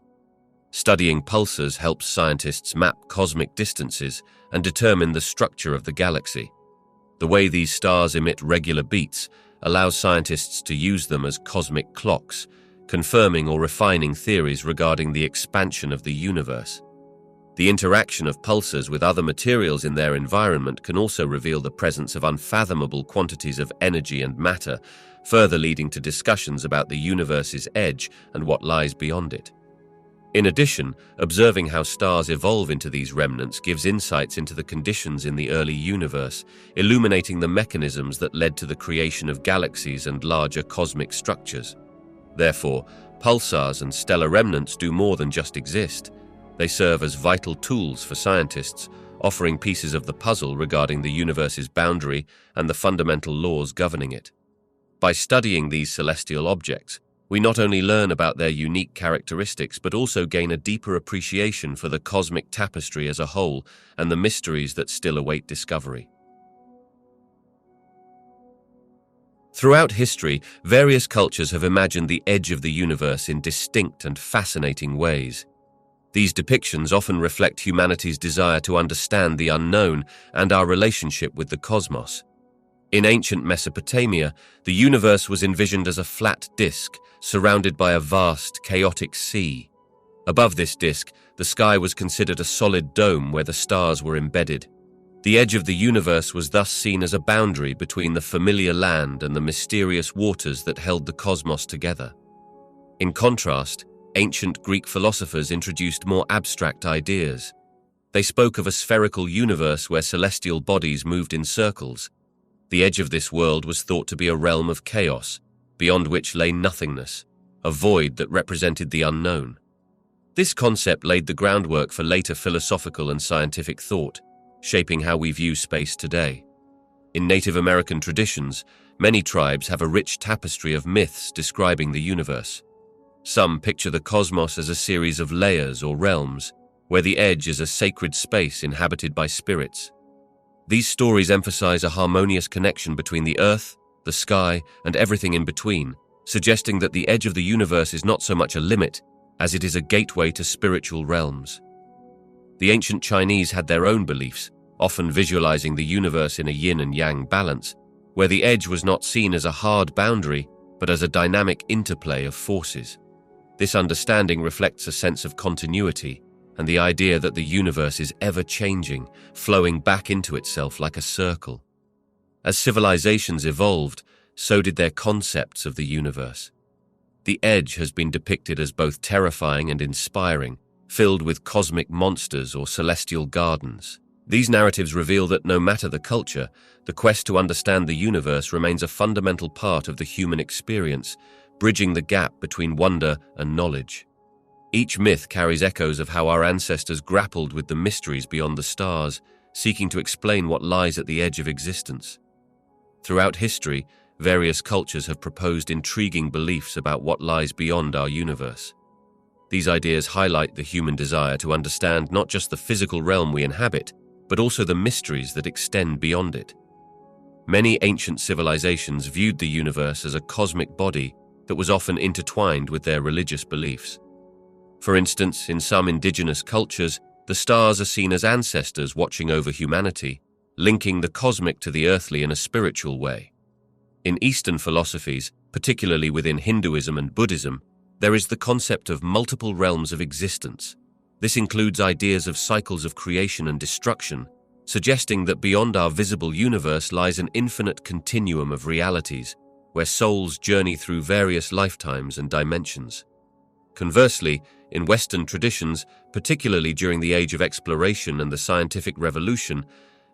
Studying pulsars helps scientists map cosmic distances and determine the structure of the galaxy. The way these stars emit regular beats allows scientists to use them as cosmic clocks, confirming or refining theories regarding the expansion of the universe. The interaction of pulsars with other materials in their environment can also reveal the presence of unfathomable quantities of energy and matter, further leading to discussions about the universe's edge and what lies beyond it. In addition, observing how stars evolve into these remnants gives insights into the conditions in the early universe, illuminating the mechanisms that led to the creation of galaxies and larger cosmic structures. Therefore, pulsars and stellar remnants do more than just exist. They serve as vital tools for scientists, offering pieces of the puzzle regarding the universe's boundary and the fundamental laws governing it. By studying these celestial objects, we not only learn about their unique characteristics but also gain a deeper appreciation for the cosmic tapestry as a whole and the mysteries that still await discovery. Throughout history, various cultures have imagined the edge of the universe in distinct and fascinating ways. These depictions often reflect humanity's desire to understand the unknown and our relationship with the cosmos. In ancient Mesopotamia, the universe was envisioned as a flat disk surrounded by a vast, chaotic sea. Above this disk, the sky was considered a solid dome where the stars were embedded. The edge of the universe was thus seen as a boundary between the familiar land and the mysterious waters that held the cosmos together. In contrast, ancient Greek philosophers introduced more abstract ideas. They spoke of a spherical universe where celestial bodies moved in circles. The edge of this world was thought to be a realm of chaos, beyond which lay nothingness, a void that represented the unknown. This concept laid the groundwork for later philosophical and scientific thought, shaping how we view space today. In Native American traditions, many tribes have a rich tapestry of myths describing the universe. Some picture the cosmos as a series of layers or realms, where the edge is a sacred space inhabited by spirits. These stories emphasize a harmonious connection between the earth, the sky, and everything in between, suggesting that the edge of the universe is not so much a limit as it is a gateway to spiritual realms. The ancient Chinese had their own beliefs, often visualizing the universe in a yin and yang balance, where the edge was not seen as a hard boundary, but as a dynamic interplay of forces. This understanding reflects a sense of continuity and the idea that the universe is ever-changing, flowing back into itself like a circle. As civilizations evolved, so did their concepts of the universe. The edge has been depicted as both terrifying and inspiring, filled with cosmic monsters or celestial gardens. These narratives reveal that no matter the culture, the quest to understand the universe remains a fundamental part of the human experience, bridging the gap between wonder and knowledge. Each myth carries echoes of how our ancestors grappled with the mysteries beyond the stars, seeking to explain what lies at the edge of existence. Throughout history, various cultures have proposed intriguing beliefs about what lies beyond our universe. These ideas highlight the human desire to understand not just the physical realm we inhabit, but also the mysteries that extend beyond it. Many ancient civilizations viewed the universe as a cosmic body that was often intertwined with their religious beliefs. For instance, in some indigenous cultures, the stars are seen as ancestors watching over humanity, linking the cosmic to the earthly in a spiritual way. In Eastern philosophies, particularly within Hinduism and Buddhism, there is the concept of multiple realms of existence. This includes ideas of cycles of creation and destruction, suggesting that beyond our visible universe lies an infinite continuum of realities, where souls journey through various lifetimes and dimensions. Conversely, in Western traditions, particularly during the Age of Exploration and the Scientific Revolution,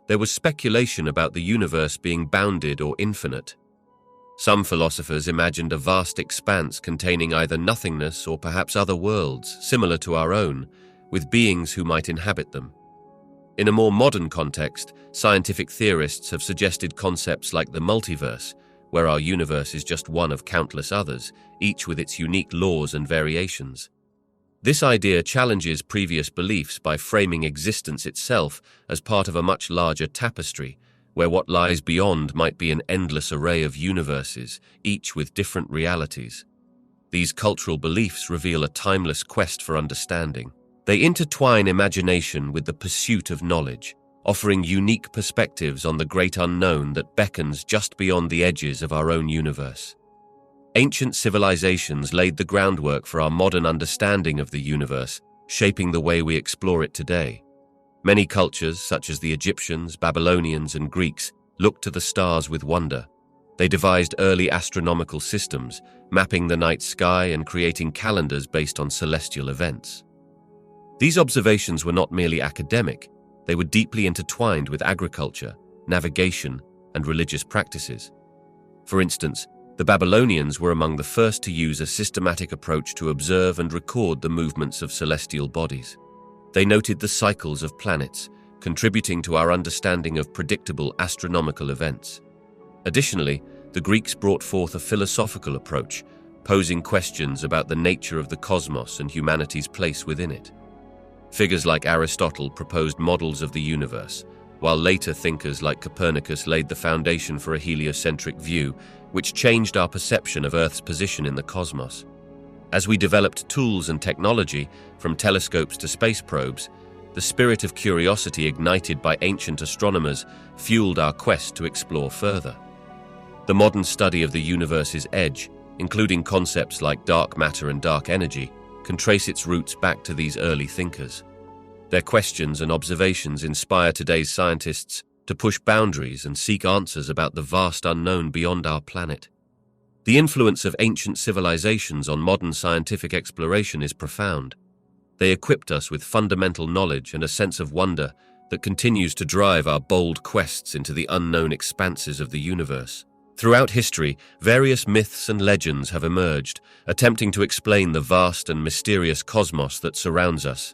there was speculation about the universe being bounded or infinite. Some philosophers imagined a vast expanse containing either nothingness or perhaps other worlds, similar to our own, with beings who might inhabit them. In a more modern context, scientific theorists have suggested concepts like the multiverse, where our universe is just one of countless others, each with its unique laws and variations. This idea challenges previous beliefs by framing existence itself as part of a much larger tapestry, where what lies beyond might be an endless array of universes, each with different realities. These cultural beliefs reveal a timeless quest for understanding. They intertwine imagination with the pursuit of knowledge, offering unique perspectives on the great unknown that beckons just beyond the edges of our own universe. Ancient civilizations laid the groundwork for our modern understanding of the universe, shaping the way we explore it today. Many cultures, such as the Egyptians, Babylonians, and Greeks, looked to the stars with wonder. They devised early astronomical systems, mapping the night sky and creating calendars based on celestial events. These observations were not merely academic, they were deeply intertwined with agriculture, navigation, and religious practices. For instance, the Babylonians were among the first to use a systematic approach to observe and record the movements of celestial bodies. They noted the cycles of planets, contributing to our understanding of predictable astronomical events. Additionally, the Greeks brought forth a philosophical approach, posing questions about the nature of the cosmos and humanity's place within it. Figures like Aristotle proposed models of the universe, while later thinkers like Copernicus laid the foundation for a heliocentric view, which changed our perception of Earth's position in the cosmos. As we developed tools and technology, from telescopes to space probes, the spirit of curiosity ignited by ancient astronomers fueled our quest to explore further. The modern study of the universe's edge, including concepts like dark matter and dark energy, can trace its roots back to these early thinkers. Their questions and observations inspire today's scientists to push boundaries and seek answers about the vast unknown beyond our planet. The influence of ancient civilizations on modern scientific exploration is profound. They equipped us with fundamental knowledge and a sense of wonder that continues to drive our bold quests into the unknown expanses of the universe. Throughout history, various myths and legends have emerged, attempting to explain the vast and mysterious cosmos that surrounds us.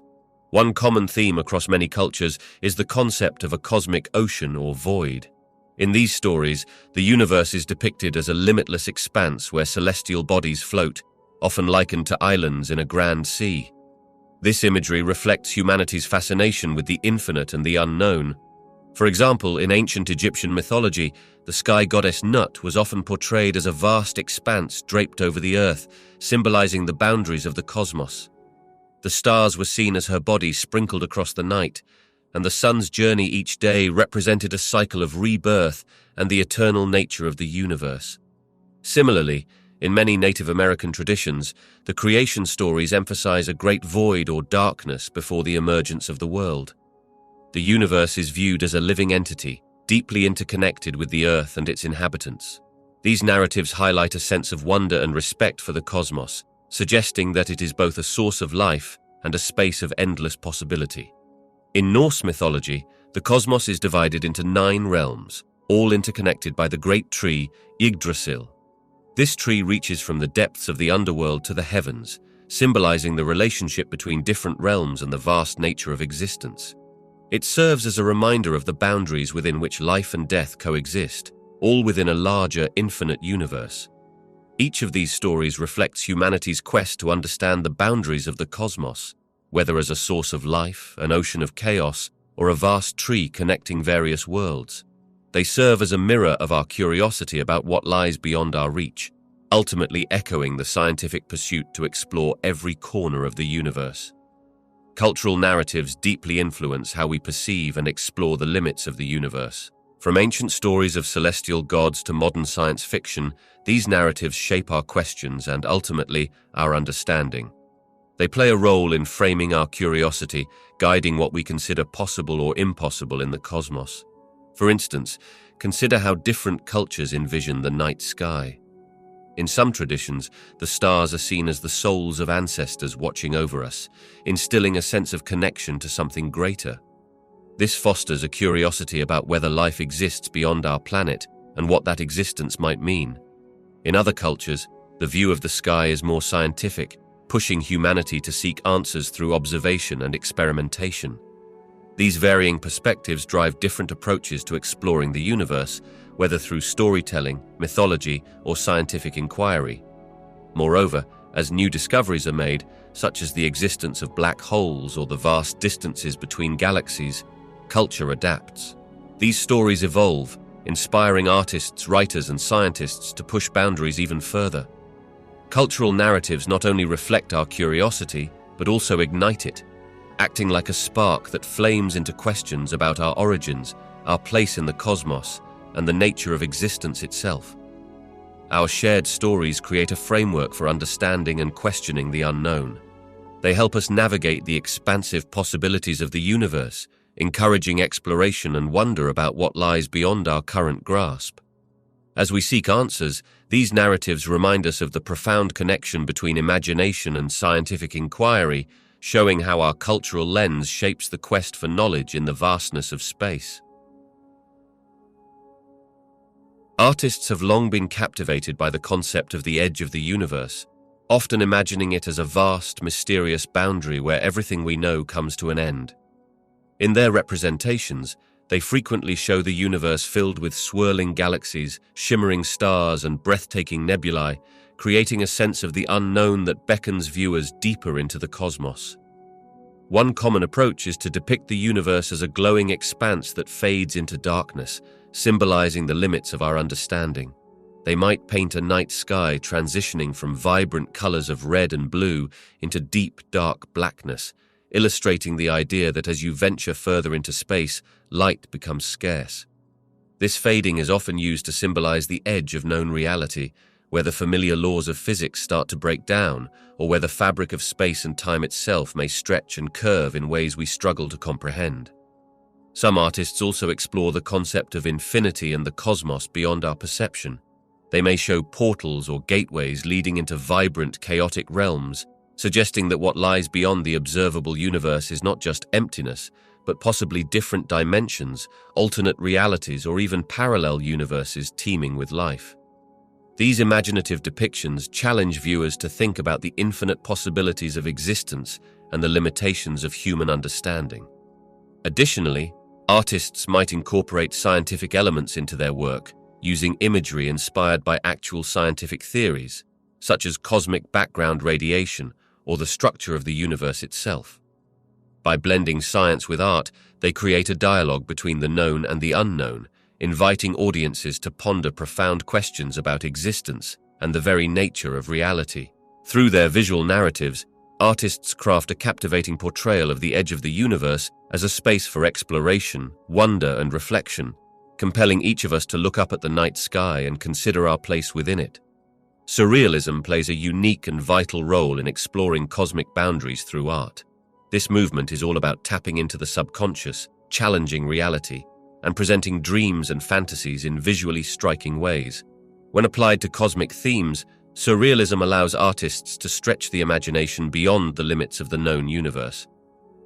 One common theme across many cultures is the concept of a cosmic ocean or void. In these stories, the universe is depicted as a limitless expanse where celestial bodies float, often likened to islands in a grand sea. This imagery reflects humanity's fascination with the infinite and the unknown. For example, in ancient Egyptian mythology, the sky goddess Nut was often portrayed as a vast expanse draped over the earth, symbolizing the boundaries of the cosmos. The stars were seen as her body sprinkled across the night, and the sun's journey each day represented a cycle of rebirth and the eternal nature of the universe. Similarly, in many Native American traditions, the creation stories emphasize a great void or darkness before the emergence of the world. The universe is viewed as a living entity, deeply interconnected with the earth and its inhabitants. These narratives highlight a sense of wonder and respect for the cosmos, suggesting that it is both a source of life and a space of endless possibility. In Norse mythology, the cosmos is divided into 9 realms, all interconnected by the great tree Yggdrasil. This tree reaches from the depths of the underworld to the heavens, symbolizing the relationship between different realms and the vast nature of existence. It serves as a reminder of the boundaries within which life and death coexist, all within a larger, infinite universe. Each of these stories reflects humanity's quest to understand the boundaries of the cosmos, whether as a source of life, an ocean of chaos, or a vast tree connecting various worlds. They serve as a mirror of our curiosity about what lies beyond our reach, ultimately echoing the scientific pursuit to explore every corner of the universe. Cultural narratives deeply influence how we perceive and explore the limits of the universe. From ancient stories of celestial gods to modern science fiction, these narratives shape our questions and, ultimately, our understanding. They play a role in framing our curiosity, guiding what we consider possible or impossible in the cosmos. For instance, consider how different cultures envision the night sky. In some traditions, the stars are seen as the souls of ancestors watching over us, instilling a sense of connection to something greater. This fosters a curiosity about whether life exists beyond our planet and what that existence might mean. In other cultures, the view of the sky is more scientific, pushing humanity to seek answers through observation and experimentation. These varying perspectives drive different approaches to exploring the universe, whether through storytelling, mythology, or scientific inquiry. Moreover, as new discoveries are made, such as the existence of black holes or the vast distances between galaxies, culture adapts. These stories evolve, inspiring artists, writers, and scientists to push boundaries even further. Cultural narratives not only reflect our curiosity, but also ignite it, acting like a spark that flames into questions about our origins, our place in the cosmos, and the nature of existence itself. Our shared stories create a framework for understanding and questioning the unknown. They help us navigate the expansive possibilities of the universe, encouraging exploration and wonder about what lies beyond our current grasp. As we seek answers, these narratives remind us of the profound connection between imagination and scientific inquiry, showing how our cultural lens shapes the quest for knowledge in the vastness of space. Artists have long been captivated by the concept of the edge of the universe, often imagining it as a vast, mysterious boundary where everything we know comes to an end. In their representations, they frequently show the universe filled with swirling galaxies, shimmering stars, and breathtaking nebulae, creating a sense of the unknown that beckons viewers deeper into the cosmos. One common approach is to depict the universe as a glowing expanse that fades into darkness, symbolizing the limits of our understanding. They might paint a night sky transitioning from vibrant colors of red and blue into deep, dark blackness, illustrating the idea that as you venture further into space, light becomes scarce. This fading is often used to symbolize the edge of known reality, where the familiar laws of physics start to break down, or where the fabric of space and time itself may stretch and curve in ways we struggle to comprehend. Some artists also explore the concept of infinity and the cosmos beyond our perception. They may show portals or gateways leading into vibrant, chaotic realms, suggesting that what lies beyond the observable universe is not just emptiness, but possibly different dimensions, alternate realities, or even parallel universes teeming with life. These imaginative depictions challenge viewers to think about the infinite possibilities of existence and the limitations of human understanding. Additionally, artists might incorporate scientific elements into their work, using imagery inspired by actual scientific theories, such as cosmic background radiation or the structure of the universe itself. By blending science with art, they create a dialogue between the known and the unknown, inviting audiences to ponder profound questions about existence and the very nature of reality. Through their visual narratives, artists craft a captivating portrayal of the edge of the universe as a space for exploration, wonder, and reflection, compelling each of us to look up at the night sky and consider our place within it. Surrealism plays a unique and vital role in exploring cosmic boundaries through art. This movement is all about tapping into the subconscious, challenging reality, and presenting dreams and fantasies in visually striking ways. When applied to cosmic themes, surrealism allows artists to stretch the imagination beyond the limits of the known universe.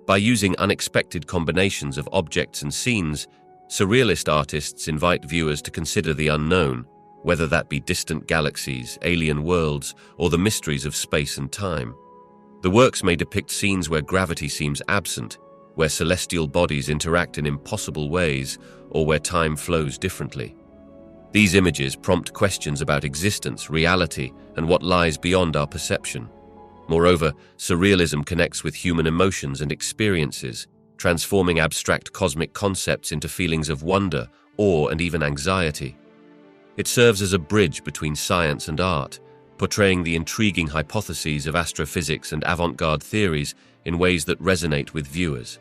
By using unexpected combinations of objects and scenes, surrealist artists invite viewers to consider the unknown, whether that be distant galaxies, alien worlds, or the mysteries of space and time. The works may depict scenes where gravity seems absent, where celestial bodies interact in impossible ways, or where time flows differently. These images prompt questions about existence, reality, and what lies beyond our perception. Moreover, surrealism connects with human emotions and experiences, transforming abstract cosmic concepts into feelings of wonder, awe, and even anxiety. It serves as a bridge between science and art, portraying the intriguing hypotheses of astrophysics and avant-garde theories in ways that resonate with viewers.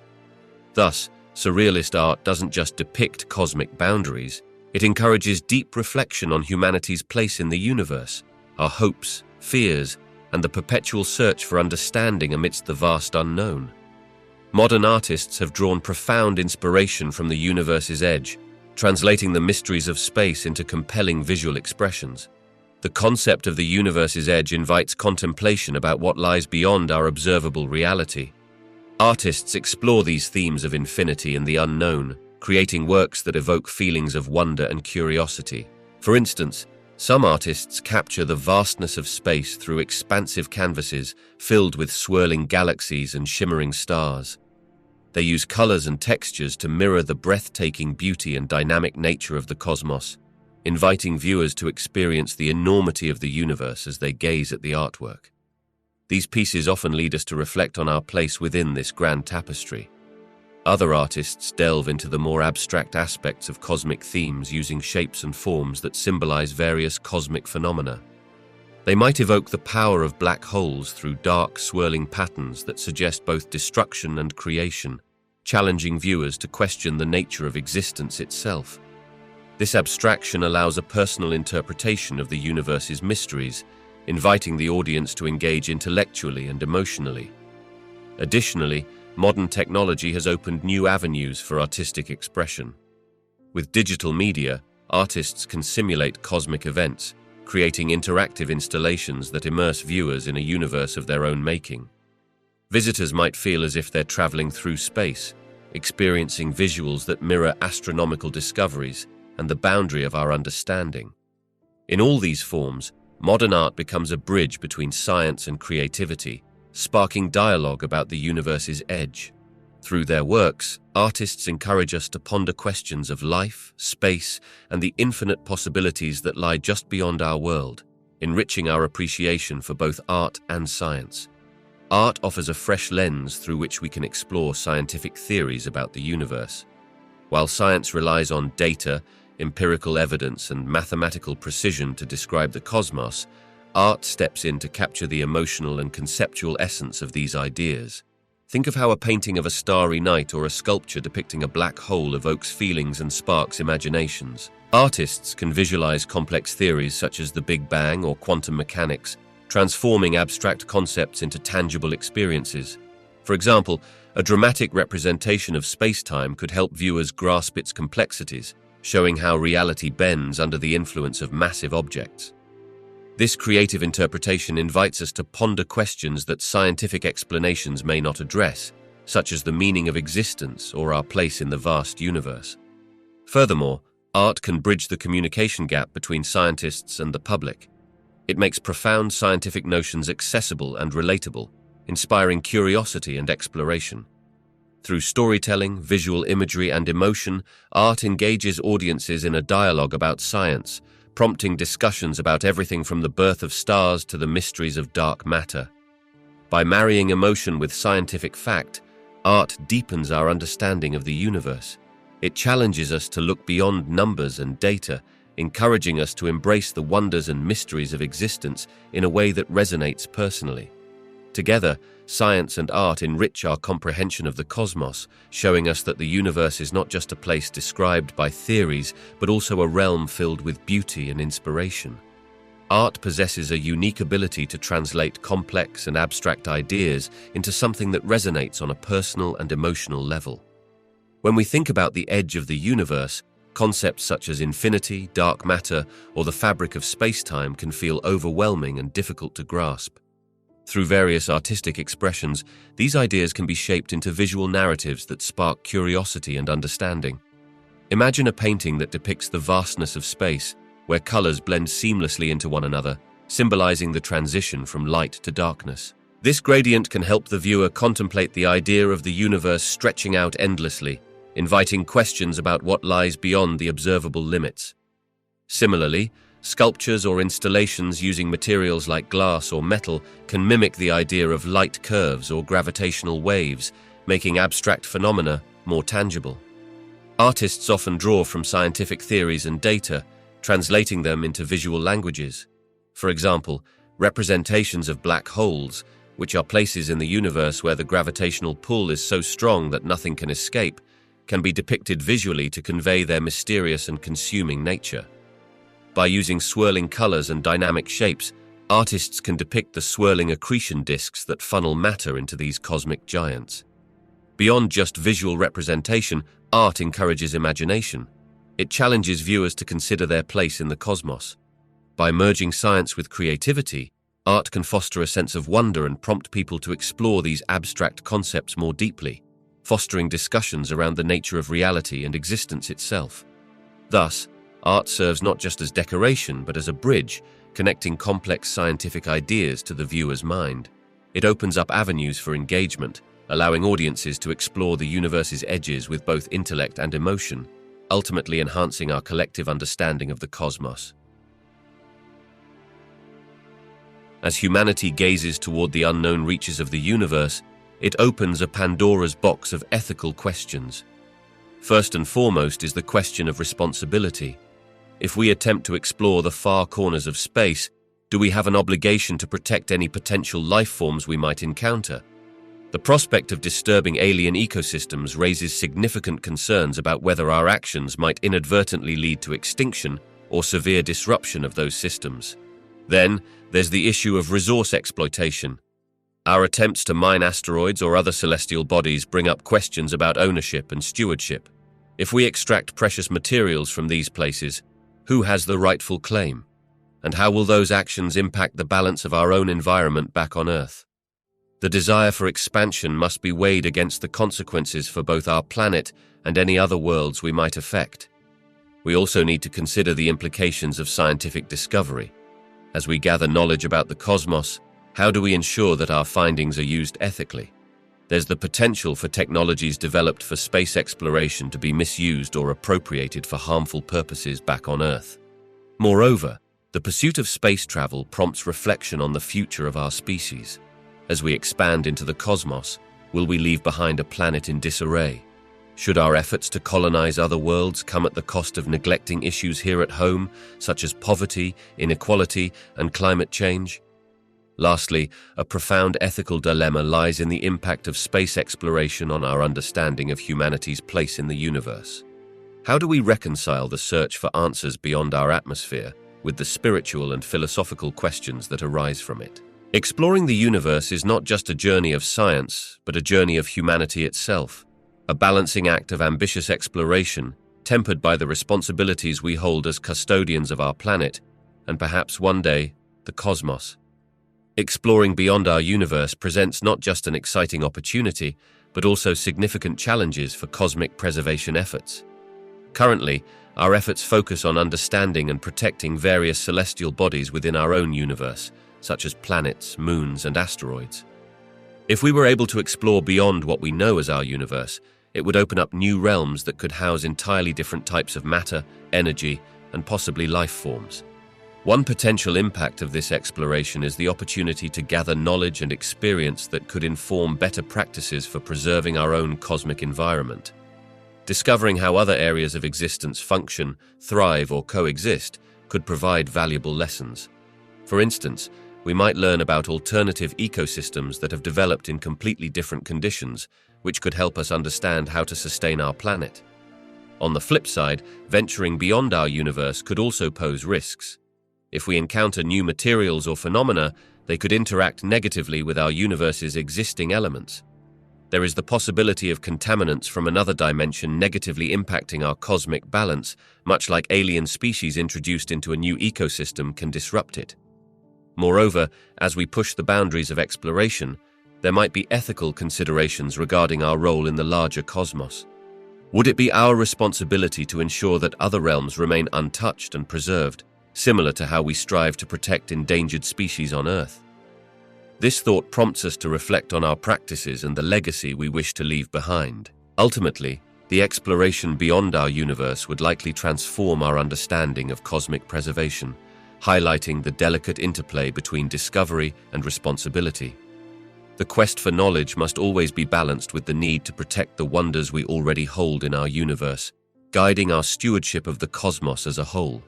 Thus, surrealist art doesn't just depict cosmic boundaries, it encourages deep reflection on humanity's place in the universe, our hopes, fears, and the perpetual search for understanding amidst the vast unknown. Modern artists have drawn profound inspiration from the universe's edge, translating the mysteries of space into compelling visual expressions. The concept of the universe's edge invites contemplation about what lies beyond our observable reality. Artists explore these themes of infinity and the unknown, creating works that evoke feelings of wonder and curiosity. For instance, some artists capture the vastness of space through expansive canvases filled with swirling galaxies and shimmering stars. They use colors and textures to mirror the breathtaking beauty and dynamic nature of the cosmos, inviting viewers to experience the enormity of the universe as they gaze at the artwork. These pieces often lead us to reflect on our place within this grand tapestry. Other artists delve into the more abstract aspects of cosmic themes using shapes and forms that symbolize various cosmic phenomena. They might evoke the power of black holes through dark, swirling patterns that suggest both destruction and creation, challenging viewers to question the nature of existence itself. This abstraction allows a personal interpretation of the universe's mysteries, inviting the audience to engage intellectually and emotionally. Additionally, modern technology has opened new avenues for artistic expression. With digital media, artists can simulate cosmic events, creating interactive installations that immerse viewers in a universe of their own making. Visitors might feel as if they're traveling through space, experiencing visuals that mirror astronomical discoveries and the boundary of our understanding. In all these forms, modern art becomes a bridge between science and creativity, sparking dialogue about the universe's edge. Through their works, artists encourage us to ponder questions of life, space, and the infinite possibilities that lie just beyond our world, enriching our appreciation for both art and science. Art offers a fresh lens through which we can explore scientific theories about the universe. While science relies on data, empirical evidence, and mathematical precision to describe the cosmos, art steps in to capture the emotional and conceptual essence of these ideas. Think of how a painting of a starry night or a sculpture depicting a black hole evokes feelings and sparks imaginations. Artists can visualize complex theories such as the Big Bang or quantum mechanics, transforming abstract concepts into tangible experiences. For example, a dramatic representation of space-time could help viewers grasp its complexities, showing how reality bends under the influence of massive objects. This creative interpretation invites us to ponder questions that scientific explanations may not address, such as the meaning of existence or our place in the vast universe. Furthermore, art can bridge the communication gap between scientists and the public. It makes profound scientific notions accessible and relatable, inspiring curiosity and exploration. Through storytelling, visual imagery, and emotion, art engages audiences in a dialogue about science, prompting discussions about everything from the birth of stars to the mysteries of dark matter. By marrying emotion with scientific fact, art deepens our understanding of the universe. It challenges us to look beyond numbers and data, encouraging us to embrace the wonders and mysteries of existence in a way that resonates personally. Together, science and art enrich our comprehension of the cosmos, showing us that the universe is not just a place described by theories, but also a realm filled with beauty and inspiration. Art possesses a unique ability to translate complex and abstract ideas into something that resonates on a personal and emotional level. When we think about the edge of the universe, concepts such as infinity, dark matter, or the fabric of space-time can feel overwhelming and difficult to grasp. Through various artistic expressions, these ideas can be shaped into visual narratives that spark curiosity and understanding. Imagine a painting that depicts the vastness of space, where colors blend seamlessly into one another, symbolizing the transition from light to darkness. This gradient can help the viewer contemplate the idea of the universe stretching out endlessly, inviting questions about what lies beyond the observable limits. Similarly, sculptures or installations using materials like glass or metal can mimic the idea of light curves or gravitational waves, making abstract phenomena more tangible. Artists often draw from scientific theories and data, translating them into visual languages. For example, representations of black holes, which are places in the universe where the gravitational pull is so strong that nothing can escape, can be depicted visually to convey their mysterious and consuming nature. By using swirling colors and dynamic shapes, artists can depict the swirling accretion disks that funnel matter into these cosmic giants. Beyond just visual representation, art encourages imagination. It challenges viewers to consider their place in the cosmos. By merging science with creativity, art can foster a sense of wonder and prompt people to explore these abstract concepts more deeply, fostering discussions around the nature of reality and existence itself. Thus, art serves not just as decoration but as a bridge, connecting complex scientific ideas to the viewer's mind. It opens up avenues for engagement, allowing audiences to explore the universe's edges with both intellect and emotion, ultimately enhancing our collective understanding of the cosmos. As humanity gazes toward the unknown reaches of the universe, it opens a Pandora's box of ethical questions. First and foremost is the question of responsibility. If we attempt to explore the far corners of space, do we have an obligation to protect any potential life forms we might encounter? The prospect of disturbing alien ecosystems raises significant concerns about whether our actions might inadvertently lead to extinction or severe disruption of those systems. Then, there's the issue of resource exploitation. Our attempts to mine asteroids or other celestial bodies bring up questions about ownership and stewardship. If we extract precious materials from these places, who has the rightful claim? And how will those actions impact the balance of our own environment back on Earth? The desire for expansion must be weighed against the consequences for both our planet and any other worlds we might affect. We also need to consider the implications of scientific discovery. As we gather knowledge about the cosmos, how do we ensure that our findings are used ethically? There's the potential for technologies developed for space exploration to be misused or appropriated for harmful purposes back on Earth. Moreover, the pursuit of space travel prompts reflection on the future of our species. As we expand into the cosmos, will we leave behind a planet in disarray? Should our efforts to colonize other worlds come at the cost of neglecting issues here at home, such as poverty, inequality, and climate change? Lastly, a profound ethical dilemma lies in the impact of space exploration on our understanding of humanity's place in the universe. How do we reconcile the search for answers beyond our atmosphere with the spiritual and philosophical questions that arise from it? Exploring the universe is not just a journey of science, but a journey of humanity itself, a balancing act of ambitious exploration, tempered by the responsibilities we hold as custodians of our planet, and perhaps one day, the cosmos. Exploring beyond our universe presents not just an exciting opportunity, but also significant challenges for cosmic preservation efforts. Currently, our efforts focus on understanding and protecting various celestial bodies within our own universe, such as planets, moons, and asteroids. If we were able to explore beyond what we know as our universe, it would open up new realms that could house entirely different types of matter, energy, and possibly life forms. One potential impact of this exploration is the opportunity to gather knowledge and experience that could inform better practices for preserving our own cosmic environment. Discovering how other areas of existence function, thrive, or coexist could provide valuable lessons. For instance, we might learn about alternative ecosystems that have developed in completely different conditions, which could help us understand how to sustain our planet. On the flip side, venturing beyond our universe could also pose risks. If we encounter new materials or phenomena, they could interact negatively with our universe's existing elements. There is the possibility of contaminants from another dimension negatively impacting our cosmic balance, much like alien species introduced into a new ecosystem can disrupt it. Moreover, as we push the boundaries of exploration, there might be ethical considerations regarding our role in the larger cosmos. Would it be our responsibility to ensure that other realms remain untouched and preserved, similar to how we strive to protect endangered species on Earth? This thought prompts us to reflect on our practices and the legacy we wish to leave behind. Ultimately, The exploration beyond our universe would likely transform our understanding of cosmic preservation, highlighting the delicate interplay between discovery and responsibility. The quest for knowledge must always be balanced with the need to protect the wonders we already hold in our universe, guiding our stewardship of the cosmos as a whole.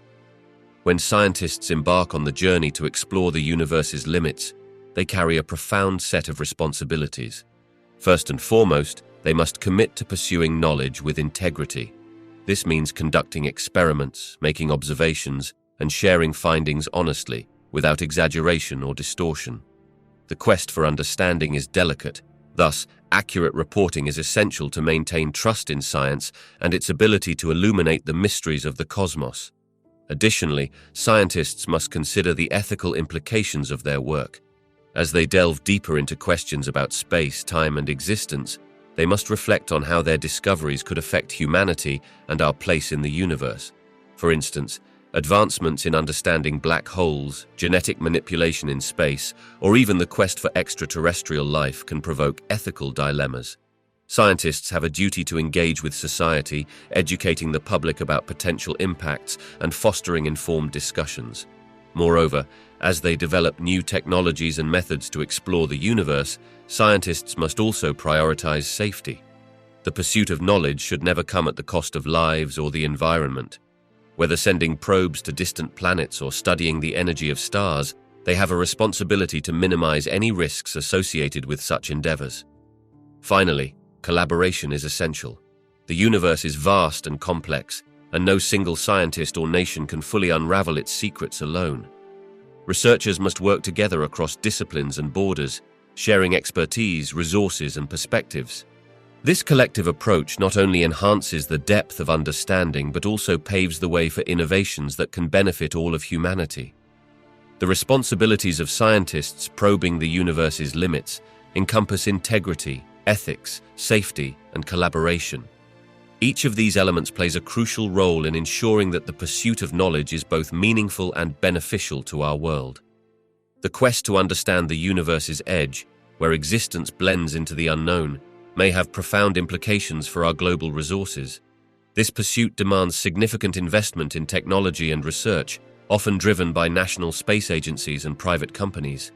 When scientists embark on the journey to explore the universe's limits, they carry a profound set of responsibilities. First and foremost, they must commit to pursuing knowledge with integrity. This means conducting experiments, making observations, and sharing findings honestly, without exaggeration or distortion. The quest for understanding is delicate. Thus, accurate reporting is essential to maintain trust in science and its ability to illuminate the mysteries of the cosmos. Additionally, scientists must consider the ethical implications of their work. As they delve deeper into questions about space, time, and existence, they must reflect on how their discoveries could affect humanity and our place in the universe. For instance, advancements in understanding black holes, genetic manipulation in space, or even the quest for extraterrestrial life can provoke ethical dilemmas. Scientists have a duty to engage with society, educating the public about potential impacts and fostering informed discussions. Moreover, as they develop new technologies and methods to explore the universe, scientists must also prioritize safety. The pursuit of knowledge should never come at the cost of lives or the environment. Whether sending probes to distant planets or studying the energy of stars, they have a responsibility to minimize any risks associated with such endeavors. Finally, collaboration is essential. The universe is vast and complex, and no single scientist or nation can fully unravel its secrets alone. Researchers must work together across disciplines and borders, sharing expertise, resources, and perspectives. This collective approach not only enhances the depth of understanding but also paves the way for innovations that can benefit all of humanity. The responsibilities of scientists probing the universe's limits encompass integrity, ethics, safety, and collaboration. Each of these elements plays a crucial role in ensuring that the pursuit of knowledge is both meaningful and beneficial to our world. The quest to understand the universe's edge, where existence blends into the unknown, may have profound implications for our global resources. This pursuit demands significant investment in technology and research, often driven by national space agencies and private companies.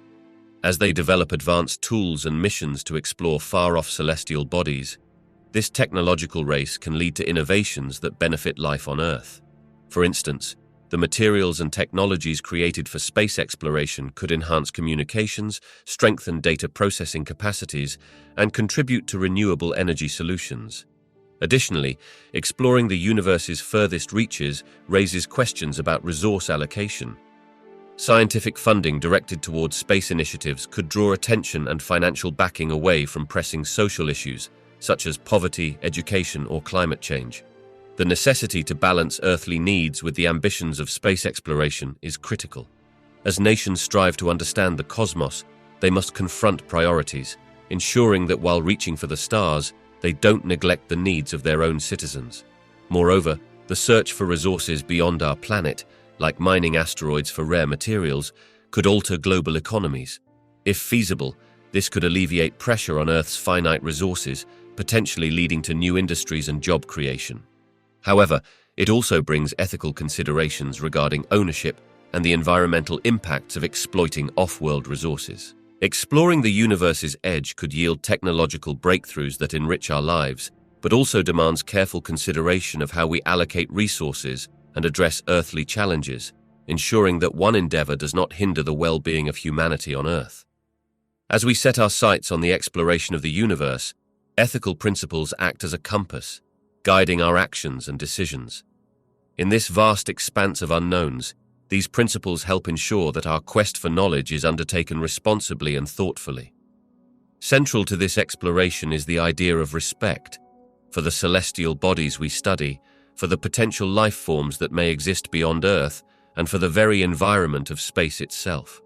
As they develop advanced tools and missions to explore far-off celestial bodies, this technological race can lead to innovations that benefit life on Earth. For instance, the materials and technologies created for space exploration could enhance communications, strengthen data processing capacities, and contribute to renewable energy solutions. Additionally, exploring the universe's furthest reaches raises questions about resource allocation. Scientific funding directed towards space initiatives could draw attention and financial backing away from pressing social issues, such as poverty, education, or climate change. The necessity to balance earthly needs with the ambitions of space exploration is critical. As nations strive to understand the cosmos, they must confront priorities, ensuring that while reaching for the stars, they don't neglect the needs of their own citizens. Moreover, the search for resources beyond our planet, like mining asteroids for rare materials, could alter global economies. If feasible, this could alleviate pressure on Earth's finite resources, potentially leading to new industries and job creation. However, it also brings ethical considerations regarding ownership and the environmental impacts of exploiting off-world resources. Exploring the universe's edge could yield technological breakthroughs that enrich our lives, but also demands careful consideration of how we allocate resources and address earthly challenges, ensuring that one endeavor does not hinder the well-being of humanity on Earth. As we set our sights on the exploration of the universe, ethical principles act as a compass, guiding our actions and decisions. In this vast expanse of unknowns, these principles help ensure that our quest for knowledge is undertaken responsibly and thoughtfully. Central to this exploration is the idea of respect for the celestial bodies we study, for the potential life forms that may exist beyond Earth, and for the very environment of space itself.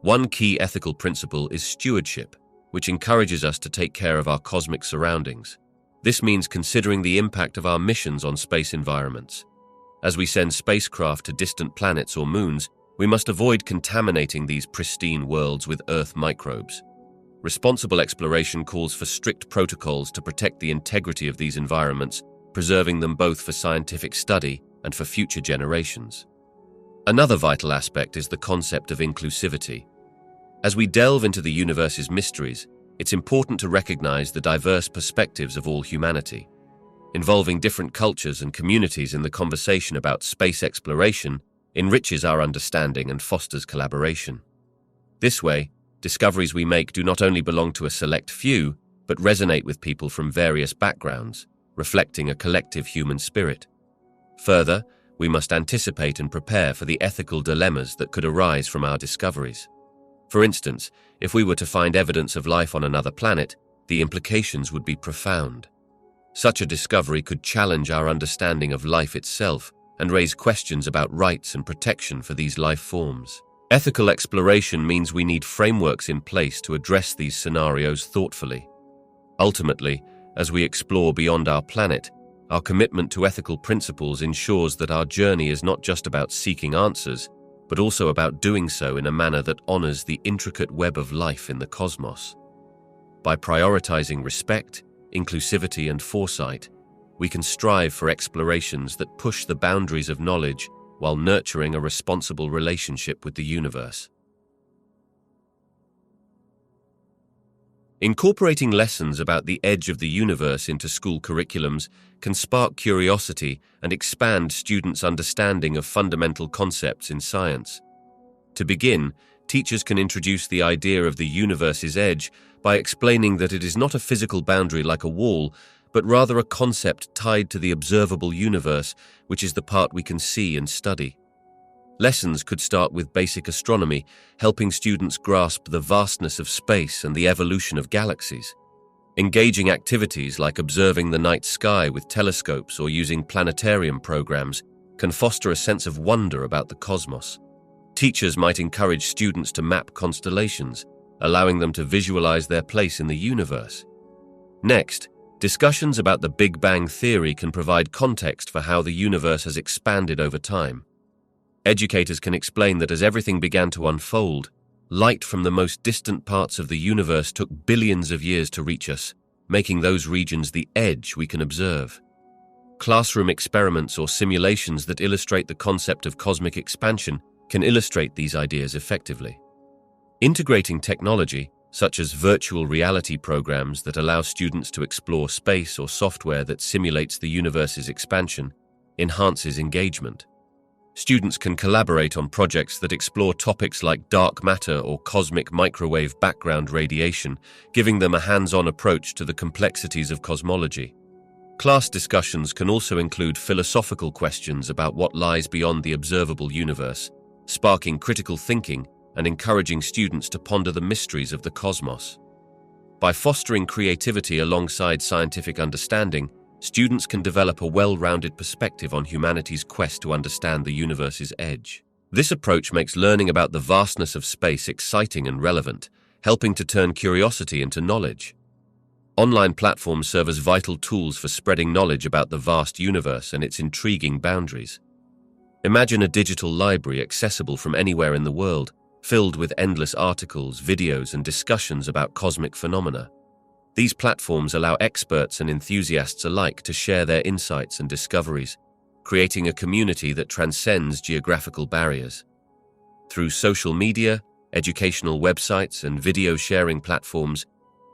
One key ethical principle is stewardship, which encourages us to take care of our cosmic surroundings. This means considering the impact of our missions on space environments. As we send spacecraft to distant planets or moons, we must avoid contaminating these pristine worlds with Earth microbes. Responsible exploration calls for strict protocols to protect the integrity of these environments, preserving them both for scientific study and for future generations. Another vital aspect is the concept of inclusivity. As we delve into the universe's mysteries, it's important to recognize the diverse perspectives of all humanity. Involving different cultures and communities in the conversation about space exploration enriches our understanding and fosters collaboration. This way, discoveries we make do not only belong to a select few, but resonate with people from various backgrounds, reflecting a collective human spirit. Further, we must anticipate and prepare for the ethical dilemmas that could arise from our discoveries. For instance, if we were to find evidence of life on another planet, the implications would be profound. Such a discovery could challenge our understanding of life itself and raise questions about rights and protection for these life forms. Ethical exploration means we need frameworks in place to address these scenarios thoughtfully. Ultimately, as we explore beyond our planet, our commitment to ethical principles ensures that our journey is not just about seeking answers, but also about doing so in a manner that honors the intricate web of life in the cosmos. By prioritizing respect, inclusivity, and foresight, we can strive for explorations that push the boundaries of knowledge while nurturing a responsible relationship with the universe. Incorporating lessons about the edge of the universe into school curriculums can spark curiosity and expand students' understanding of fundamental concepts in science. To begin, teachers can introduce the idea of the universe's edge by explaining that it is not a physical boundary like a wall, but rather a concept tied to the observable universe, which is the part we can see and study. Lessons could start with basic astronomy, helping students grasp the vastness of space and the evolution of galaxies. Engaging activities like observing the night sky with telescopes or using planetarium programs can foster a sense of wonder about the cosmos. Teachers might encourage students to map constellations, allowing them to visualize their place in the universe. Next, discussions about the Big Bang theory can provide context for how the universe has expanded over time. Educators can explain that as everything began to unfold, light from the most distant parts of the universe took billions of years to reach us, making those regions the edge we can observe. Classroom experiments or simulations that illustrate the concept of cosmic expansion can illustrate these ideas effectively. Integrating technology, such as virtual reality programs that allow students to explore space or software that simulates the universe's expansion, enhances engagement. Students can collaborate on projects that explore topics like dark matter or cosmic microwave background radiation, giving them a hands-on approach to the complexities of cosmology. Class discussions can also include philosophical questions about what lies beyond the observable universe, sparking critical thinking and encouraging students to ponder the mysteries of the cosmos. By fostering creativity alongside scientific understanding, students can develop a well-rounded perspective on humanity's quest to understand the universe's edge. This approach makes learning about the vastness of space exciting and relevant, helping to turn curiosity into knowledge. Online platforms serve as vital tools for spreading knowledge about the vast universe and its intriguing boundaries. Imagine a digital library accessible from anywhere in the world, filled with endless articles, videos, and discussions about cosmic phenomena. These platforms allow experts and enthusiasts alike to share their insights and discoveries, creating a community that transcends geographical barriers. Through social media, educational websites, and video sharing platforms,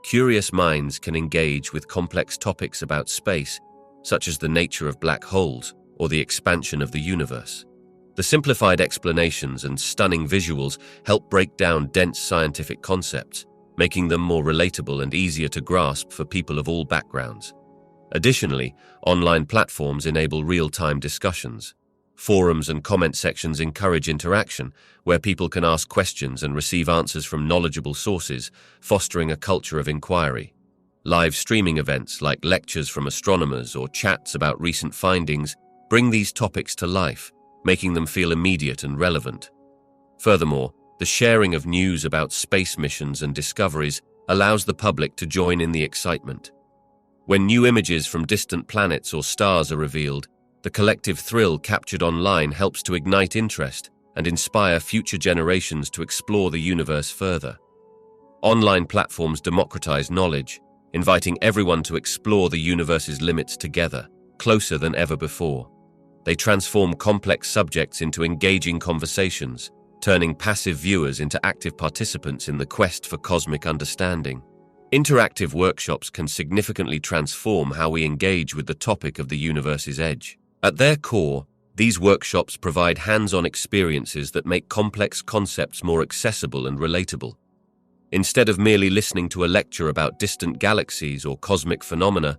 curious minds can engage with complex topics about space, such as the nature of black holes or the expansion of the universe. The simplified explanations and stunning visuals help break down dense scientific concepts, making them more relatable and easier to grasp for people of all backgrounds. Additionally, online platforms enable real-time discussions. Forums and comment sections encourage interaction, where people can ask questions and receive answers from knowledgeable sources, fostering a culture of inquiry. Live streaming events like lectures from astronomers or chats about recent findings bring these topics to life, making them feel immediate and relevant. Furthermore, the sharing of news about space missions and discoveries allows the public to join in the excitement. When new images from distant planets or stars are revealed, the collective thrill captured online helps to ignite interest and inspire future generations to explore the universe further. Online platforms democratize knowledge, inviting everyone to explore the universe's limits together, closer than ever before. They transform complex subjects into engaging conversations, turning passive viewers into active participants in the quest for cosmic understanding. Interactive workshops can significantly transform how we engage with the topic of the universe's edge. At their core, these workshops provide hands-on experiences that make complex concepts more accessible and relatable. Instead of merely listening to a lecture about distant galaxies or cosmic phenomena,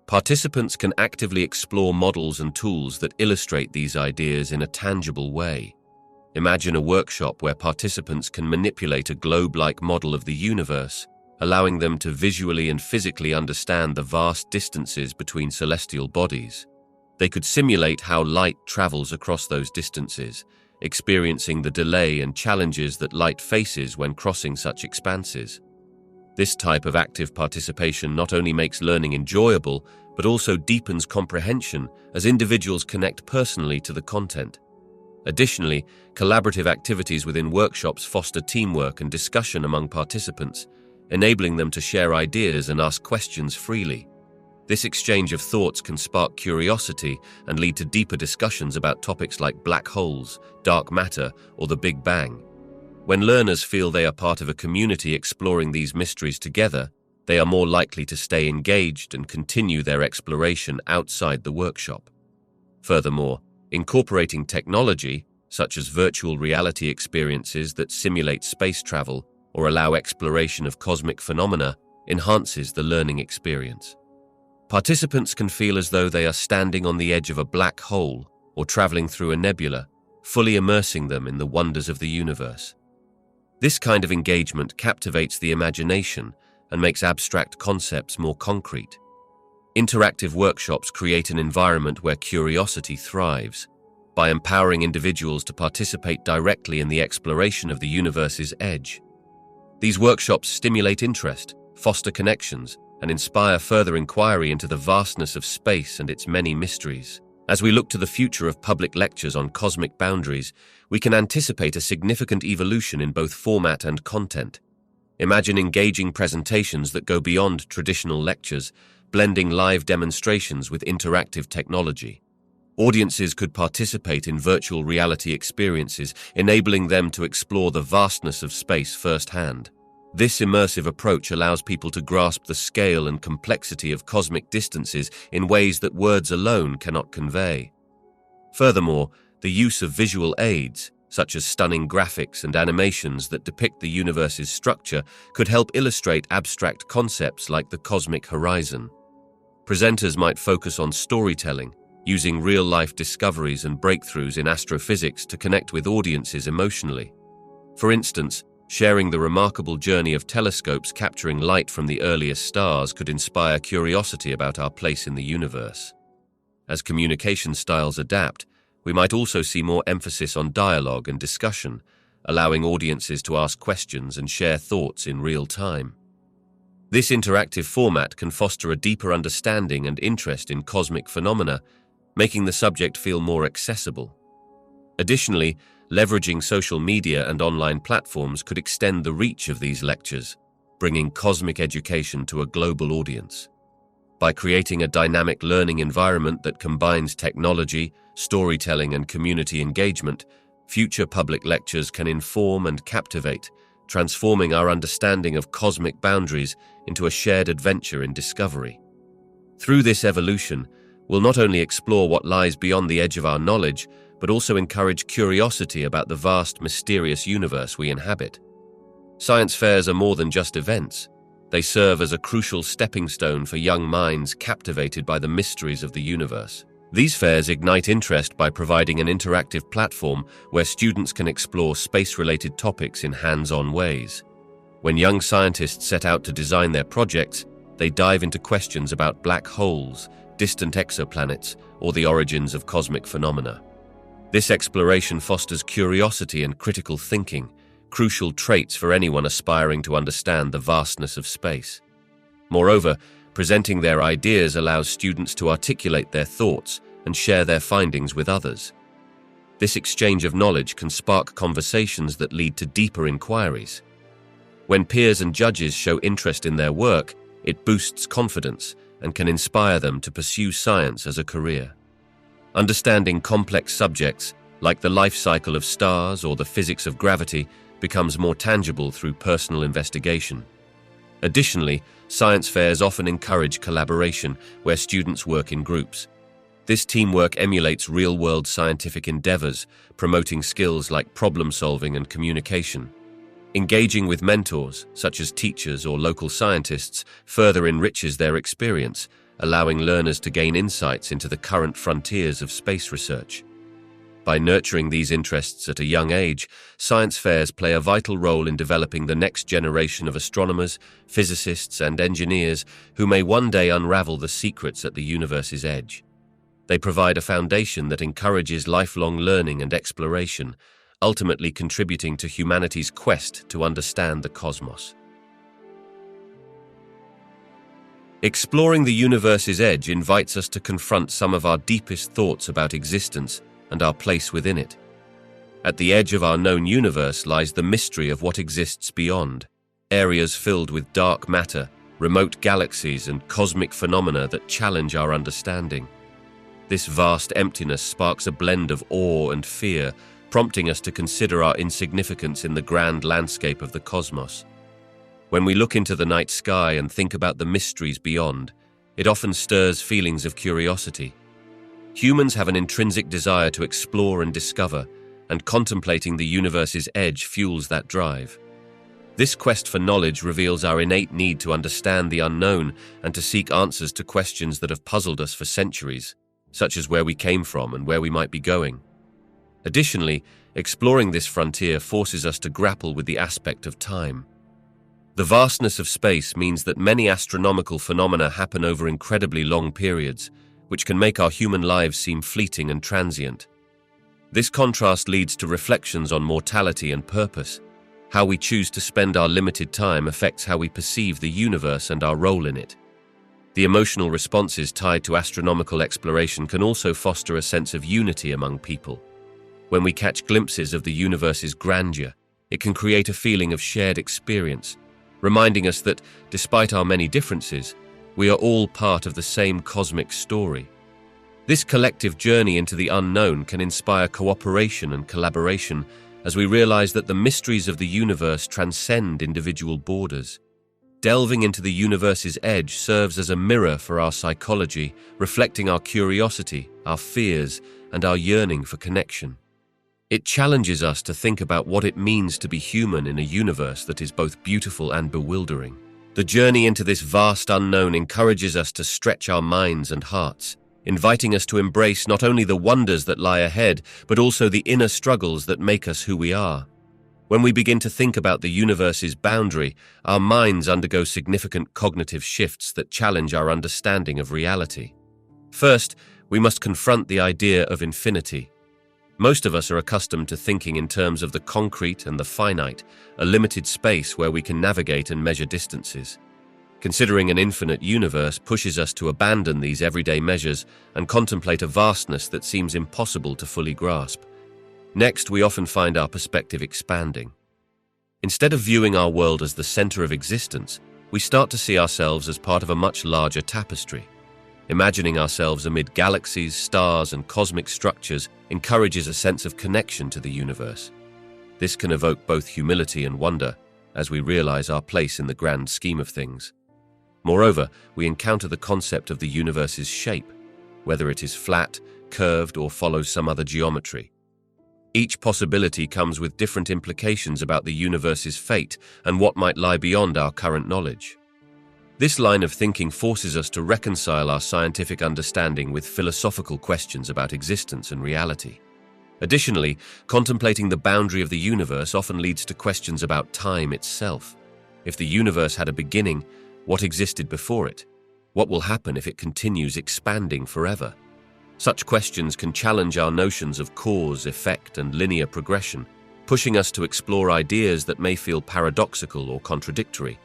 participants can actively explore models and tools that illustrate these ideas in a tangible way. Imagine a workshop where participants can manipulate a globe-like model of the universe, allowing them to visually and physically understand the vast distances between celestial bodies. They could simulate how light travels across those distances, experiencing the delay and challenges that light faces when crossing such expanses. This type of active participation not only makes learning enjoyable, but also deepens comprehension as individuals connect personally to the content. Additionally, collaborative activities within workshops foster teamwork and discussion among participants, enabling them to share ideas and ask questions freely. This exchange of thoughts can spark curiosity and lead to deeper discussions about topics like black holes, dark matter, or the Big Bang. When learners feel they are part of a community exploring these mysteries together, they are more likely to stay engaged and continue their exploration outside the workshop. Furthermore, incorporating technology, such as virtual reality experiences that simulate space travel or allow exploration of cosmic phenomena, enhances the learning experience. Participants can feel as though they are standing on the edge of a black hole or traveling through a nebula, fully immersing them in the wonders of the universe. This kind of engagement captivates the imagination and makes abstract concepts more concrete. Interactive workshops create an environment where curiosity thrives, by empowering individuals to participate directly in the exploration of the universe's edge. These workshops stimulate interest, foster connections, and inspire further inquiry into the vastness of space and its many mysteries. As we look to the future of public lectures on cosmic boundaries, we can anticipate a significant evolution in both format and content. Imagine engaging presentations that go beyond traditional lectures, blending live demonstrations with interactive technology. Audiences could participate in virtual reality experiences, enabling them to explore the vastness of space firsthand. This immersive approach allows people to grasp the scale and complexity of cosmic distances in ways that words alone cannot convey. Furthermore, the use of visual aids, such as stunning graphics and animations that depict the universe's structure, could help illustrate abstract concepts like the cosmic horizon. Presenters might focus on storytelling, using real-life discoveries and breakthroughs in astrophysics to connect with audiences emotionally. For instance, sharing the remarkable journey of telescopes capturing light from the earliest stars could inspire curiosity about our place in the universe. As communication styles adapt, we might also see more emphasis on dialogue and discussion, allowing audiences to ask questions and share thoughts in real time. This interactive format can foster a deeper understanding and interest in cosmic phenomena, making the subject feel more accessible. Additionally, leveraging social media and online platforms could extend the reach of these lectures, bringing cosmic education to a global audience. By creating a dynamic learning environment that combines technology, storytelling, and community engagement, future public lectures can inform and captivate, transforming our understanding of cosmic boundaries into a shared adventure in discovery. Through this evolution, we'll not only explore what lies beyond the edge of our knowledge, but also encourage curiosity about the vast, mysterious universe we inhabit. Science fairs are more than just events. They serve as a crucial stepping stone for young minds captivated by the mysteries of the universe. These fairs ignite interest by providing an interactive platform where students can explore space-related topics in hands-on ways. When young scientists set out to design their projects, they dive into questions about black holes, distant exoplanets, or the origins of cosmic phenomena. This exploration fosters curiosity and critical thinking, crucial traits for anyone aspiring to understand the vastness of space. Moreover, presenting their ideas allows students to articulate their thoughts and share their findings with others. This exchange of knowledge can spark conversations that lead to deeper inquiries. When peers and judges show interest in their work, it boosts confidence, and can inspire them to pursue science as a career. Understanding complex subjects, like the life cycle of stars or the physics of gravity, becomes more tangible through personal investigation. Additionally, science fairs often encourage collaboration, where students work in groups. This teamwork emulates real-world scientific endeavors, promoting skills like problem-solving and communication. Engaging with mentors, such as teachers or local scientists, further enriches their experience, allowing learners to gain insights into the current frontiers of space research. By nurturing these interests at a young age, science fairs play a vital role in developing the next generation of astronomers, physicists, and engineers who may one day unravel the secrets at the universe's edge. They provide a foundation that encourages lifelong learning and exploration, ultimately contributing to humanity's quest to understand the cosmos. Exploring the universe's edge invites us to confront some of our deepest thoughts about existence and our place within it. At the edge of our known universe lies the mystery of what exists beyond, areas filled with dark matter, remote galaxies, and cosmic phenomena that challenge our understanding. This vast emptiness sparks a blend of awe and fear, prompting us to consider our insignificance in the grand landscape of the cosmos. When we look into the night sky and think about the mysteries beyond, it often stirs feelings of curiosity. Humans have an intrinsic desire to explore and discover, and contemplating the universe's edge fuels that drive. This quest for knowledge reveals our innate need to understand the unknown and to seek answers to questions that have puzzled us for centuries, such as where we came from and where we might be going. Additionally, exploring this frontier forces us to grapple with the aspect of time. The vastness of space means that many astronomical phenomena happen over incredibly long periods, which can make our human lives seem fleeting and transient. This contrast leads to reflections on mortality and purpose. How we choose to spend our limited time affects how we perceive the universe and our role in it. The emotional responses tied to astronomical exploration can also foster a sense of unity among people. When we catch glimpses of the universe's grandeur, it can create a feeling of shared experience, reminding us that, despite our many differences, we are all part of the same cosmic story. This collective journey into the unknown can inspire cooperation and collaboration as we realize that the mysteries of the universe transcend individual borders. Delving into the universe's edge serves as a mirror for our psychology, reflecting our curiosity, our fears, and our yearning for connection. It challenges us to think about what it means to be human in a universe that is both beautiful and bewildering. The journey into this vast unknown encourages us to stretch our minds and hearts, inviting us to embrace not only the wonders that lie ahead, but also the inner struggles that make us who we are. When we begin to think about the universe's boundary, our minds undergo significant cognitive shifts that challenge our understanding of reality. First, we must confront the idea of infinity. Most of us are accustomed to thinking in terms of the concrete and the finite, a limited space where we can navigate and measure distances. Considering an infinite universe pushes us to abandon these everyday measures and contemplate a vastness that seems impossible to fully grasp. Next, we often find our perspective expanding. Instead of viewing our world as the center of existence, we start to see ourselves as part of a much larger tapestry. Imagining ourselves amid galaxies, stars, and cosmic structures encourages a sense of connection to the universe. This can evoke both humility and wonder as we realize our place in the grand scheme of things. Moreover, we encounter the concept of the universe's shape, whether it is flat, curved, or follows some other geometry. Each possibility comes with different implications about the universe's fate and what might lie beyond our current knowledge. This line of thinking forces us to reconcile our scientific understanding with philosophical questions about existence and reality. Additionally, contemplating the boundary of the universe often leads to questions about time itself. If the universe had a beginning, what existed before it? What will happen if it continues expanding forever? Such questions can challenge our notions of cause, effect, and linear progression, pushing us to explore ideas that may feel paradoxical or contradictory.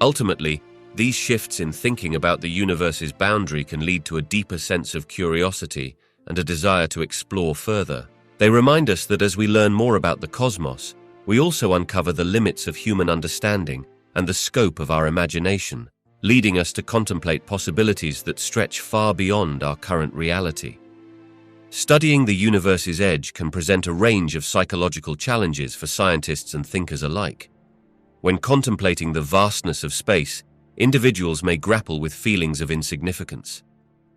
Ultimately, these shifts in thinking about the universe's boundary can lead to a deeper sense of curiosity and a desire to explore further. They remind us that as we learn more about the cosmos, we also uncover the limits of human understanding and the scope of our imagination. leading us to contemplate possibilities that stretch far beyond our current reality. Studying the universe's edge can present a range of psychological challenges for scientists and thinkers alike. When contemplating the vastness of space, individuals may grapple with feelings of insignificance.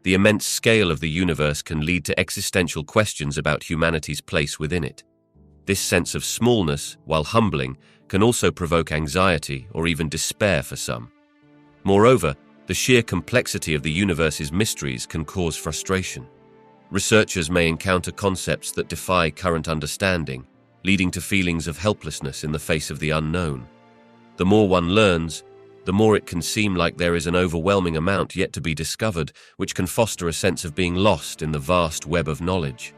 The immense scale of the universe can lead to existential questions about humanity's place within it. This sense of smallness, while humbling, can also provoke anxiety or even despair for some. Moreover, the sheer complexity of the universe's mysteries can cause frustration. Researchers may encounter concepts that defy current understanding, leading to feelings of helplessness in the face of the unknown. The more one learns, the more it can seem like there is an overwhelming amount yet to be discovered, which can foster a sense of being lost in the vast web of knowledge.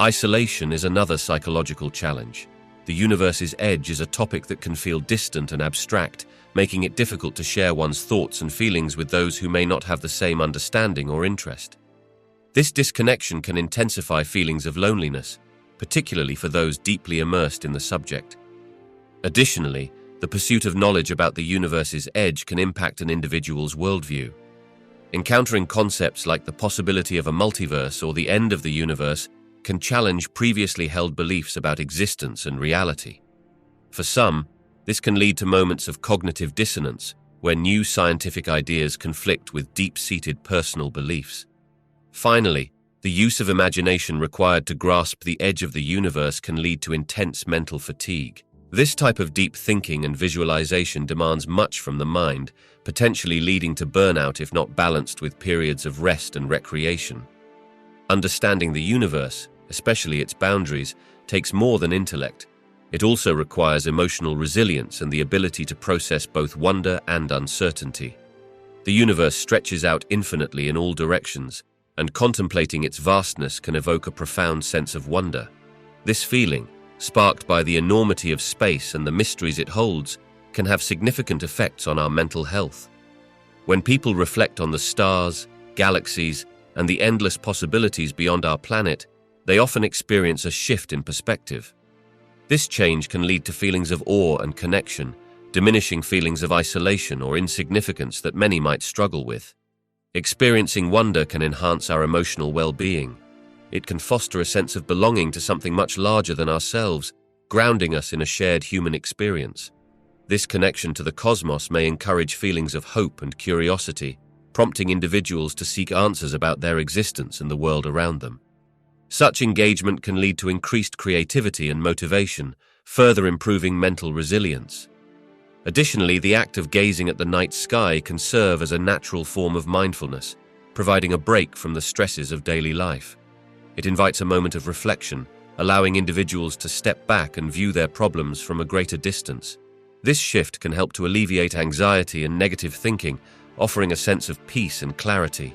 Isolation is another psychological challenge. The universe's edge is a topic that can feel distant and abstract, making it difficult to share one's thoughts and feelings with those who may not have the same understanding or interest. This disconnection can intensify feelings of loneliness, particularly for those deeply immersed in the subject. Additionally, the pursuit of knowledge about the universe's edge can impact an individual's worldview. Encountering concepts like the possibility of a multiverse or the end of the universe can challenge previously held beliefs about existence and reality. For some, this can lead to moments of cognitive dissonance, where new scientific ideas conflict with deep-seated personal beliefs. Finally, the use of imagination required to grasp the edge of the universe can lead to intense mental fatigue. This type of deep thinking and visualization demands much from the mind, potentially leading to burnout if not balanced with periods of rest and recreation. Understanding the universe, especially its boundaries, takes more than intellect. It also requires emotional resilience and the ability to process both wonder and uncertainty. The universe stretches out infinitely in all directions, and contemplating its vastness can evoke a profound sense of wonder. This feeling, sparked by the enormity of space and the mysteries it holds, can have significant effects on our mental health. When people reflect on the stars, galaxies, and the endless possibilities beyond our planet, they often experience a shift in perspective. This change can lead to feelings of awe and connection, diminishing feelings of isolation or insignificance that many might struggle with. Experiencing wonder can enhance our emotional well-being. It can foster a sense of belonging to something much larger than ourselves, grounding us in a shared human experience. This connection to the cosmos may encourage feelings of hope and curiosity, prompting individuals to seek answers about their existence and the world around them. Such engagement can lead to increased creativity and motivation, further improving mental resilience. Additionally, the act of gazing at the night sky can serve as a natural form of mindfulness, providing a break from the stresses of daily life. It invites a moment of reflection, allowing individuals to step back and view their problems from a greater distance. This shift can help to alleviate anxiety and negative thinking, offering a sense of peace and clarity.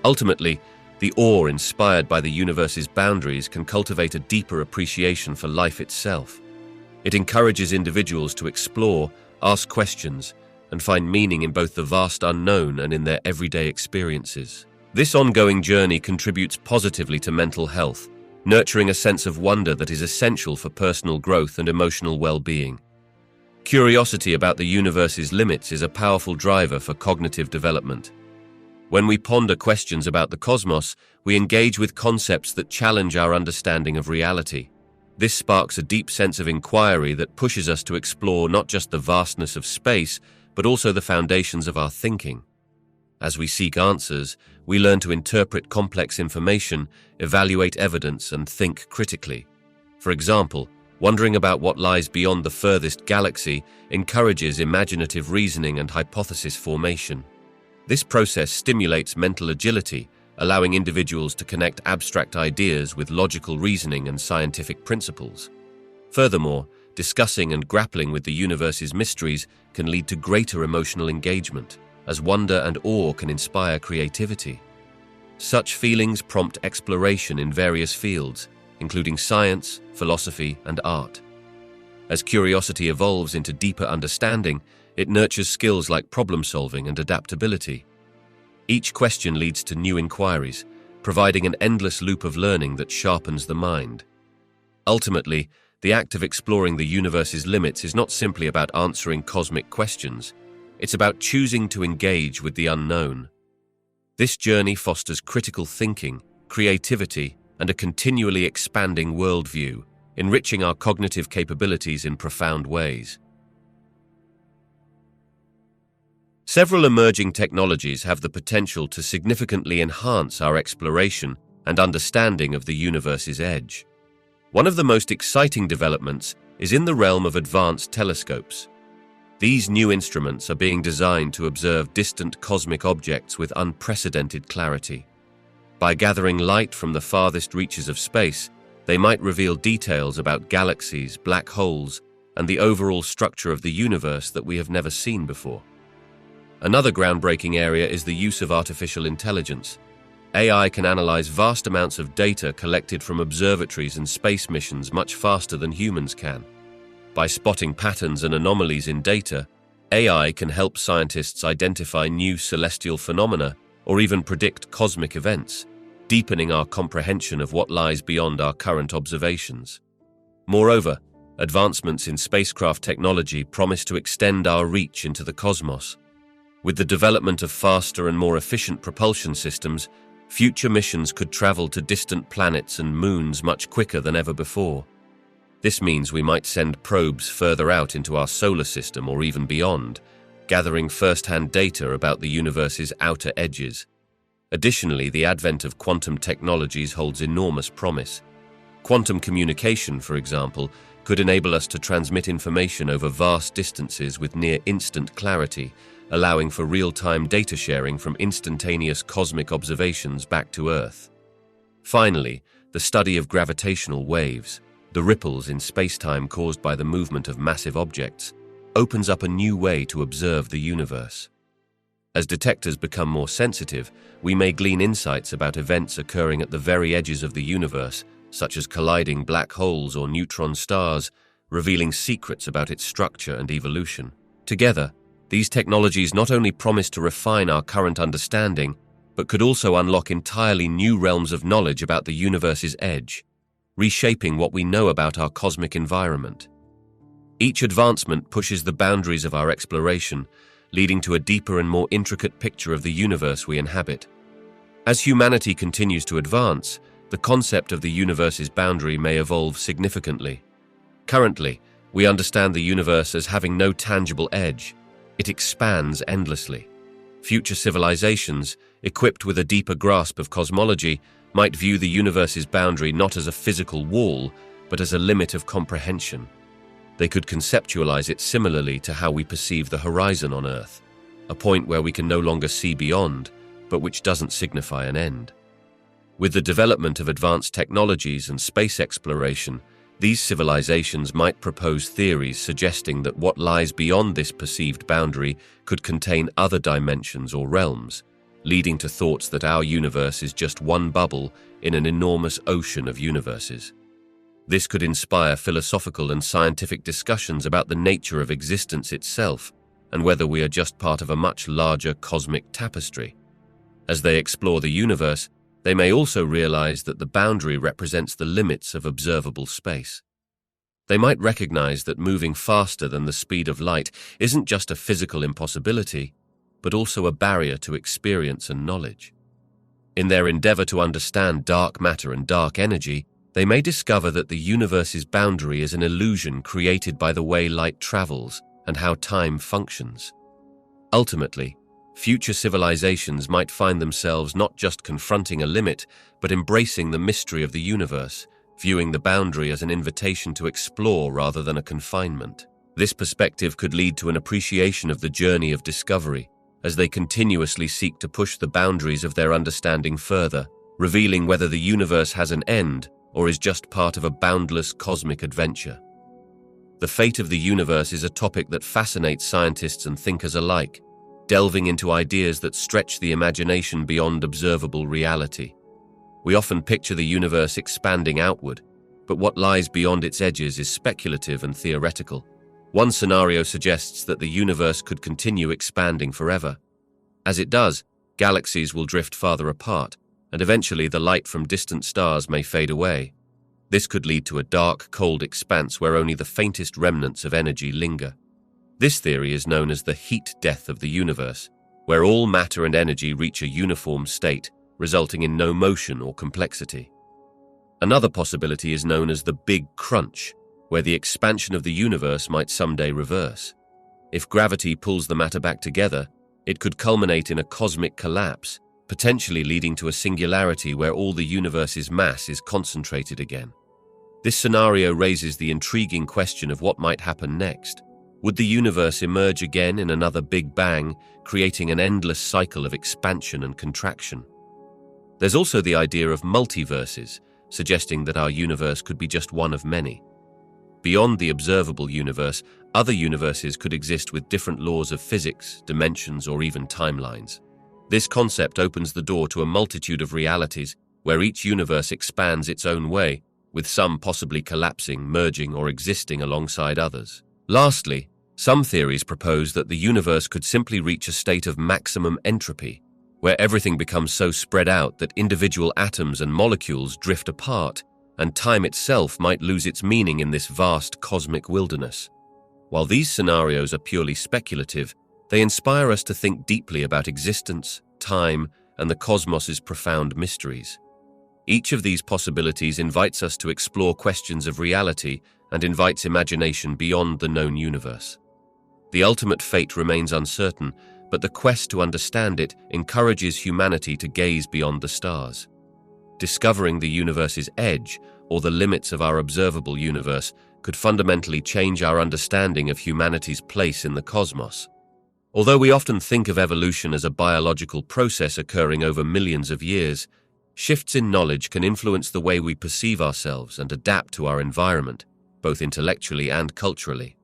Ultimately, the awe inspired by the universe's boundaries can cultivate a deeper appreciation for life itself. It encourages individuals to explore, ask questions, and find meaning in both the vast unknown and in their everyday experiences. This ongoing journey contributes positively to mental health, nurturing a sense of wonder that is essential for personal growth and emotional well-being. Curiosity about the universe's limits is a powerful driver for cognitive development. When we ponder questions about the cosmos, we engage with concepts that challenge our understanding of reality. This sparks a deep sense of inquiry that pushes us to explore not just the vastness of space, but also the foundations of our thinking. As we seek answers, we learn to interpret complex information, evaluate evidence, and think critically. For example, wondering about what lies beyond the furthest galaxy encourages imaginative reasoning and hypothesis formation. This process stimulates mental agility, allowing individuals to connect abstract ideas with logical reasoning and scientific principles. Furthermore, discussing and grappling with the universe's mysteries can lead to greater emotional engagement, as wonder and awe can inspire creativity. Such feelings prompt exploration in various fields, including science, philosophy, and art. As curiosity evolves into deeper understanding, it nurtures skills like problem-solving and adaptability. Each question leads to new inquiries, providing an endless loop of learning that sharpens the mind. Ultimately, the act of exploring the universe's limits is not simply about answering cosmic questions. It's about choosing to engage with the unknown. This journey fosters critical thinking, creativity, and a continually expanding worldview, enriching our cognitive capabilities in profound ways. Several emerging technologies have the potential to significantly enhance our exploration and understanding of the universe's edge. One of the most exciting developments is in the realm of advanced telescopes. These new instruments are being designed to observe distant cosmic objects with unprecedented clarity. By gathering light from the farthest reaches of space, they might reveal details about galaxies, black holes, and the overall structure of the universe that we have never seen before. Another groundbreaking area is the use of artificial intelligence. AI can analyze vast amounts of data collected from observatories and space missions much faster than humans can. By spotting patterns and anomalies in data, AI can help scientists identify new celestial phenomena or even predict cosmic events, deepening our comprehension of what lies beyond our current observations. Moreover, advancements in spacecraft technology promise to extend our reach into the cosmos. With the development of faster and more efficient propulsion systems, future missions could travel to distant planets and moons much quicker than ever before. This means we might send probes further out into our solar system or even beyond, gathering first-hand data about the universe's outer edges. Additionally, the advent of quantum technologies holds enormous promise. Quantum communication, for example, could enable us to transmit information over vast distances with near-instant clarity, allowing for real-time data sharing from instantaneous cosmic observations back to Earth. Finally, the study of gravitational waves, the ripples in space-time caused by the movement of massive objects, opens up a new way to observe the universe. As detectors become more sensitive, we may glean insights about events occurring at the very edges of the universe, such as colliding black holes or neutron stars, revealing secrets about its structure and evolution. Together, these technologies not only promise to refine our current understanding, but could also unlock entirely new realms of knowledge about the universe's edge, reshaping what we know about our cosmic environment. Each advancement pushes the boundaries of our exploration, leading to a deeper and more intricate picture of the universe we inhabit. As humanity continues to advance, the concept of the universe's boundary may evolve significantly. Currently, we understand the universe as having no tangible edge. It expands endlessly. Future civilizations, equipped with a deeper grasp of cosmology, might view the universe's boundary not as a physical wall, but as a limit of comprehension. They could conceptualize it similarly to how we perceive the horizon on Earth, a point where we can no longer see beyond, but which doesn't signify an end. With the development of advanced technologies and space exploration, these civilizations might propose theories suggesting that what lies beyond this perceived boundary could contain other dimensions or realms, leading to thoughts that our universe is just one bubble in an enormous ocean of universes. This could inspire philosophical and scientific discussions about the nature of existence itself and whether we are just part of a much larger cosmic tapestry. As they explore the universe, they may also realize that the boundary represents the limits of observable space. They might recognize that moving faster than the speed of light isn't just a physical impossibility, but also a barrier to experience and knowledge. In their endeavor to understand dark matter and dark energy, they may discover that the universe's boundary is an illusion created by the way light travels and how time functions. Ultimately, future civilizations might find themselves not just confronting a limit, but embracing the mystery of the universe, viewing the boundary as an invitation to explore rather than a confinement. This perspective could lead to an appreciation of the journey of discovery, as they continuously seek to push the boundaries of their understanding further, revealing whether the universe has an end or is just part of a boundless cosmic adventure. The fate of the universe is a topic that fascinates scientists and thinkers alike, delving into ideas that stretch the imagination beyond observable reality. We often picture the universe expanding outward, but what lies beyond its edges is speculative and theoretical. One scenario suggests that the universe could continue expanding forever. As it does, galaxies will drift farther apart, and eventually the light from distant stars may fade away. This could lead to a dark, cold expanse where only the faintest remnants of energy linger. This theory is known as the heat death of the universe, where all matter and energy reach a uniform state, resulting in no motion or complexity. Another possibility is known as the Big Crunch, where the expansion of the universe might someday reverse. If gravity pulls the matter back together, it could culminate in a cosmic collapse, potentially leading to a singularity where all the universe's mass is concentrated again. This scenario raises the intriguing question of what might happen next. Would the universe emerge again in another Big Bang, creating an endless cycle of expansion and contraction? There's also the idea of multiverses, suggesting that our universe could be just one of many. Beyond the observable universe, other universes could exist with different laws of physics, dimensions, or even timelines. This concept opens the door to a multitude of realities where each universe expands its own way, with some possibly collapsing, merging, or existing alongside others. Lastly, some theories propose that the universe could simply reach a state of maximum entropy, where everything becomes so spread out that individual atoms and molecules drift apart, and time itself might lose its meaning in this vast cosmic wilderness. While these scenarios are purely speculative, they inspire us to think deeply about existence, time, and the cosmos's profound mysteries. Each of these possibilities invites us to explore questions of reality and invites imagination beyond the known universe. The ultimate fate remains uncertain, but the quest to understand it encourages humanity to gaze beyond the stars. Discovering the universe's edge, or the limits of our observable universe, could fundamentally change our understanding of humanity's place in the cosmos. Although we often think of evolution as a biological process occurring over millions of years, shifts in knowledge can influence the way we perceive ourselves and adapt to our environment, both intellectually and culturally.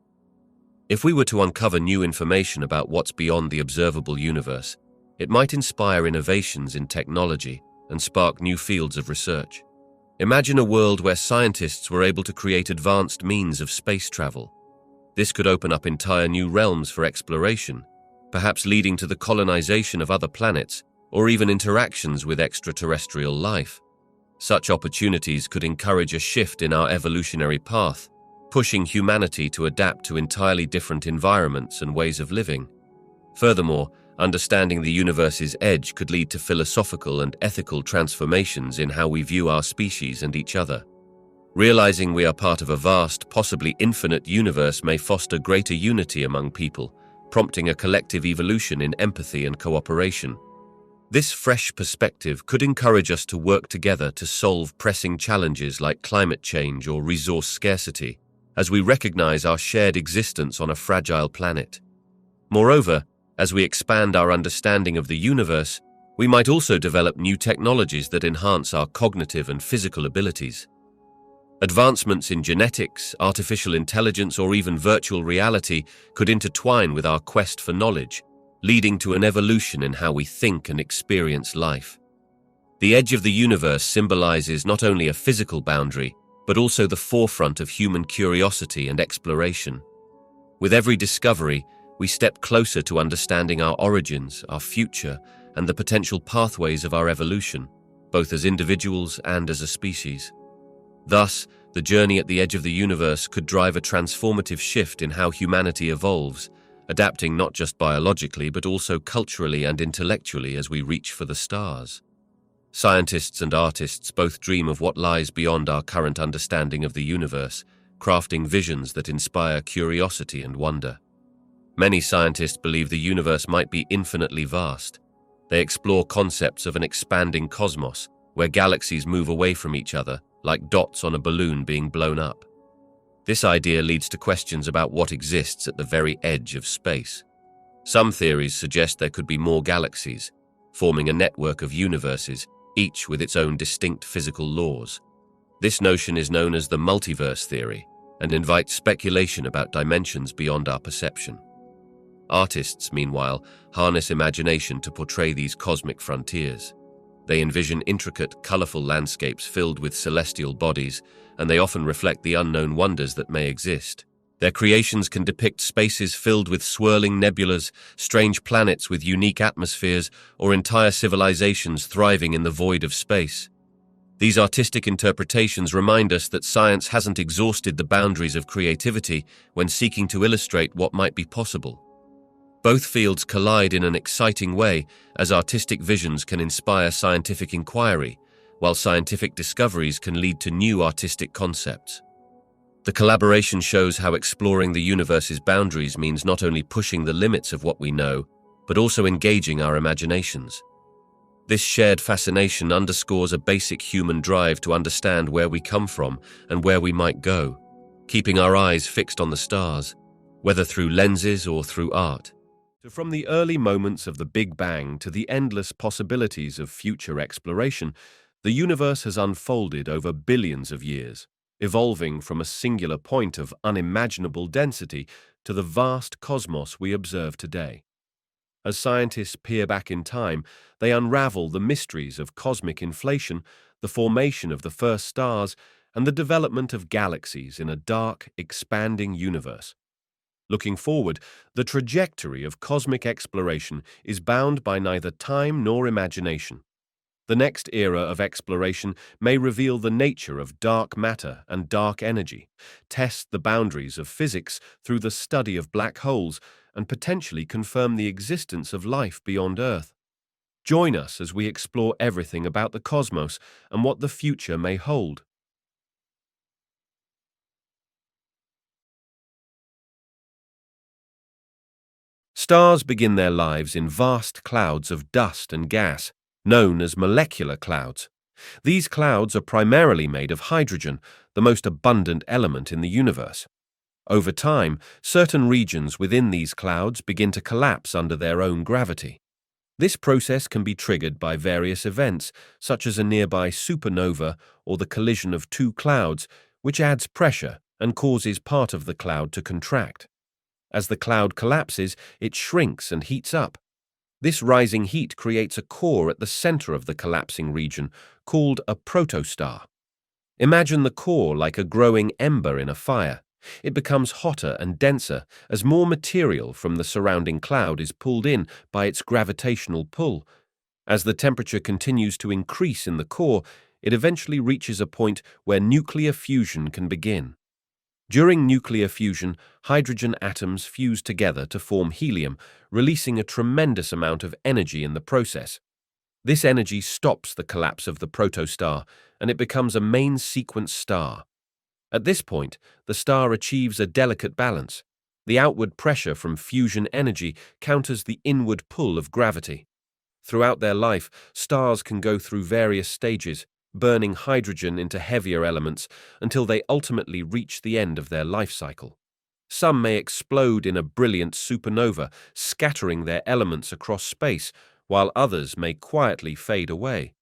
If we were to uncover new information about what's beyond the observable universe, it might inspire innovations in technology and spark new fields of research. Imagine a world where scientists were able to create advanced means of space travel. This could open up entire new realms for exploration, perhaps leading to the colonization of other planets or even interactions with extraterrestrial life. Such opportunities could encourage a shift in our evolutionary path, pushing humanity to adapt to entirely different environments and ways of living. Furthermore, understanding the universe's edge could lead to philosophical and ethical transformations in how we view our species and each other. Realizing we are part of a vast, possibly infinite universe may foster greater unity among people, prompting a collective evolution in empathy and cooperation. This fresh perspective could encourage us to work together to solve pressing challenges like climate change or resource scarcity, as we recognize our shared existence on a fragile planet. Moreover, as we expand our understanding of the universe, we might also develop new technologies that enhance our cognitive and physical abilities. Advancements in genetics, artificial intelligence, or even virtual reality could intertwine with our quest for knowledge, leading to an evolution in how we think and experience life. The edge of the universe symbolizes not only a physical boundary, but also the forefront of human curiosity and exploration. With every discovery, we step closer to understanding our origins, our future, and the potential pathways of our evolution, both as individuals and as a species. Thus, the journey at the edge of the universe could drive a transformative shift in how humanity evolves, adapting not just biologically but also culturally and intellectually as we reach for the stars. Scientists and artists both dream of what lies beyond our current understanding of the universe, crafting visions that inspire curiosity and wonder. Many scientists believe the universe might be infinitely vast. They explore concepts of an expanding cosmos, where galaxies move away from each other, like dots on a balloon being blown up. This idea leads to questions about what exists at the very edge of space. Some theories suggest there could be more galaxies, forming a network of universes, each with its own distinct physical laws. This notion is known as the multiverse theory and invites speculation about dimensions beyond our perception. Artists, meanwhile, harness imagination to portray these cosmic frontiers. They envision intricate, colorful landscapes filled with celestial bodies, and they often reflect the unknown wonders that may exist. Their creations can depict spaces filled with swirling nebulas, strange planets with unique atmospheres, or entire civilizations thriving in the void of space. These artistic interpretations remind us that science hasn't exhausted the boundaries of creativity when seeking to illustrate what might be possible. Both fields collide in an exciting way, as artistic visions can inspire scientific inquiry, while scientific discoveries can lead to new artistic concepts. The collaboration shows how exploring the universe's boundaries means not only pushing the limits of what we know, but also engaging our imaginations. This shared fascination underscores a basic human drive to understand where we come from and where we might go, keeping our eyes fixed on the stars, whether through lenses or through art. From the early moments of the Big Bang to the endless possibilities of future exploration, the universe has unfolded over billions of years, evolving from a singular point of unimaginable density to the vast cosmos we observe today. As scientists peer back in time, they unravel the mysteries of cosmic inflation, the formation of the first stars, and the development of galaxies in a dark, expanding universe. Looking forward, the trajectory of cosmic exploration is bound by neither time nor imagination. The next era of exploration may reveal the nature of dark matter and dark energy, test the boundaries of physics through the study of black holes, and potentially confirm the existence of life beyond Earth. Join us as we explore everything about the cosmos and what the future may hold. Stars begin their lives in vast clouds of dust and gas, known as molecular clouds. These clouds are primarily made of hydrogen, the most abundant element in the universe. Over time, certain regions within these clouds begin to collapse under their own gravity. This process can be triggered by various events, such as a nearby supernova or the collision of two clouds, which adds pressure and causes part of the cloud to contract. As the cloud collapses, it shrinks and heats up. This rising heat creates a core at the center of the collapsing region, called a protostar. Imagine the core like a growing ember in a fire. It becomes hotter and denser as more material from the surrounding cloud is pulled in by its gravitational pull. As the temperature continues to increase in the core, it eventually reaches a point where nuclear fusion can begin. During nuclear fusion, hydrogen atoms fuse together to form helium, releasing a tremendous amount of energy in the process. This energy stops the collapse of the protostar, and it becomes a main sequence star. At this point, the star achieves a delicate balance. The outward pressure from fusion energy counters the inward pull of gravity. Throughout their life, stars can go through various stages, burning hydrogen into heavier elements until they ultimately reach the end of their life cycle. Some may explode in a brilliant supernova, scattering their elements across space, while others may quietly fade away.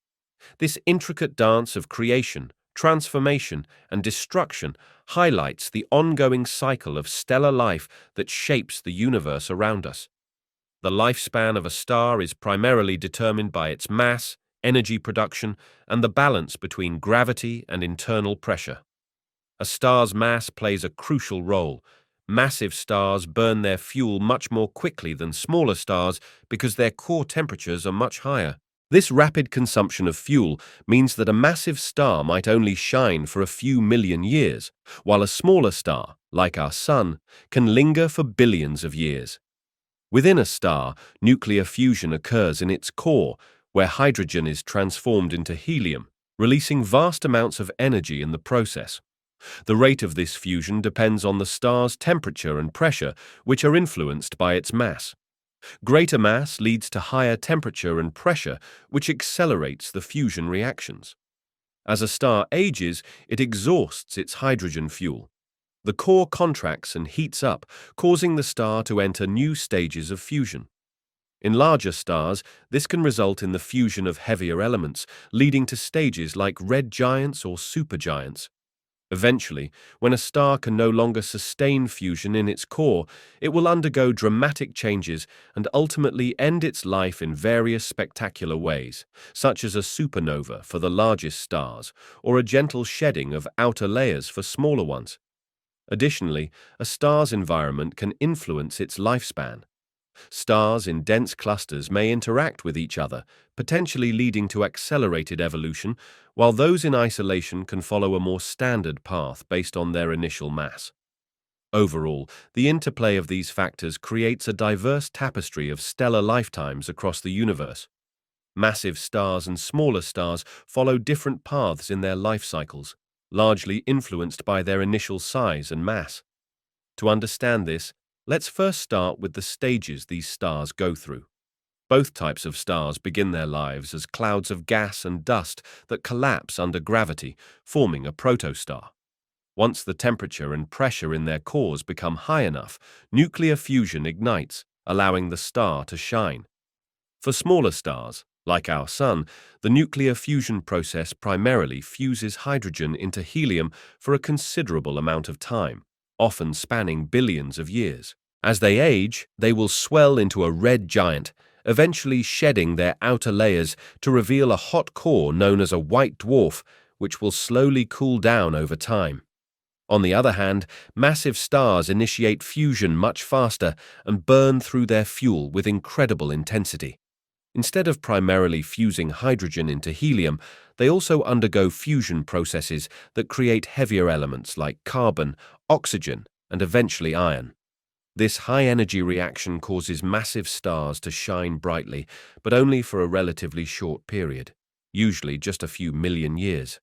This intricate dance of creation, transformation, and destruction highlights the ongoing cycle of stellar life that shapes the universe around us. The lifespan of a star is primarily determined by its mass, energy production, and the balance between gravity and internal pressure. A star's mass plays a crucial role. Massive stars burn their fuel much more quickly than smaller stars because their core temperatures are much higher. This rapid consumption of fuel means that a massive star might only shine for a few million years, while a smaller star, like our Sun, can linger for billions of years. Within a star, nuclear fusion occurs in its core, where hydrogen is transformed into helium, releasing vast amounts of energy in the process. The rate of this fusion depends on the star's temperature and pressure, which are influenced by its mass. Greater mass leads to higher temperature and pressure, which accelerates the fusion reactions. As a star ages, it exhausts its hydrogen fuel. The core contracts and heats up, causing the star to enter new stages of fusion. In larger stars, this can result in the fusion of heavier elements, leading to stages like red giants or supergiants. Eventually, when a star can no longer sustain fusion in its core, it will undergo dramatic changes and ultimately end its life in various spectacular ways, such as a supernova for the largest stars or a gentle shedding of outer layers for smaller ones. Additionally, a star's environment can influence its lifespan. Stars in dense clusters may interact with each other, potentially leading to accelerated evolution, while those in isolation can follow a more standard path based on their initial mass. Overall, the interplay of these factors creates a diverse tapestry of stellar lifetimes across the universe. Massive stars and smaller stars follow different paths in their life cycles, largely influenced by their initial size and mass. To understand this, let's first start with the stages these stars go through. Both types of stars begin their lives as clouds of gas and dust that collapse under gravity, forming a protostar. Once the temperature and pressure in their cores become high enough, nuclear fusion ignites, allowing the star to shine. For smaller stars, like our Sun, the nuclear fusion process primarily fuses hydrogen into helium for a considerable amount of time, often spanning billions of years. As they age, they will swell into a red giant, eventually shedding their outer layers to reveal a hot core known as a white dwarf, which will slowly cool down over time. On the other hand, massive stars initiate fusion much faster and burn through their fuel with incredible intensity. Instead of primarily fusing hydrogen into helium, they also undergo fusion processes that create heavier elements like carbon, oxygen, and eventually iron. This high-energy reaction causes massive stars to shine brightly, but only for a relatively short period, usually just a few million years.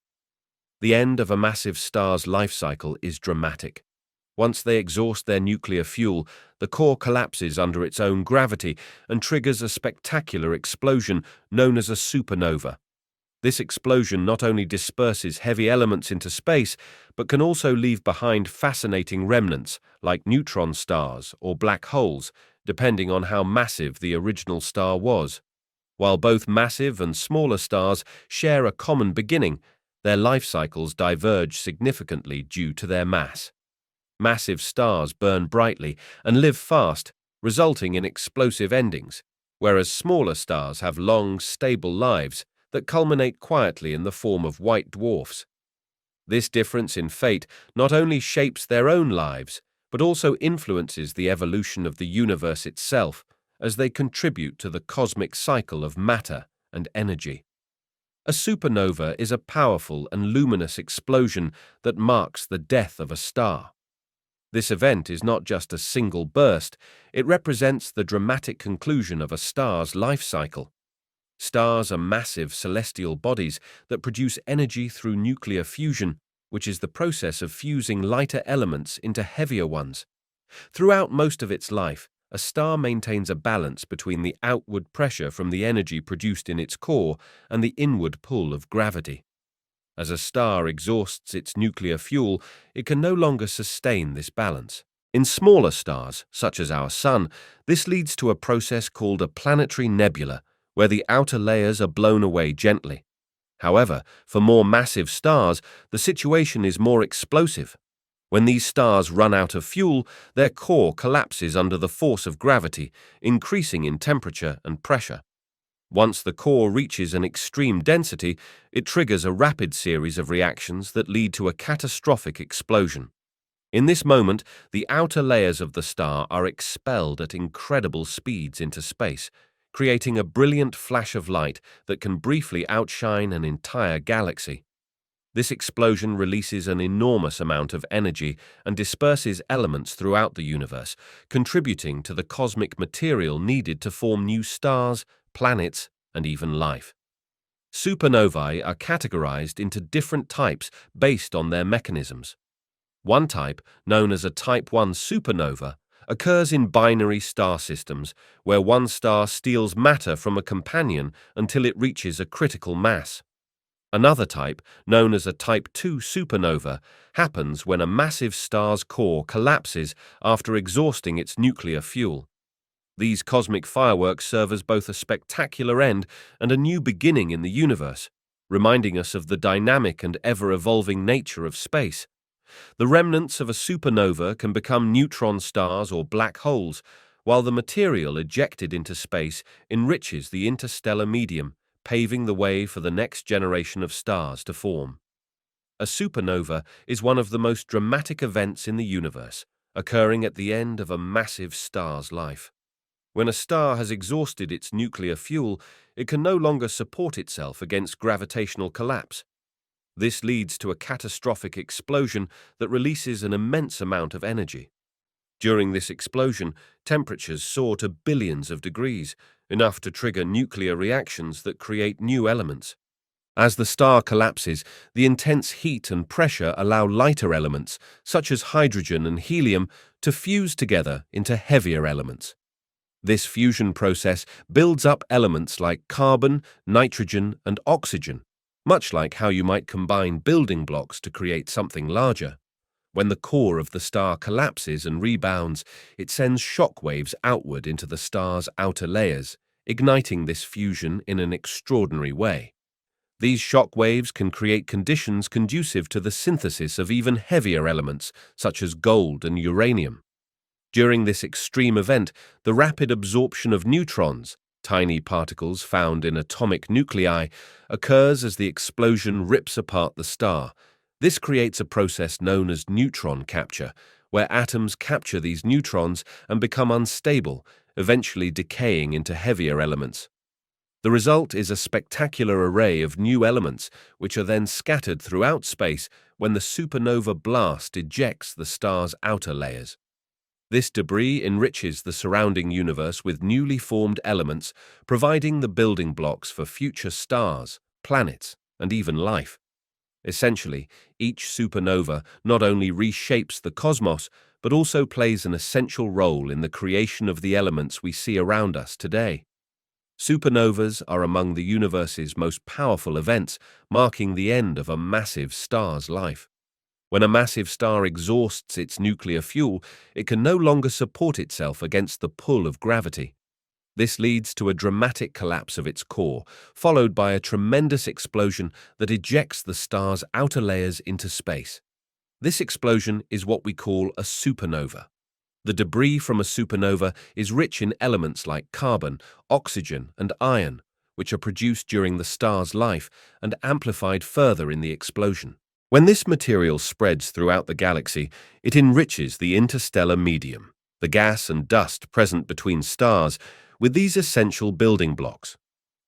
The end of a massive star's life cycle is dramatic. Once they exhaust their nuclear fuel, the core collapses under its own gravity and triggers a spectacular explosion known as a supernova. This explosion not only disperses heavy elements into space, but can also leave behind fascinating remnants like neutron stars or black holes, depending on how massive the original star was. While both massive and smaller stars share a common beginning, their life cycles diverge significantly due to their mass. Massive stars burn brightly and live fast, resulting in explosive endings, whereas smaller stars have long, stable lives that culminate quietly in the form of white dwarfs. This difference in fate not only shapes their own lives, but also influences the evolution of the universe itself, as they contribute to the cosmic cycle of matter and energy. A supernova is a powerful and luminous explosion that marks the death of a star. This event is not just a single burst, it represents the dramatic conclusion of a star's life cycle. Stars are massive celestial bodies that produce energy through nuclear fusion, which is the process of fusing lighter elements into heavier ones. Throughout most of its life, a star maintains a balance between the outward pressure from the energy produced in its core and the inward pull of gravity. As a star exhausts its nuclear fuel, it can no longer sustain this balance. In smaller stars, such as our Sun, this leads to a process called a planetary nebula, where the outer layers are blown away gently. However, for more massive stars, the situation is more explosive. When these stars run out of fuel, their core collapses under the force of gravity, increasing in temperature and pressure. Once the core reaches an extreme density, it triggers a rapid series of reactions that lead to a catastrophic explosion. In this moment, the outer layers of the star are expelled at incredible speeds into space, creating a brilliant flash of light that can briefly outshine an entire galaxy. This explosion releases an enormous amount of energy and disperses elements throughout the universe, contributing to the cosmic material needed to form new stars, planets, and even life. Supernovae are categorized into different types based on their mechanisms. One type, known as a Type 1 supernova, occurs in binary star systems, where one star steals matter from a companion until it reaches a critical mass. Another type, known as a Type 2 supernova, happens when a massive star's core collapses after exhausting its nuclear fuel. These cosmic fireworks serve as both a spectacular end and a new beginning in the universe, reminding us of the dynamic and ever-evolving nature of space. The remnants of a supernova can become neutron stars or black holes, while the material ejected into space enriches the interstellar medium, paving the way for the next generation of stars to form. A supernova is one of the most dramatic events in the universe, occurring at the end of a massive star's life. When a star has exhausted its nuclear fuel, it can no longer support itself against gravitational collapse. This leads to a catastrophic explosion that releases an immense amount of energy. During this explosion, temperatures soar to billions of degrees, enough to trigger nuclear reactions that create new elements. As the star collapses, the intense heat and pressure allow lighter elements, such as hydrogen and helium, to fuse together into heavier elements. This fusion process builds up elements like carbon, nitrogen, and oxygen, much like how you might combine building blocks to create something larger. When the core of the star collapses and rebounds, it sends shock waves outward into the star's outer layers, igniting this fusion in an extraordinary way. These shock waves can create conditions conducive to the synthesis of even heavier elements, such as gold and uranium. During this extreme event, the rapid absorption of neutrons, tiny particles found in atomic nuclei, occurs as the explosion rips apart the star. This creates a process known as neutron capture, where atoms capture these neutrons and become unstable, eventually decaying into heavier elements. The result is a spectacular array of new elements, which are then scattered throughout space when the supernova blast ejects the star's outer layers. This debris enriches the surrounding universe with newly formed elements, providing the building blocks for future stars, planets, and even life. Essentially, each supernova not only reshapes the cosmos, but also plays an essential role in the creation of the elements we see around us today. Supernovas are among the universe's most powerful events, marking the end of a massive star's life. When a massive star exhausts its nuclear fuel, it can no longer support itself against the pull of gravity. This leads to a dramatic collapse of its core, followed by a tremendous explosion that ejects the star's outer layers into space. This explosion is what we call a supernova. The debris from a supernova is rich in elements like carbon, oxygen, and iron, which are produced during the star's life and amplified further in the explosion. When this material spreads throughout the galaxy, it enriches the interstellar medium, the gas and dust present between stars, with these essential building blocks.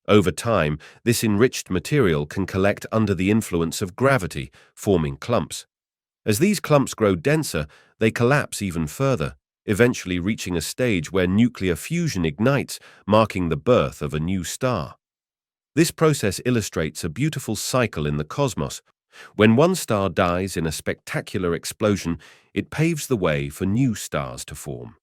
Over time, this enriched material can collect under the influence of gravity, forming clumps. As these clumps grow denser, they collapse even further, eventually reaching a stage where nuclear fusion ignites, marking the birth of a new star. This process illustrates a beautiful cycle in the cosmos. When one star dies in a spectacular explosion, it paves the way for new stars to form.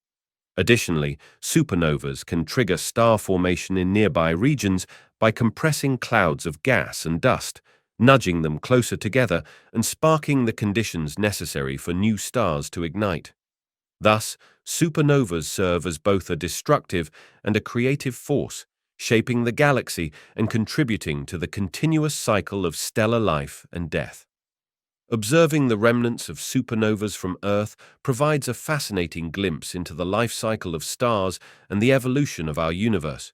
Additionally, supernovas can trigger star formation in nearby regions by compressing clouds of gas and dust, nudging them closer together and sparking the conditions necessary for new stars to ignite. Thus, supernovas serve as both a destructive and a creative force, shaping the galaxy and contributing to the continuous cycle of stellar life and death. Observing the remnants of supernovas from Earth provides a fascinating glimpse into the life cycle of stars and the evolution of our universe.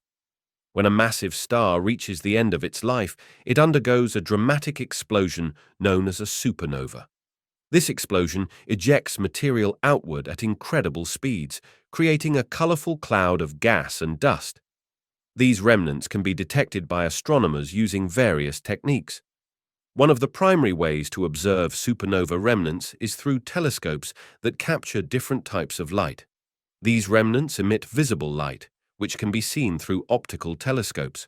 When a massive star reaches the end of its life, it undergoes a dramatic explosion known as a supernova. This explosion ejects material outward at incredible speeds, creating a colorful cloud of gas and dust. These remnants can be detected by astronomers using various techniques. One of the primary ways to observe supernova remnants is through telescopes that capture different types of light. These remnants emit visible light, which can be seen through optical telescopes.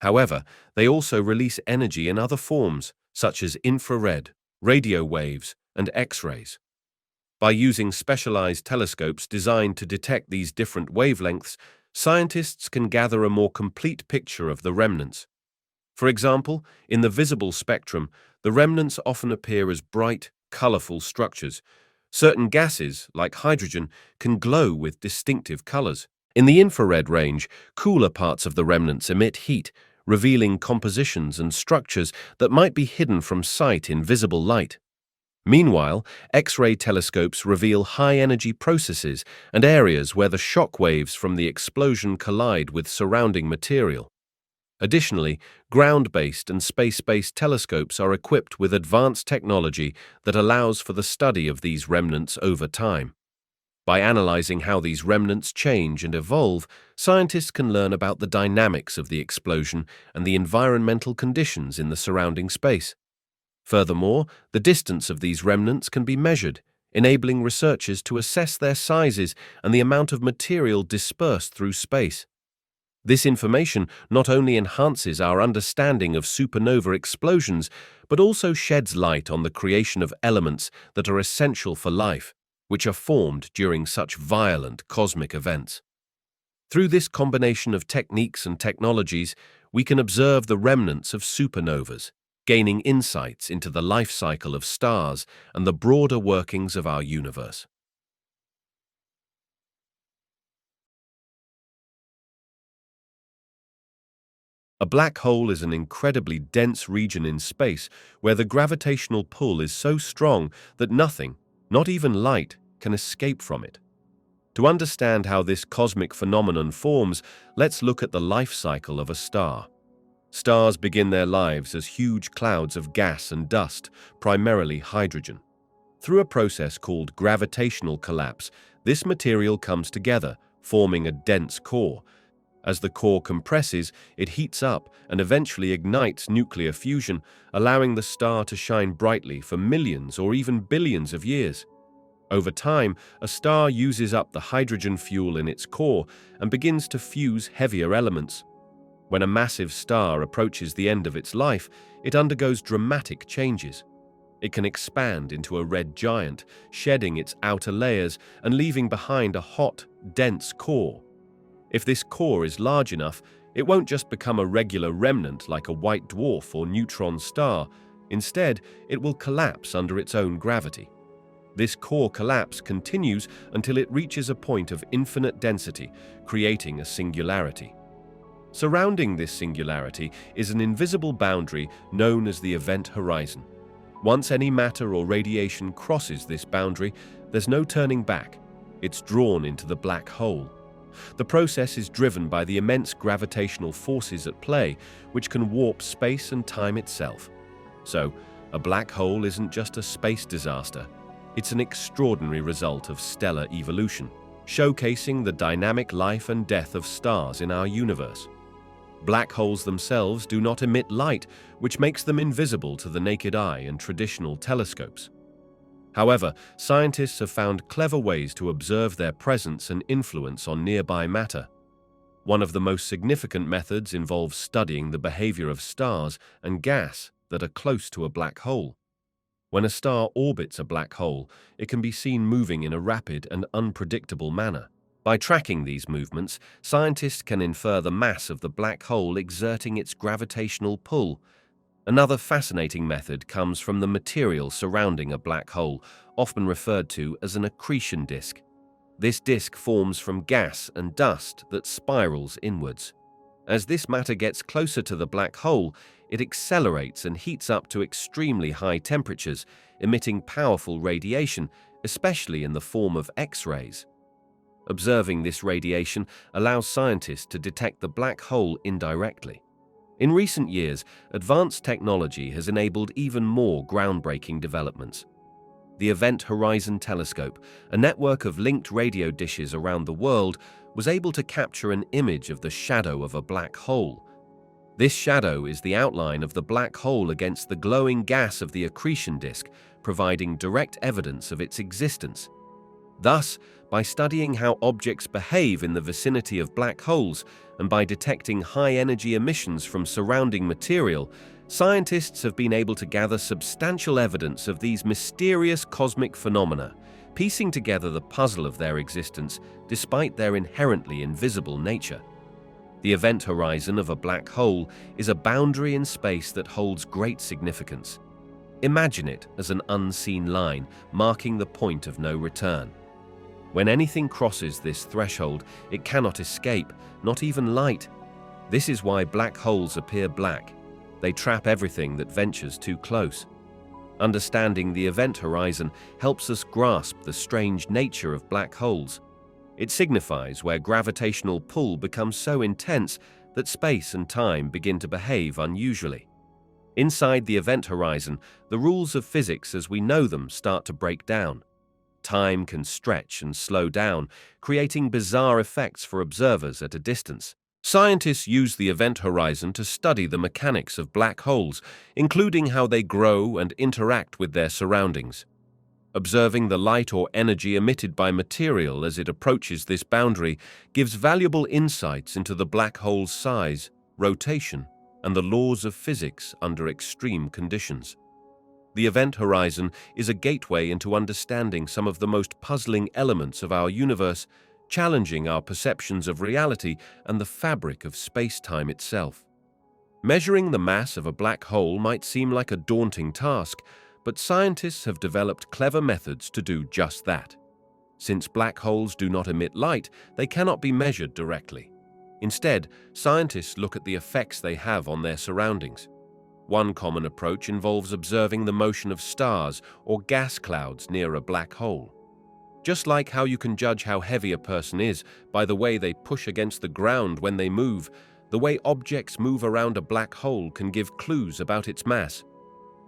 However, they also release energy in other forms, such as infrared, radio waves, and X-rays. By using specialized telescopes designed to detect these different wavelengths, scientists can gather a more complete picture of the remnants. For example, in the visible spectrum, the remnants often appear as bright, colorful structures. Certain gases, like hydrogen, can glow with distinctive colors. In the infrared range, cooler parts of the remnants emit heat, revealing compositions and structures that might be hidden from sight in visible light. Meanwhile, X-ray telescopes reveal high-energy processes and areas where the shock waves from the explosion collide with surrounding material. Additionally, ground-based and space-based telescopes are equipped with advanced technology that allows for the study of these remnants over time. By analyzing how these remnants change and evolve, scientists can learn about the dynamics of the explosion and the environmental conditions in the surrounding space. Furthermore, the distance of these remnants can be measured, enabling researchers to assess their sizes and the amount of material dispersed through space. This information not only enhances our understanding of supernova explosions, but also sheds light on the creation of elements that are essential for life, which are formed during such violent cosmic events. Through this combination of techniques and technologies, we can observe the remnants of supernovas, gaining insights into the life cycle of stars and the broader workings of our universe. A black hole is an incredibly dense region in space where the gravitational pull is so strong that nothing, not even light, can escape from it. To understand how this cosmic phenomenon forms, let's look at the life cycle of a star. Stars begin their lives as huge clouds of gas and dust, primarily hydrogen. Through a process called gravitational collapse, this material comes together, forming a dense core. As the core compresses, it heats up and eventually ignites nuclear fusion, allowing the star to shine brightly for millions or even billions of years. Over time, a star uses up the hydrogen fuel in its core and begins to fuse heavier elements. When a massive star approaches the end of its life, it undergoes dramatic changes. It can expand into a red giant, shedding its outer layers and leaving behind a hot, dense core. If this core is large enough, it won't just become a regular remnant like a white dwarf or neutron star. Instead, it will collapse under its own gravity. This core collapse continues until it reaches a point of infinite density, creating a singularity. Surrounding this singularity is an invisible boundary known as the event horizon. Once any matter or radiation crosses this boundary, there's no turning back. It's drawn into the black hole. The process is driven by the immense gravitational forces at play, which can warp space and time itself. So, a black hole isn't just a space disaster. It's an extraordinary result of stellar evolution, showcasing the dynamic life and death of stars in our universe. Black holes themselves do not emit light, which makes them invisible to the naked eye and traditional telescopes. However, scientists have found clever ways to observe their presence and influence on nearby matter. One of the most significant methods involves studying the behavior of stars and gas that are close to a black hole. When a star orbits a black hole, it can be seen moving in a rapid and unpredictable manner. By tracking these movements, scientists can infer the mass of the black hole exerting its gravitational pull. Another fascinating method comes from the material surrounding a black hole, often referred to as an accretion disk. This disk forms from gas and dust that spirals inwards. As this matter gets closer to the black hole, it accelerates and heats up to extremely high temperatures, emitting powerful radiation, especially in the form of X-rays. Observing this radiation allows scientists to detect the black hole indirectly. In recent years, advanced technology has enabled even more groundbreaking developments. The Event Horizon Telescope, a network of linked radio dishes around the world, was able to capture an image of the shadow of a black hole. This shadow is the outline of the black hole against the glowing gas of the accretion disk, providing direct evidence of its existence. Thus, by studying how objects behave in the vicinity of black holes and by detecting high-energy emissions from surrounding material, scientists have been able to gather substantial evidence of these mysterious cosmic phenomena, piecing together the puzzle of their existence despite their inherently invisible nature. The event horizon of a black hole is a boundary in space that holds great significance. Imagine it as an unseen line marking the point of no return. When anything crosses this threshold, it cannot escape, not even light. This is why black holes appear black. They trap everything that ventures too close. Understanding the event horizon helps us grasp the strange nature of black holes. It signifies where gravitational pull becomes so intense that space and time begin to behave unusually. Inside the event horizon, the rules of physics as we know them start to break down. Time can stretch and slow down, creating bizarre effects for observers at a distance. Scientists use the event horizon to study the mechanics of black holes, including how they grow and interact with their surroundings. Observing the light or energy emitted by material as it approaches this boundary gives valuable insights into the black hole's size, rotation, and the laws of physics under extreme conditions. The event horizon is a gateway into understanding some of the most puzzling elements of our universe, challenging our perceptions of reality and the fabric of space-time itself. Measuring the mass of a black hole might seem like a daunting task, but scientists have developed clever methods to do just that. Since black holes do not emit light, they cannot be measured directly. Instead, scientists look at the effects they have on their surroundings. One common approach involves observing the motion of stars or gas clouds near a black hole. Just like how you can judge how heavy a person is by the way they push against the ground when they move, the way objects move around a black hole can give clues about its mass.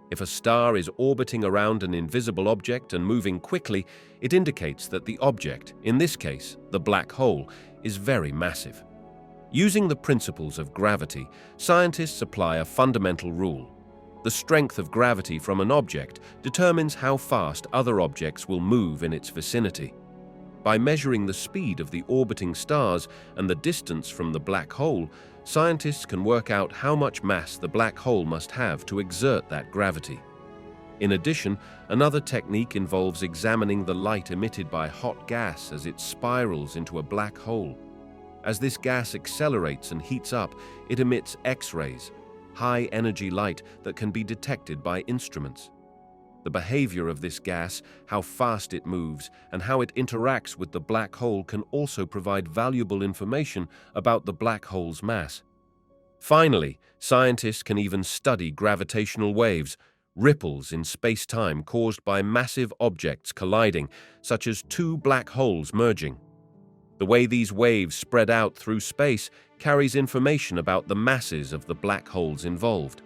If a star is orbiting around an invisible object and moving quickly, it indicates that the object, in this case, the black hole, is very massive. Using the principles of gravity, scientists apply a fundamental rule. The strength of gravity from an object determines how fast other objects will move in its vicinity. By measuring the speed of the orbiting stars and the distance from the black hole, scientists can work out how much mass the black hole must have to exert that gravity. In addition, another technique involves examining the light emitted by hot gas as it spirals into a black hole. As this gas accelerates and heats up, it emits X-rays, high-energy light that can be detected by instruments. The behavior of this gas, how fast it moves, and how it interacts with the black hole can also provide valuable information about the black hole's mass. Finally, scientists can even study gravitational waves, ripples in space-time caused by massive objects colliding, such as two black holes merging. The way these waves spread out through space carries information about the masses of the black holes involved.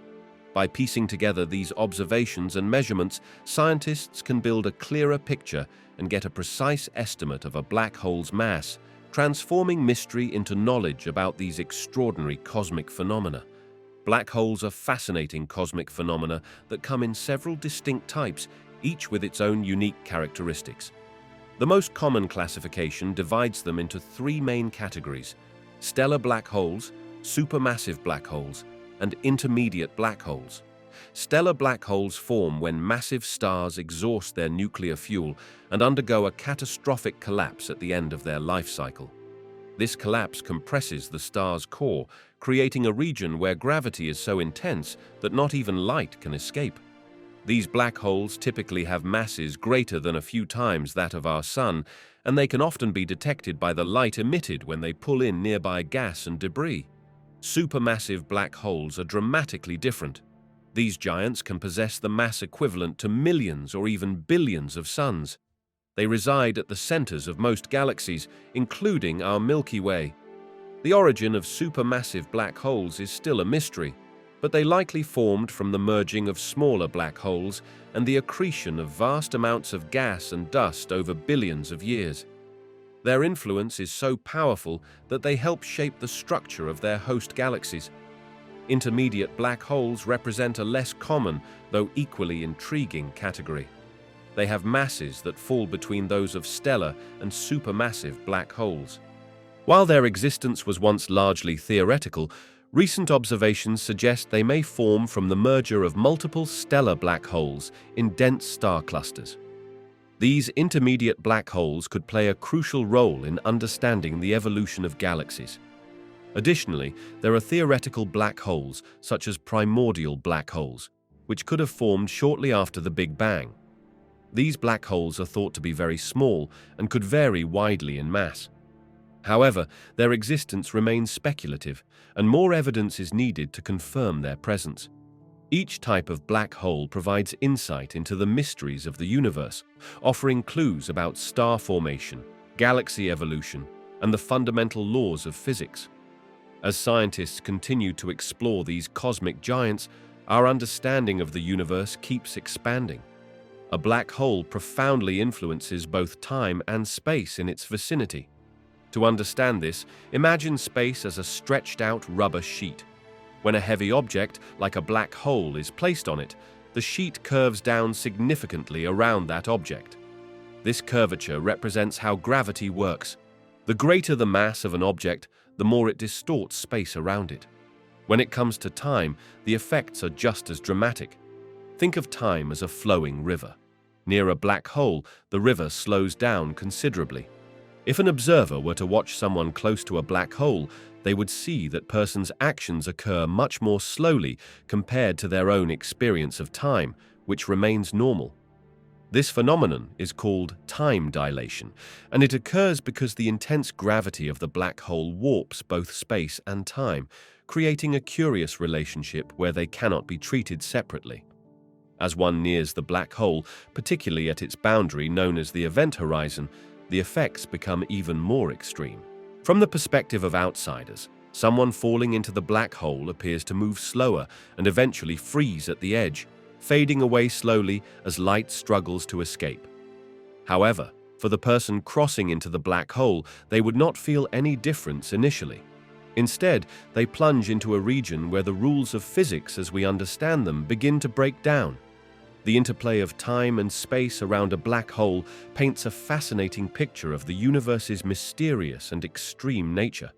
By piecing together these observations and measurements, scientists can build a clearer picture and get a precise estimate of a black hole's mass, transforming mystery into knowledge about these extraordinary cosmic phenomena. Black holes are fascinating cosmic phenomena that come in several distinct types, each with its own unique characteristics. The most common classification divides them into three main categories: stellar black holes, supermassive black holes, and intermediate black holes. Stellar black holes form when massive stars exhaust their nuclear fuel and undergo a catastrophic collapse at the end of their life cycle. This collapse compresses the star's core, creating a region where gravity is so intense that not even light can escape. These black holes typically have masses greater than a few times that of our Sun, and they can often be detected by the light emitted when they pull in nearby gas and debris. Supermassive black holes are dramatically different. These giants can possess the mass equivalent to millions or even billions of suns. They reside at the centers of most galaxies, including our Milky Way. The origin of supermassive black holes is still a mystery, but they likely formed from the merging of smaller black holes and the accretion of vast amounts of gas and dust over billions of years. Their influence is so powerful that they help shape the structure of their host galaxies. Intermediate black holes represent a less common, though equally intriguing category. They have masses that fall between those of stellar and supermassive black holes. While their existence was once largely theoretical, recent observations suggest they may form from the merger of multiple stellar black holes in dense star clusters. These intermediate black holes could play a crucial role in understanding the evolution of galaxies. Additionally, there are theoretical black holes, such as primordial black holes, which could have formed shortly after the Big Bang. These black holes are thought to be very small and could vary widely in mass. However, their existence remains speculative, and more evidence is needed to confirm their presence. Each type of black hole provides insight into the mysteries of the universe, offering clues about star formation, galaxy evolution, and the fundamental laws of physics. As scientists continue to explore these cosmic giants, our understanding of the universe keeps expanding. A black hole profoundly influences both time and space in its vicinity. To understand this, imagine space as a stretched-out rubber sheet. When a heavy object, like a black hole, is placed on it, the sheet curves down significantly around that object. This curvature represents how gravity works. The greater the mass of an object, the more it distorts space around it. When it comes to time, the effects are just as dramatic. Think of time as a flowing river. Near a black hole, the river slows down considerably. If an observer were to watch someone close to a black hole, they would see that person's actions occur much more slowly compared to their own experience of time, which remains normal. This phenomenon is called time dilation, and it occurs because the intense gravity of the black hole warps both space and time, creating a curious relationship where they cannot be treated separately. As one nears the black hole, particularly at its boundary known as the event horizon, the effects become even more extreme. From the perspective of outsiders, someone falling into the black hole appears to move slower and eventually freeze at the edge, fading away slowly as light struggles to escape. However, for the person crossing into the black hole, they would not feel any difference initially. Instead, they plunge into a region where the rules of physics as we understand them begin to break down. The interplay of time and space around a black hole paints a fascinating picture of the universe's mysterious and extreme nature.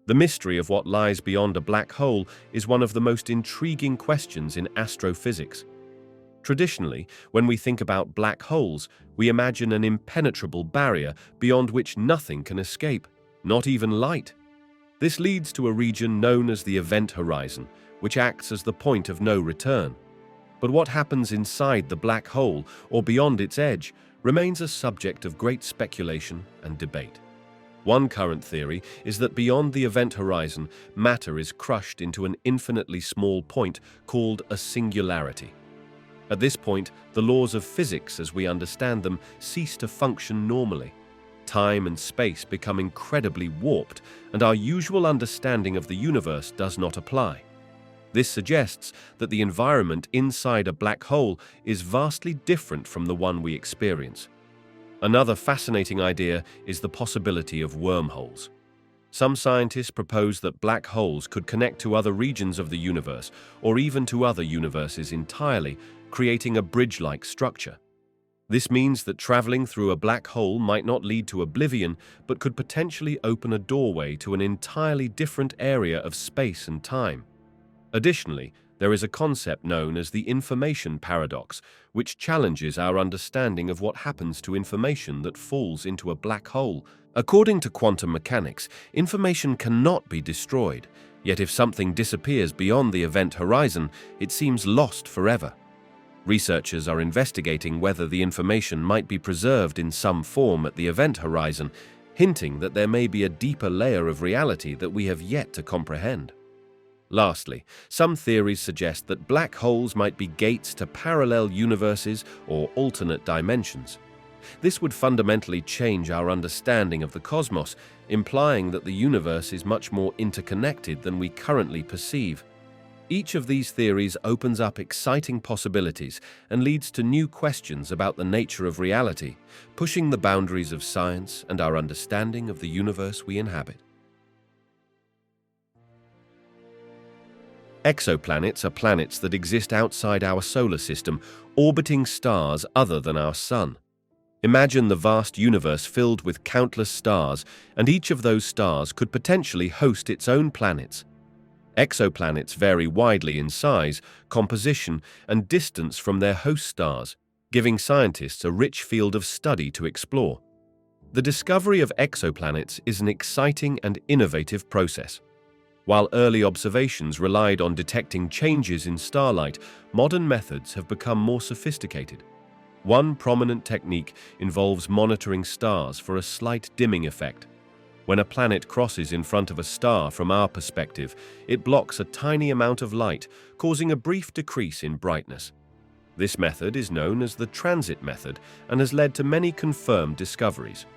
The mystery of what lies beyond a black hole is one of the most intriguing questions in astrophysics. Traditionally, when we think about black holes, we imagine an impenetrable barrier beyond which nothing can escape, not even light. This leads to a region known as the event horizon, which acts as the point of no return. But what happens inside the black hole, or beyond its edge, remains a subject of great speculation and debate. One current theory is that beyond the event horizon, matter is crushed into an infinitely small point called a singularity. At this point, the laws of physics as we understand them cease to function normally. Time and space become incredibly warped, and our usual understanding of the universe does not apply. This suggests that the environment inside a black hole is vastly different from the one we experience. Another fascinating idea is the possibility of wormholes. Some scientists propose that black holes could connect to other regions of the universe, or even to other universes entirely, creating a bridge-like structure. This means that traveling through a black hole might not lead to oblivion, but could potentially open a doorway to an entirely different area of space and time. Additionally, there is a concept known as the information paradox, which challenges our understanding of what happens to information that falls into a black hole. According to quantum mechanics, information cannot be destroyed, yet if something disappears beyond the event horizon, it seems lost forever. Researchers are investigating whether the information might be preserved in some form at the event horizon, hinting that there may be a deeper layer of reality that we have yet to comprehend. Lastly, some theories suggest that black holes might be gates to parallel universes or alternate dimensions. This would fundamentally change our understanding of the cosmos, implying that the universe is much more interconnected than we currently perceive. Each of these theories opens up exciting possibilities and leads to new questions about the nature of reality, pushing the boundaries of science and our understanding of the universe we inhabit. Exoplanets are planets that exist outside our solar system, orbiting stars other than our Sun. Imagine the vast universe filled with countless stars, and each of those stars could potentially host its own planets. Exoplanets vary widely in size, composition, and distance from their host stars, giving scientists a rich field of study to explore. The discovery of exoplanets is an exciting and innovative process. While early observations relied on detecting changes in starlight, modern methods have become more sophisticated. One prominent technique involves monitoring stars for a slight dimming effect. When a planet crosses in front of a star from our perspective, it blocks a tiny amount of light, causing a brief decrease in brightness. This method is known as the transit method and has led to many confirmed discoveries.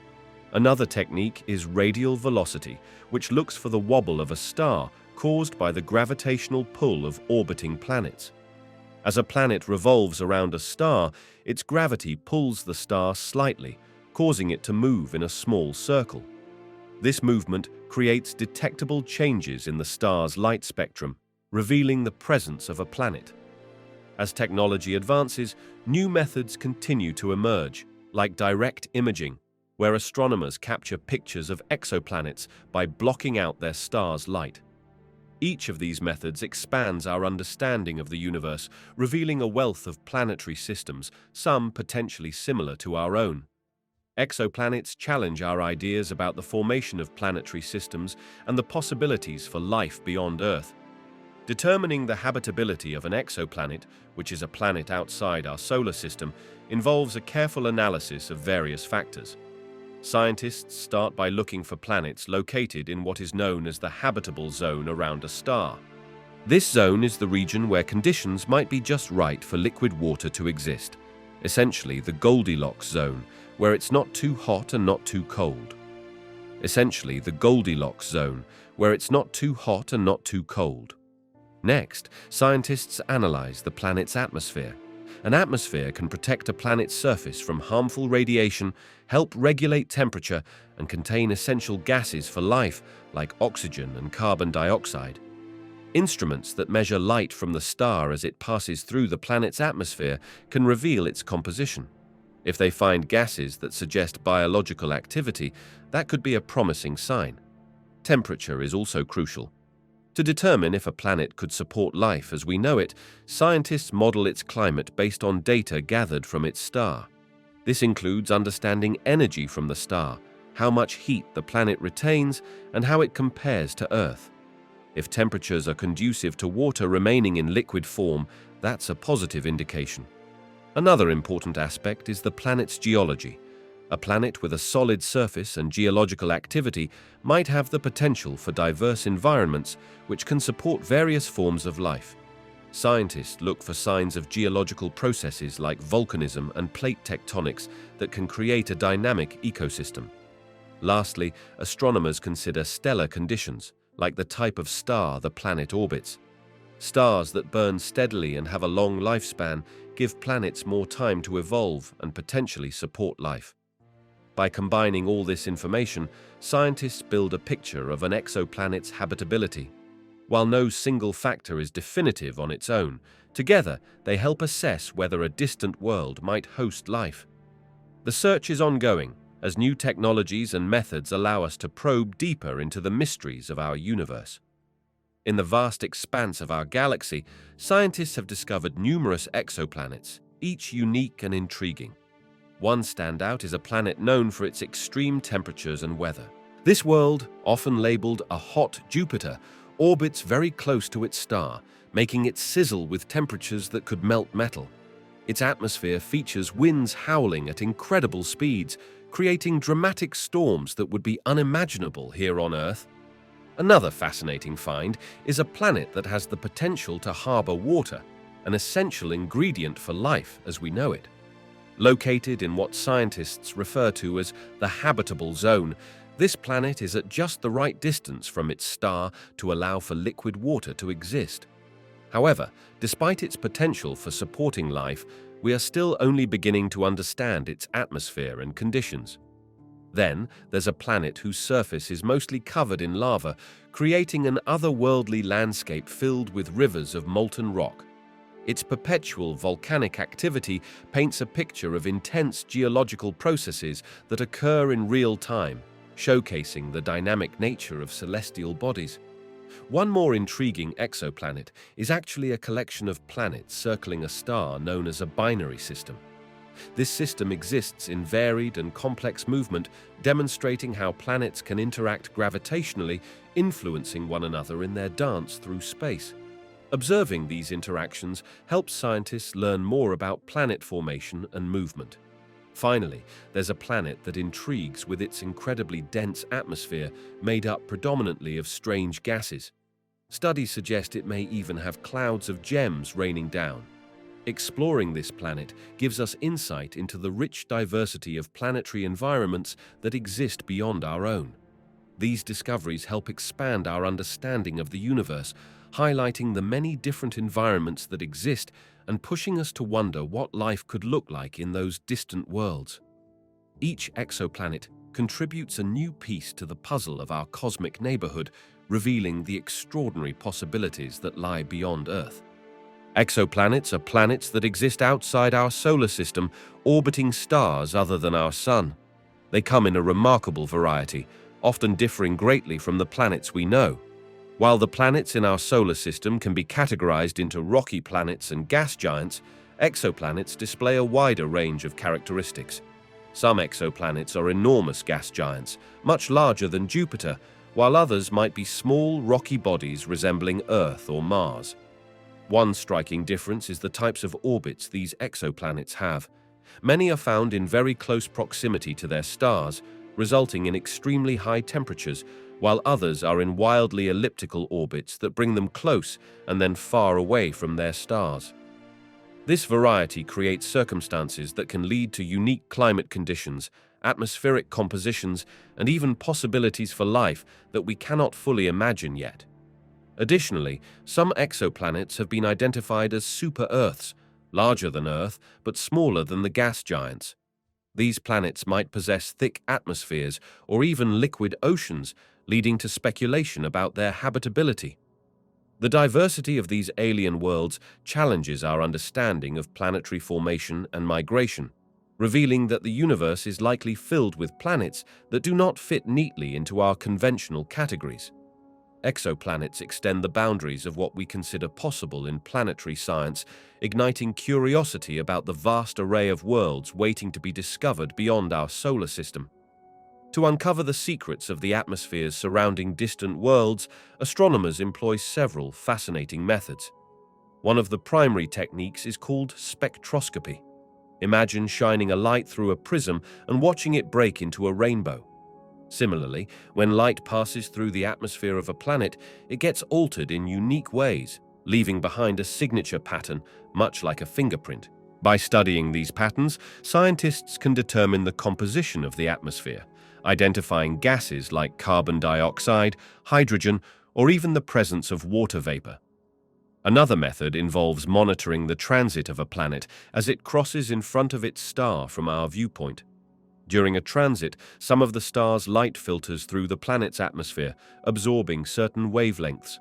Another technique is radial velocity, which looks for the wobble of a star caused by the gravitational pull of orbiting planets. As a planet revolves around a star, its gravity pulls the star slightly, causing it to move in a small circle. This movement creates detectable changes in the star's light spectrum, revealing the presence of a planet. As technology advances, new methods continue to emerge, like direct imaging, where astronomers capture pictures of exoplanets by blocking out their star's light. Each of these methods expands our understanding of the universe, revealing a wealth of planetary systems, some potentially similar to our own. Exoplanets challenge our ideas about the formation of planetary systems and the possibilities for life beyond Earth. Determining the habitability of an exoplanet, which is a planet outside our solar system, involves a careful analysis of various factors. Scientists start by looking for planets located in what is known as the habitable zone around a star. This zone is the region where conditions might be just right for liquid water to exist, essentially the Goldilocks zone, where it's not too hot and not too cold. Next, scientists analyze the planet's atmosphere. An atmosphere can protect a planet's surface from harmful radiation, help regulate temperature, and contain essential gases for life like oxygen and carbon dioxide. Instruments that measure light from the star as it passes through the planet's atmosphere can reveal its composition. If they find gases that suggest biological activity, that could be a promising sign. Temperature is also crucial. To determine if a planet could support life as we know it, scientists model its climate based on data gathered from its star. This includes understanding energy from the star, how much heat the planet retains, and how it compares to Earth. If temperatures are conducive to water remaining in liquid form, that's a positive indication. Another important aspect is the planet's geology. A planet with a solid surface and geological activity might have the potential for diverse environments which can support various forms of life. Scientists look for signs of geological processes like volcanism and plate tectonics that can create a dynamic ecosystem. Lastly, astronomers consider stellar conditions, like the type of star the planet orbits. Stars that burn steadily and have a long lifespan give planets more time to evolve and potentially support life. By combining all this information, scientists build a picture of an exoplanet's habitability. While no single factor is definitive on its own, together they help assess whether a distant world might host life. The search is ongoing, as new technologies and methods allow us to probe deeper into the mysteries of our universe. In the vast expanse of our galaxy, scientists have discovered numerous exoplanets, each unique and intriguing. One standout is a planet known for its extreme temperatures and weather. This world, often labeled a hot Jupiter, orbits very close to its star, making it sizzle with temperatures that could melt metal. Its atmosphere features winds howling at incredible speeds, creating dramatic storms that would be unimaginable here on Earth. Another fascinating find is a planet that has the potential to harbor water, an essential ingredient for life as we know it. Located in what scientists refer to as the habitable zone, this planet is at just the right distance from its star to allow for liquid water to exist. However, despite its potential for supporting life, we are still only beginning to understand its atmosphere and conditions. Then, there's a planet whose surface is mostly covered in lava, creating an otherworldly landscape filled with rivers of molten rock. Its perpetual volcanic activity paints a picture of intense geological processes that occur in real time, showcasing the dynamic nature of celestial bodies. One more intriguing exoplanet is actually a collection of planets circling a star known as a binary system. This system exists in varied and complex movement, demonstrating how planets can interact gravitationally, influencing one another in their dance through space. Observing these interactions helps scientists learn more about planet formation and movement. Finally, there's a planet that intrigues with its incredibly dense atmosphere made up predominantly of strange gases. Studies suggest it may even have clouds of gems raining down. Exploring this planet gives us insight into the rich diversity of planetary environments that exist beyond our own. These discoveries help expand our understanding of the universe, highlighting the many different environments that exist and pushing us to wonder what life could look like in those distant worlds. Each exoplanet contributes a new piece to the puzzle of our cosmic neighborhood, revealing the extraordinary possibilities that lie beyond Earth. Exoplanets are planets that exist outside our solar system, orbiting stars other than our Sun. They come in a remarkable variety, often differing greatly from the planets we know. While the planets in our solar system can be categorized into rocky planets and gas giants, exoplanets display a wider range of characteristics. Some exoplanets are enormous gas giants, much larger than Jupiter, while others might be small, rocky bodies resembling Earth or Mars. One striking difference is the types of orbits these exoplanets have. Many are found in very close proximity to their stars, resulting in extremely high temperatures, while others are in wildly elliptical orbits that bring them close and then far away from their stars. This variety creates circumstances that can lead to unique climate conditions, atmospheric compositions, and even possibilities for life that we cannot fully imagine yet. Additionally, some exoplanets have been identified as super-Earths, larger than Earth but smaller than the gas giants. These planets might possess thick atmospheres or even liquid oceans, leading to speculation about their habitability. The diversity of these alien worlds challenges our understanding of planetary formation and migration, revealing that the universe is likely filled with planets that do not fit neatly into our conventional categories. Exoplanets extend the boundaries of what we consider possible in planetary science, igniting curiosity about the vast array of worlds waiting to be discovered beyond our solar system. To uncover the secrets of the atmospheres surrounding distant worlds, astronomers employ several fascinating methods. One of the primary techniques is called spectroscopy. Imagine shining a light through a prism and watching it break into a rainbow. Similarly, when light passes through the atmosphere of a planet, it gets altered in unique ways, leaving behind a signature pattern, much like a fingerprint. By studying these patterns, scientists can determine the composition of the atmosphere, identifying gases like carbon dioxide, hydrogen, or even the presence of water vapor. Another method involves monitoring the transit of a planet as it crosses in front of its star from our viewpoint. During a transit, some of the star's light filters through the planet's atmosphere, absorbing certain wavelengths.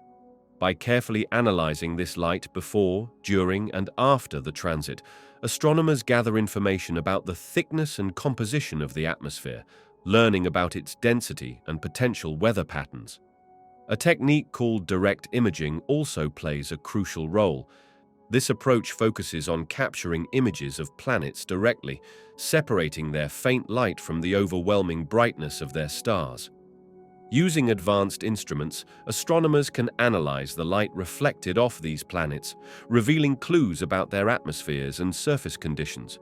By carefully analyzing this light before, during, and after the transit, astronomers gather information about the thickness and composition of the atmosphere, learning about its density and potential weather patterns. A technique called direct imaging also plays a crucial role. This approach focuses on capturing images of planets directly, separating their faint light from the overwhelming brightness of their stars. Using advanced instruments, astronomers can analyze the light reflected off these planets, revealing clues about their atmospheres and surface conditions.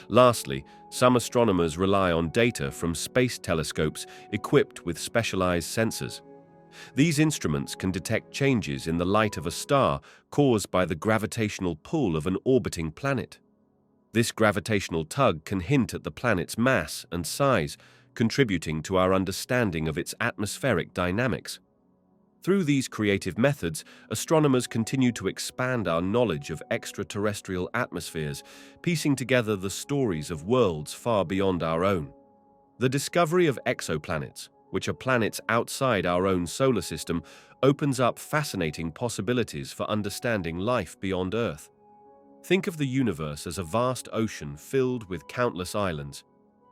Lastly, some astronomers rely on data from space telescopes equipped with specialized sensors. These instruments can detect changes in the light of a star caused by the gravitational pull of an orbiting planet. This gravitational tug can hint at the planet's mass and size, contributing to our understanding of its atmospheric dynamics. Through these creative methods, astronomers continue to expand our knowledge of extraterrestrial atmospheres, piecing together the stories of worlds far beyond our own. The discovery of exoplanets, which are planets outside our own solar system, opens up fascinating possibilities for understanding life beyond Earth. Think of the universe as a vast ocean filled with countless islands.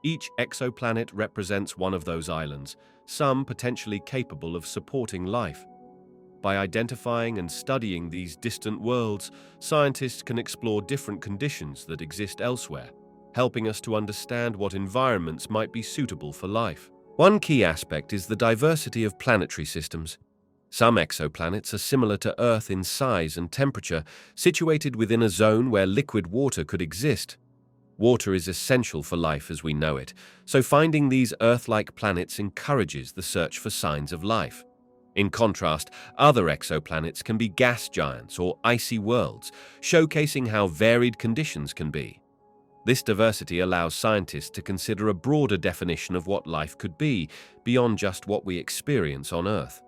Each exoplanet represents one of those islands, some potentially capable of supporting life. By identifying and studying these distant worlds, scientists can explore different conditions that exist elsewhere, helping us to understand what environments might be suitable for life. One key aspect is the diversity of planetary systems. Some exoplanets are similar to Earth in size and temperature, situated within a zone where liquid water could exist. Water is essential for life as we know it, so finding these Earth-like planets encourages the search for signs of life. In contrast, other exoplanets can be gas giants or icy worlds, showcasing how varied conditions can be. This diversity allows scientists to consider a broader definition of what life could be, beyond just what we experience on Earth.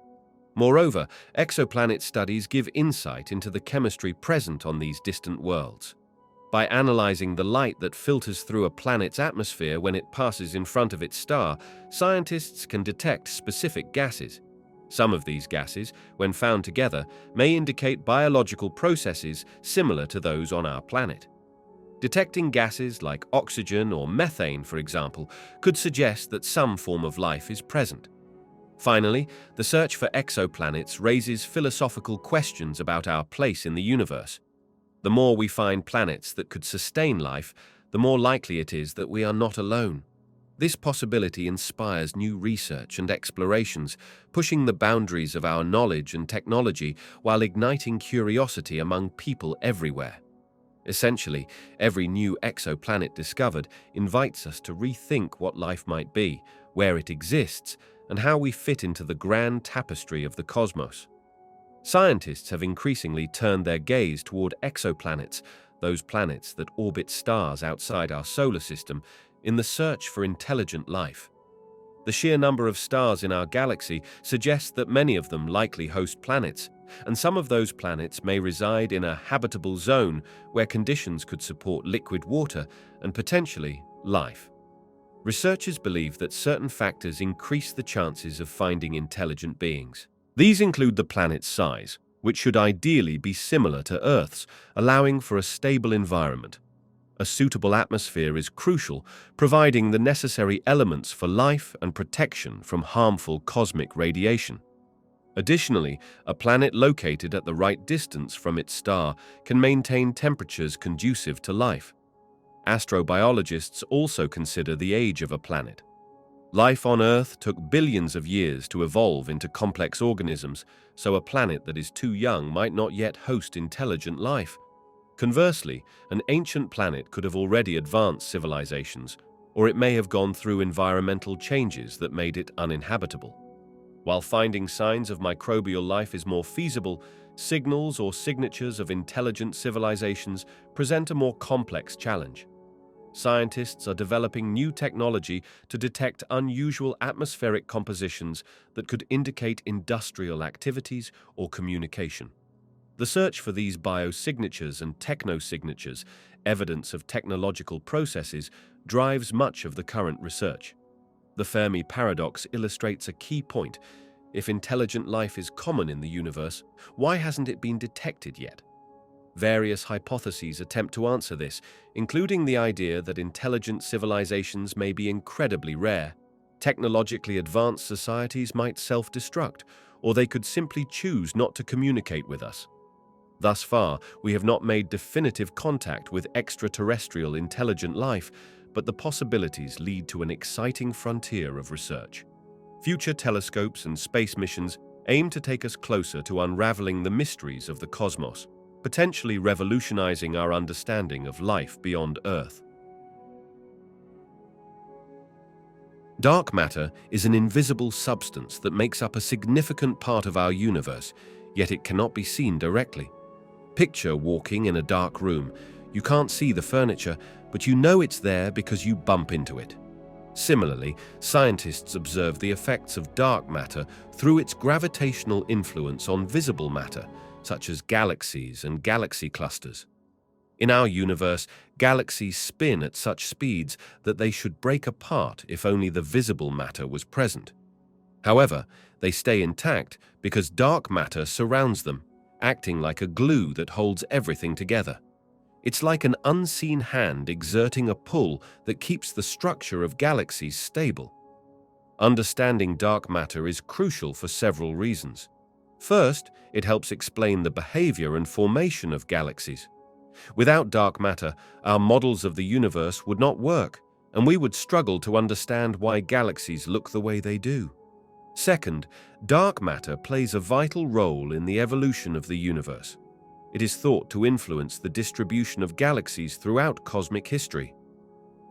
Moreover, exoplanet studies give insight into the chemistry present on these distant worlds. By analyzing the light that filters through a planet's atmosphere when it passes in front of its star, scientists can detect specific gases. Some of these gases, when found together, may indicate biological processes similar to those on our planet. Detecting gases like oxygen or methane, for example, could suggest that some form of life is present. Finally, the search for exoplanets raises philosophical questions about our place in the universe. The more we find planets that could sustain life, the more likely it is that we are not alone. This possibility inspires new research and explorations, pushing the boundaries of our knowledge and technology while igniting curiosity among people everywhere. Essentially, every new exoplanet discovered invites us to rethink what life might be, where it exists, and how we fit into the grand tapestry of the cosmos. Scientists have increasingly turned their gaze toward exoplanets, those planets that orbit stars outside our solar system, in the search for intelligent life. The sheer number of stars in our galaxy suggests that many of them likely host planets, and some of those planets may reside in a habitable zone where conditions could support liquid water and potentially life. Researchers believe that certain factors increase the chances of finding intelligent beings. These include the planet's size, which should ideally be similar to Earth's, allowing for a stable environment. A suitable atmosphere is crucial, providing the necessary elements for life and protection from harmful cosmic radiation. Additionally, a planet located at the right distance from its star can maintain temperatures conducive to life. Astrobiologists also consider the age of a planet. Life on Earth took billions of years to evolve into complex organisms, so a planet that is too young might not yet host intelligent life. Conversely, an ancient planet could have already advanced civilizations, or it may have gone through environmental changes that made it uninhabitable. While finding signs of microbial life is more feasible, signals or signatures of intelligent civilizations present a more complex challenge. Scientists are developing new technology to detect unusual atmospheric compositions that could indicate industrial activities or communication. The search for these biosignatures and technosignatures, evidence of technological processes, drives much of the current research. The Fermi paradox illustrates a key point. If intelligent life is common in the universe, why hasn't it been detected yet? Various hypotheses attempt to answer this, including the idea that intelligent civilizations may be incredibly rare. Technologically advanced societies might self-destruct, or they could simply choose not to communicate with us. Thus far, we have not made definitive contact with extraterrestrial intelligent life, but the possibilities lead to an exciting frontier of research. Future telescopes and space missions aim to take us closer to unraveling the mysteries of the cosmos, potentially revolutionizing our understanding of life beyond Earth. Dark matter is an invisible substance that makes up a significant part of our universe, yet it cannot be seen directly. Picture walking in a dark room. You can't see the furniture, but you know it's there because you bump into it. Similarly, scientists observe the effects of dark matter through its gravitational influence on visible matter, such as galaxies and galaxy clusters. In our universe, galaxies spin at such speeds that they should break apart if only the visible matter was present. However, they stay intact because dark matter surrounds them, acting like a glue that holds everything together. It's like an unseen hand exerting a pull that keeps the structure of galaxies stable. Understanding dark matter is crucial for several reasons. First, it helps explain the behavior and formation of galaxies. Without dark matter, our models of the universe would not work, and we would struggle to understand why galaxies look the way they do. Second, dark matter plays a vital role in the evolution of the universe. It is thought to influence the distribution of galaxies throughout cosmic history.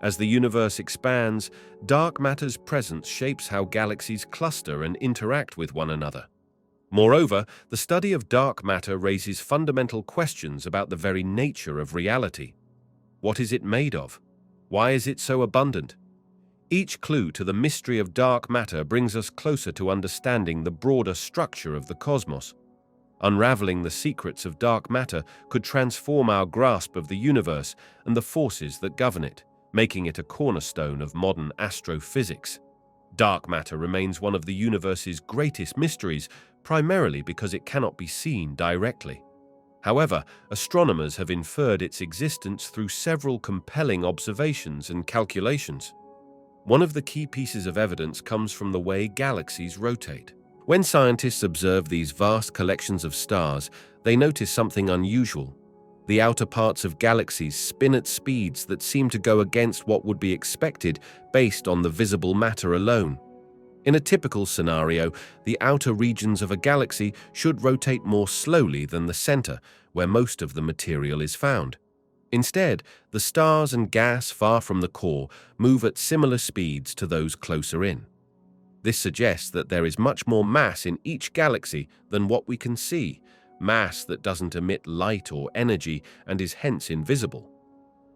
As the universe expands, dark matter's presence shapes how galaxies cluster and interact with one another. Moreover, the study of dark matter raises fundamental questions about the very nature of reality. What is it made of? Why is it so abundant? Each clue to the mystery of dark matter brings us closer to understanding the broader structure of the cosmos. Unraveling the secrets of dark matter could transform our grasp of the universe and the forces that govern it, making it a cornerstone of modern astrophysics. Dark matter remains one of the universe's greatest mysteries, primarily because it cannot be seen directly. However, astronomers have inferred its existence through several compelling observations and calculations. One of the key pieces of evidence comes from the way galaxies rotate. When scientists observe these vast collections of stars, they notice something unusual. The outer parts of galaxies spin at speeds that seem to go against what would be expected based on the visible matter alone. In a typical scenario, the outer regions of a galaxy should rotate more slowly than the center, where most of the material is found. Instead, the stars and gas far from the core move at similar speeds to those closer in. This suggests that there is much more mass in each galaxy than what we can see, mass that doesn't emit light or energy and is hence invisible.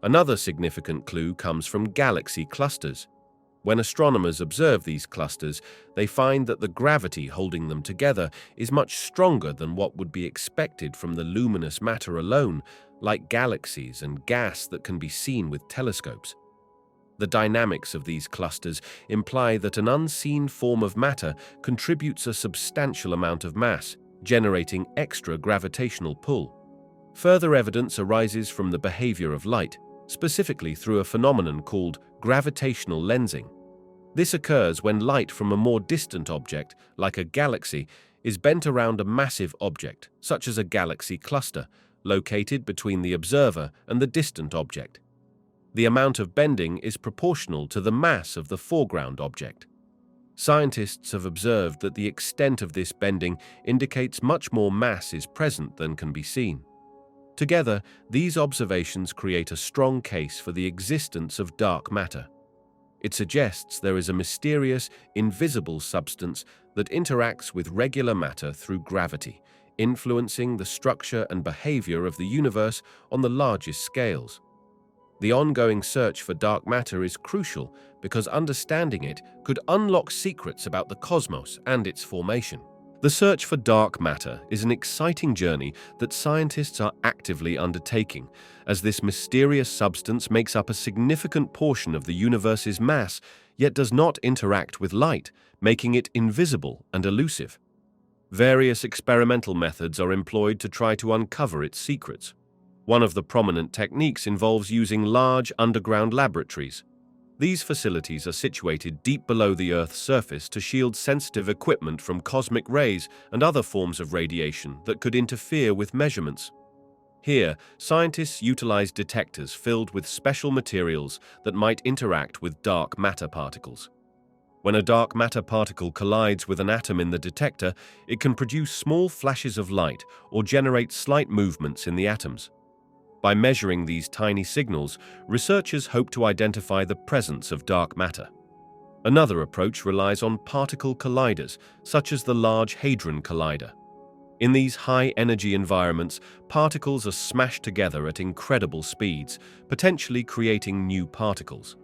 Another significant clue comes from galaxy clusters. When astronomers observe these clusters, they find that the gravity holding them together is much stronger than what would be expected from the luminous matter alone, like galaxies and gas that can be seen with telescopes. The dynamics of these clusters imply that an unseen form of matter contributes a substantial amount of mass, generating extra gravitational pull. Further evidence arises from the behavior of light, specifically through a phenomenon called gravitational lensing. This occurs when light from a more distant object, like a galaxy, is bent around a massive object, such as a galaxy cluster, located between the observer and the distant object. The amount of bending is proportional to the mass of the foreground object. Scientists have observed that the extent of this bending indicates much more mass is present than can be seen. Together, these observations create a strong case for the existence of dark matter. It suggests there is a mysterious, invisible substance that interacts with regular matter through gravity, influencing the structure and behavior of the universe on the largest scales. The ongoing search for dark matter is crucial because understanding it could unlock secrets about the cosmos and its formation. The search for dark matter is an exciting journey that scientists are actively undertaking, as this mysterious substance makes up a significant portion of the universe's mass, yet does not interact with light, making it invisible and elusive. Various experimental methods are employed to try to uncover its secrets. One of the prominent techniques involves using large underground laboratories. These facilities are situated deep below the Earth's surface to shield sensitive equipment from cosmic rays and other forms of radiation that could interfere with measurements. Here, scientists utilize detectors filled with special materials that might interact with dark matter particles. When a dark matter particle collides with an atom in the detector, it can produce small flashes of light or generate slight movements in the atoms. By measuring these tiny signals, researchers hope to identify the presence of dark matter. Another approach relies on particle colliders, such as the Large Hadron Collider. In these high-energy environments, particles are smashed together at incredible speeds, potentially creating new particles.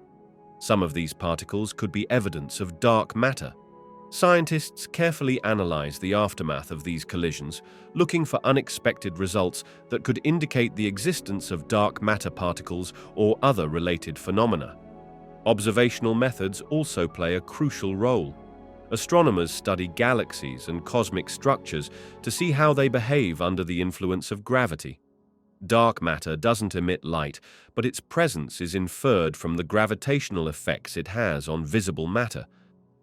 Some of these particles could be evidence of dark matter. Scientists carefully analyze the aftermath of these collisions, looking for unexpected results that could indicate the existence of dark matter particles or other related phenomena. Observational methods also play a crucial role. Astronomers study galaxies and cosmic structures to see how they behave under the influence of gravity. Dark matter doesn't emit light, but its presence is inferred from the gravitational effects it has on visible matter.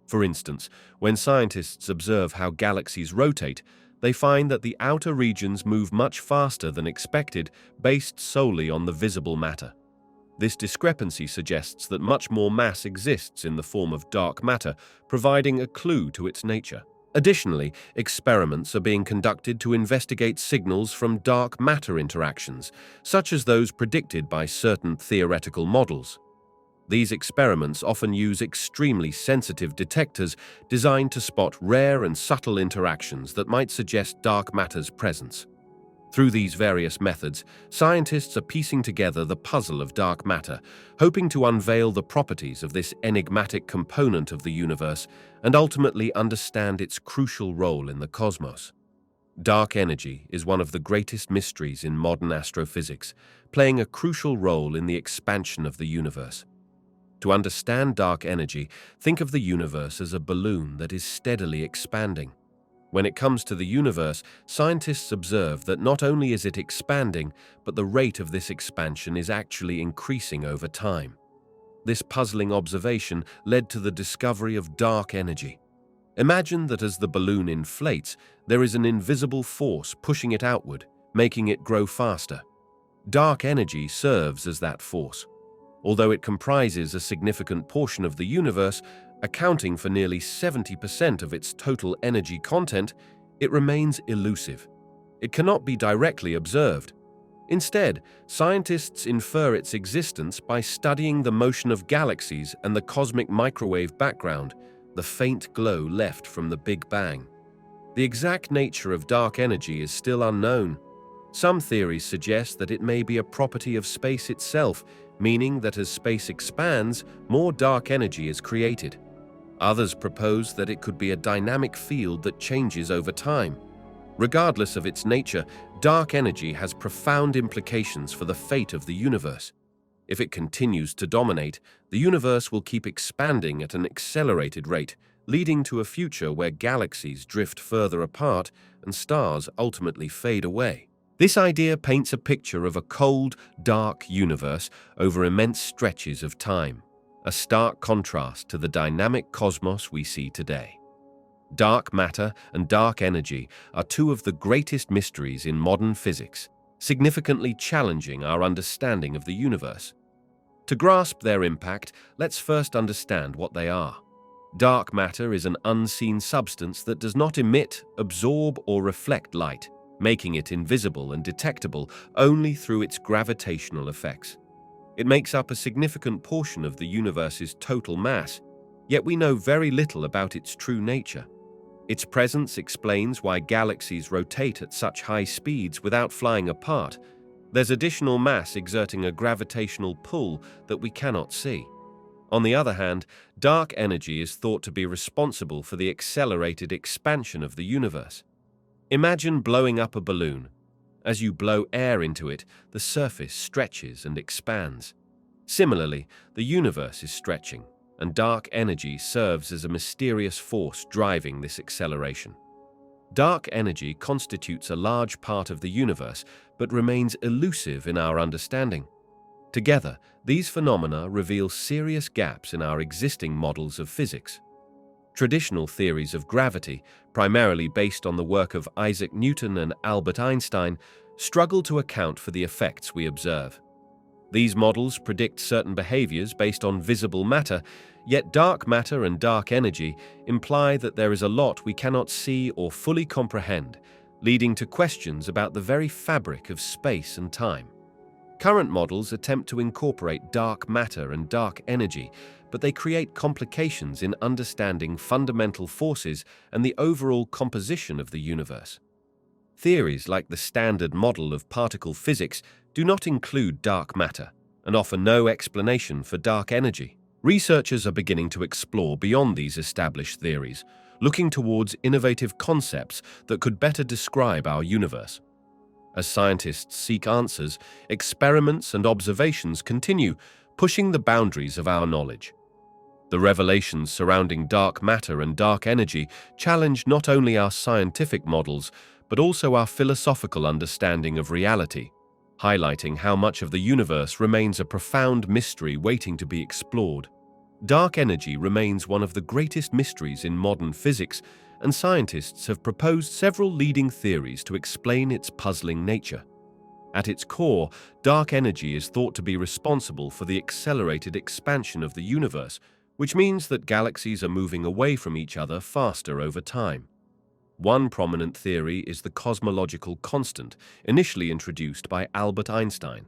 For instance, when scientists observe how galaxies rotate, they find that the outer regions move much faster than expected, based solely on the visible matter. This discrepancy suggests that much more mass exists in the form of dark matter, providing a clue to its nature. Additionally, experiments are being conducted to investigate signals from dark matter interactions, such as those predicted by certain theoretical models. These experiments often use extremely sensitive detectors designed to spot rare and subtle interactions that might suggest dark matter's presence. Through these various methods, scientists are piecing together the puzzle of dark matter, hoping to unveil the properties of this enigmatic component of the universe and ultimately understand its crucial role in the cosmos. Dark energy is one of the greatest mysteries in modern astrophysics, playing a crucial role in the expansion of the universe. To understand dark energy, think of the universe as a balloon that is steadily expanding. When it comes to the universe, scientists observe that not only is it expanding, but the rate of this expansion is actually increasing over time. This puzzling observation led to the discovery of dark energy. Imagine that as the balloon inflates, there is an invisible force pushing it outward, making it grow faster. Dark energy serves as that force. Although it comprises a significant portion of the universe, accounting for nearly 70% of its total energy content, it remains elusive. It cannot be directly observed. Instead, scientists infer its existence by studying the motion of galaxies and the cosmic microwave background, the faint glow left from the Big Bang. The exact nature of dark energy is still unknown. Some theories suggest that it may be a property of space itself, meaning that as space expands, more dark energy is created. Others propose that it could be a dynamic field that changes over time. Regardless of its nature, dark energy has profound implications for the fate of the universe. If it continues to dominate, the universe will keep expanding at an accelerated rate, leading to a future where galaxies drift further apart and stars ultimately fade away. This idea paints a picture of a cold, dark universe over immense stretches of time, a stark contrast to the dynamic cosmos we see today. Dark matter and dark energy are two of the greatest mysteries in modern physics, significantly challenging our understanding of the universe. To grasp their impact, let's first understand what they are. Dark matter is an unseen substance that does not emit, absorb, or reflect light, making it invisible and detectable only through its gravitational effects. It makes up a significant portion of the universe's total mass, yet we know very little about its true nature. Its presence explains why galaxies rotate at such high speeds without flying apart. There's additional mass exerting a gravitational pull that we cannot see. On the other hand, dark energy is thought to be responsible for the accelerated expansion of the universe. Imagine blowing up a balloon. As you blow air into it, the surface stretches and expands. Similarly, the universe is stretching, and dark energy serves as a mysterious force driving this acceleration. Dark energy constitutes a large part of the universe, but remains elusive in our understanding. Together, these phenomena reveal serious gaps in our existing models of physics. Traditional theories of gravity, primarily based on the work of Isaac Newton and Albert Einstein, struggle to account for the effects we observe. These models predict certain behaviors based on visible matter, yet dark matter and dark energy imply that there is a lot we cannot see or fully comprehend, leading to questions about the very fabric of space and time. Current models attempt to incorporate dark matter and dark energy, but they create complications in understanding fundamental forces and the overall composition of the universe. Theories like the Standard Model of particle physics do not include dark matter and offer no explanation for dark energy. Researchers are beginning to explore beyond these established theories, looking towards innovative concepts that could better describe our universe. As scientists seek answers, experiments and observations continue, pushing the boundaries of our knowledge. The revelations surrounding dark matter and dark energy challenge not only our scientific models, but also our philosophical understanding of reality, highlighting how much of the universe remains a profound mystery waiting to be explored. Dark energy remains one of the greatest mysteries in modern physics, and scientists have proposed several leading theories to explain its puzzling nature. At its core, dark energy is thought to be responsible for the accelerated expansion of the universe, which means that galaxies are moving away from each other faster over time. One prominent theory is the cosmological constant, initially introduced by Albert Einstein.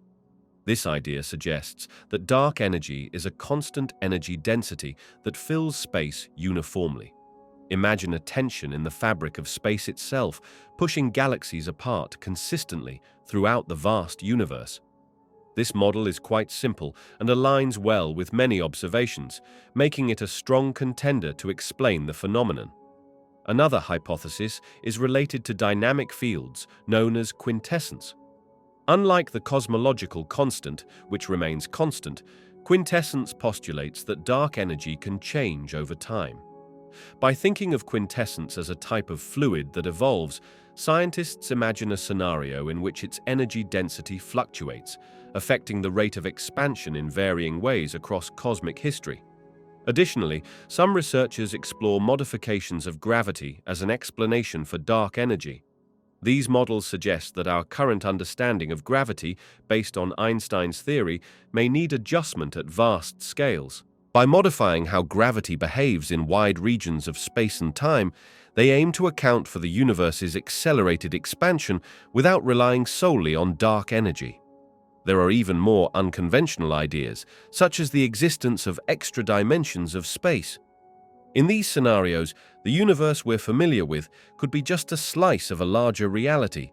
This idea suggests that dark energy is a constant energy density that fills space uniformly. Imagine a tension in the fabric of space itself, pushing galaxies apart consistently throughout the vast universe. This model is quite simple and aligns well with many observations, making it a strong contender to explain the phenomenon. Another hypothesis is related to dynamic fields known as quintessence. Unlike the cosmological constant, which remains constant, quintessence postulates that dark energy can change over time. By thinking of quintessence as a type of fluid that evolves, scientists imagine a scenario in which its energy density fluctuates, affecting the rate of expansion in varying ways across cosmic history. Additionally, some researchers explore modifications of gravity as an explanation for dark energy. These models suggest that our current understanding of gravity, based on Einstein's theory, may need adjustment at vast scales. By modifying how gravity behaves in wide regions of space and time, they aim to account for the universe's accelerated expansion without relying solely on dark energy. There are even more unconventional ideas, such as the existence of extra dimensions of space. In these scenarios, the universe we're familiar with could be just a slice of a larger reality.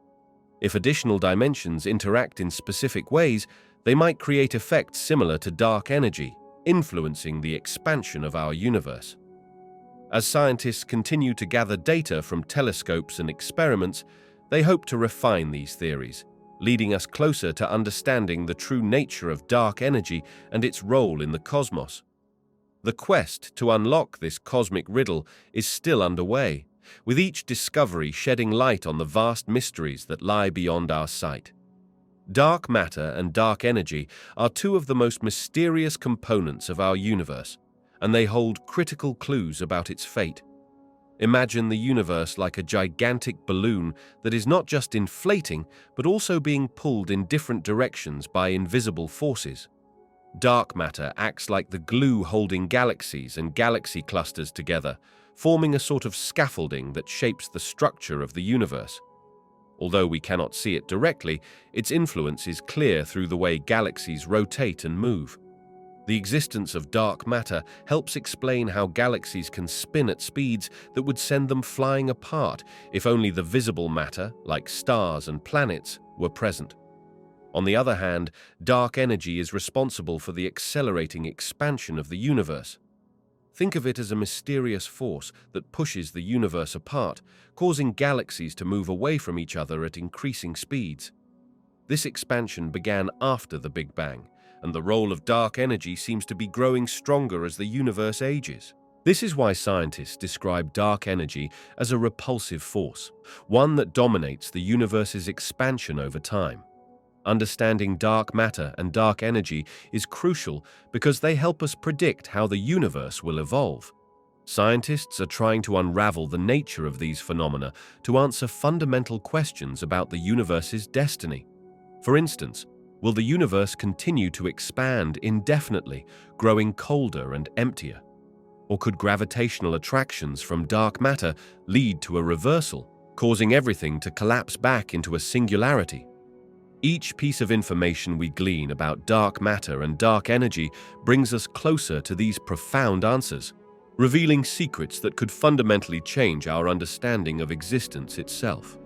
If additional dimensions interact in specific ways, they might create effects similar to dark energy, influencing the expansion of our universe. As scientists continue to gather data from telescopes and experiments, they hope to refine these theories, leading us closer to understanding the true nature of dark energy and its role in the cosmos. The quest to unlock this cosmic riddle is still underway, with each discovery shedding light on the vast mysteries that lie beyond our sight. Dark matter and dark energy are two of the most mysterious components of our universe, and they hold critical clues about its fate. Imagine the universe like a gigantic balloon that is not just inflating, but also being pulled in different directions by invisible forces. Dark matter acts like the glue holding galaxies and galaxy clusters together, forming a sort of scaffolding that shapes the structure of the universe. Although we cannot see it directly, its influence is clear through the way galaxies rotate and move. The existence of dark matter helps explain how galaxies can spin at speeds that would send them flying apart if only the visible matter, like stars and planets, were present. On the other hand, dark energy is responsible for the accelerating expansion of the universe. Think of it as a mysterious force that pushes the universe apart, causing galaxies to move away from each other at increasing speeds. This expansion began after the Big Bang, and the role of dark energy seems to be growing stronger as the universe ages. This is why scientists describe dark energy as a repulsive force, one that dominates the universe's expansion over time. Understanding dark matter and dark energy is crucial because they help us predict how the universe will evolve. Scientists are trying to unravel the nature of these phenomena to answer fundamental questions about the universe's destiny. For instance, will the universe continue to expand indefinitely, growing colder and emptier? Or could gravitational attractions from dark matter lead to a reversal, causing everything to collapse back into a singularity? Each piece of information we glean about dark matter and dark energy brings us closer to these profound answers, revealing secrets that could fundamentally change our understanding of existence itself.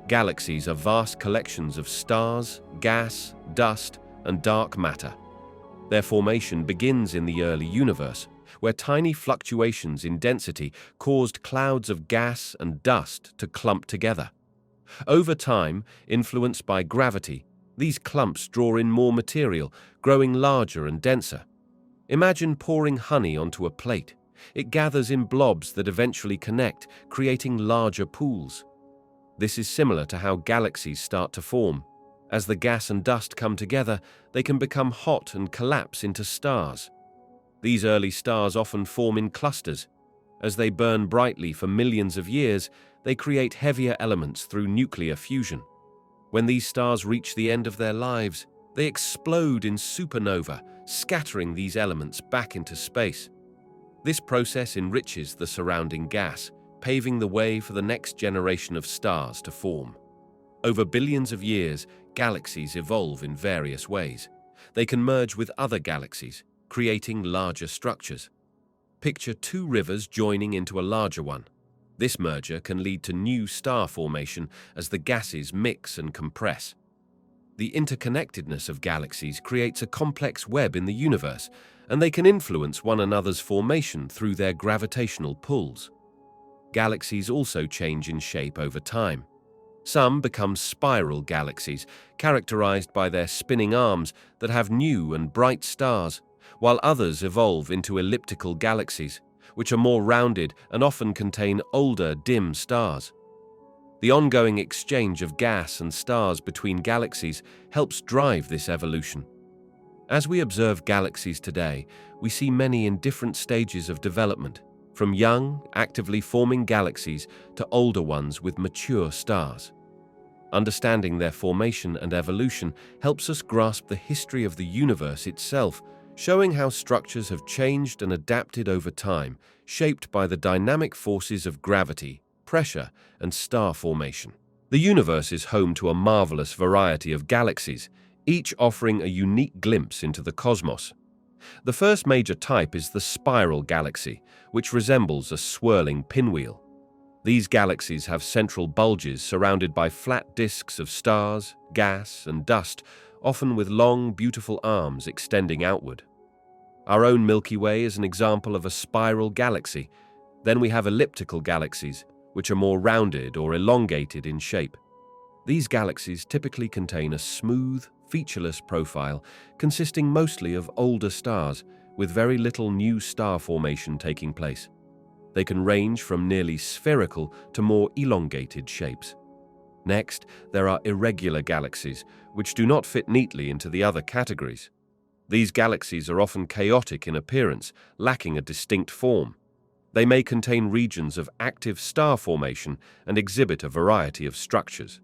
Galaxies are vast collections of stars, gas, dust, and dark matter. Their formation begins in the early universe, where tiny fluctuations in density caused clouds of gas and dust to clump together. Over time, influenced by gravity, these clumps draw in more material, growing larger and denser. Imagine pouring honey onto a plate. It gathers in blobs that eventually connect, creating larger pools. This is similar to how galaxies start to form. As the gas and dust come together, they can become hot and collapse into stars. These early stars often form in clusters. As they burn brightly for millions of years, they create heavier elements through nuclear fusion. When these stars reach the end of their lives, they explode in supernova, scattering these elements back into space. This process enriches the surrounding gas, paving the way for the next generation of stars to form. Over billions of years, galaxies evolve in various ways. They can merge with other galaxies, creating larger structures. Picture two rivers joining into a larger one. This merger can lead to new star formation as the gases mix and compress. The interconnectedness of galaxies creates a complex web in the universe, and they can influence one another's formation through their gravitational pulls. Galaxies also change in shape over time. Some become spiral galaxies, characterized by their spinning arms that have new and bright stars, while others evolve into elliptical galaxies, which are more rounded and often contain older, dim stars. The ongoing exchange of gas and stars between galaxies helps drive this evolution. As we observe galaxies today, we see many in different stages of development, from young, actively forming galaxies to older ones with mature stars. Understanding their formation and evolution helps us grasp the history of the universe itself, showing how structures have changed and adapted over time, shaped by the dynamic forces of gravity, pressure, and star formation. The universe is home to a marvelous variety of galaxies, each offering a unique glimpse into the cosmos. The first major type is the spiral galaxy, which resembles a swirling pinwheel. These galaxies have central bulges surrounded by flat disks of stars, gas, and dust, often with long, beautiful arms extending outward. Our own Milky Way is an example of a spiral galaxy. Then we have elliptical galaxies, which are more rounded or elongated in shape. These galaxies typically contain a smooth, featureless profile consisting mostly of older stars, with very little new star formation taking place. They can range from nearly spherical to more elongated shapes. Next, there are irregular galaxies, which do not fit neatly into the other categories. These galaxies are often chaotic in appearance, lacking a distinct form. They may contain regions of active star formation and exhibit a variety of structures.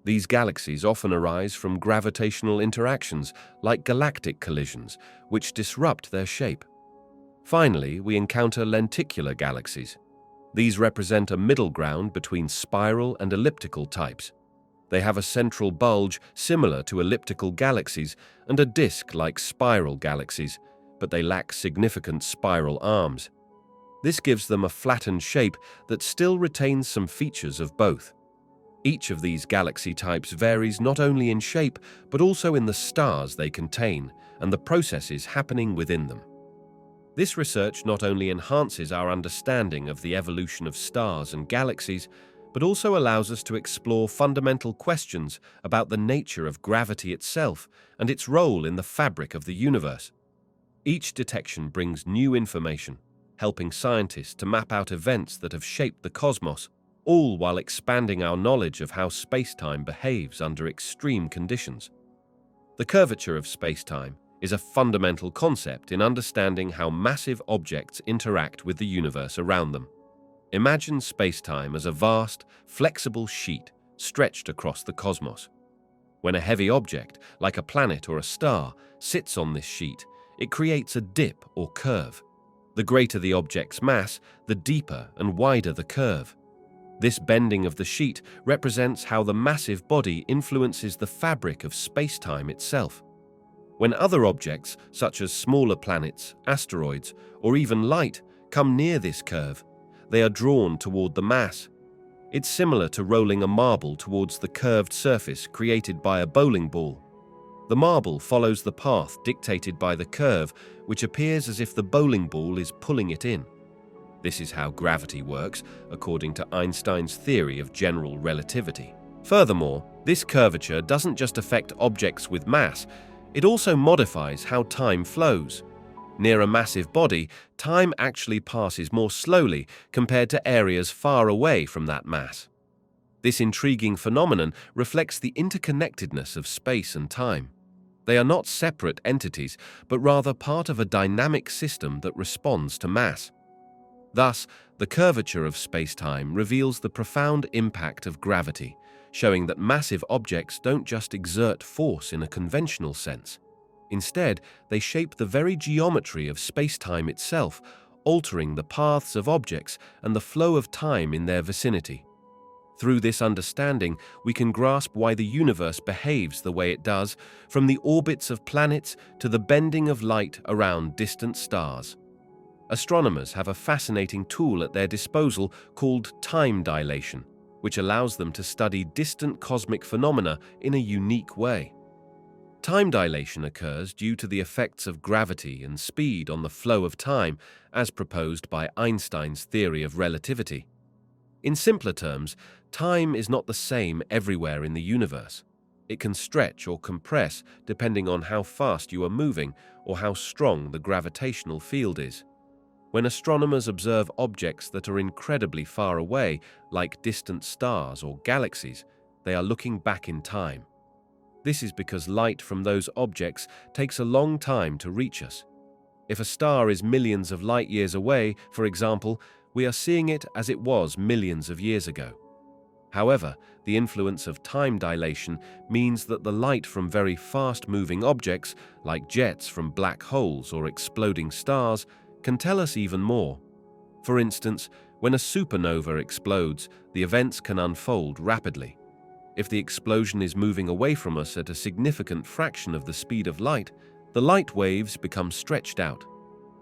These galaxies often arise from gravitational interactions, like galactic collisions, which disrupt their shape. Finally, we encounter lenticular galaxies. These represent a middle ground between spiral and elliptical types. They have a central bulge similar to elliptical galaxies and a disk like spiral galaxies, but they lack significant spiral arms. This gives them a flattened shape that still retains some features of both. Each of these galaxy types varies not only in shape, but also in the stars they contain and the processes happening within them. This research not only enhances our understanding of the evolution of stars and galaxies, but also allows us to explore fundamental questions about the nature of gravity itself and its role in the fabric of the universe. Each detection brings new information, helping scientists to map out events that have shaped the cosmos, all while expanding our knowledge of how space-time behaves under extreme conditions. The curvature of space-time is a fundamental concept in understanding how massive objects interact with the universe around them. Imagine space-time as a vast, flexible sheet stretched across the cosmos. When a heavy object, like a planet or a star, sits on this sheet, it creates a dip or curve. The greater the object's mass, the deeper and wider the curve. This bending of the sheet represents how the massive body influences the fabric of space-time itself. When other objects, such as smaller planets, asteroids, or even light, come near this curve, they are drawn toward the mass. It's similar to rolling a marble towards the curved surface created by a bowling ball. The marble follows the path dictated by the curve, which appears as if the bowling ball is pulling it in. This is how gravity works, according to Einstein's theory of general relativity. Furthermore, this curvature doesn't just affect objects with mass, it also modifies how time flows. Near a massive body, time actually passes more slowly compared to areas far away from that mass. This intriguing phenomenon reflects the interconnectedness of space and time. They are not separate entities, but rather part of a dynamic system that responds to mass. Thus, the curvature of space-time reveals the profound impact of gravity, showing that massive objects don't just exert force in a conventional sense. Instead, they shape the very geometry of space-time itself, altering the paths of objects and the flow of time in their vicinity. Through this understanding, we can grasp why the universe behaves the way it does, from the orbits of planets to the bending of light around distant stars. Astronomers have a fascinating tool at their disposal called time dilation, which allows them to study distant cosmic phenomena in a unique way. Time dilation occurs due to the effects of gravity and speed on the flow of time, as proposed by Einstein's theory of relativity. In simpler terms, time is not the same everywhere in the universe. It can stretch or compress depending on how fast you are moving or how strong the gravitational field is. When astronomers observe objects that are incredibly far away, like distant stars or galaxies, they are looking back in time. This is because light from those objects takes a long time to reach us. If a star is millions of light years away, for example, we are seeing it as it was millions of years ago. However, the influence of time dilation means that the light from very fast-moving objects, like jets from black holes or exploding stars, can tell us even more. For instance, when a supernova explodes, the events can unfold rapidly. If the explosion is moving away from us at a significant fraction of the speed of light, the light waves become stretched out.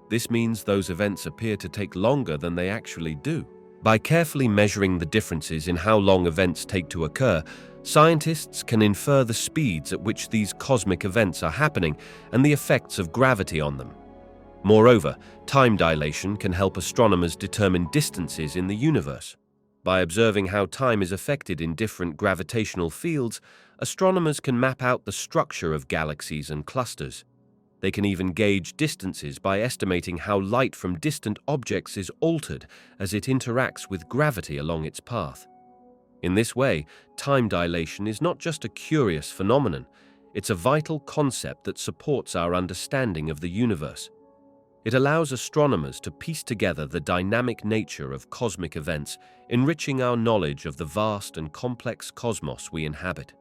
This means those events appear to take longer than they actually do. By carefully measuring the differences in how long events take to occur, scientists can infer the speeds at which these cosmic events are happening and the effects of gravity on them. Moreover, time dilation can help astronomers determine distances in the universe. By observing how time is affected in different gravitational fields, astronomers can map out the structure of galaxies and clusters. They can even gauge distances by estimating how light from distant objects is altered as it interacts with gravity along its path. In this way, time dilation is not just a curious phenomenon, it's a vital concept that supports our understanding of the universe. It allows astronomers to piece together the dynamic nature of cosmic events, enriching our knowledge of the vast and complex cosmos we inhabit.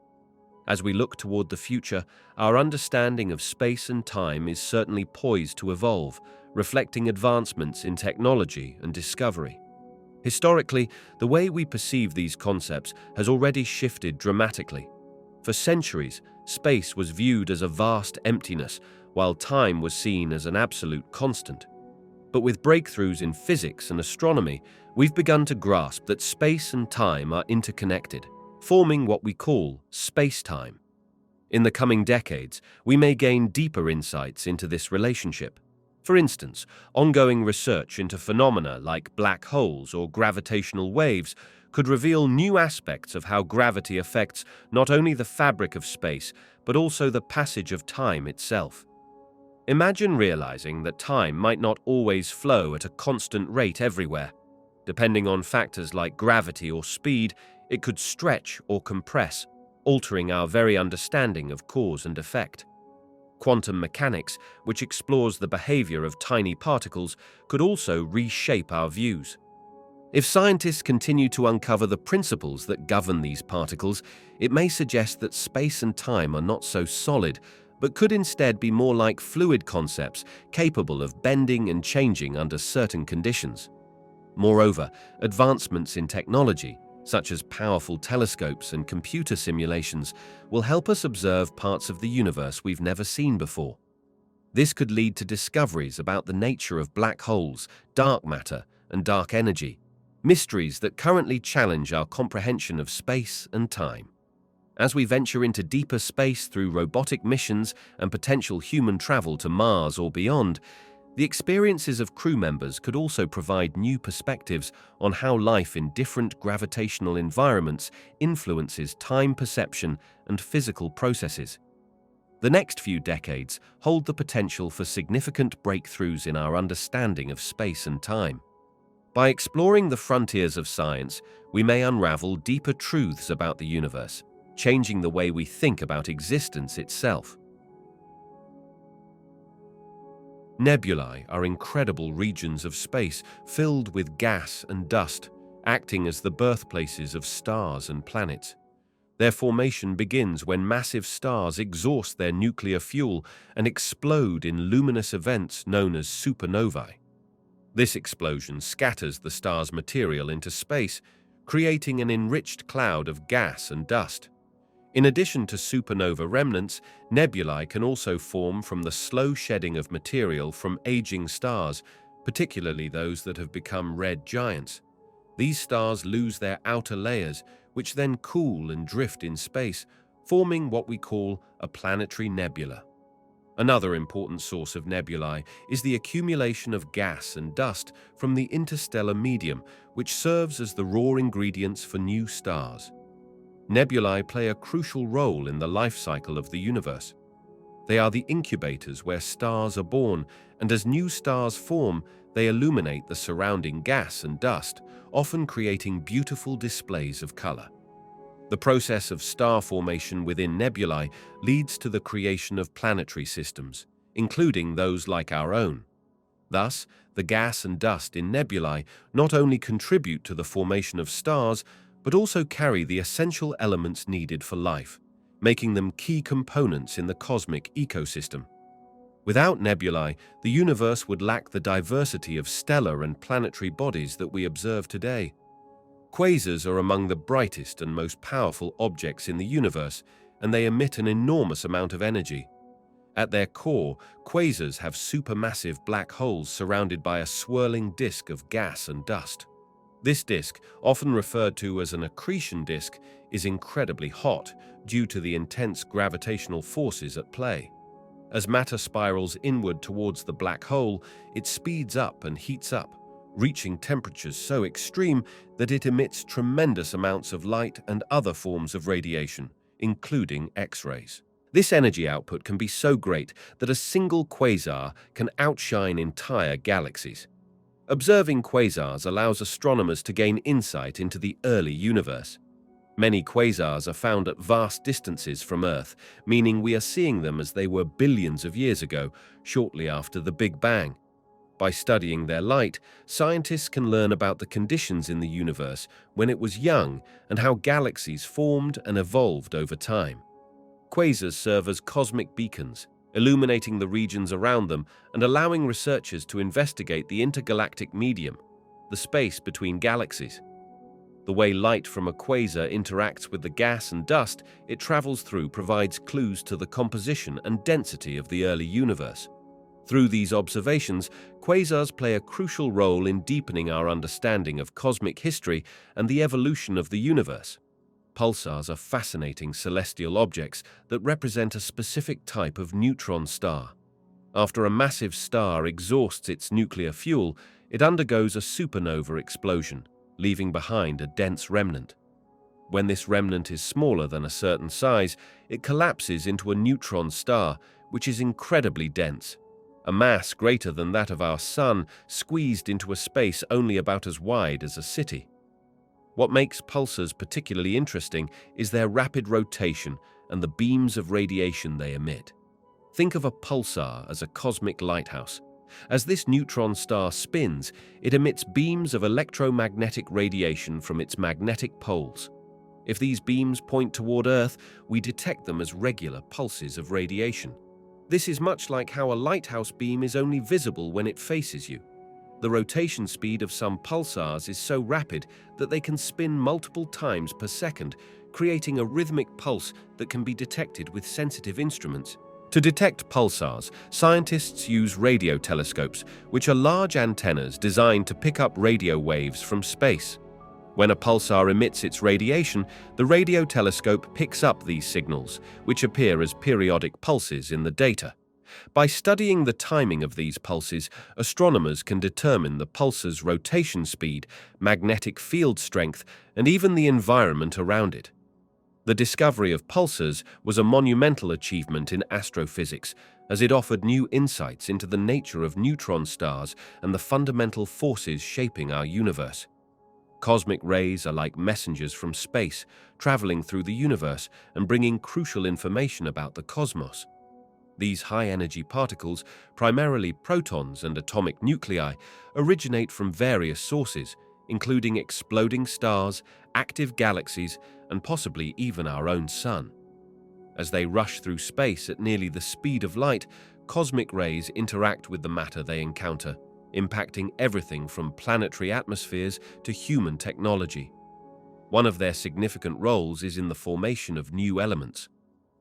As we look toward the future, our understanding of space and time is certainly poised to evolve, reflecting advancements in technology and discovery. Historically, the way we perceive these concepts has already shifted dramatically. For centuries, space was viewed as a vast emptiness, while time was seen as an absolute constant. But with breakthroughs in physics and astronomy, we've begun to grasp that space and time are interconnected, forming what we call space-time. In the coming decades, we may gain deeper insights into this relationship. For instance, ongoing research into phenomena like black holes or gravitational waves could reveal new aspects of how gravity affects not only the fabric of space, but also the passage of time itself. Imagine realizing that time might not always flow at a constant rate everywhere. Depending on factors like gravity or speed, it could stretch or compress, altering our very understanding of cause and effect. Quantum mechanics, which explores the behavior of tiny particles, could also reshape our views. If scientists continue to uncover the principles that govern these particles, it may suggest that space and time are not so solid, but could instead be more like fluid concepts capable of bending and changing under certain conditions. Moreover, advancements in technology, such as powerful telescopes and computer simulations, will help us observe parts of the universe we've never seen before. This could lead to discoveries about the nature of black holes, dark matter, and dark energy, mysteries that currently challenge our comprehension of space and time. As we venture into deeper space through robotic missions and potential human travel to Mars or beyond, the experiences of crew members could also provide new perspectives on how life in different gravitational environments influences time perception and physical processes. The next few decades hold the potential for significant breakthroughs in our understanding of space and time. By exploring the frontiers of science, we may unravel deeper truths about the universe, changing the way we think about existence itself. Nebulae are incredible regions of space filled with gas and dust, acting as the birthplaces of stars and planets. Their formation begins when massive stars exhaust their nuclear fuel and explode in luminous events known as supernovae. This explosion scatters the star's material into space, creating an enriched cloud of gas and dust. In addition to supernova remnants, nebulae can also form from the slow shedding of material from aging stars, particularly those that have become red giants. These stars lose their outer layers, which then cool and drift in space, forming what we call a planetary nebula. Another important source of nebulae is the accumulation of gas and dust from the interstellar medium, which serves as the raw ingredients for new stars. Nebulae play a crucial role in the life cycle of the universe. They are the incubators where stars are born, and as new stars form, they illuminate the surrounding gas and dust, often creating beautiful displays of color. The process of star formation within nebulae leads to the creation of planetary systems, including those like our own. Thus, the gas and dust in nebulae not only contribute to the formation of stars, but also carry the essential elements needed for life, making them key components in the cosmic ecosystem. Without nebulae, the universe would lack the diversity of stellar and planetary bodies that we observe today. Quasars are among the brightest and most powerful objects in the universe, and they emit an enormous amount of energy. At their core, quasars have supermassive black holes surrounded by a swirling disk of gas and dust. This disk, often referred to as an accretion disk, is incredibly hot due to the intense gravitational forces at play. As matter spirals inward towards the black hole, it speeds up and heats up, reaching temperatures so extreme that it emits tremendous amounts of light and other forms of radiation, including X-rays. This energy output can be so great that a single quasar can outshine entire galaxies. Observing quasars allows astronomers to gain insight into the early universe. Many quasars are found at vast distances from Earth, meaning we are seeing them as they were billions of years ago, shortly after the Big Bang. By studying their light, scientists can learn about the conditions in the universe when it was young and how galaxies formed and evolved over time. Quasars serve as cosmic beacons, illuminating the regions around them and allowing researchers to investigate the intergalactic medium, the space between galaxies. The way light from a quasar interacts with the gas and dust it travels through provides clues to the composition and density of the early universe. Through these observations, quasars play a crucial role in deepening our understanding of cosmic history and the evolution of the universe. Pulsars are fascinating celestial objects that represent a specific type of neutron star. After a massive star exhausts its nuclear fuel, it undergoes a supernova explosion, leaving behind a dense remnant. When this remnant is smaller than a certain size, it collapses into a neutron star, which is incredibly dense. A mass greater than that of our Sun, squeezed into a space only about as wide as a city. What makes pulsars particularly interesting is their rapid rotation and the beams of radiation they emit. Think of a pulsar as a cosmic lighthouse. As this neutron star spins, it emits beams of electromagnetic radiation from its magnetic poles. If these beams point toward Earth, we detect them as regular pulses of radiation. This is much like how a lighthouse beam is only visible when it faces you. The rotation speed of some pulsars is so rapid that they can spin multiple times per second, creating a rhythmic pulse that can be detected with sensitive instruments. To detect pulsars, scientists use radio telescopes, which are large antennas designed to pick up radio waves from space. When a pulsar emits its radiation, the radio telescope picks up these signals, which appear as periodic pulses in the data. By studying the timing of these pulses, astronomers can determine the pulsar's rotation speed, magnetic field strength, and even the environment around it. The discovery of pulsars was a monumental achievement in astrophysics, as it offered new insights into the nature of neutron stars and the fundamental forces shaping our universe. Cosmic rays are like messengers from space, traveling through the universe and bringing crucial information about the cosmos. These high-energy particles, primarily protons and atomic nuclei, originate from various sources, including exploding stars, active galaxies, and possibly even our own Sun. As they rush through space at nearly the speed of light, cosmic rays interact with the matter they encounter, impacting everything from planetary atmospheres to human technology. One of their significant roles is in the formation of new elements.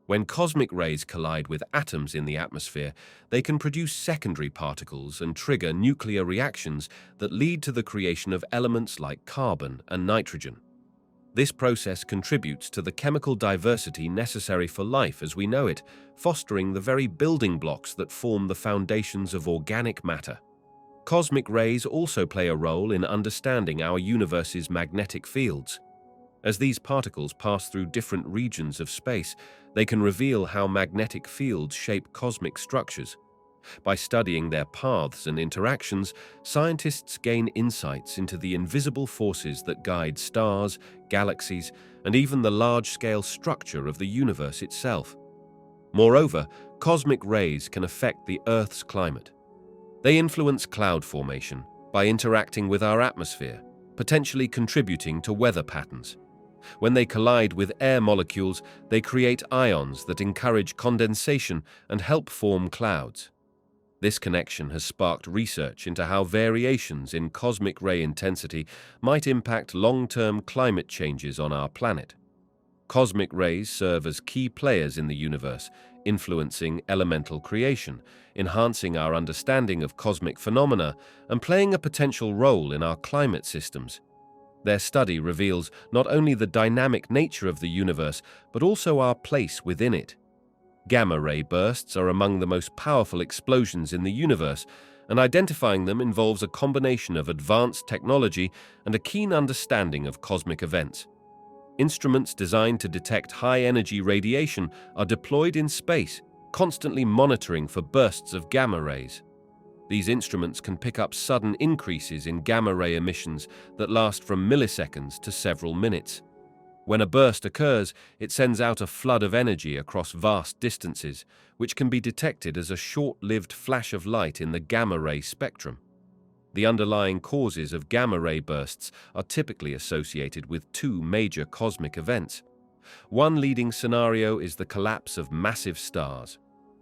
When cosmic rays collide with atoms in the atmosphere, they can produce secondary particles and trigger nuclear reactions that lead to the creation of elements like carbon and nitrogen. This process contributes to the chemical diversity necessary for life as we know it, fostering the very building blocks that form the foundations of organic matter. Cosmic rays also play a role in understanding our universe's magnetic fields. As these particles pass through different regions of space, they can reveal how magnetic fields shape cosmic structures. By studying their paths and interactions, scientists gain insights into the invisible forces that guide stars, galaxies, and even the large-scale structure of the universe itself. Moreover, cosmic rays can affect the Earth's climate. They influence cloud formation by interacting with our atmosphere, potentially contributing to weather patterns. When they collide with air molecules, they create ions that encourage condensation and help form clouds. This connection has sparked research into how variations in cosmic ray intensity might impact long-term climate changes on our planet. Cosmic rays serve as key players in the universe, influencing elemental creation, enhancing our understanding of cosmic phenomena, and playing a potential role in our climate systems. Their study reveals not only the dynamic nature of the universe, but also our place within it. Gamma-ray bursts are among the most powerful explosions in the universe, and identifying them involves a combination of advanced technology and a keen understanding of cosmic events. Instruments designed to detect high-energy radiation are deployed in space, constantly monitoring for bursts of gamma rays. These instruments can pick up sudden increases in gamma-ray emissions that last from milliseconds to several minutes. When a burst occurs, it sends out a flood of energy across vast distances, which can be detected as a short-lived flash of light in the gamma-ray spectrum. The underlying causes of gamma-ray bursts are typically associated with two major cosmic events. One leading scenario is the collapse of massive stars.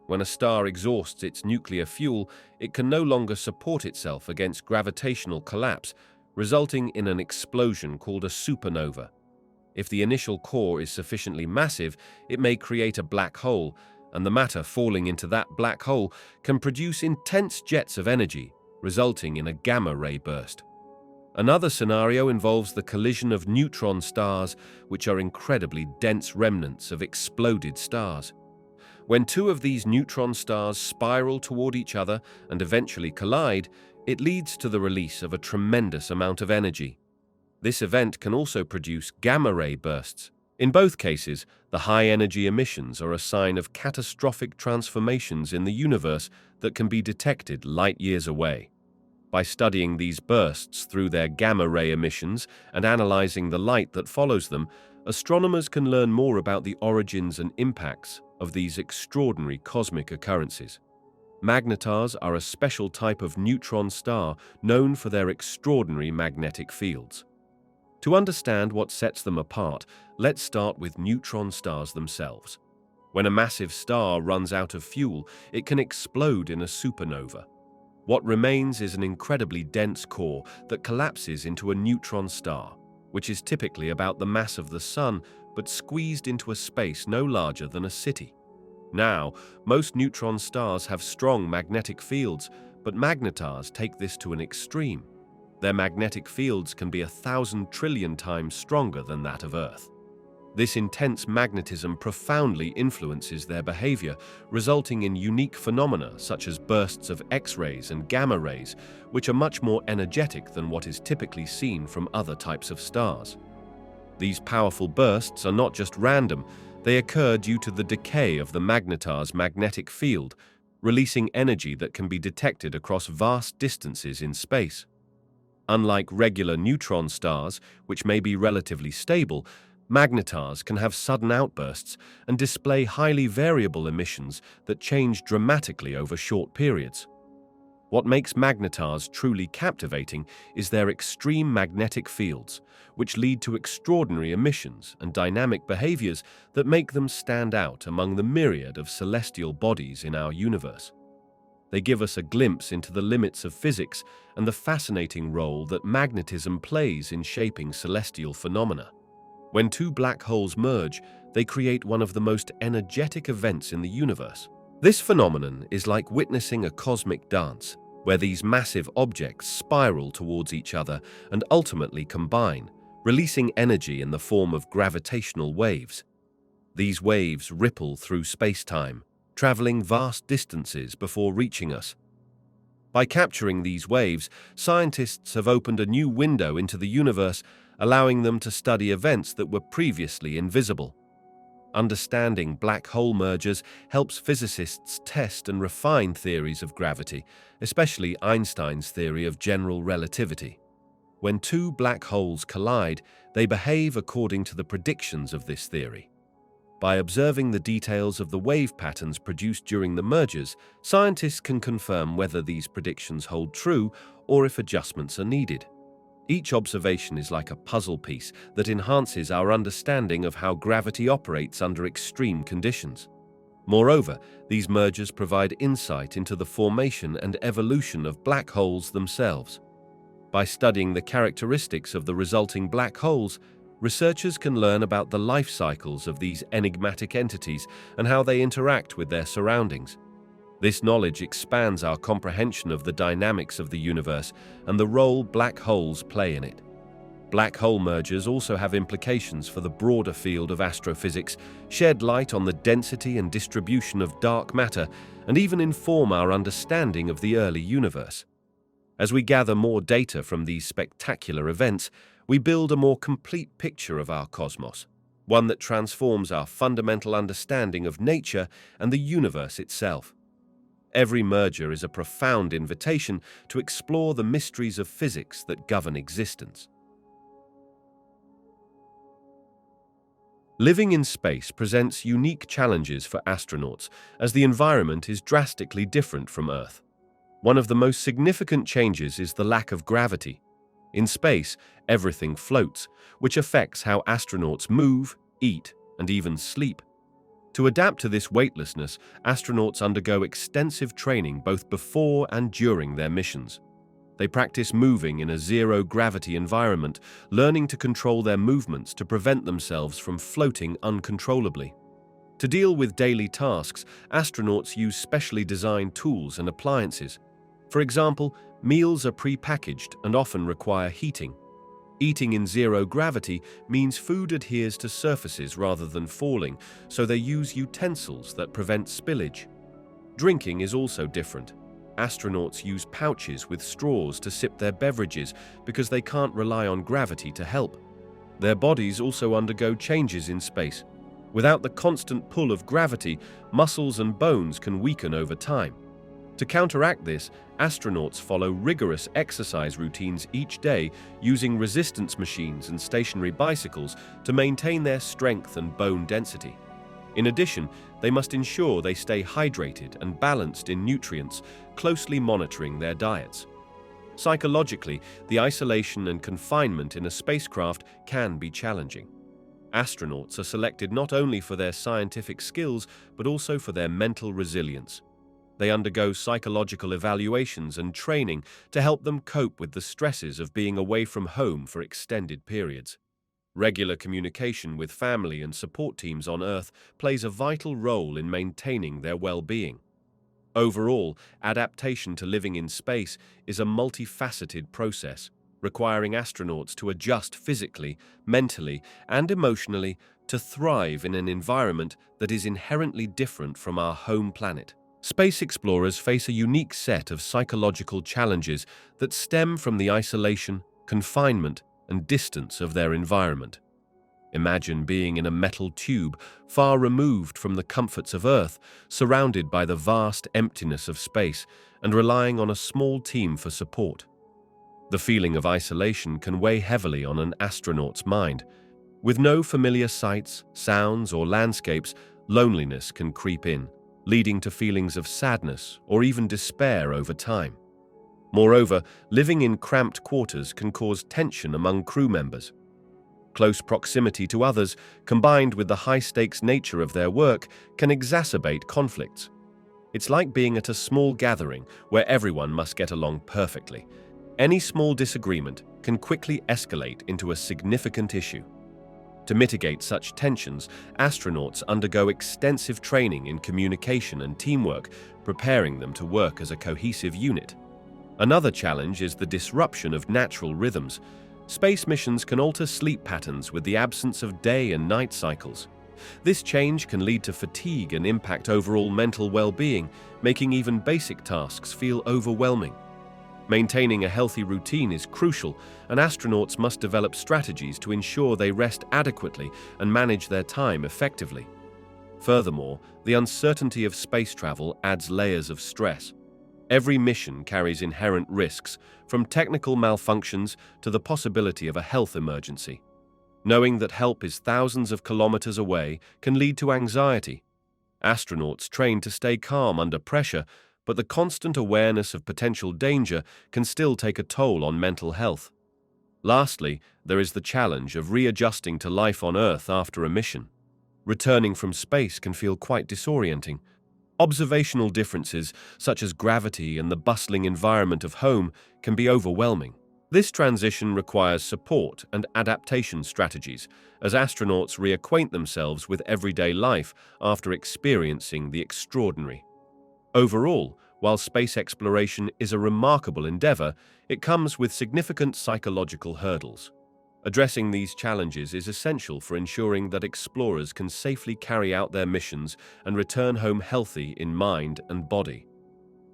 When a star exhausts its nuclear fuel, it can no longer support itself against gravitational collapse, resulting in an explosion called a supernova. If the initial core is sufficiently massive, it may create a black hole, and the matter falling into that black hole can produce intense jets of energy, resulting in a gamma-ray burst. Another scenario involves the collision of neutron stars, which are incredibly dense remnants of exploded stars. When two of these neutron stars spiral toward each other and eventually collide, it leads to the release of a tremendous amount of energy. This event can also produce gamma-ray bursts. In both cases, the high-energy emissions are a sign of catastrophic transformations in the universe that can be detected light-years away. By studying these bursts through their gamma-ray emissions and analyzing the light that follows them, astronomers can learn more about the origins and impacts of these extraordinary cosmic occurrences. Magnetars are a special type of neutron star known for their extraordinary magnetic fields. To understand what sets them apart, let's start with neutron stars themselves. When a massive star runs out of fuel, it can explode in a supernova. What remains is an incredibly dense core that collapses into a neutron star, which is typically about the mass of the Sun, but squeezed into a space no larger than a city. Now, most neutron stars have strong magnetic fields, but magnetars take this to an extreme. Their magnetic fields can be 1,000 trillion times stronger than that of Earth. This intense magnetism profoundly influences their behavior, resulting in unique phenomena such as bursts of X-rays and gamma rays, which are much more energetic than what is typically seen from other types of stars. These powerful bursts are not just random, they occur due to the decay of the magnetar's magnetic field, releasing energy that can be detected across vast distances in space. Unlike regular neutron stars, which may be relatively stable, magnetars can have sudden outbursts and display highly variable emissions that change dramatically over short periods. What makes magnetars truly captivating is their extreme magnetic fields, which lead to extraordinary emissions and dynamic behaviors that make them stand out among the myriad of celestial bodies in our universe. They give us a glimpse into the limits of physics and the fascinating role that magnetism plays in shaping celestial phenomena. When two black holes merge, they create one of the most energetic events in the universe. This phenomenon is like witnessing a cosmic dance, where these massive objects spiral towards each other and ultimately combine, releasing energy in the form of gravitational waves. These waves ripple through space-time, traveling vast distances before reaching us. By capturing these waves, scientists have opened a new window into the universe, allowing them to study events that were previously invisible. Understanding black hole mergers helps physicists test and refine theories of gravity, especially Einstein's theory of general relativity. When two black holes collide, they behave according to the predictions of this theory. By observing the details of the wave patterns produced during the mergers, scientists can confirm whether these predictions hold true or if adjustments are needed. Each observation is like a puzzle piece that enhances our understanding of how gravity operates under extreme conditions. Moreover, these mergers provide insight into the formation and evolution of black holes themselves. By studying the characteristics of the resulting black holes, researchers can learn about the life cycles of these enigmatic entities and how they interact with their surroundings. This knowledge expands our comprehension of the dynamics of the universe and the role black holes play in it. Black hole mergers also have implications for the broader field of astrophysics, shed light on the density and distribution of dark matter, and even inform our understanding of the early universe. As we gather more data from these spectacular events, we build a more complete picture of our cosmos, one that transforms our fundamental understanding of nature and the universe itself. Every merger is a profound invitation to explore the mysteries of physics that govern existence. Living in space presents unique challenges for astronauts, as the environment is drastically different from Earth. One of the most significant changes is the lack of gravity. In space, everything floats, which affects how astronauts move, eat, and even sleep. To adapt to this weightlessness, astronauts undergo extensive training both before and during their missions. They practice moving in a zero-gravity environment, learning to control their movements to prevent themselves from floating uncontrollably. To deal with daily tasks, astronauts use specially designed tools and appliances. For example, meals are pre-packaged and often require heating. Eating in zero gravity means food adheres to surfaces rather than falling, so they use utensils that prevent spillage. Drinking is also different. Astronauts use pouches with straws to sip their beverages because they can't rely on gravity to help. Their bodies also undergo changes in space. Without the constant pull of gravity, muscles and bones can weaken over time. To counteract this, astronauts follow rigorous exercise routines each day using resistance machines and stationary bicycles to maintain their strength and bone density. In addition, they must ensure they stay hydrated and balanced in nutrients, closely monitoring their diets. Psychologically, the isolation and confinement in a spacecraft can be challenging. Astronauts are selected not only for their scientific skills, but also for their mental resilience. They undergo psychological evaluations and training to help them cope with the stresses of being away from home for extended periods. Regular communication with family and support teams on Earth plays a vital role in maintaining their well-being. Overall, adaptation to living in space is a multifaceted process, requiring astronauts to adjust physically, mentally, and emotionally to thrive in an environment that is inherently different from our home planet. Space explorers face a unique set of psychological challenges that stem from the isolation, confinement, and distance of their environment. Imagine being in a metal tube, far removed from the comforts of Earth, surrounded by the vast emptiness of space, and relying on a small team for support. The feeling of isolation can weigh heavily on an astronaut's mind. With no familiar sights, sounds, or landscapes, loneliness can creep in, leading to feelings of sadness or even despair over time. Moreover, living in cramped quarters can cause tension among crew members. Close proximity to others, combined with the high-stakes nature of their work, can exacerbate conflicts. It's like being at a small gathering where everyone must get along perfectly. Any small disagreement can quickly escalate into a significant issue. To mitigate such tensions, astronauts undergo extensive training in communication and teamwork, preparing them to work as a cohesive unit. Another challenge is the disruption of natural rhythms. Space missions can alter sleep patterns with the absence of day and night cycles. This change can lead to fatigue and impact overall mental well-being, making even basic tasks feel overwhelming. Maintaining a healthy routine is crucial, and astronauts must develop strategies to ensure they rest adequately and manage their time effectively. Furthermore, the uncertainty of space travel adds layers of stress. Every mission carries inherent risks, from technical malfunctions to the possibility of a health emergency. Knowing that help is thousands of kilometers away can lead to anxiety. Astronauts train to stay calm under pressure, but the constant awareness of potential danger can still take a toll on mental health. Lastly, there is the challenge of readjusting to life on Earth after a mission. Returning from space can feel quite disorienting. Observational differences, such as gravity and the bustling environment of home, can be overwhelming. This transition requires support and adaptation strategies, as astronauts reacquaint themselves with everyday life after experiencing the extraordinary. Overall, while space exploration is a remarkable endeavor, it comes with significant psychological hurdles. Addressing these challenges is essential for ensuring that explorers can safely carry out their missions and return home healthy in mind and body.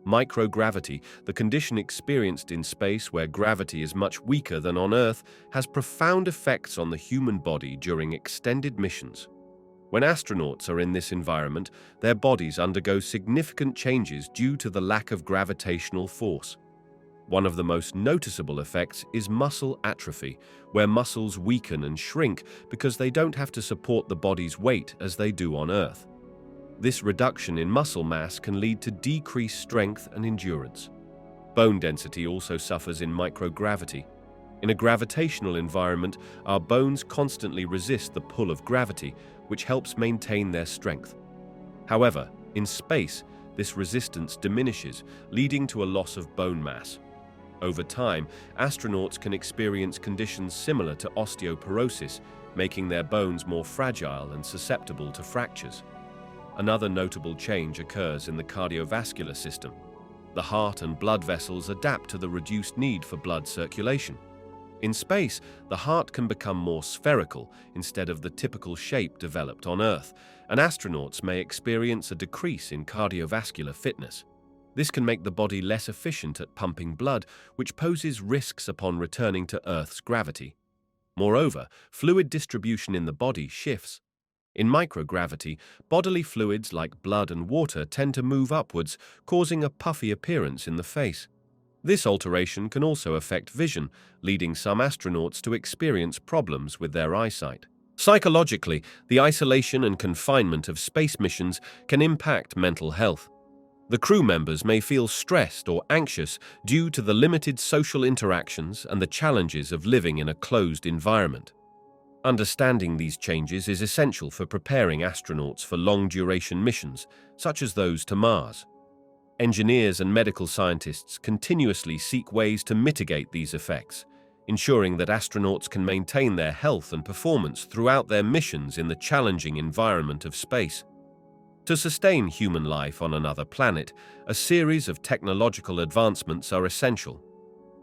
Microgravity, the condition experienced in space where gravity is much weaker than on Earth, has profound effects on the human body during extended missions. When astronauts are in this environment, their bodies undergo significant changes due to the lack of gravitational force. One of the most noticeable effects is muscle atrophy, where muscles weaken and shrink because they don't have to support the body's weight as they do on Earth. This reduction in muscle mass can lead to decreased strength and endurance. Bone density also suffers in microgravity. In a gravitational environment, our bones constantly resist the pull of gravity, which helps maintain their strength. However, in space, this resistance diminishes, leading to a loss of bone mass. Over time, astronauts can experience conditions similar to osteoporosis, making their bones more fragile and susceptible to fractures. Another notable change occurs in the cardiovascular system. The heart and blood vessels adapt to the reduced need for blood circulation. In space, the heart can become more spherical instead of the typical shape developed on Earth, and astronauts may experience a decrease in cardiovascular fitness. This can make the body less efficient at pumping blood, which poses risks upon returning to Earth's gravity. Moreover, fluid distribution in the body shifts. In microgravity, bodily fluids like blood and water tend to move upwards, causing a puffy appearance in the face. This alteration can also affect vision, leading some astronauts to experience problems with their eyesight. Psychologically, the isolation and confinement of space missions can impact mental health. The crew members may feel stressed or anxious due to the limited social interactions and the challenges of living in a closed environment. Understanding these changes is essential for preparing astronauts for long-duration missions, such as those to Mars. Engineers and medical scientists continuously seek ways to mitigate these effects, ensuring that astronauts can maintain their health and performance throughout their missions in the challenging environment of space. To sustain human life on another planet, a series of technological advancements are essential.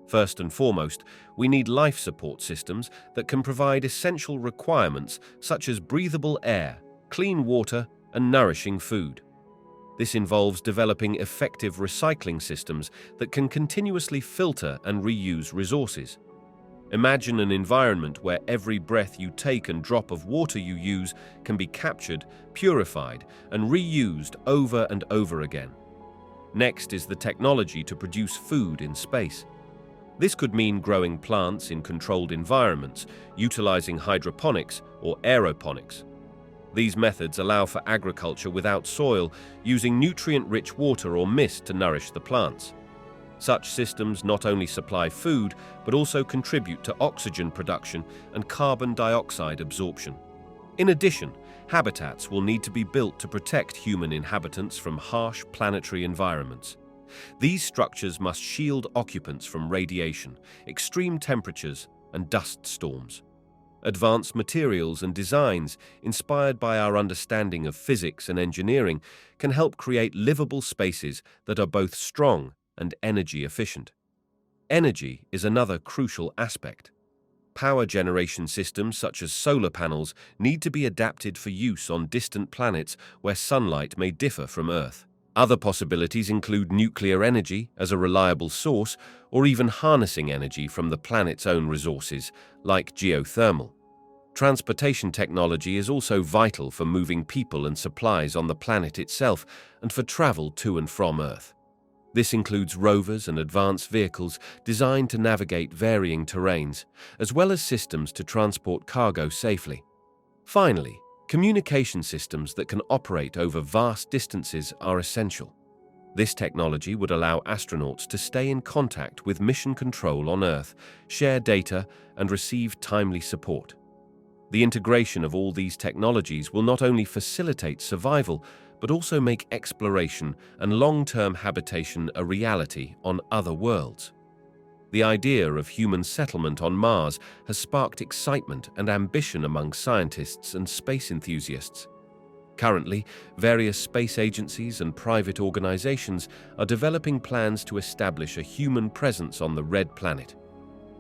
First and foremost, we need life support systems that can provide essential requirements such as breathable air, clean water, and nourishing food. This involves developing effective recycling systems that can continuously filter and reuse resources. Imagine an environment where every breath you take and drop of water you use can be captured, purified, and reused over and over again. Next is the technology to produce food in space. This could mean growing plants in controlled environments, utilizing hydroponics or aeroponics. These methods allow for agriculture without soil, using nutrient-rich water or mist to nourish the plants. Such systems not only supply food, but also contribute to oxygen production and carbon dioxide absorption. In addition, habitats will need to be built to protect human inhabitants from harsh planetary environments. These structures must shield occupants from radiation, extreme temperatures, and dust storms. Advanced materials and designs, inspired by our understanding of physics and engineering, can help create livable spaces that are both strong and energy efficient. Energy is another crucial aspect. Power generation systems such as solar panels need to be adapted for use on distant planets where sunlight may differ from Earth. Other possibilities include nuclear energy as a reliable source, or even harnessing energy from the planet's own resources, like geothermal. Transportation technology is also vital for moving people and supplies on the planet itself and for travel to and from Earth. This includes rovers and advanced vehicles designed to navigate varying terrains, as well as systems to transport cargo safely. Finally, communication systems that can operate over vast distances are essential. This technology would allow astronauts to stay in contact with mission control on Earth, share data, and receive timely support. The integration of all these technologies will not only facilitate survival, but also make exploration and long-term habitation a reality on other worlds. The idea of human settlement on Mars has sparked excitement and ambition among scientists and space enthusiasts. Currently, various space agencies and private organizations are developing plans to establish a human presence on the Red Planet.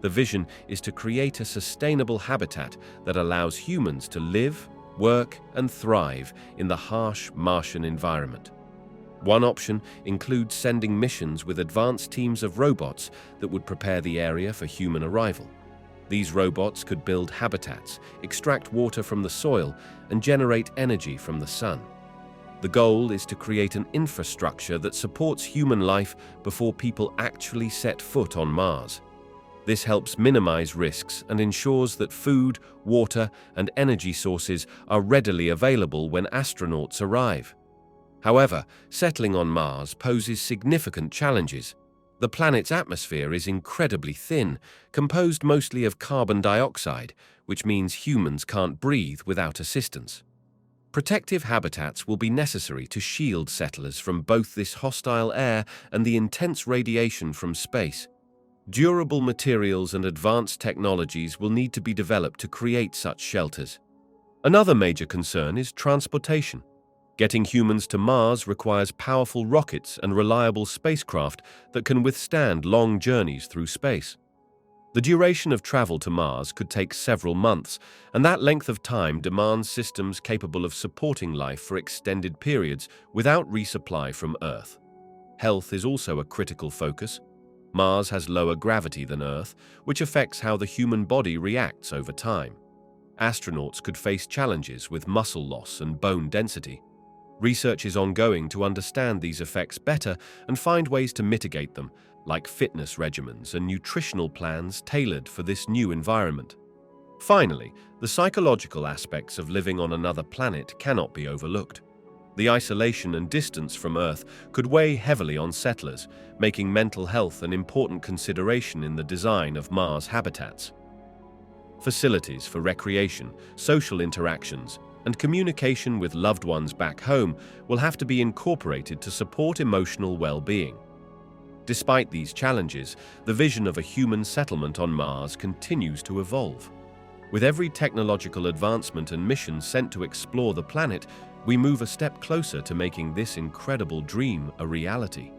The vision is to create a sustainable habitat that allows humans to live, work, and thrive in the harsh Martian environment. One option includes sending missions with advanced teams of robots that would prepare the area for human arrival. These robots could build habitats, extract water from the soil, and generate energy from the sun. The goal is to create an infrastructure that supports human life before people actually set foot on Mars. This helps minimize risks and ensures that food, water, and energy sources are readily available when astronauts arrive. However, settling on Mars poses significant challenges. The planet's atmosphere is incredibly thin, composed mostly of carbon dioxide, which means humans can't breathe without assistance. Protective habitats will be necessary to shield settlers from both this hostile air and the intense radiation from space. Durable materials and advanced technologies will need to be developed to create such shelters. Another major concern is transportation. Getting humans to Mars requires powerful rockets and reliable spacecraft that can withstand long journeys through space. The duration of travel to Mars could take several months, and that length of time demands systems capable of supporting life for extended periods without resupply from Earth. Health is also a critical focus. Mars has lower gravity than Earth, which affects how the human body reacts over time. Astronauts could face challenges with muscle loss and bone density. Research is ongoing to understand these effects better and find ways to mitigate them, like fitness regimens and nutritional plans tailored for this new environment. Finally, the psychological aspects of living on another planet cannot be overlooked. The isolation and distance from Earth could weigh heavily on settlers, making mental health an important consideration in the design of Mars habitats. Facilities for recreation, social interactions, and communication with loved ones back home will have to be incorporated to support emotional well-being. Despite these challenges, the vision of a human settlement on Mars continues to evolve. With every technological advancement and mission sent to explore the planet, we move a step closer to making this incredible dream a reality.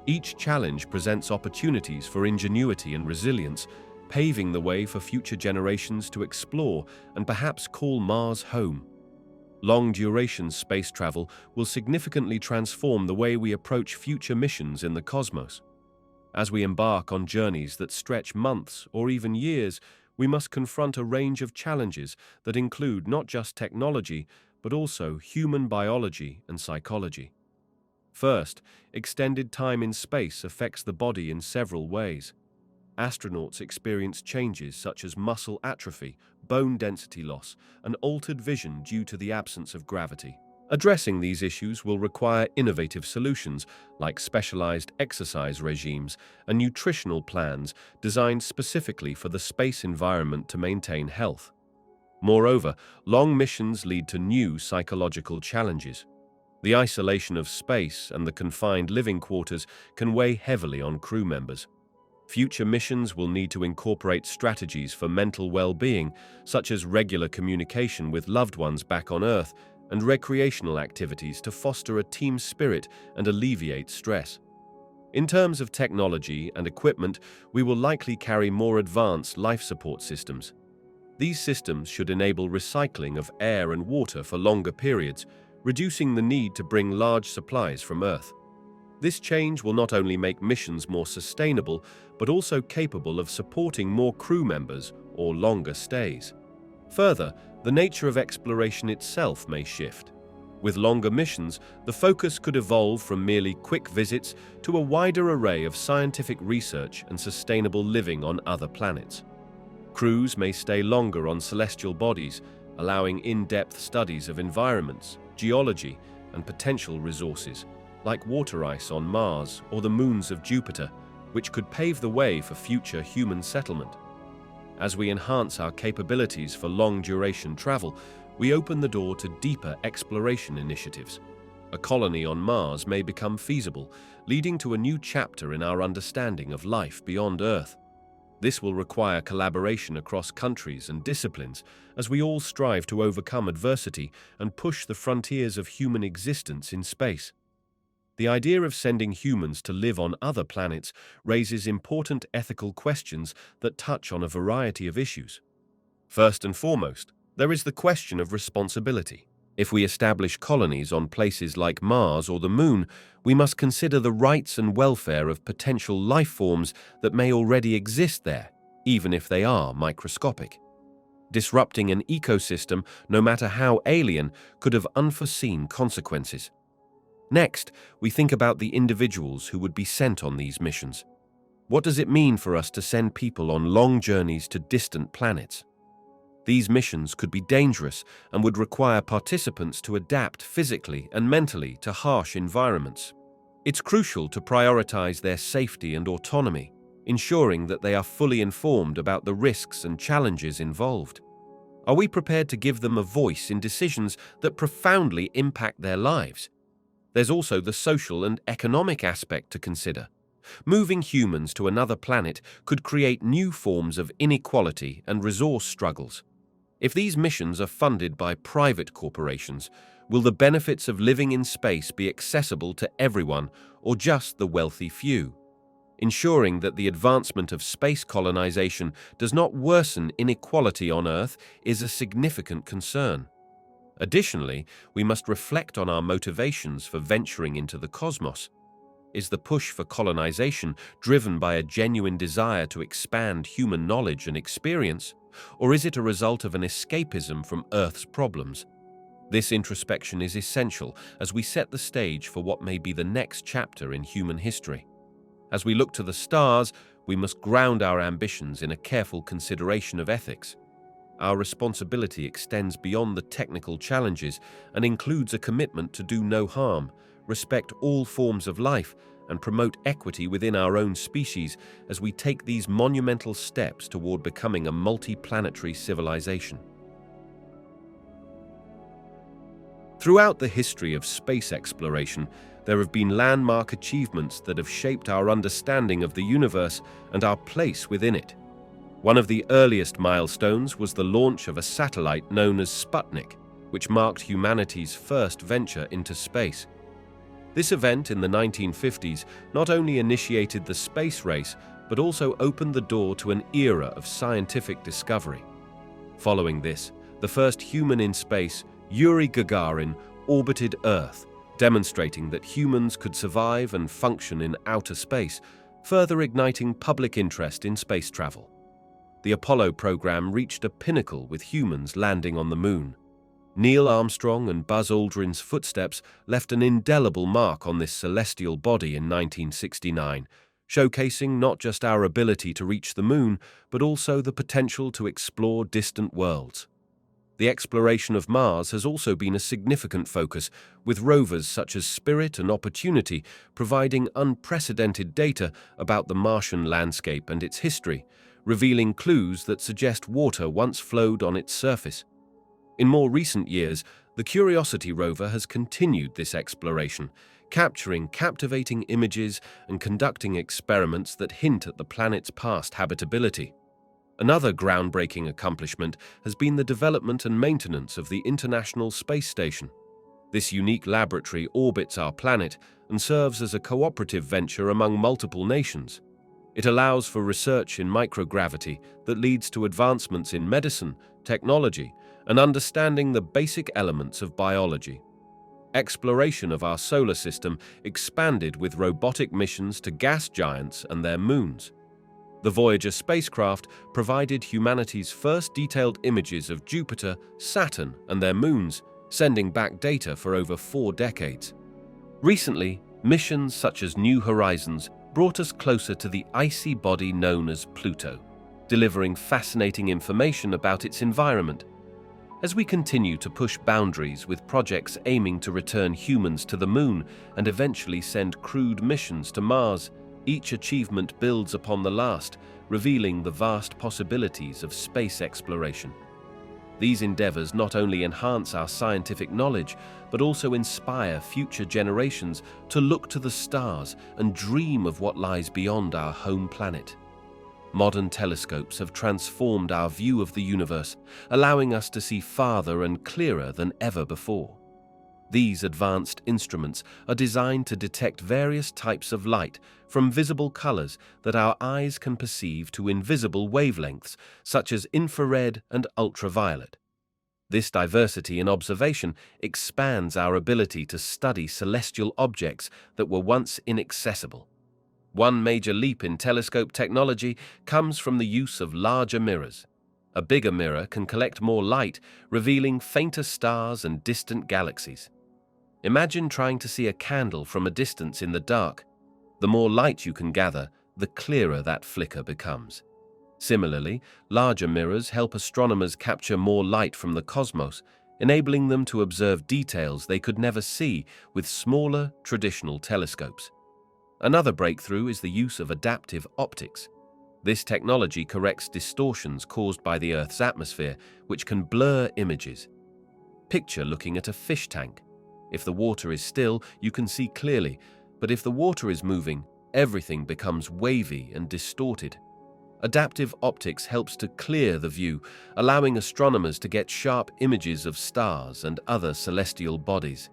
Each challenge presents opportunities for ingenuity and resilience, paving the way for future generations to explore and perhaps call Mars home. Long-duration space travel will significantly transform the way we approach future missions in the cosmos. As we embark on journeys that stretch months or even years, we must confront a range of challenges that include not just technology, but also human biology and psychology. First, extended time in space affects the body in several ways. Astronauts experience changes such as muscle atrophy, bone density loss, and altered vision due to the absence of gravity. Addressing these issues will require innovative solutions like specialized exercise regimes and nutritional plans designed specifically for the space environment to maintain health. Moreover, long missions lead to new psychological challenges. The isolation of space and the confined living quarters can weigh heavily on crew members. Future missions will need to incorporate strategies for mental well-being, such as regular communication with loved ones back on Earth and recreational activities to foster a team spirit and alleviate stress. In terms of technology and equipment, we will likely carry more advanced life support systems. These systems should enable recycling of air and water for longer periods, reducing the need to bring large supplies from Earth. This change will not only make missions more sustainable, but also capable of supporting more crew members or longer stays. Further, the nature of exploration itself may shift. With longer missions, the focus could evolve from merely quick visits to a wider array of scientific research and sustainable living on other planets. Crews may stay longer on celestial bodies, allowing in-depth studies of environments, geology, and potential resources, like water ice on Mars or the moons of Jupiter, which could pave the way for future human settlement. As we enhance our capabilities for long-duration travel, we open the door to deeper exploration initiatives. A colony on Mars may become feasible, leading to a new chapter in our understanding of life beyond Earth. This will require collaboration across countries and disciplines as we all strive to overcome adversity and push the frontiers of human existence in space. The idea of sending humans to live on other planets raises important ethical questions that touch on a variety of issues. First and foremost, there is the question of responsibility. If we establish colonies on places like Mars or the Moon, we must consider the rights and welfare of potential life forms that may already exist there, even if they are microscopic. Disrupting an ecosystem, no matter how alien, could have unforeseen consequences. Next, we think about the individuals who would be sent on these missions. What does it mean for us to send people on long journeys to distant planets? These missions could be dangerous and would require participants to adapt physically and mentally to harsh environments. It's crucial to prioritize their safety and autonomy, ensuring that they are fully informed about the risks and challenges involved. Are we prepared to give them a voice in decisions that profoundly impact their lives? There's also the social and economic aspect to consider. Moving humans to another planet could create new forms of inequality and resource struggles. If these missions are funded by private corporations, will the benefits of living in space be accessible to everyone or just the wealthy few? Ensuring that the advancement of space colonization does not worsen inequality on Earth is a significant concern. Additionally, we must reflect on our motivations for venturing into the cosmos. Is the push for colonization driven by a genuine desire to expand human knowledge and experience, or is it a result of an escapism from Earth's problems? This introspection is essential as we set the stage for what may be the next chapter in human history. As we look to the stars, we must ground our ambitions in a careful consideration of ethics. Our responsibility extends beyond the technical challenges and includes a commitment to do no harm, respect all forms of life, and promote equity within our own species as we take these monumental steps toward becoming a multi-planetary civilization. Throughout the history of space exploration, there have been landmark achievements that have shaped our understanding of the universe and our place within it. One of the earliest milestones was the launch of a satellite known as Sputnik, which marked humanity's first venture into space. This event in the 1950s not only initiated the space race, but also opened the door to an era of scientific discovery. Following this, the first human in space, Yuri Gagarin, orbited Earth, demonstrating that humans could survive and function in outer space, further igniting public interest in space travel. The Apollo program reached a pinnacle with humans landing on the Moon. Neil Armstrong and Buzz Aldrin's footsteps left an indelible mark on this celestial body in 1969, showcasing not just our ability to reach the Moon, but also the potential to explore distant worlds. The exploration of Mars has also been a significant focus, with rovers such as Spirit and Opportunity providing unprecedented data about the Martian landscape and its history, revealing clues that suggest water once flowed on its surface. In more recent years, the Curiosity rover has continued this exploration, capturing captivating images and conducting experiments that hint at the planet's past habitability. Another groundbreaking accomplishment has been the development and maintenance of the International Space Station. This unique laboratory orbits our planet and serves as a cooperative venture among multiple nations. It allows for research in microgravity that leads to advancements in medicine, technology, and understanding the basic elements of biology. Exploration of our solar system expanded with robotic missions to gas giants and their moons. The Voyager spacecraft provided humanity's first detailed images of Jupiter, Saturn, and their moons, sending back data for over 4 decades. Recently, missions such as New Horizons brought us closer to the icy body known as Pluto, delivering fascinating information about its environment. As we continue to push boundaries with projects aiming to return humans to the Moon and eventually send crewed missions to Mars, each achievement builds upon the last, revealing the vast possibilities of space exploration. These endeavors not only enhance our scientific knowledge, but also inspire future generations to look to the stars and dream of what lies beyond our home planet. Modern telescopes have transformed our view of the universe, allowing us to see farther and clearer than ever before. These advanced instruments are designed to detect various types of light, from visible colors that our eyes can perceive to invisible wavelengths, such as infrared and ultraviolet. This diversity in observation expands our ability to study celestial objects that were once inaccessible. One major leap in telescope technology comes from the use of larger mirrors. A bigger mirror can collect more light, revealing fainter stars and distant galaxies. Imagine trying to see a candle from a distance in the dark. The more light you can gather, the clearer that flicker becomes. Similarly, larger mirrors help astronomers capture more light from the cosmos, enabling them to observe details they could never see with smaller, traditional telescopes. Another breakthrough is the use of adaptive optics. This technology corrects distortions caused by the Earth's atmosphere, which can blur images. Picture looking at a fish tank. If the water is still, you can see clearly, but if the water is moving, everything becomes wavy and distorted. Adaptive optics helps to clear the view, allowing astronomers to get sharp images of stars and other celestial bodies.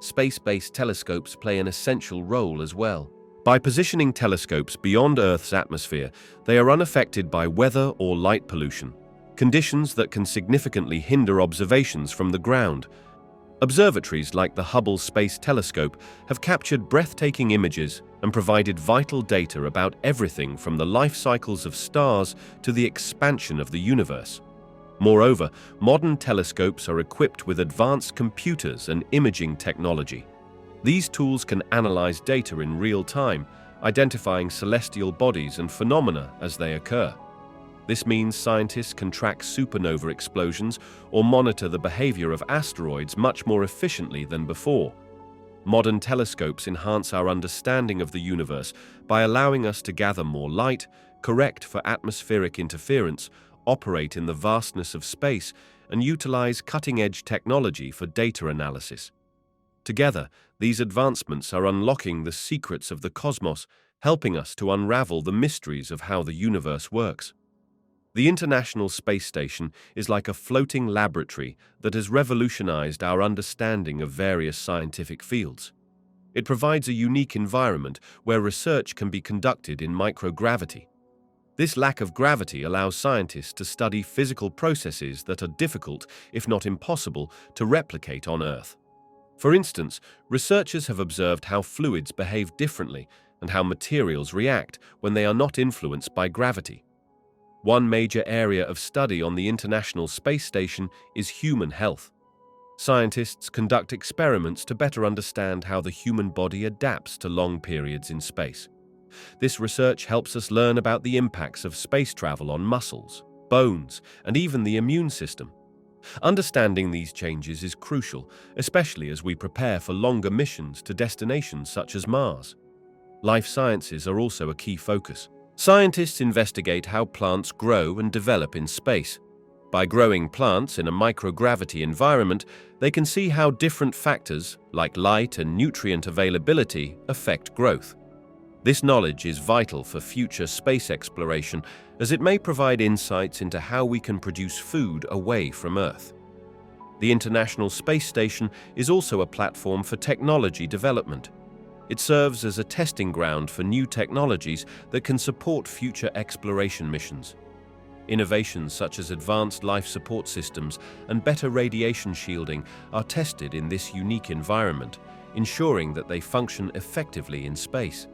Space-based telescopes play an essential role as well. By positioning telescopes beyond Earth's atmosphere, they are unaffected by weather or light pollution, conditions that can significantly hinder observations from the ground. Observatories like the Hubble Space Telescope have captured breathtaking images and provided vital data about everything from the life cycles of stars to the expansion of the universe. Moreover, modern telescopes are equipped with advanced computers and imaging technology. These tools can analyze data in real time, identifying celestial bodies and phenomena as they occur. This means scientists can track supernova explosions or monitor the behavior of asteroids much more efficiently than before. Modern telescopes enhance our understanding of the universe by allowing us to gather more light, correct for atmospheric interference, operate in the vastness of space, and utilize cutting-edge technology for data analysis. Together, these advancements are unlocking the secrets of the cosmos, helping us to unravel the mysteries of how the universe works. The International Space Station is like a floating laboratory that has revolutionized our understanding of various scientific fields. It provides a unique environment where research can be conducted in microgravity. This lack of gravity allows scientists to study physical processes that are difficult, if not impossible, to replicate on Earth. For instance, researchers have observed how fluids behave differently and how materials react when they are not influenced by gravity. One major area of study on the International Space Station is human health. Scientists conduct experiments to better understand how the human body adapts to long periods in space. This research helps us learn about the impacts of space travel on muscles, bones, and even the immune system. Understanding these changes is crucial, especially as we prepare for longer missions to destinations such as Mars. Life sciences are also a key focus. Scientists investigate how plants grow and develop in space. By growing plants in a microgravity environment, they can see how different factors, like light and nutrient availability, affect growth. This knowledge is vital for future space exploration, as it may provide insights into how we can produce food away from Earth. The International Space Station is also a platform for technology development. It serves as a testing ground for new technologies that can support future exploration missions. Innovations such as advanced life support systems and better radiation shielding are tested in this unique environment, ensuring that they function effectively in space.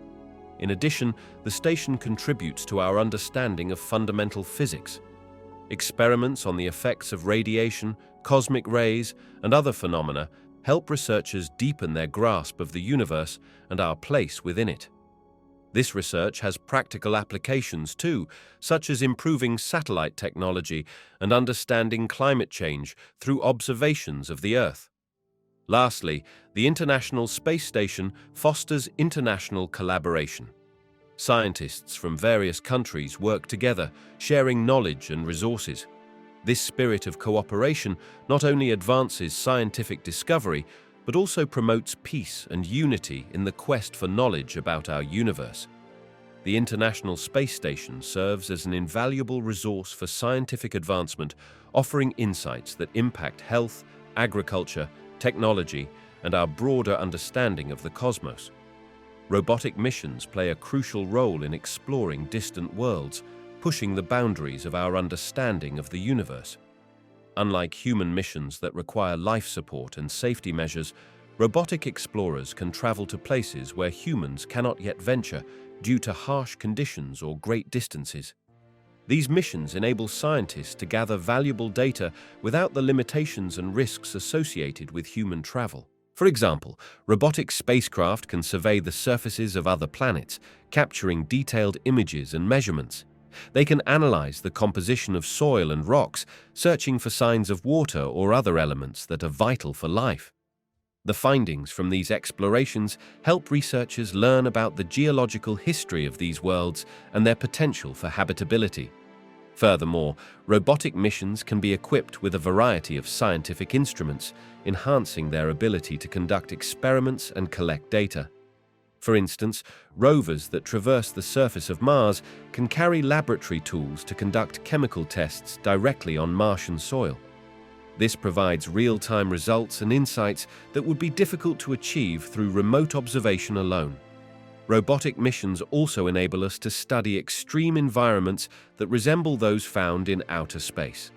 In addition, the station contributes to our understanding of fundamental physics. Experiments on the effects of radiation, cosmic rays, and other phenomena help researchers deepen their grasp of the universe and our place within it. This research has practical applications too, such as improving satellite technology and understanding climate change through observations of the Earth. Lastly, the International Space Station fosters international collaboration. Scientists from various countries work together, sharing knowledge and resources. This spirit of cooperation not only advances scientific discovery, but also promotes peace and unity in the quest for knowledge about our universe. The International Space Station serves as an invaluable resource for scientific advancement, offering insights that impact health, agriculture, technology, and our broader understanding of the cosmos. Robotic missions play a crucial role in exploring distant worlds, pushing the boundaries of our understanding of the universe. Unlike human missions that require life support and safety measures, robotic explorers can travel to places where humans cannot yet venture due to harsh conditions or great distances. These missions enable scientists to gather valuable data without the limitations and risks associated with human travel. For example, robotic spacecraft can survey the surfaces of other planets, capturing detailed images and measurements. They can analyze the composition of soil and rocks, searching for signs of water or other elements that are vital for life. The findings from these explorations help researchers learn about the geological history of these worlds and their potential for habitability. Furthermore, robotic missions can be equipped with a variety of scientific instruments, enhancing their ability to conduct experiments and collect data. For instance, rovers that traverse the surface of Mars can carry laboratory tools to conduct chemical tests directly on Martian soil. This provides real-time results and insights that would be difficult to achieve through remote observation alone. Robotic missions also enable us to study extreme environments that resemble those found in outer space.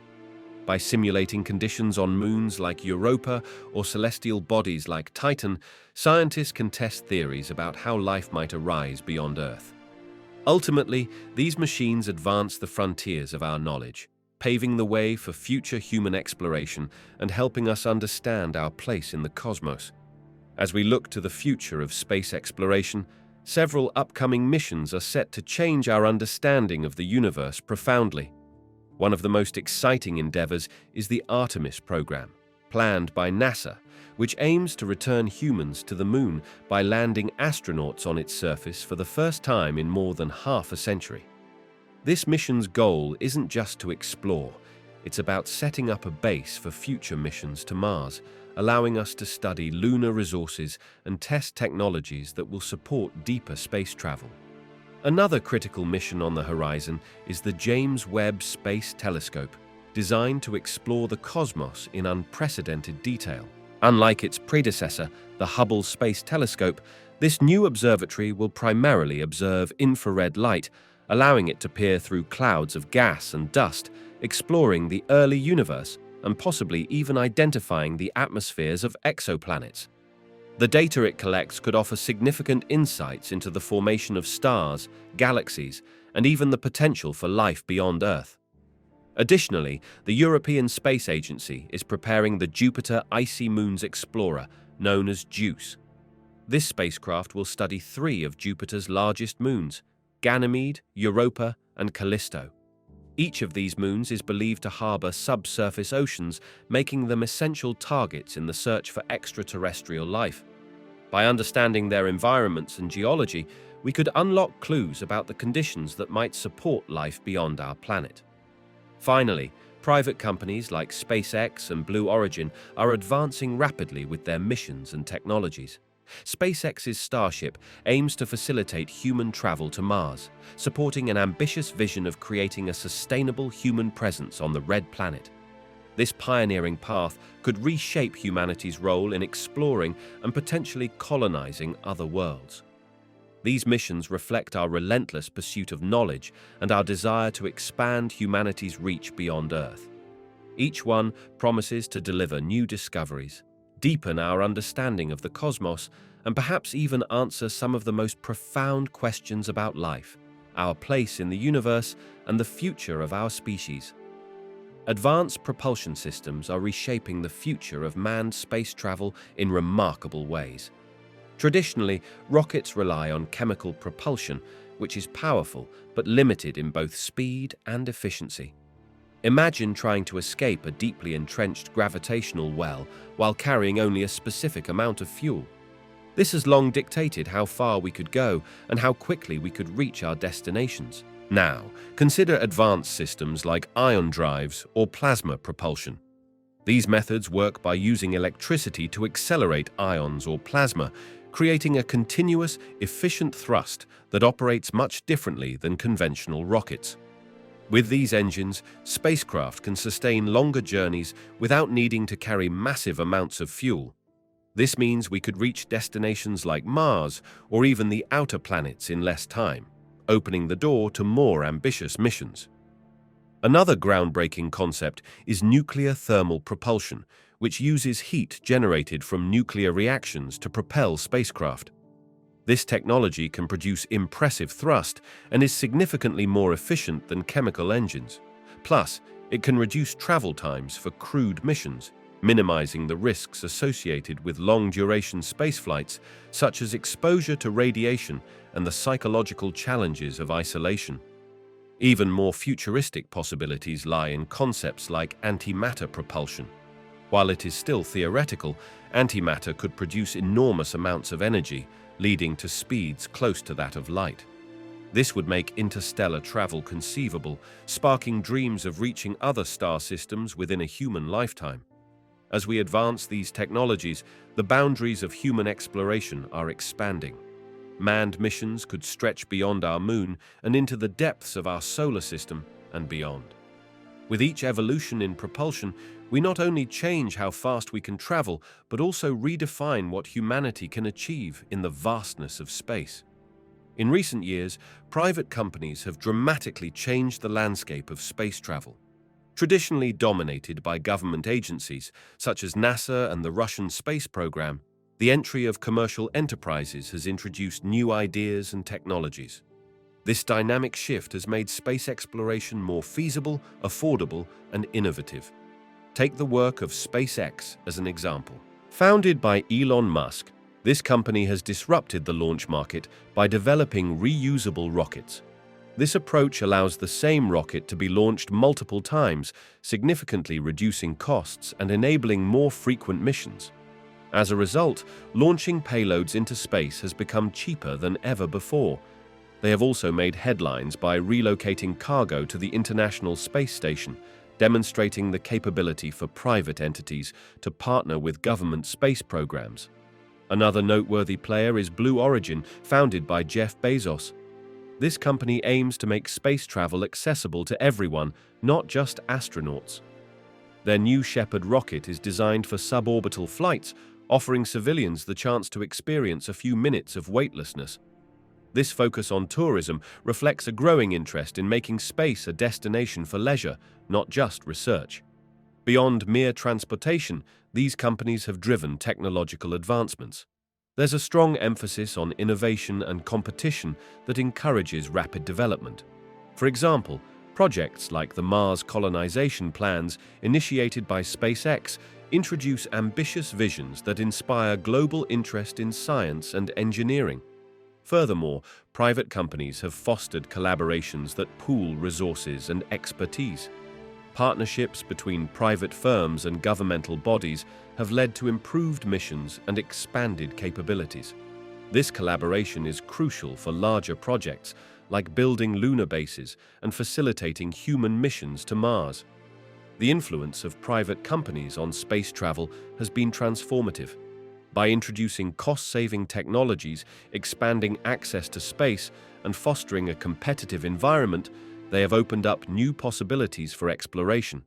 By simulating conditions on moons like Europa or celestial bodies like Titan, scientists can test theories about how life might arise beyond Earth. Ultimately, these machines advance the frontiers of our knowledge, paving the way for future human exploration and helping us understand our place in the cosmos. As we look to the future of space exploration, several upcoming missions are set to change our understanding of the universe profoundly. One of the most exciting endeavors is the Artemis program, planned by NASA, which aims to return humans to the moon by landing astronauts on its surface for the first time in more than half a century. This mission's goal isn't just to explore, it's about setting up a base for future missions to Mars, allowing us to study lunar resources and test technologies that will support deeper space travel. Another critical mission on the horizon is the James Webb Space Telescope, designed to explore the cosmos in unprecedented detail. Unlike its predecessor, the Hubble Space Telescope, this new observatory will primarily observe infrared light, allowing it to peer through clouds of gas and dust, exploring the early universe and possibly even identifying the atmospheres of exoplanets. The data it collects could offer significant insights into the formation of stars, galaxies, and even the potential for life beyond Earth. Additionally, the European Space Agency is preparing the Jupiter Icy Moons Explorer, known as JUICE. This spacecraft will study 3 of Jupiter's largest moons, Ganymede, Europa, and Callisto. Each of these moons is believed to harbor subsurface oceans, making them essential targets in the search for extraterrestrial life. By understanding their environments and geology, we could unlock clues about the conditions that might support life beyond our planet. Finally, Private companies like SpaceX and Blue Origin are advancing rapidly with their missions and technologies. SpaceX's Starship aims to facilitate human travel to Mars, supporting an ambitious vision of creating a sustainable human presence on the Red Planet. This pioneering path could reshape humanity's role in exploring and potentially colonizing other worlds. These missions reflect our relentless pursuit of knowledge and our desire to expand humanity's reach beyond Earth. Each one promises to deliver new discoveries, deepen our understanding of the cosmos, and perhaps even answer some of the most profound questions about life, our place in the universe, and the future of our species. Advanced propulsion systems are reshaping the future of manned space travel in remarkable ways. Traditionally, rockets rely on chemical propulsion, which is powerful but limited in both speed and efficiency. Imagine trying to escape a deeply entrenched gravitational well while carrying only a specific amount of fuel. This has long dictated how far we could go and how quickly we could reach our destinations. Now, consider advanced systems like ion drives or plasma propulsion. These methods work by using electricity to accelerate ions or plasma, creating a continuous, efficient thrust that operates much differently than conventional rockets. With these engines, spacecraft can sustain longer journeys without needing to carry massive amounts of fuel. This means we could reach destinations like Mars or even the outer planets in less time, opening the door to more ambitious missions. Another groundbreaking concept is nuclear thermal propulsion, which uses heat generated from nuclear reactions to propel spacecraft. This technology can produce impressive thrust and is significantly more efficient than chemical engines. Plus, it can reduce travel times for crewed missions, minimizing the risks associated with long-duration spaceflights, such as exposure to radiation and the psychological challenges of isolation. Even more futuristic possibilities lie in concepts like antimatter propulsion. While it is still theoretical, antimatter could produce enormous amounts of energy, leading to speeds close to that of light. This would make interstellar travel conceivable, sparking dreams of reaching other star systems within a human lifetime. As we advance these technologies, the boundaries of human exploration are expanding. Manned missions could stretch beyond our moon and into the depths of our solar system and beyond. With each evolution in propulsion, we not only change how fast we can travel, but also redefine what humanity can achieve in the vastness of space. In recent years, private companies have dramatically changed the landscape of space travel. Traditionally dominated by government agencies, such as NASA and the Russian space program, the entry of commercial enterprises has introduced new ideas and technologies. This dynamic shift has made space exploration more feasible, affordable, and innovative. Take the work of SpaceX as an example. Founded by Elon Musk, this company has disrupted the launch market by developing reusable rockets. This approach allows the same rocket to be launched multiple times, significantly reducing costs and enabling more frequent missions. As a result, launching payloads into space has become cheaper than ever before. They have also made headlines by relocating cargo to the International Space Station, demonstrating the capability for private entities to partner with government space programs. Another noteworthy player is Blue Origin, founded by Jeff Bezos. This company aims to make space travel accessible to everyone, not just astronauts. Their New Shepard rocket is designed for suborbital flights, offering civilians the chance to experience a few minutes of weightlessness. This focus on tourism reflects a growing interest in making space a destination for leisure, not just research. Beyond mere transportation, these companies have driven technological advancements. There's a strong emphasis on innovation and competition that encourages rapid development. For example, projects like the Mars colonization plans initiated by SpaceX introduce ambitious visions that inspire global interest in science and engineering. Furthermore, private companies have fostered collaborations that pool resources and expertise. Partnerships between private firms and governmental bodies have led to improved missions and expanded capabilities. This collaboration is crucial for larger projects like building lunar bases and facilitating human missions to Mars. The influence of private companies on space travel has been transformative. By introducing cost-saving technologies, expanding access to space, and fostering a competitive environment, they have opened up new possibilities for exploration.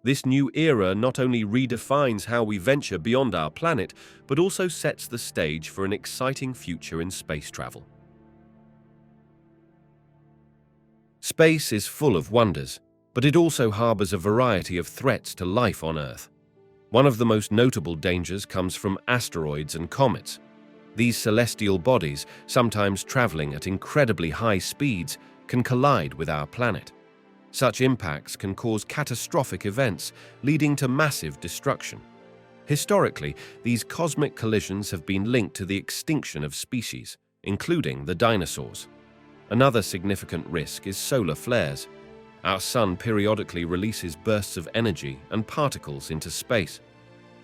This new era not only redefines how we venture beyond our planet, but also sets the stage for an exciting future in space travel. Space is full of wonders, but it also harbors a variety of threats to life on Earth. One of the most notable dangers comes from asteroids and comets. These celestial bodies, sometimes traveling at incredibly high speeds, can collide with our planet. Such impacts can cause catastrophic events, leading to massive destruction. Historically, these cosmic collisions have been linked to the extinction of species, including the dinosaurs. Another significant risk is solar flares. Our sun periodically releases bursts of energy and particles into space.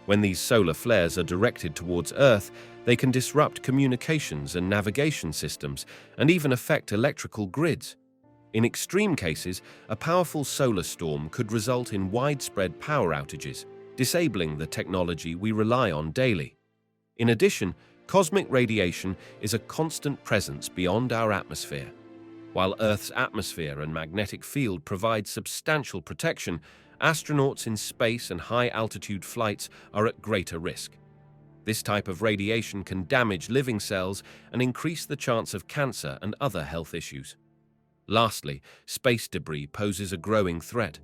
When these solar flares are directed towards Earth, they can disrupt communications and navigation systems and even affect electrical grids. In extreme cases, a powerful solar storm could result in widespread power outages, disabling the technology we rely on daily. In addition, cosmic radiation is a constant presence beyond our atmosphere. While Earth's atmosphere and magnetic field provide substantial protection, astronauts in space and high-altitude flights are at greater risk. This type of radiation can damage living cells and increase the chance of cancer and other health issues. Lastly, space debris poses a growing threat.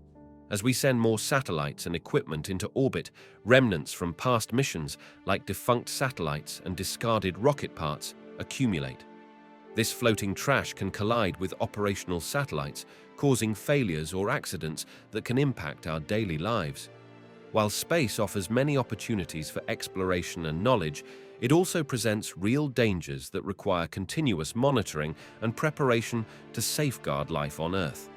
As we send more satellites and equipment into orbit, remnants from past missions, like defunct satellites and discarded rocket parts, accumulate. This floating trash can collide with operational satellites, causing failures or accidents that can impact our daily lives. While space offers many opportunities for exploration and knowledge, it also presents real dangers that require continuous monitoring and preparation to safeguard life on Earth.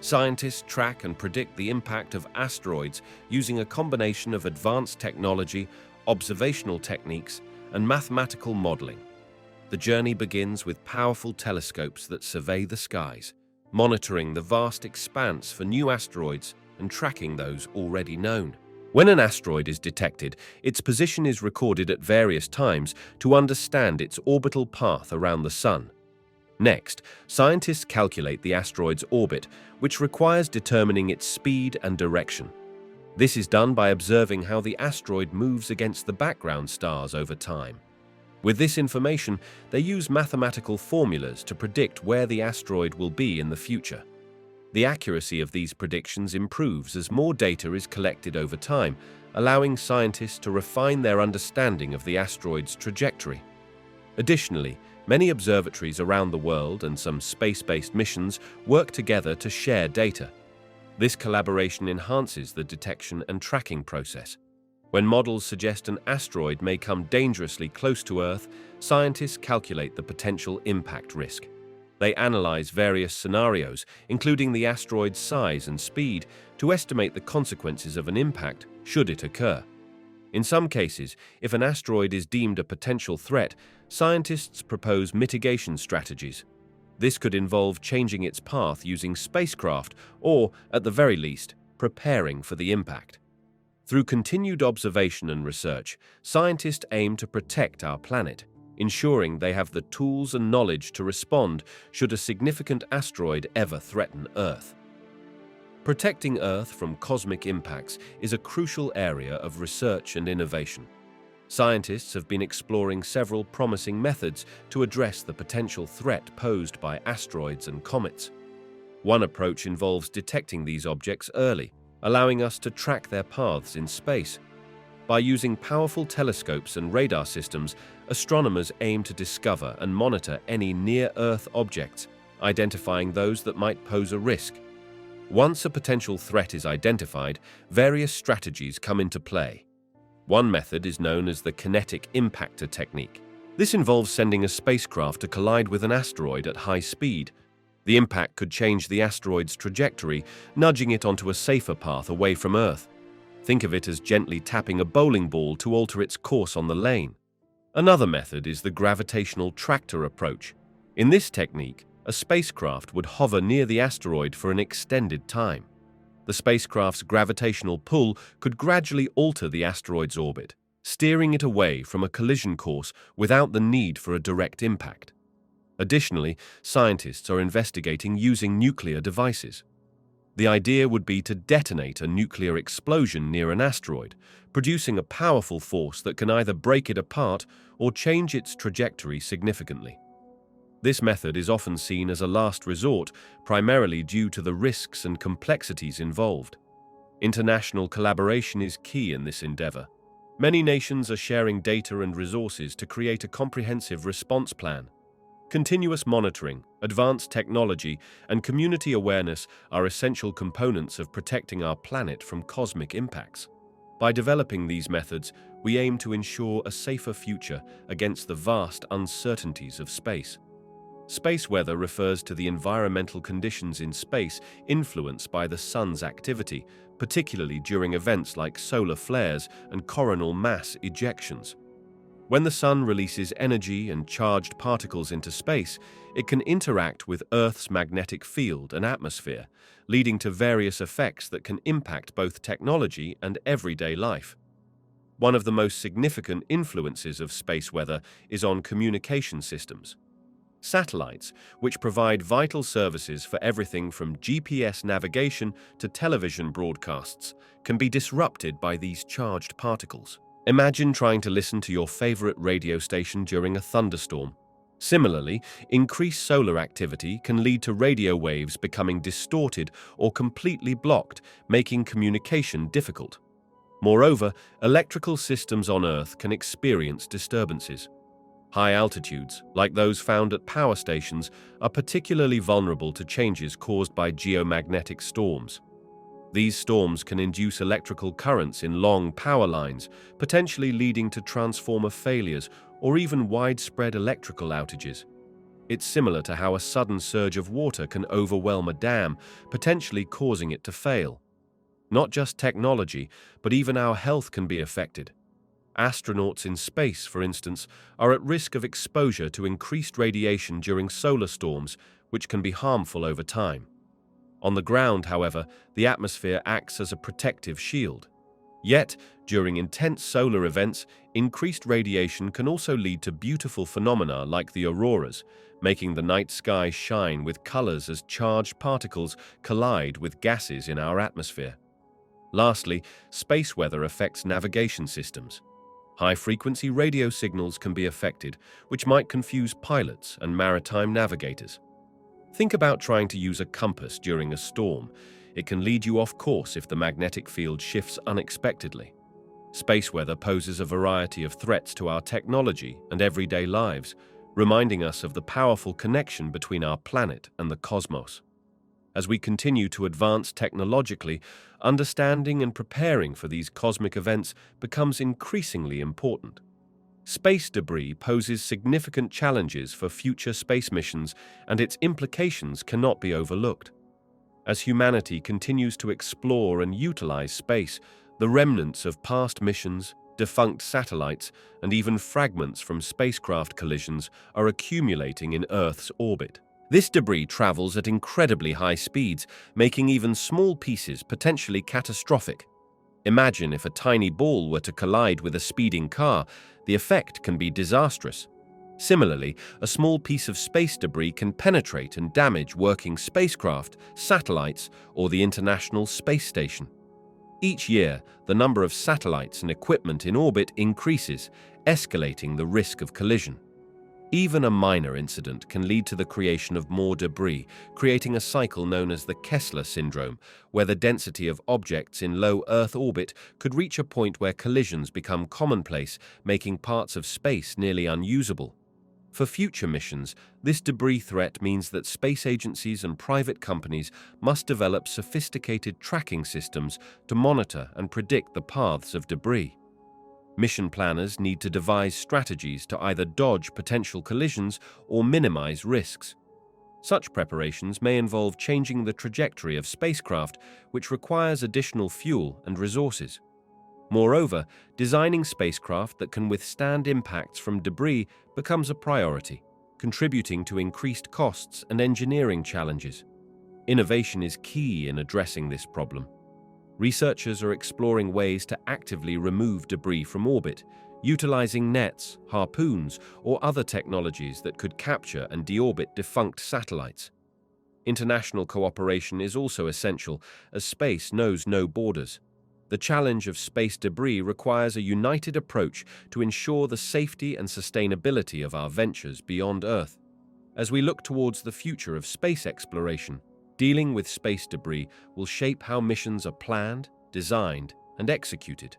Scientists track and predict the impact of asteroids using a combination of advanced technology, observational techniques, and mathematical modeling. The journey begins with powerful telescopes that survey the skies, monitoring the vast expanse for new asteroids and tracking those already known. When an asteroid is detected, its position is recorded at various times to understand its orbital path around the Sun. Next, scientists calculate the asteroid's orbit, which requires determining its speed and direction. This is done by observing how the asteroid moves against the background stars over time. With this information, they use mathematical formulas to predict where the asteroid will be in the future. The accuracy of these predictions improves as more data is collected over time, allowing scientists to refine their understanding of the asteroid's trajectory. Additionally, many observatories around the world and some space-based missions work together to share data. This collaboration enhances the detection and tracking process. When models suggest an asteroid may come dangerously close to Earth, scientists calculate the potential impact risk. They analyze various scenarios, including the asteroid's size and speed, to estimate the consequences of an impact should it occur. In some cases, if an asteroid is deemed a potential threat, scientists propose mitigation strategies. This could involve changing its path using spacecraft or, at the very least, preparing for the impact. Through continued observation and research, scientists aim to protect our planet, ensuring they have the tools and knowledge to respond should a significant asteroid ever threaten Earth. Protecting Earth from cosmic impacts is a crucial area of research and innovation. Scientists have been exploring several promising methods to address the potential threat posed by asteroids and comets. One approach involves detecting these objects early, allowing us to track their paths in space. By using powerful telescopes and radar systems, astronomers aim to discover and monitor any near-Earth objects, identifying those that might pose a risk. Once a potential threat is identified, various strategies come into play. One method is known as the kinetic impactor technique. This involves sending a spacecraft to collide with an asteroid at high speed. The impact could change the asteroid's trajectory, nudging it onto a safer path away from Earth. Think of it as gently tapping a bowling ball to alter its course on the lane. Another method is the gravitational tractor approach. In this technique, a spacecraft would hover near the asteroid for an extended time. The spacecraft's gravitational pull could gradually alter the asteroid's orbit, steering it away from a collision course without the need for a direct impact. Additionally, scientists are investigating using nuclear devices. The idea would be to detonate a nuclear explosion near an asteroid, producing a powerful force that can either break it apart or change its trajectory significantly. This method is often seen as a last resort, primarily due to the risks and complexities involved. International collaboration is key in this endeavor. Many nations are sharing data and resources to create a comprehensive response plan. Continuous monitoring, advanced technology, and community awareness are essential components of protecting our planet from cosmic impacts. By developing these methods, we aim to ensure a safer future against the vast uncertainties of space. Space weather refers to the environmental conditions in space influenced by the sun's activity, particularly during events like solar flares and coronal mass ejections. When the sun releases energy and charged particles into space, it can interact with Earth's magnetic field and atmosphere, leading to various effects that can impact both technology and everyday life. One of the most significant influences of space weather is on communication systems. Satellites, which provide vital services for everything from GPS navigation to television broadcasts, can be disrupted by these charged particles. Imagine trying to listen to your favorite radio station during a thunderstorm. Similarly, increased solar activity can lead to radio waves becoming distorted or completely blocked, making communication difficult. Moreover, electrical systems on Earth can experience disturbances. High altitudes, like those found at power stations, are particularly vulnerable to changes caused by geomagnetic storms. These storms can induce electrical currents in long power lines, potentially leading to transformer failures or even widespread electrical outages. It's similar to how a sudden surge of water can overwhelm a dam, potentially causing it to fail. Not just technology, but even our health can be affected. Astronauts in space, for instance, are at risk of exposure to increased radiation during solar storms, which can be harmful over time. On the ground, however, the atmosphere acts as a protective shield. Yet, during intense solar events, increased radiation can also lead to beautiful phenomena like the auroras, making the night sky shine with colors as charged particles collide with gases in our atmosphere. Lastly, space weather affects navigation systems. High-frequency radio signals can be affected, which might confuse pilots and maritime navigators. Think about trying to use a compass during a storm. It can lead you off course if the magnetic field shifts unexpectedly. Space weather poses a variety of threats to our technology and everyday lives, reminding us of the powerful connection between our planet and the cosmos. As we continue to advance technologically, understanding and preparing for these cosmic events becomes increasingly important. Space debris poses significant challenges for future space missions, and its implications cannot be overlooked. As humanity continues to explore and utilize space, the remnants of past missions, defunct satellites, and even fragments from spacecraft collisions are accumulating in Earth's orbit. This debris travels at incredibly high speeds, making even small pieces potentially catastrophic. Imagine if a tiny ball were to collide with a speeding car, the effect can be disastrous. Similarly, a small piece of space debris can penetrate and damage working spacecraft, satellites, or the International Space Station. Each year, the number of satellites and equipment in orbit increases, escalating the risk of collision. Even a minor incident can lead to the creation of more debris, creating a cycle known as the Kessler syndrome, where the density of objects in low Earth orbit could reach a point where collisions become commonplace, making parts of space nearly unusable. For future missions, this debris threat means that space agencies and private companies must develop sophisticated tracking systems to monitor and predict the paths of debris. Mission planners need to devise strategies to either dodge potential collisions or minimize risks. Such preparations may involve changing the trajectory of spacecraft, which requires additional fuel and resources. Moreover, designing spacecraft that can withstand impacts from debris becomes a priority, contributing to increased costs and engineering challenges. Innovation is key in addressing this problem. Researchers are exploring ways to actively remove debris from orbit, utilizing nets, harpoons, or other technologies that could capture and deorbit defunct satellites. International cooperation is also essential, as space knows no borders. The challenge of space debris requires a united approach to ensure the safety and sustainability of our ventures beyond Earth. As we look towards the future of space exploration, dealing with space debris will shape how missions are planned, designed, and executed.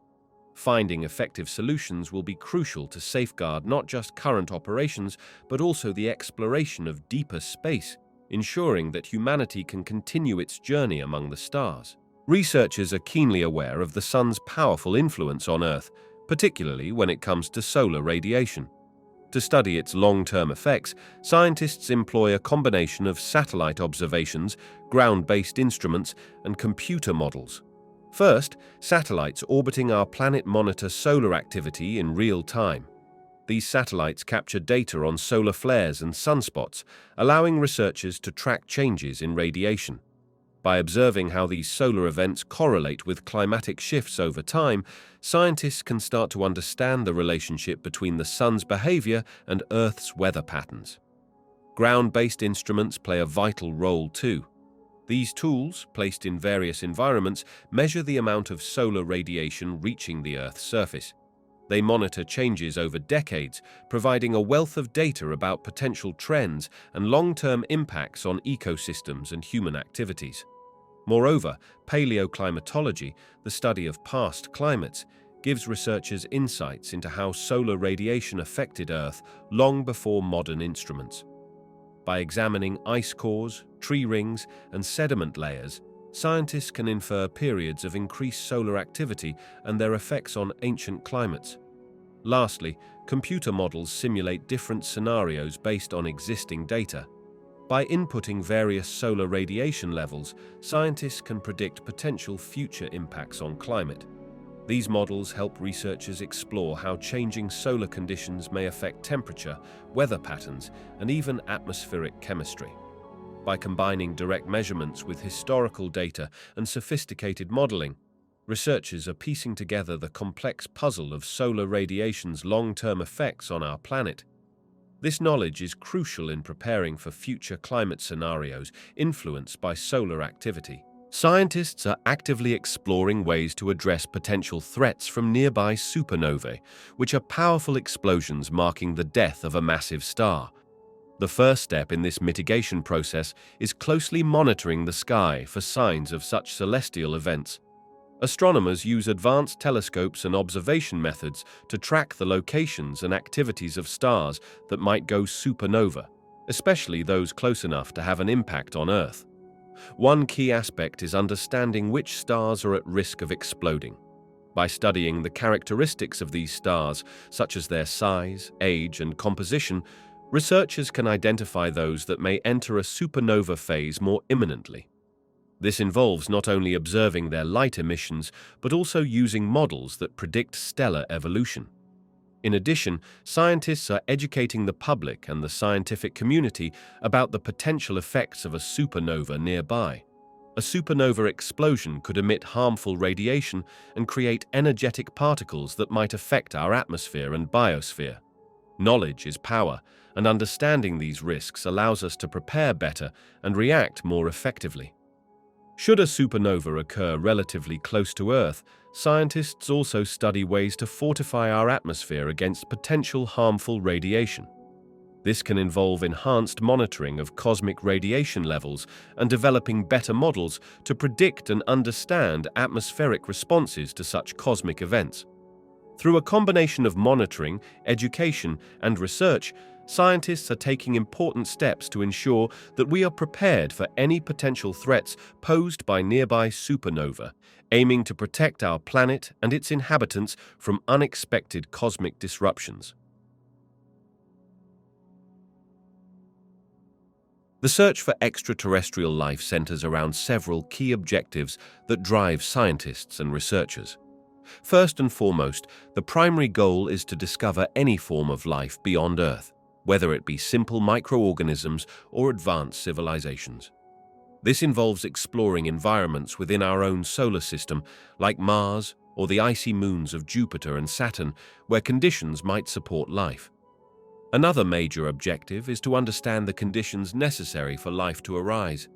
Finding effective solutions will be crucial to safeguard not just current operations, but also the exploration of deeper space, ensuring that humanity can continue its journey among the stars. Researchers are keenly aware of the Sun's powerful influence on Earth, particularly when it comes to solar radiation. To study its long-term effects, scientists employ a combination of satellite observations, ground-based instruments, and computer models. First, satellites orbiting our planet monitor solar activity in real time. These satellites capture data on solar flares and sunspots, allowing researchers to track changes in radiation. By observing how these solar events correlate with climatic shifts over time, scientists can start to understand the relationship between the Sun's behavior and Earth's weather patterns. Ground-based instruments play a vital role too. These tools, placed in various environments, measure the amount of solar radiation reaching the Earth's surface. They monitor changes over decades, providing a wealth of data about potential trends and long-term impacts on ecosystems and human activities. Moreover, paleoclimatology, the study of past climates, gives researchers insights into how solar radiation affected Earth long before modern instruments. By examining ice cores, tree rings, and sediment layers, scientists can infer periods of increased solar activity and their effects on ancient climates. Lastly, computer models simulate different scenarios based on existing data. By inputting various solar radiation levels, scientists can predict potential future impacts on climate. These models help researchers explore how changing solar conditions may affect temperature, weather patterns, and even atmospheric chemistry. By combining direct measurements with historical data and sophisticated modeling, researchers are piecing together the complex puzzle of solar radiation's long-term effects on our planet. This knowledge is crucial in preparing for future climate scenarios influenced by solar activity. Scientists are actively exploring ways to address potential threats from nearby supernovae, which are powerful explosions marking the death of a massive star. The first step in this mitigation process is closely monitoring the sky for signs of such celestial events. Astronomers use advanced telescopes and observation methods to track the locations and activities of stars that might go supernova, especially those close enough to have an impact on Earth. One key aspect is understanding which stars are at risk of exploding. By studying the characteristics of these stars, such as their size, age, and composition, researchers can identify those that may enter a supernova phase more imminently. This involves not only observing their light emissions, but also using models that predict stellar evolution. In addition, scientists are educating the public and the scientific community about the potential effects of a supernova nearby. A supernova explosion could emit harmful radiation and create energetic particles that might affect our atmosphere and biosphere. Knowledge is power, and understanding these risks allows us to prepare better and react more effectively. Should a supernova occur relatively close to Earth, scientists also study ways to fortify our atmosphere against potential harmful radiation. This can involve enhanced monitoring of cosmic radiation levels and developing better models to predict and understand atmospheric responses to such cosmic events. Through a combination of monitoring, education, and research, scientists are taking important steps to ensure that we are prepared for any potential threats posed by nearby supernova, aiming to protect our planet and its inhabitants from unexpected cosmic disruptions. The search for extraterrestrial life centers around several key objectives that drive scientists and researchers. First and foremost, the primary goal is to discover any form of life beyond Earth, whether it be simple microorganisms or advanced civilizations. This involves exploring environments within our own solar system, like Mars or the icy moons of Jupiter and Saturn, where conditions might support life. Another major objective is to understand the conditions necessary for life to arise.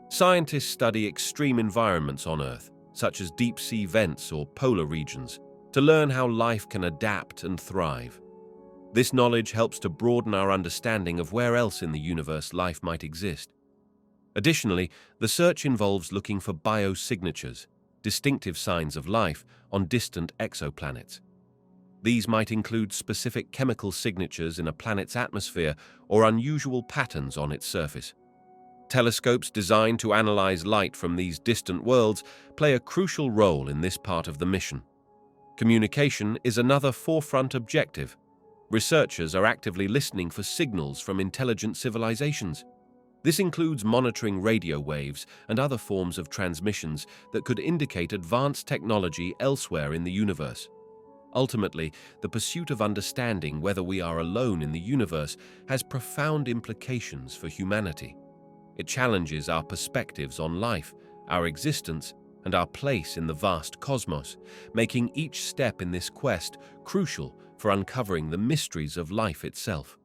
Scientists study extreme environments on Earth, such as deep-sea vents or polar regions, to learn how life can adapt and thrive. This knowledge helps to broaden our understanding of where else in the universe life might exist. Additionally, the search involves looking for biosignatures, distinctive signs of life, on distant exoplanets. These might include specific chemical signatures in a planet's atmosphere or unusual patterns on its surface. Telescopes designed to analyze light from these distant worlds play a crucial role in this part of the mission. Communication is another forefront objective. Researchers are actively listening for signals from intelligent civilizations. This includes monitoring radio waves and other forms of transmissions that could indicate advanced technology elsewhere in the universe. Ultimately, the pursuit of understanding whether we are alone in the universe has profound implications for humanity. It challenges our perspectives on life, our existence, and our place in the vast cosmos, making each step in this quest crucial for uncovering the mysteries of life itself.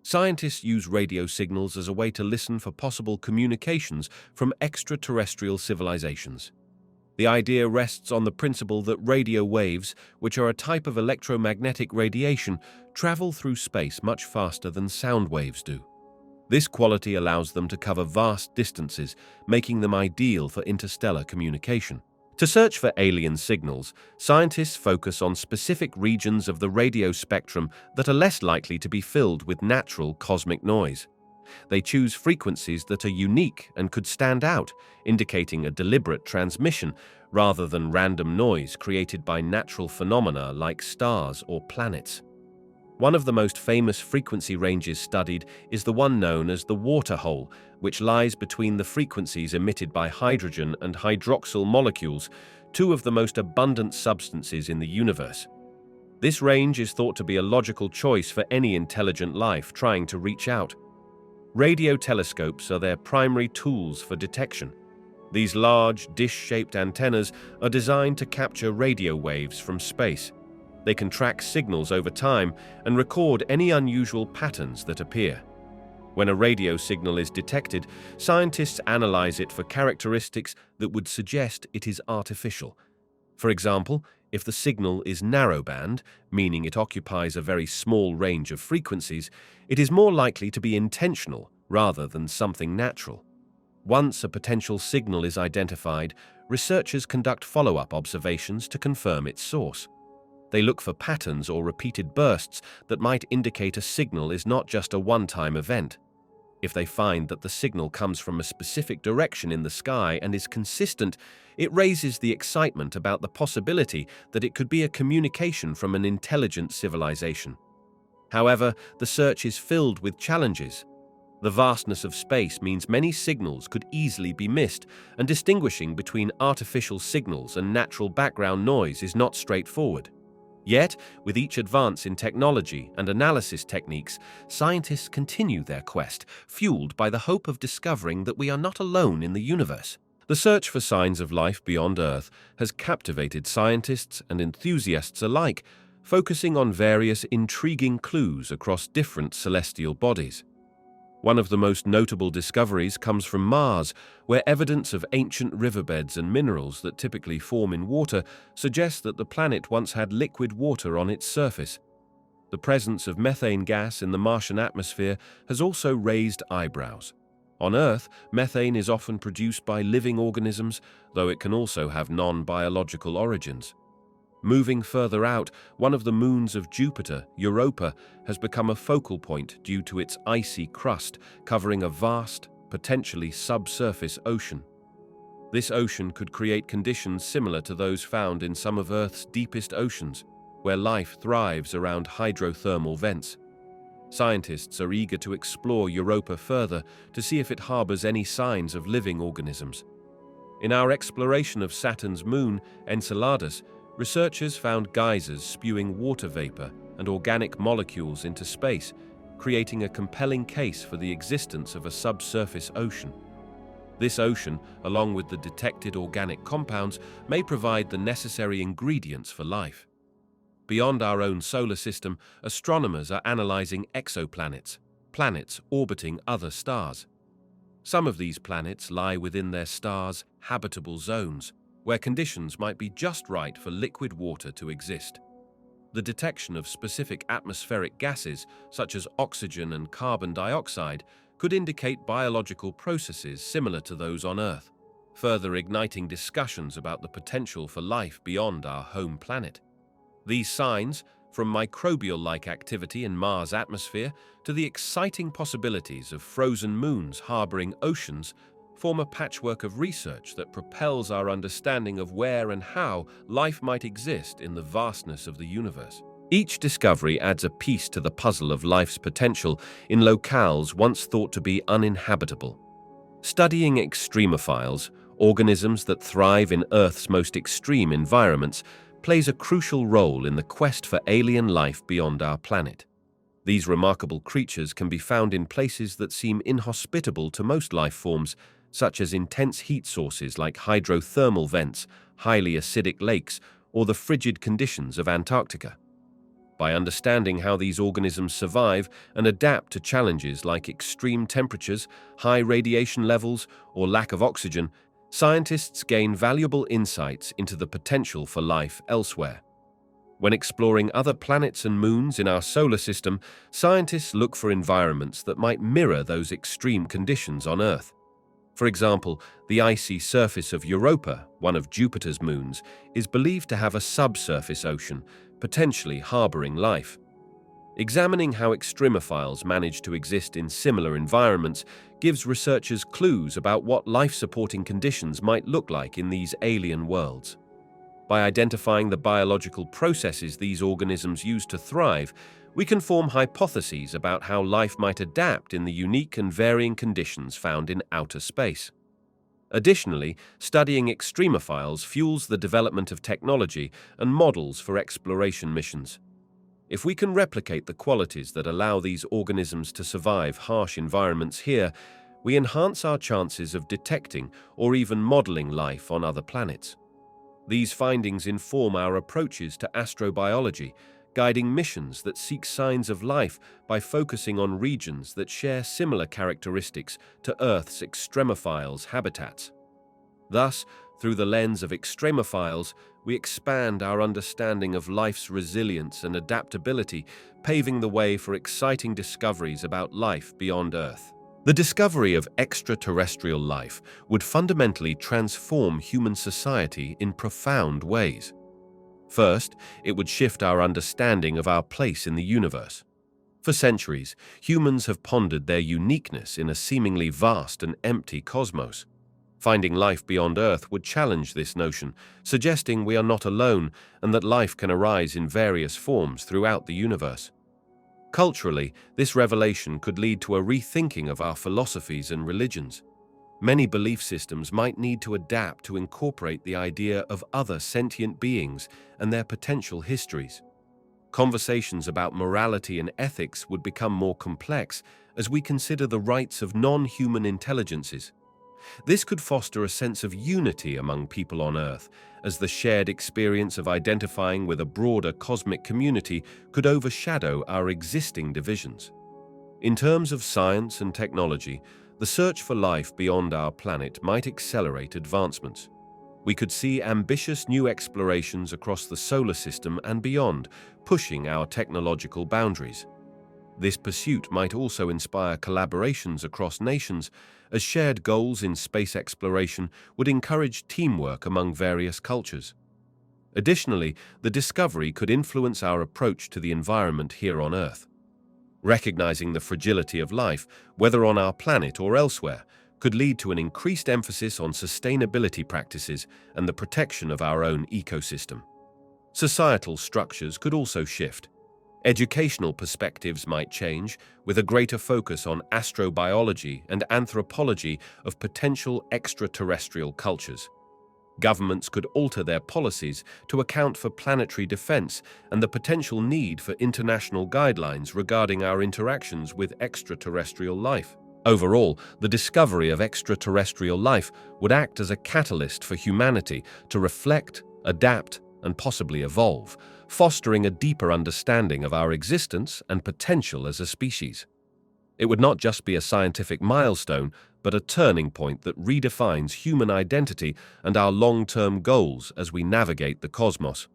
Scientists use radio signals as a way to listen for possible communications from extraterrestrial civilizations. The idea rests on the principle that radio waves, which are a type of electromagnetic radiation, travel through space much faster than sound waves do. This quality allows them to cover vast distances, making them ideal for interstellar communication. To search for alien signals, scientists focus on specific regions of the radio spectrum that are less likely to be filled with natural cosmic noise. They choose frequencies that are unique and could stand out, indicating a deliberate transmission rather than random noise created by natural phenomena like stars or planets. One of the most famous frequency ranges studied is the one known as the water hole, which lies between the frequencies emitted by hydrogen and hydroxyl molecules, two of the most abundant substances in the universe. This range is thought to be a logical choice for any intelligent life trying to reach out. Radio telescopes are their primary tools for detection. These large, dish-shaped antennas are designed to capture radio waves from space. They can track signals over time and record any unusual patterns that appear. When a radio signal is detected, scientists analyze it for characteristics that would suggest it is artificial. For example, if the signal is narrowband, meaning it occupies a very small range of frequencies, it is more likely to be intentional rather than something natural. Once a potential signal is identified, researchers conduct follow-up observations to confirm its source. They look for patterns or repeated bursts that might indicate a signal is not just a one-time event. If they find that the signal comes from a specific direction in the sky and is consistent, it raises the excitement about the possibility that it could be a communication from an intelligent civilization. However, the search is filled with challenges. The vastness of space means many signals could easily be missed, and distinguishing between artificial signals and natural background noise is not straightforward. Yet, with each advance in technology and analysis techniques, scientists continue their quest, fueled by the hope of discovering that we are not alone in the universe. The search for signs of life beyond Earth has captivated scientists and enthusiasts alike, focusing on various intriguing clues across different celestial bodies. One of the most notable discoveries comes from Mars, where evidence of ancient riverbeds and minerals that typically form in water suggests that the planet once had liquid water on its surface. The presence of methane gas in the Martian atmosphere has also raised eyebrows. On Earth, methane is often produced by living organisms, though it can also have non-biological origins. Moving further out, one of the moons of Jupiter, Europa, has become a focal point due to its icy crust covering a vast, potentially subsurface ocean. This ocean could create conditions similar to those found in some of Earth's deepest oceans, where life thrives around hydrothermal vents. Scientists are eager to explore Europa further to see if it harbors any signs of living organisms. In our exploration of Saturn's moon, Enceladus, researchers found geysers spewing water vapor and organic molecules into space, creating a compelling case for the existence of a subsurface ocean. This ocean, along with the detected organic compounds, may provide the necessary ingredients for life. Beyond our own solar system, astronomers are analyzing exoplanets, planets orbiting other stars. Some of these planets lie within their stars' habitable zones, where conditions might be just right for liquid water to exist. The detection of specific atmospheric gases, such as oxygen and carbon dioxide, could indicate biological processes similar to those on Earth, further igniting discussions about the potential for life beyond our home planet. These signs, from microbial-like activity in Mars' atmosphere to the exciting possibilities of frozen moons harboring oceans, form a patchwork of research that propels our understanding of where and how life might exist in the vastness of the universe. Each discovery adds a piece to the puzzle of life's potential in locales once thought to be uninhabitable. Studying extremophiles, organisms that thrive in Earth's most extreme environments, plays a crucial role in the quest for alien life beyond our planet. These remarkable creatures can be found in places that seem inhospitable to most life forms, such as intense heat sources like hydrothermal vents, highly acidic lakes, or the frigid conditions of Antarctica. By understanding how these organisms survive and adapt to challenges like extreme temperatures, high radiation levels, or lack of oxygen, scientists gain valuable insights into the potential for life elsewhere. When exploring other planets and moons in our solar system, scientists look for environments that might mirror those extreme conditions on Earth. For example, the icy surface of Europa, one of Jupiter's moons, is believed to have a subsurface ocean, potentially harboring life. Examining how extremophiles manage to exist in similar environments gives researchers clues about what life-supporting conditions might look like in these alien worlds. By identifying the biological processes these organisms use to thrive, we can form hypotheses about how life might adapt in the unique and varying conditions found in outer space. Additionally, studying extremophiles fuels the development of technology and models for exploration missions. If we can replicate the qualities that allow these organisms to survive harsh environments here, we enhance our chances of detecting or even modeling life on other planets. These findings inform our approaches to astrobiology, guiding missions that seek signs of life by focusing on regions that share similar characteristics to Earth's extremophiles' habitats. Thus, through the lens of extremophiles, we expand our understanding of life's resilience and adaptability, paving the way for exciting discoveries about life beyond Earth. The discovery of extraterrestrial life would fundamentally transform human society in profound ways. First, it would shift our understanding of our place in the universe. For centuries, humans have pondered their uniqueness in a seemingly vast and empty cosmos. Finding life beyond Earth would challenge this notion, suggesting we are not alone and that life can arise in various forms throughout the universe. Culturally, this revelation could lead to a rethinking of our philosophies and religions. Many belief systems might need to adapt to incorporate the idea of other sentient beings and their potential histories. Conversations about morality and ethics would become more complex as we consider the rights of non-human intelligences. This could foster a sense of unity among people on Earth, as the shared experience of identifying with a broader cosmic community could overshadow our existing divisions. In terms of science and technology, the search for life beyond our planet might accelerate advancements. We could see ambitious new explorations across the solar system and beyond, pushing our technological boundaries. This pursuit might also inspire collaborations across nations, as shared goals in space exploration would encourage teamwork among various cultures. Additionally, the discovery could influence our approach to the environment here on Earth. Recognizing the fragility of life, whether on our planet or elsewhere, could lead to an increased emphasis on sustainability practices and the protection of our own ecosystem. Societal structures could also shift. Educational perspectives might change, with a greater focus on astrobiology and anthropology of potential extraterrestrial cultures. Governments could alter their policies to account for planetary defense and the potential need for international guidelines regarding our interactions with extraterrestrial life. Overall, the discovery of extraterrestrial life would act as a catalyst for humanity to reflect, adapt, and possibly evolve, fostering a deeper understanding of our existence and potential as a species. It would not just be a scientific milestone, but a turning point that redefines human identity and our long-term goals as we navigate the cosmos.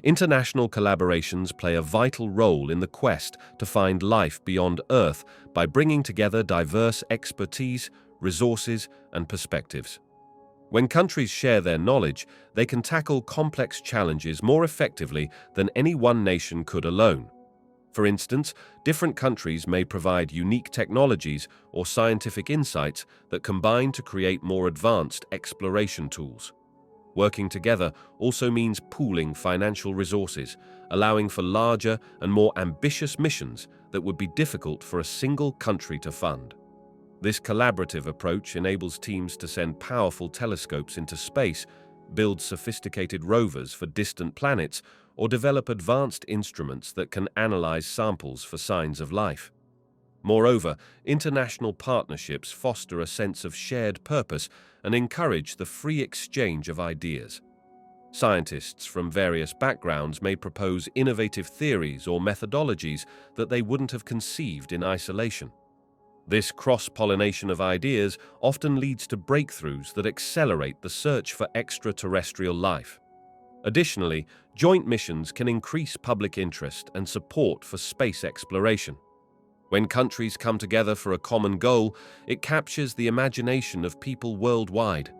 International collaborations play a vital role in the quest to find life beyond Earth by bringing together diverse expertise, resources, and perspectives. When countries share their knowledge, they can tackle complex challenges more effectively than any one nation could alone. For instance, different countries may provide unique technologies or scientific insights that combine to create more advanced exploration tools. Working together also means pooling financial resources, allowing for larger and more ambitious missions that would be difficult for a single country to fund. This collaborative approach enables teams to send powerful telescopes into space, build sophisticated rovers for distant planets, or develop advanced instruments that can analyze samples for signs of life. Moreover, international partnerships foster a sense of shared purpose and encourage the free exchange of ideas. Scientists from various backgrounds may propose innovative theories or methodologies that they wouldn't have conceived in isolation. This cross-pollination of ideas often leads to breakthroughs that accelerate the search for extraterrestrial life. Additionally, joint missions can increase public interest and support for space exploration. When countries come together for a common goal, it captures the imagination of people worldwide.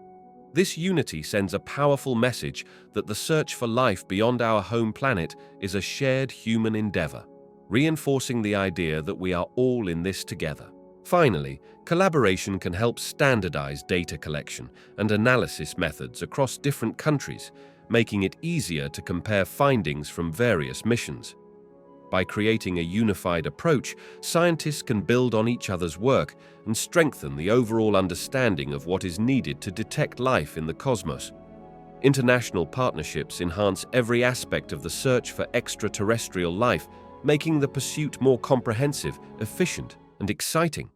This unity sends a powerful message that the search for life beyond our home planet is a shared human endeavor, reinforcing the idea that we are all in this together. Finally, collaboration can help standardize data collection and analysis methods across different countries, making it easier to compare findings from various missions. By creating a unified approach, scientists can build on each other's work and strengthen the overall understanding of what is needed to detect life in the cosmos. International partnerships enhance every aspect of the search for extraterrestrial life, making the pursuit more comprehensive, efficient, and exciting.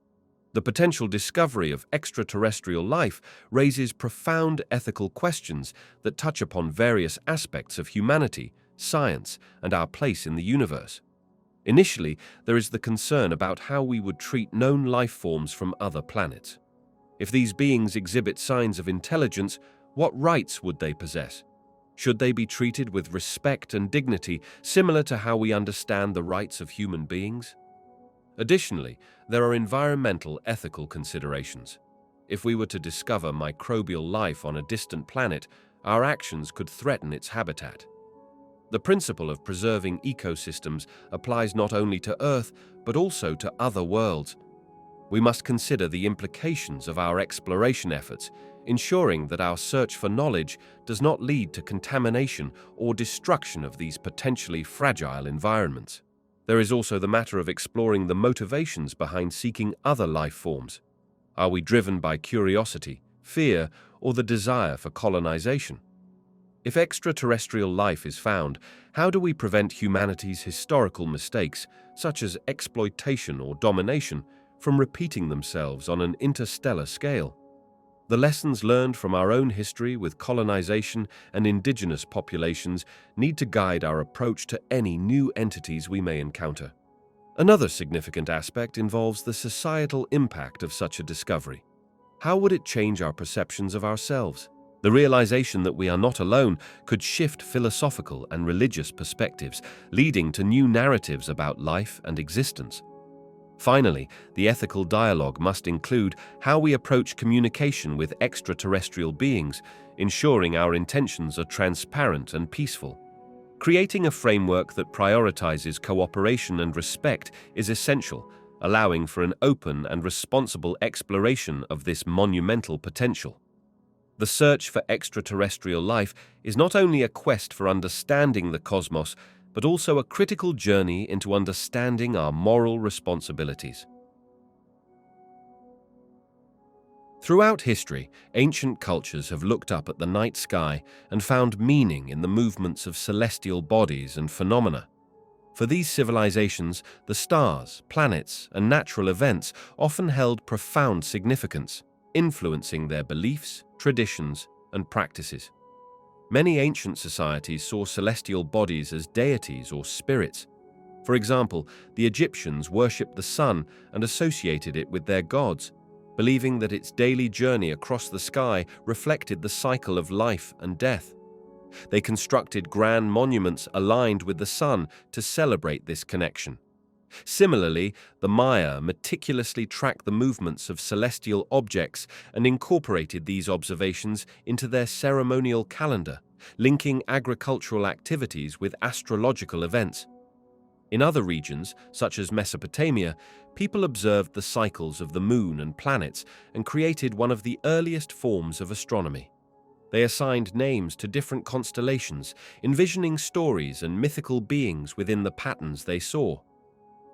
The potential discovery of extraterrestrial life raises profound ethical questions that touch upon various aspects of humanity, science, and our place in the universe. Initially, there is the concern about how we would treat known life forms from other planets. If these beings exhibit signs of intelligence, what rights would they possess? Should they be treated with respect and dignity, similar to how we understand the rights of human beings? Additionally, there are environmental ethical considerations. If we were to discover microbial life on a distant planet, our actions could threaten its habitat. The principle of preserving ecosystems applies not only to Earth, but also to other worlds. We must consider the implications of our exploration efforts, ensuring that our search for knowledge does not lead to contamination or destruction of these potentially fragile environments. There is also the matter of exploring the motivations behind seeking other life forms. Are we driven by curiosity, fear, or the desire for colonization? If extraterrestrial life is found, how do we prevent humanity's historical mistakes, such as exploitation or domination, from repeating themselves on an interstellar scale? The lessons learned from our own history with colonization and indigenous populations need to guide our approach to any new entities we may encounter. Another significant aspect involves the societal impact of such a discovery. How would it change our perceptions of ourselves? The realization that we are not alone could shift philosophical and religious perspectives, leading to new narratives about life and existence. Finally, the ethical dialogue must include how we approach communication with extraterrestrial beings, ensuring our intentions are transparent and peaceful. Creating a framework that prioritizes cooperation and respect is essential, allowing for an open and responsible exploration of this monumental potential. The search for extraterrestrial life is not only a quest for understanding the cosmos, but also a critical journey into understanding our moral responsibilities. Throughout history, ancient cultures have looked up at the night sky and found meaning in the movements of celestial bodies and phenomena. For these civilizations, the stars, planets, and natural events often held profound significance, influencing their beliefs, traditions, and practices. Many ancient societies saw celestial bodies as deities or spirits. For example, the Egyptians worshipped the sun and associated it with their gods, believing that its daily journey across the sky reflected the cycle of life and death. They constructed grand monuments aligned with the sun to celebrate this connection. Similarly, the Maya meticulously tracked the movements of celestial objects and incorporated these observations into their ceremonial calendar, linking agricultural activities with astrological events. In other regions, such as Mesopotamia, people observed the cycles of the moon and planets and created one of the earliest forms of astronomy. They assigned names to different constellations, envisioning stories and mythical beings within the patterns they saw.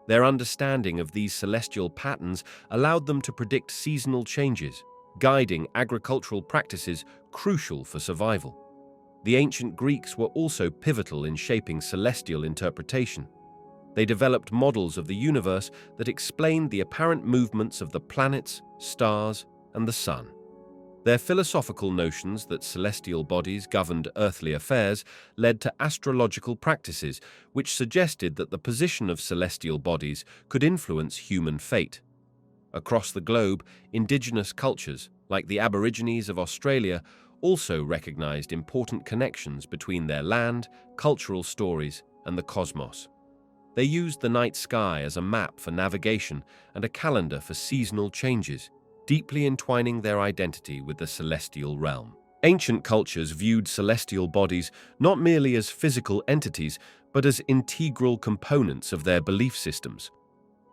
Their understanding of these celestial patterns allowed them to predict seasonal changes, guiding agricultural practices crucial for survival. The ancient Greeks were also pivotal in shaping celestial interpretation. They developed models of the universe that explained the apparent movements of the planets, stars, and the sun. Their philosophical notions that celestial bodies governed earthly affairs led to astrological practices which suggested that the position of celestial bodies could influence human fate. Across the globe, indigenous cultures, like the Aborigines of Australia, also recognized important connections between their land, cultural stories, and the cosmos. They used the night sky as a map for navigation and a calendar for seasonal changes, deeply entwining their identity with the celestial realm. Ancient cultures viewed celestial bodies not merely as physical entities, but as integral components of their belief systems.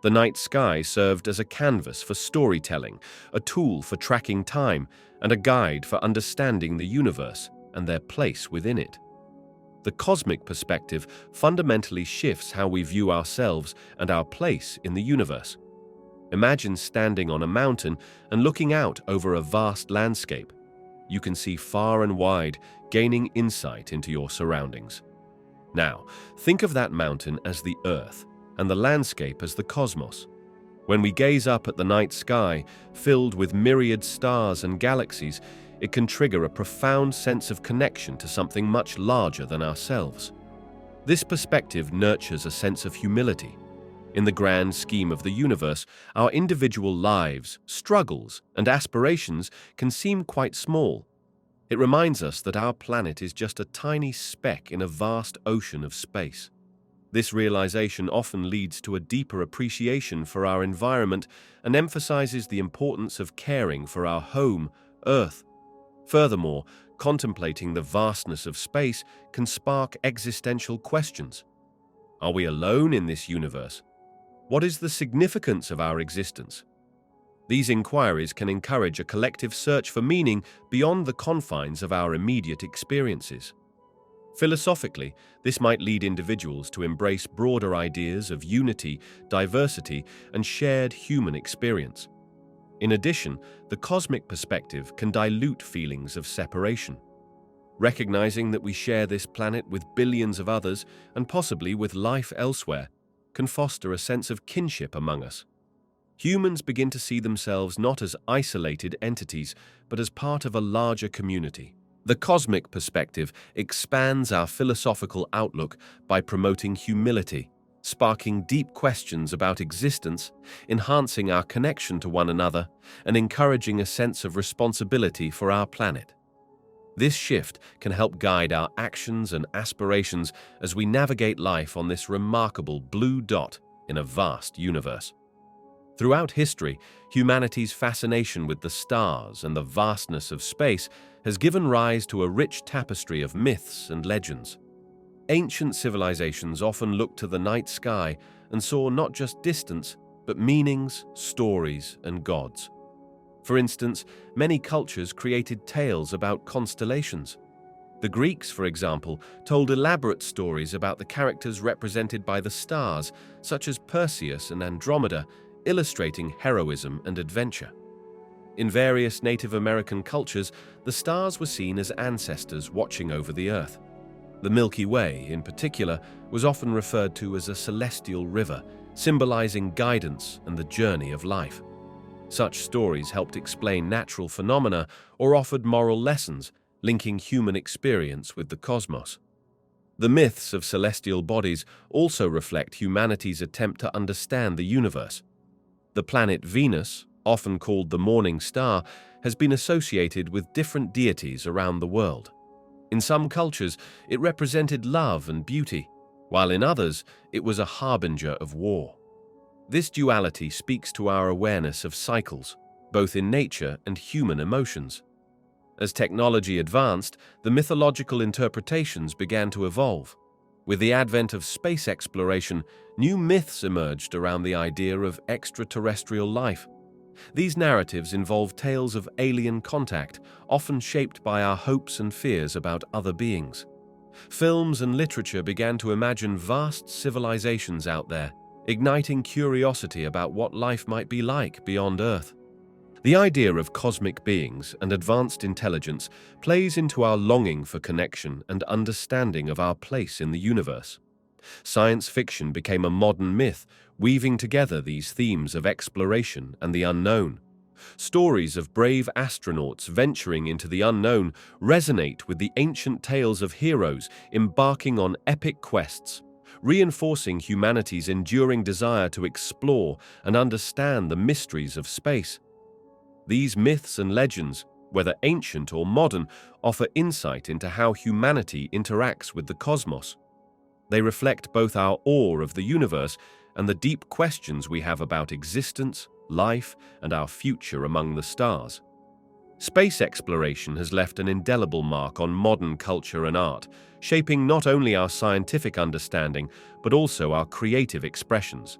The night sky served as a canvas for storytelling, a tool for tracking time, and a guide for understanding the universe and their place within it. The cosmic perspective fundamentally shifts how we view ourselves and our place in the universe. Imagine standing on a mountain and looking out over a vast landscape. You can see far and wide, gaining insight into your surroundings. Now, think of that mountain as the Earth and the landscape as the cosmos. When we gaze up at the night sky, filled with myriad stars and galaxies, it can trigger a profound sense of connection to something much larger than ourselves. This perspective nurtures a sense of humility. In the grand scheme of the universe, our individual lives, struggles, and aspirations can seem quite small. It reminds us that our planet is just a tiny speck in a vast ocean of space. This realization often leads to a deeper appreciation for our environment and emphasizes the importance of caring for our home, Earth. Furthermore, contemplating the vastness of space can spark existential questions. Are we alone in this universe? What is the significance of our existence? These inquiries can encourage a collective search for meaning beyond the confines of our immediate experiences. Philosophically, this might lead individuals to embrace broader ideas of unity, diversity, and shared human experience. In addition, the cosmic perspective can dilute feelings of separation. Recognizing that we share this planet with billions of others, and possibly with life elsewhere, can foster a sense of kinship among us. Humans begin to see themselves not as isolated entities, but as part of a larger community. The cosmic perspective expands our philosophical outlook by promoting humility, sparking deep questions about existence, enhancing our connection to one another, and encouraging a sense of responsibility for our planet. This shift can help guide our actions and aspirations as we navigate life on this remarkable blue dot in a vast universe. Throughout history, humanity's fascination with the stars and the vastness of space has given rise to a rich tapestry of myths and legends. Ancient civilizations often looked to the night sky and saw not just distance, but meanings, stories, and gods. For instance, many cultures created tales about constellations. The Greeks, for example, told elaborate stories about the characters represented by the stars, such as Perseus and Andromeda, illustrating heroism and adventure. In various Native American cultures, the stars were seen as ancestors watching over the earth. The Milky Way, in particular, was often referred to as a celestial river, symbolizing guidance and the journey of life. Such stories helped explain natural phenomena or offered moral lessons, linking human experience with the cosmos. The myths of celestial bodies also reflect humanity's attempt to understand the universe. The planet Venus, often called the morning star, has been associated with different deities around the world. In some cultures, it represented love and beauty, while in others, it was a harbinger of war. This duality speaks to our awareness of cycles, both in nature and human emotions. As technology advanced, the mythological interpretations began to evolve. With the advent of space exploration, new myths emerged around the idea of extraterrestrial life. These narratives involve tales of alien contact, often shaped by our hopes and fears about other beings. Films and literature began to imagine vast civilizations out there, igniting curiosity about what life might be like beyond Earth. The idea of cosmic beings and advanced intelligence plays into our longing for connection and understanding of our place in the universe. Science fiction became a modern myth, weaving together these themes of exploration and the unknown. Stories of brave astronauts venturing into the unknown resonate with the ancient tales of heroes embarking on epic quests, reinforcing humanity's enduring desire to explore and understand the mysteries of space. These myths and legends, whether ancient or modern, offer insight into how humanity interacts with the cosmos. They reflect both our awe of the universe and the deep questions we have about existence, life, and our future among the stars. Space exploration has left an indelible mark on modern culture and art, shaping not only our scientific understanding, but also our creative expressions.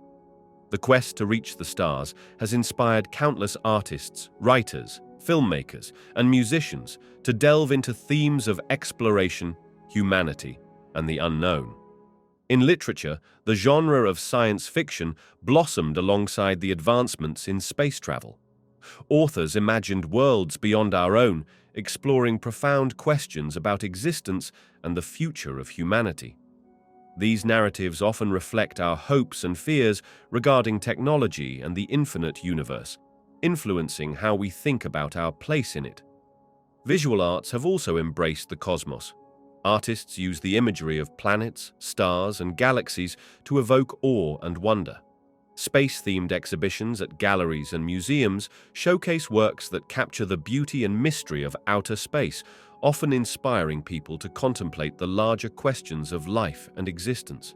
The quest to reach the stars has inspired countless artists, writers, filmmakers, and musicians to delve into themes of exploration, humanity, and the unknown. In literature, the genre of science fiction blossomed alongside the advancements in space travel. Authors imagined worlds beyond our own, exploring profound questions about existence and the future of humanity. These narratives often reflect our hopes and fears regarding technology and the infinite universe, influencing how we think about our place in it. Visual arts have also embraced the cosmos. Artists use the imagery of planets, stars, and galaxies to evoke awe and wonder. Space-themed exhibitions at galleries and museums showcase works that capture the beauty and mystery of outer space, often inspiring people to contemplate the larger questions of life and existence.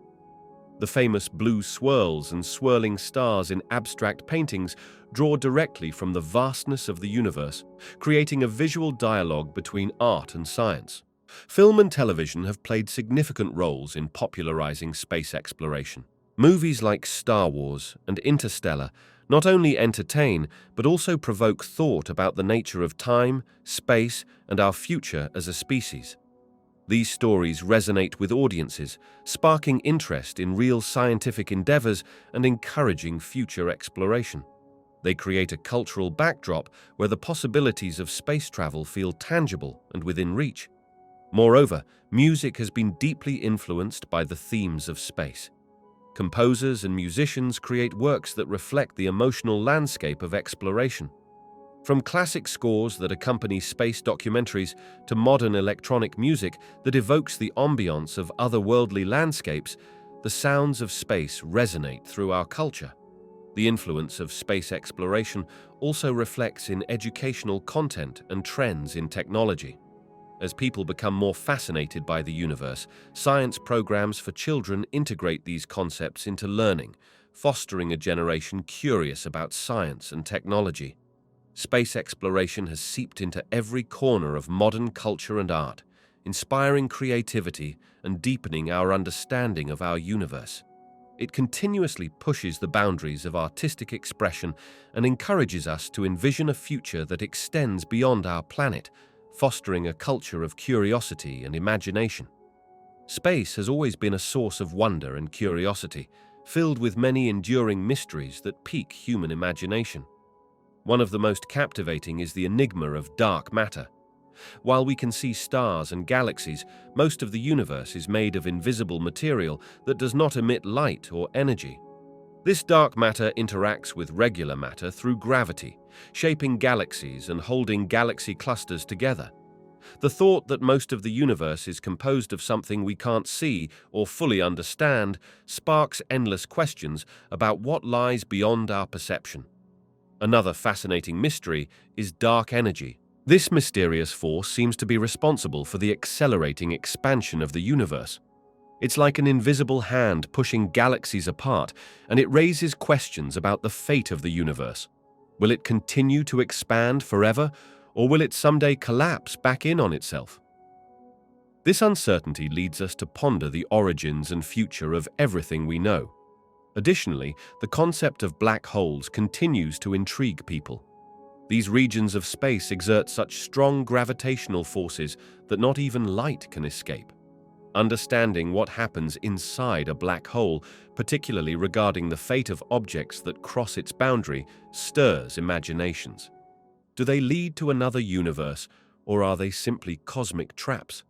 The famous blue swirls and swirling stars in abstract paintings draw directly from the vastness of the universe, creating a visual dialogue between art and science. Film and television have played significant roles in popularizing space exploration. Movies like Star Wars and Interstellar not only entertain, but also provoke thought about the nature of time, space, and our future as a species. These stories resonate with audiences, sparking interest in real scientific endeavors and encouraging future exploration. They create a cultural backdrop where the possibilities of space travel feel tangible and within reach. Moreover, music has been deeply influenced by the themes of space. Composers and musicians create works that reflect the emotional landscape of exploration. From classic scores that accompany space documentaries to modern electronic music that evokes the ambiance of otherworldly landscapes, the sounds of space resonate through our culture. The influence of space exploration also reflects in educational content and trends in technology. As people become more fascinated by the universe, science programs for children integrate these concepts into learning, fostering a generation curious about science and technology. Space exploration has seeped into every corner of modern culture and art, inspiring creativity and deepening our understanding of our universe. It continuously pushes the boundaries of artistic expression and encourages us to envision a future that extends beyond our planet, fostering a culture of curiosity and imagination. Space has always been a source of wonder and curiosity, filled with many enduring mysteries that pique human imagination. One of the most captivating is the enigma of dark matter. While we can see stars and galaxies, most of the universe is made of invisible material that does not emit light or energy. This dark matter interacts with regular matter through gravity, shaping galaxies and holding galaxy clusters together. The thought that most of the universe is composed of something we can't see or fully understand sparks endless questions about what lies beyond our perception. Another fascinating mystery is dark energy. This mysterious force seems to be responsible for the accelerating expansion of the universe. It's like an invisible hand pushing galaxies apart, and it raises questions about the fate of the universe. Will it continue to expand forever, or will it someday collapse back in on itself? This uncertainty leads us to ponder the origins and future of everything we know. Additionally, the concept of black holes continues to intrigue people. These regions of space exert such strong gravitational forces that not even light can escape. Understanding what happens inside a black hole, particularly regarding the fate of objects that cross its boundary, stirs imaginations. Do they lead to another universe, or are they simply cosmic traps?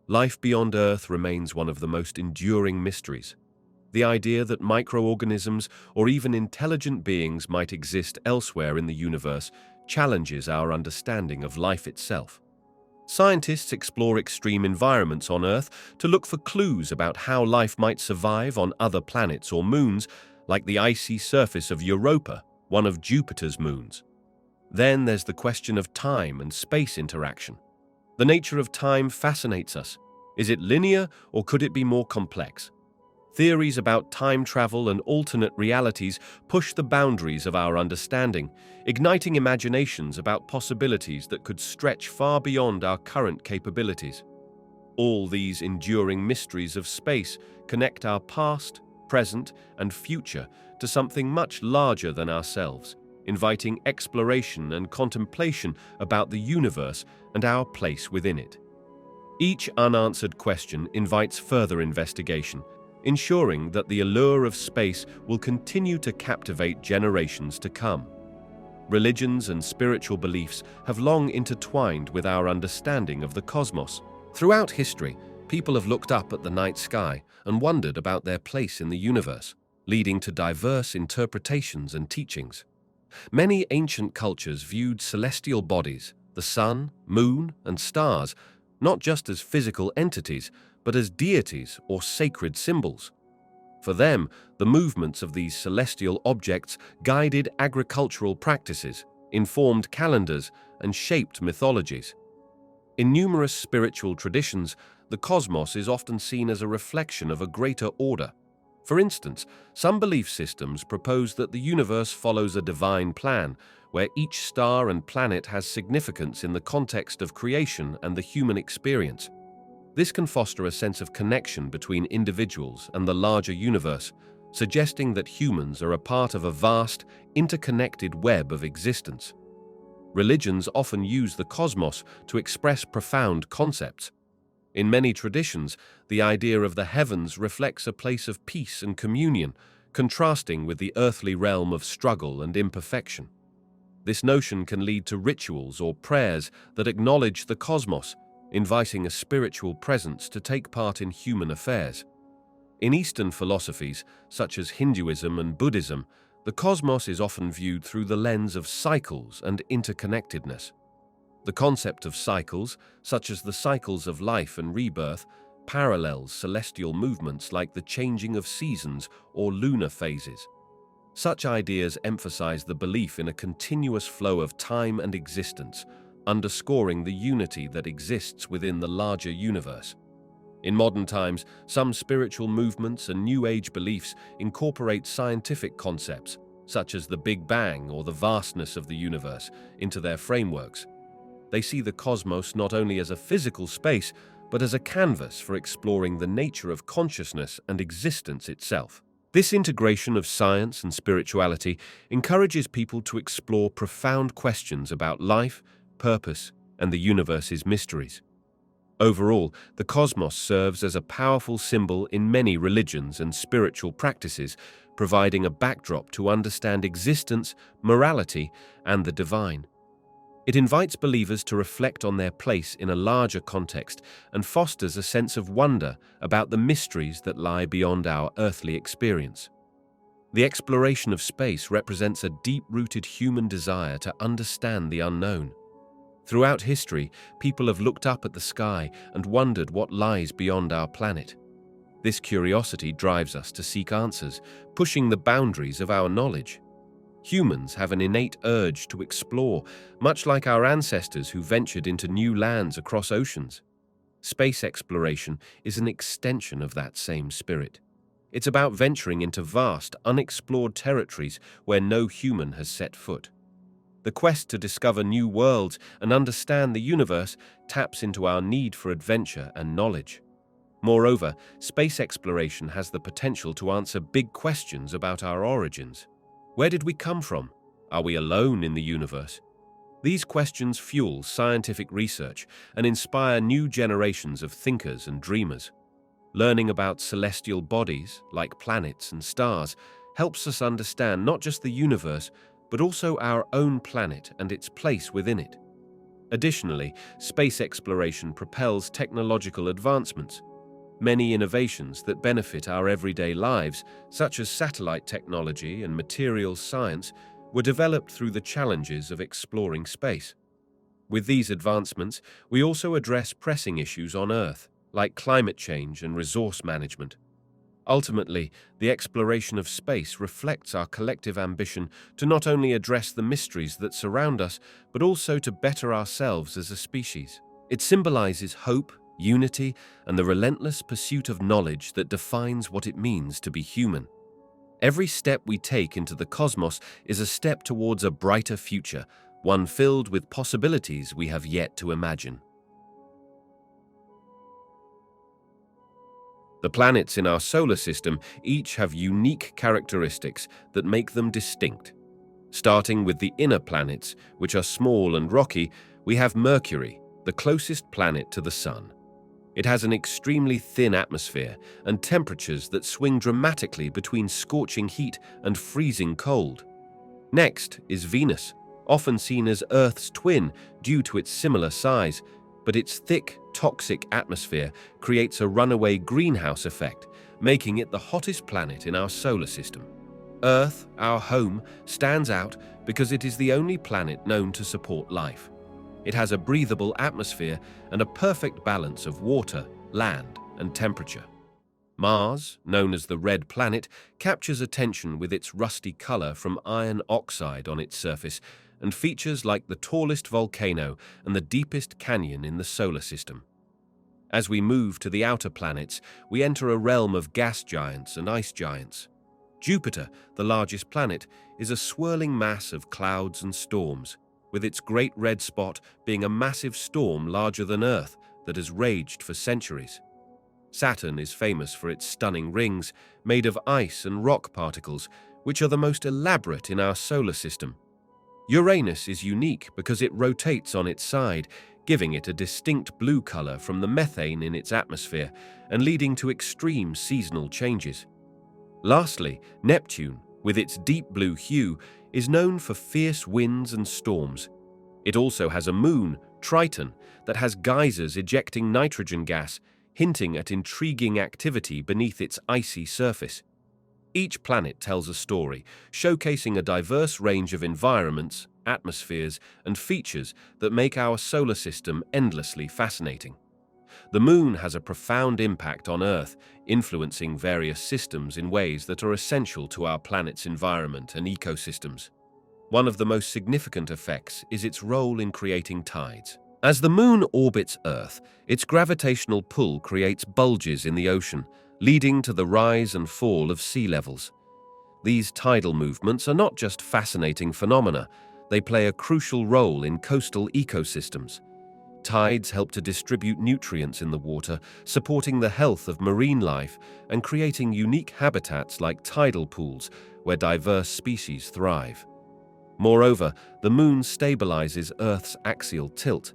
Life beyond Earth remains one of the most enduring mysteries. The idea that microorganisms or even intelligent beings might exist elsewhere in the universe challenges our understanding of life itself. Scientists explore extreme environments on Earth to look for clues about how life might survive on other planets or moons, like the icy surface of Europa, one of Jupiter's moons. Then there's the question of time and space interaction. The nature of time fascinates us. Is it linear, or could it be more complex? Theories about time travel and alternate realities push the boundaries of our understanding, igniting imaginations about possibilities that could stretch far beyond our current capabilities. All these enduring mysteries of space connect our past, present, and future to something much larger than ourselves, inviting exploration and contemplation about the universe and our place within it. Each unanswered question invites further investigation, ensuring that the allure of space will continue to captivate generations to come. Religions and spiritual beliefs have long intertwined with our understanding of the cosmos. Throughout history, people have looked up at the night sky and wondered about their place in the universe, leading to diverse interpretations and teachings. Many ancient cultures viewed celestial bodies, the sun, moon, and stars, not just as physical entities, but as deities or sacred symbols. For them, the movements of these celestial objects guided agricultural practices, informed calendars, and shaped mythologies. In numerous spiritual traditions, the cosmos is often seen as a reflection of a greater order. For instance, some belief systems propose that the universe follows a divine plan, where each star and planet has significance in the context of creation and the human experience. This can foster a sense of connection between individuals and the larger universe, suggesting that humans are a part of a vast, interconnected web of existence. Religions often use the cosmos to express profound concepts. In many traditions, the idea of the heavens reflects a place of peace and communion, contrasting with the earthly realm of struggle and imperfection. This notion can lead to rituals or prayers that acknowledge the cosmos, inviting a spiritual presence to take part in human affairs. In Eastern philosophies, such as Hinduism and Buddhism, the cosmos is often viewed through the lens of cycles and interconnectedness. The concept of cycles, such as the cycles of life and rebirth, parallels celestial movements like the changing of seasons or lunar phases. Such ideas emphasize the belief in a continuous flow of time and existence, underscoring the unity that exists within the larger universe. In modern times, some spiritual movements and New Age beliefs incorporate scientific concepts, such as the Big Bang or the vastness of the universe, into their frameworks. They see the cosmos not only as a physical space, but as a canvas for exploring the nature of consciousness and existence itself. This integration of science and spirituality encourages people to explore profound questions about life, purpose, and the universe's mysteries. Overall, the cosmos serves as a powerful symbol in many religions and spiritual practices, providing a backdrop to understand existence, morality, and the divine. It invites believers to reflect on their place in a larger context and fosters a sense of wonder about the mysteries that lie beyond our earthly experience. The exploration of space represents a deep-rooted human desire to understand the unknown. Throughout history, people have looked up at the sky and wondered what lies beyond our planet. This curiosity drives us to seek answers, pushing the boundaries of our knowledge. Humans have an innate urge to explore, much like our ancestors who ventured into new lands across oceans. Space exploration is an extension of that same spirit. It's about venturing into vast, unexplored territories where no human has set foot. The quest to discover new worlds and understand the universe taps into our need for adventure and knowledge. Moreover, space exploration has the potential to answer big questions about our origins. Where did we come from? Are we alone in the universe? These questions fuel scientific research and inspire new generations of thinkers and dreamers. Learning about celestial bodies, like planets and stars, helps us understand not just the universe, but also our own planet and its place within it. Additionally, space exploration propels technological advancements. Many innovations that benefit our everyday lives, such as satellite technology and materials science, were developed through the challenges of exploring space. With these advancements, we also address pressing issues on Earth, like climate change and resource management. Ultimately, the exploration of space reflects our collective ambition to not only address the mysteries that surround us, but also to better ourselves as a species. It symbolizes hope, unity, and the relentless pursuit of knowledge that defines what it means to be human. Every step we take into the cosmos is a step towards a brighter future, one filled with possibilities we have yet to imagine. The planets in our solar system each have unique characteristics that make them distinct. Starting with the inner planets, which are small and rocky, we have Mercury, the closest planet to the Sun. It has an extremely thin atmosphere and temperatures that swing dramatically between scorching heat and freezing cold. Next is Venus, often seen as Earth's twin due to its similar size, but its thick, toxic atmosphere creates a runaway greenhouse effect, making it the hottest planet in our solar system. Earth, our home, stands out because it is the only planet known to support life. It has a breathable atmosphere and a perfect balance of water, land, and temperature. Mars, known as the Red Planet, captures attention with its rusty color from iron oxide on its surface and features like the tallest volcano and the deepest canyon in the solar system. As we move to the outer planets, we enter a realm of gas giants and ice giants. Jupiter, the largest planet, is a swirling mass of clouds and storms, with its great red spot being a massive storm larger than Earth that has raged for centuries. Saturn is famous for its stunning rings made of ice and rock particles, which are the most elaborate in our solar system. Uranus is unique because it rotates on its side, giving it a distinct blue color from the methane in its atmosphere and leading to extreme seasonal changes. Lastly, Neptune, with its deep blue hue, is known for fierce winds and storms. It also has a moon, Triton, that has geysers ejecting nitrogen gas, hinting at intriguing activity beneath its icy surface. Each planet tells a story, showcasing a diverse range of environments, atmospheres, and features that make our solar system endlessly fascinating. The Moon has a profound impact on Earth, influencing various systems in ways that are essential to our planet's environment and ecosystems. One of the most significant effects is its role in creating tides. As the Moon orbits Earth, its gravitational pull creates bulges in the ocean, leading to the rise and fall of sea levels. These tidal movements are not just fascinating phenomena, they play a crucial role in coastal ecosystems. Tides help to distribute nutrients in the water, supporting the health of marine life and creating unique habitats like tidal pools where diverse species thrive. Moreover, the Moon stabilizes Earth's axial tilt.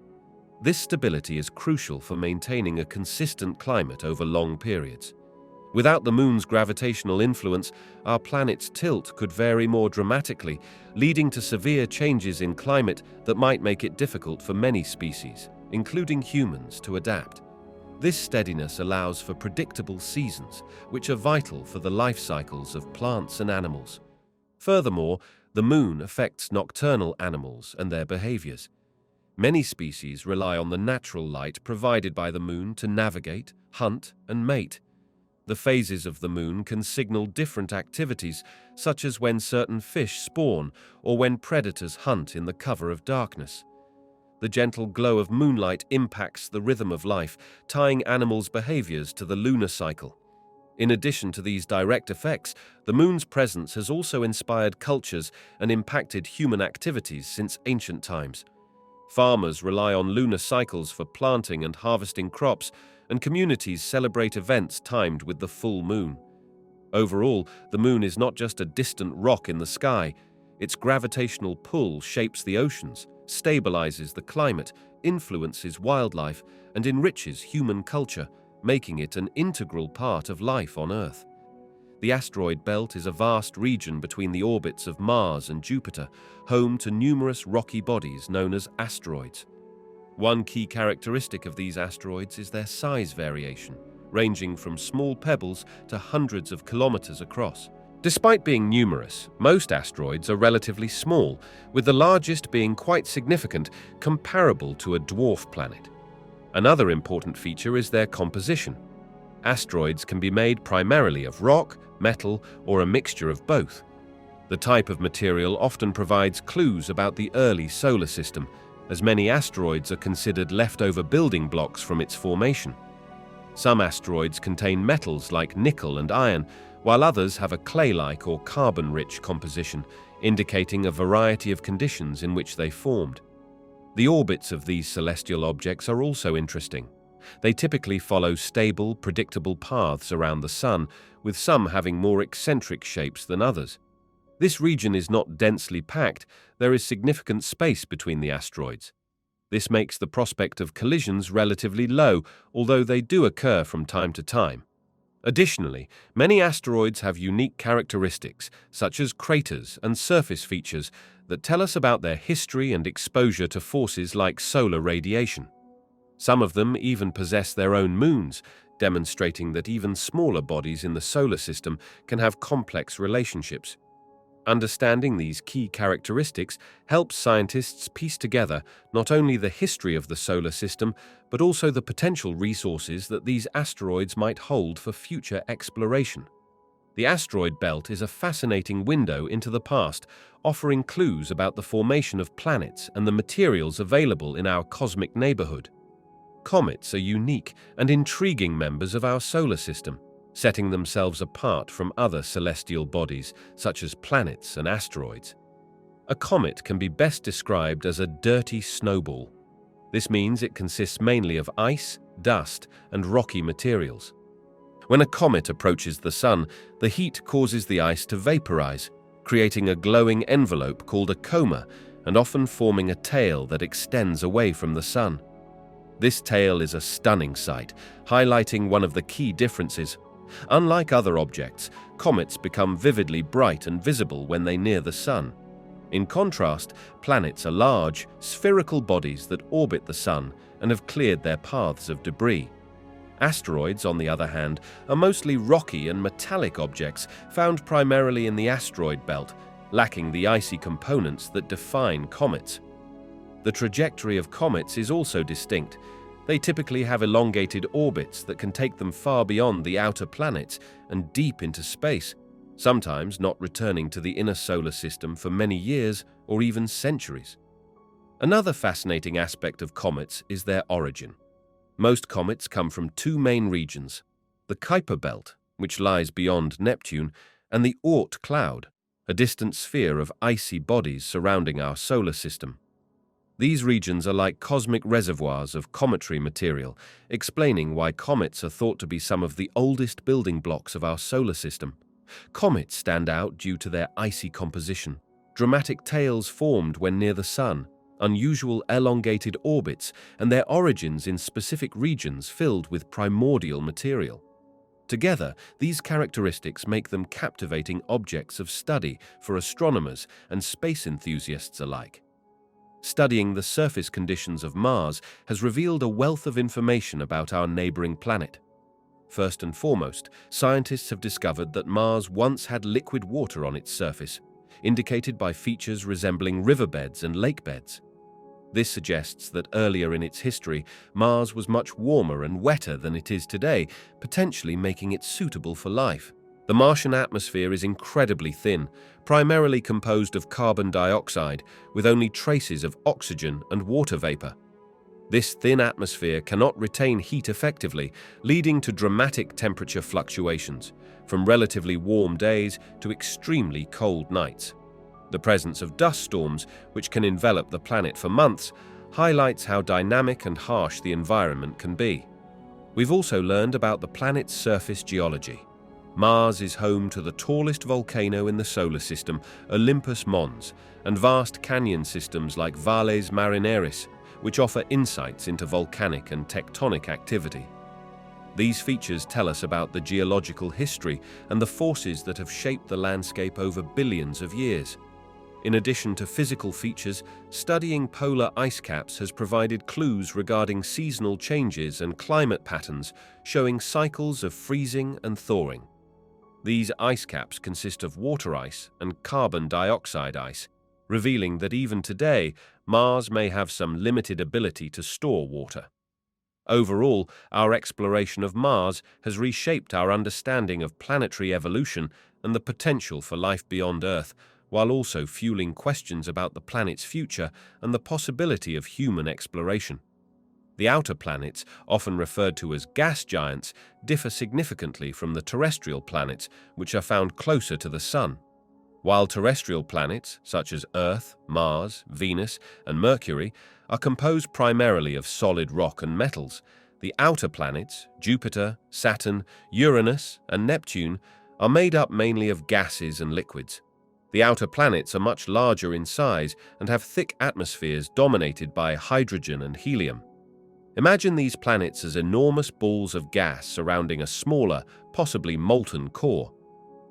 This stability is crucial for maintaining a consistent climate over long periods. Without the Moon's gravitational influence, our planet's tilt could vary more dramatically, leading to severe changes in climate that might make it difficult for many species, including humans, to adapt. This steadiness allows for predictable seasons, which are vital for the life cycles of plants and animals. Furthermore, the Moon affects nocturnal animals and their behaviors. Many species rely on the natural light provided by the Moon to navigate, hunt, and mate. The phases of the Moon can signal different activities, such as when certain fish spawn or when predators hunt in the cover of darkness. The gentle glow of moonlight impacts the rhythm of life, tying animals' behaviors to the lunar cycle. In addition to these direct effects, the Moon's presence has also inspired cultures and impacted human activities since ancient times. Farmers rely on lunar cycles for planting and harvesting crops, and communities celebrate events timed with the full moon. Overall, the Moon is not just a distant rock in the sky. Its gravitational pull shapes the oceans, stabilizes the climate, influences wildlife, and enriches human culture, making it an integral part of life on Earth. The asteroid belt is a vast region between the orbits of Mars and Jupiter, home to numerous rocky bodies known as asteroids. One key characteristic of these asteroids is their size variation, ranging from small pebbles to hundreds of kilometers across. Despite being numerous, most asteroids are relatively small, with the largest being quite significant, comparable to a dwarf planet. Another important feature is their composition. Asteroids can be made primarily of rock, metal, or a mixture of both. The type of material often provides clues about the early solar system, as many asteroids are considered leftover building blocks from its formation. Some asteroids contain metals like nickel and iron, while others have a clay-like or carbon-rich composition, indicating a variety of conditions in which they formed. The orbits of these celestial objects are also interesting. They typically follow stable, predictable paths around the Sun, with some having more eccentric shapes than others. This region is not densely packed. There is significant space between the asteroids. This makes the prospect of collisions relatively low, although they do occur from time to time. Additionally, many asteroids have unique characteristics, such as craters and surface features, that tell us about their history and exposure to forces like solar radiation. Some of them even possess their own moons, demonstrating that even smaller bodies in the solar system can have complex relationships. Understanding these key characteristics helps scientists piece together not only the history of the solar system, but also the potential resources that these asteroids might hold for future exploration. The asteroid belt is a fascinating window into the past, offering clues about the formation of planets and the materials available in our cosmic neighborhood. Comets are unique and intriguing members of our solar system, setting themselves apart from other celestial bodies such as planets and asteroids. A comet can be best described as a dirty snowball. This means it consists mainly of ice, dust, and rocky materials. When a comet approaches the Sun, the heat causes the ice to vaporize, creating a glowing envelope called a coma and often forming a tail that extends away from the Sun. This tail is a stunning sight, highlighting one of the key differences. Unlike other objects, comets become vividly bright and visible when they near the Sun. In contrast, planets are large, spherical bodies that orbit the Sun and have cleared their paths of debris. Asteroids, on the other hand, are mostly rocky and metallic objects found primarily in the asteroid belt, lacking the icy components that define comets. The trajectory of comets is also distinct. They typically have elongated orbits that can take them far beyond the outer planets and deep into space, sometimes not returning to the inner solar system for many years or even centuries. Another fascinating aspect of comets is their origin. Most comets come from two main regions: the Kuiper belt, which lies beyond Neptune, and the Oort cloud, a distant sphere of icy bodies surrounding our solar system. These regions are like cosmic reservoirs of cometary material, explaining why comets are thought to be some of the oldest building blocks of our solar system. Comets stand out due to their icy composition, dramatic tails formed when near the Sun, unusual elongated orbits, and their origins in specific regions filled with primordial material. Together, these characteristics make them captivating objects of study for astronomers and space enthusiasts alike. Studying the surface conditions of Mars has revealed a wealth of information about our neighboring planet. First and foremost, scientists have discovered that Mars once had liquid water on its surface, indicated by features resembling riverbeds and lakebeds. This suggests that earlier in its history, Mars was much warmer and wetter than it is today, potentially making it suitable for life. The Martian atmosphere is incredibly thin, primarily composed of carbon dioxide, with only traces of oxygen and water vapor. This thin atmosphere cannot retain heat effectively, leading to dramatic temperature fluctuations, from relatively warm days to extremely cold nights. The presence of dust storms, which can envelop the planet for months, highlights how dynamic and harsh the environment can be. We've also learned about the planet's surface geology. Mars is home to the tallest volcano in the solar system, Olympus Mons, and vast canyon systems like Valles Marineris, which offer insights into volcanic and tectonic activity. These features tell us about the geological history and the forces that have shaped the landscape over billions of years. In addition to physical features, studying polar ice caps has provided clues regarding seasonal changes and climate patterns, showing cycles of freezing and thawing. These ice caps consist of water ice and carbon dioxide ice, revealing that even today, Mars may have some limited ability to store water. Overall, our exploration of Mars has reshaped our understanding of planetary evolution and the potential for life beyond Earth, while also fueling questions about the planet's future and the possibility of human exploration. The outer planets, often referred to as gas giants, differ significantly from the terrestrial planets, which are found closer to the Sun. While terrestrial planets, such as Earth, Mars, Venus, and Mercury, are composed primarily of solid rock and metals, the outer planets, Jupiter, Saturn, Uranus, and Neptune, are made up mainly of gases and liquids. The outer planets are much larger in size and have thick atmospheres dominated by hydrogen and helium. Imagine these planets as enormous balls of gas surrounding a smaller, possibly molten core.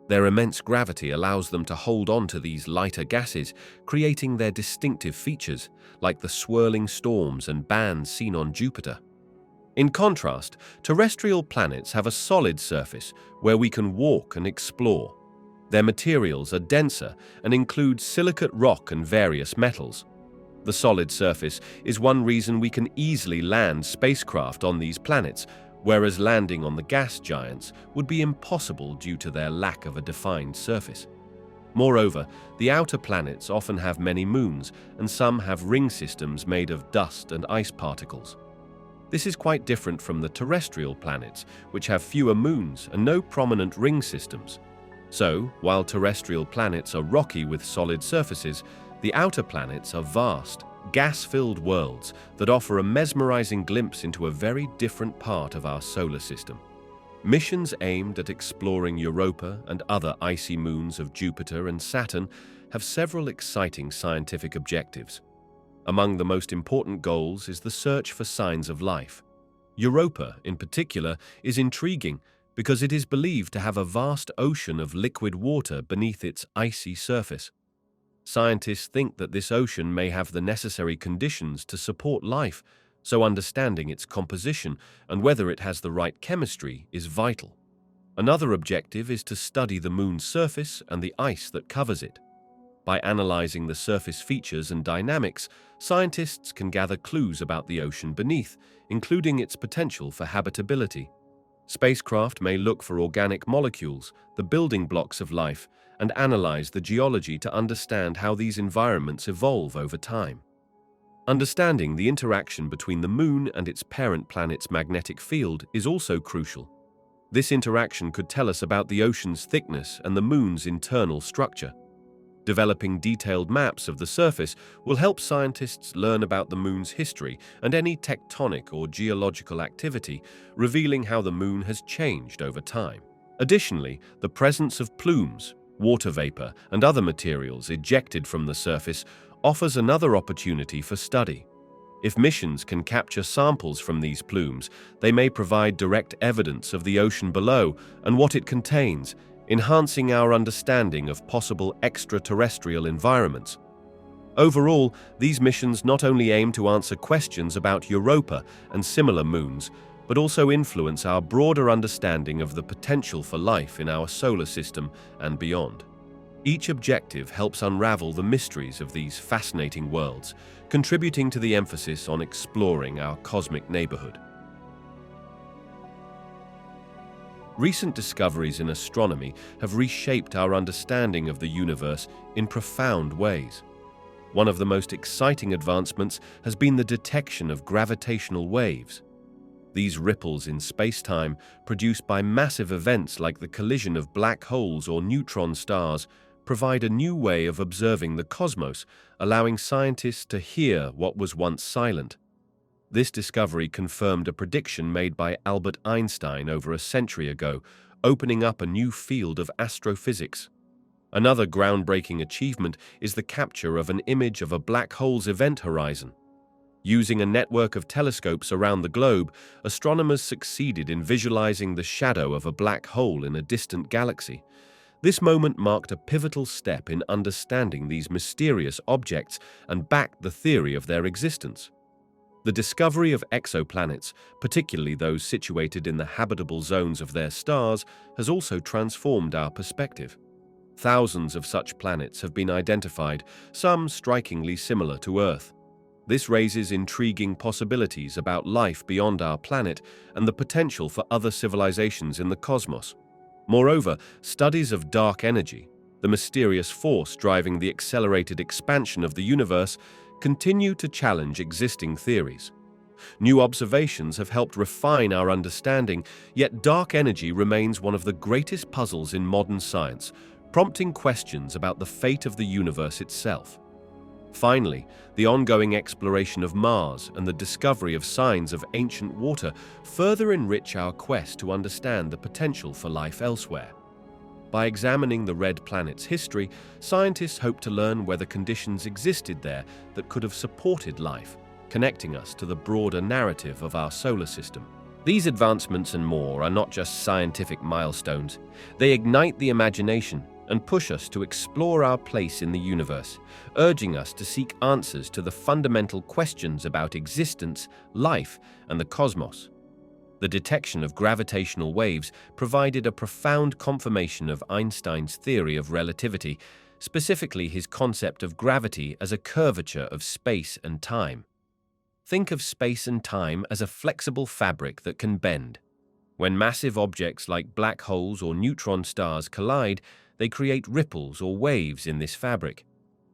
Their immense gravity allows them to hold on to these lighter gases, creating their distinctive features, like the swirling storms and bands seen on Jupiter. In contrast, terrestrial planets have a solid surface where we can walk and explore. Their materials are denser and include silicate rock and various metals. The solid surface is one reason we can easily land spacecraft on these planets, whereas landing on the gas giants would be impossible due to their lack of a defined surface. Moreover, the outer planets often have many moons, and some have ring systems made of dust and ice particles. This is quite different from the terrestrial planets, which have fewer moons and no prominent ring systems. So, while terrestrial planets are rocky with solid surfaces, the outer planets are vast, gas-filled worlds that offer a mesmerizing glimpse into a very different part of our solar system. Missions aimed at exploring Europa and other icy moons of Jupiter and Saturn have several exciting scientific objectives. Among the most important goals is the search for signs of life. Europa, in particular, is intriguing because it is believed to have a vast ocean of liquid water beneath its icy surface. Scientists think that this ocean may have the necessary conditions to support life, so understanding its composition and whether it has the right chemistry is vital. Another objective is to study the moon's surface and the ice that covers it. By analyzing the surface features and dynamics, scientists can gather clues about the ocean beneath, including its potential for habitability. Spacecraft may look for organic molecules, the building blocks of life, and analyze the geology to understand how these environments evolve over time. Understanding the interaction between the Moon and its parent planet's magnetic field is also crucial. This interaction could tell us about the ocean's thickness and the Moon's internal structure. Developing detailed maps of the surface will help scientists learn about the Moon's history and any tectonic or geological activity, revealing how the Moon has changed over time. Additionally, the presence of plumes, water vapor, and other materials ejected from the surface offers another opportunity for study. If missions can capture samples from these plumes, they may provide direct evidence of the ocean below and what it contains, enhancing our understanding of possible extraterrestrial environments. Overall, these missions not only aim to answer questions about Europa and similar moons, but also influence our broader understanding of the potential for life in our solar system and beyond. Each objective helps unravel the mysteries of these fascinating worlds, contributing to the emphasis on exploring our cosmic neighborhood. Recent discoveries in astronomy have reshaped our understanding of the universe in profound ways. One of the most exciting advancements has been the detection of gravitational waves. These ripples in space-time, produced by massive events like the collision of black holes or neutron stars, provide a new way of observing the cosmos, allowing scientists to hear what was once silent. This discovery confirmed a prediction made by Albert Einstein over a century ago, opening up a new field of astrophysics. Another groundbreaking achievement is the capture of an image of a black hole's event horizon. Using a network of telescopes around the globe, astronomers succeeded in visualizing the shadow of a black hole in a distant galaxy. This moment marked a pivotal step in understanding these mysterious objects and backed the theory of their existence. The discovery of exoplanets, particularly those situated in the habitable zones of their stars, has also transformed our perspective. Thousands of such planets have been identified, some strikingly similar to Earth. This raises intriguing possibilities about life beyond our planet and the potential for other civilizations in the cosmos. Moreover, studies of dark energy, the mysterious force driving the accelerated expansion of the universe, continue to challenge existing theories. New observations have helped refine our understanding, yet dark energy remains one of the greatest puzzles in modern science, prompting questions about the fate of the universe itself. Finally, the ongoing exploration of Mars and the discovery of signs of ancient water further enrich our quest to understand the potential for life elsewhere. By examining the red planet's history, scientists hope to learn whether conditions existed there that could have supported life, connecting us to the broader narrative of our solar system. These advancements and more are not just scientific milestones. They ignite the imagination and push us to explore our place in the universe, urging us to seek answers to the fundamental questions about existence, life, and the cosmos. The detection of gravitational waves provided a profound confirmation of Einstein's theory of relativity, specifically his concept of gravity as a curvature of space and time. Think of space and time as a flexible fabric that can bend. When massive objects like black holes or neutron stars collide, they create ripples or waves in this fabric.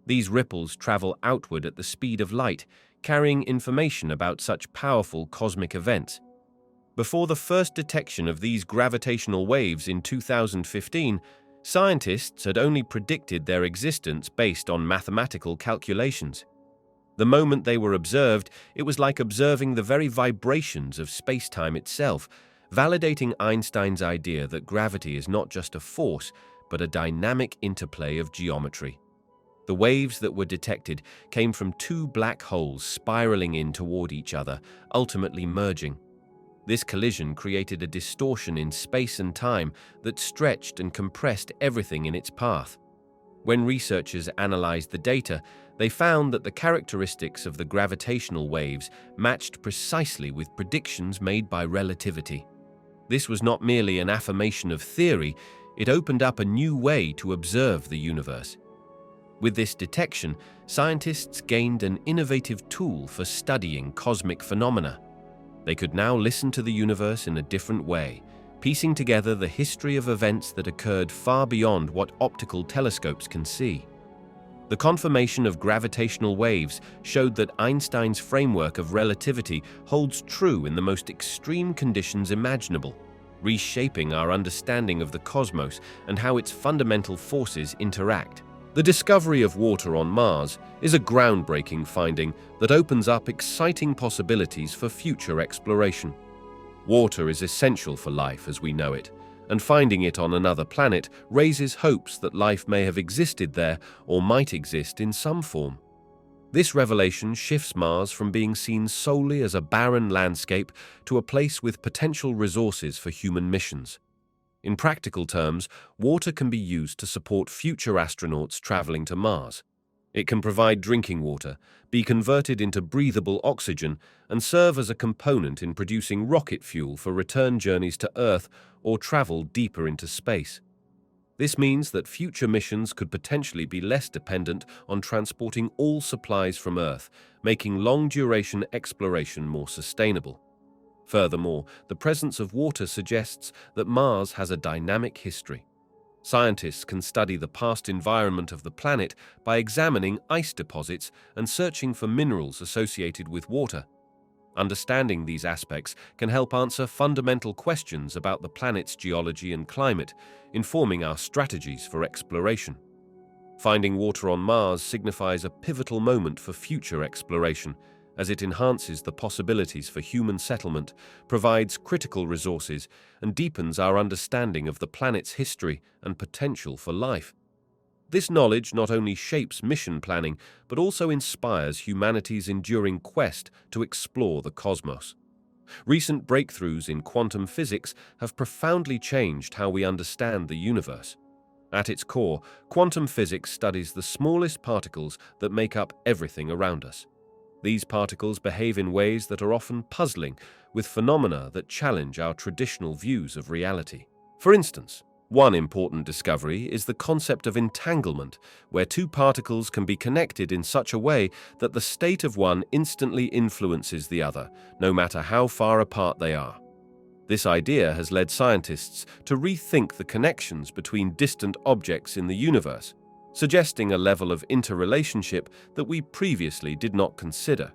These ripples travel outward at the speed of light, carrying information about such powerful cosmic events. Before the first detection of these gravitational waves in 2015, scientists had only predicted their existence based on mathematical calculations. The moment they were observed, it was like observing the very vibrations of space-time itself, validating Einstein's idea that gravity is not just a force, but a dynamic interplay of geometry. The waves that were detected came from two black holes spiraling in toward each other, ultimately merging. This collision created a distortion in space and time that stretched and compressed everything in its path. When researchers analyzed the data, they found that the characteristics of the gravitational waves matched precisely with predictions made by relativity. This was not merely an affirmation of theory, it opened up a new way to observe the universe. With this detection, scientists gained an innovative tool for studying cosmic phenomena. They could now listen to the universe in a different way, piecing together the history of events that occurred far beyond what optical telescopes can see. The confirmation of gravitational waves showed that Einstein's framework of relativity holds true in the most extreme conditions imaginable, reshaping our understanding of the cosmos and how its fundamental forces interact. The discovery of water on Mars is a groundbreaking finding that opens up exciting possibilities for future exploration. Water is essential for life as we know it, and finding it on another planet raises hopes that life may have existed there or might exist in some form. This revelation shifts Mars from being seen solely as a barren landscape to a place with potential resources for human missions. In practical terms, water can be used to support future astronauts traveling to Mars. It can provide drinking water, be converted into breathable oxygen, and serve as a component in producing rocket fuel for return journeys to Earth or travel deeper into space. This means that future missions could potentially be less dependent on transporting all supplies from Earth, making long-duration exploration more sustainable. Furthermore, the presence of water suggests that Mars has a dynamic history. Scientists can study the past environment of the planet by examining ice deposits and searching for minerals associated with water. Understanding these aspects can help answer fundamental questions about the planet's geology and climate, informing our strategies for exploration. Finding water on Mars signifies a pivotal moment for future exploration, as it enhances the possibilities for human settlement, provides critical resources, and deepens our understanding of the planet's history and potential for life. This knowledge not only shapes mission planning, but also inspires humanity's enduring quest to explore the cosmos. Recent breakthroughs in quantum physics have profoundly changed how we understand the universe. At its core, quantum physics studies the smallest particles that make up everything around us. These particles behave in ways that are often puzzling, with phenomena that challenge our traditional views of reality. For instance, one important discovery is the concept of entanglement, where two particles can be connected in such a way that the state of one instantly influences the other, no matter how far apart they are. This idea has led scientists to rethink the connections between distant objects in the universe, suggesting a level of interrelationship that we previously did not consider.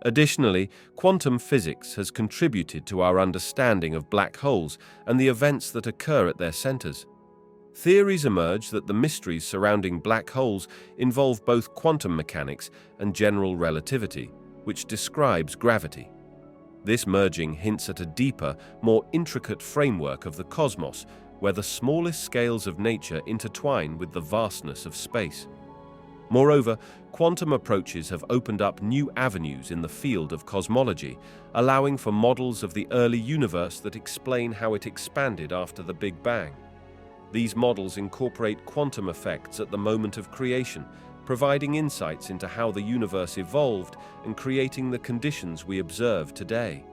Additionally, quantum physics has contributed to our understanding of black holes and the events that occur at their centers. Theories emerge that the mysteries surrounding black holes involve both quantum mechanics and general relativity, which describes gravity. This merging hints at a deeper, more intricate framework of the cosmos, where the smallest scales of nature intertwine with the vastness of space. Moreover, quantum approaches have opened up new avenues in the field of cosmology, allowing for models of the early universe that explain how it expanded after the Big Bang. These models incorporate quantum effects at the moment of creation, providing insights into how the universe evolved and creating the conditions we observe today.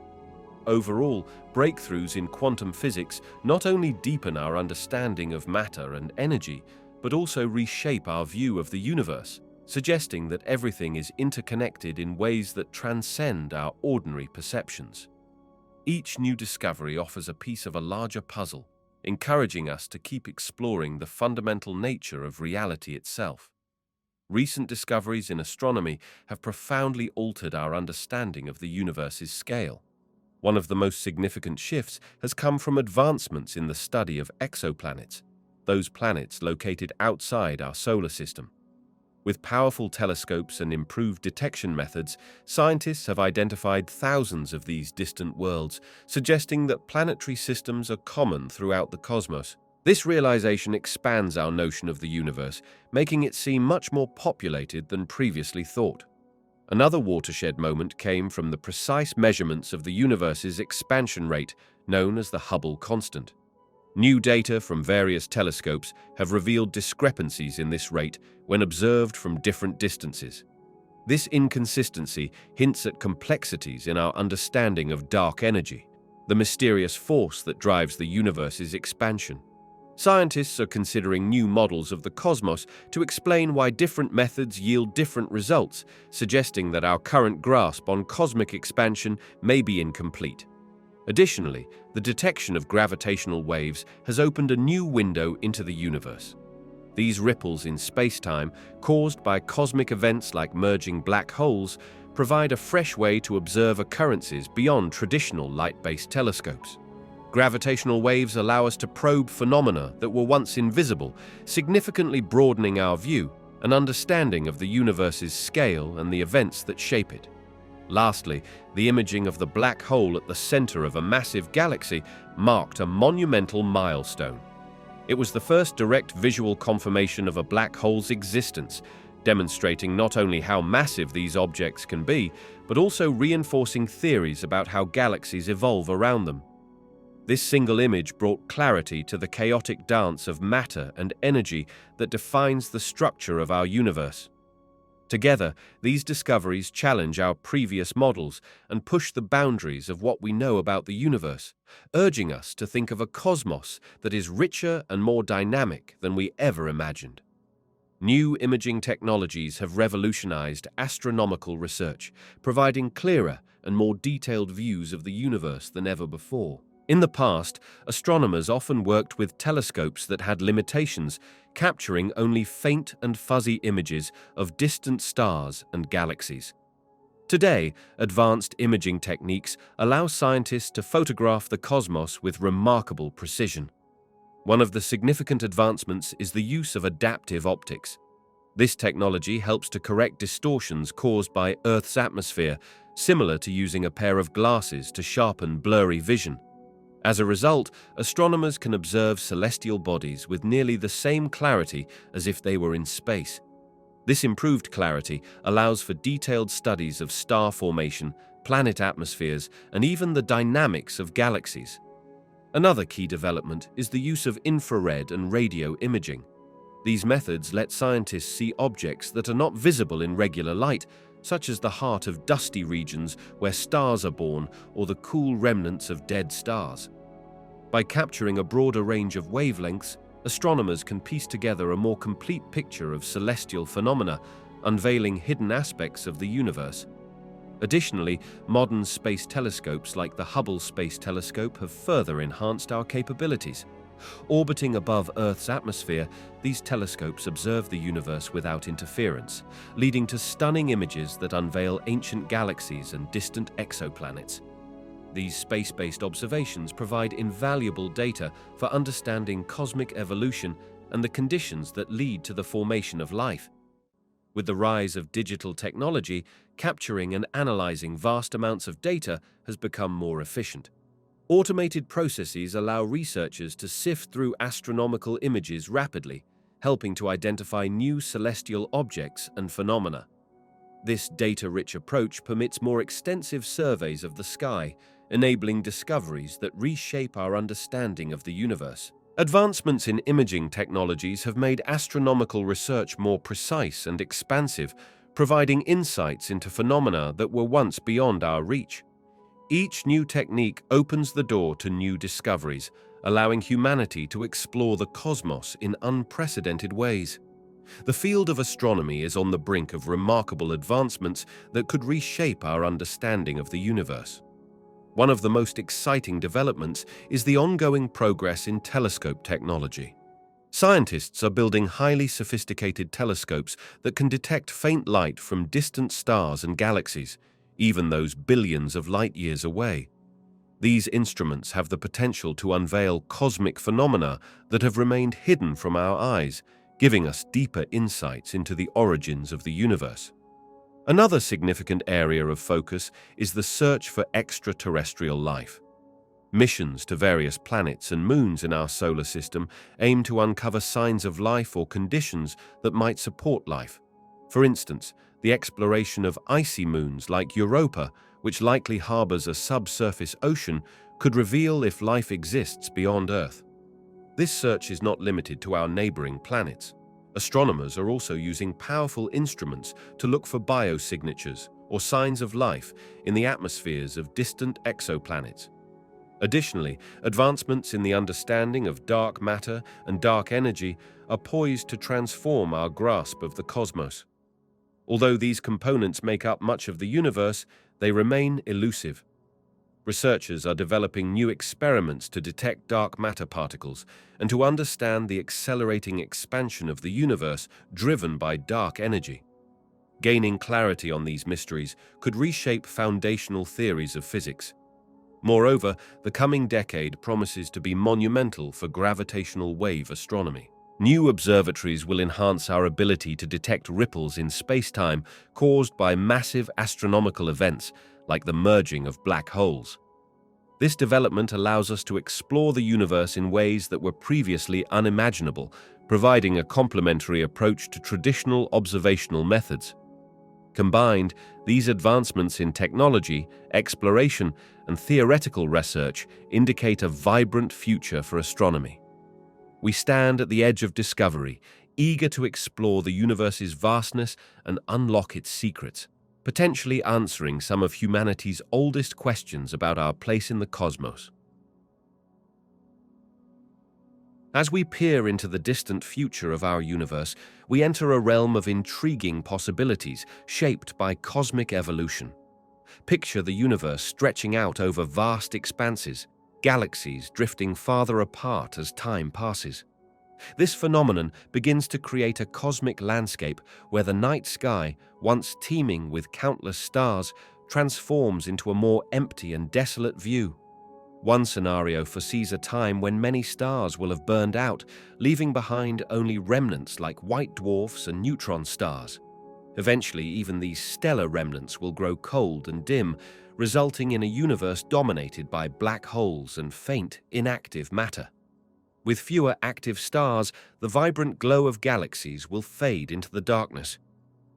Overall, breakthroughs in quantum physics not only deepen our understanding of matter and energy, but also reshape our view of the universe, suggesting that everything is interconnected in ways that transcend our ordinary perceptions. Each new discovery offers a piece of a larger puzzle, encouraging us to keep exploring the fundamental nature of reality itself. Recent discoveries in astronomy have profoundly altered our understanding of the universe's scale. One of the most significant shifts has come from advancements in the study of exoplanets, those planets located outside our solar system. With powerful telescopes and improved detection methods, scientists have identified thousands of these distant worlds, suggesting that planetary systems are common throughout the cosmos. This realization expands our notion of the universe, making it seem much more populated than previously thought. Another watershed moment came from the precise measurements of the universe's expansion rate, known as the Hubble constant. New data from various telescopes have revealed discrepancies in this rate when observed from different distances. This inconsistency hints at complexities in our understanding of dark energy, the mysterious force that drives the universe's expansion. Scientists are considering new models of the cosmos to explain why different methods yield different results, suggesting that our current grasp on cosmic expansion may be incomplete. Additionally, the detection of gravitational waves has opened a new window into the universe. These ripples in space-time, caused by cosmic events like merging black holes, provide a fresh way to observe occurrences beyond traditional light-based telescopes. Gravitational waves allow us to probe phenomena that were once invisible, significantly broadening our view and understanding of the universe's scale and the events that shape it. Lastly, the imaging of the black hole at the center of a massive galaxy marked a monumental milestone. It was the first direct visual confirmation of a black hole's existence, demonstrating not only how massive these objects can be, but also reinforcing theories about how galaxies evolve around them. This single image brought clarity to the chaotic dance of matter and energy that defines the structure of our universe. Together, these discoveries challenge our previous models and push the boundaries of what we know about the universe, urging us to think of a cosmos that is richer and more dynamic than we ever imagined. New imaging technologies have revolutionized astronomical research, providing clearer and more detailed views of the universe than ever before. In the past, astronomers often worked with telescopes that had limitations, capturing only faint and fuzzy images of distant stars and galaxies. Today, advanced imaging techniques allow scientists to photograph the cosmos with remarkable precision. One of the significant advancements is the use of adaptive optics. This technology helps to correct distortions caused by Earth's atmosphere, similar to using a pair of glasses to sharpen blurry vision. As a result, astronomers can observe celestial bodies with nearly the same clarity as if they were in space. This improved clarity allows for detailed studies of star formation, planet atmospheres, and even the dynamics of galaxies. Another key development is the use of infrared and radio imaging. These methods let scientists see objects that are not visible in regular light, such as the heart of dusty regions where stars are born or the cool remnants of dead stars. By capturing a broader range of wavelengths, astronomers can piece together a more complete picture of celestial phenomena, unveiling hidden aspects of the universe. Additionally, modern space telescopes like the Hubble Space Telescope have further enhanced our capabilities. Orbiting above Earth's atmosphere, these telescopes observe the universe without interference, leading to stunning images that unveil ancient galaxies and distant exoplanets. These space-based observations provide invaluable data for understanding cosmic evolution and the conditions that lead to the formation of life. With the rise of digital technology, capturing and analyzing vast amounts of data has become more efficient. Automated processes allow researchers to sift through astronomical images rapidly, helping to identify new celestial objects and phenomena. This data-rich approach permits more extensive surveys of the sky, enabling discoveries that reshape our understanding of the universe. Advancements in imaging technologies have made astronomical research more precise and expansive, providing insights into phenomena that were once beyond our reach. Each new technique opens the door to new discoveries, allowing humanity to explore the cosmos in unprecedented ways. The field of astronomy is on the brink of remarkable advancements that could reshape our understanding of the universe. One of the most exciting developments is the ongoing progress in telescope technology. Scientists are building highly sophisticated telescopes that can detect faint light from distant stars and galaxies, even those billions of light-years away. These instruments have the potential to unveil cosmic phenomena that have remained hidden from our eyes, giving us deeper insights into the origins of the universe. Another significant area of focus is the search for extraterrestrial life. Missions to various planets and moons in our solar system aim to uncover signs of life or conditions that might support life. For instance, the exploration of icy moons like Europa, which likely harbors a subsurface ocean, could reveal if life exists beyond Earth. This search is not limited to our neighboring planets. Astronomers are also using powerful instruments to look for biosignatures or signs of life in the atmospheres of distant exoplanets. Additionally, advancements in the understanding of dark matter and dark energy are poised to transform our grasp of the cosmos. Although these components make up much of the universe, they remain elusive. Researchers are developing new experiments to detect dark matter particles and to understand the accelerating expansion of the universe driven by dark energy. Gaining clarity on these mysteries could reshape foundational theories of physics. Moreover, the coming decade promises to be monumental for gravitational wave astronomy. New observatories will enhance our ability to detect ripples in space-time caused by massive astronomical events like the merging of black holes. This development allows us to explore the universe in ways that were previously unimaginable, providing a complementary approach to traditional observational methods. Combined, these advancements in technology, exploration, and theoretical research indicate a vibrant future for astronomy. We stand at the edge of discovery, eager to explore the universe's vastness and unlock its secrets, potentially answering some of humanity's oldest questions about our place in the cosmos. As we peer into the distant future of our universe, we enter a realm of intriguing possibilities shaped by cosmic evolution. Picture the universe stretching out over vast expanses, galaxies drifting farther apart as time passes. This phenomenon begins to create a cosmic landscape where the night sky, once teeming with countless stars, transforms into a more empty and desolate view. One scenario foresees a time when many stars will have burned out, leaving behind only remnants like white dwarfs and neutron stars. Eventually, even these stellar remnants will grow cold and dim, resulting in a universe dominated by black holes and faint, inactive matter. With fewer active stars, the vibrant glow of galaxies will fade into the darkness.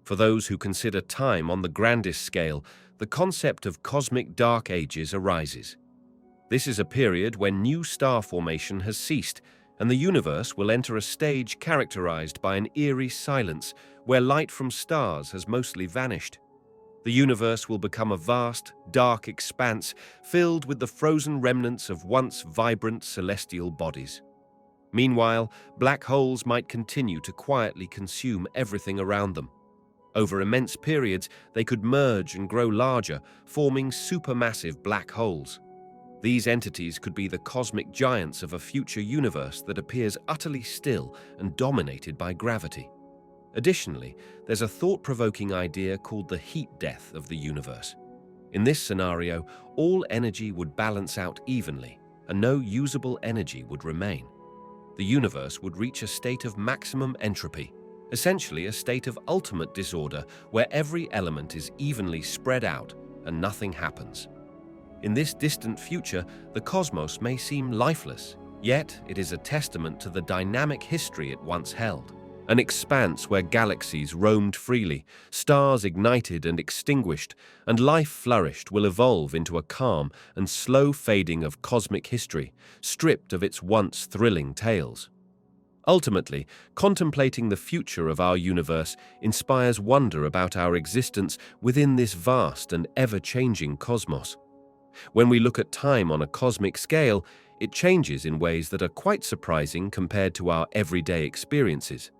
For those who consider time on the grandest scale, the concept of cosmic dark ages arises. This is a period when new star formation has ceased, and the universe will enter a stage characterized by an eerie silence where light from stars has mostly vanished. The universe will become a vast, dark expanse filled with the frozen remnants of once vibrant celestial bodies. Meanwhile, black holes might continue to quietly consume everything around them. Over immense periods, they could merge and grow larger, forming supermassive black holes. These entities could be the cosmic giants of a future universe that appears utterly still and dominated by gravity. Additionally, there's a thought-provoking idea called the heat death of the universe. In this scenario, all energy would balance out evenly, and no usable energy would remain. The universe would reach a state of maximum entropy, essentially a state of ultimate disorder where every element is evenly spread out and nothing happens. In this distant future, the cosmos may seem lifeless, yet it is a testament to the dynamic history it once held. An expanse where galaxies roamed freely, stars ignited and extinguished, and life flourished will evolve into a calm and slow fading of cosmic history, stripped of its once thrilling tales. Ultimately, contemplating the future of our universe inspires wonder about our existence within this vast and ever-changing cosmos. When we look at time on a cosmic scale, it changes in ways that are quite surprising compared to our everyday experiences.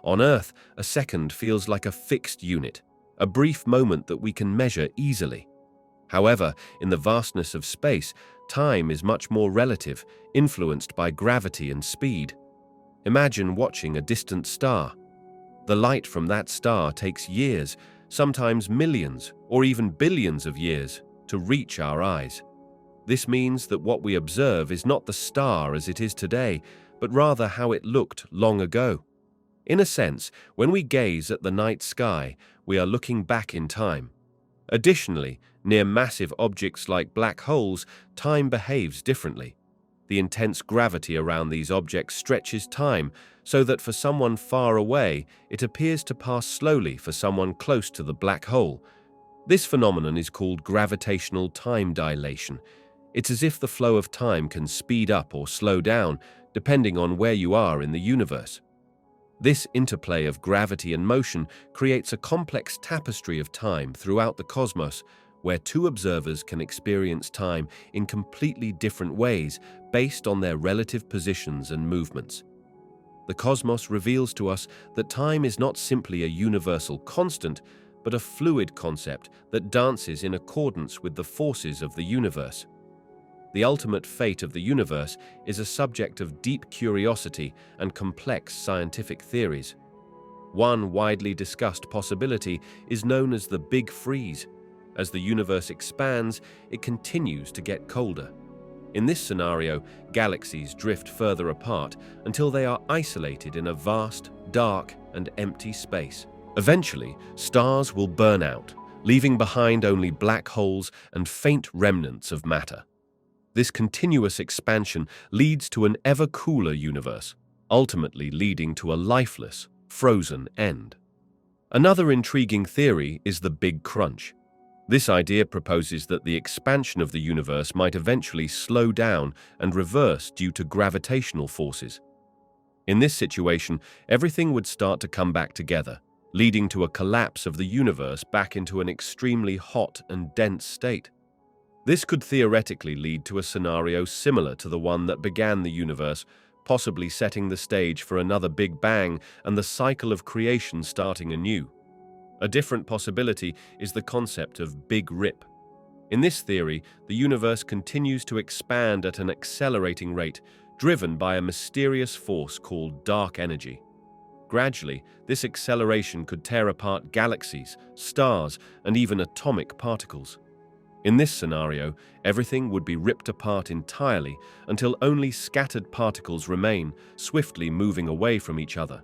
On Earth, a second feels like a fixed unit, a brief moment that we can measure easily. However, in the vastness of space, time is much more relative, influenced by gravity and speed. Imagine watching a distant star. The light from that star takes years, sometimes millions or even billions of years, to reach our eyes. This means that what we observe is not the star as it is today, but rather how it looked long ago. In a sense, when we gaze at the night sky, we are looking back in time. Additionally, near massive objects like black holes, time behaves differently. The intense gravity around these objects stretches time, so that for someone far away, it appears to pass slowly for someone close to the black hole. This phenomenon is called gravitational time dilation. It's as if the flow of time can speed up or slow down, depending on where you are in the universe. This interplay of gravity and motion creates a complex tapestry of time throughout the cosmos, where two observers can experience time in completely different ways based on their relative positions and movements. The cosmos reveals to us that time is not simply a universal constant, but a fluid concept that dances in accordance with the forces of the universe. The ultimate fate of the universe is a subject of deep curiosity and complex scientific theories. One widely discussed possibility is known as the Big Freeze. As the universe expands, it continues to get colder. In this scenario, galaxies drift further apart until they are isolated in a vast, dark, and empty space. Eventually, stars will burn out, leaving behind only black holes and faint remnants of matter. This continuous expansion leads to an ever cooler universe, ultimately leading to a lifeless, frozen end. Another intriguing theory is the Big Crunch. This idea proposes that the expansion of the universe might eventually slow down and reverse due to gravitational forces. In this situation, everything would start to come back together, leading to a collapse of the universe back into an extremely hot and dense state. This could theoretically lead to a scenario similar to the one that began the universe, possibly setting the stage for another Big Bang and the cycle of creation starting anew. A different possibility is the concept of Big Rip. In this theory, the universe continues to expand at an accelerating rate, driven by a mysterious force called dark energy. Gradually, this acceleration could tear apart galaxies, stars, and even atomic particles. In this scenario, everything would be ripped apart entirely until only scattered particles remain, swiftly moving away from each other.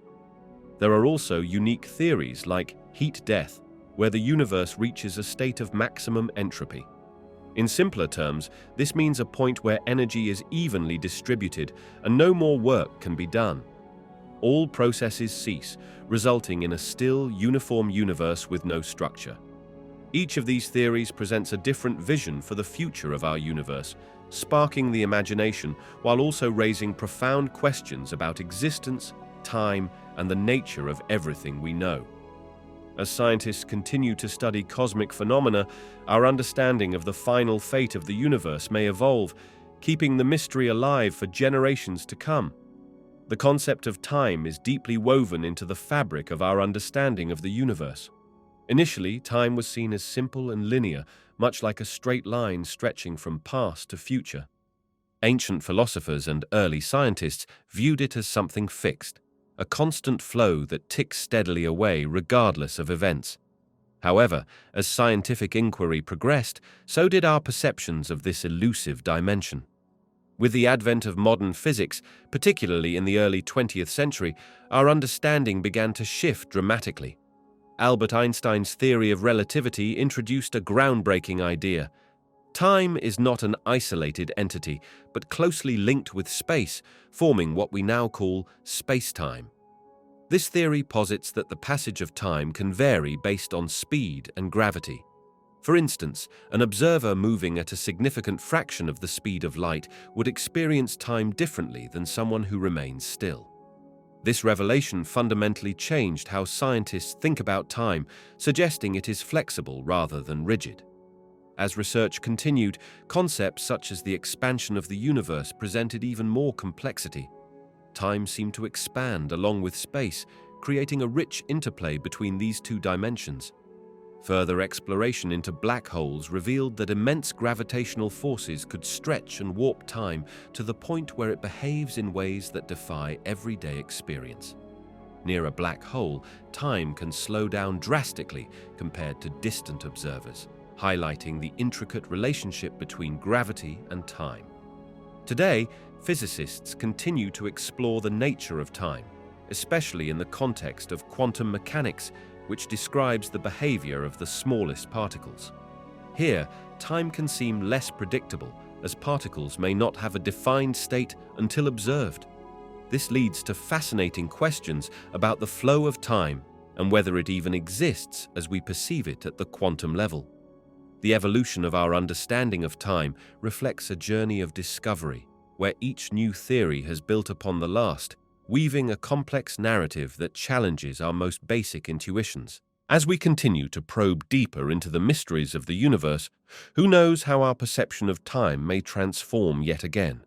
There are also unique theories like heat death, where the universe reaches a state of maximum entropy. In simpler terms, this means a point where energy is evenly distributed and no more work can be done. All processes cease, resulting in a still, uniform universe with no structure. Each of these theories presents a different vision for the future of our universe, sparking the imagination while also raising profound questions about existence, time, and the nature of everything we know. As scientists continue to study cosmic phenomena, our understanding of the final fate of the universe may evolve, keeping the mystery alive for generations to come. The concept of time is deeply woven into the fabric of our understanding of the universe. Initially, time was seen as simple and linear, much like a straight line stretching from past to future. Ancient philosophers and early scientists viewed it as something fixed, a constant flow that ticks steadily away regardless of events. However, as scientific inquiry progressed, so did our perceptions of this elusive dimension. With the advent of modern physics, particularly in the early 20th century, our understanding began to shift dramatically. Albert Einstein's theory of relativity introduced a groundbreaking idea. Time is not an isolated entity, but closely linked with space, forming what we now call space-time. This theory posits that the passage of time can vary based on speed and gravity. For instance, an observer moving at a significant fraction of the speed of light would experience time differently than someone who remains still. This revelation fundamentally changed how scientists think about time, suggesting it is flexible rather than rigid. As research continued, concepts such as the expansion of the universe presented even more complexity. Time seemed to expand along with space, creating a rich interplay between these two dimensions. Further exploration into black holes revealed that immense gravitational forces could stretch and warp time to the point where it behaves in ways that defy everyday experience. Near a black hole, time can slow down drastically compared to distant observers, highlighting the intricate relationship between gravity and time. Today, physicists continue to explore the nature of time, especially in the context of quantum mechanics, which describes the behavior of the smallest particles. Here, time can seem less predictable, as particles may not have a defined state until observed. This leads to fascinating questions about the flow of time and whether it even exists as we perceive it at the quantum level. The evolution of our understanding of time reflects a journey of discovery, where each new theory has built upon the last, weaving a complex narrative that challenges our most basic intuitions. As we continue to probe deeper into the mysteries of the universe, who knows how our perception of time may transform yet again?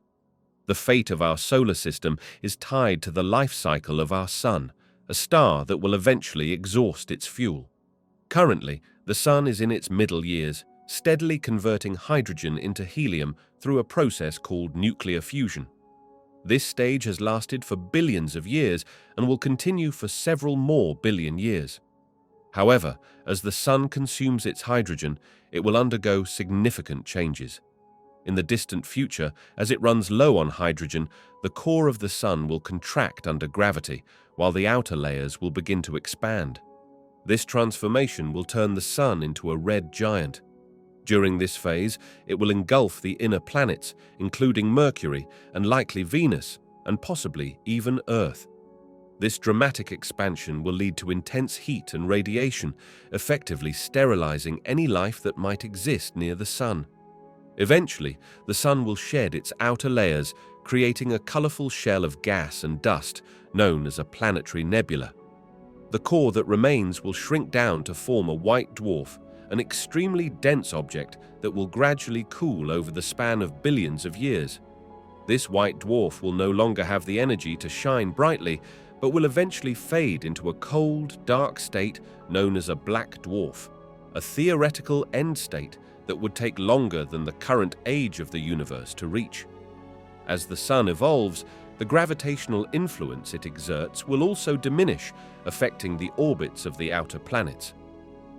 The fate of our solar system is tied to the life cycle of our sun, a star that will eventually exhaust its fuel. Currently, the sun is in its middle years, steadily converting hydrogen into helium through a process called nuclear fusion. This stage has lasted for billions of years and will continue for several more billion years. However, as the sun consumes its hydrogen, it will undergo significant changes. In the distant future, as it runs low on hydrogen, the core of the sun will contract under gravity, while the outer layers will begin to expand. This transformation will turn the sun into a red giant. During this phase, it will engulf the inner planets, including Mercury and likely Venus, and possibly even Earth. This dramatic expansion will lead to intense heat and radiation, effectively sterilizing any life that might exist near the Sun. Eventually, the Sun will shed its outer layers, creating a colorful shell of gas and dust known as a planetary nebula. The core that remains will shrink down to form a white dwarf, an extremely dense object that will gradually cool over the span of billions of years. This white dwarf will no longer have the energy to shine brightly, but will eventually fade into a cold, dark state known as a black dwarf, a theoretical end state that would take longer than the current age of the universe to reach. As the Sun evolves, the gravitational influence it exerts will also diminish, affecting the orbits of the outer planets.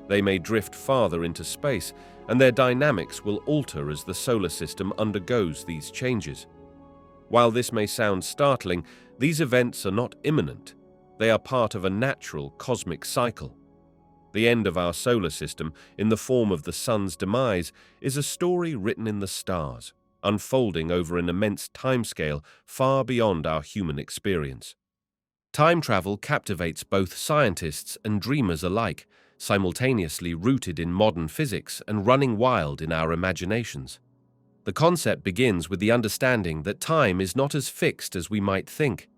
They may drift farther into space, and their dynamics will alter as the solar system undergoes these changes. While this may sound startling, these events are not imminent. They are part of a natural cosmic cycle. The end of our solar system, in the form of the Sun's demise, is a story written in the stars, unfolding over an immense timescale far beyond our human experience. Time travel captivates both scientists and dreamers alike, simultaneously rooted in modern physics and running wild in our imaginations. The concept begins with the understanding that time is not as fixed as we might think.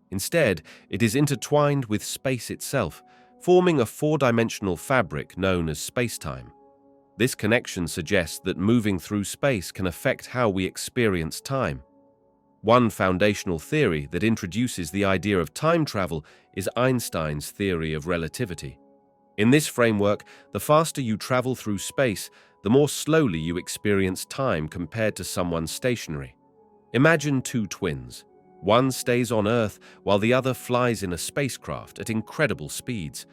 Instead, it is intertwined with space itself, forming a four-dimensional fabric known as spacetime. This connection suggests that moving through space can affect how we experience time. One foundational theory that introduces the idea of time travel is Einstein's theory of relativity. In this framework, the faster you travel through space, the more slowly you experience time compared to someone stationary. Imagine two twins. One stays on Earth while the other flies in a spacecraft at incredible speeds.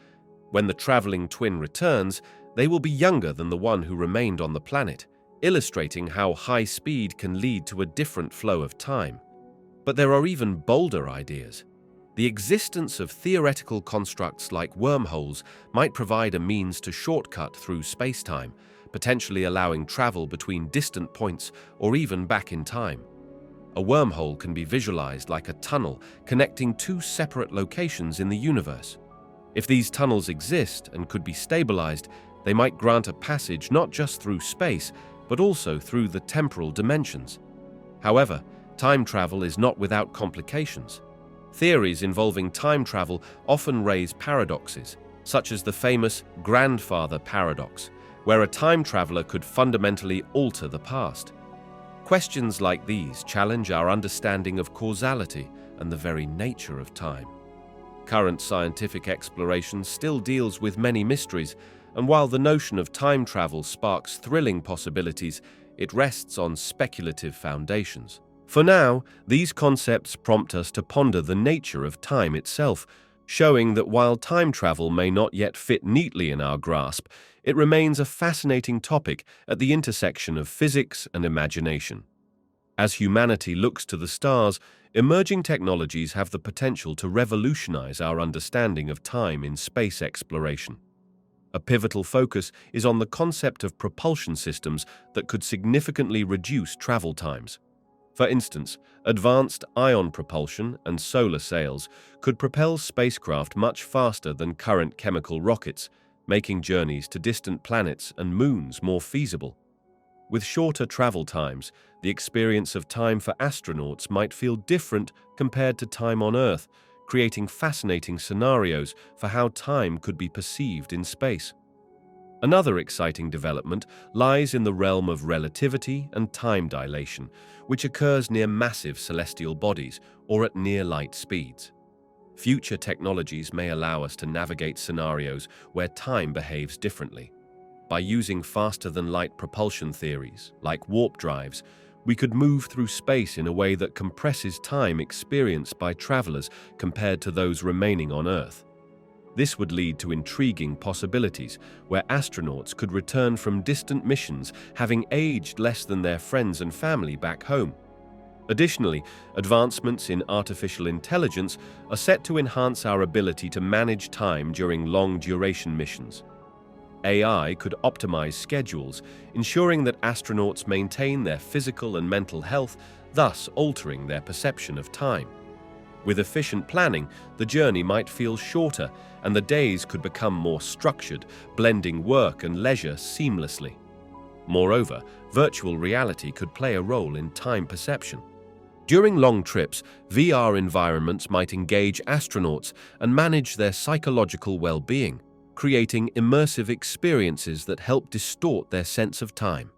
When the traveling twin returns, they will be younger than the one who remained on the planet, illustrating how high speed can lead to a different flow of time. But there are even bolder ideas. The existence of theoretical constructs like wormholes might provide a means to shortcut through spacetime, potentially allowing travel between distant points or even back in time. A wormhole can be visualized like a tunnel connecting two separate locations in the universe. If these tunnels exist and could be stabilized, they might grant a passage not just through space, but also through the temporal dimensions. However, time travel is not without complications. Theories involving time travel often raise paradoxes, such as the famous grandfather paradox, where a time traveler could fundamentally alter the past. Questions like these challenge our understanding of causality and the very nature of time. Current scientific exploration still deals with many mysteries, and while the notion of time travel sparks thrilling possibilities, it rests on speculative foundations. For now, these concepts prompt us to ponder the nature of time itself, showing that while time travel may not yet fit neatly in our grasp, it remains a fascinating topic at the intersection of physics and imagination. As humanity looks to the stars, emerging technologies have the potential to revolutionize our understanding of time in space exploration. A pivotal focus is on the concept of propulsion systems that could significantly reduce travel times. For instance, advanced ion propulsion and solar sails could propel spacecraft much faster than current chemical rockets, making journeys to distant planets and moons more feasible. With shorter travel times, the experience of time for astronauts might feel different compared to time on Earth, creating fascinating scenarios for how time could be perceived in space. Another exciting development lies in the realm of relativity and time dilation, which occurs near massive celestial bodies or at near-light speeds. Future technologies may allow us to navigate scenarios where time behaves differently. By using faster-than-light propulsion theories, like warp drives, we could move through space in a way that compresses time experienced by travelers compared to those remaining on Earth. This would lead to intriguing possibilities where astronauts could return from distant missions having aged less than their friends and family back home. Additionally, advancements in artificial intelligence are set to enhance our ability to manage time during long-duration missions. AI could optimize schedules, ensuring that astronauts maintain their physical and mental health, thus altering their perception of time. With efficient planning, the journey might feel shorter and the days could become more structured, blending work and leisure seamlessly. Moreover, virtual reality could play a role in time perception. During long trips, VR environments might engage astronauts and manage their psychological well-being, creating immersive experiences that help distort their sense of time.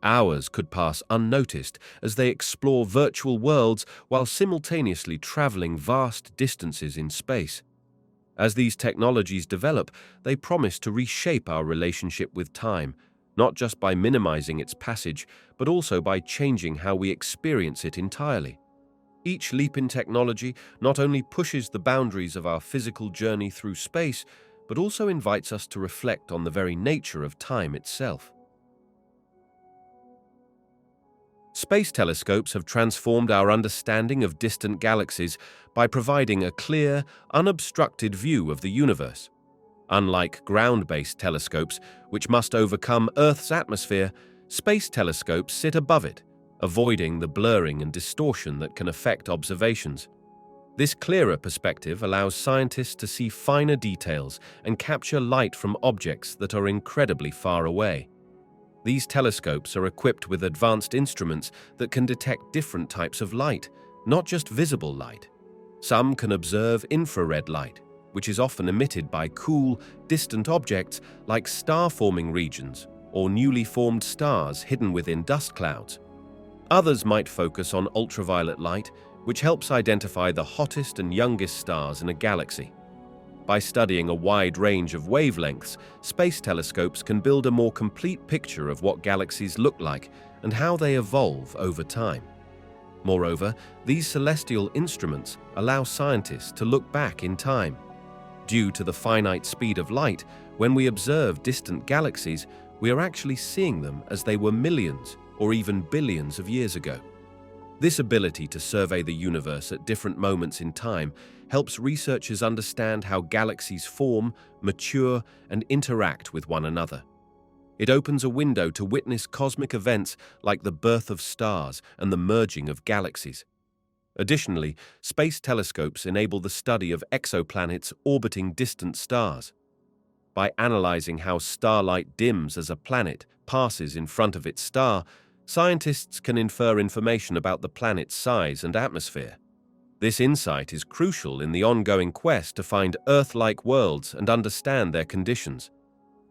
Hours could pass unnoticed as they explore virtual worlds while simultaneously traveling vast distances in space. As these technologies develop, they promise to reshape our relationship with time, not just by minimizing its passage, but also by changing how we experience it entirely. Each leap in technology not only pushes the boundaries of our physical journey through space, but also invites us to reflect on the very nature of time itself. Space telescopes have transformed our understanding of distant galaxies by providing a clear, unobstructed view of the universe. Unlike ground-based telescopes, which must overcome Earth's atmosphere, space telescopes sit above it, avoiding the blurring and distortion that can affect observations. This clearer perspective allows scientists to see finer details and capture light from objects that are incredibly far away. These telescopes are equipped with advanced instruments that can detect different types of light, not just visible light. Some can observe infrared light, which is often emitted by cool, distant objects like star-forming regions or newly formed stars hidden within dust clouds. Others might focus on ultraviolet light, which helps identify the hottest and youngest stars in a galaxy. By studying a wide range of wavelengths, space telescopes can build a more complete picture of what galaxies look like and how they evolve over time. Moreover, these celestial instruments allow scientists to look back in time. Due to the finite speed of light, when we observe distant galaxies, we are actually seeing them as they were millions or even billions of years ago. This ability to survey the universe at different moments in time helps researchers understand how galaxies form, mature, and interact with one another. It opens a window to witness cosmic events like the birth of stars and the merging of galaxies. Additionally, space telescopes enable the study of exoplanets orbiting distant stars. By analyzing how starlight dims as a planet passes in front of its star, scientists can infer information about the planet's size and atmosphere. This insight is crucial in the ongoing quest to find Earth-like worlds and understand their conditions.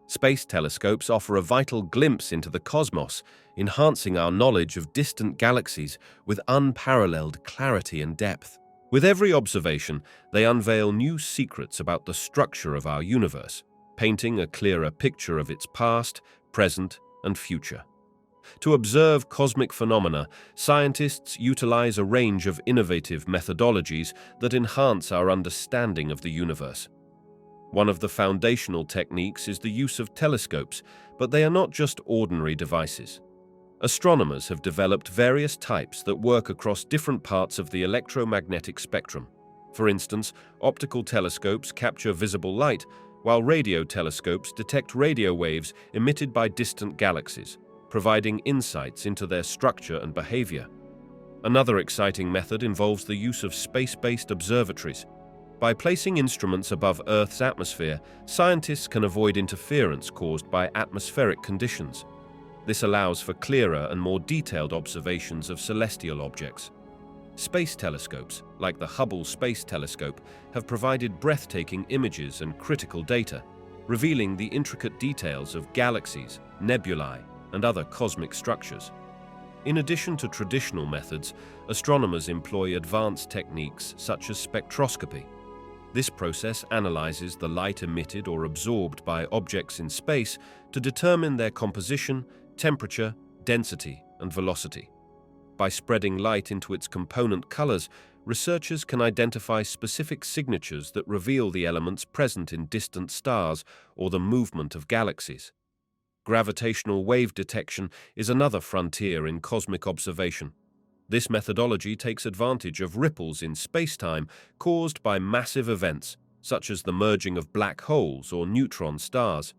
Space telescopes offer a vital glimpse into the cosmos, enhancing our knowledge of distant galaxies with unparalleled clarity and depth. With every observation, they unveil new secrets about the structure of our universe, painting a clearer picture of its past, present, and future. To observe cosmic phenomena, scientists utilize a range of innovative methodologies that enhance our understanding of the universe. One of the foundational techniques is the use of telescopes, but they are not just ordinary devices. Astronomers have developed various types that work across different parts of the electromagnetic spectrum. For instance, optical telescopes capture visible light, while radio telescopes detect radio waves emitted by distant galaxies, providing insights into their structure and behavior. Another exciting method involves the use of space-based observatories. By placing instruments above Earth's atmosphere, scientists can avoid interference caused by atmospheric conditions. This allows for clearer and more detailed observations of celestial objects. Space telescopes, like the Hubble Space Telescope, have provided breathtaking images and critical data, revealing the intricate details of galaxies, nebulae, and other cosmic structures. In addition to traditional methods, astronomers employ advanced techniques such as spectroscopy. This process analyzes the light emitted or absorbed by objects in space to determine their composition, temperature, density, and velocity. By spreading light into its component colors, researchers can identify specific signatures that reveal the elements present in distant stars or the movement of galaxies. Gravitational wave detection is another frontier in cosmic observation. This methodology takes advantage of ripples in spacetime caused by massive events, such as the merging of black holes or neutron stars.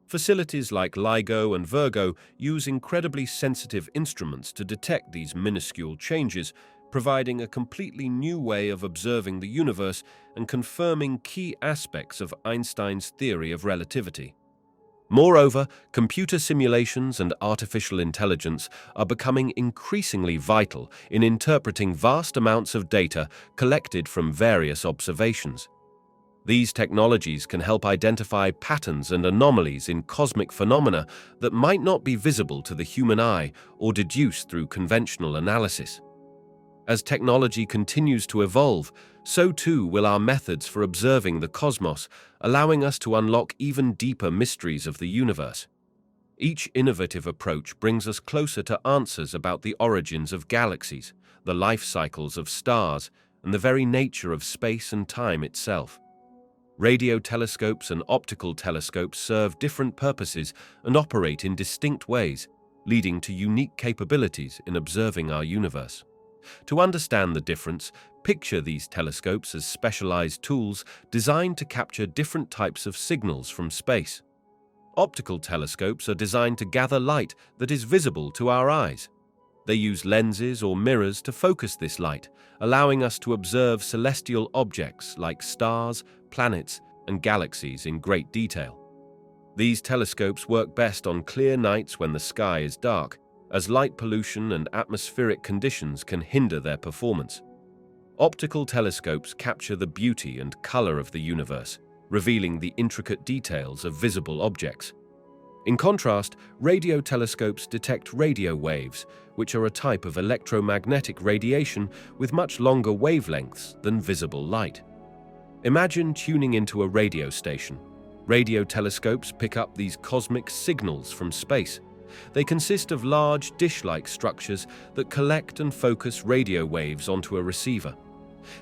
Facilities like LIGO and Virgo use incredibly sensitive instruments to detect these minuscule changes, providing a completely new way of observing the universe and confirming key aspects of Einstein's theory of relativity. Moreover, computer simulations and artificial intelligence are becoming increasingly vital in interpreting vast amounts of data collected from various observations. These technologies can help identify patterns and anomalies in cosmic phenomena that might not be visible to the human eye or deduced through conventional analysis. As technology continues to evolve, so too will our methods for observing the cosmos, allowing us to unlock even deeper mysteries of the universe. Each innovative approach brings us closer to answers about the origins of galaxies, the life cycles of stars, and the very nature of space and time itself. Radio telescopes and optical telescopes serve different purposes and operate in distinct ways, leading to unique capabilities in observing our universe. To understand the difference, picture these telescopes as specialized tools designed to capture different types of signals from space. Optical telescopes are designed to gather light that is visible to our eyes. They use lenses or mirrors to focus this light, allowing us to observe celestial objects like stars, planets, and galaxies in great detail. These telescopes work best on clear nights when the sky is dark, as light pollution and atmospheric conditions can hinder their performance. Optical telescopes capture the beauty and color of the universe, revealing the intricate details of visible objects. In contrast, radio telescopes detect radio waves, which are a type of electromagnetic radiation with much longer wavelengths than visible light. Imagine tuning into a radio station. Radio telescopes pick up these cosmic signals from space. They consist of large dish-like structures that collect and focus radio waves onto a receiver.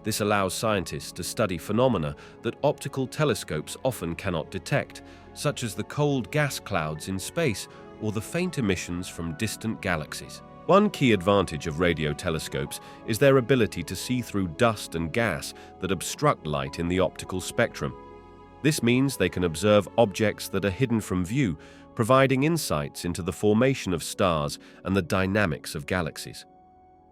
This allows scientists to study phenomena that optical telescopes often cannot detect, such as the cold gas clouds in space or the faint emissions from distant galaxies. One key advantage of radio telescopes is their ability to see through dust and gas that obstruct light in the optical spectrum. This means they can observe objects that are hidden from view, providing insights into the formation of stars and the dynamics of galaxies.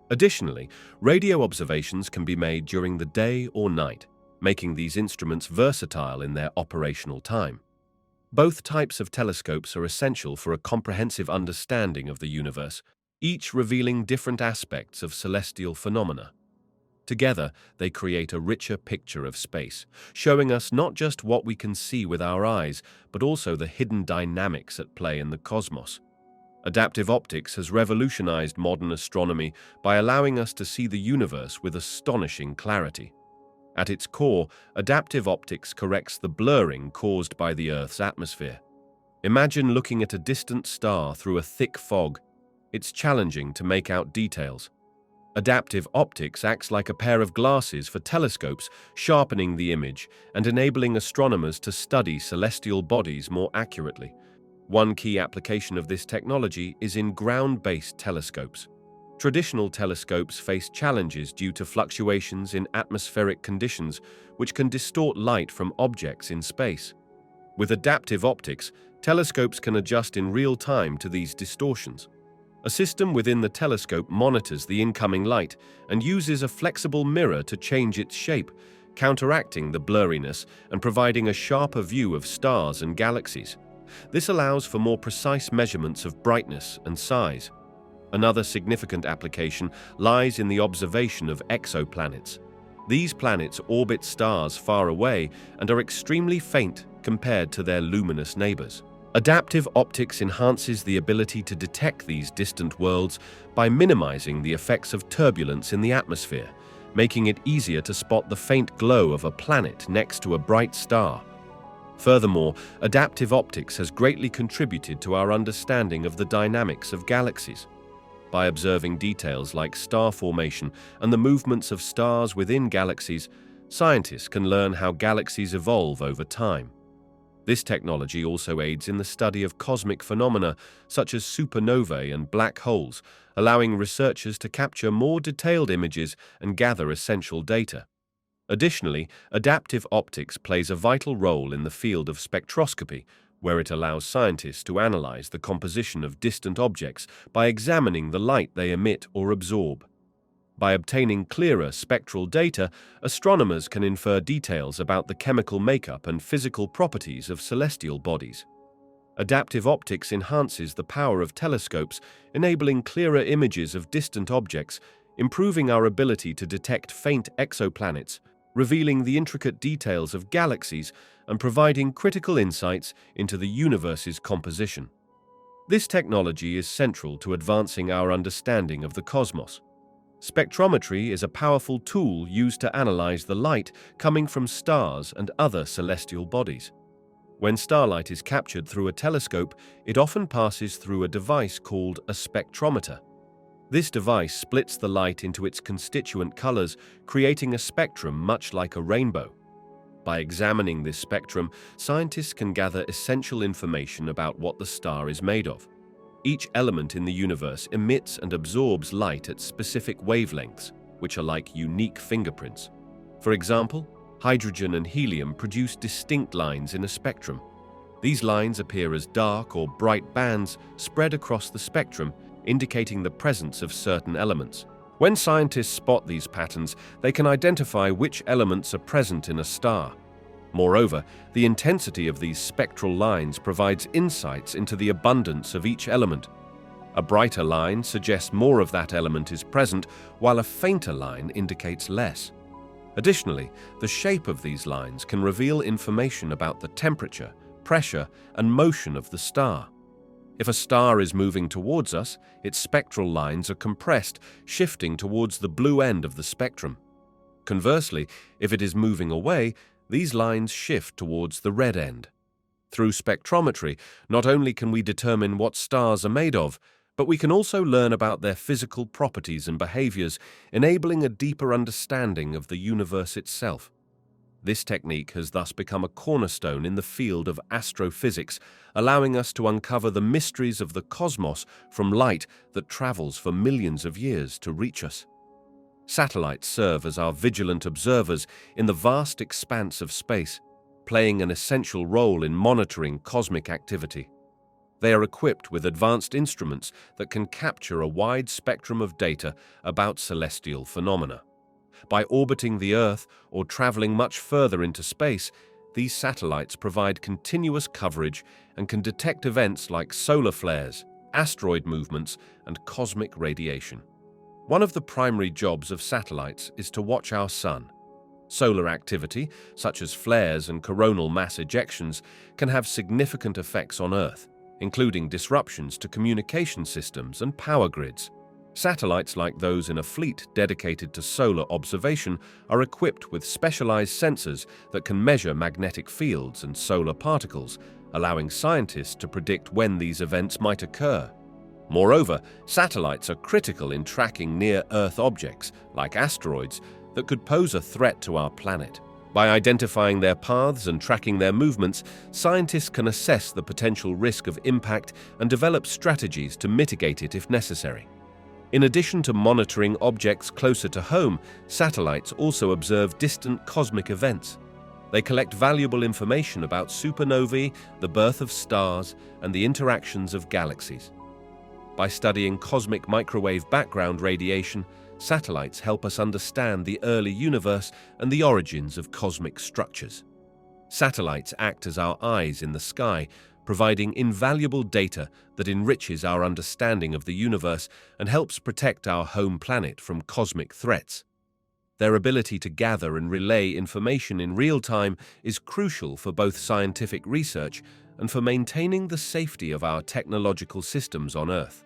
Additionally, radio observations can be made during the day or night, making these instruments versatile in their operational time. Both types of telescopes are essential for a comprehensive understanding of the universe, each revealing different aspects of celestial phenomena. Together, they create a richer picture of space, showing us not just what we can see with our eyes, but also the hidden dynamics at play in the cosmos. Adaptive optics has revolutionized modern astronomy by allowing us to see the universe with astonishing clarity. At its core, adaptive optics corrects the blurring caused by the Earth's atmosphere. Imagine looking at a distant star through a thick fog. It's challenging to make out details. Adaptive optics acts like a pair of glasses for telescopes, sharpening the image and enabling astronomers to study celestial bodies more accurately. One key application of this technology is in ground-based telescopes. Traditional telescopes face challenges due to fluctuations in atmospheric conditions, which can distort light from objects in space. With adaptive optics, telescopes can adjust in real time to these distortions. A system within the telescope monitors the incoming light and uses a flexible mirror to change its shape, counteracting the blurriness and providing a sharper view of stars and galaxies. This allows for more precise measurements of brightness and size. Another significant application lies in the observation of exoplanets. These planets orbit stars far away and are extremely faint compared to their luminous neighbors. Adaptive optics enhances the ability to detect these distant worlds by minimizing the effects of turbulence in the atmosphere, making it easier to spot the faint glow of a planet next to a bright star. Furthermore, adaptive optics has greatly contributed to our understanding of the dynamics of galaxies. By observing details like star formation and the movements of stars within galaxies, scientists can learn how galaxies evolve over time. This technology also aids in the study of cosmic phenomena such as supernovae and black holes, allowing researchers to capture more detailed images and gather essential data. Additionally, adaptive optics plays a vital role in the field of spectroscopy, where it allows scientists to analyze the composition of distant objects by examining the light they emit or absorb. By obtaining clearer spectral data, astronomers can infer details about the chemical makeup and physical properties of celestial bodies. Adaptive optics enhances the power of telescopes, enabling clearer images of distant objects, improving our ability to detect faint exoplanets, revealing the intricate details of galaxies, and providing critical insights into the universe's composition. This technology is central to advancing our understanding of the cosmos. Spectrometry is a powerful tool used to analyze the light coming from stars and other celestial bodies. When starlight is captured through a telescope, it often passes through a device called a spectrometer. This device splits the light into its constituent colors, creating a spectrum much like a rainbow. By examining this spectrum, scientists can gather essential information about what the star is made of. Each element in the universe emits and absorbs light at specific wavelengths, which are like unique fingerprints. For example, hydrogen and helium produce distinct lines in a spectrum. These lines appear as dark or bright bands spread across the spectrum, indicating the presence of certain elements. When scientists spot these patterns, they can identify which elements are present in a star. Moreover, the intensity of these spectral lines provides insights into the abundance of each element. A brighter line suggests more of that element is present, while a fainter line indicates less. Additionally, the shape of these lines can reveal information about the temperature, pressure, and motion of the star. If a star is moving towards us, its spectral lines are compressed, shifting towards the blue end of the spectrum. Conversely, if it is moving away, these lines shift towards the red end. Through spectrometry, not only can we determine what stars are made of, but we can also learn about their physical properties and behaviors, enabling a deeper understanding of the universe itself. This technique has thus become a cornerstone in the field of astrophysics, allowing us to uncover the mysteries of the cosmos from light that travels for millions of years to reach us. Satellites serve as our vigilant observers in the vast expanse of space, playing an essential role in monitoring cosmic activity. They are equipped with advanced instruments that can capture a wide spectrum of data about celestial phenomena. By orbiting the Earth or traveling much further into space, these satellites provide continuous coverage and can detect events like solar flares, asteroid movements, and cosmic radiation. One of the primary jobs of satellites is to watch our sun. Solar activity, such as flares and coronal mass ejections, can have significant effects on Earth, including disruptions to communication systems and power grids. Satellites like those in a fleet dedicated to solar observation are equipped with specialized sensors that can measure magnetic fields and solar particles, allowing scientists to predict when these events might occur. Moreover, satellites are critical in tracking near-Earth objects, like asteroids, that could pose a threat to our planet. By identifying their paths and tracking their movements, scientists can assess the potential risk of impact and develop strategies to mitigate it if necessary. In addition to monitoring objects closer to home, satellites also observe distant cosmic events. They collect valuable information about supernovae, the birth of stars, and the interactions of galaxies. By studying cosmic microwave background radiation, satellites help us understand the early universe and the origins of cosmic structures. Satellites act as our eyes in the sky, providing invaluable data that enriches our understanding of the universe and helps protect our home planet from cosmic threats. Their ability to gather and relay information in real time is crucial for both scientific research and for maintaining the safety of our technological systems on Earth.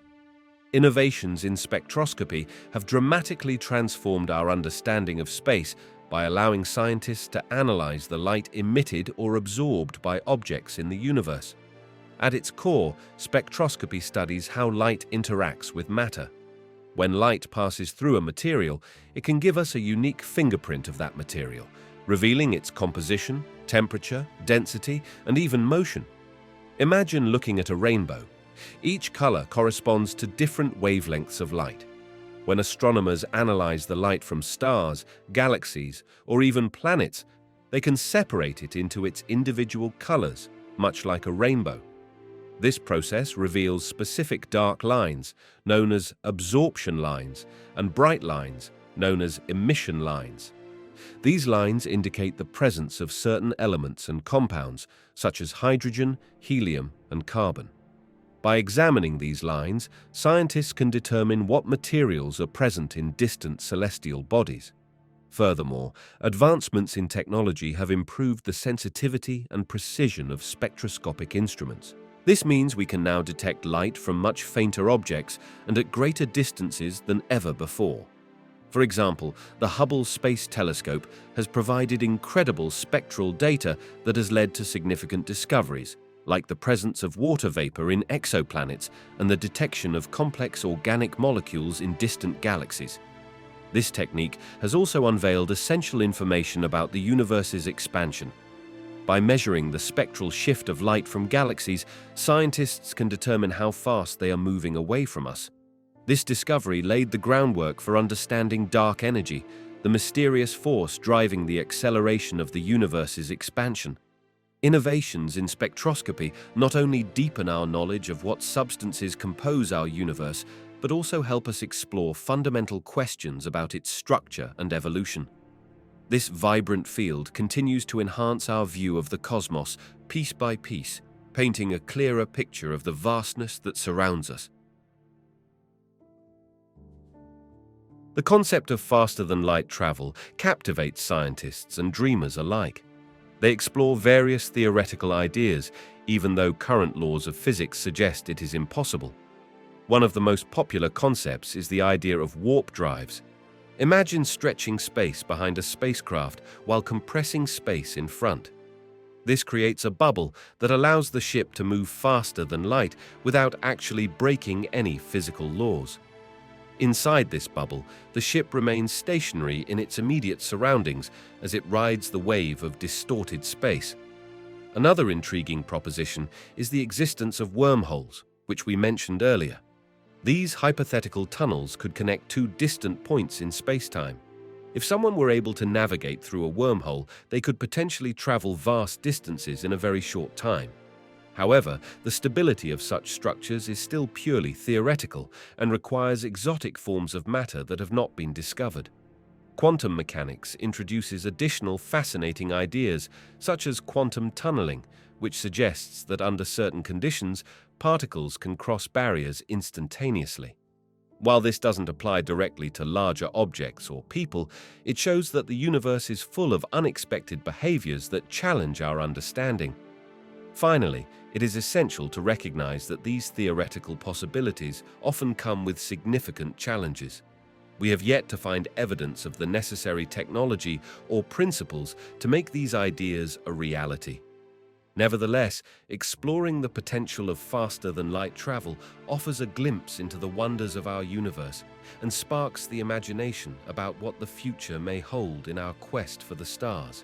Innovations in spectroscopy have dramatically transformed our understanding of space by allowing scientists to analyze the light emitted or absorbed by objects in the universe. At its core, spectroscopy studies how light interacts with matter. When light passes through a material, it can give us a unique fingerprint of that material, revealing its composition, temperature, density, and even motion. Imagine looking at a rainbow. Each color corresponds to different wavelengths of light. When astronomers analyze the light from stars, galaxies, or even planets, they can separate it into its individual colors, much like a rainbow. This process reveals specific dark lines, known as absorption lines, and bright lines, known as emission lines. These lines indicate the presence of certain elements and compounds, such as hydrogen, helium, and carbon. By examining these lines, scientists can determine what materials are present in distant celestial bodies. Furthermore, advancements in technology have improved the sensitivity and precision of spectroscopic instruments. This means we can now detect light from much fainter objects and at greater distances than ever before. For example, the Hubble Space Telescope has provided incredible spectral data that has led to significant discoveries, like the presence of water vapor in exoplanets and the detection of complex organic molecules in distant galaxies. This technique has also unveiled essential information about the universe's expansion. By measuring the spectral shift of light from galaxies, scientists can determine how fast they are moving away from us. This discovery laid the groundwork for understanding dark energy, the mysterious force driving the acceleration of the universe's expansion. Innovations in spectroscopy not only deepen our knowledge of what substances compose our universe, but also help us explore fundamental questions about its structure and evolution. This vibrant field continues to enhance our view of the cosmos piece by piece, painting a clearer picture of the vastness that surrounds us. The concept of faster-than-light travel captivates scientists and dreamers alike. They explore various theoretical ideas, even though current laws of physics suggest it is impossible. One of the most popular concepts is the idea of warp drives. Imagine stretching space behind a spacecraft while compressing space in front. This creates a bubble that allows the ship to move faster than light without actually breaking any physical laws. Inside this bubble, the ship remains stationary in its immediate surroundings as it rides the wave of distorted space. Another intriguing proposition is the existence of wormholes, which we mentioned earlier. These hypothetical tunnels could connect two distant points in space-time. If someone were able to navigate through a wormhole, they could potentially travel vast distances in a very short time. However, the stability of such structures is still purely theoretical and requires exotic forms of matter that have not been discovered. Quantum mechanics introduces additional fascinating ideas, such as quantum tunneling, which suggests that under certain conditions, particles can cross barriers instantaneously. While this doesn't apply directly to larger objects or people, it shows that the universe is full of unexpected behaviors that challenge our understanding. Finally, it is essential to recognize that these theoretical possibilities often come with significant challenges. We have yet to find evidence of the necessary technology or principles to make these ideas a reality. Nevertheless, exploring the potential of faster-than-light travel offers a glimpse into the wonders of our universe and sparks the imagination about what the future may hold in our quest for the stars.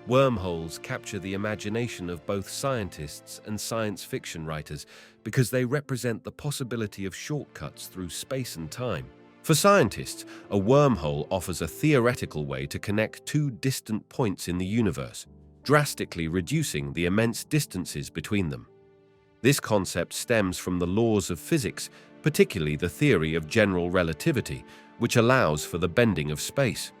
Wormholes capture the imagination of both scientists and science fiction writers because they represent the possibility of shortcuts through space and time. For scientists, a wormhole offers a theoretical way to connect two distant points in the universe, drastically reducing the immense distances between them. This concept stems from the laws of physics, particularly the theory of general relativity, which allows for the bending of space.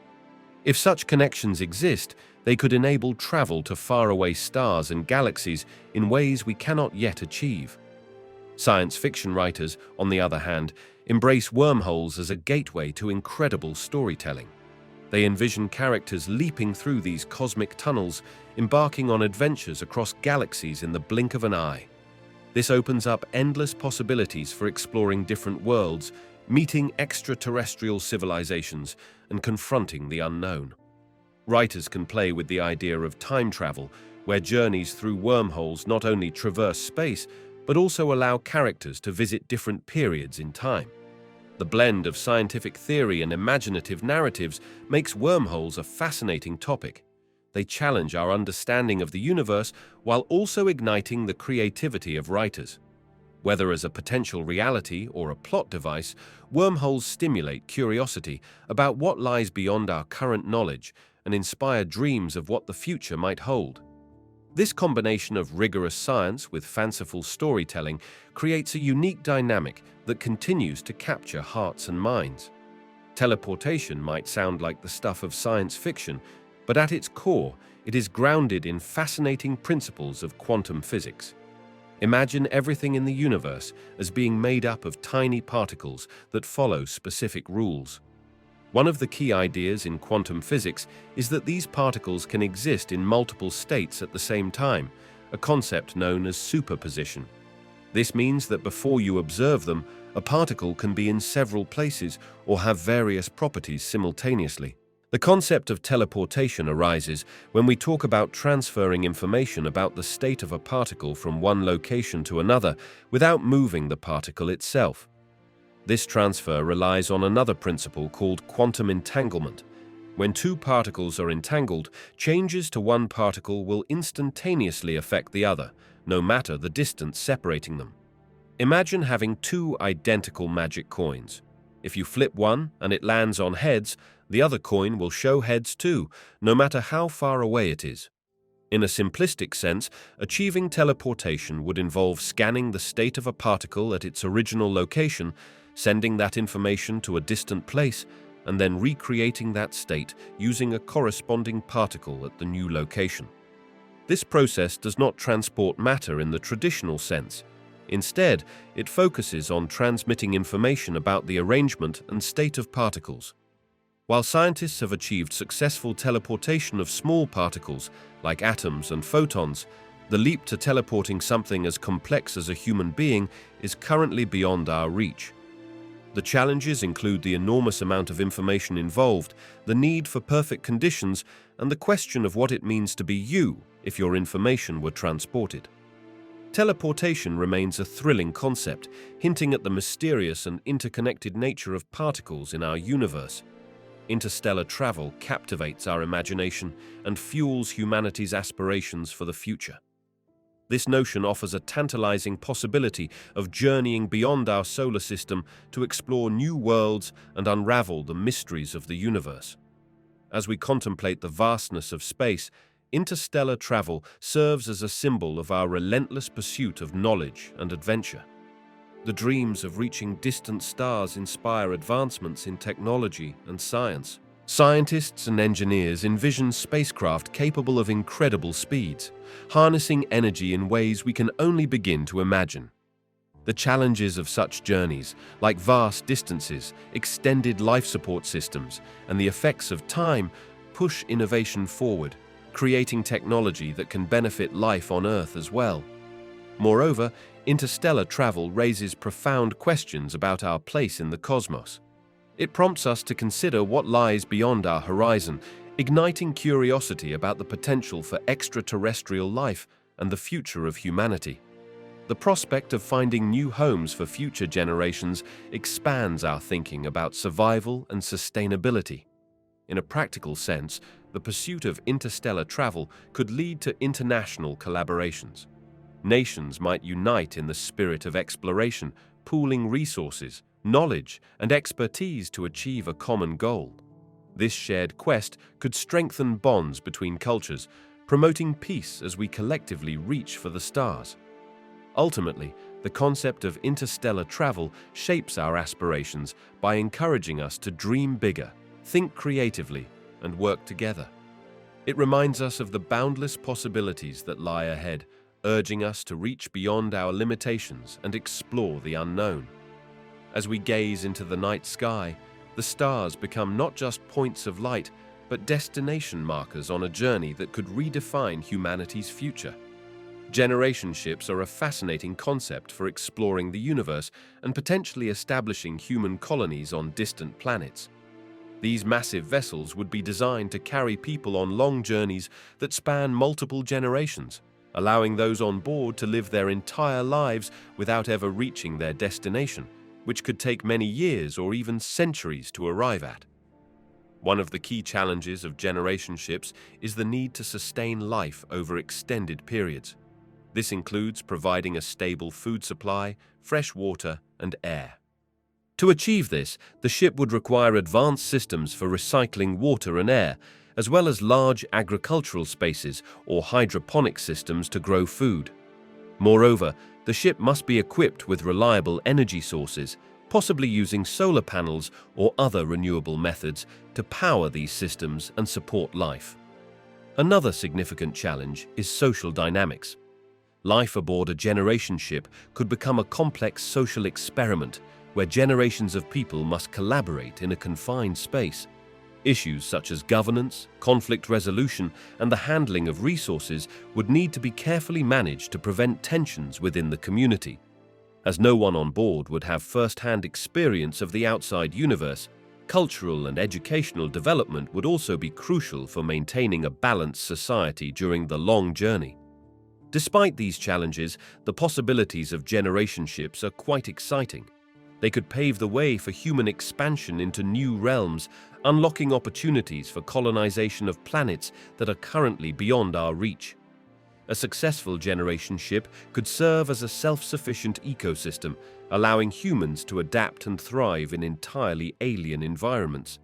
If such connections exist, they could enable travel to faraway stars and galaxies in ways we cannot yet achieve. Science fiction writers, on the other hand, embrace wormholes as a gateway to incredible storytelling. They envision characters leaping through these cosmic tunnels, embarking on adventures across galaxies in the blink of an eye. This opens up endless possibilities for exploring different worlds, meeting extraterrestrial civilizations, and confronting the unknown. Writers can play with the idea of time travel, where journeys through wormholes not only traverse space, but also allow characters to visit different periods in time. The blend of scientific theory and imaginative narratives makes wormholes a fascinating topic. They challenge our understanding of the universe while also igniting the creativity of writers. Whether as a potential reality or a plot device, wormholes stimulate curiosity about what lies beyond our current knowledge and inspire dreams of what the future might hold. This combination of rigorous science with fanciful storytelling creates a unique dynamic that continues to capture hearts and minds. Teleportation might sound like the stuff of science fiction, but at its core, it is grounded in fascinating principles of quantum physics. Imagine everything in the universe as being made up of tiny particles that follow specific rules. One of the key ideas in quantum physics is that these particles can exist in multiple states at the same time, a concept known as superposition. This means that before you observe them, a particle can be in several places or have various properties simultaneously. The concept of teleportation arises when we talk about transferring information about the state of a particle from one location to another without moving the particle itself. This transfer relies on another principle called quantum entanglement. When two particles are entangled, changes to one particle will instantaneously affect the other, no matter the distance separating them. Imagine having two identical magic coins. If you flip one and it lands on heads, the other coin will show heads too, no matter how far away it is. In a simplistic sense, achieving teleportation would involve scanning the state of a particle at its original location, sending that information to a distant place, and then recreating that state using a corresponding particle at the new location. This process does not transport matter in the traditional sense. Instead, it focuses on transmitting information about the arrangement and state of particles. While scientists have achieved successful teleportation of small particles, like atoms and photons, the leap to teleporting something as complex as a human being is currently beyond our reach. The challenges include the enormous amount of information involved, the need for perfect conditions, and the question of what it means to be you if your information were transported. Teleportation remains a thrilling concept, hinting at the mysterious and interconnected nature of particles in our universe. Interstellar travel captivates our imagination and fuels humanity's aspirations for the future. This notion offers a tantalizing possibility of journeying beyond our solar system to explore new worlds and unravel the mysteries of the universe. As we contemplate the vastness of space, interstellar travel serves as a symbol of our relentless pursuit of knowledge and adventure. The dreams of reaching distant stars inspire advancements in technology and science. Scientists and engineers envision spacecraft capable of incredible speeds, harnessing energy in ways we can only begin to imagine. The challenges of such journeys, like vast distances, extended life support systems, and the effects of time, push innovation forward, creating technology that can benefit life on Earth as well. Moreover, interstellar travel raises profound questions about our place in the cosmos. It prompts us to consider what lies beyond our horizon, igniting curiosity about the potential for extraterrestrial life and the future of humanity. The prospect of finding new homes for future generations expands our thinking about survival and sustainability. In a practical sense, the pursuit of interstellar travel could lead to international collaborations. Nations might unite in the spirit of exploration, pooling resources, knowledge, and expertise to achieve a common goal. This shared quest could strengthen bonds between cultures, promoting peace as we collectively reach for the stars. Ultimately, the concept of interstellar travel shapes our aspirations by encouraging us to dream bigger, think creatively, and work together. It reminds us of the boundless possibilities that lie ahead, urging us to reach beyond our limitations and explore the unknown. As we gaze into the night sky, the stars become not just points of light, but destination markers on a journey that could redefine humanity's future. Generation ships are a fascinating concept for exploring the universe and potentially establishing human colonies on distant planets. These massive vessels would be designed to carry people on long journeys that span multiple generations, allowing those on board to live their entire lives without ever reaching their destination, which could take many years or even centuries to arrive at. One of the key challenges of generation ships is the need to sustain life over extended periods. This includes providing a stable food supply, fresh water, and air. To achieve this, the ship would require advanced systems for recycling water and air, as well as large agricultural spaces or hydroponic systems to grow food. Moreover, the ship must be equipped with reliable energy sources, possibly using solar panels or other renewable methods to power these systems and support life. Another significant challenge is social dynamics. Life aboard a generation ship could become a complex social experiment where generations of people must collaborate in a confined space. Issues such as governance, conflict resolution, and the handling of resources would need to be carefully managed to prevent tensions within the community. As no one on board would have first-hand experience of the outside universe, cultural and educational development would also be crucial for maintaining a balanced society during the long journey. Despite these challenges, the possibilities of generation ships are quite exciting. They could pave the way for human expansion into new realms, unlocking opportunities for colonization of planets that are currently beyond our reach. A successful generation ship could serve as a self-sufficient ecosystem, allowing humans to adapt and thrive in entirely alien environments.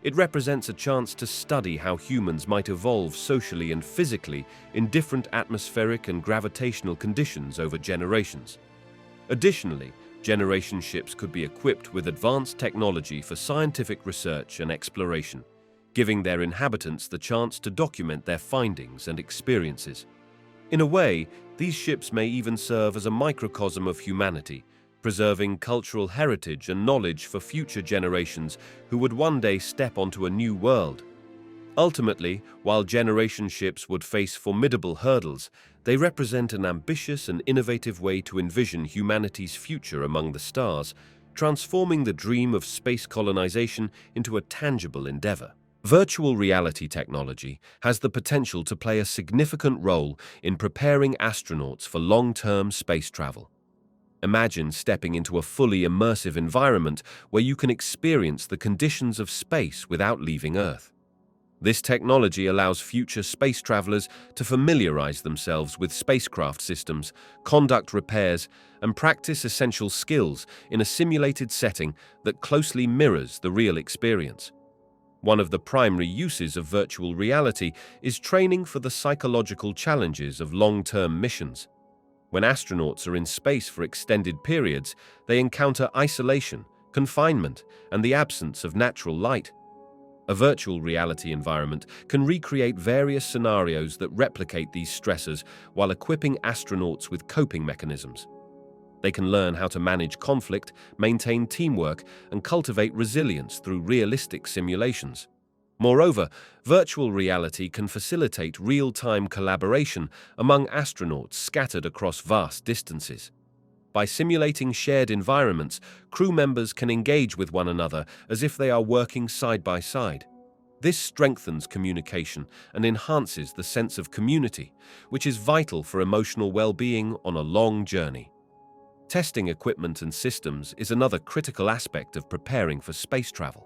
It represents a chance to study how humans might evolve socially and physically in different atmospheric and gravitational conditions over generations. Additionally, generation ships could be equipped with advanced technology for scientific research and exploration, giving their inhabitants the chance to document their findings and experiences. In a way, these ships may even serve as a microcosm of humanity, preserving cultural heritage and knowledge for future generations who would one day step onto a new world. Ultimately, while generation ships would face formidable hurdles, they represent an ambitious and innovative way to envision humanity's future among the stars, transforming the dream of space colonization into a tangible endeavor. Virtual reality technology has the potential to play a significant role in preparing astronauts for long-term space travel. Imagine stepping into a fully immersive environment where you can experience the conditions of space without leaving Earth. This technology allows future space travelers to familiarize themselves with spacecraft systems, conduct repairs, and practice essential skills in a simulated setting that closely mirrors the real experience. One of the primary uses of virtual reality is training for the psychological challenges of long-term missions. When astronauts are in space for extended periods, they encounter isolation, confinement, and the absence of natural light. A virtual reality environment can recreate various scenarios that replicate these stressors while equipping astronauts with coping mechanisms. They can learn how to manage conflict, maintain teamwork, and cultivate resilience through realistic simulations. Moreover, virtual reality can facilitate real-time collaboration among astronauts scattered across vast distances. By simulating shared environments, crew members can engage with one another as if they are working side by side. This strengthens communication and enhances the sense of community, which is vital for emotional well-being on a long journey. Testing equipment and systems is another critical aspect of preparing for space travel.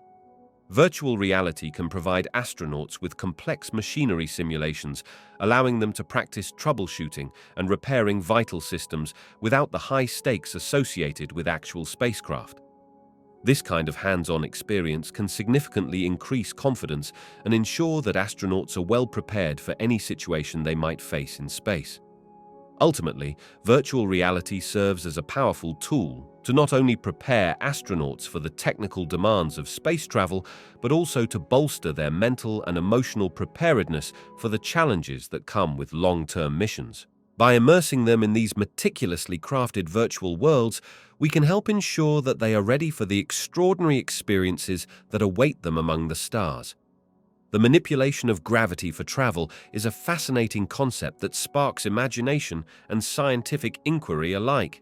Virtual reality can provide astronauts with complex machinery simulations, allowing them to practice troubleshooting and repairing vital systems without the high stakes associated with actual spacecraft. This kind of hands-on experience can significantly increase confidence and ensure that astronauts are well prepared for any situation they might face in space. Ultimately, virtual reality serves as a powerful tool to not only prepare astronauts for the technical demands of space travel, but also to bolster their mental and emotional preparedness for the challenges that come with long-term missions. By immersing them in these meticulously crafted virtual worlds, we can help ensure that they are ready for the extraordinary experiences that await them among the stars. The manipulation of gravity for travel is a fascinating concept that sparks imagination and scientific inquiry alike.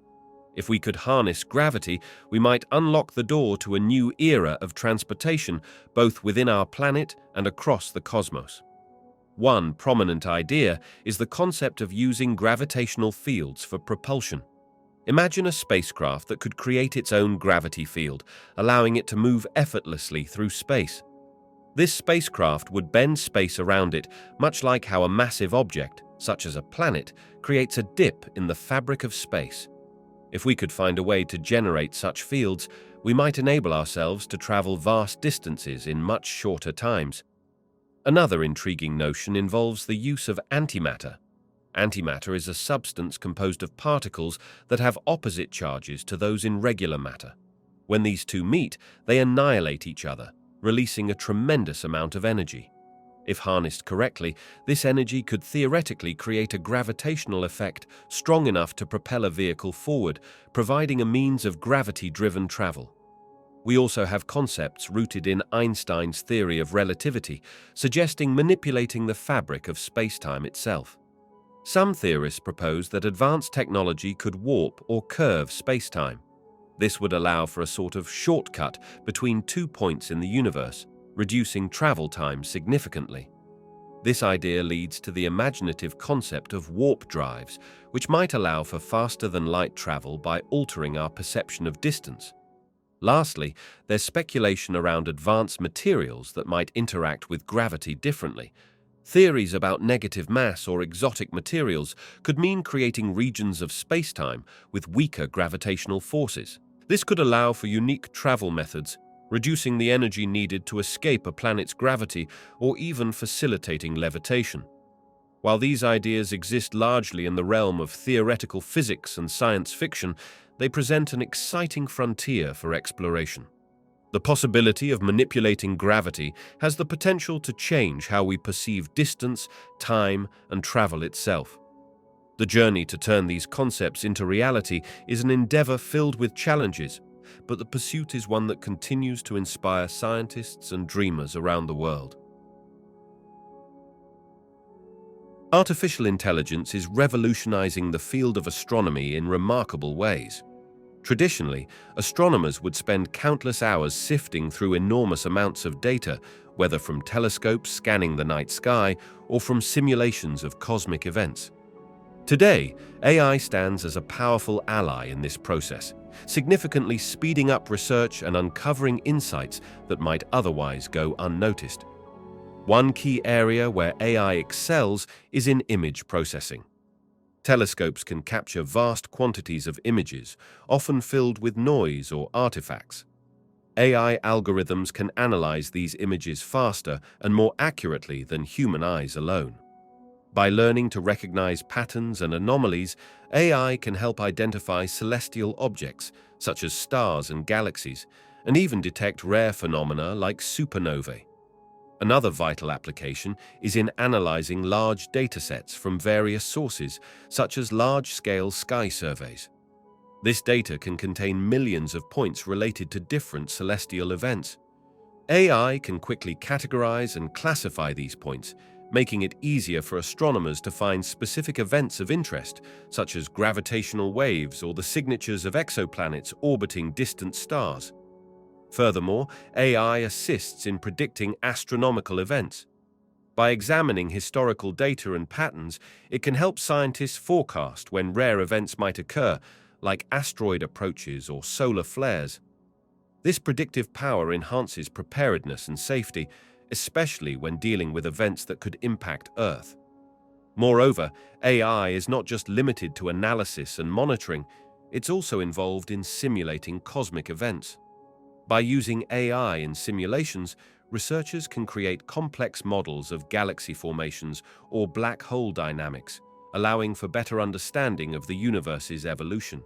If we could harness gravity, we might unlock the door to a new era of transportation, both within our planet and across the cosmos. One prominent idea is the concept of using gravitational fields for propulsion. Imagine a spacecraft that could create its own gravity field, allowing it to move effortlessly through space. This spacecraft would bend space around it, much like how a massive object, such as a planet, creates a dip in the fabric of space. If we could find a way to generate such fields, we might enable ourselves to travel vast distances in much shorter times. Another intriguing notion involves the use of antimatter. Antimatter is a substance composed of particles that have opposite charges to those in regular matter. When these two meet, they annihilate each other, releasing a tremendous amount of energy. If harnessed correctly, this energy could theoretically create a gravitational effect strong enough to propel a vehicle forward, providing a means of gravity-driven travel. We also have concepts rooted in Einstein's theory of relativity, suggesting manipulating the fabric of spacetime itself. Some theorists propose that advanced technology could warp or curve spacetime. This would allow for a sort of shortcut between 2 points in the universe, reducing travel time significantly. This idea leads to the imaginative concept of warp drives, which might allow for faster-than-light travel by altering our perception of distance. Lastly, there's speculation around advanced materials that might interact with gravity differently. Theories about negative mass or exotic materials could mean creating regions of spacetime with weaker gravitational forces. This could allow for unique travel methods, reducing the energy needed to escape a planet's gravity or even facilitating levitation. While these ideas exist largely in the realm of theoretical physics and science fiction, they present an exciting frontier for exploration. The possibility of manipulating gravity has the potential to change how we perceive distance, time, and travel itself. The journey to turn these concepts into reality is an endeavor filled with challenges, but the pursuit is one that continues to inspire scientists and dreamers around the world. Artificial intelligence is revolutionizing the field of astronomy in remarkable ways. Traditionally, astronomers would spend countless hours sifting through enormous amounts of data, whether from telescopes scanning the night sky or from simulations of cosmic events. Today, AI stands as a powerful ally in this process, significantly speeding up research and uncovering insights that might otherwise go unnoticed. One key area where AI excels is in image processing. Telescopes can capture vast quantities of images, often filled with noise or artifacts. AI algorithms can analyze these images faster and more accurately than human eyes alone. By learning to recognize patterns and anomalies, AI can help identify celestial objects, such as stars and galaxies, and even detect rare phenomena like supernovae. Another vital application is in analyzing large datasets from various sources, such as large-scale sky surveys. This data can contain millions of points related to different celestial events. AI can quickly categorize and classify these points, making it easier for astronomers to find specific events of interest, such as gravitational waves or the signatures of exoplanets orbiting distant stars. Furthermore, AI assists in predicting astronomical events. By examining historical data and patterns, it can help scientists forecast when rare events might occur, like asteroid approaches or solar flares. This predictive power enhances preparedness and safety, especially when dealing with events that could impact Earth. Moreover, AI is not just limited to analysis and monitoring, it's also involved in simulating cosmic events. By using AI in simulations, researchers can create complex models of galaxy formations or black hole dynamics, allowing for better understanding of the universe's evolution.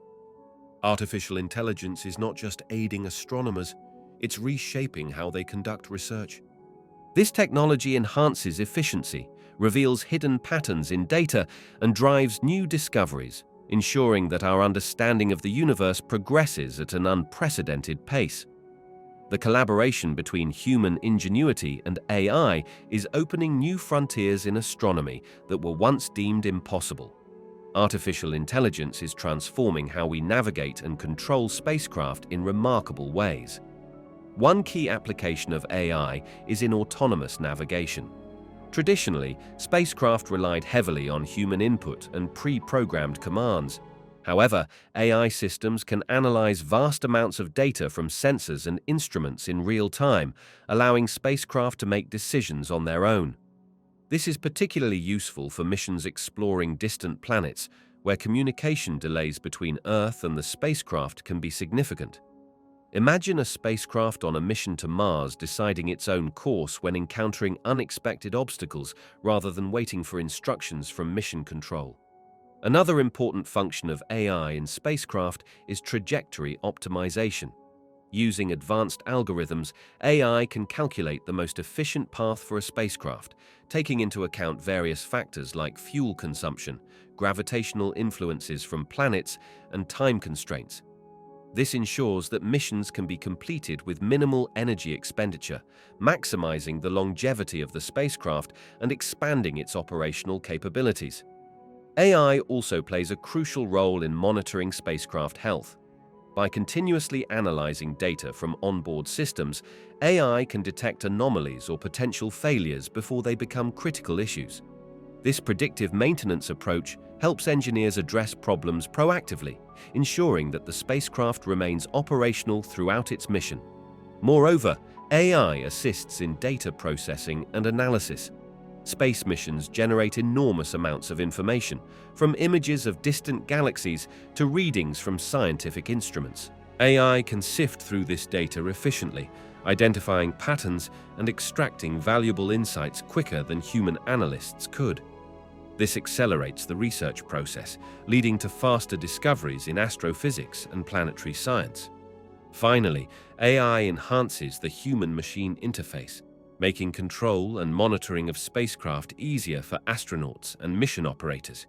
Artificial intelligence is not just aiding astronomers, it's reshaping how they conduct research. This technology enhances efficiency, reveals hidden patterns in data, and drives new discoveries, ensuring that our understanding of the universe progresses at an unprecedented pace. The collaboration between human ingenuity and AI is opening new frontiers in astronomy that were once deemed impossible. Artificial intelligence is transforming how we navigate and control spacecraft in remarkable ways. One key application of AI is in autonomous navigation. Traditionally, spacecraft relied heavily on human input and pre-programmed commands. However, AI systems can analyze vast amounts of data from sensors and instruments in real time, allowing spacecraft to make decisions on their own. This is particularly useful for missions exploring distant planets, where communication delays between Earth and the spacecraft can be significant. Imagine a spacecraft on a mission to Mars deciding its own course when encountering unexpected obstacles rather than waiting for instructions from mission control. Another important function of AI in spacecraft is trajectory optimization. Using advanced algorithms, AI can calculate the most efficient path for a spacecraft, taking into account various factors like fuel consumption, gravitational influences from planets, and time constraints. This ensures that missions can be completed with minimal energy expenditure, maximizing the longevity of the spacecraft and expanding its operational capabilities. AI also plays a crucial role in monitoring spacecraft health. By continuously analyzing data from onboard systems, AI can detect anomalies or potential failures before they become critical issues. This predictive maintenance approach helps engineers address problems proactively, ensuring that the spacecraft remains operational throughout its mission. Moreover, AI assists in data processing and analysis. Space missions generate enormous amounts of information, from images of distant galaxies to readings from scientific instruments. AI can sift through this data efficiently, identifying patterns and extracting valuable insights quicker than human analysts could. This accelerates the research process, leading to faster discoveries in astrophysics and planetary science. Finally, AI enhances the human-machine interface, making control and monitoring of spacecraft easier for astronauts and mission operators.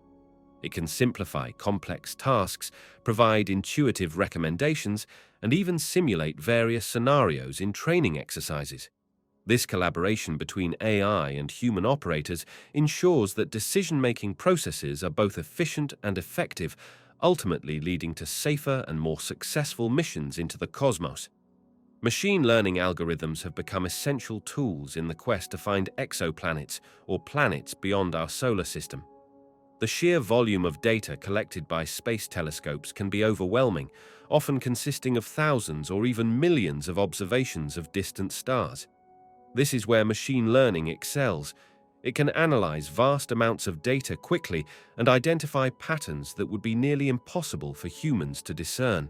It can simplify complex tasks, provide intuitive recommendations, and even simulate various scenarios in training exercises. This collaboration between AI and human operators ensures that decision-making processes are both efficient and effective, ultimately leading to safer and more successful missions into the cosmos. Machine learning algorithms have become essential tools in the quest to find exoplanets or planets beyond our solar system. The sheer volume of data collected by space telescopes can be overwhelming, often consisting of thousands or even millions of observations of distant stars. This is where machine learning excels. It can analyze vast amounts of data quickly and identify patterns that would be nearly impossible for humans to discern.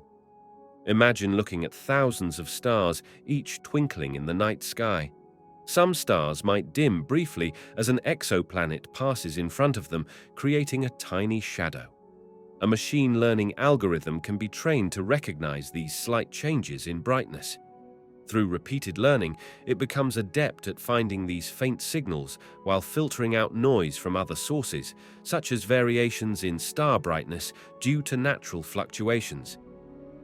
Imagine looking at thousands of stars, each twinkling in the night sky. Some stars might dim briefly as an exoplanet passes in front of them, creating a tiny shadow. A machine learning algorithm can be trained to recognize these slight changes in brightness. Through repeated learning, it becomes adept at finding these faint signals while filtering out noise from other sources, such as variations in star brightness due to natural fluctuations.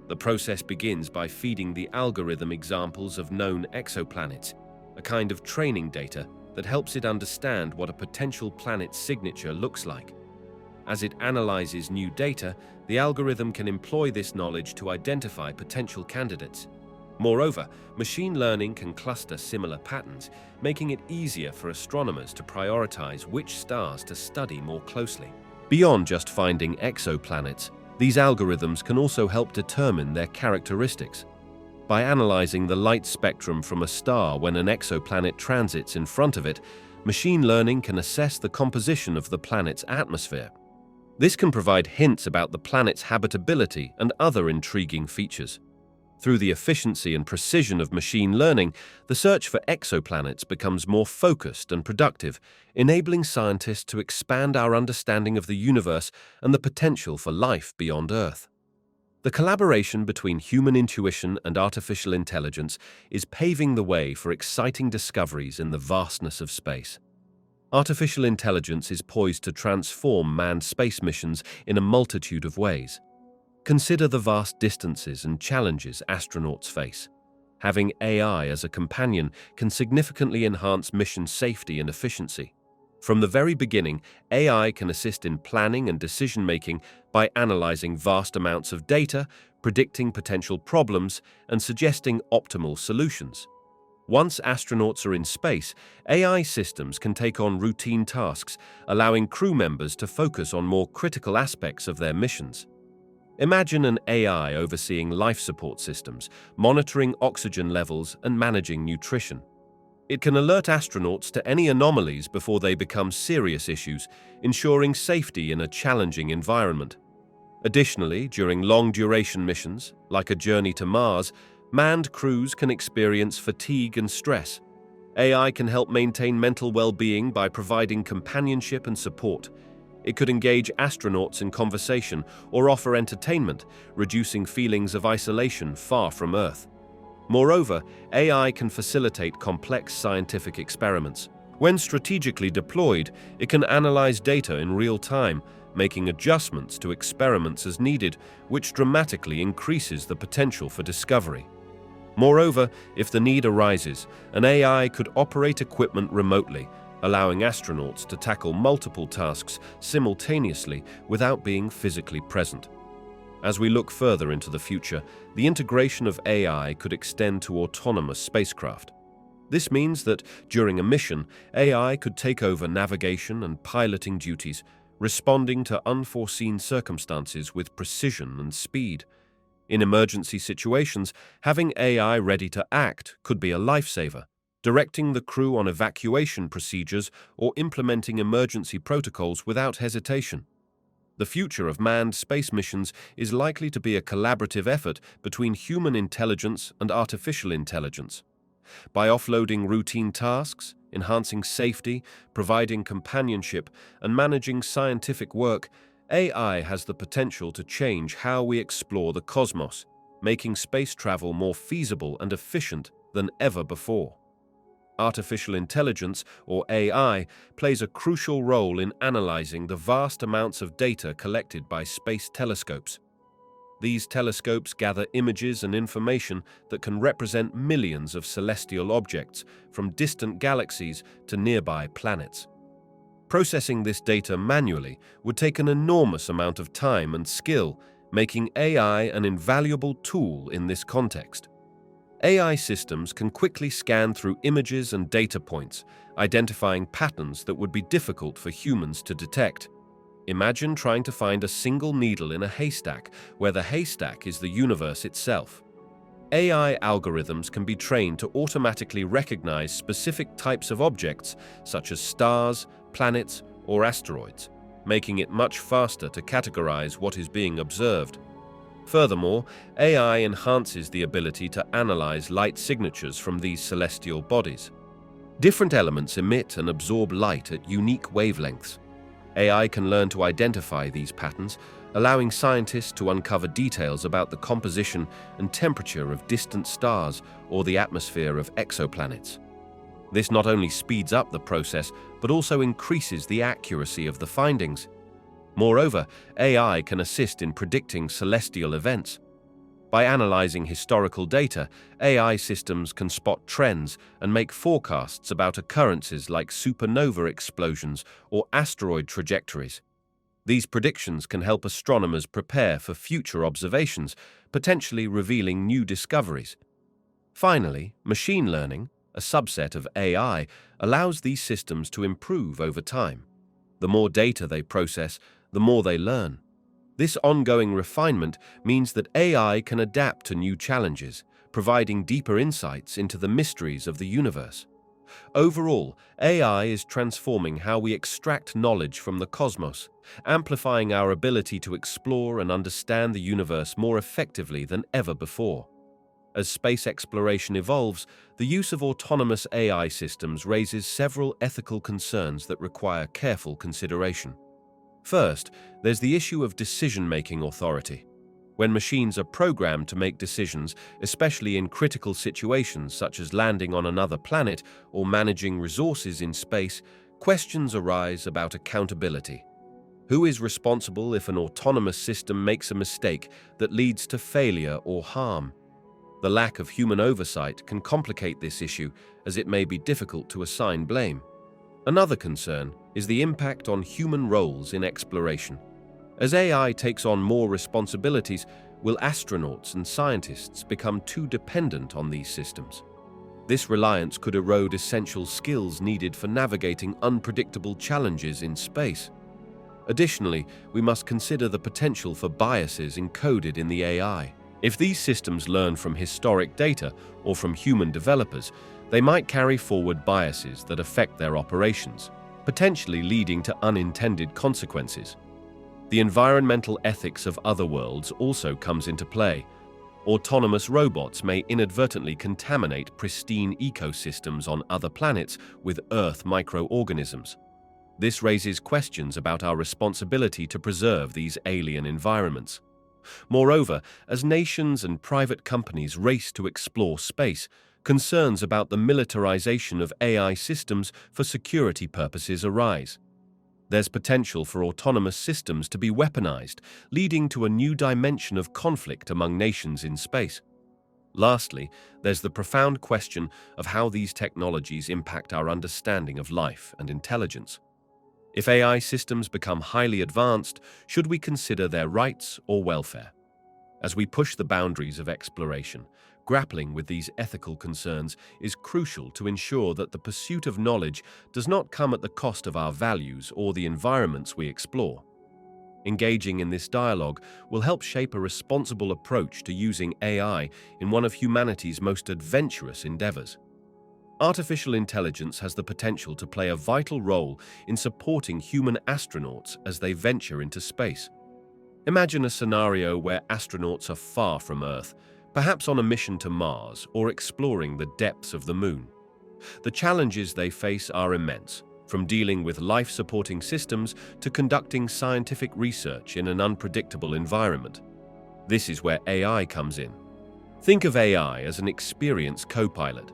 The process begins by feeding the algorithm examples of known exoplanets, a kind of training data that helps it understand what a potential planet's signature looks like. As it analyzes new data, the algorithm can employ this knowledge to identify potential candidates. Moreover, machine learning can cluster similar patterns, making it easier for astronomers to prioritize which stars to study more closely. Beyond just finding exoplanets, these algorithms can also help determine their characteristics. By analyzing the light spectrum from a star when an exoplanet transits in front of it, machine learning can assess the composition of the planet's atmosphere. This can provide hints about the planet's habitability and other intriguing features. Through the efficiency and precision of machine learning, the search for exoplanets becomes more focused and productive, enabling scientists to expand our understanding of the universe and the potential for life beyond Earth. The collaboration between human intuition and artificial intelligence is paving the way for exciting discoveries in the vastness of space. Artificial intelligence is poised to transform manned space missions in a multitude of ways. Consider the vast distances and challenges astronauts face. Having AI as a companion can significantly enhance mission safety and efficiency. From the very beginning, AI can assist in planning and decision-making by analyzing vast amounts of data, predicting potential problems, and suggesting optimal solutions. Once astronauts are in space, AI systems can take on routine tasks, allowing crew members to focus on more critical aspects of their missions. Imagine an AI overseeing life support systems, monitoring oxygen levels and managing nutrition. It can alert astronauts to any anomalies before they become serious issues, ensuring safety in a challenging environment. Additionally, during long-duration missions, like a journey to Mars, manned crews can experience fatigue and stress. AI can help maintain mental well-being by providing companionship and support. It could engage astronauts in conversation or offer entertainment, reducing feelings of isolation far from Earth. Moreover, AI can facilitate complex scientific experiments. When strategically deployed, it can analyze data in real time, making adjustments to experiments as needed, which dramatically increases the potential for discovery. Moreover, if the need arises, an AI could operate equipment remotely, allowing astronauts to tackle multiple tasks simultaneously without being physically present. As we look further into the future, the integration of AI could extend to autonomous spacecraft. This means that during a mission, AI could take over navigation and piloting duties, responding to unforeseen circumstances with precision and speed. In emergency situations, having AI ready to act could be a lifesaver, directing the crew on evacuation procedures or implementing emergency protocols without hesitation. The future of manned space missions is likely to be a collaborative effort between human intelligence and artificial intelligence. By offloading routine tasks, enhancing safety, providing companionship, and managing scientific work, AI has the potential to change how we explore the cosmos, making space travel more feasible and efficient than ever before. Artificial intelligence, or AI, plays a crucial role in analyzing the vast amounts of data collected by space telescopes. These telescopes gather images and information that can represent millions of celestial objects, from distant galaxies to nearby planets. Processing this data manually would take an enormous amount of time and skill, making AI an invaluable tool in this context. AI systems can quickly scan through images and data points, identifying patterns that would be difficult for humans to detect. Imagine trying to find a single needle in a haystack, where the haystack is the universe itself. AI algorithms can be trained to automatically recognize specific types of objects, such as stars, planets, or asteroids, making it much faster to categorize what is being observed. Furthermore, AI enhances the ability to analyze light signatures from these celestial bodies. Different elements emit and absorb light at unique wavelengths. AI can learn to identify these patterns, allowing scientists to uncover details about the composition and temperature of distant stars or the atmosphere of exoplanets. This not only speeds up the process, but also increases the accuracy of the findings. Moreover, AI can assist in predicting celestial events. By analyzing historical data, AI systems can spot trends and make forecasts about occurrences like supernova explosions or asteroid trajectories. These predictions can help astronomers prepare for future observations, potentially revealing new discoveries. Finally, machine learning, a subset of AI, allows these systems to improve over time. The more data they process, the more they learn. This ongoing refinement means that AI can adapt to new challenges, providing deeper insights into the mysteries of the universe. Overall, AI is transforming how we extract knowledge from the cosmos, amplifying our ability to explore and understand the universe more effectively than ever before. As space exploration evolves, the use of autonomous AI systems raises several ethical concerns that require careful consideration. First, there's the issue of decision-making authority. When machines are programmed to make decisions, especially in critical situations such as landing on another planet or managing resources in space, questions arise about accountability. Who is responsible if an autonomous system makes a mistake that leads to failure or harm? The lack of human oversight can complicate this issue, as it may be difficult to assign blame. Another concern is the impact on human roles in exploration. As AI takes on more responsibilities, will astronauts and scientists become too dependent on these systems? This reliance could erode essential skills needed for navigating unpredictable challenges in space. Additionally, we must consider the potential for biases encoded in the AI. If these systems learn from historic data or from human developers, they might carry forward biases that affect their operations, potentially leading to unintended consequences. The environmental ethics of other worlds also comes into play. Autonomous robots may inadvertently contaminate pristine ecosystems on other planets with Earth microorganisms. This raises questions about our responsibility to preserve these alien environments. Moreover, as nations and private companies race to explore space, concerns about the militarization of AI systems for security purposes arise. There's potential for autonomous systems to be weaponized, leading to a new dimension of conflict among nations in space. Lastly, there's the profound question of how these technologies impact our understanding of life and intelligence. If AI systems become highly advanced, should we consider their rights or welfare? As we push the boundaries of exploration, grappling with these ethical concerns is crucial to ensure that the pursuit of knowledge does not come at the cost of our values or the environments we explore. Engaging in this dialogue will help shape a responsible approach to using AI in one of humanity's most adventurous endeavors. Artificial intelligence has the potential to play a vital role in supporting human astronauts as they venture into space. Imagine a scenario where astronauts are far from Earth, perhaps on a mission to Mars or exploring the depths of the Moon. The challenges they face are immense, from dealing with life-supporting systems to conducting scientific research in an unpredictable environment. This is where AI comes in. Think of AI as an experienced co-pilot.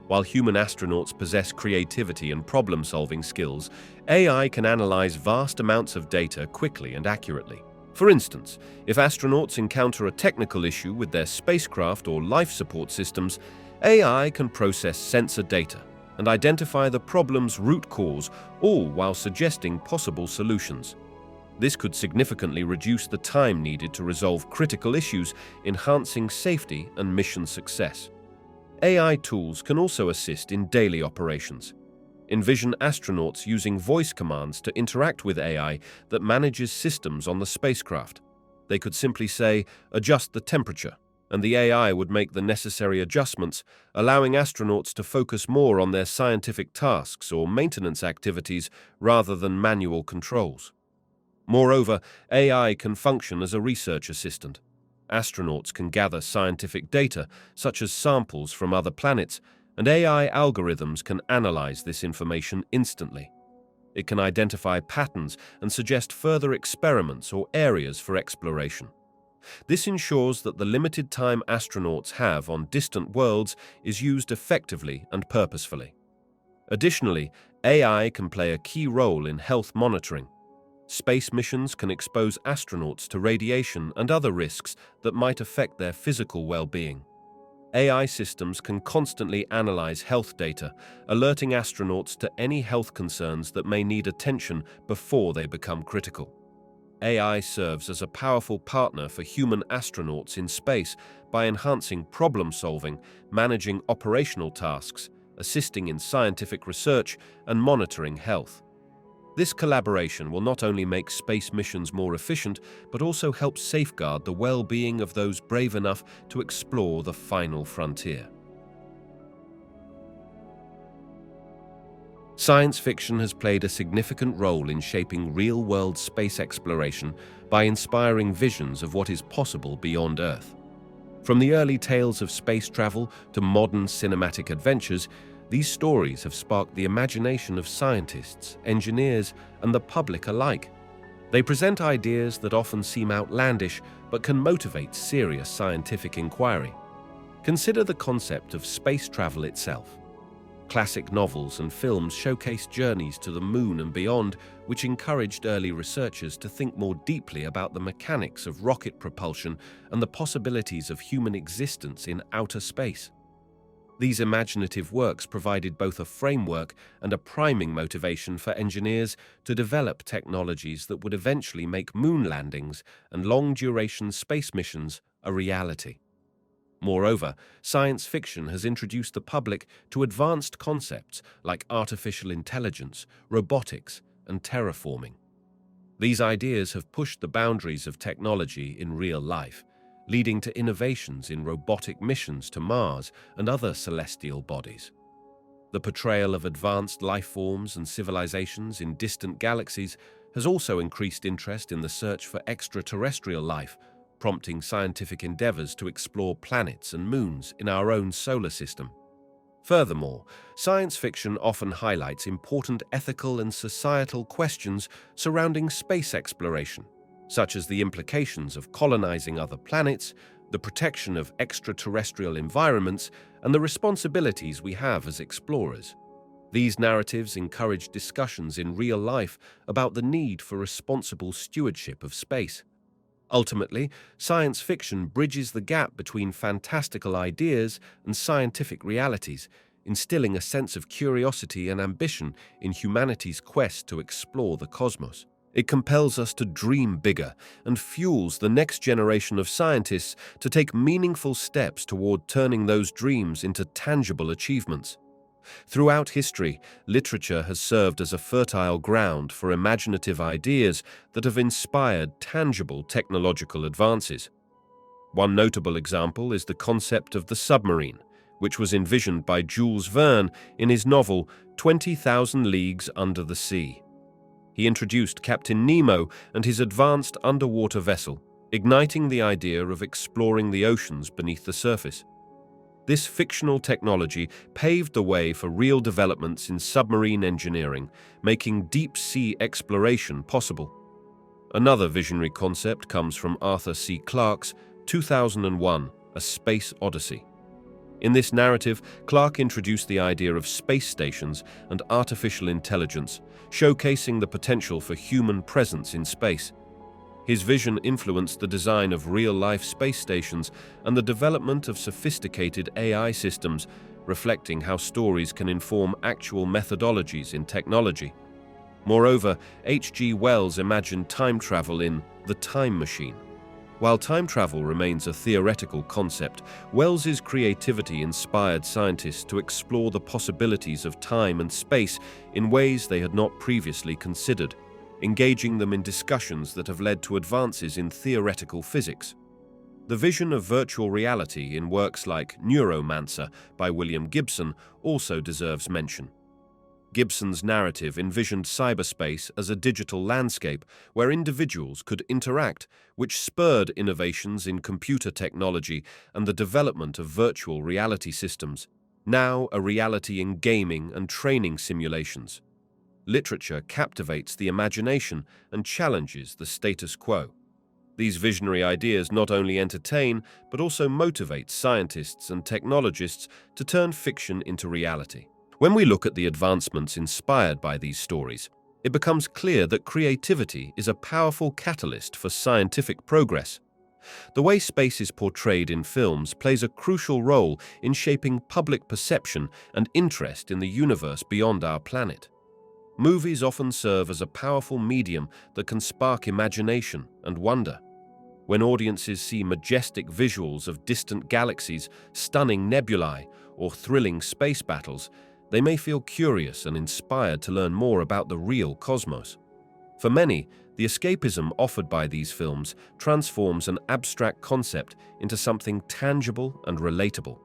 While human astronauts possess creativity and problem-solving skills, AI can analyze vast amounts of data quickly and accurately. For instance, if astronauts encounter a technical issue with their spacecraft or life support systems, AI can process sensor data and identify the problem's root cause, all while suggesting possible solutions. This could significantly reduce the time needed to resolve critical issues, enhancing safety and mission success. AI tools can also assist in daily operations. Envision astronauts using voice commands to interact with AI that manages systems on the spacecraft. They could simply say, "Adjust the temperature," and the AI would make the necessary adjustments, allowing astronauts to focus more on their scientific tasks or maintenance activities rather than manual controls. Moreover, AI can function as a research assistant. Astronauts can gather scientific data, such as samples from other planets, and AI algorithms can analyze this information instantly. It can identify patterns and suggest further experiments or areas for exploration. This ensures that the limited time astronauts have on distant worlds is used effectively and purposefully. Additionally, AI can play a key role in health monitoring. Space missions can expose astronauts to radiation and other risks that might affect their physical well-being. AI systems can constantly analyze health data, alerting astronauts to any health concerns that may need attention before they become critical. AI serves as a powerful partner for human astronauts in space by enhancing problem-solving, managing operational tasks, assisting in scientific research, and monitoring health. This collaboration will not only make space missions more efficient, but also help safeguard the well-being of those brave enough to explore the final frontier. Science fiction has played a significant role in shaping real-world space exploration by inspiring visions of what is possible beyond Earth. From the early tales of space travel to modern cinematic adventures, these stories have sparked the imagination of scientists, engineers, and the public alike. They present ideas that often seem outlandish but can motivate serious scientific inquiry. Consider the concept of space travel itself. Classic novels and films showcase journeys to the moon and beyond, which encouraged early researchers to think more deeply about the mechanics of rocket propulsion and the possibilities of human existence in outer space. These imaginative works provided both a framework and a priming motivation for engineers to develop technologies that would eventually make moon landings and long-duration space missions a reality. Moreover, science fiction has introduced the public to advanced concepts like artificial intelligence, robotics, and terraforming. These ideas have pushed the boundaries of technology in real life, leading to innovations in robotic missions to Mars and other celestial bodies. The portrayal of advanced life forms and civilizations in distant galaxies has also increased interest in the search for extraterrestrial life, prompting scientific endeavors to explore planets and moons in our own solar system. Furthermore, science fiction often highlights important ethical and societal questions surrounding space exploration, such as the implications of colonizing other planets, the protection of extraterrestrial environments, and the responsibilities we have as explorers. These narratives encourage discussions in real life about the need for responsible stewardship of space. Ultimately, science fiction bridges the gap between fantastical ideas and scientific realities, instilling a sense of curiosity and ambition in humanity's quest to explore the cosmos. It compels us to dream bigger and fuels the next generation of scientists to take meaningful steps toward turning those dreams into tangible achievements. Throughout history, literature has served as a fertile ground for imaginative ideas that have inspired tangible technological advances. One notable example is the concept of the submarine, which was envisioned by Jules Verne in his novel 20,000 Leagues Under the Sea. He introduced Captain Nemo and his advanced underwater vessel, igniting the idea of exploring the oceans beneath the surface. This fictional technology paved the way for real developments in submarine engineering, making deep-sea exploration possible. Another visionary concept comes from Arthur C. Clarke's 2001: A Space Odyssey. In this narrative, Clarke introduced the idea of space stations and artificial intelligence, showcasing the potential for human presence in space. His vision influenced the design of real-life space stations and the development of sophisticated AI systems, reflecting how stories can inform actual methodologies in technology. Moreover, H.G. Wells imagined time travel in The Time Machine. While time travel remains a theoretical concept, Wells's creativity inspired scientists to explore the possibilities of time and space in ways they had not previously considered, engaging them in discussions that have led to advances in theoretical physics. The vision of virtual reality in works like Neuromancer by William Gibson also deserves mention. Gibson's narrative envisioned cyberspace as a digital landscape where individuals could interact, which spurred innovations in computer technology and the development of virtual reality systems, now a reality in gaming and training simulations. Literature captivates the imagination and challenges the status quo. These visionary ideas not only entertain, but also motivate scientists and technologists to turn fiction into reality. When we look at the advancements inspired by these stories, it becomes clear that creativity is a powerful catalyst for scientific progress. The way space is portrayed in films plays a crucial role in shaping public perception and interest in the universe beyond our planet. Movies often serve as a powerful medium that can spark imagination and wonder. When audiences see majestic visuals of distant galaxies, stunning nebulae, or thrilling space battles, they may feel curious and inspired to learn more about the real cosmos. For many, the escapism offered by these films transforms an abstract concept into something tangible and relatable.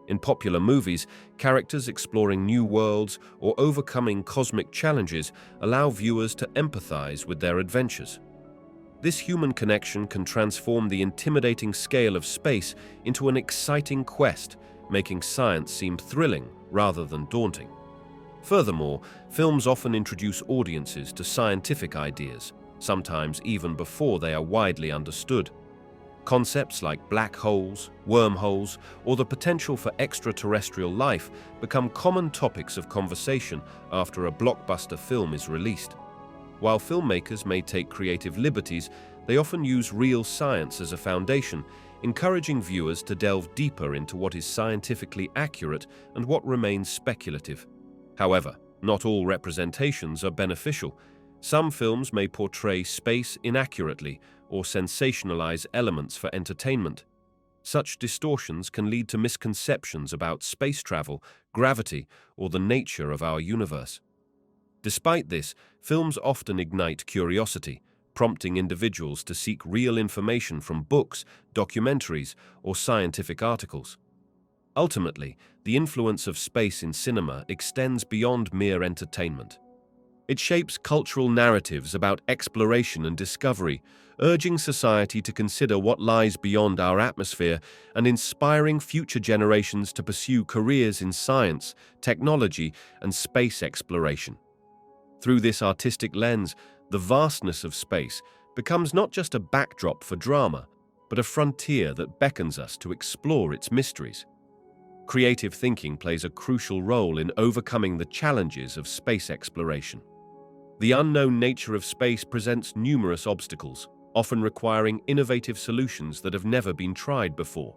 In popular movies, characters exploring new worlds or overcoming cosmic challenges allow viewers to empathize with their adventures. This human connection can transform the intimidating scale of space into an exciting quest, making science seem thrilling rather than daunting. Furthermore, films often introduce audiences to scientific ideas, sometimes even before they are widely understood. Concepts like black holes, wormholes, or the potential for extraterrestrial life become common topics of conversation after a blockbuster film is released. While filmmakers may take creative liberties, they often use real science as a foundation, encouraging viewers to delve deeper into what is scientifically accurate and what remains speculative. However, not all representations are beneficial. Some films may portray space inaccurately or sensationalize elements for entertainment. Such distortions can lead to misconceptions about space travel, gravity, or the nature of our universe. Despite this, films often ignite curiosity, prompting individuals to seek real information from books, documentaries, or scientific articles. Ultimately, the influence of space in cinema extends beyond mere entertainment. It shapes cultural narratives about exploration and discovery, urging society to consider what lies beyond our atmosphere and inspiring future generations to pursue careers in science, technology, and space exploration. Through this artistic lens, the vastness of space becomes not just a backdrop for drama, but a frontier that beckons us to explore its mysteries. Creative thinking plays a crucial role in overcoming the challenges of space exploration. The unknown nature of space presents numerous obstacles, often requiring innovative solutions that have never been tried before.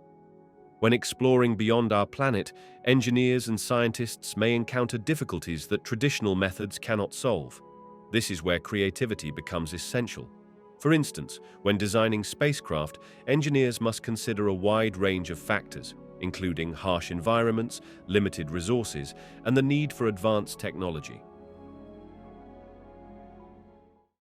When exploring beyond our planet, engineers and scientists may encounter difficulties that traditional methods cannot solve. This is where creativity becomes essential. For instance, when designing spacecraft, engineers must consider a wide range of factors, including harsh environments, limited resources, and the need for advanced technology.